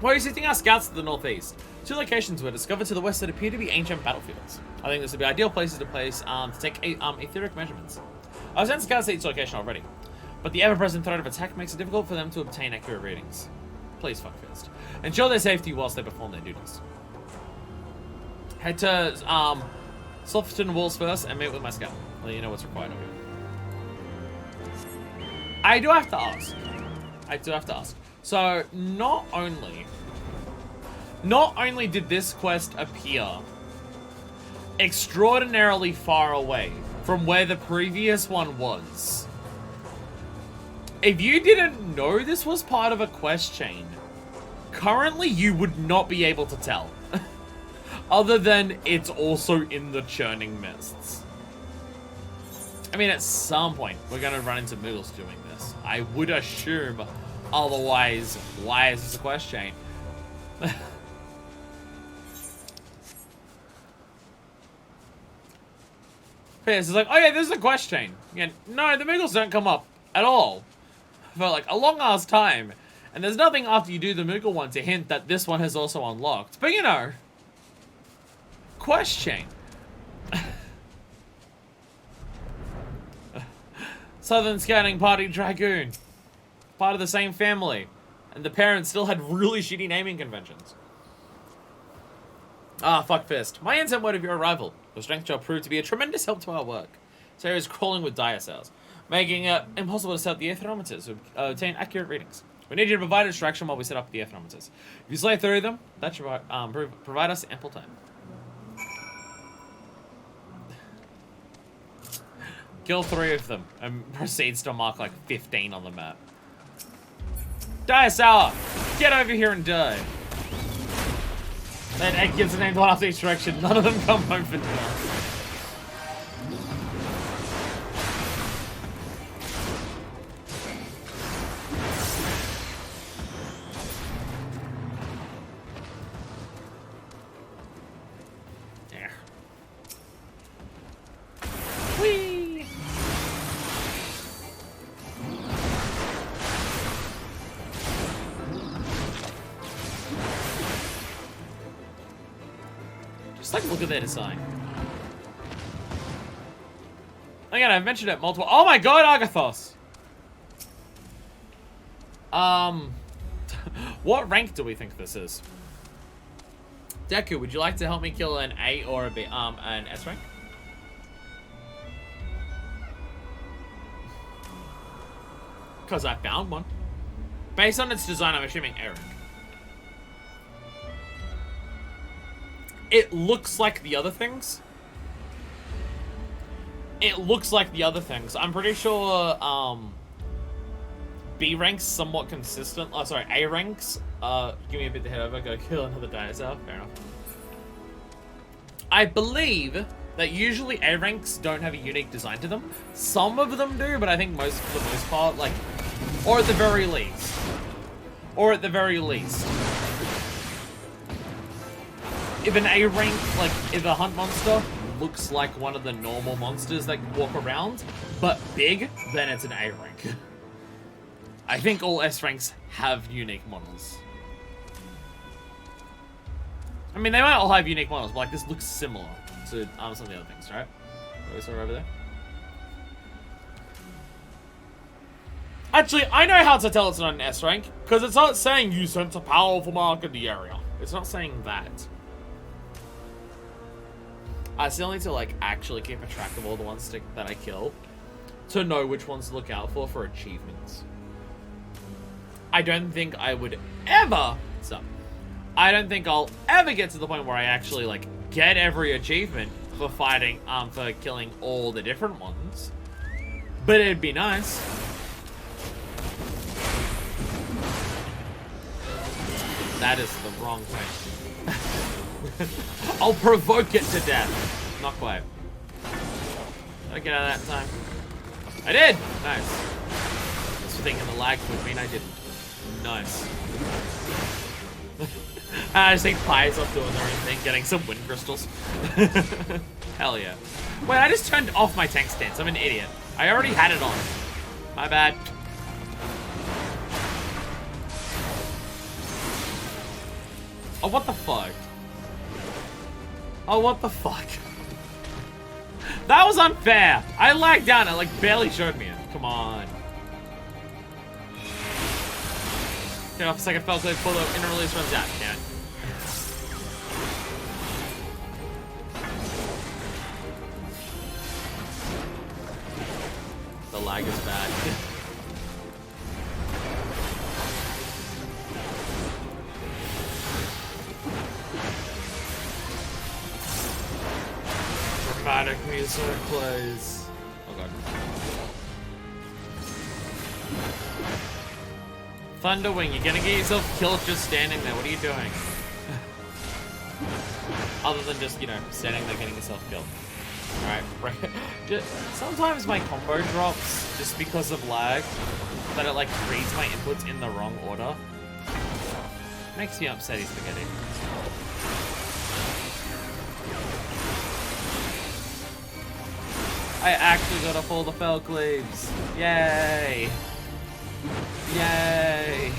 Speaker 1: Where are you sitting our scouts to the northeast? 2 locations were discovered to the west that appear to be ancient battlefields. I think this would be ideal places to place to take aetheric measurements. I've sent scouts to each location already, but the ever-present threat of attack makes it difficult for them to obtain accurate readings. Please, Fuckfist. Ensure their safety whilst they perform their duties. Head to Soften Walls first and meet with my scout. Let you know what's required of you. I do have to ask. So, not only did this quest appear extraordinarily far away from where the previous one was, if you didn't know this was part of a quest chain, currently you would not be able to tell. Other than it's also in the churning mists. I mean, at some point, we're going to run into Moogles doing this. I would assume. Otherwise, why is this a quest chain? Fierce is like, oh yeah, this is a quest chain. Again, no, the Moogles don't come up at all. For like a long ass time. And there's nothing after you do the Moogle one to hint that this one has also unlocked. But you know, quest chain. Southern Scouting Party Dragoon. Part of the same family. And the parents still had really shitty naming conventions. Ah, fuck fist. My instant word of your arrival. Your strength shall prove to be a tremendous help to our work. This area is crawling with dire cells, making it impossible to set up the thermometers to obtain accurate readings. We need you to provide a distraction while we set up the thermometers. If you slay through them, that should provide us ample time. Kill 3 of them, and proceeds to mark like 15 on the map. Dire Sour! Get over here and die! Then Ed gives the name to one after each direction. None of them come home for dinner. Yeah. Whee! Just like look at their design. Again, I've mentioned it multiple. Oh my god, Agathos! What rank do we think this is? Deku, would you like to help me kill an A or a B? An S rank? Because I found one. Based on its design, I'm assuming A rank. It looks like the other things. I'm pretty sure, B rank's somewhat consistent. Oh, sorry, A ranks. Give me a bit to head over, go kill another dinosaur. Fair enough. I believe that usually A ranks don't have a unique design to them. Some of them do, but I think for the most part, like, or at the very least, if an A rank, like, if a hunt monster looks like one of the normal monsters that walk around, but big, then it's an A rank. I think all S ranks have unique models. I mean, they might all have unique models, but like this looks similar to some of the other things, right? What we saw over there. Actually, I know how to tell it's not an S rank, because it's not saying you sent a powerful mark in the area. It's not saying that. I still need to like actually keep a track of all the ones that I kill to know which ones to look out for achievements. I don't think I would ever, I don't think I'll ever get to the point where I actually like get every achievement for fighting, for killing all the different ones. But it'd be nice. That is the wrong thing. I'll provoke it to death. Not quite. Did I get out of that time? I did! Nice. Just thinking the lag would mean I didn't. Nice. I just think Pie's off doing their own thing, getting some wind crystals. Hell yeah. Wait, I just turned off my tank stance. I'm an idiot. I already had it on. My bad. Oh, what the fuck? Oh, what the fuck? That was unfair. I lagged down. It like barely showed me it. Come on. Get off a second fell clip before the inner release runs out. Damn it. The lag is bad. Dramatic music plays. Oh god. Thunderwing, you're gonna get yourself killed just standing there. What are you doing? Other than just, you know, standing there getting yourself killed. Alright, sometimes my combo drops just because of lag, that it like reads my inputs in the wrong order. Makes me upsetty spaghetti. I actually got off all the fell cleaves. Yay! Yay!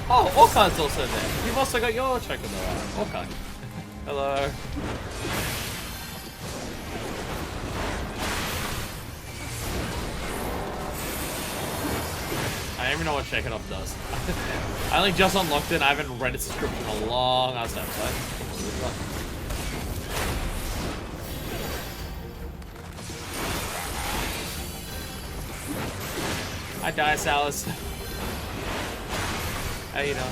Speaker 1: Oh, Orcard's also there. You've also got your Chocobo out. Orcard. Hello. I don't even know what Shake It Off does. I only just unlocked it. I haven't read its description in a long ass time. Hi, Dice Alice. How you doing?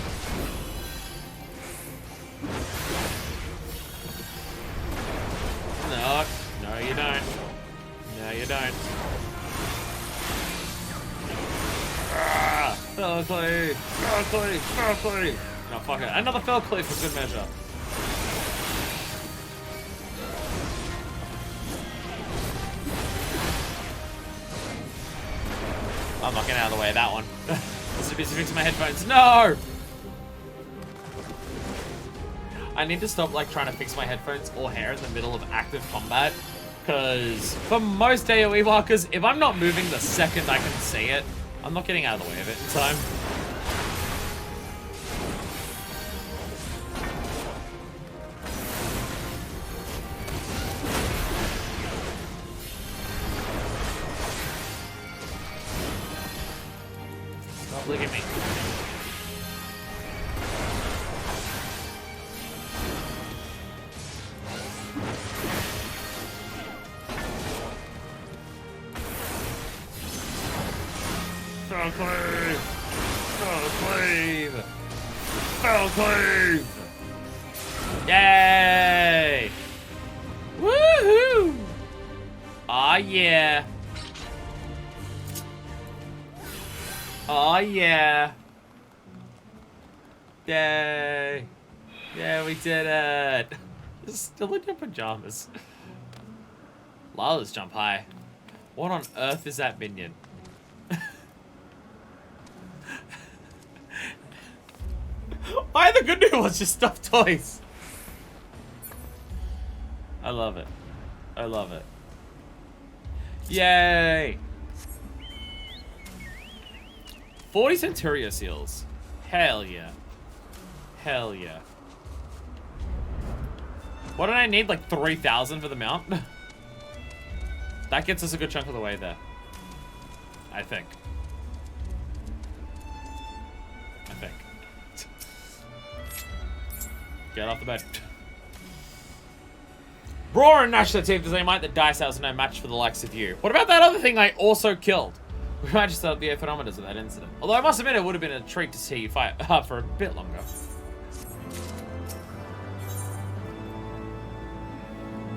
Speaker 1: No, no, you don't. No, you don't. Fell Clay! Fell Clay! Fell Clay! No, fuck it. Another Fell Clay for good measure. I'm not getting out of the way of that one. I was too busy fixing my headphones. No! I need to stop like trying to fix my headphones or hair in the middle of active combat. Because for most AoE walkers, if I'm not moving the second I can see it, I'm not getting out of the way of it in time. Stop looking at me. Falclave! Falclave! Falclave! Yay! Woohoo! Aw, yeah. Aw, yeah. Yay. Yeah, we did it. Still in your pajamas. Lala's jump high. What on earth is that minion? Why are the good new ones just stuffed toys? I love it. I love it. Yay! 40 Centuria seals. Hell yeah. Hell yeah. What did I need? Like 3,000 for the mount? That gets us a good chunk of the way there. I think. Get off the bed. Roar and Nash that team, does they might the dice house no match for the likes of you. What about that other thing I also killed? We might just start the thermometers of that incident. Although I must admit it would have been a treat to see you fight for a bit longer.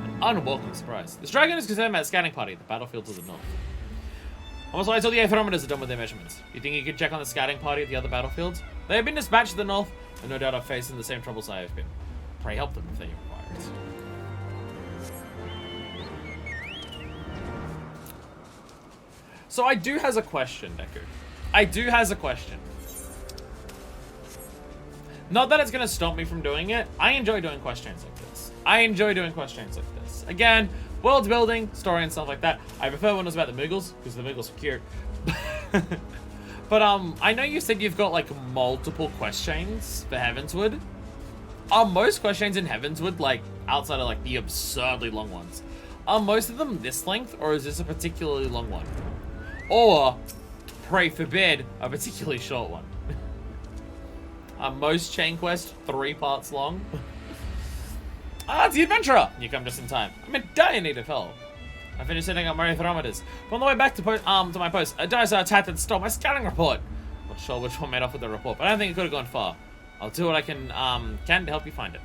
Speaker 1: An unwelcome surprise. This dragon is concerned about a scouting party at the battlefield to the north. Almost like all the thermometers are done with their measurements. You think you could check on the scouting party at the other battlefields? They have been dispatched to the north, and no doubt are facing the same troubles I have been. Pray help them if they require it. So I do has a question, Deku. I do has a question. Not that it's going to stop me from doing it. I enjoy doing questions like this. I enjoy doing questions like this. Again, world building, story and stuff like that. I prefer when it was about the Muggles, because the Muggles are cute. But I know you said you've got like multiple quest chains for Heavensward. Are most quest chains in Heavensward, like outside of like the absurdly long ones, are most of them this length, or is this a particularly long one? Or, pray forbid, a particularly short one? Are most chain quests 3 parts long? Ah, it's the adventurer! You come just in time. I'm in dire need of help. I finished setting up my thermometers. But on the way back to my post, a dinosaur attacked and stole my scouting report. Not sure which one made off with the report, but I don't think it could have gone far. I'll do what I can to help you find it.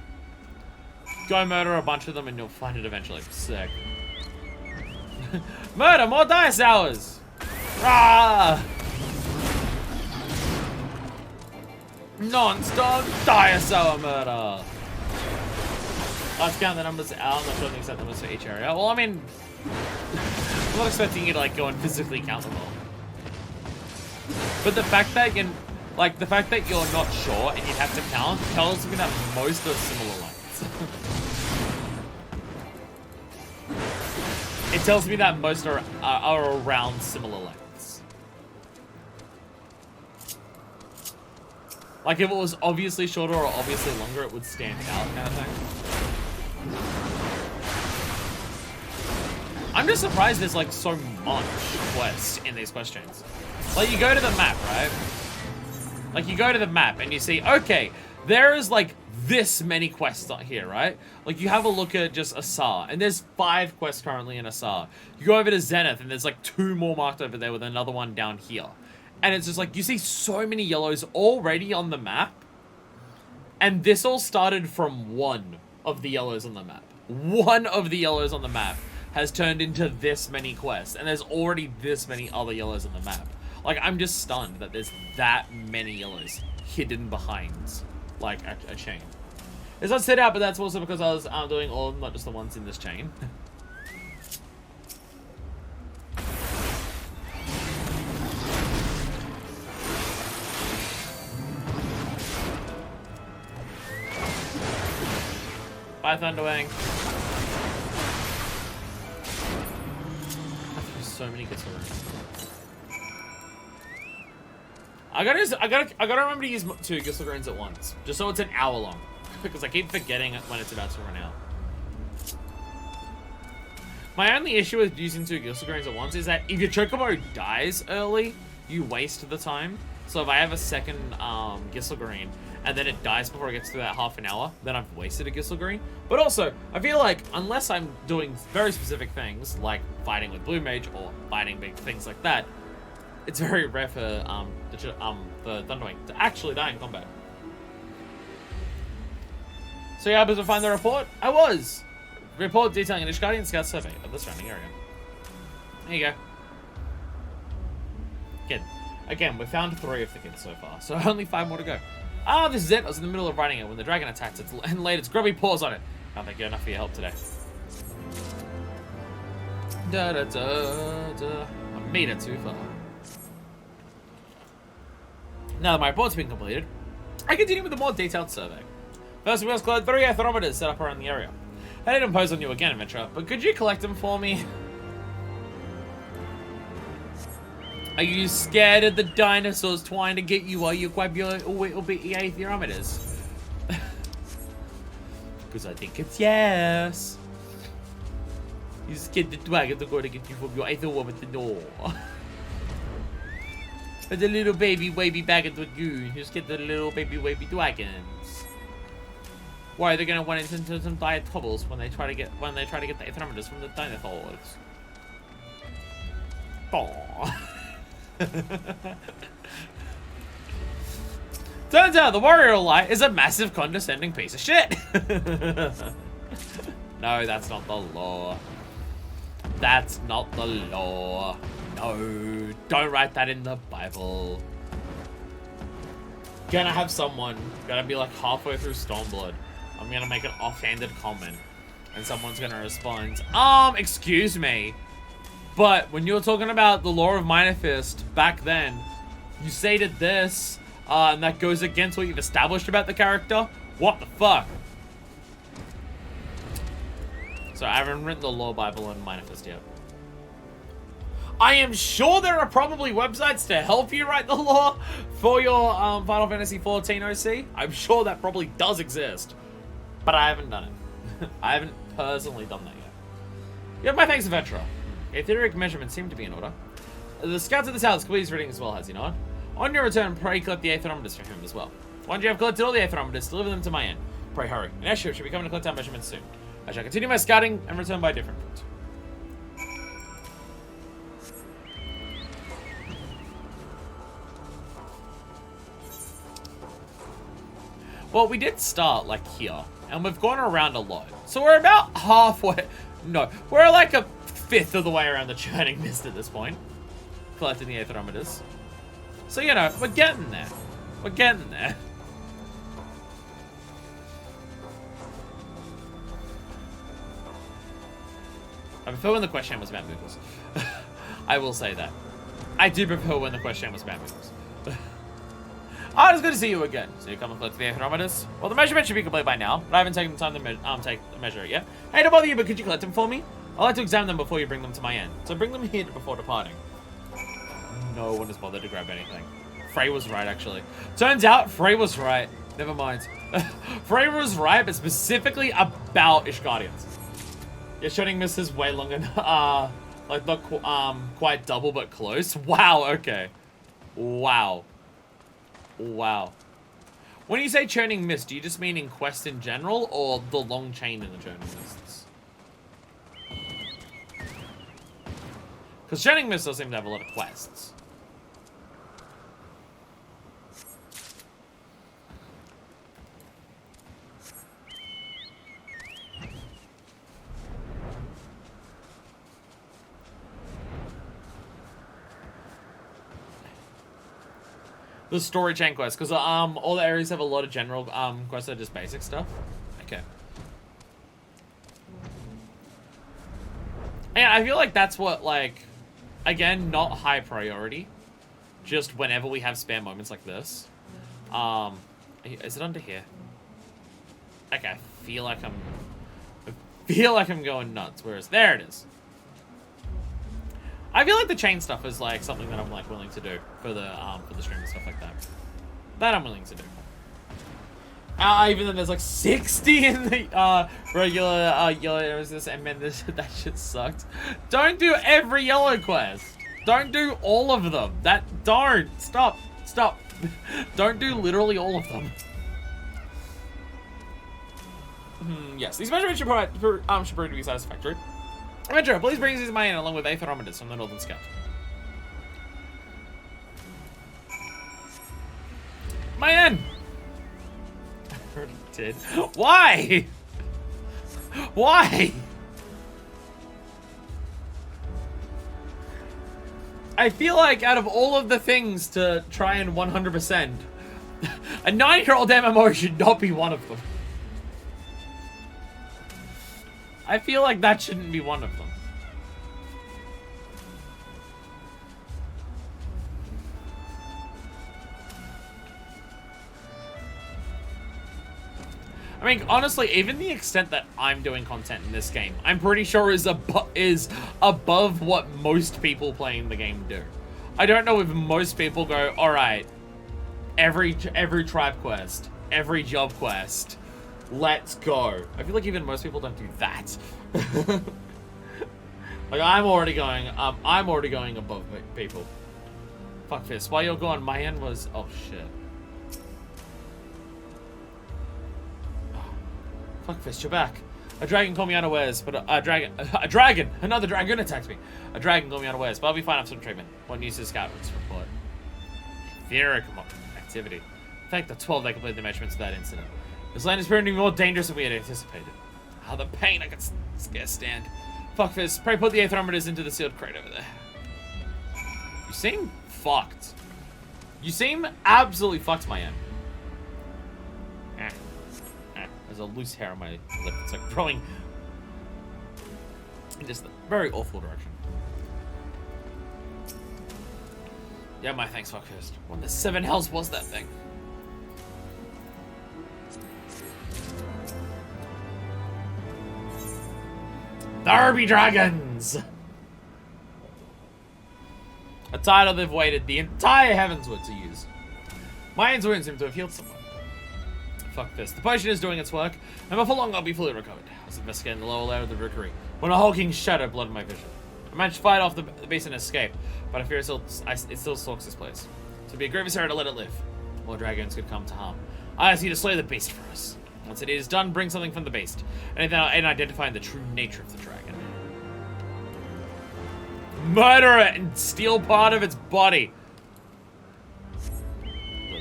Speaker 1: Go murder a bunch of them and you'll find it eventually. Sick. Murder more dinosaurs! Rah! Non-stop dinosaur murder! Let's count the numbers out. I'm not sure the exact numbers for each area. Well, I mean, I'm not expecting you to like go and physically count them all. But the fact that you're not sure and you have to count tells me that most are similar lengths. It tells me that most are around similar lengths. Like if it was obviously shorter or obviously longer, it would stand out kind of thing. I'm just surprised there's like so much quest in these questions. Like you go to the map, right? Like you go to the map and you see, okay, there is like this many quests on here, right? Like you have a look at just Asar, and there's 5 quests currently in Asar. You go over to Zenith, and there's like 2 more marked over there with another one down here. And it's just like, you see so many yellows already on the map. And this all started from 1 of the yellows on the map. 1 of the yellows on the map has turned into this many quests, and there's already this many other yellows on the map. Like, I'm just stunned that there's that many yellows hidden behind, like, a chain. It's not set out, but that's also because I was doing all of them, not just the ones in this chain. Bye, Thunderwing. There's so many good stories. I gotta remember to use 2 Gistlegroons at once, just so it's an hour long, because I keep forgetting when it's about to run out. My only issue with using 2 Gistlegroons at once is that if your Chocobo dies early, you waste the time. So if I have a second Gistlegreen and then it dies before it gets through that half an hour, then I've wasted a Gistlegreen. But also, I feel like unless I'm doing very specific things like fighting with Blue Mage or fighting big things like that, it's very rare for the Thunderwing to actually die in combat. So yeah, I was to find the report. I was. Report detailing an Ishgardian scout survey of the surrounding area. There you go. Again, we found 3 of the kids so far, so only 5 more to go. Ah, this is it. I was in the middle of writing it when the dragon attacked it and laid its grubby paws on it. Can't thank you enough for your help today. Da da da da. I made it too far. Now that my report's been completed, I continue with a more detailed survey. First, we must collect 3 aerometers set up around the area. I didn't impose on you again, adventurer, but could you collect them for me? Are you scared of the dinosaurs trying to get you while you grab your little bitty aerometers? Because I think it's yes. You scared the dragon to go to get you from your aerometer door. There's a little baby wavy back at you. You scared the little baby wavy dragons. Why are they gonna run into some dire troubles when they try to get the aerometers from the dinosaurs? Aww. Turns out the warrior light is a massive condescending piece of shit. No, that's not the law. That's not the law. No, don't write that in the Bible. Gonna have someone, gonna be like halfway through Stormblood. I'm gonna make an offhanded comment, and someone's gonna respond, excuse me, but when you were talking about the law of Minor Fist back then, you stated this, and that goes against what you've established about the character? What the fuck? So I haven't written the law Bible in Minor Fist yet. I am sure there are probably websites to help you write the law for your Final Fantasy XIV OC. I'm sure that probably does exist, but I haven't done it. I haven't personally done that yet. You have my thanks, adventurer. Etheric measurements seem to be in order. The scouts at the south squeeze reading as well, has he not? On your return, pray collect the aerometers from him as well. Once you have collected all the aerometers, deliver them to my end. Pray hurry. An airship should be coming to collect our measurements soon. I shall continue my scouting and return by a different route. Well, we did start, like, here, and we've gone around a lot. So we're about halfway... No, we're like a fifth of the way around the churning mist at this point. Collecting the aerometers. So, you know, we're getting there. We're getting there. I prefer when the question was about Moogles. I will say that. I do prefer when the question was about Moogles. Oh, it's good to see you again. So you come and collect the aerometers? Well, the measurement should be complete by now, but I haven't taken the time to measure it yet. I hate to bother you, but could you collect them for me? I'd like to examine them before you bring them to my end. So bring them here before departing. No one has bothered to grab anything. Frey was right, actually. Turns out, Frey was right. Never mind. Framer was right, but specifically about Ishgardians. Yeah, shooting miss is way longer. Like not quite double, but close. Wow. Okay. Wow. Wow. When you say churning mist, do you just mean in quest in general, or the long chain in the churning mists? Because churning mist does seem to have a lot of quests. The story chain quests, because all the areas have a lot of general quests that are just basic stuff. Okay. And I feel like that's what, like, again, not high priority. Just whenever we have spare moments like this. Is it under here? Okay, I feel like I'm going nuts. Whereas there it is. I feel like the chain stuff is like something that I'm like willing to do for the stream and stuff like that. That I'm willing to do. Even though there's like 60 in the regular yellow areas, and man, that shit sucked. Don't do every yellow quest. Don't do all of them. Don't stop. Don't do literally all of them. Yes, these measurements should prove to be satisfactory. Adventurer, please bring these my in along with Aetheromedus from the Northern Scout. My in! I already did. Why? Why? I feel like out of all of the things to try and 100%, a 9-year-old MMO should not be one of them. I feel like that shouldn't be one of them. I mean, honestly, even the extent that I'm doing content in this game, I'm pretty sure is above what most people playing the game do. I don't know if most people go, all right, every tribe quest, every job quest, let's go. I feel like even most people don't do that. Like I'm already going above people. Fuck this. While you're gone, my end was, oh shit. Fuck fist, you're back. A dragon caught me unawares, but another dragon attacked me. A dragon caught me unawares, but I'll be fine after some treatment. What news to scout report? Etheric activity. Thank the 12 they completed the measurements of that incident. This land is proving more dangerous than we had anticipated. Ah, the pain I can scarce stand. Fuck this. Pray put the Aetheromedus into the sealed crate over there. You seem fucked. You seem absolutely fucked, my end. There's a loose hair on my lip. It's like growing in just a very awful direction. Yeah, my thanks, fuck first. What the 7 hells was that thing? Derby Dragons! A title they've waited the entire Heavensward to use. My wounds seem to have healed someone. Fuck this. The potion is doing its work, and before long I'll be fully recovered. I was investigating the lower layer of the rookery when a hulking shadow blotted my vision. I managed to fight off the beast and escape, but I fear it still stalks this place. So it'd be a grievous error to let it live. More dragons could come to harm. I ask you to slay the beast for us. Once it is done, bring something from the beast, and identifying the true nature of the dragon. Murder it and steal part of its body.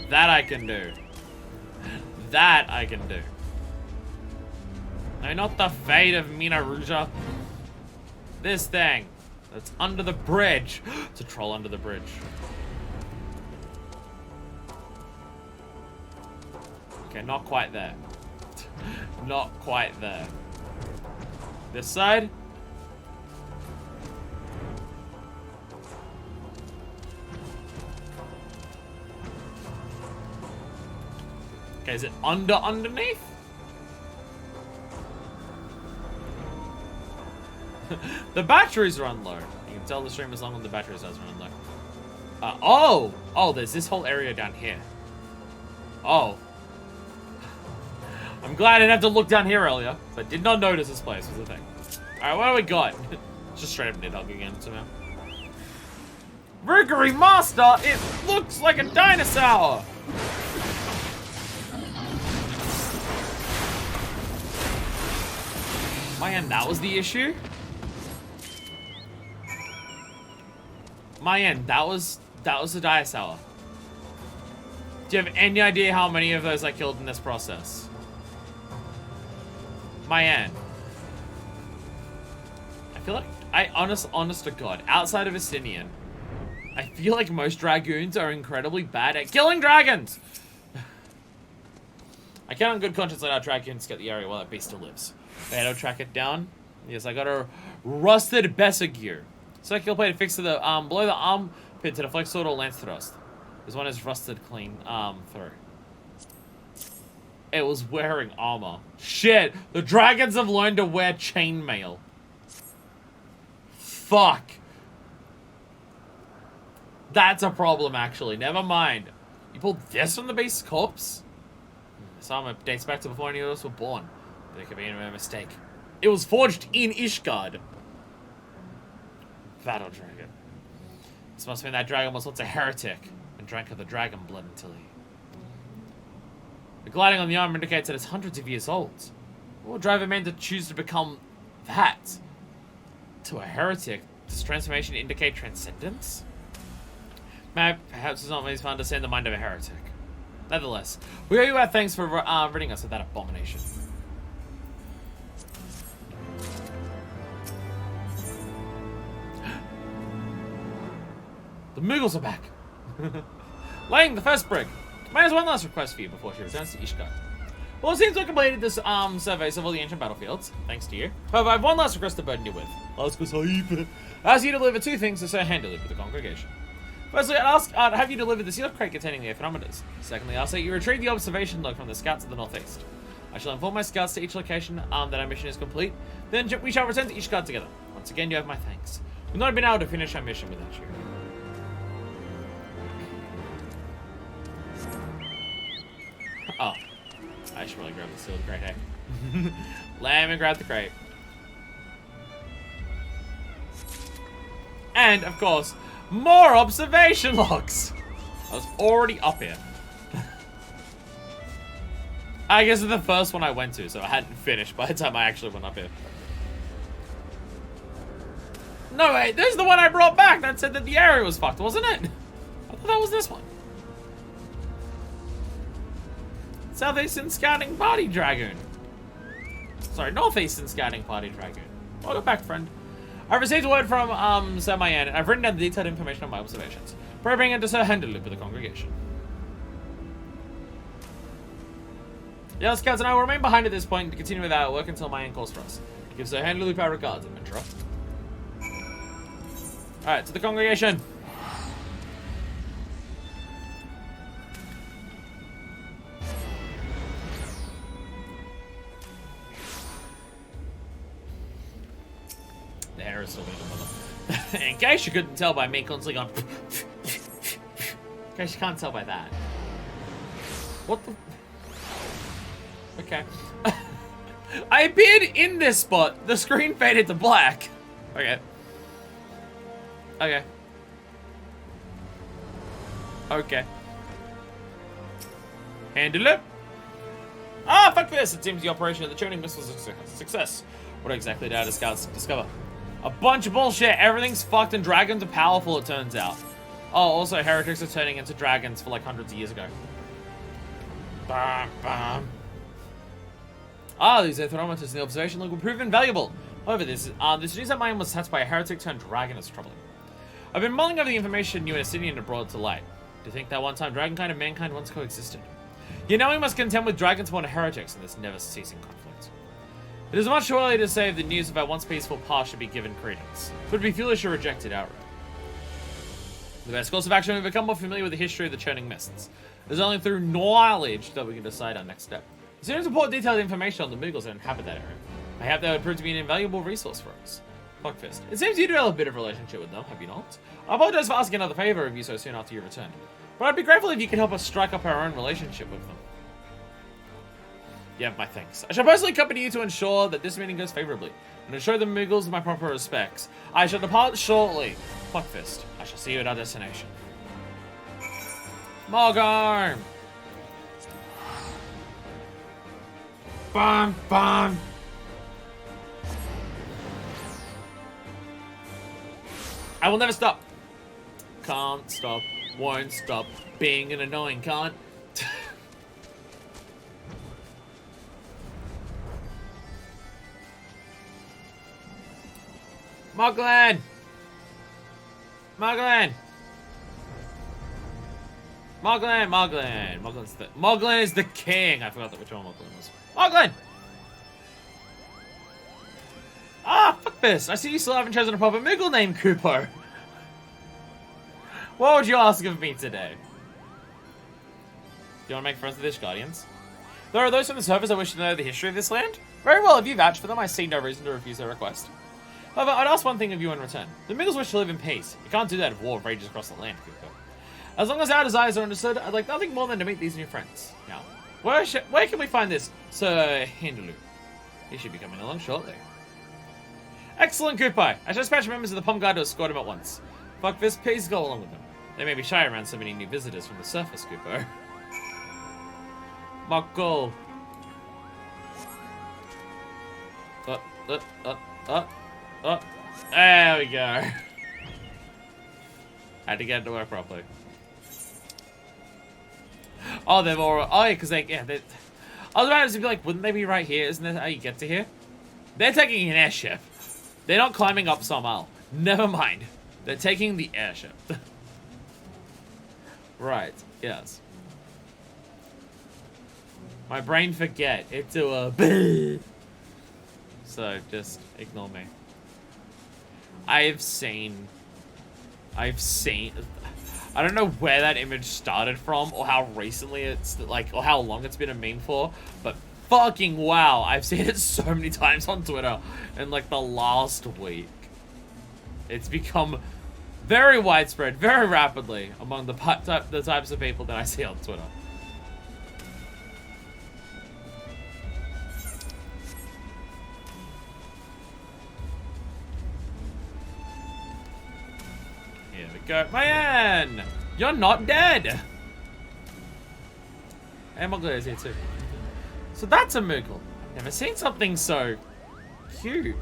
Speaker 1: That I can do. That I can do. No, not the fate of Mina Ruja. This thing. That's under the bridge. It's a troll under the bridge. Okay, not quite there. Not quite there. This side? Okay, is it underneath? The batteries run low. You can tell the stream as long as the batteries does run low. Oh, there's this whole area down here. Oh. I'm glad I didn't have to look down here earlier. I did not notice this place was a thing. Alright, what do we got? Just straight up Nidhogg again somehow. Rookery Master! It looks like a dinosaur! Man, that was the issue? Man, that was the dinosaur. Do you have any idea how many of those I killed in this process? Man. I feel like, honest to God, outside of Asinian, I feel like most dragoons are incredibly bad at killing dragons! I can't on good conscience let our dragoons get the area while that beast still lives. Okay, I'll track it down. Yes, I got a rusted Bessa gear. Circular plate fixed to the below the armpit to deflect sword or lance thrust. This one is rusted clean through. It was wearing armor. Shit! The dragons have learned to wear chainmail. Fuck. That's a problem, actually. Never mind. You pulled this from the beast's corpse? This armor dates back to before any of us were born. There could be a mistake. It was forged in Ishgard. Battle dragon. This must mean that dragon was once a heretic and drank of the dragon blood until he... The gliding on the armor indicates that it's hundreds of years old. What would drive a man to choose to become that? To a heretic, does transformation indicate transcendence? Perhaps it's not easy to understand the mind of a heretic. Nevertheless, we owe you our thanks for ridding us of that abomination. The Mughals are back. Laying the first brick. Mine has one last request for you before she returns to Ishgard. Well, it seems we completed this surveys of all the ancient battlefields, thanks to you. However, I have one last request to burden you with. Ask you to deliver two things to Sir Handily for the congregation. Firstly, I'd ask have you deliver the sealed crate containing the thermometers. Secondly, I'll say you retrieve the observation log from the scouts to the northeast. I shall inform my scouts to each location that our mission is complete. Then we shall return to Ishgard together. Once again, you have my thanks. We've not been able to finish our mission without you. Oh. I should really grab the sealed crate, hey? Let me grab the crate. And, of course, more observation logs! I was already up here. I guess it's the first one I went to, so I hadn't finished by the time I actually went up here. No, wait, this is the one I brought back that said that the area was fucked, wasn't it? I thought that was this one. Southeastern Scouting Party Dragoon. Sorry, Northeastern Scouting Party Dragoon. Welcome back, friend. I've received word from Sir Mayan, and I've written down the detailed information on my observations. Pray bring it to Sir Henderloop of the congregation. The other scouts and I will remain behind at this point to continue with our work until Mayan calls for us. Give Sir Henderloop our regards, adventurer. Alright, to the congregation. The hair is still being a mother. In case you couldn't tell by me constantly going... In case you can't tell by that. What the... Okay. I appeared in this spot. The screen faded to black. Okay. Okay. Okay. Handle it. Ah, fuck this. It seems the operation of the churning missile is a success. What exactly did our scouts discover? A bunch of bullshit. Everything's fucked and dragons are powerful, it turns out. Oh, also heretics are turning into dragons for like hundreds of years ago. Bam, bam. Ah, these thermometers in the observation log will prove invaluable. However, this news that Mayan was attacked by a heretic turned dragon is troubling. I've been mulling over the information you and Asinian have brought to light. Do you think that one-time dragonkind and mankind once coexisted? You know we must contend with dragons-born heretics in this never-ceasing conflict. It is much too early to say if the news of our once peaceful past should be given credence. It would be foolish to reject it outright. The best course of action will become more familiar with the history of the churning mists. It is only through knowledge that we can decide our next step. As soon as we report detailed information on the Mughals that inhabit that area, I hope that would prove to be an invaluable resource for us. Fuckfist. It seems you do have a bit of a relationship with them, have you not? I apologize for asking another favor of you so soon after you returned, but I'd be grateful if you could help us strike up our own relationship with them. You have my thanks. I shall personally accompany you to ensure that this meeting goes favorably, and to show the Muggles my proper respects. I shall depart shortly. Fuckfist, I shall see you at our destination. Morgarm! Bam, bam! I will never stop. Can't stop, won't stop being an annoying cunt. Moglen! Moglen! Moglen, Moglen. Moglen is the king. I forgot which one Moglen was. Moglen! Ah, fuck this. I see you still haven't chosen a proper Moogle name, Kupo. What would you ask of me today? Do you want to make friends with the Guardians? There are those from the surface that wish to know the history of this land. Very well, if you vouch for them, I see no reason to refuse their request. However, I'd ask one thing of you in return. The Muggles wish to live in peace. You can't do that if war rages across the land, Kupo. As long as our desires are understood, I'd like nothing more than to meet these new friends. Now, where can we find this Sir Hindaloo? He should be coming along shortly. Excellent, Kupai. I shall dispatch members of the Pom Guard to escort him at once. Fuck this, please go along with them. They may be shy around so many new visitors from the surface, Kupo. Muggle. There we go. Had to get it to work properly. Oh, they're all. Oh, yeah, because they. Yeah, they. I was about to be like, wouldn't they be right here? Isn't that how you get to here? They're taking an airship. They're not climbing up Somal. Never mind. They're taking the airship. Right. Yes. My brain forget. It's a. So just ignore me. I've seen. I don't know where that image started from, or how recently it's like, or how long it's been a meme for, but fucking wow, I've seen it so many times on Twitter in like the last week. It's become very widespread, very rapidly among the types of people that I see on Twitter. Here we go. Man! You're not dead! And Muggle is here too. So that's a Moogle. Never seen something so cute.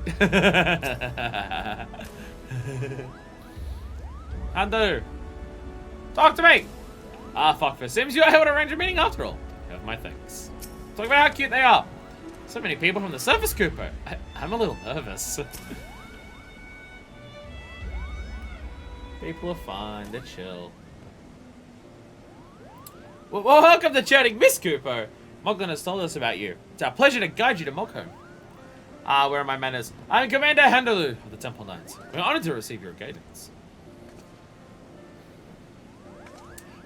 Speaker 1: Ando, talk to me! Ah, fuck this. Seems you are able to arrange a meeting after all. You have my thanks. Talk about how cute they are. So many people from the surface, Cooper. I'm a little nervous. People are fine. They're chill. Well, welcome to chatting, Miss Cooper. Moglen has told us about you. It's our pleasure to guide you to Mogholm. Where are my manners? I'm Commander Handaloo of the Temple Knights. We're honored to receive your guidance.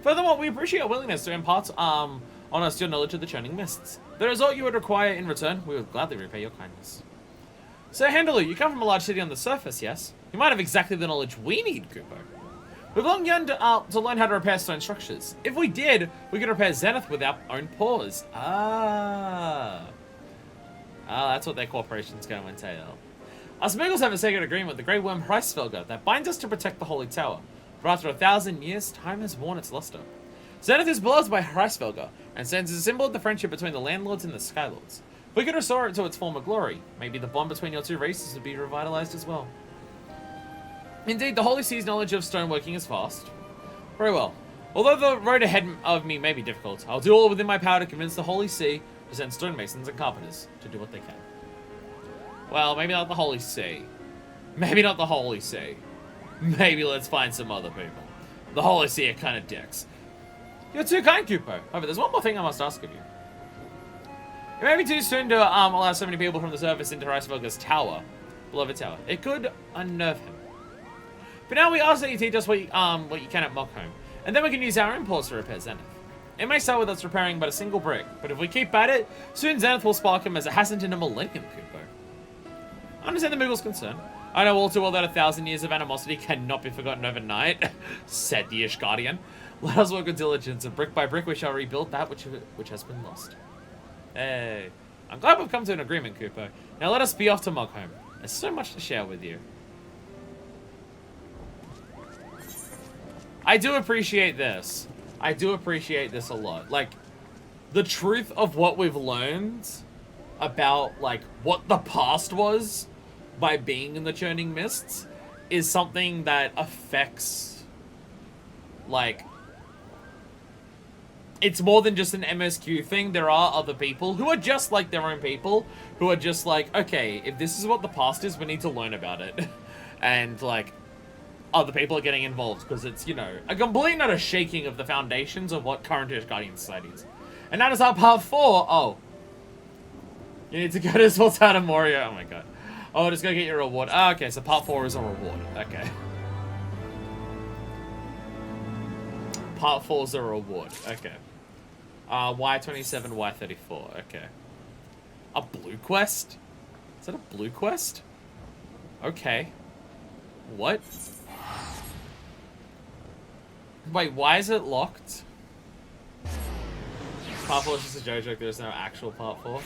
Speaker 1: Furthermore, we appreciate your willingness to impart on us your knowledge of the churning mists. The result you would require in return, we would gladly repay your kindness. So, Handaloo, you come from a large city on the surface, yes? You might have exactly the knowledge we need, Kupo. We've long yearned to learn how to repair stone structures. If we did, we could repair Zenith with our own paws. That's what their corporation's going to entail. Us Muggles have a sacred agreement with the Grey Worm Hreisfelger that binds us to protect the Holy Tower. For after 1,000 years, time has worn its luster. Zenith is beloved by Hreisfelger, and stands as a symbol of the friendship between the Landlords and the Skylords. If we could restore it to its former glory, maybe the bond between your two races would be revitalized as well. Indeed, the Holy See's knowledge of stoneworking is vast. Very well. Although the road ahead of me may be difficult, I'll do all within my power to convince the Holy See to send stonemasons and carpenters to do what they can. Well, maybe not the Holy See. Maybe not the Holy See. Maybe let's find some other people. The Holy See are kind of dicks. You're too kind, Kupo. However, there's one more thing I must ask of you. It may be too soon to allow so many people from the surface into Hreisfelger's tower, beloved tower. It could unnerve him. For now, we ask that you teach us what you can at Mockholm, and then we can use our imports to repair Zenith. It may start with us repairing but a single brick, but if we keep at it, soon Zenith will spark him as it hasn't in a millennium, Kupo. I understand the Muggle's concern. I know all too well that 1,000 years of animosity cannot be forgotten overnight, said the Ishgardian. Let us work with diligence, and brick by brick we shall rebuild that which has been lost. Hey. I'm glad we've come to an agreement, Kupo. Now let us be off to Mogholm. There's so much to share with you. I do appreciate this. I do appreciate this a lot. Like, the truth of what we've learned about, like, what the past was by being in the Churning Mists is something that affects, like, it's more than just an MSQ thing. There are other people who are just like their own people, who are just like, okay, if this is what the past is, we need to learn about it. And, like, other people are getting involved because it's, you know, a complete and utter shaking of the foundations of what current Guardian Society is. And that is our part 4. Oh. You need to go to Sultana Moria. Oh my god. Oh, just go get your reward. Oh, okay, so part 4 is a reward. Okay. Part 4 is a reward. Okay. Y27, Y34. Okay. A blue quest? Is that a blue quest? Okay. What? Wait, why is it locked? Part 4 is just a joke, there's no actual part 4.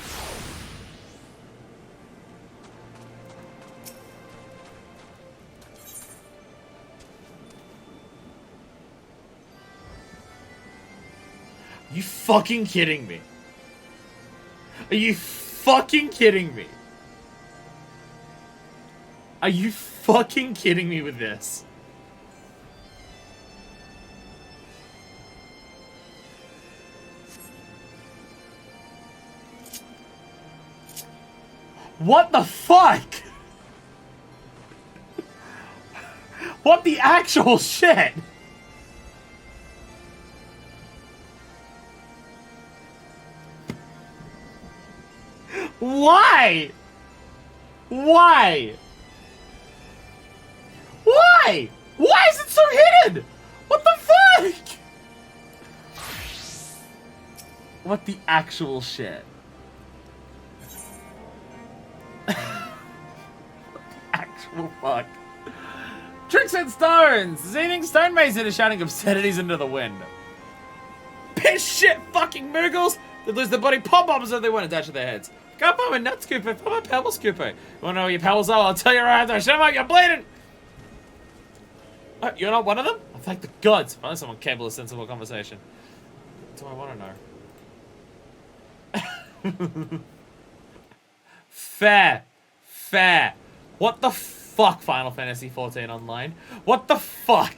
Speaker 1: Are you fucking kidding me? Are you fucking kidding me? Are you fucking kidding me with this? What the fuck? What the actual shit? Why? Why? Why? Why is it so hidden? What the fuck? What the actual shit? Actual fuck. Tricks and stones! Zeaning stonemason is shouting obscenities into the wind. Piss shit fucking Moogles! They lose their bloody pom-poms if they want to dash at their heads. Go for my nuts, Cooper. For my pebbles, Cooper. You wanna know what your pebbles are? I'll tell you right after. Shut up, you're bleeding! Oh, you're not one of them? Oh, thank the gods. Finally someone capable of sensible conversation. What do I want to know? Fair. Fair. What the fuck, Final Fantasy XIV Online? What the fuck?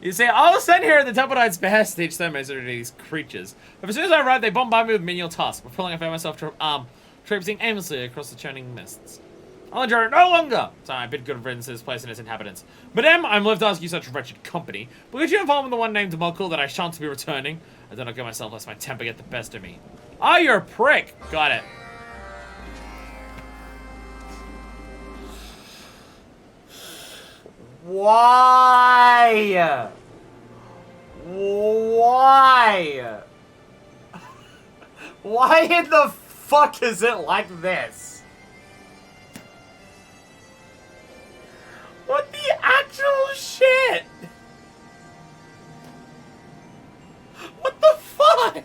Speaker 1: You see, I was sent here at the Temple Knight's behest to teach them as these creatures. But as soon as I arrived, they bombarded me with menial tasks. Before long, I found myself traipsing aimlessly across the churning mists. I'll endure it no longer! So I bid good riddance to this place and its inhabitants. Madame, I'm left to ask you such wretched company. But could you inform the one named Mokul that I shan't be returning? I do not go myself lest my temper get the best of me. Ah, you're a prick! Got it. Why? Why? Why in the fuck is it like this? What the actual shit? What the fuck?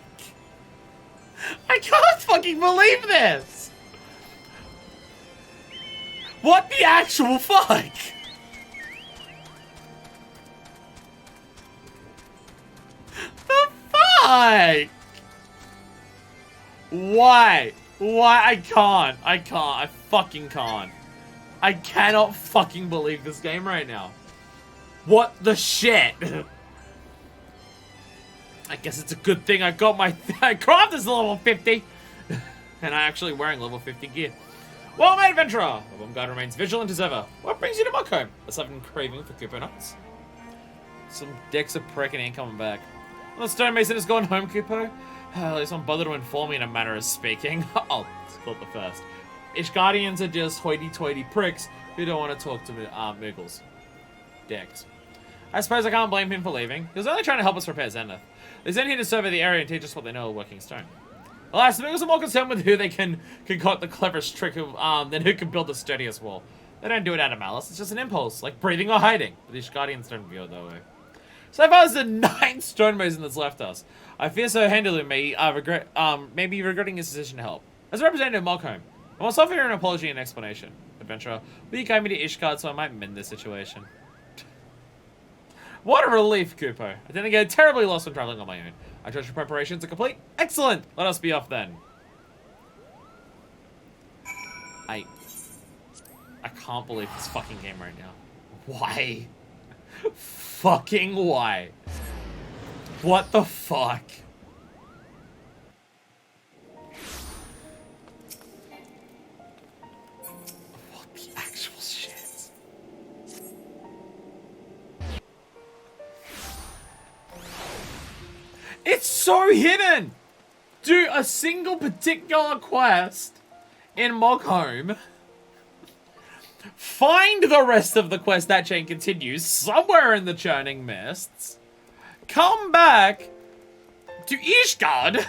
Speaker 1: I can't fucking believe this. What the actual fuck? The fuck? Why? Why? I can't. I fucking can't. I cannot fucking believe this game right now. What the shit? I guess it's a good thing I got my craft is level 50. And I'm actually wearing level 50 gear. Well, my adventurer! The Guard remains vigilant as ever. What brings you to Mogholm? A sudden craving for Cooper nuts? Some dicks are pricking ain't coming back. Well, the stonemason has gone home, Cooper. At least I'm bothered to inform me in a manner of speaking. Oh, it's called the first. Ishgardians are just hoity-toity pricks who don't want to talk to Moogles. Dicks. I suppose I can't blame him for leaving. He was only trying to help us repair Zenith. They sent him to survey the area and teach us what they know of working stone. Alas, the Moogles are more concerned with who they can concoct the cleverest trick of, than who can build the sturdiest wall. They don't do it out of malice, it's just an impulse, like breathing or hiding. But the Ishgardians don't view it that way. So far, it's the 9th stonemason that's left us. I fear so handily may maybe regretting his decision to help. As a representative of Mockholm, I must offer an apology and explanation. Adventurer, will you guide me to Ishgard so I might mend this situation? What a relief, Kupo. I didn't get terribly lost when traveling on my own. I trust your preparations are complete. Excellent! Let us be off then. I can't believe this fucking game right now. Why? Fucking why? What the fuck? What the actual shit? It's so hidden! Do a single particular quest in Mockholm. Find the rest of the quest that chain continues somewhere in the Churning Mists. Come back to Ishgard.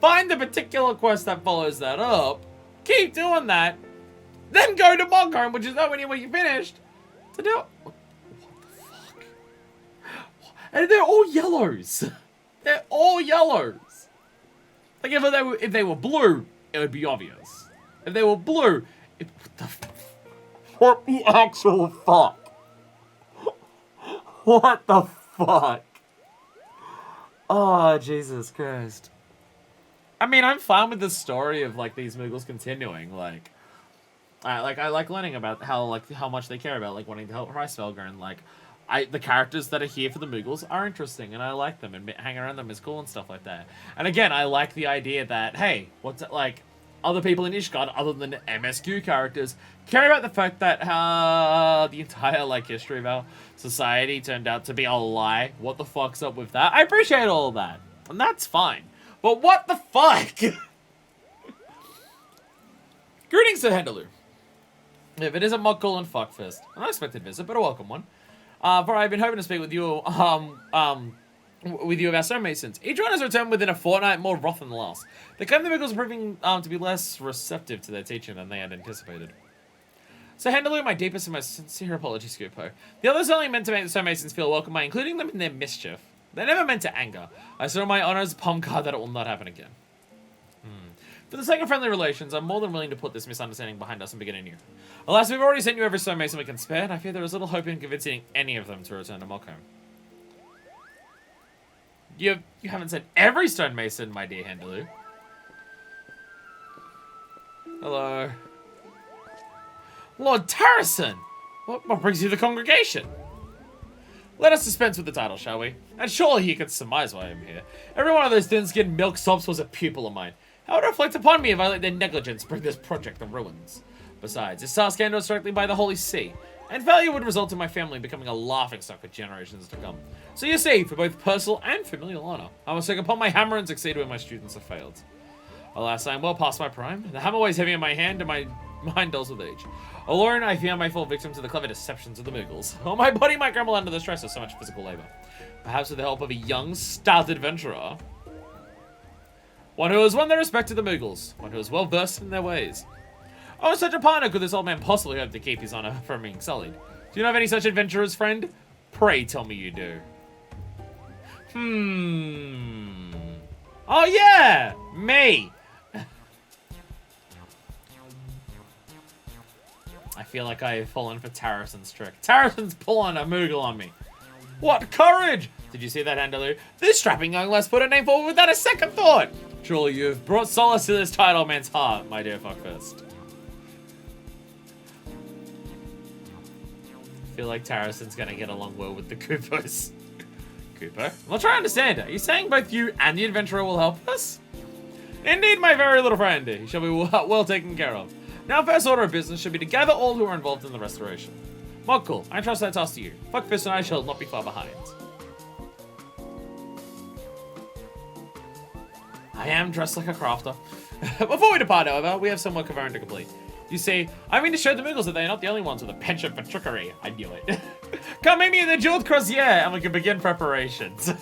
Speaker 1: Find the particular quest that follows that up. Keep doing that. Then go to Mockholm, which is nowhere near where you finished. To do what the fuck? And they're all yellows. They're all yellows. Like if they were blue, it would be obvious. If they were blue, what the actual fuck? What the fuck? Oh, Jesus Christ. I mean, I'm fine with the story of, like, these Muggles continuing, like... I like learning about how much they care about, like, wanting to help Hreisfelger, and, like... the characters that are here for the Muggles are interesting, and I like them, and hanging around them is cool and stuff like that. And again, I like the idea that, hey, what's it, like... Other people in Ishgard, other than MSQ characters, care about the fact that the entire, like, history of our society turned out to be a lie. What the fuck's up with that? I appreciate all of that. And that's fine. But what the fuck? Greetings to Hendeloo. If it isn't Mockgul and Fuckfist, an unexpected visit, but a welcome one. For I've been hoping to speak with you, with you of our stonemasons. Each one has returned within a fortnight, more wroth than the last. The claim the Muggles are proving to be less receptive to their teaching than they had anticipated. So Hendeloo, my deepest and most sincere apologies, Scupo. The others only meant to make the stonemasons feel welcome by including them in their mischief. They never meant to anger. I saw my honor's palm card that it will not happen again. For the sake of friendly relations, I'm more than willing to put this misunderstanding behind us and begin anew. Alas, we've already sent you every stonemason we can spare, and I fear there is little hope in convincing any of them to return to Mockholm. You haven't sent every stonemason, my dear Hendeloo. Hello. Lord Tarrison! What brings you to the congregation? Let us dispense with the title, shall we? And surely you can surmise why I'm here. Every one of those thin-skinned milk sops was a pupil of mine. How would it reflect upon me if I let their negligence bring this project to ruins? Besides, this task handled directly by the Holy See, and failure would result in my family becoming a laughingstock for generations to come. So you see, for both personal and familial honor, I must take upon my hammer and succeed when my students have failed. Alas, I am well past my prime. The hammer weighs heavy in my hand, and my mind dulls with age. Alone, I fear I may fall victim to the clever deceptions of the Muggles, or my body might crumble under the stress of so much physical labor. Perhaps with the help of a young, stout adventurer. One who has won the respect of the Muggles. One who is well versed in their ways. Oh, such a partner could this old man possibly hope to keep his honor from being sullied. Do you know of any such adventurers, friend? Pray tell me you do. Oh yeah! Me! I feel like I have fallen for Tarrison's trick. Tarrison's pulling a Moogle on me. What courage! Did you see that, Hendeloo? This strapping young lass put her name forward without a second thought! Truly, you have brought solace to this title man's heart, my dear fuckfist. I feel like Tarrison's gonna get along well with the Coopers. Cooper? I'm not trying to understand. Are you saying both you and the adventurer will help us? Indeed, my very little friend. He shall be well taken care of. Now, first order of business should be to gather all who are involved in the restoration. Mockgul, I trust that task to you. Fuckfist and I shall not be far behind. I am dressed like a crafter. Before we depart, however, we have some work of our own to complete. You see, I mean to show the Muggles that they are not the only ones with a penchant for trickery. I knew it. Come meet me in the Jeweled Crozier and we can begin preparations.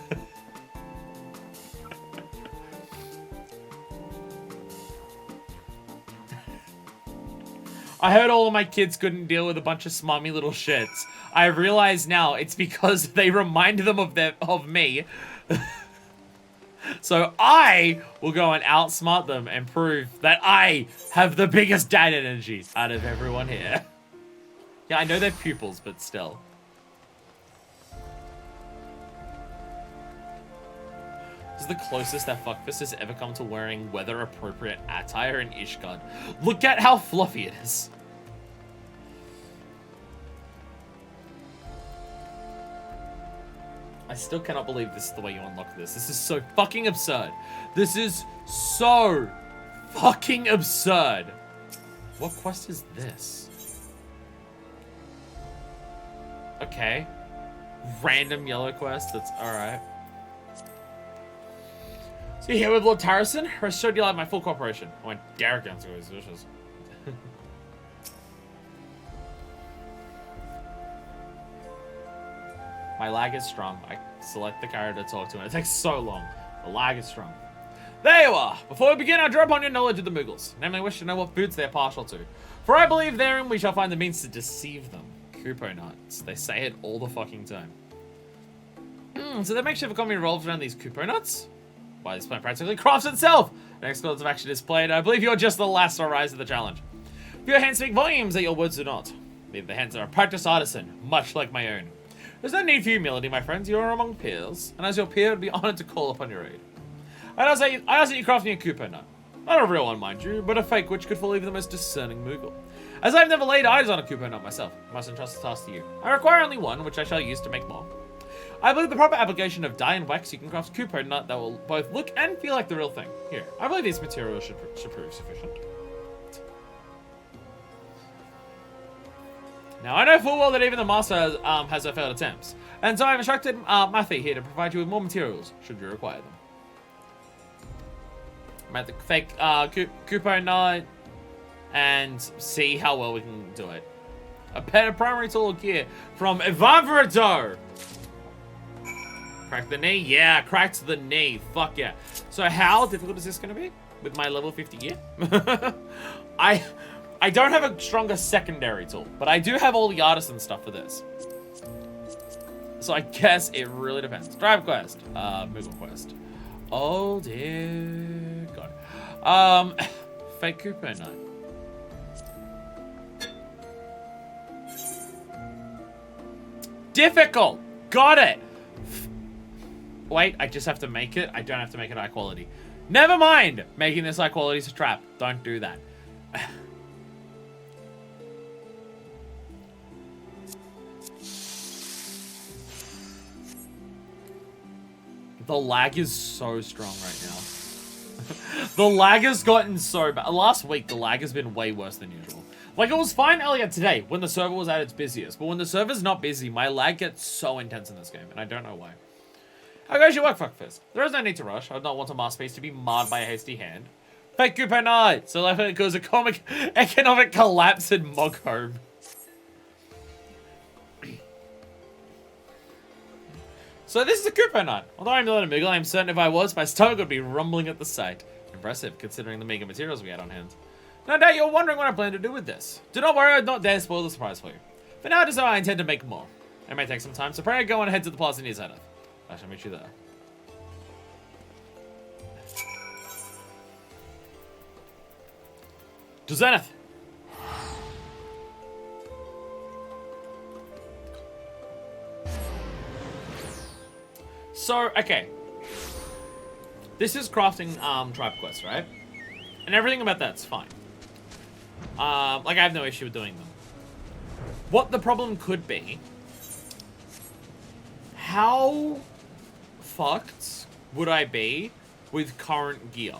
Speaker 1: I heard all of my kids couldn't deal with a bunch of smarmy little shits. I realize now it's because they remind them of me. So I will go and outsmart them and prove that I have the biggest dad energy out of everyone here. Yeah, I know they're pupils, but still. This is the closest that Fuckfist has ever come to wearing weather-appropriate attire in Ishgard. Look at how fluffy it is. I still cannot believe this is the way you unlock this. This is so fucking absurd. This is so fucking absurd. What quest is this? Okay. Random yellow quest. That's alright. So you're here with Lord Tarrison? Rest assured you'll have my full cooperation. I went Garrick answer his wishes. My lag is strong. I select the character to talk to, and it takes so long. The lag is strong. There you are! Before we begin, I draw upon your knowledge of the Muggles. Namely, I wish to know what foods they are partial to. For I believe therein we shall find the means to deceive them. Kupo nuts. They say it all the fucking time. So the makeshift economy revolves around these Kupo nuts? Why, this plan practically crafts itself! The next course of action is played. I believe you're just the last to rise to the challenge. Your hands speak volumes that your words do not. The hands are a practiced artisan, much like my own. There's no need for humility, my friends. You are among peers, and as your peer, I'd be honored to call upon your aid. I ask that you craft me a Kupo nut. Not a real one, mind you, but a fake which could fool even the most discerning Moogle. As I've never laid eyes on a Kupo nut myself, I must entrust the task to you. I require only one, which I shall use to make more. I believe the proper application of dye and wax, you can craft a Kupo nut that will both look and feel like the real thing. Here, I believe these materials should prove sufficient. Now, I know full well that even the Master has her failed attempts, and so I've instructed Matthew here to provide you with more materials, should you require them. Make the fake Kupo nut, and see how well we can do it. A pet of primary tool of gear from Evanverado! Crack the knee? Yeah, cracked the knee. Fuck yeah. So how difficult is this going to be with my level 50 gear? I don't have a stronger secondary tool, but I do have all the artisan stuff for this. So I guess it really depends. Drive quest. Moogle quest. Oh dear God. Fake Kupo nut. Difficult. Got it. Wait, I just have to make it. I don't have to make it high quality. Never mind. Making this high quality is a trap. Don't do that. The lag is so strong right now. The lag has gotten so bad. Last week, the lag has been way worse than usual. Like, it was fine earlier today when the server was at its busiest. But when the server's not busy, my lag gets so intense in this game. And I don't know why. How goes your work, Fuckfist? There is no need to rush. I would not want a masterpiece to be marred by a hasty hand. Fake Kupo nut! So left it goes a economic collapse in Mogholm. So this is a Kupo nut. Although I'm not a Moogle, I'm certain if I was, my stomach would be rumbling at the sight. Impressive, considering the meager materials we had on hand. No doubt you're wondering what I plan to do with this. Do not worry, I'd not dare spoil the surprise for you. For now, it is how I intend to make more. It may take some time, so pray I go on ahead to the plaza near Zenith. I shall meet you there. To Zenith! So, okay. This is crafting tribe quests, right? And everything about that's fine. Like, I have no issue with doing them. What the problem could be, how fucked would I be with current gear?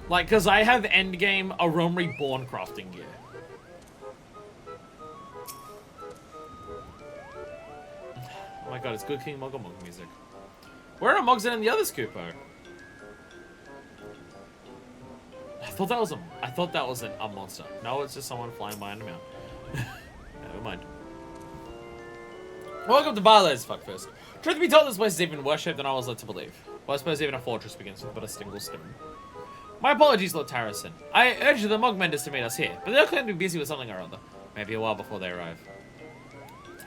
Speaker 1: Like, because I have endgame A Realm Reborn crafting gear. Oh my god, it's good King Mog music. Where are Mogs in the other Scoopo? I thought that was a monster. No, it's just someone flying by on a mountain. Never mind. Welcome to Barlow's Fuckfist. Truth be told, this place is even worse shape than I was led to believe. Well, I suppose even a fortress begins with but a single stone. My apologies, Lord Tarrison. I urged the Mogmenders to meet us here, but they're going to be busy with something or other. Maybe a while before they arrive.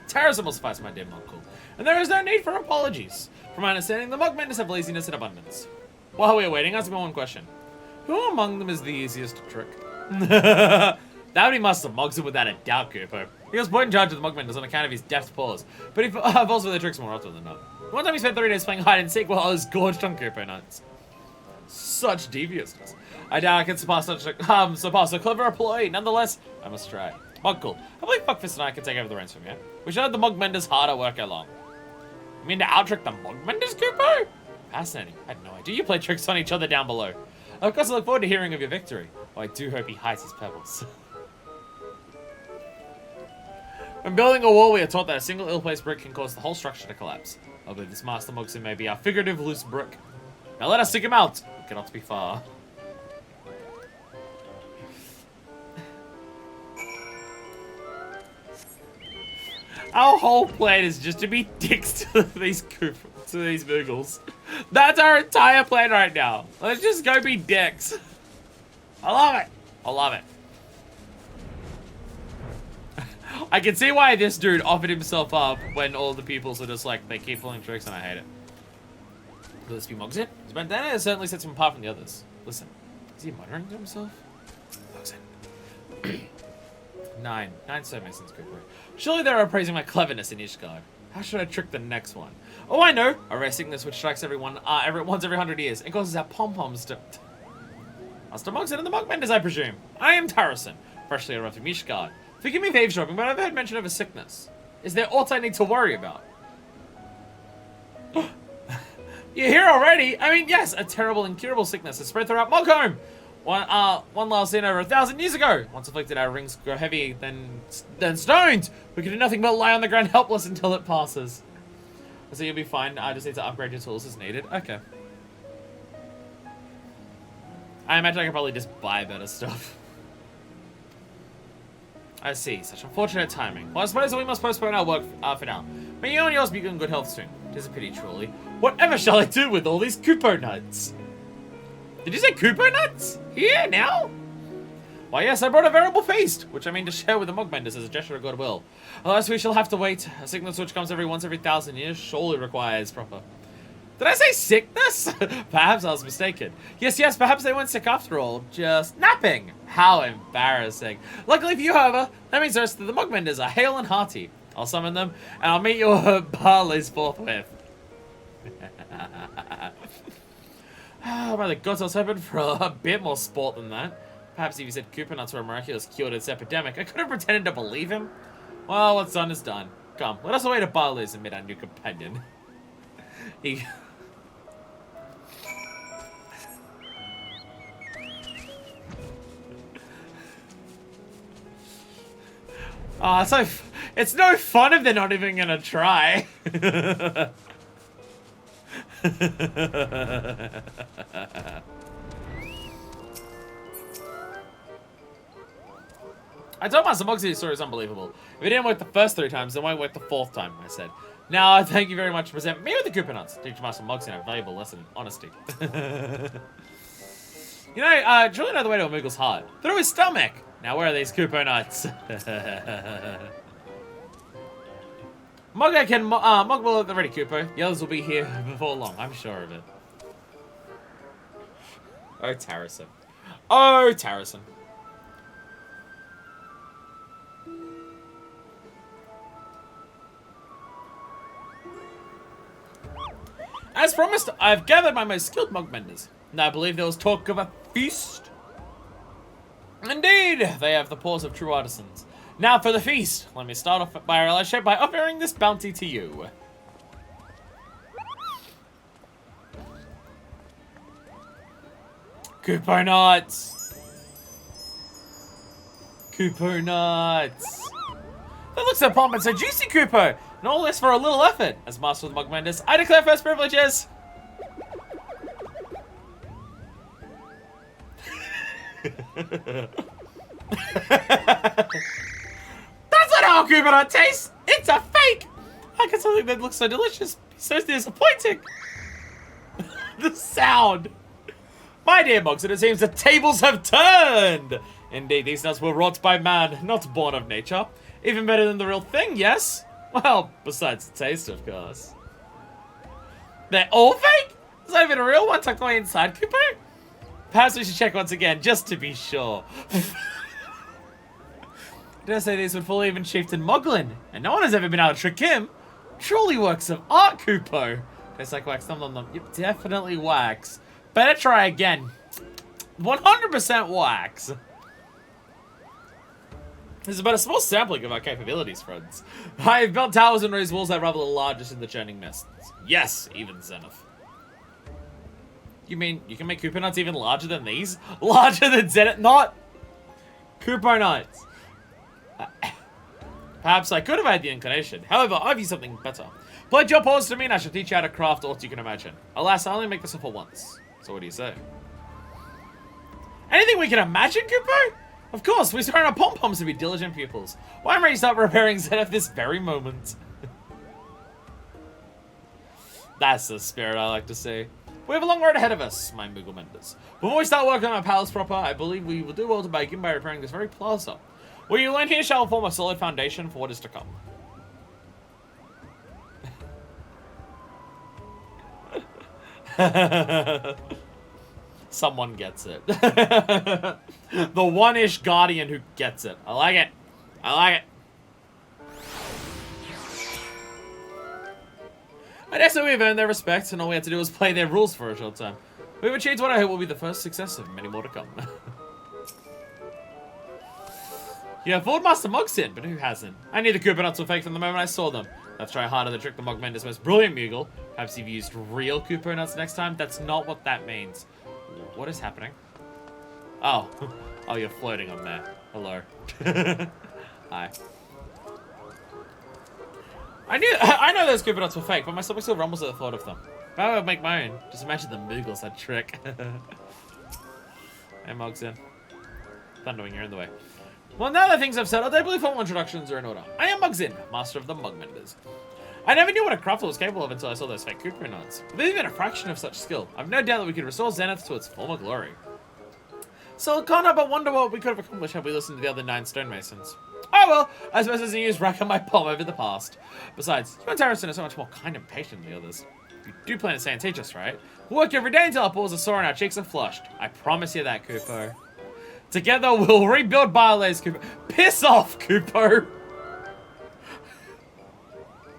Speaker 1: Tarrison will suffice, my dear Mogul, and there is no need for apologies. From my understanding, the Mogmenders have laziness in abundance. While we are waiting, ask me one question. Who among them is the easiest to trick? That would be Master Mogson without a doubt, Kupo. He was put in charge of the Mogmenders on account of his deft paws, but he falls for their tricks more often than not. One time he spent 3 days playing hide and seek while I was gorged on Kupo nuts. Such deviousness. I doubt I can surpass a clever employee. Nonetheless, I must try. Mogul, I believe Buckfist and I can take over the reins from you. We should have the Mogmenders harder work along. You mean to out-trick the Mogmenders, Kupo? Fascinating. I had no idea you play tricks on each other down below. Of course, I look forward to hearing of your victory. Oh, I do hope he hides his pebbles. When building a wall, we are taught that a single ill-placed brick can cause the whole structure to collapse. I believe this Master Mogson may be our figurative loose brick. Now let us seek him out. It cannot be far. Our whole plan is just to be dicks to these Moogles. That's our entire plan right now. Let's just go be dicks. I love it. I love it. I can see why this dude offered himself up when all the peoples are just like, they keep pulling tricks and I hate it. Will this be Mogson? His bandana certainly sets him apart from the others. Listen, is he muttering to himself? Mogson. 9 stonemasons, good word. Surely they are praising my cleverness in Ishgard. How should I trick the next one? Oh, I know! A rare sickness which strikes once every 100 years and causes our pom-poms to... Master Mogson and the Mogmenders, I presume. I am Tarrison, freshly arrived from Ishgard. Forgive me for eavesdropping, but I've heard mention of a sickness. Is there aught I need to worry about? You're here already? I mean, yes, a terrible, incurable sickness has spread throughout Mogholm. One last seen over 1,000 years ago. Once afflicted, our rings grow heavy, then stones. We can do nothing but lie on the ground helpless until it passes. So you'll be fine. I just need to upgrade your tools as needed. Okay. I imagine I can probably just buy better stuff. I see. Such unfortunate timing. Well, I suppose that we must postpone our work for now. May you and yours be in good health soon. It is a pity, truly. Whatever shall I do with all these Kupo nuts? Did you say Kupo nuts? Here, now? Why, yes, I brought a veritable feast, which I mean to share with the Mogmenders as a gesture of goodwill. Alas, we shall have to wait. A sickness which comes once every 1,000 years surely requires proper... Did I say sickness? Perhaps I was mistaken. Yes, perhaps they weren't sick after all. Just napping. How embarrassing. Luckily for you, however, that means the rest of the Mogmenders are hale and hearty. I'll summon them, and I'll meet your barleys forthwith. By the gods, I was hoping for a bit more sport than that. Perhaps if you said Kupo nuts were a miraculous cure to this epidemic, I could have pretended to believe him. Well, what's done is done. Come, let us away to barleys and meet our new companion. Oh, it's no fun if they're not even gonna try. I told Master Moxie this story is unbelievable. If it didn't work the first 3 times, it won't work the 4th time, I said. Now, thank you very much for presenting me with the Kupo nuts. Teach Master Moxie a valuable lesson in honesty. You know, I truly know the way to a Moogle's heart. Through his stomach! Now, where are these Kupo nuts? Mog will at the ready, Kupo. The others will be here before long, I'm sure of it. Oh, Tarrison. Oh, Tarrison. As promised, I've gathered my most skilled Mogmenders. And I believe there was talk of a feast. Indeed, they have the paws of true artisans. Now for the feast. Let me start off by offering this bounty to you. Kupo nuts. Kupo nuts. That looks so plump and so juicy, Kupo. And all this for a little effort. As Master of the Mogmenders, I declare first privileges. That's not how a Kupo nut tastes. It's a fake. How can something that looks so delicious be so disappointing? The sound. My dear Mogson, it seems the tables have turned! Indeed, these nuts were wrought by man, not born of nature. Even better than the real thing, yes? Well, besides the taste, of course. They're all fake? Is that even a real one tucked away inside, Kupo? Perhaps we should check once again, just to be sure. Dare say these would fool even Chieftain Moglin, and no one has ever been able to trick him. Truly works of art, Kupo. Tastes like wax, nom nom nom. Yep, definitely wax. Better try again. 100% wax. This is but a small sampling of our capabilities, friends. I have built towers and raised walls that rival the largest in the churning mists. Yes, even Zenith. You mean you can make Kupo nuts even larger than these? Larger than Zenith? Not Kupo nuts. Perhaps I could have had the inclination. However, I've used something better. Pledge your paws to me and I shall teach you how to craft aught you can imagine. Alas, I only make this for once. So what do you say? Anything we can imagine, Kupo? Of course, we train our pom-poms to be diligent pupils. Why am I ready to start repairing Zenith this very moment? That's the spirit I like to see. We have a long road ahead of us, my Moogle members. Before we start working on our palace proper, I believe we will do well to begin by repairing this very plaza. What you learn here shall form a solid foundation for what is to come. Someone gets it. The one-ish guardian who gets it. I like it. I like it. I guess we've earned their respect, and all we have to do is play their rules for a short time. We've achieved what I hope will be the first success of many more to come. Yeah, fooled Master Mogson, but who hasn't? I knew the Kupo nuts were fake from the moment I saw them. Let's try harder to trick the Mogmender's most brilliant Moogle. Perhaps you've used real Kupo nuts next time? That's not what that means. What is happening? Oh. Oh, you're floating on there. Hello. Hi. I know those Kupo nuts were fake, but my stomach still rumbles at the thought of them. If I would make my own, just imagine the Moogles I'd trick. Hey, Mogson. Thunderwing, you're in the way. Well, now that things have settled, I believe formal introductions are in order. I am Mogson, master of the Mogmenders. I never knew what a crafter was capable of until I saw those fake Kupo nuts. With even a fraction of such skill, I've no doubt that we could restore Zenith to its former glory. So I can't help but wonder what we could have accomplished had we listened to the other 9 stonemasons. Oh well, I suppose there's no use racking my palm over the past. Besides, you and Harrison are so much more kind and patient than the others. You do plan to stay and teach us, right? We'll work every day until our paws are sore and our cheeks are flushed. I promise you that, Kupo. Together, we'll rebuild Barley's Kupo. Piss off, Kupo!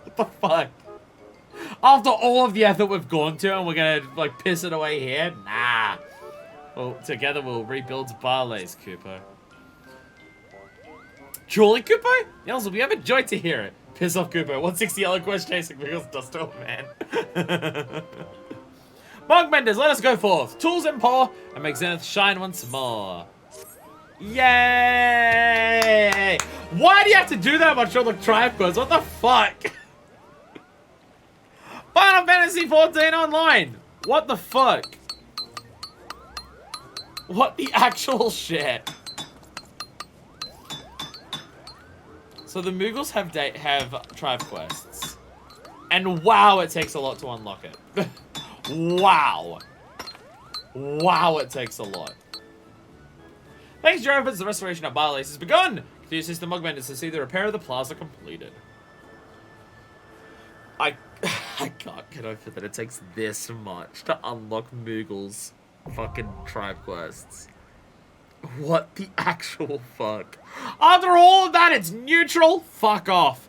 Speaker 1: What the fuck? After all of the effort we've gone to and we're gonna, like, piss it away here? Nah. Well, together we'll rebuild Barley's Kupo. Truly, Kupo? Yells will be overjoyed to hear it. Piss off, Kupo. 160 yellow quest chasing because dust to a man. Mogmenders, let us go forth. Tools in paw and make Zenith shine once more. Yay! Why do you have to do that much on the tribe quest? What the fuck? Final Fantasy 14 Online. What the fuck? What the actual shit? So the Moogles have tribe quests. And wow, it takes a lot to unlock it. Wow. Wow, it takes a lot. Thanks to your efforts, the restoration of Barlace has begun! Continue to assist the Mogmenders to see the repair of the plaza completed. I can't get over that it takes this much to unlock Moogle's fucking tribe quests. What the actual fuck? After all of that, it's neutral? Fuck off.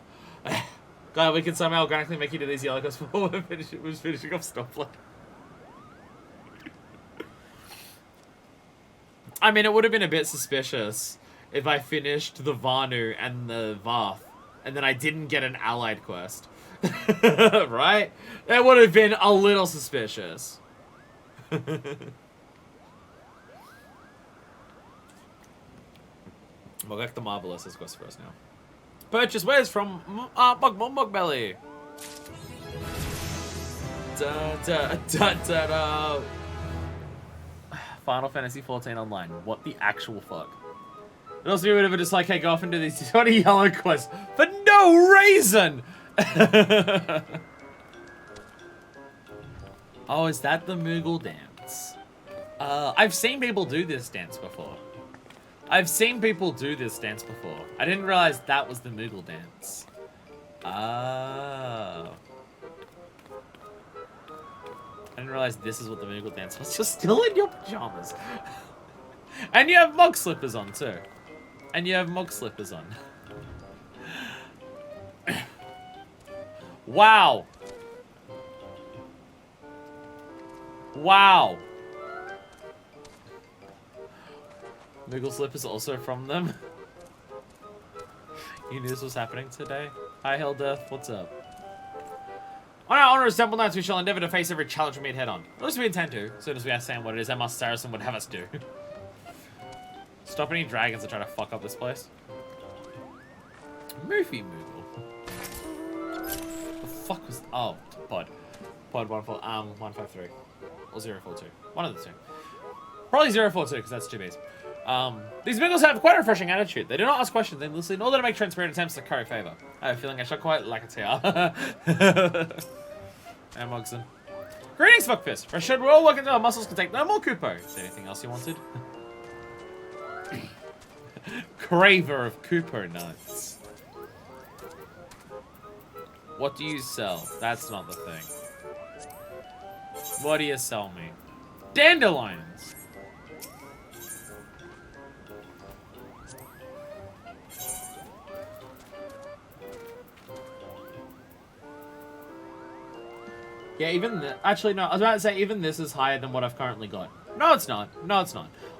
Speaker 1: Glad we can somehow organically make it to these yellow quests before we're finishing off Stompler. I mean, it would have been a bit suspicious if I finished the Vanu and the Varth, and then I didn't get an allied quest. Right? That would have been a little suspicious. We'll get the Marvelous quest for us now. Purchase wares from Mugbelly. Da da da da da. Final Fantasy 14 Online. What the actual fuck? It also be a bit of a dislike, hey, go off and do these 20 yellow quests for no reason! Oh, is that the Moogle dance? I've seen people do this dance before. I didn't realize that was the Moogle dance. Oh. I didn't realize this is what the Moogle dance was. You're still in your pajamas. And you have mog slippers on, too. Wow. Wow. Moogle slippers also from them. You knew this was happening today? Hi, Helldeath. What's up? On our honor as Temple Knights, we shall endeavor to face every challenge we meet head on. At least we intend to. As soon as we ask Sam what it is, Emma Saracen would have us do. Stop any dragons that try to fuck up this place. Murphy Moogle. The fuck was... Oh, Pod 153. Or 042. One of the two. Probably 042, because that's 2 Bs. These Moogles have quite a refreshing attitude. They do not ask questions endlessly, nor do they make transparent attempts to curry favor. I have a feeling I shall quite like it here. And Mogson. Greetings, Fuckfist. For sure, we're all working until our muscles can take no more Kupo. Is there anything else you wanted? Craver of Kupo nuts. What do you sell? That's not the thing. What do you sell me? Dandelions! Yeah, even actually, no, I was about to say, even this is higher than what I've currently got. No, it's not.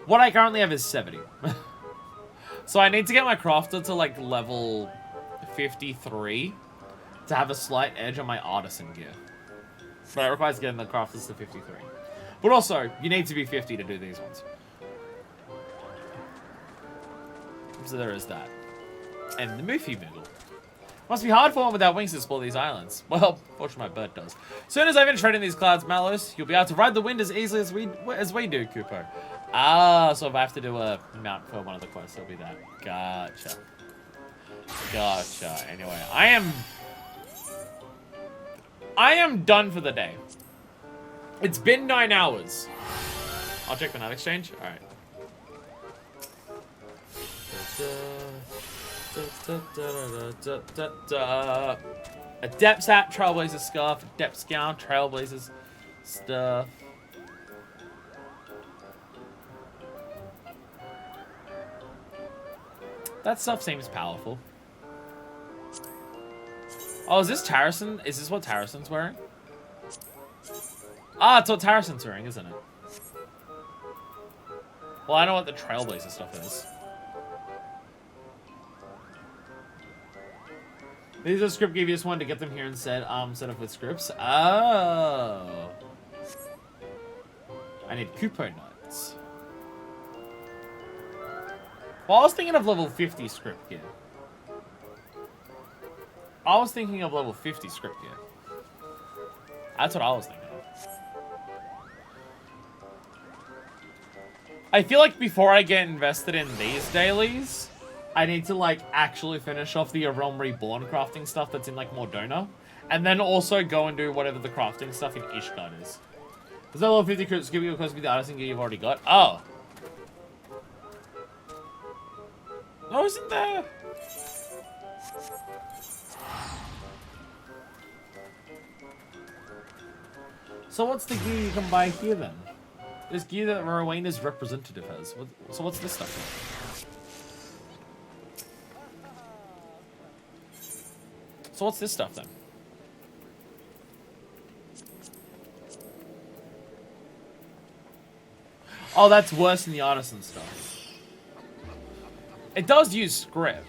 Speaker 1: What I currently have is 70. So I need to get my crafter to, like, level 53 to have a slight edge on my artisan gear. But it requires getting the crafters to 53. But also, you need to be 50 to do these ones. So there is that. And the Moofy Moogle. Must be hard for one without wings to explore these islands. Well, fortunately my bird does. As soon as I finish trading these clouds, Mallows, you'll be able to ride the wind as easily as we do, Kupo. Ah, so if I have to do a mount for one of the quests, it'll be that. Gotcha. Anyway, I am done for the day. It's been 9 hours. I'll check the night exchange. All right. Adept's hat, Trailblazer scarf, Adept's gown, Trailblazer's stuff. That stuff seems powerful. Oh, is this Tarrison? Is this what Tarrison's wearing? Ah, it's what Tarrison's wearing, isn't it? Well, I know what the Trailblazer stuff is. These are script give you just wanted to get them here instead of with scripts. Oh. I need Kupo nuts. Well, I was thinking of level 50 script gear. That's what I was thinking of. I feel like before I get invested in these dailies, I need to, like, actually finish off the A Realm Reborn crafting stuff that's in, like, Mordona. And then also go and do whatever the crafting stuff in Ishgard is. There's no level 50 crits give you because of the artisan gear you've already got. Oh. No, isn't there? So what's the gear you can buy here, then? There's gear that Rowena's representative has. So what's this stuff then? So what's this stuff then? Oh, that's worse than the artisan stuff. It does use script,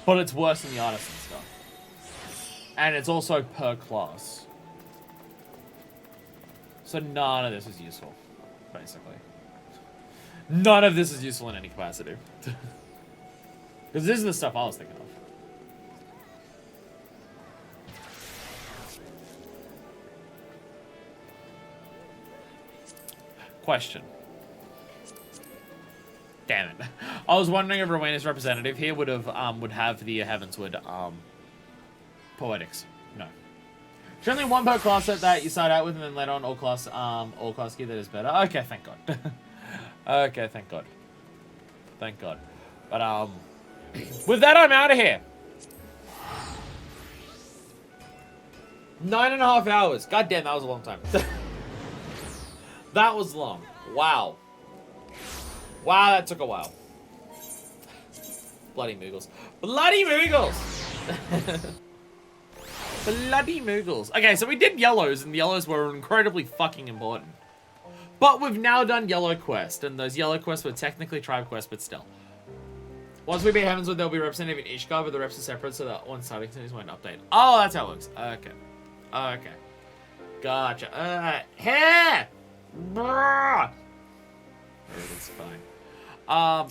Speaker 1: but it's worse than the artisan stuff. And it's also per class. So none of this is useful, basically. None of this is useful in any capacity. Because this is the stuff I was thinking of. Question. Damn it. I was wondering if Rowena's representative here would have the Heavensward poetics. No. There's only one per class set that you start out with, and then later on all class gear that is better. Okay, thank God. Okay, thank God. Thank God. But, with that, I'm out of here. 9.5 hours. God damn, that was a long time. That was long. Wow. Wow, that took a while. Bloody Moogles. Bloody Moogles! Bloody Moogles. Okay, so we did yellows, and the yellows were incredibly fucking important. But we've now done yellow quest, and those yellow quests were technically tribe quests, but still. Once we beat Heavensward, they'll be representative in Ishgard, but the reps are separate, so that one starting is won't update. Oh, that's how it works. Okay. Okay. Gotcha. Hair! Everything's fine.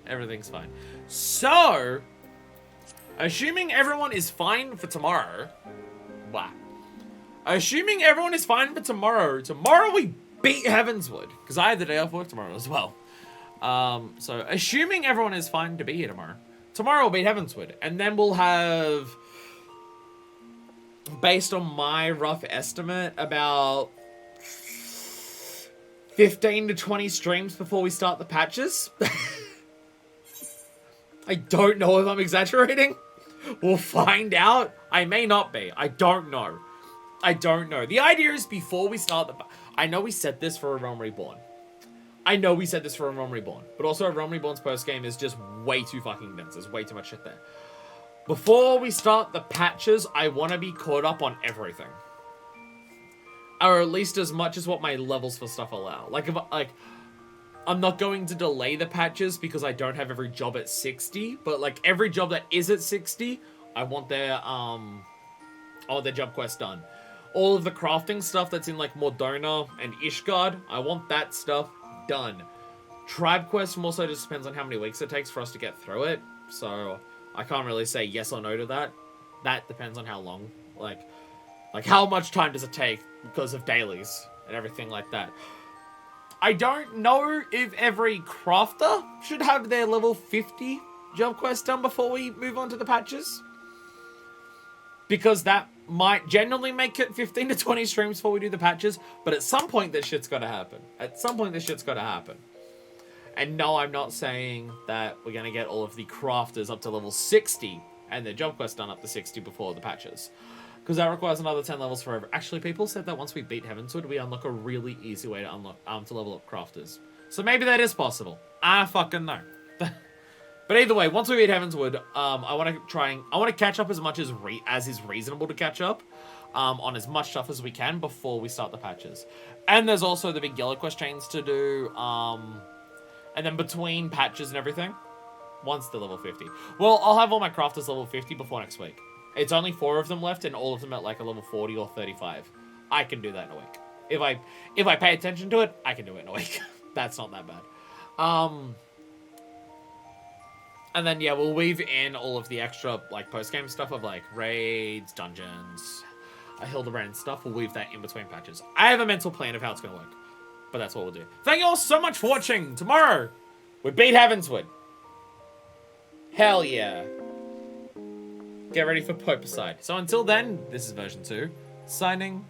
Speaker 1: Everything's fine. So, assuming everyone is fine for tomorrow. Wow. Assuming everyone is fine for tomorrow. Tomorrow we beat Heavensward. Because I have the day off work tomorrow as well. So, assuming everyone is fine to be here tomorrow. Tomorrow we'll beat Heavensward. And then we'll have, based on my rough estimate, about 15 to 20 streams before we start the patches. I don't know if I'm exaggerating. We'll find out. I may not be. I don't know. I don't know. The idea is before we start the... I know we said this for A Realm Reborn. I know we said this for A Realm Reborn. But also A Realm Reborn's post-game is just way too fucking dense. There's way too much shit there. Before we start the patches, I want to be caught up on everything. Or at least as much as what my levels for stuff allow. I'm not going to delay the patches because I don't have every job at 60, but like every job that is at 60, I want their job quest done. All of the crafting stuff that's in like Mordona and Ishgard, I want that stuff done. Tribe quest more so just depends on how many weeks it takes for us to get through it, so I can't really say yes or no to that. That depends on how long, like how much time does it take because of dailies and everything like that. I don't know if every crafter should have their level 50 job quest done before we move on to the patches. Because that might generally make it 15 to 20 streams before we do the patches. But at some point, this shit's got to happen. At some point, this shit's got to happen. And no, I'm not saying that we're going to get all of the crafters up to level 60 and their job quest done up to 60 before the patches. Because that requires another 10 levels forever. Actually, people said that once we beat Heavensward, we unlock a really easy way to unlock to level up crafters. So maybe that is possible. I fucking know. But either way, once we beat Heavensward, I want to catch up as much as is reasonable to catch up on as much stuff as we can before we start the patches. And there's also the big yellow quest chains to do. And then between patches and everything, once they're level 50. Well, I'll have all my crafters level 50 before next week. It's only 4 of them left, and all of them at like a level 40 or 35. I can do that in a week. If I pay attention to it, I can do it in a week. That's not that bad. And then yeah, we'll weave in all of the extra like post-game stuff of like raids, dungeons, Hildebrand stuff. We'll weave that in between patches. I have a mental plan of how it's gonna work, but that's what we'll do. Thank you all so much for watching. Tomorrow, we beat Heavensward. Hell yeah. Get ready for Popicide. So until then, this is version 2, signing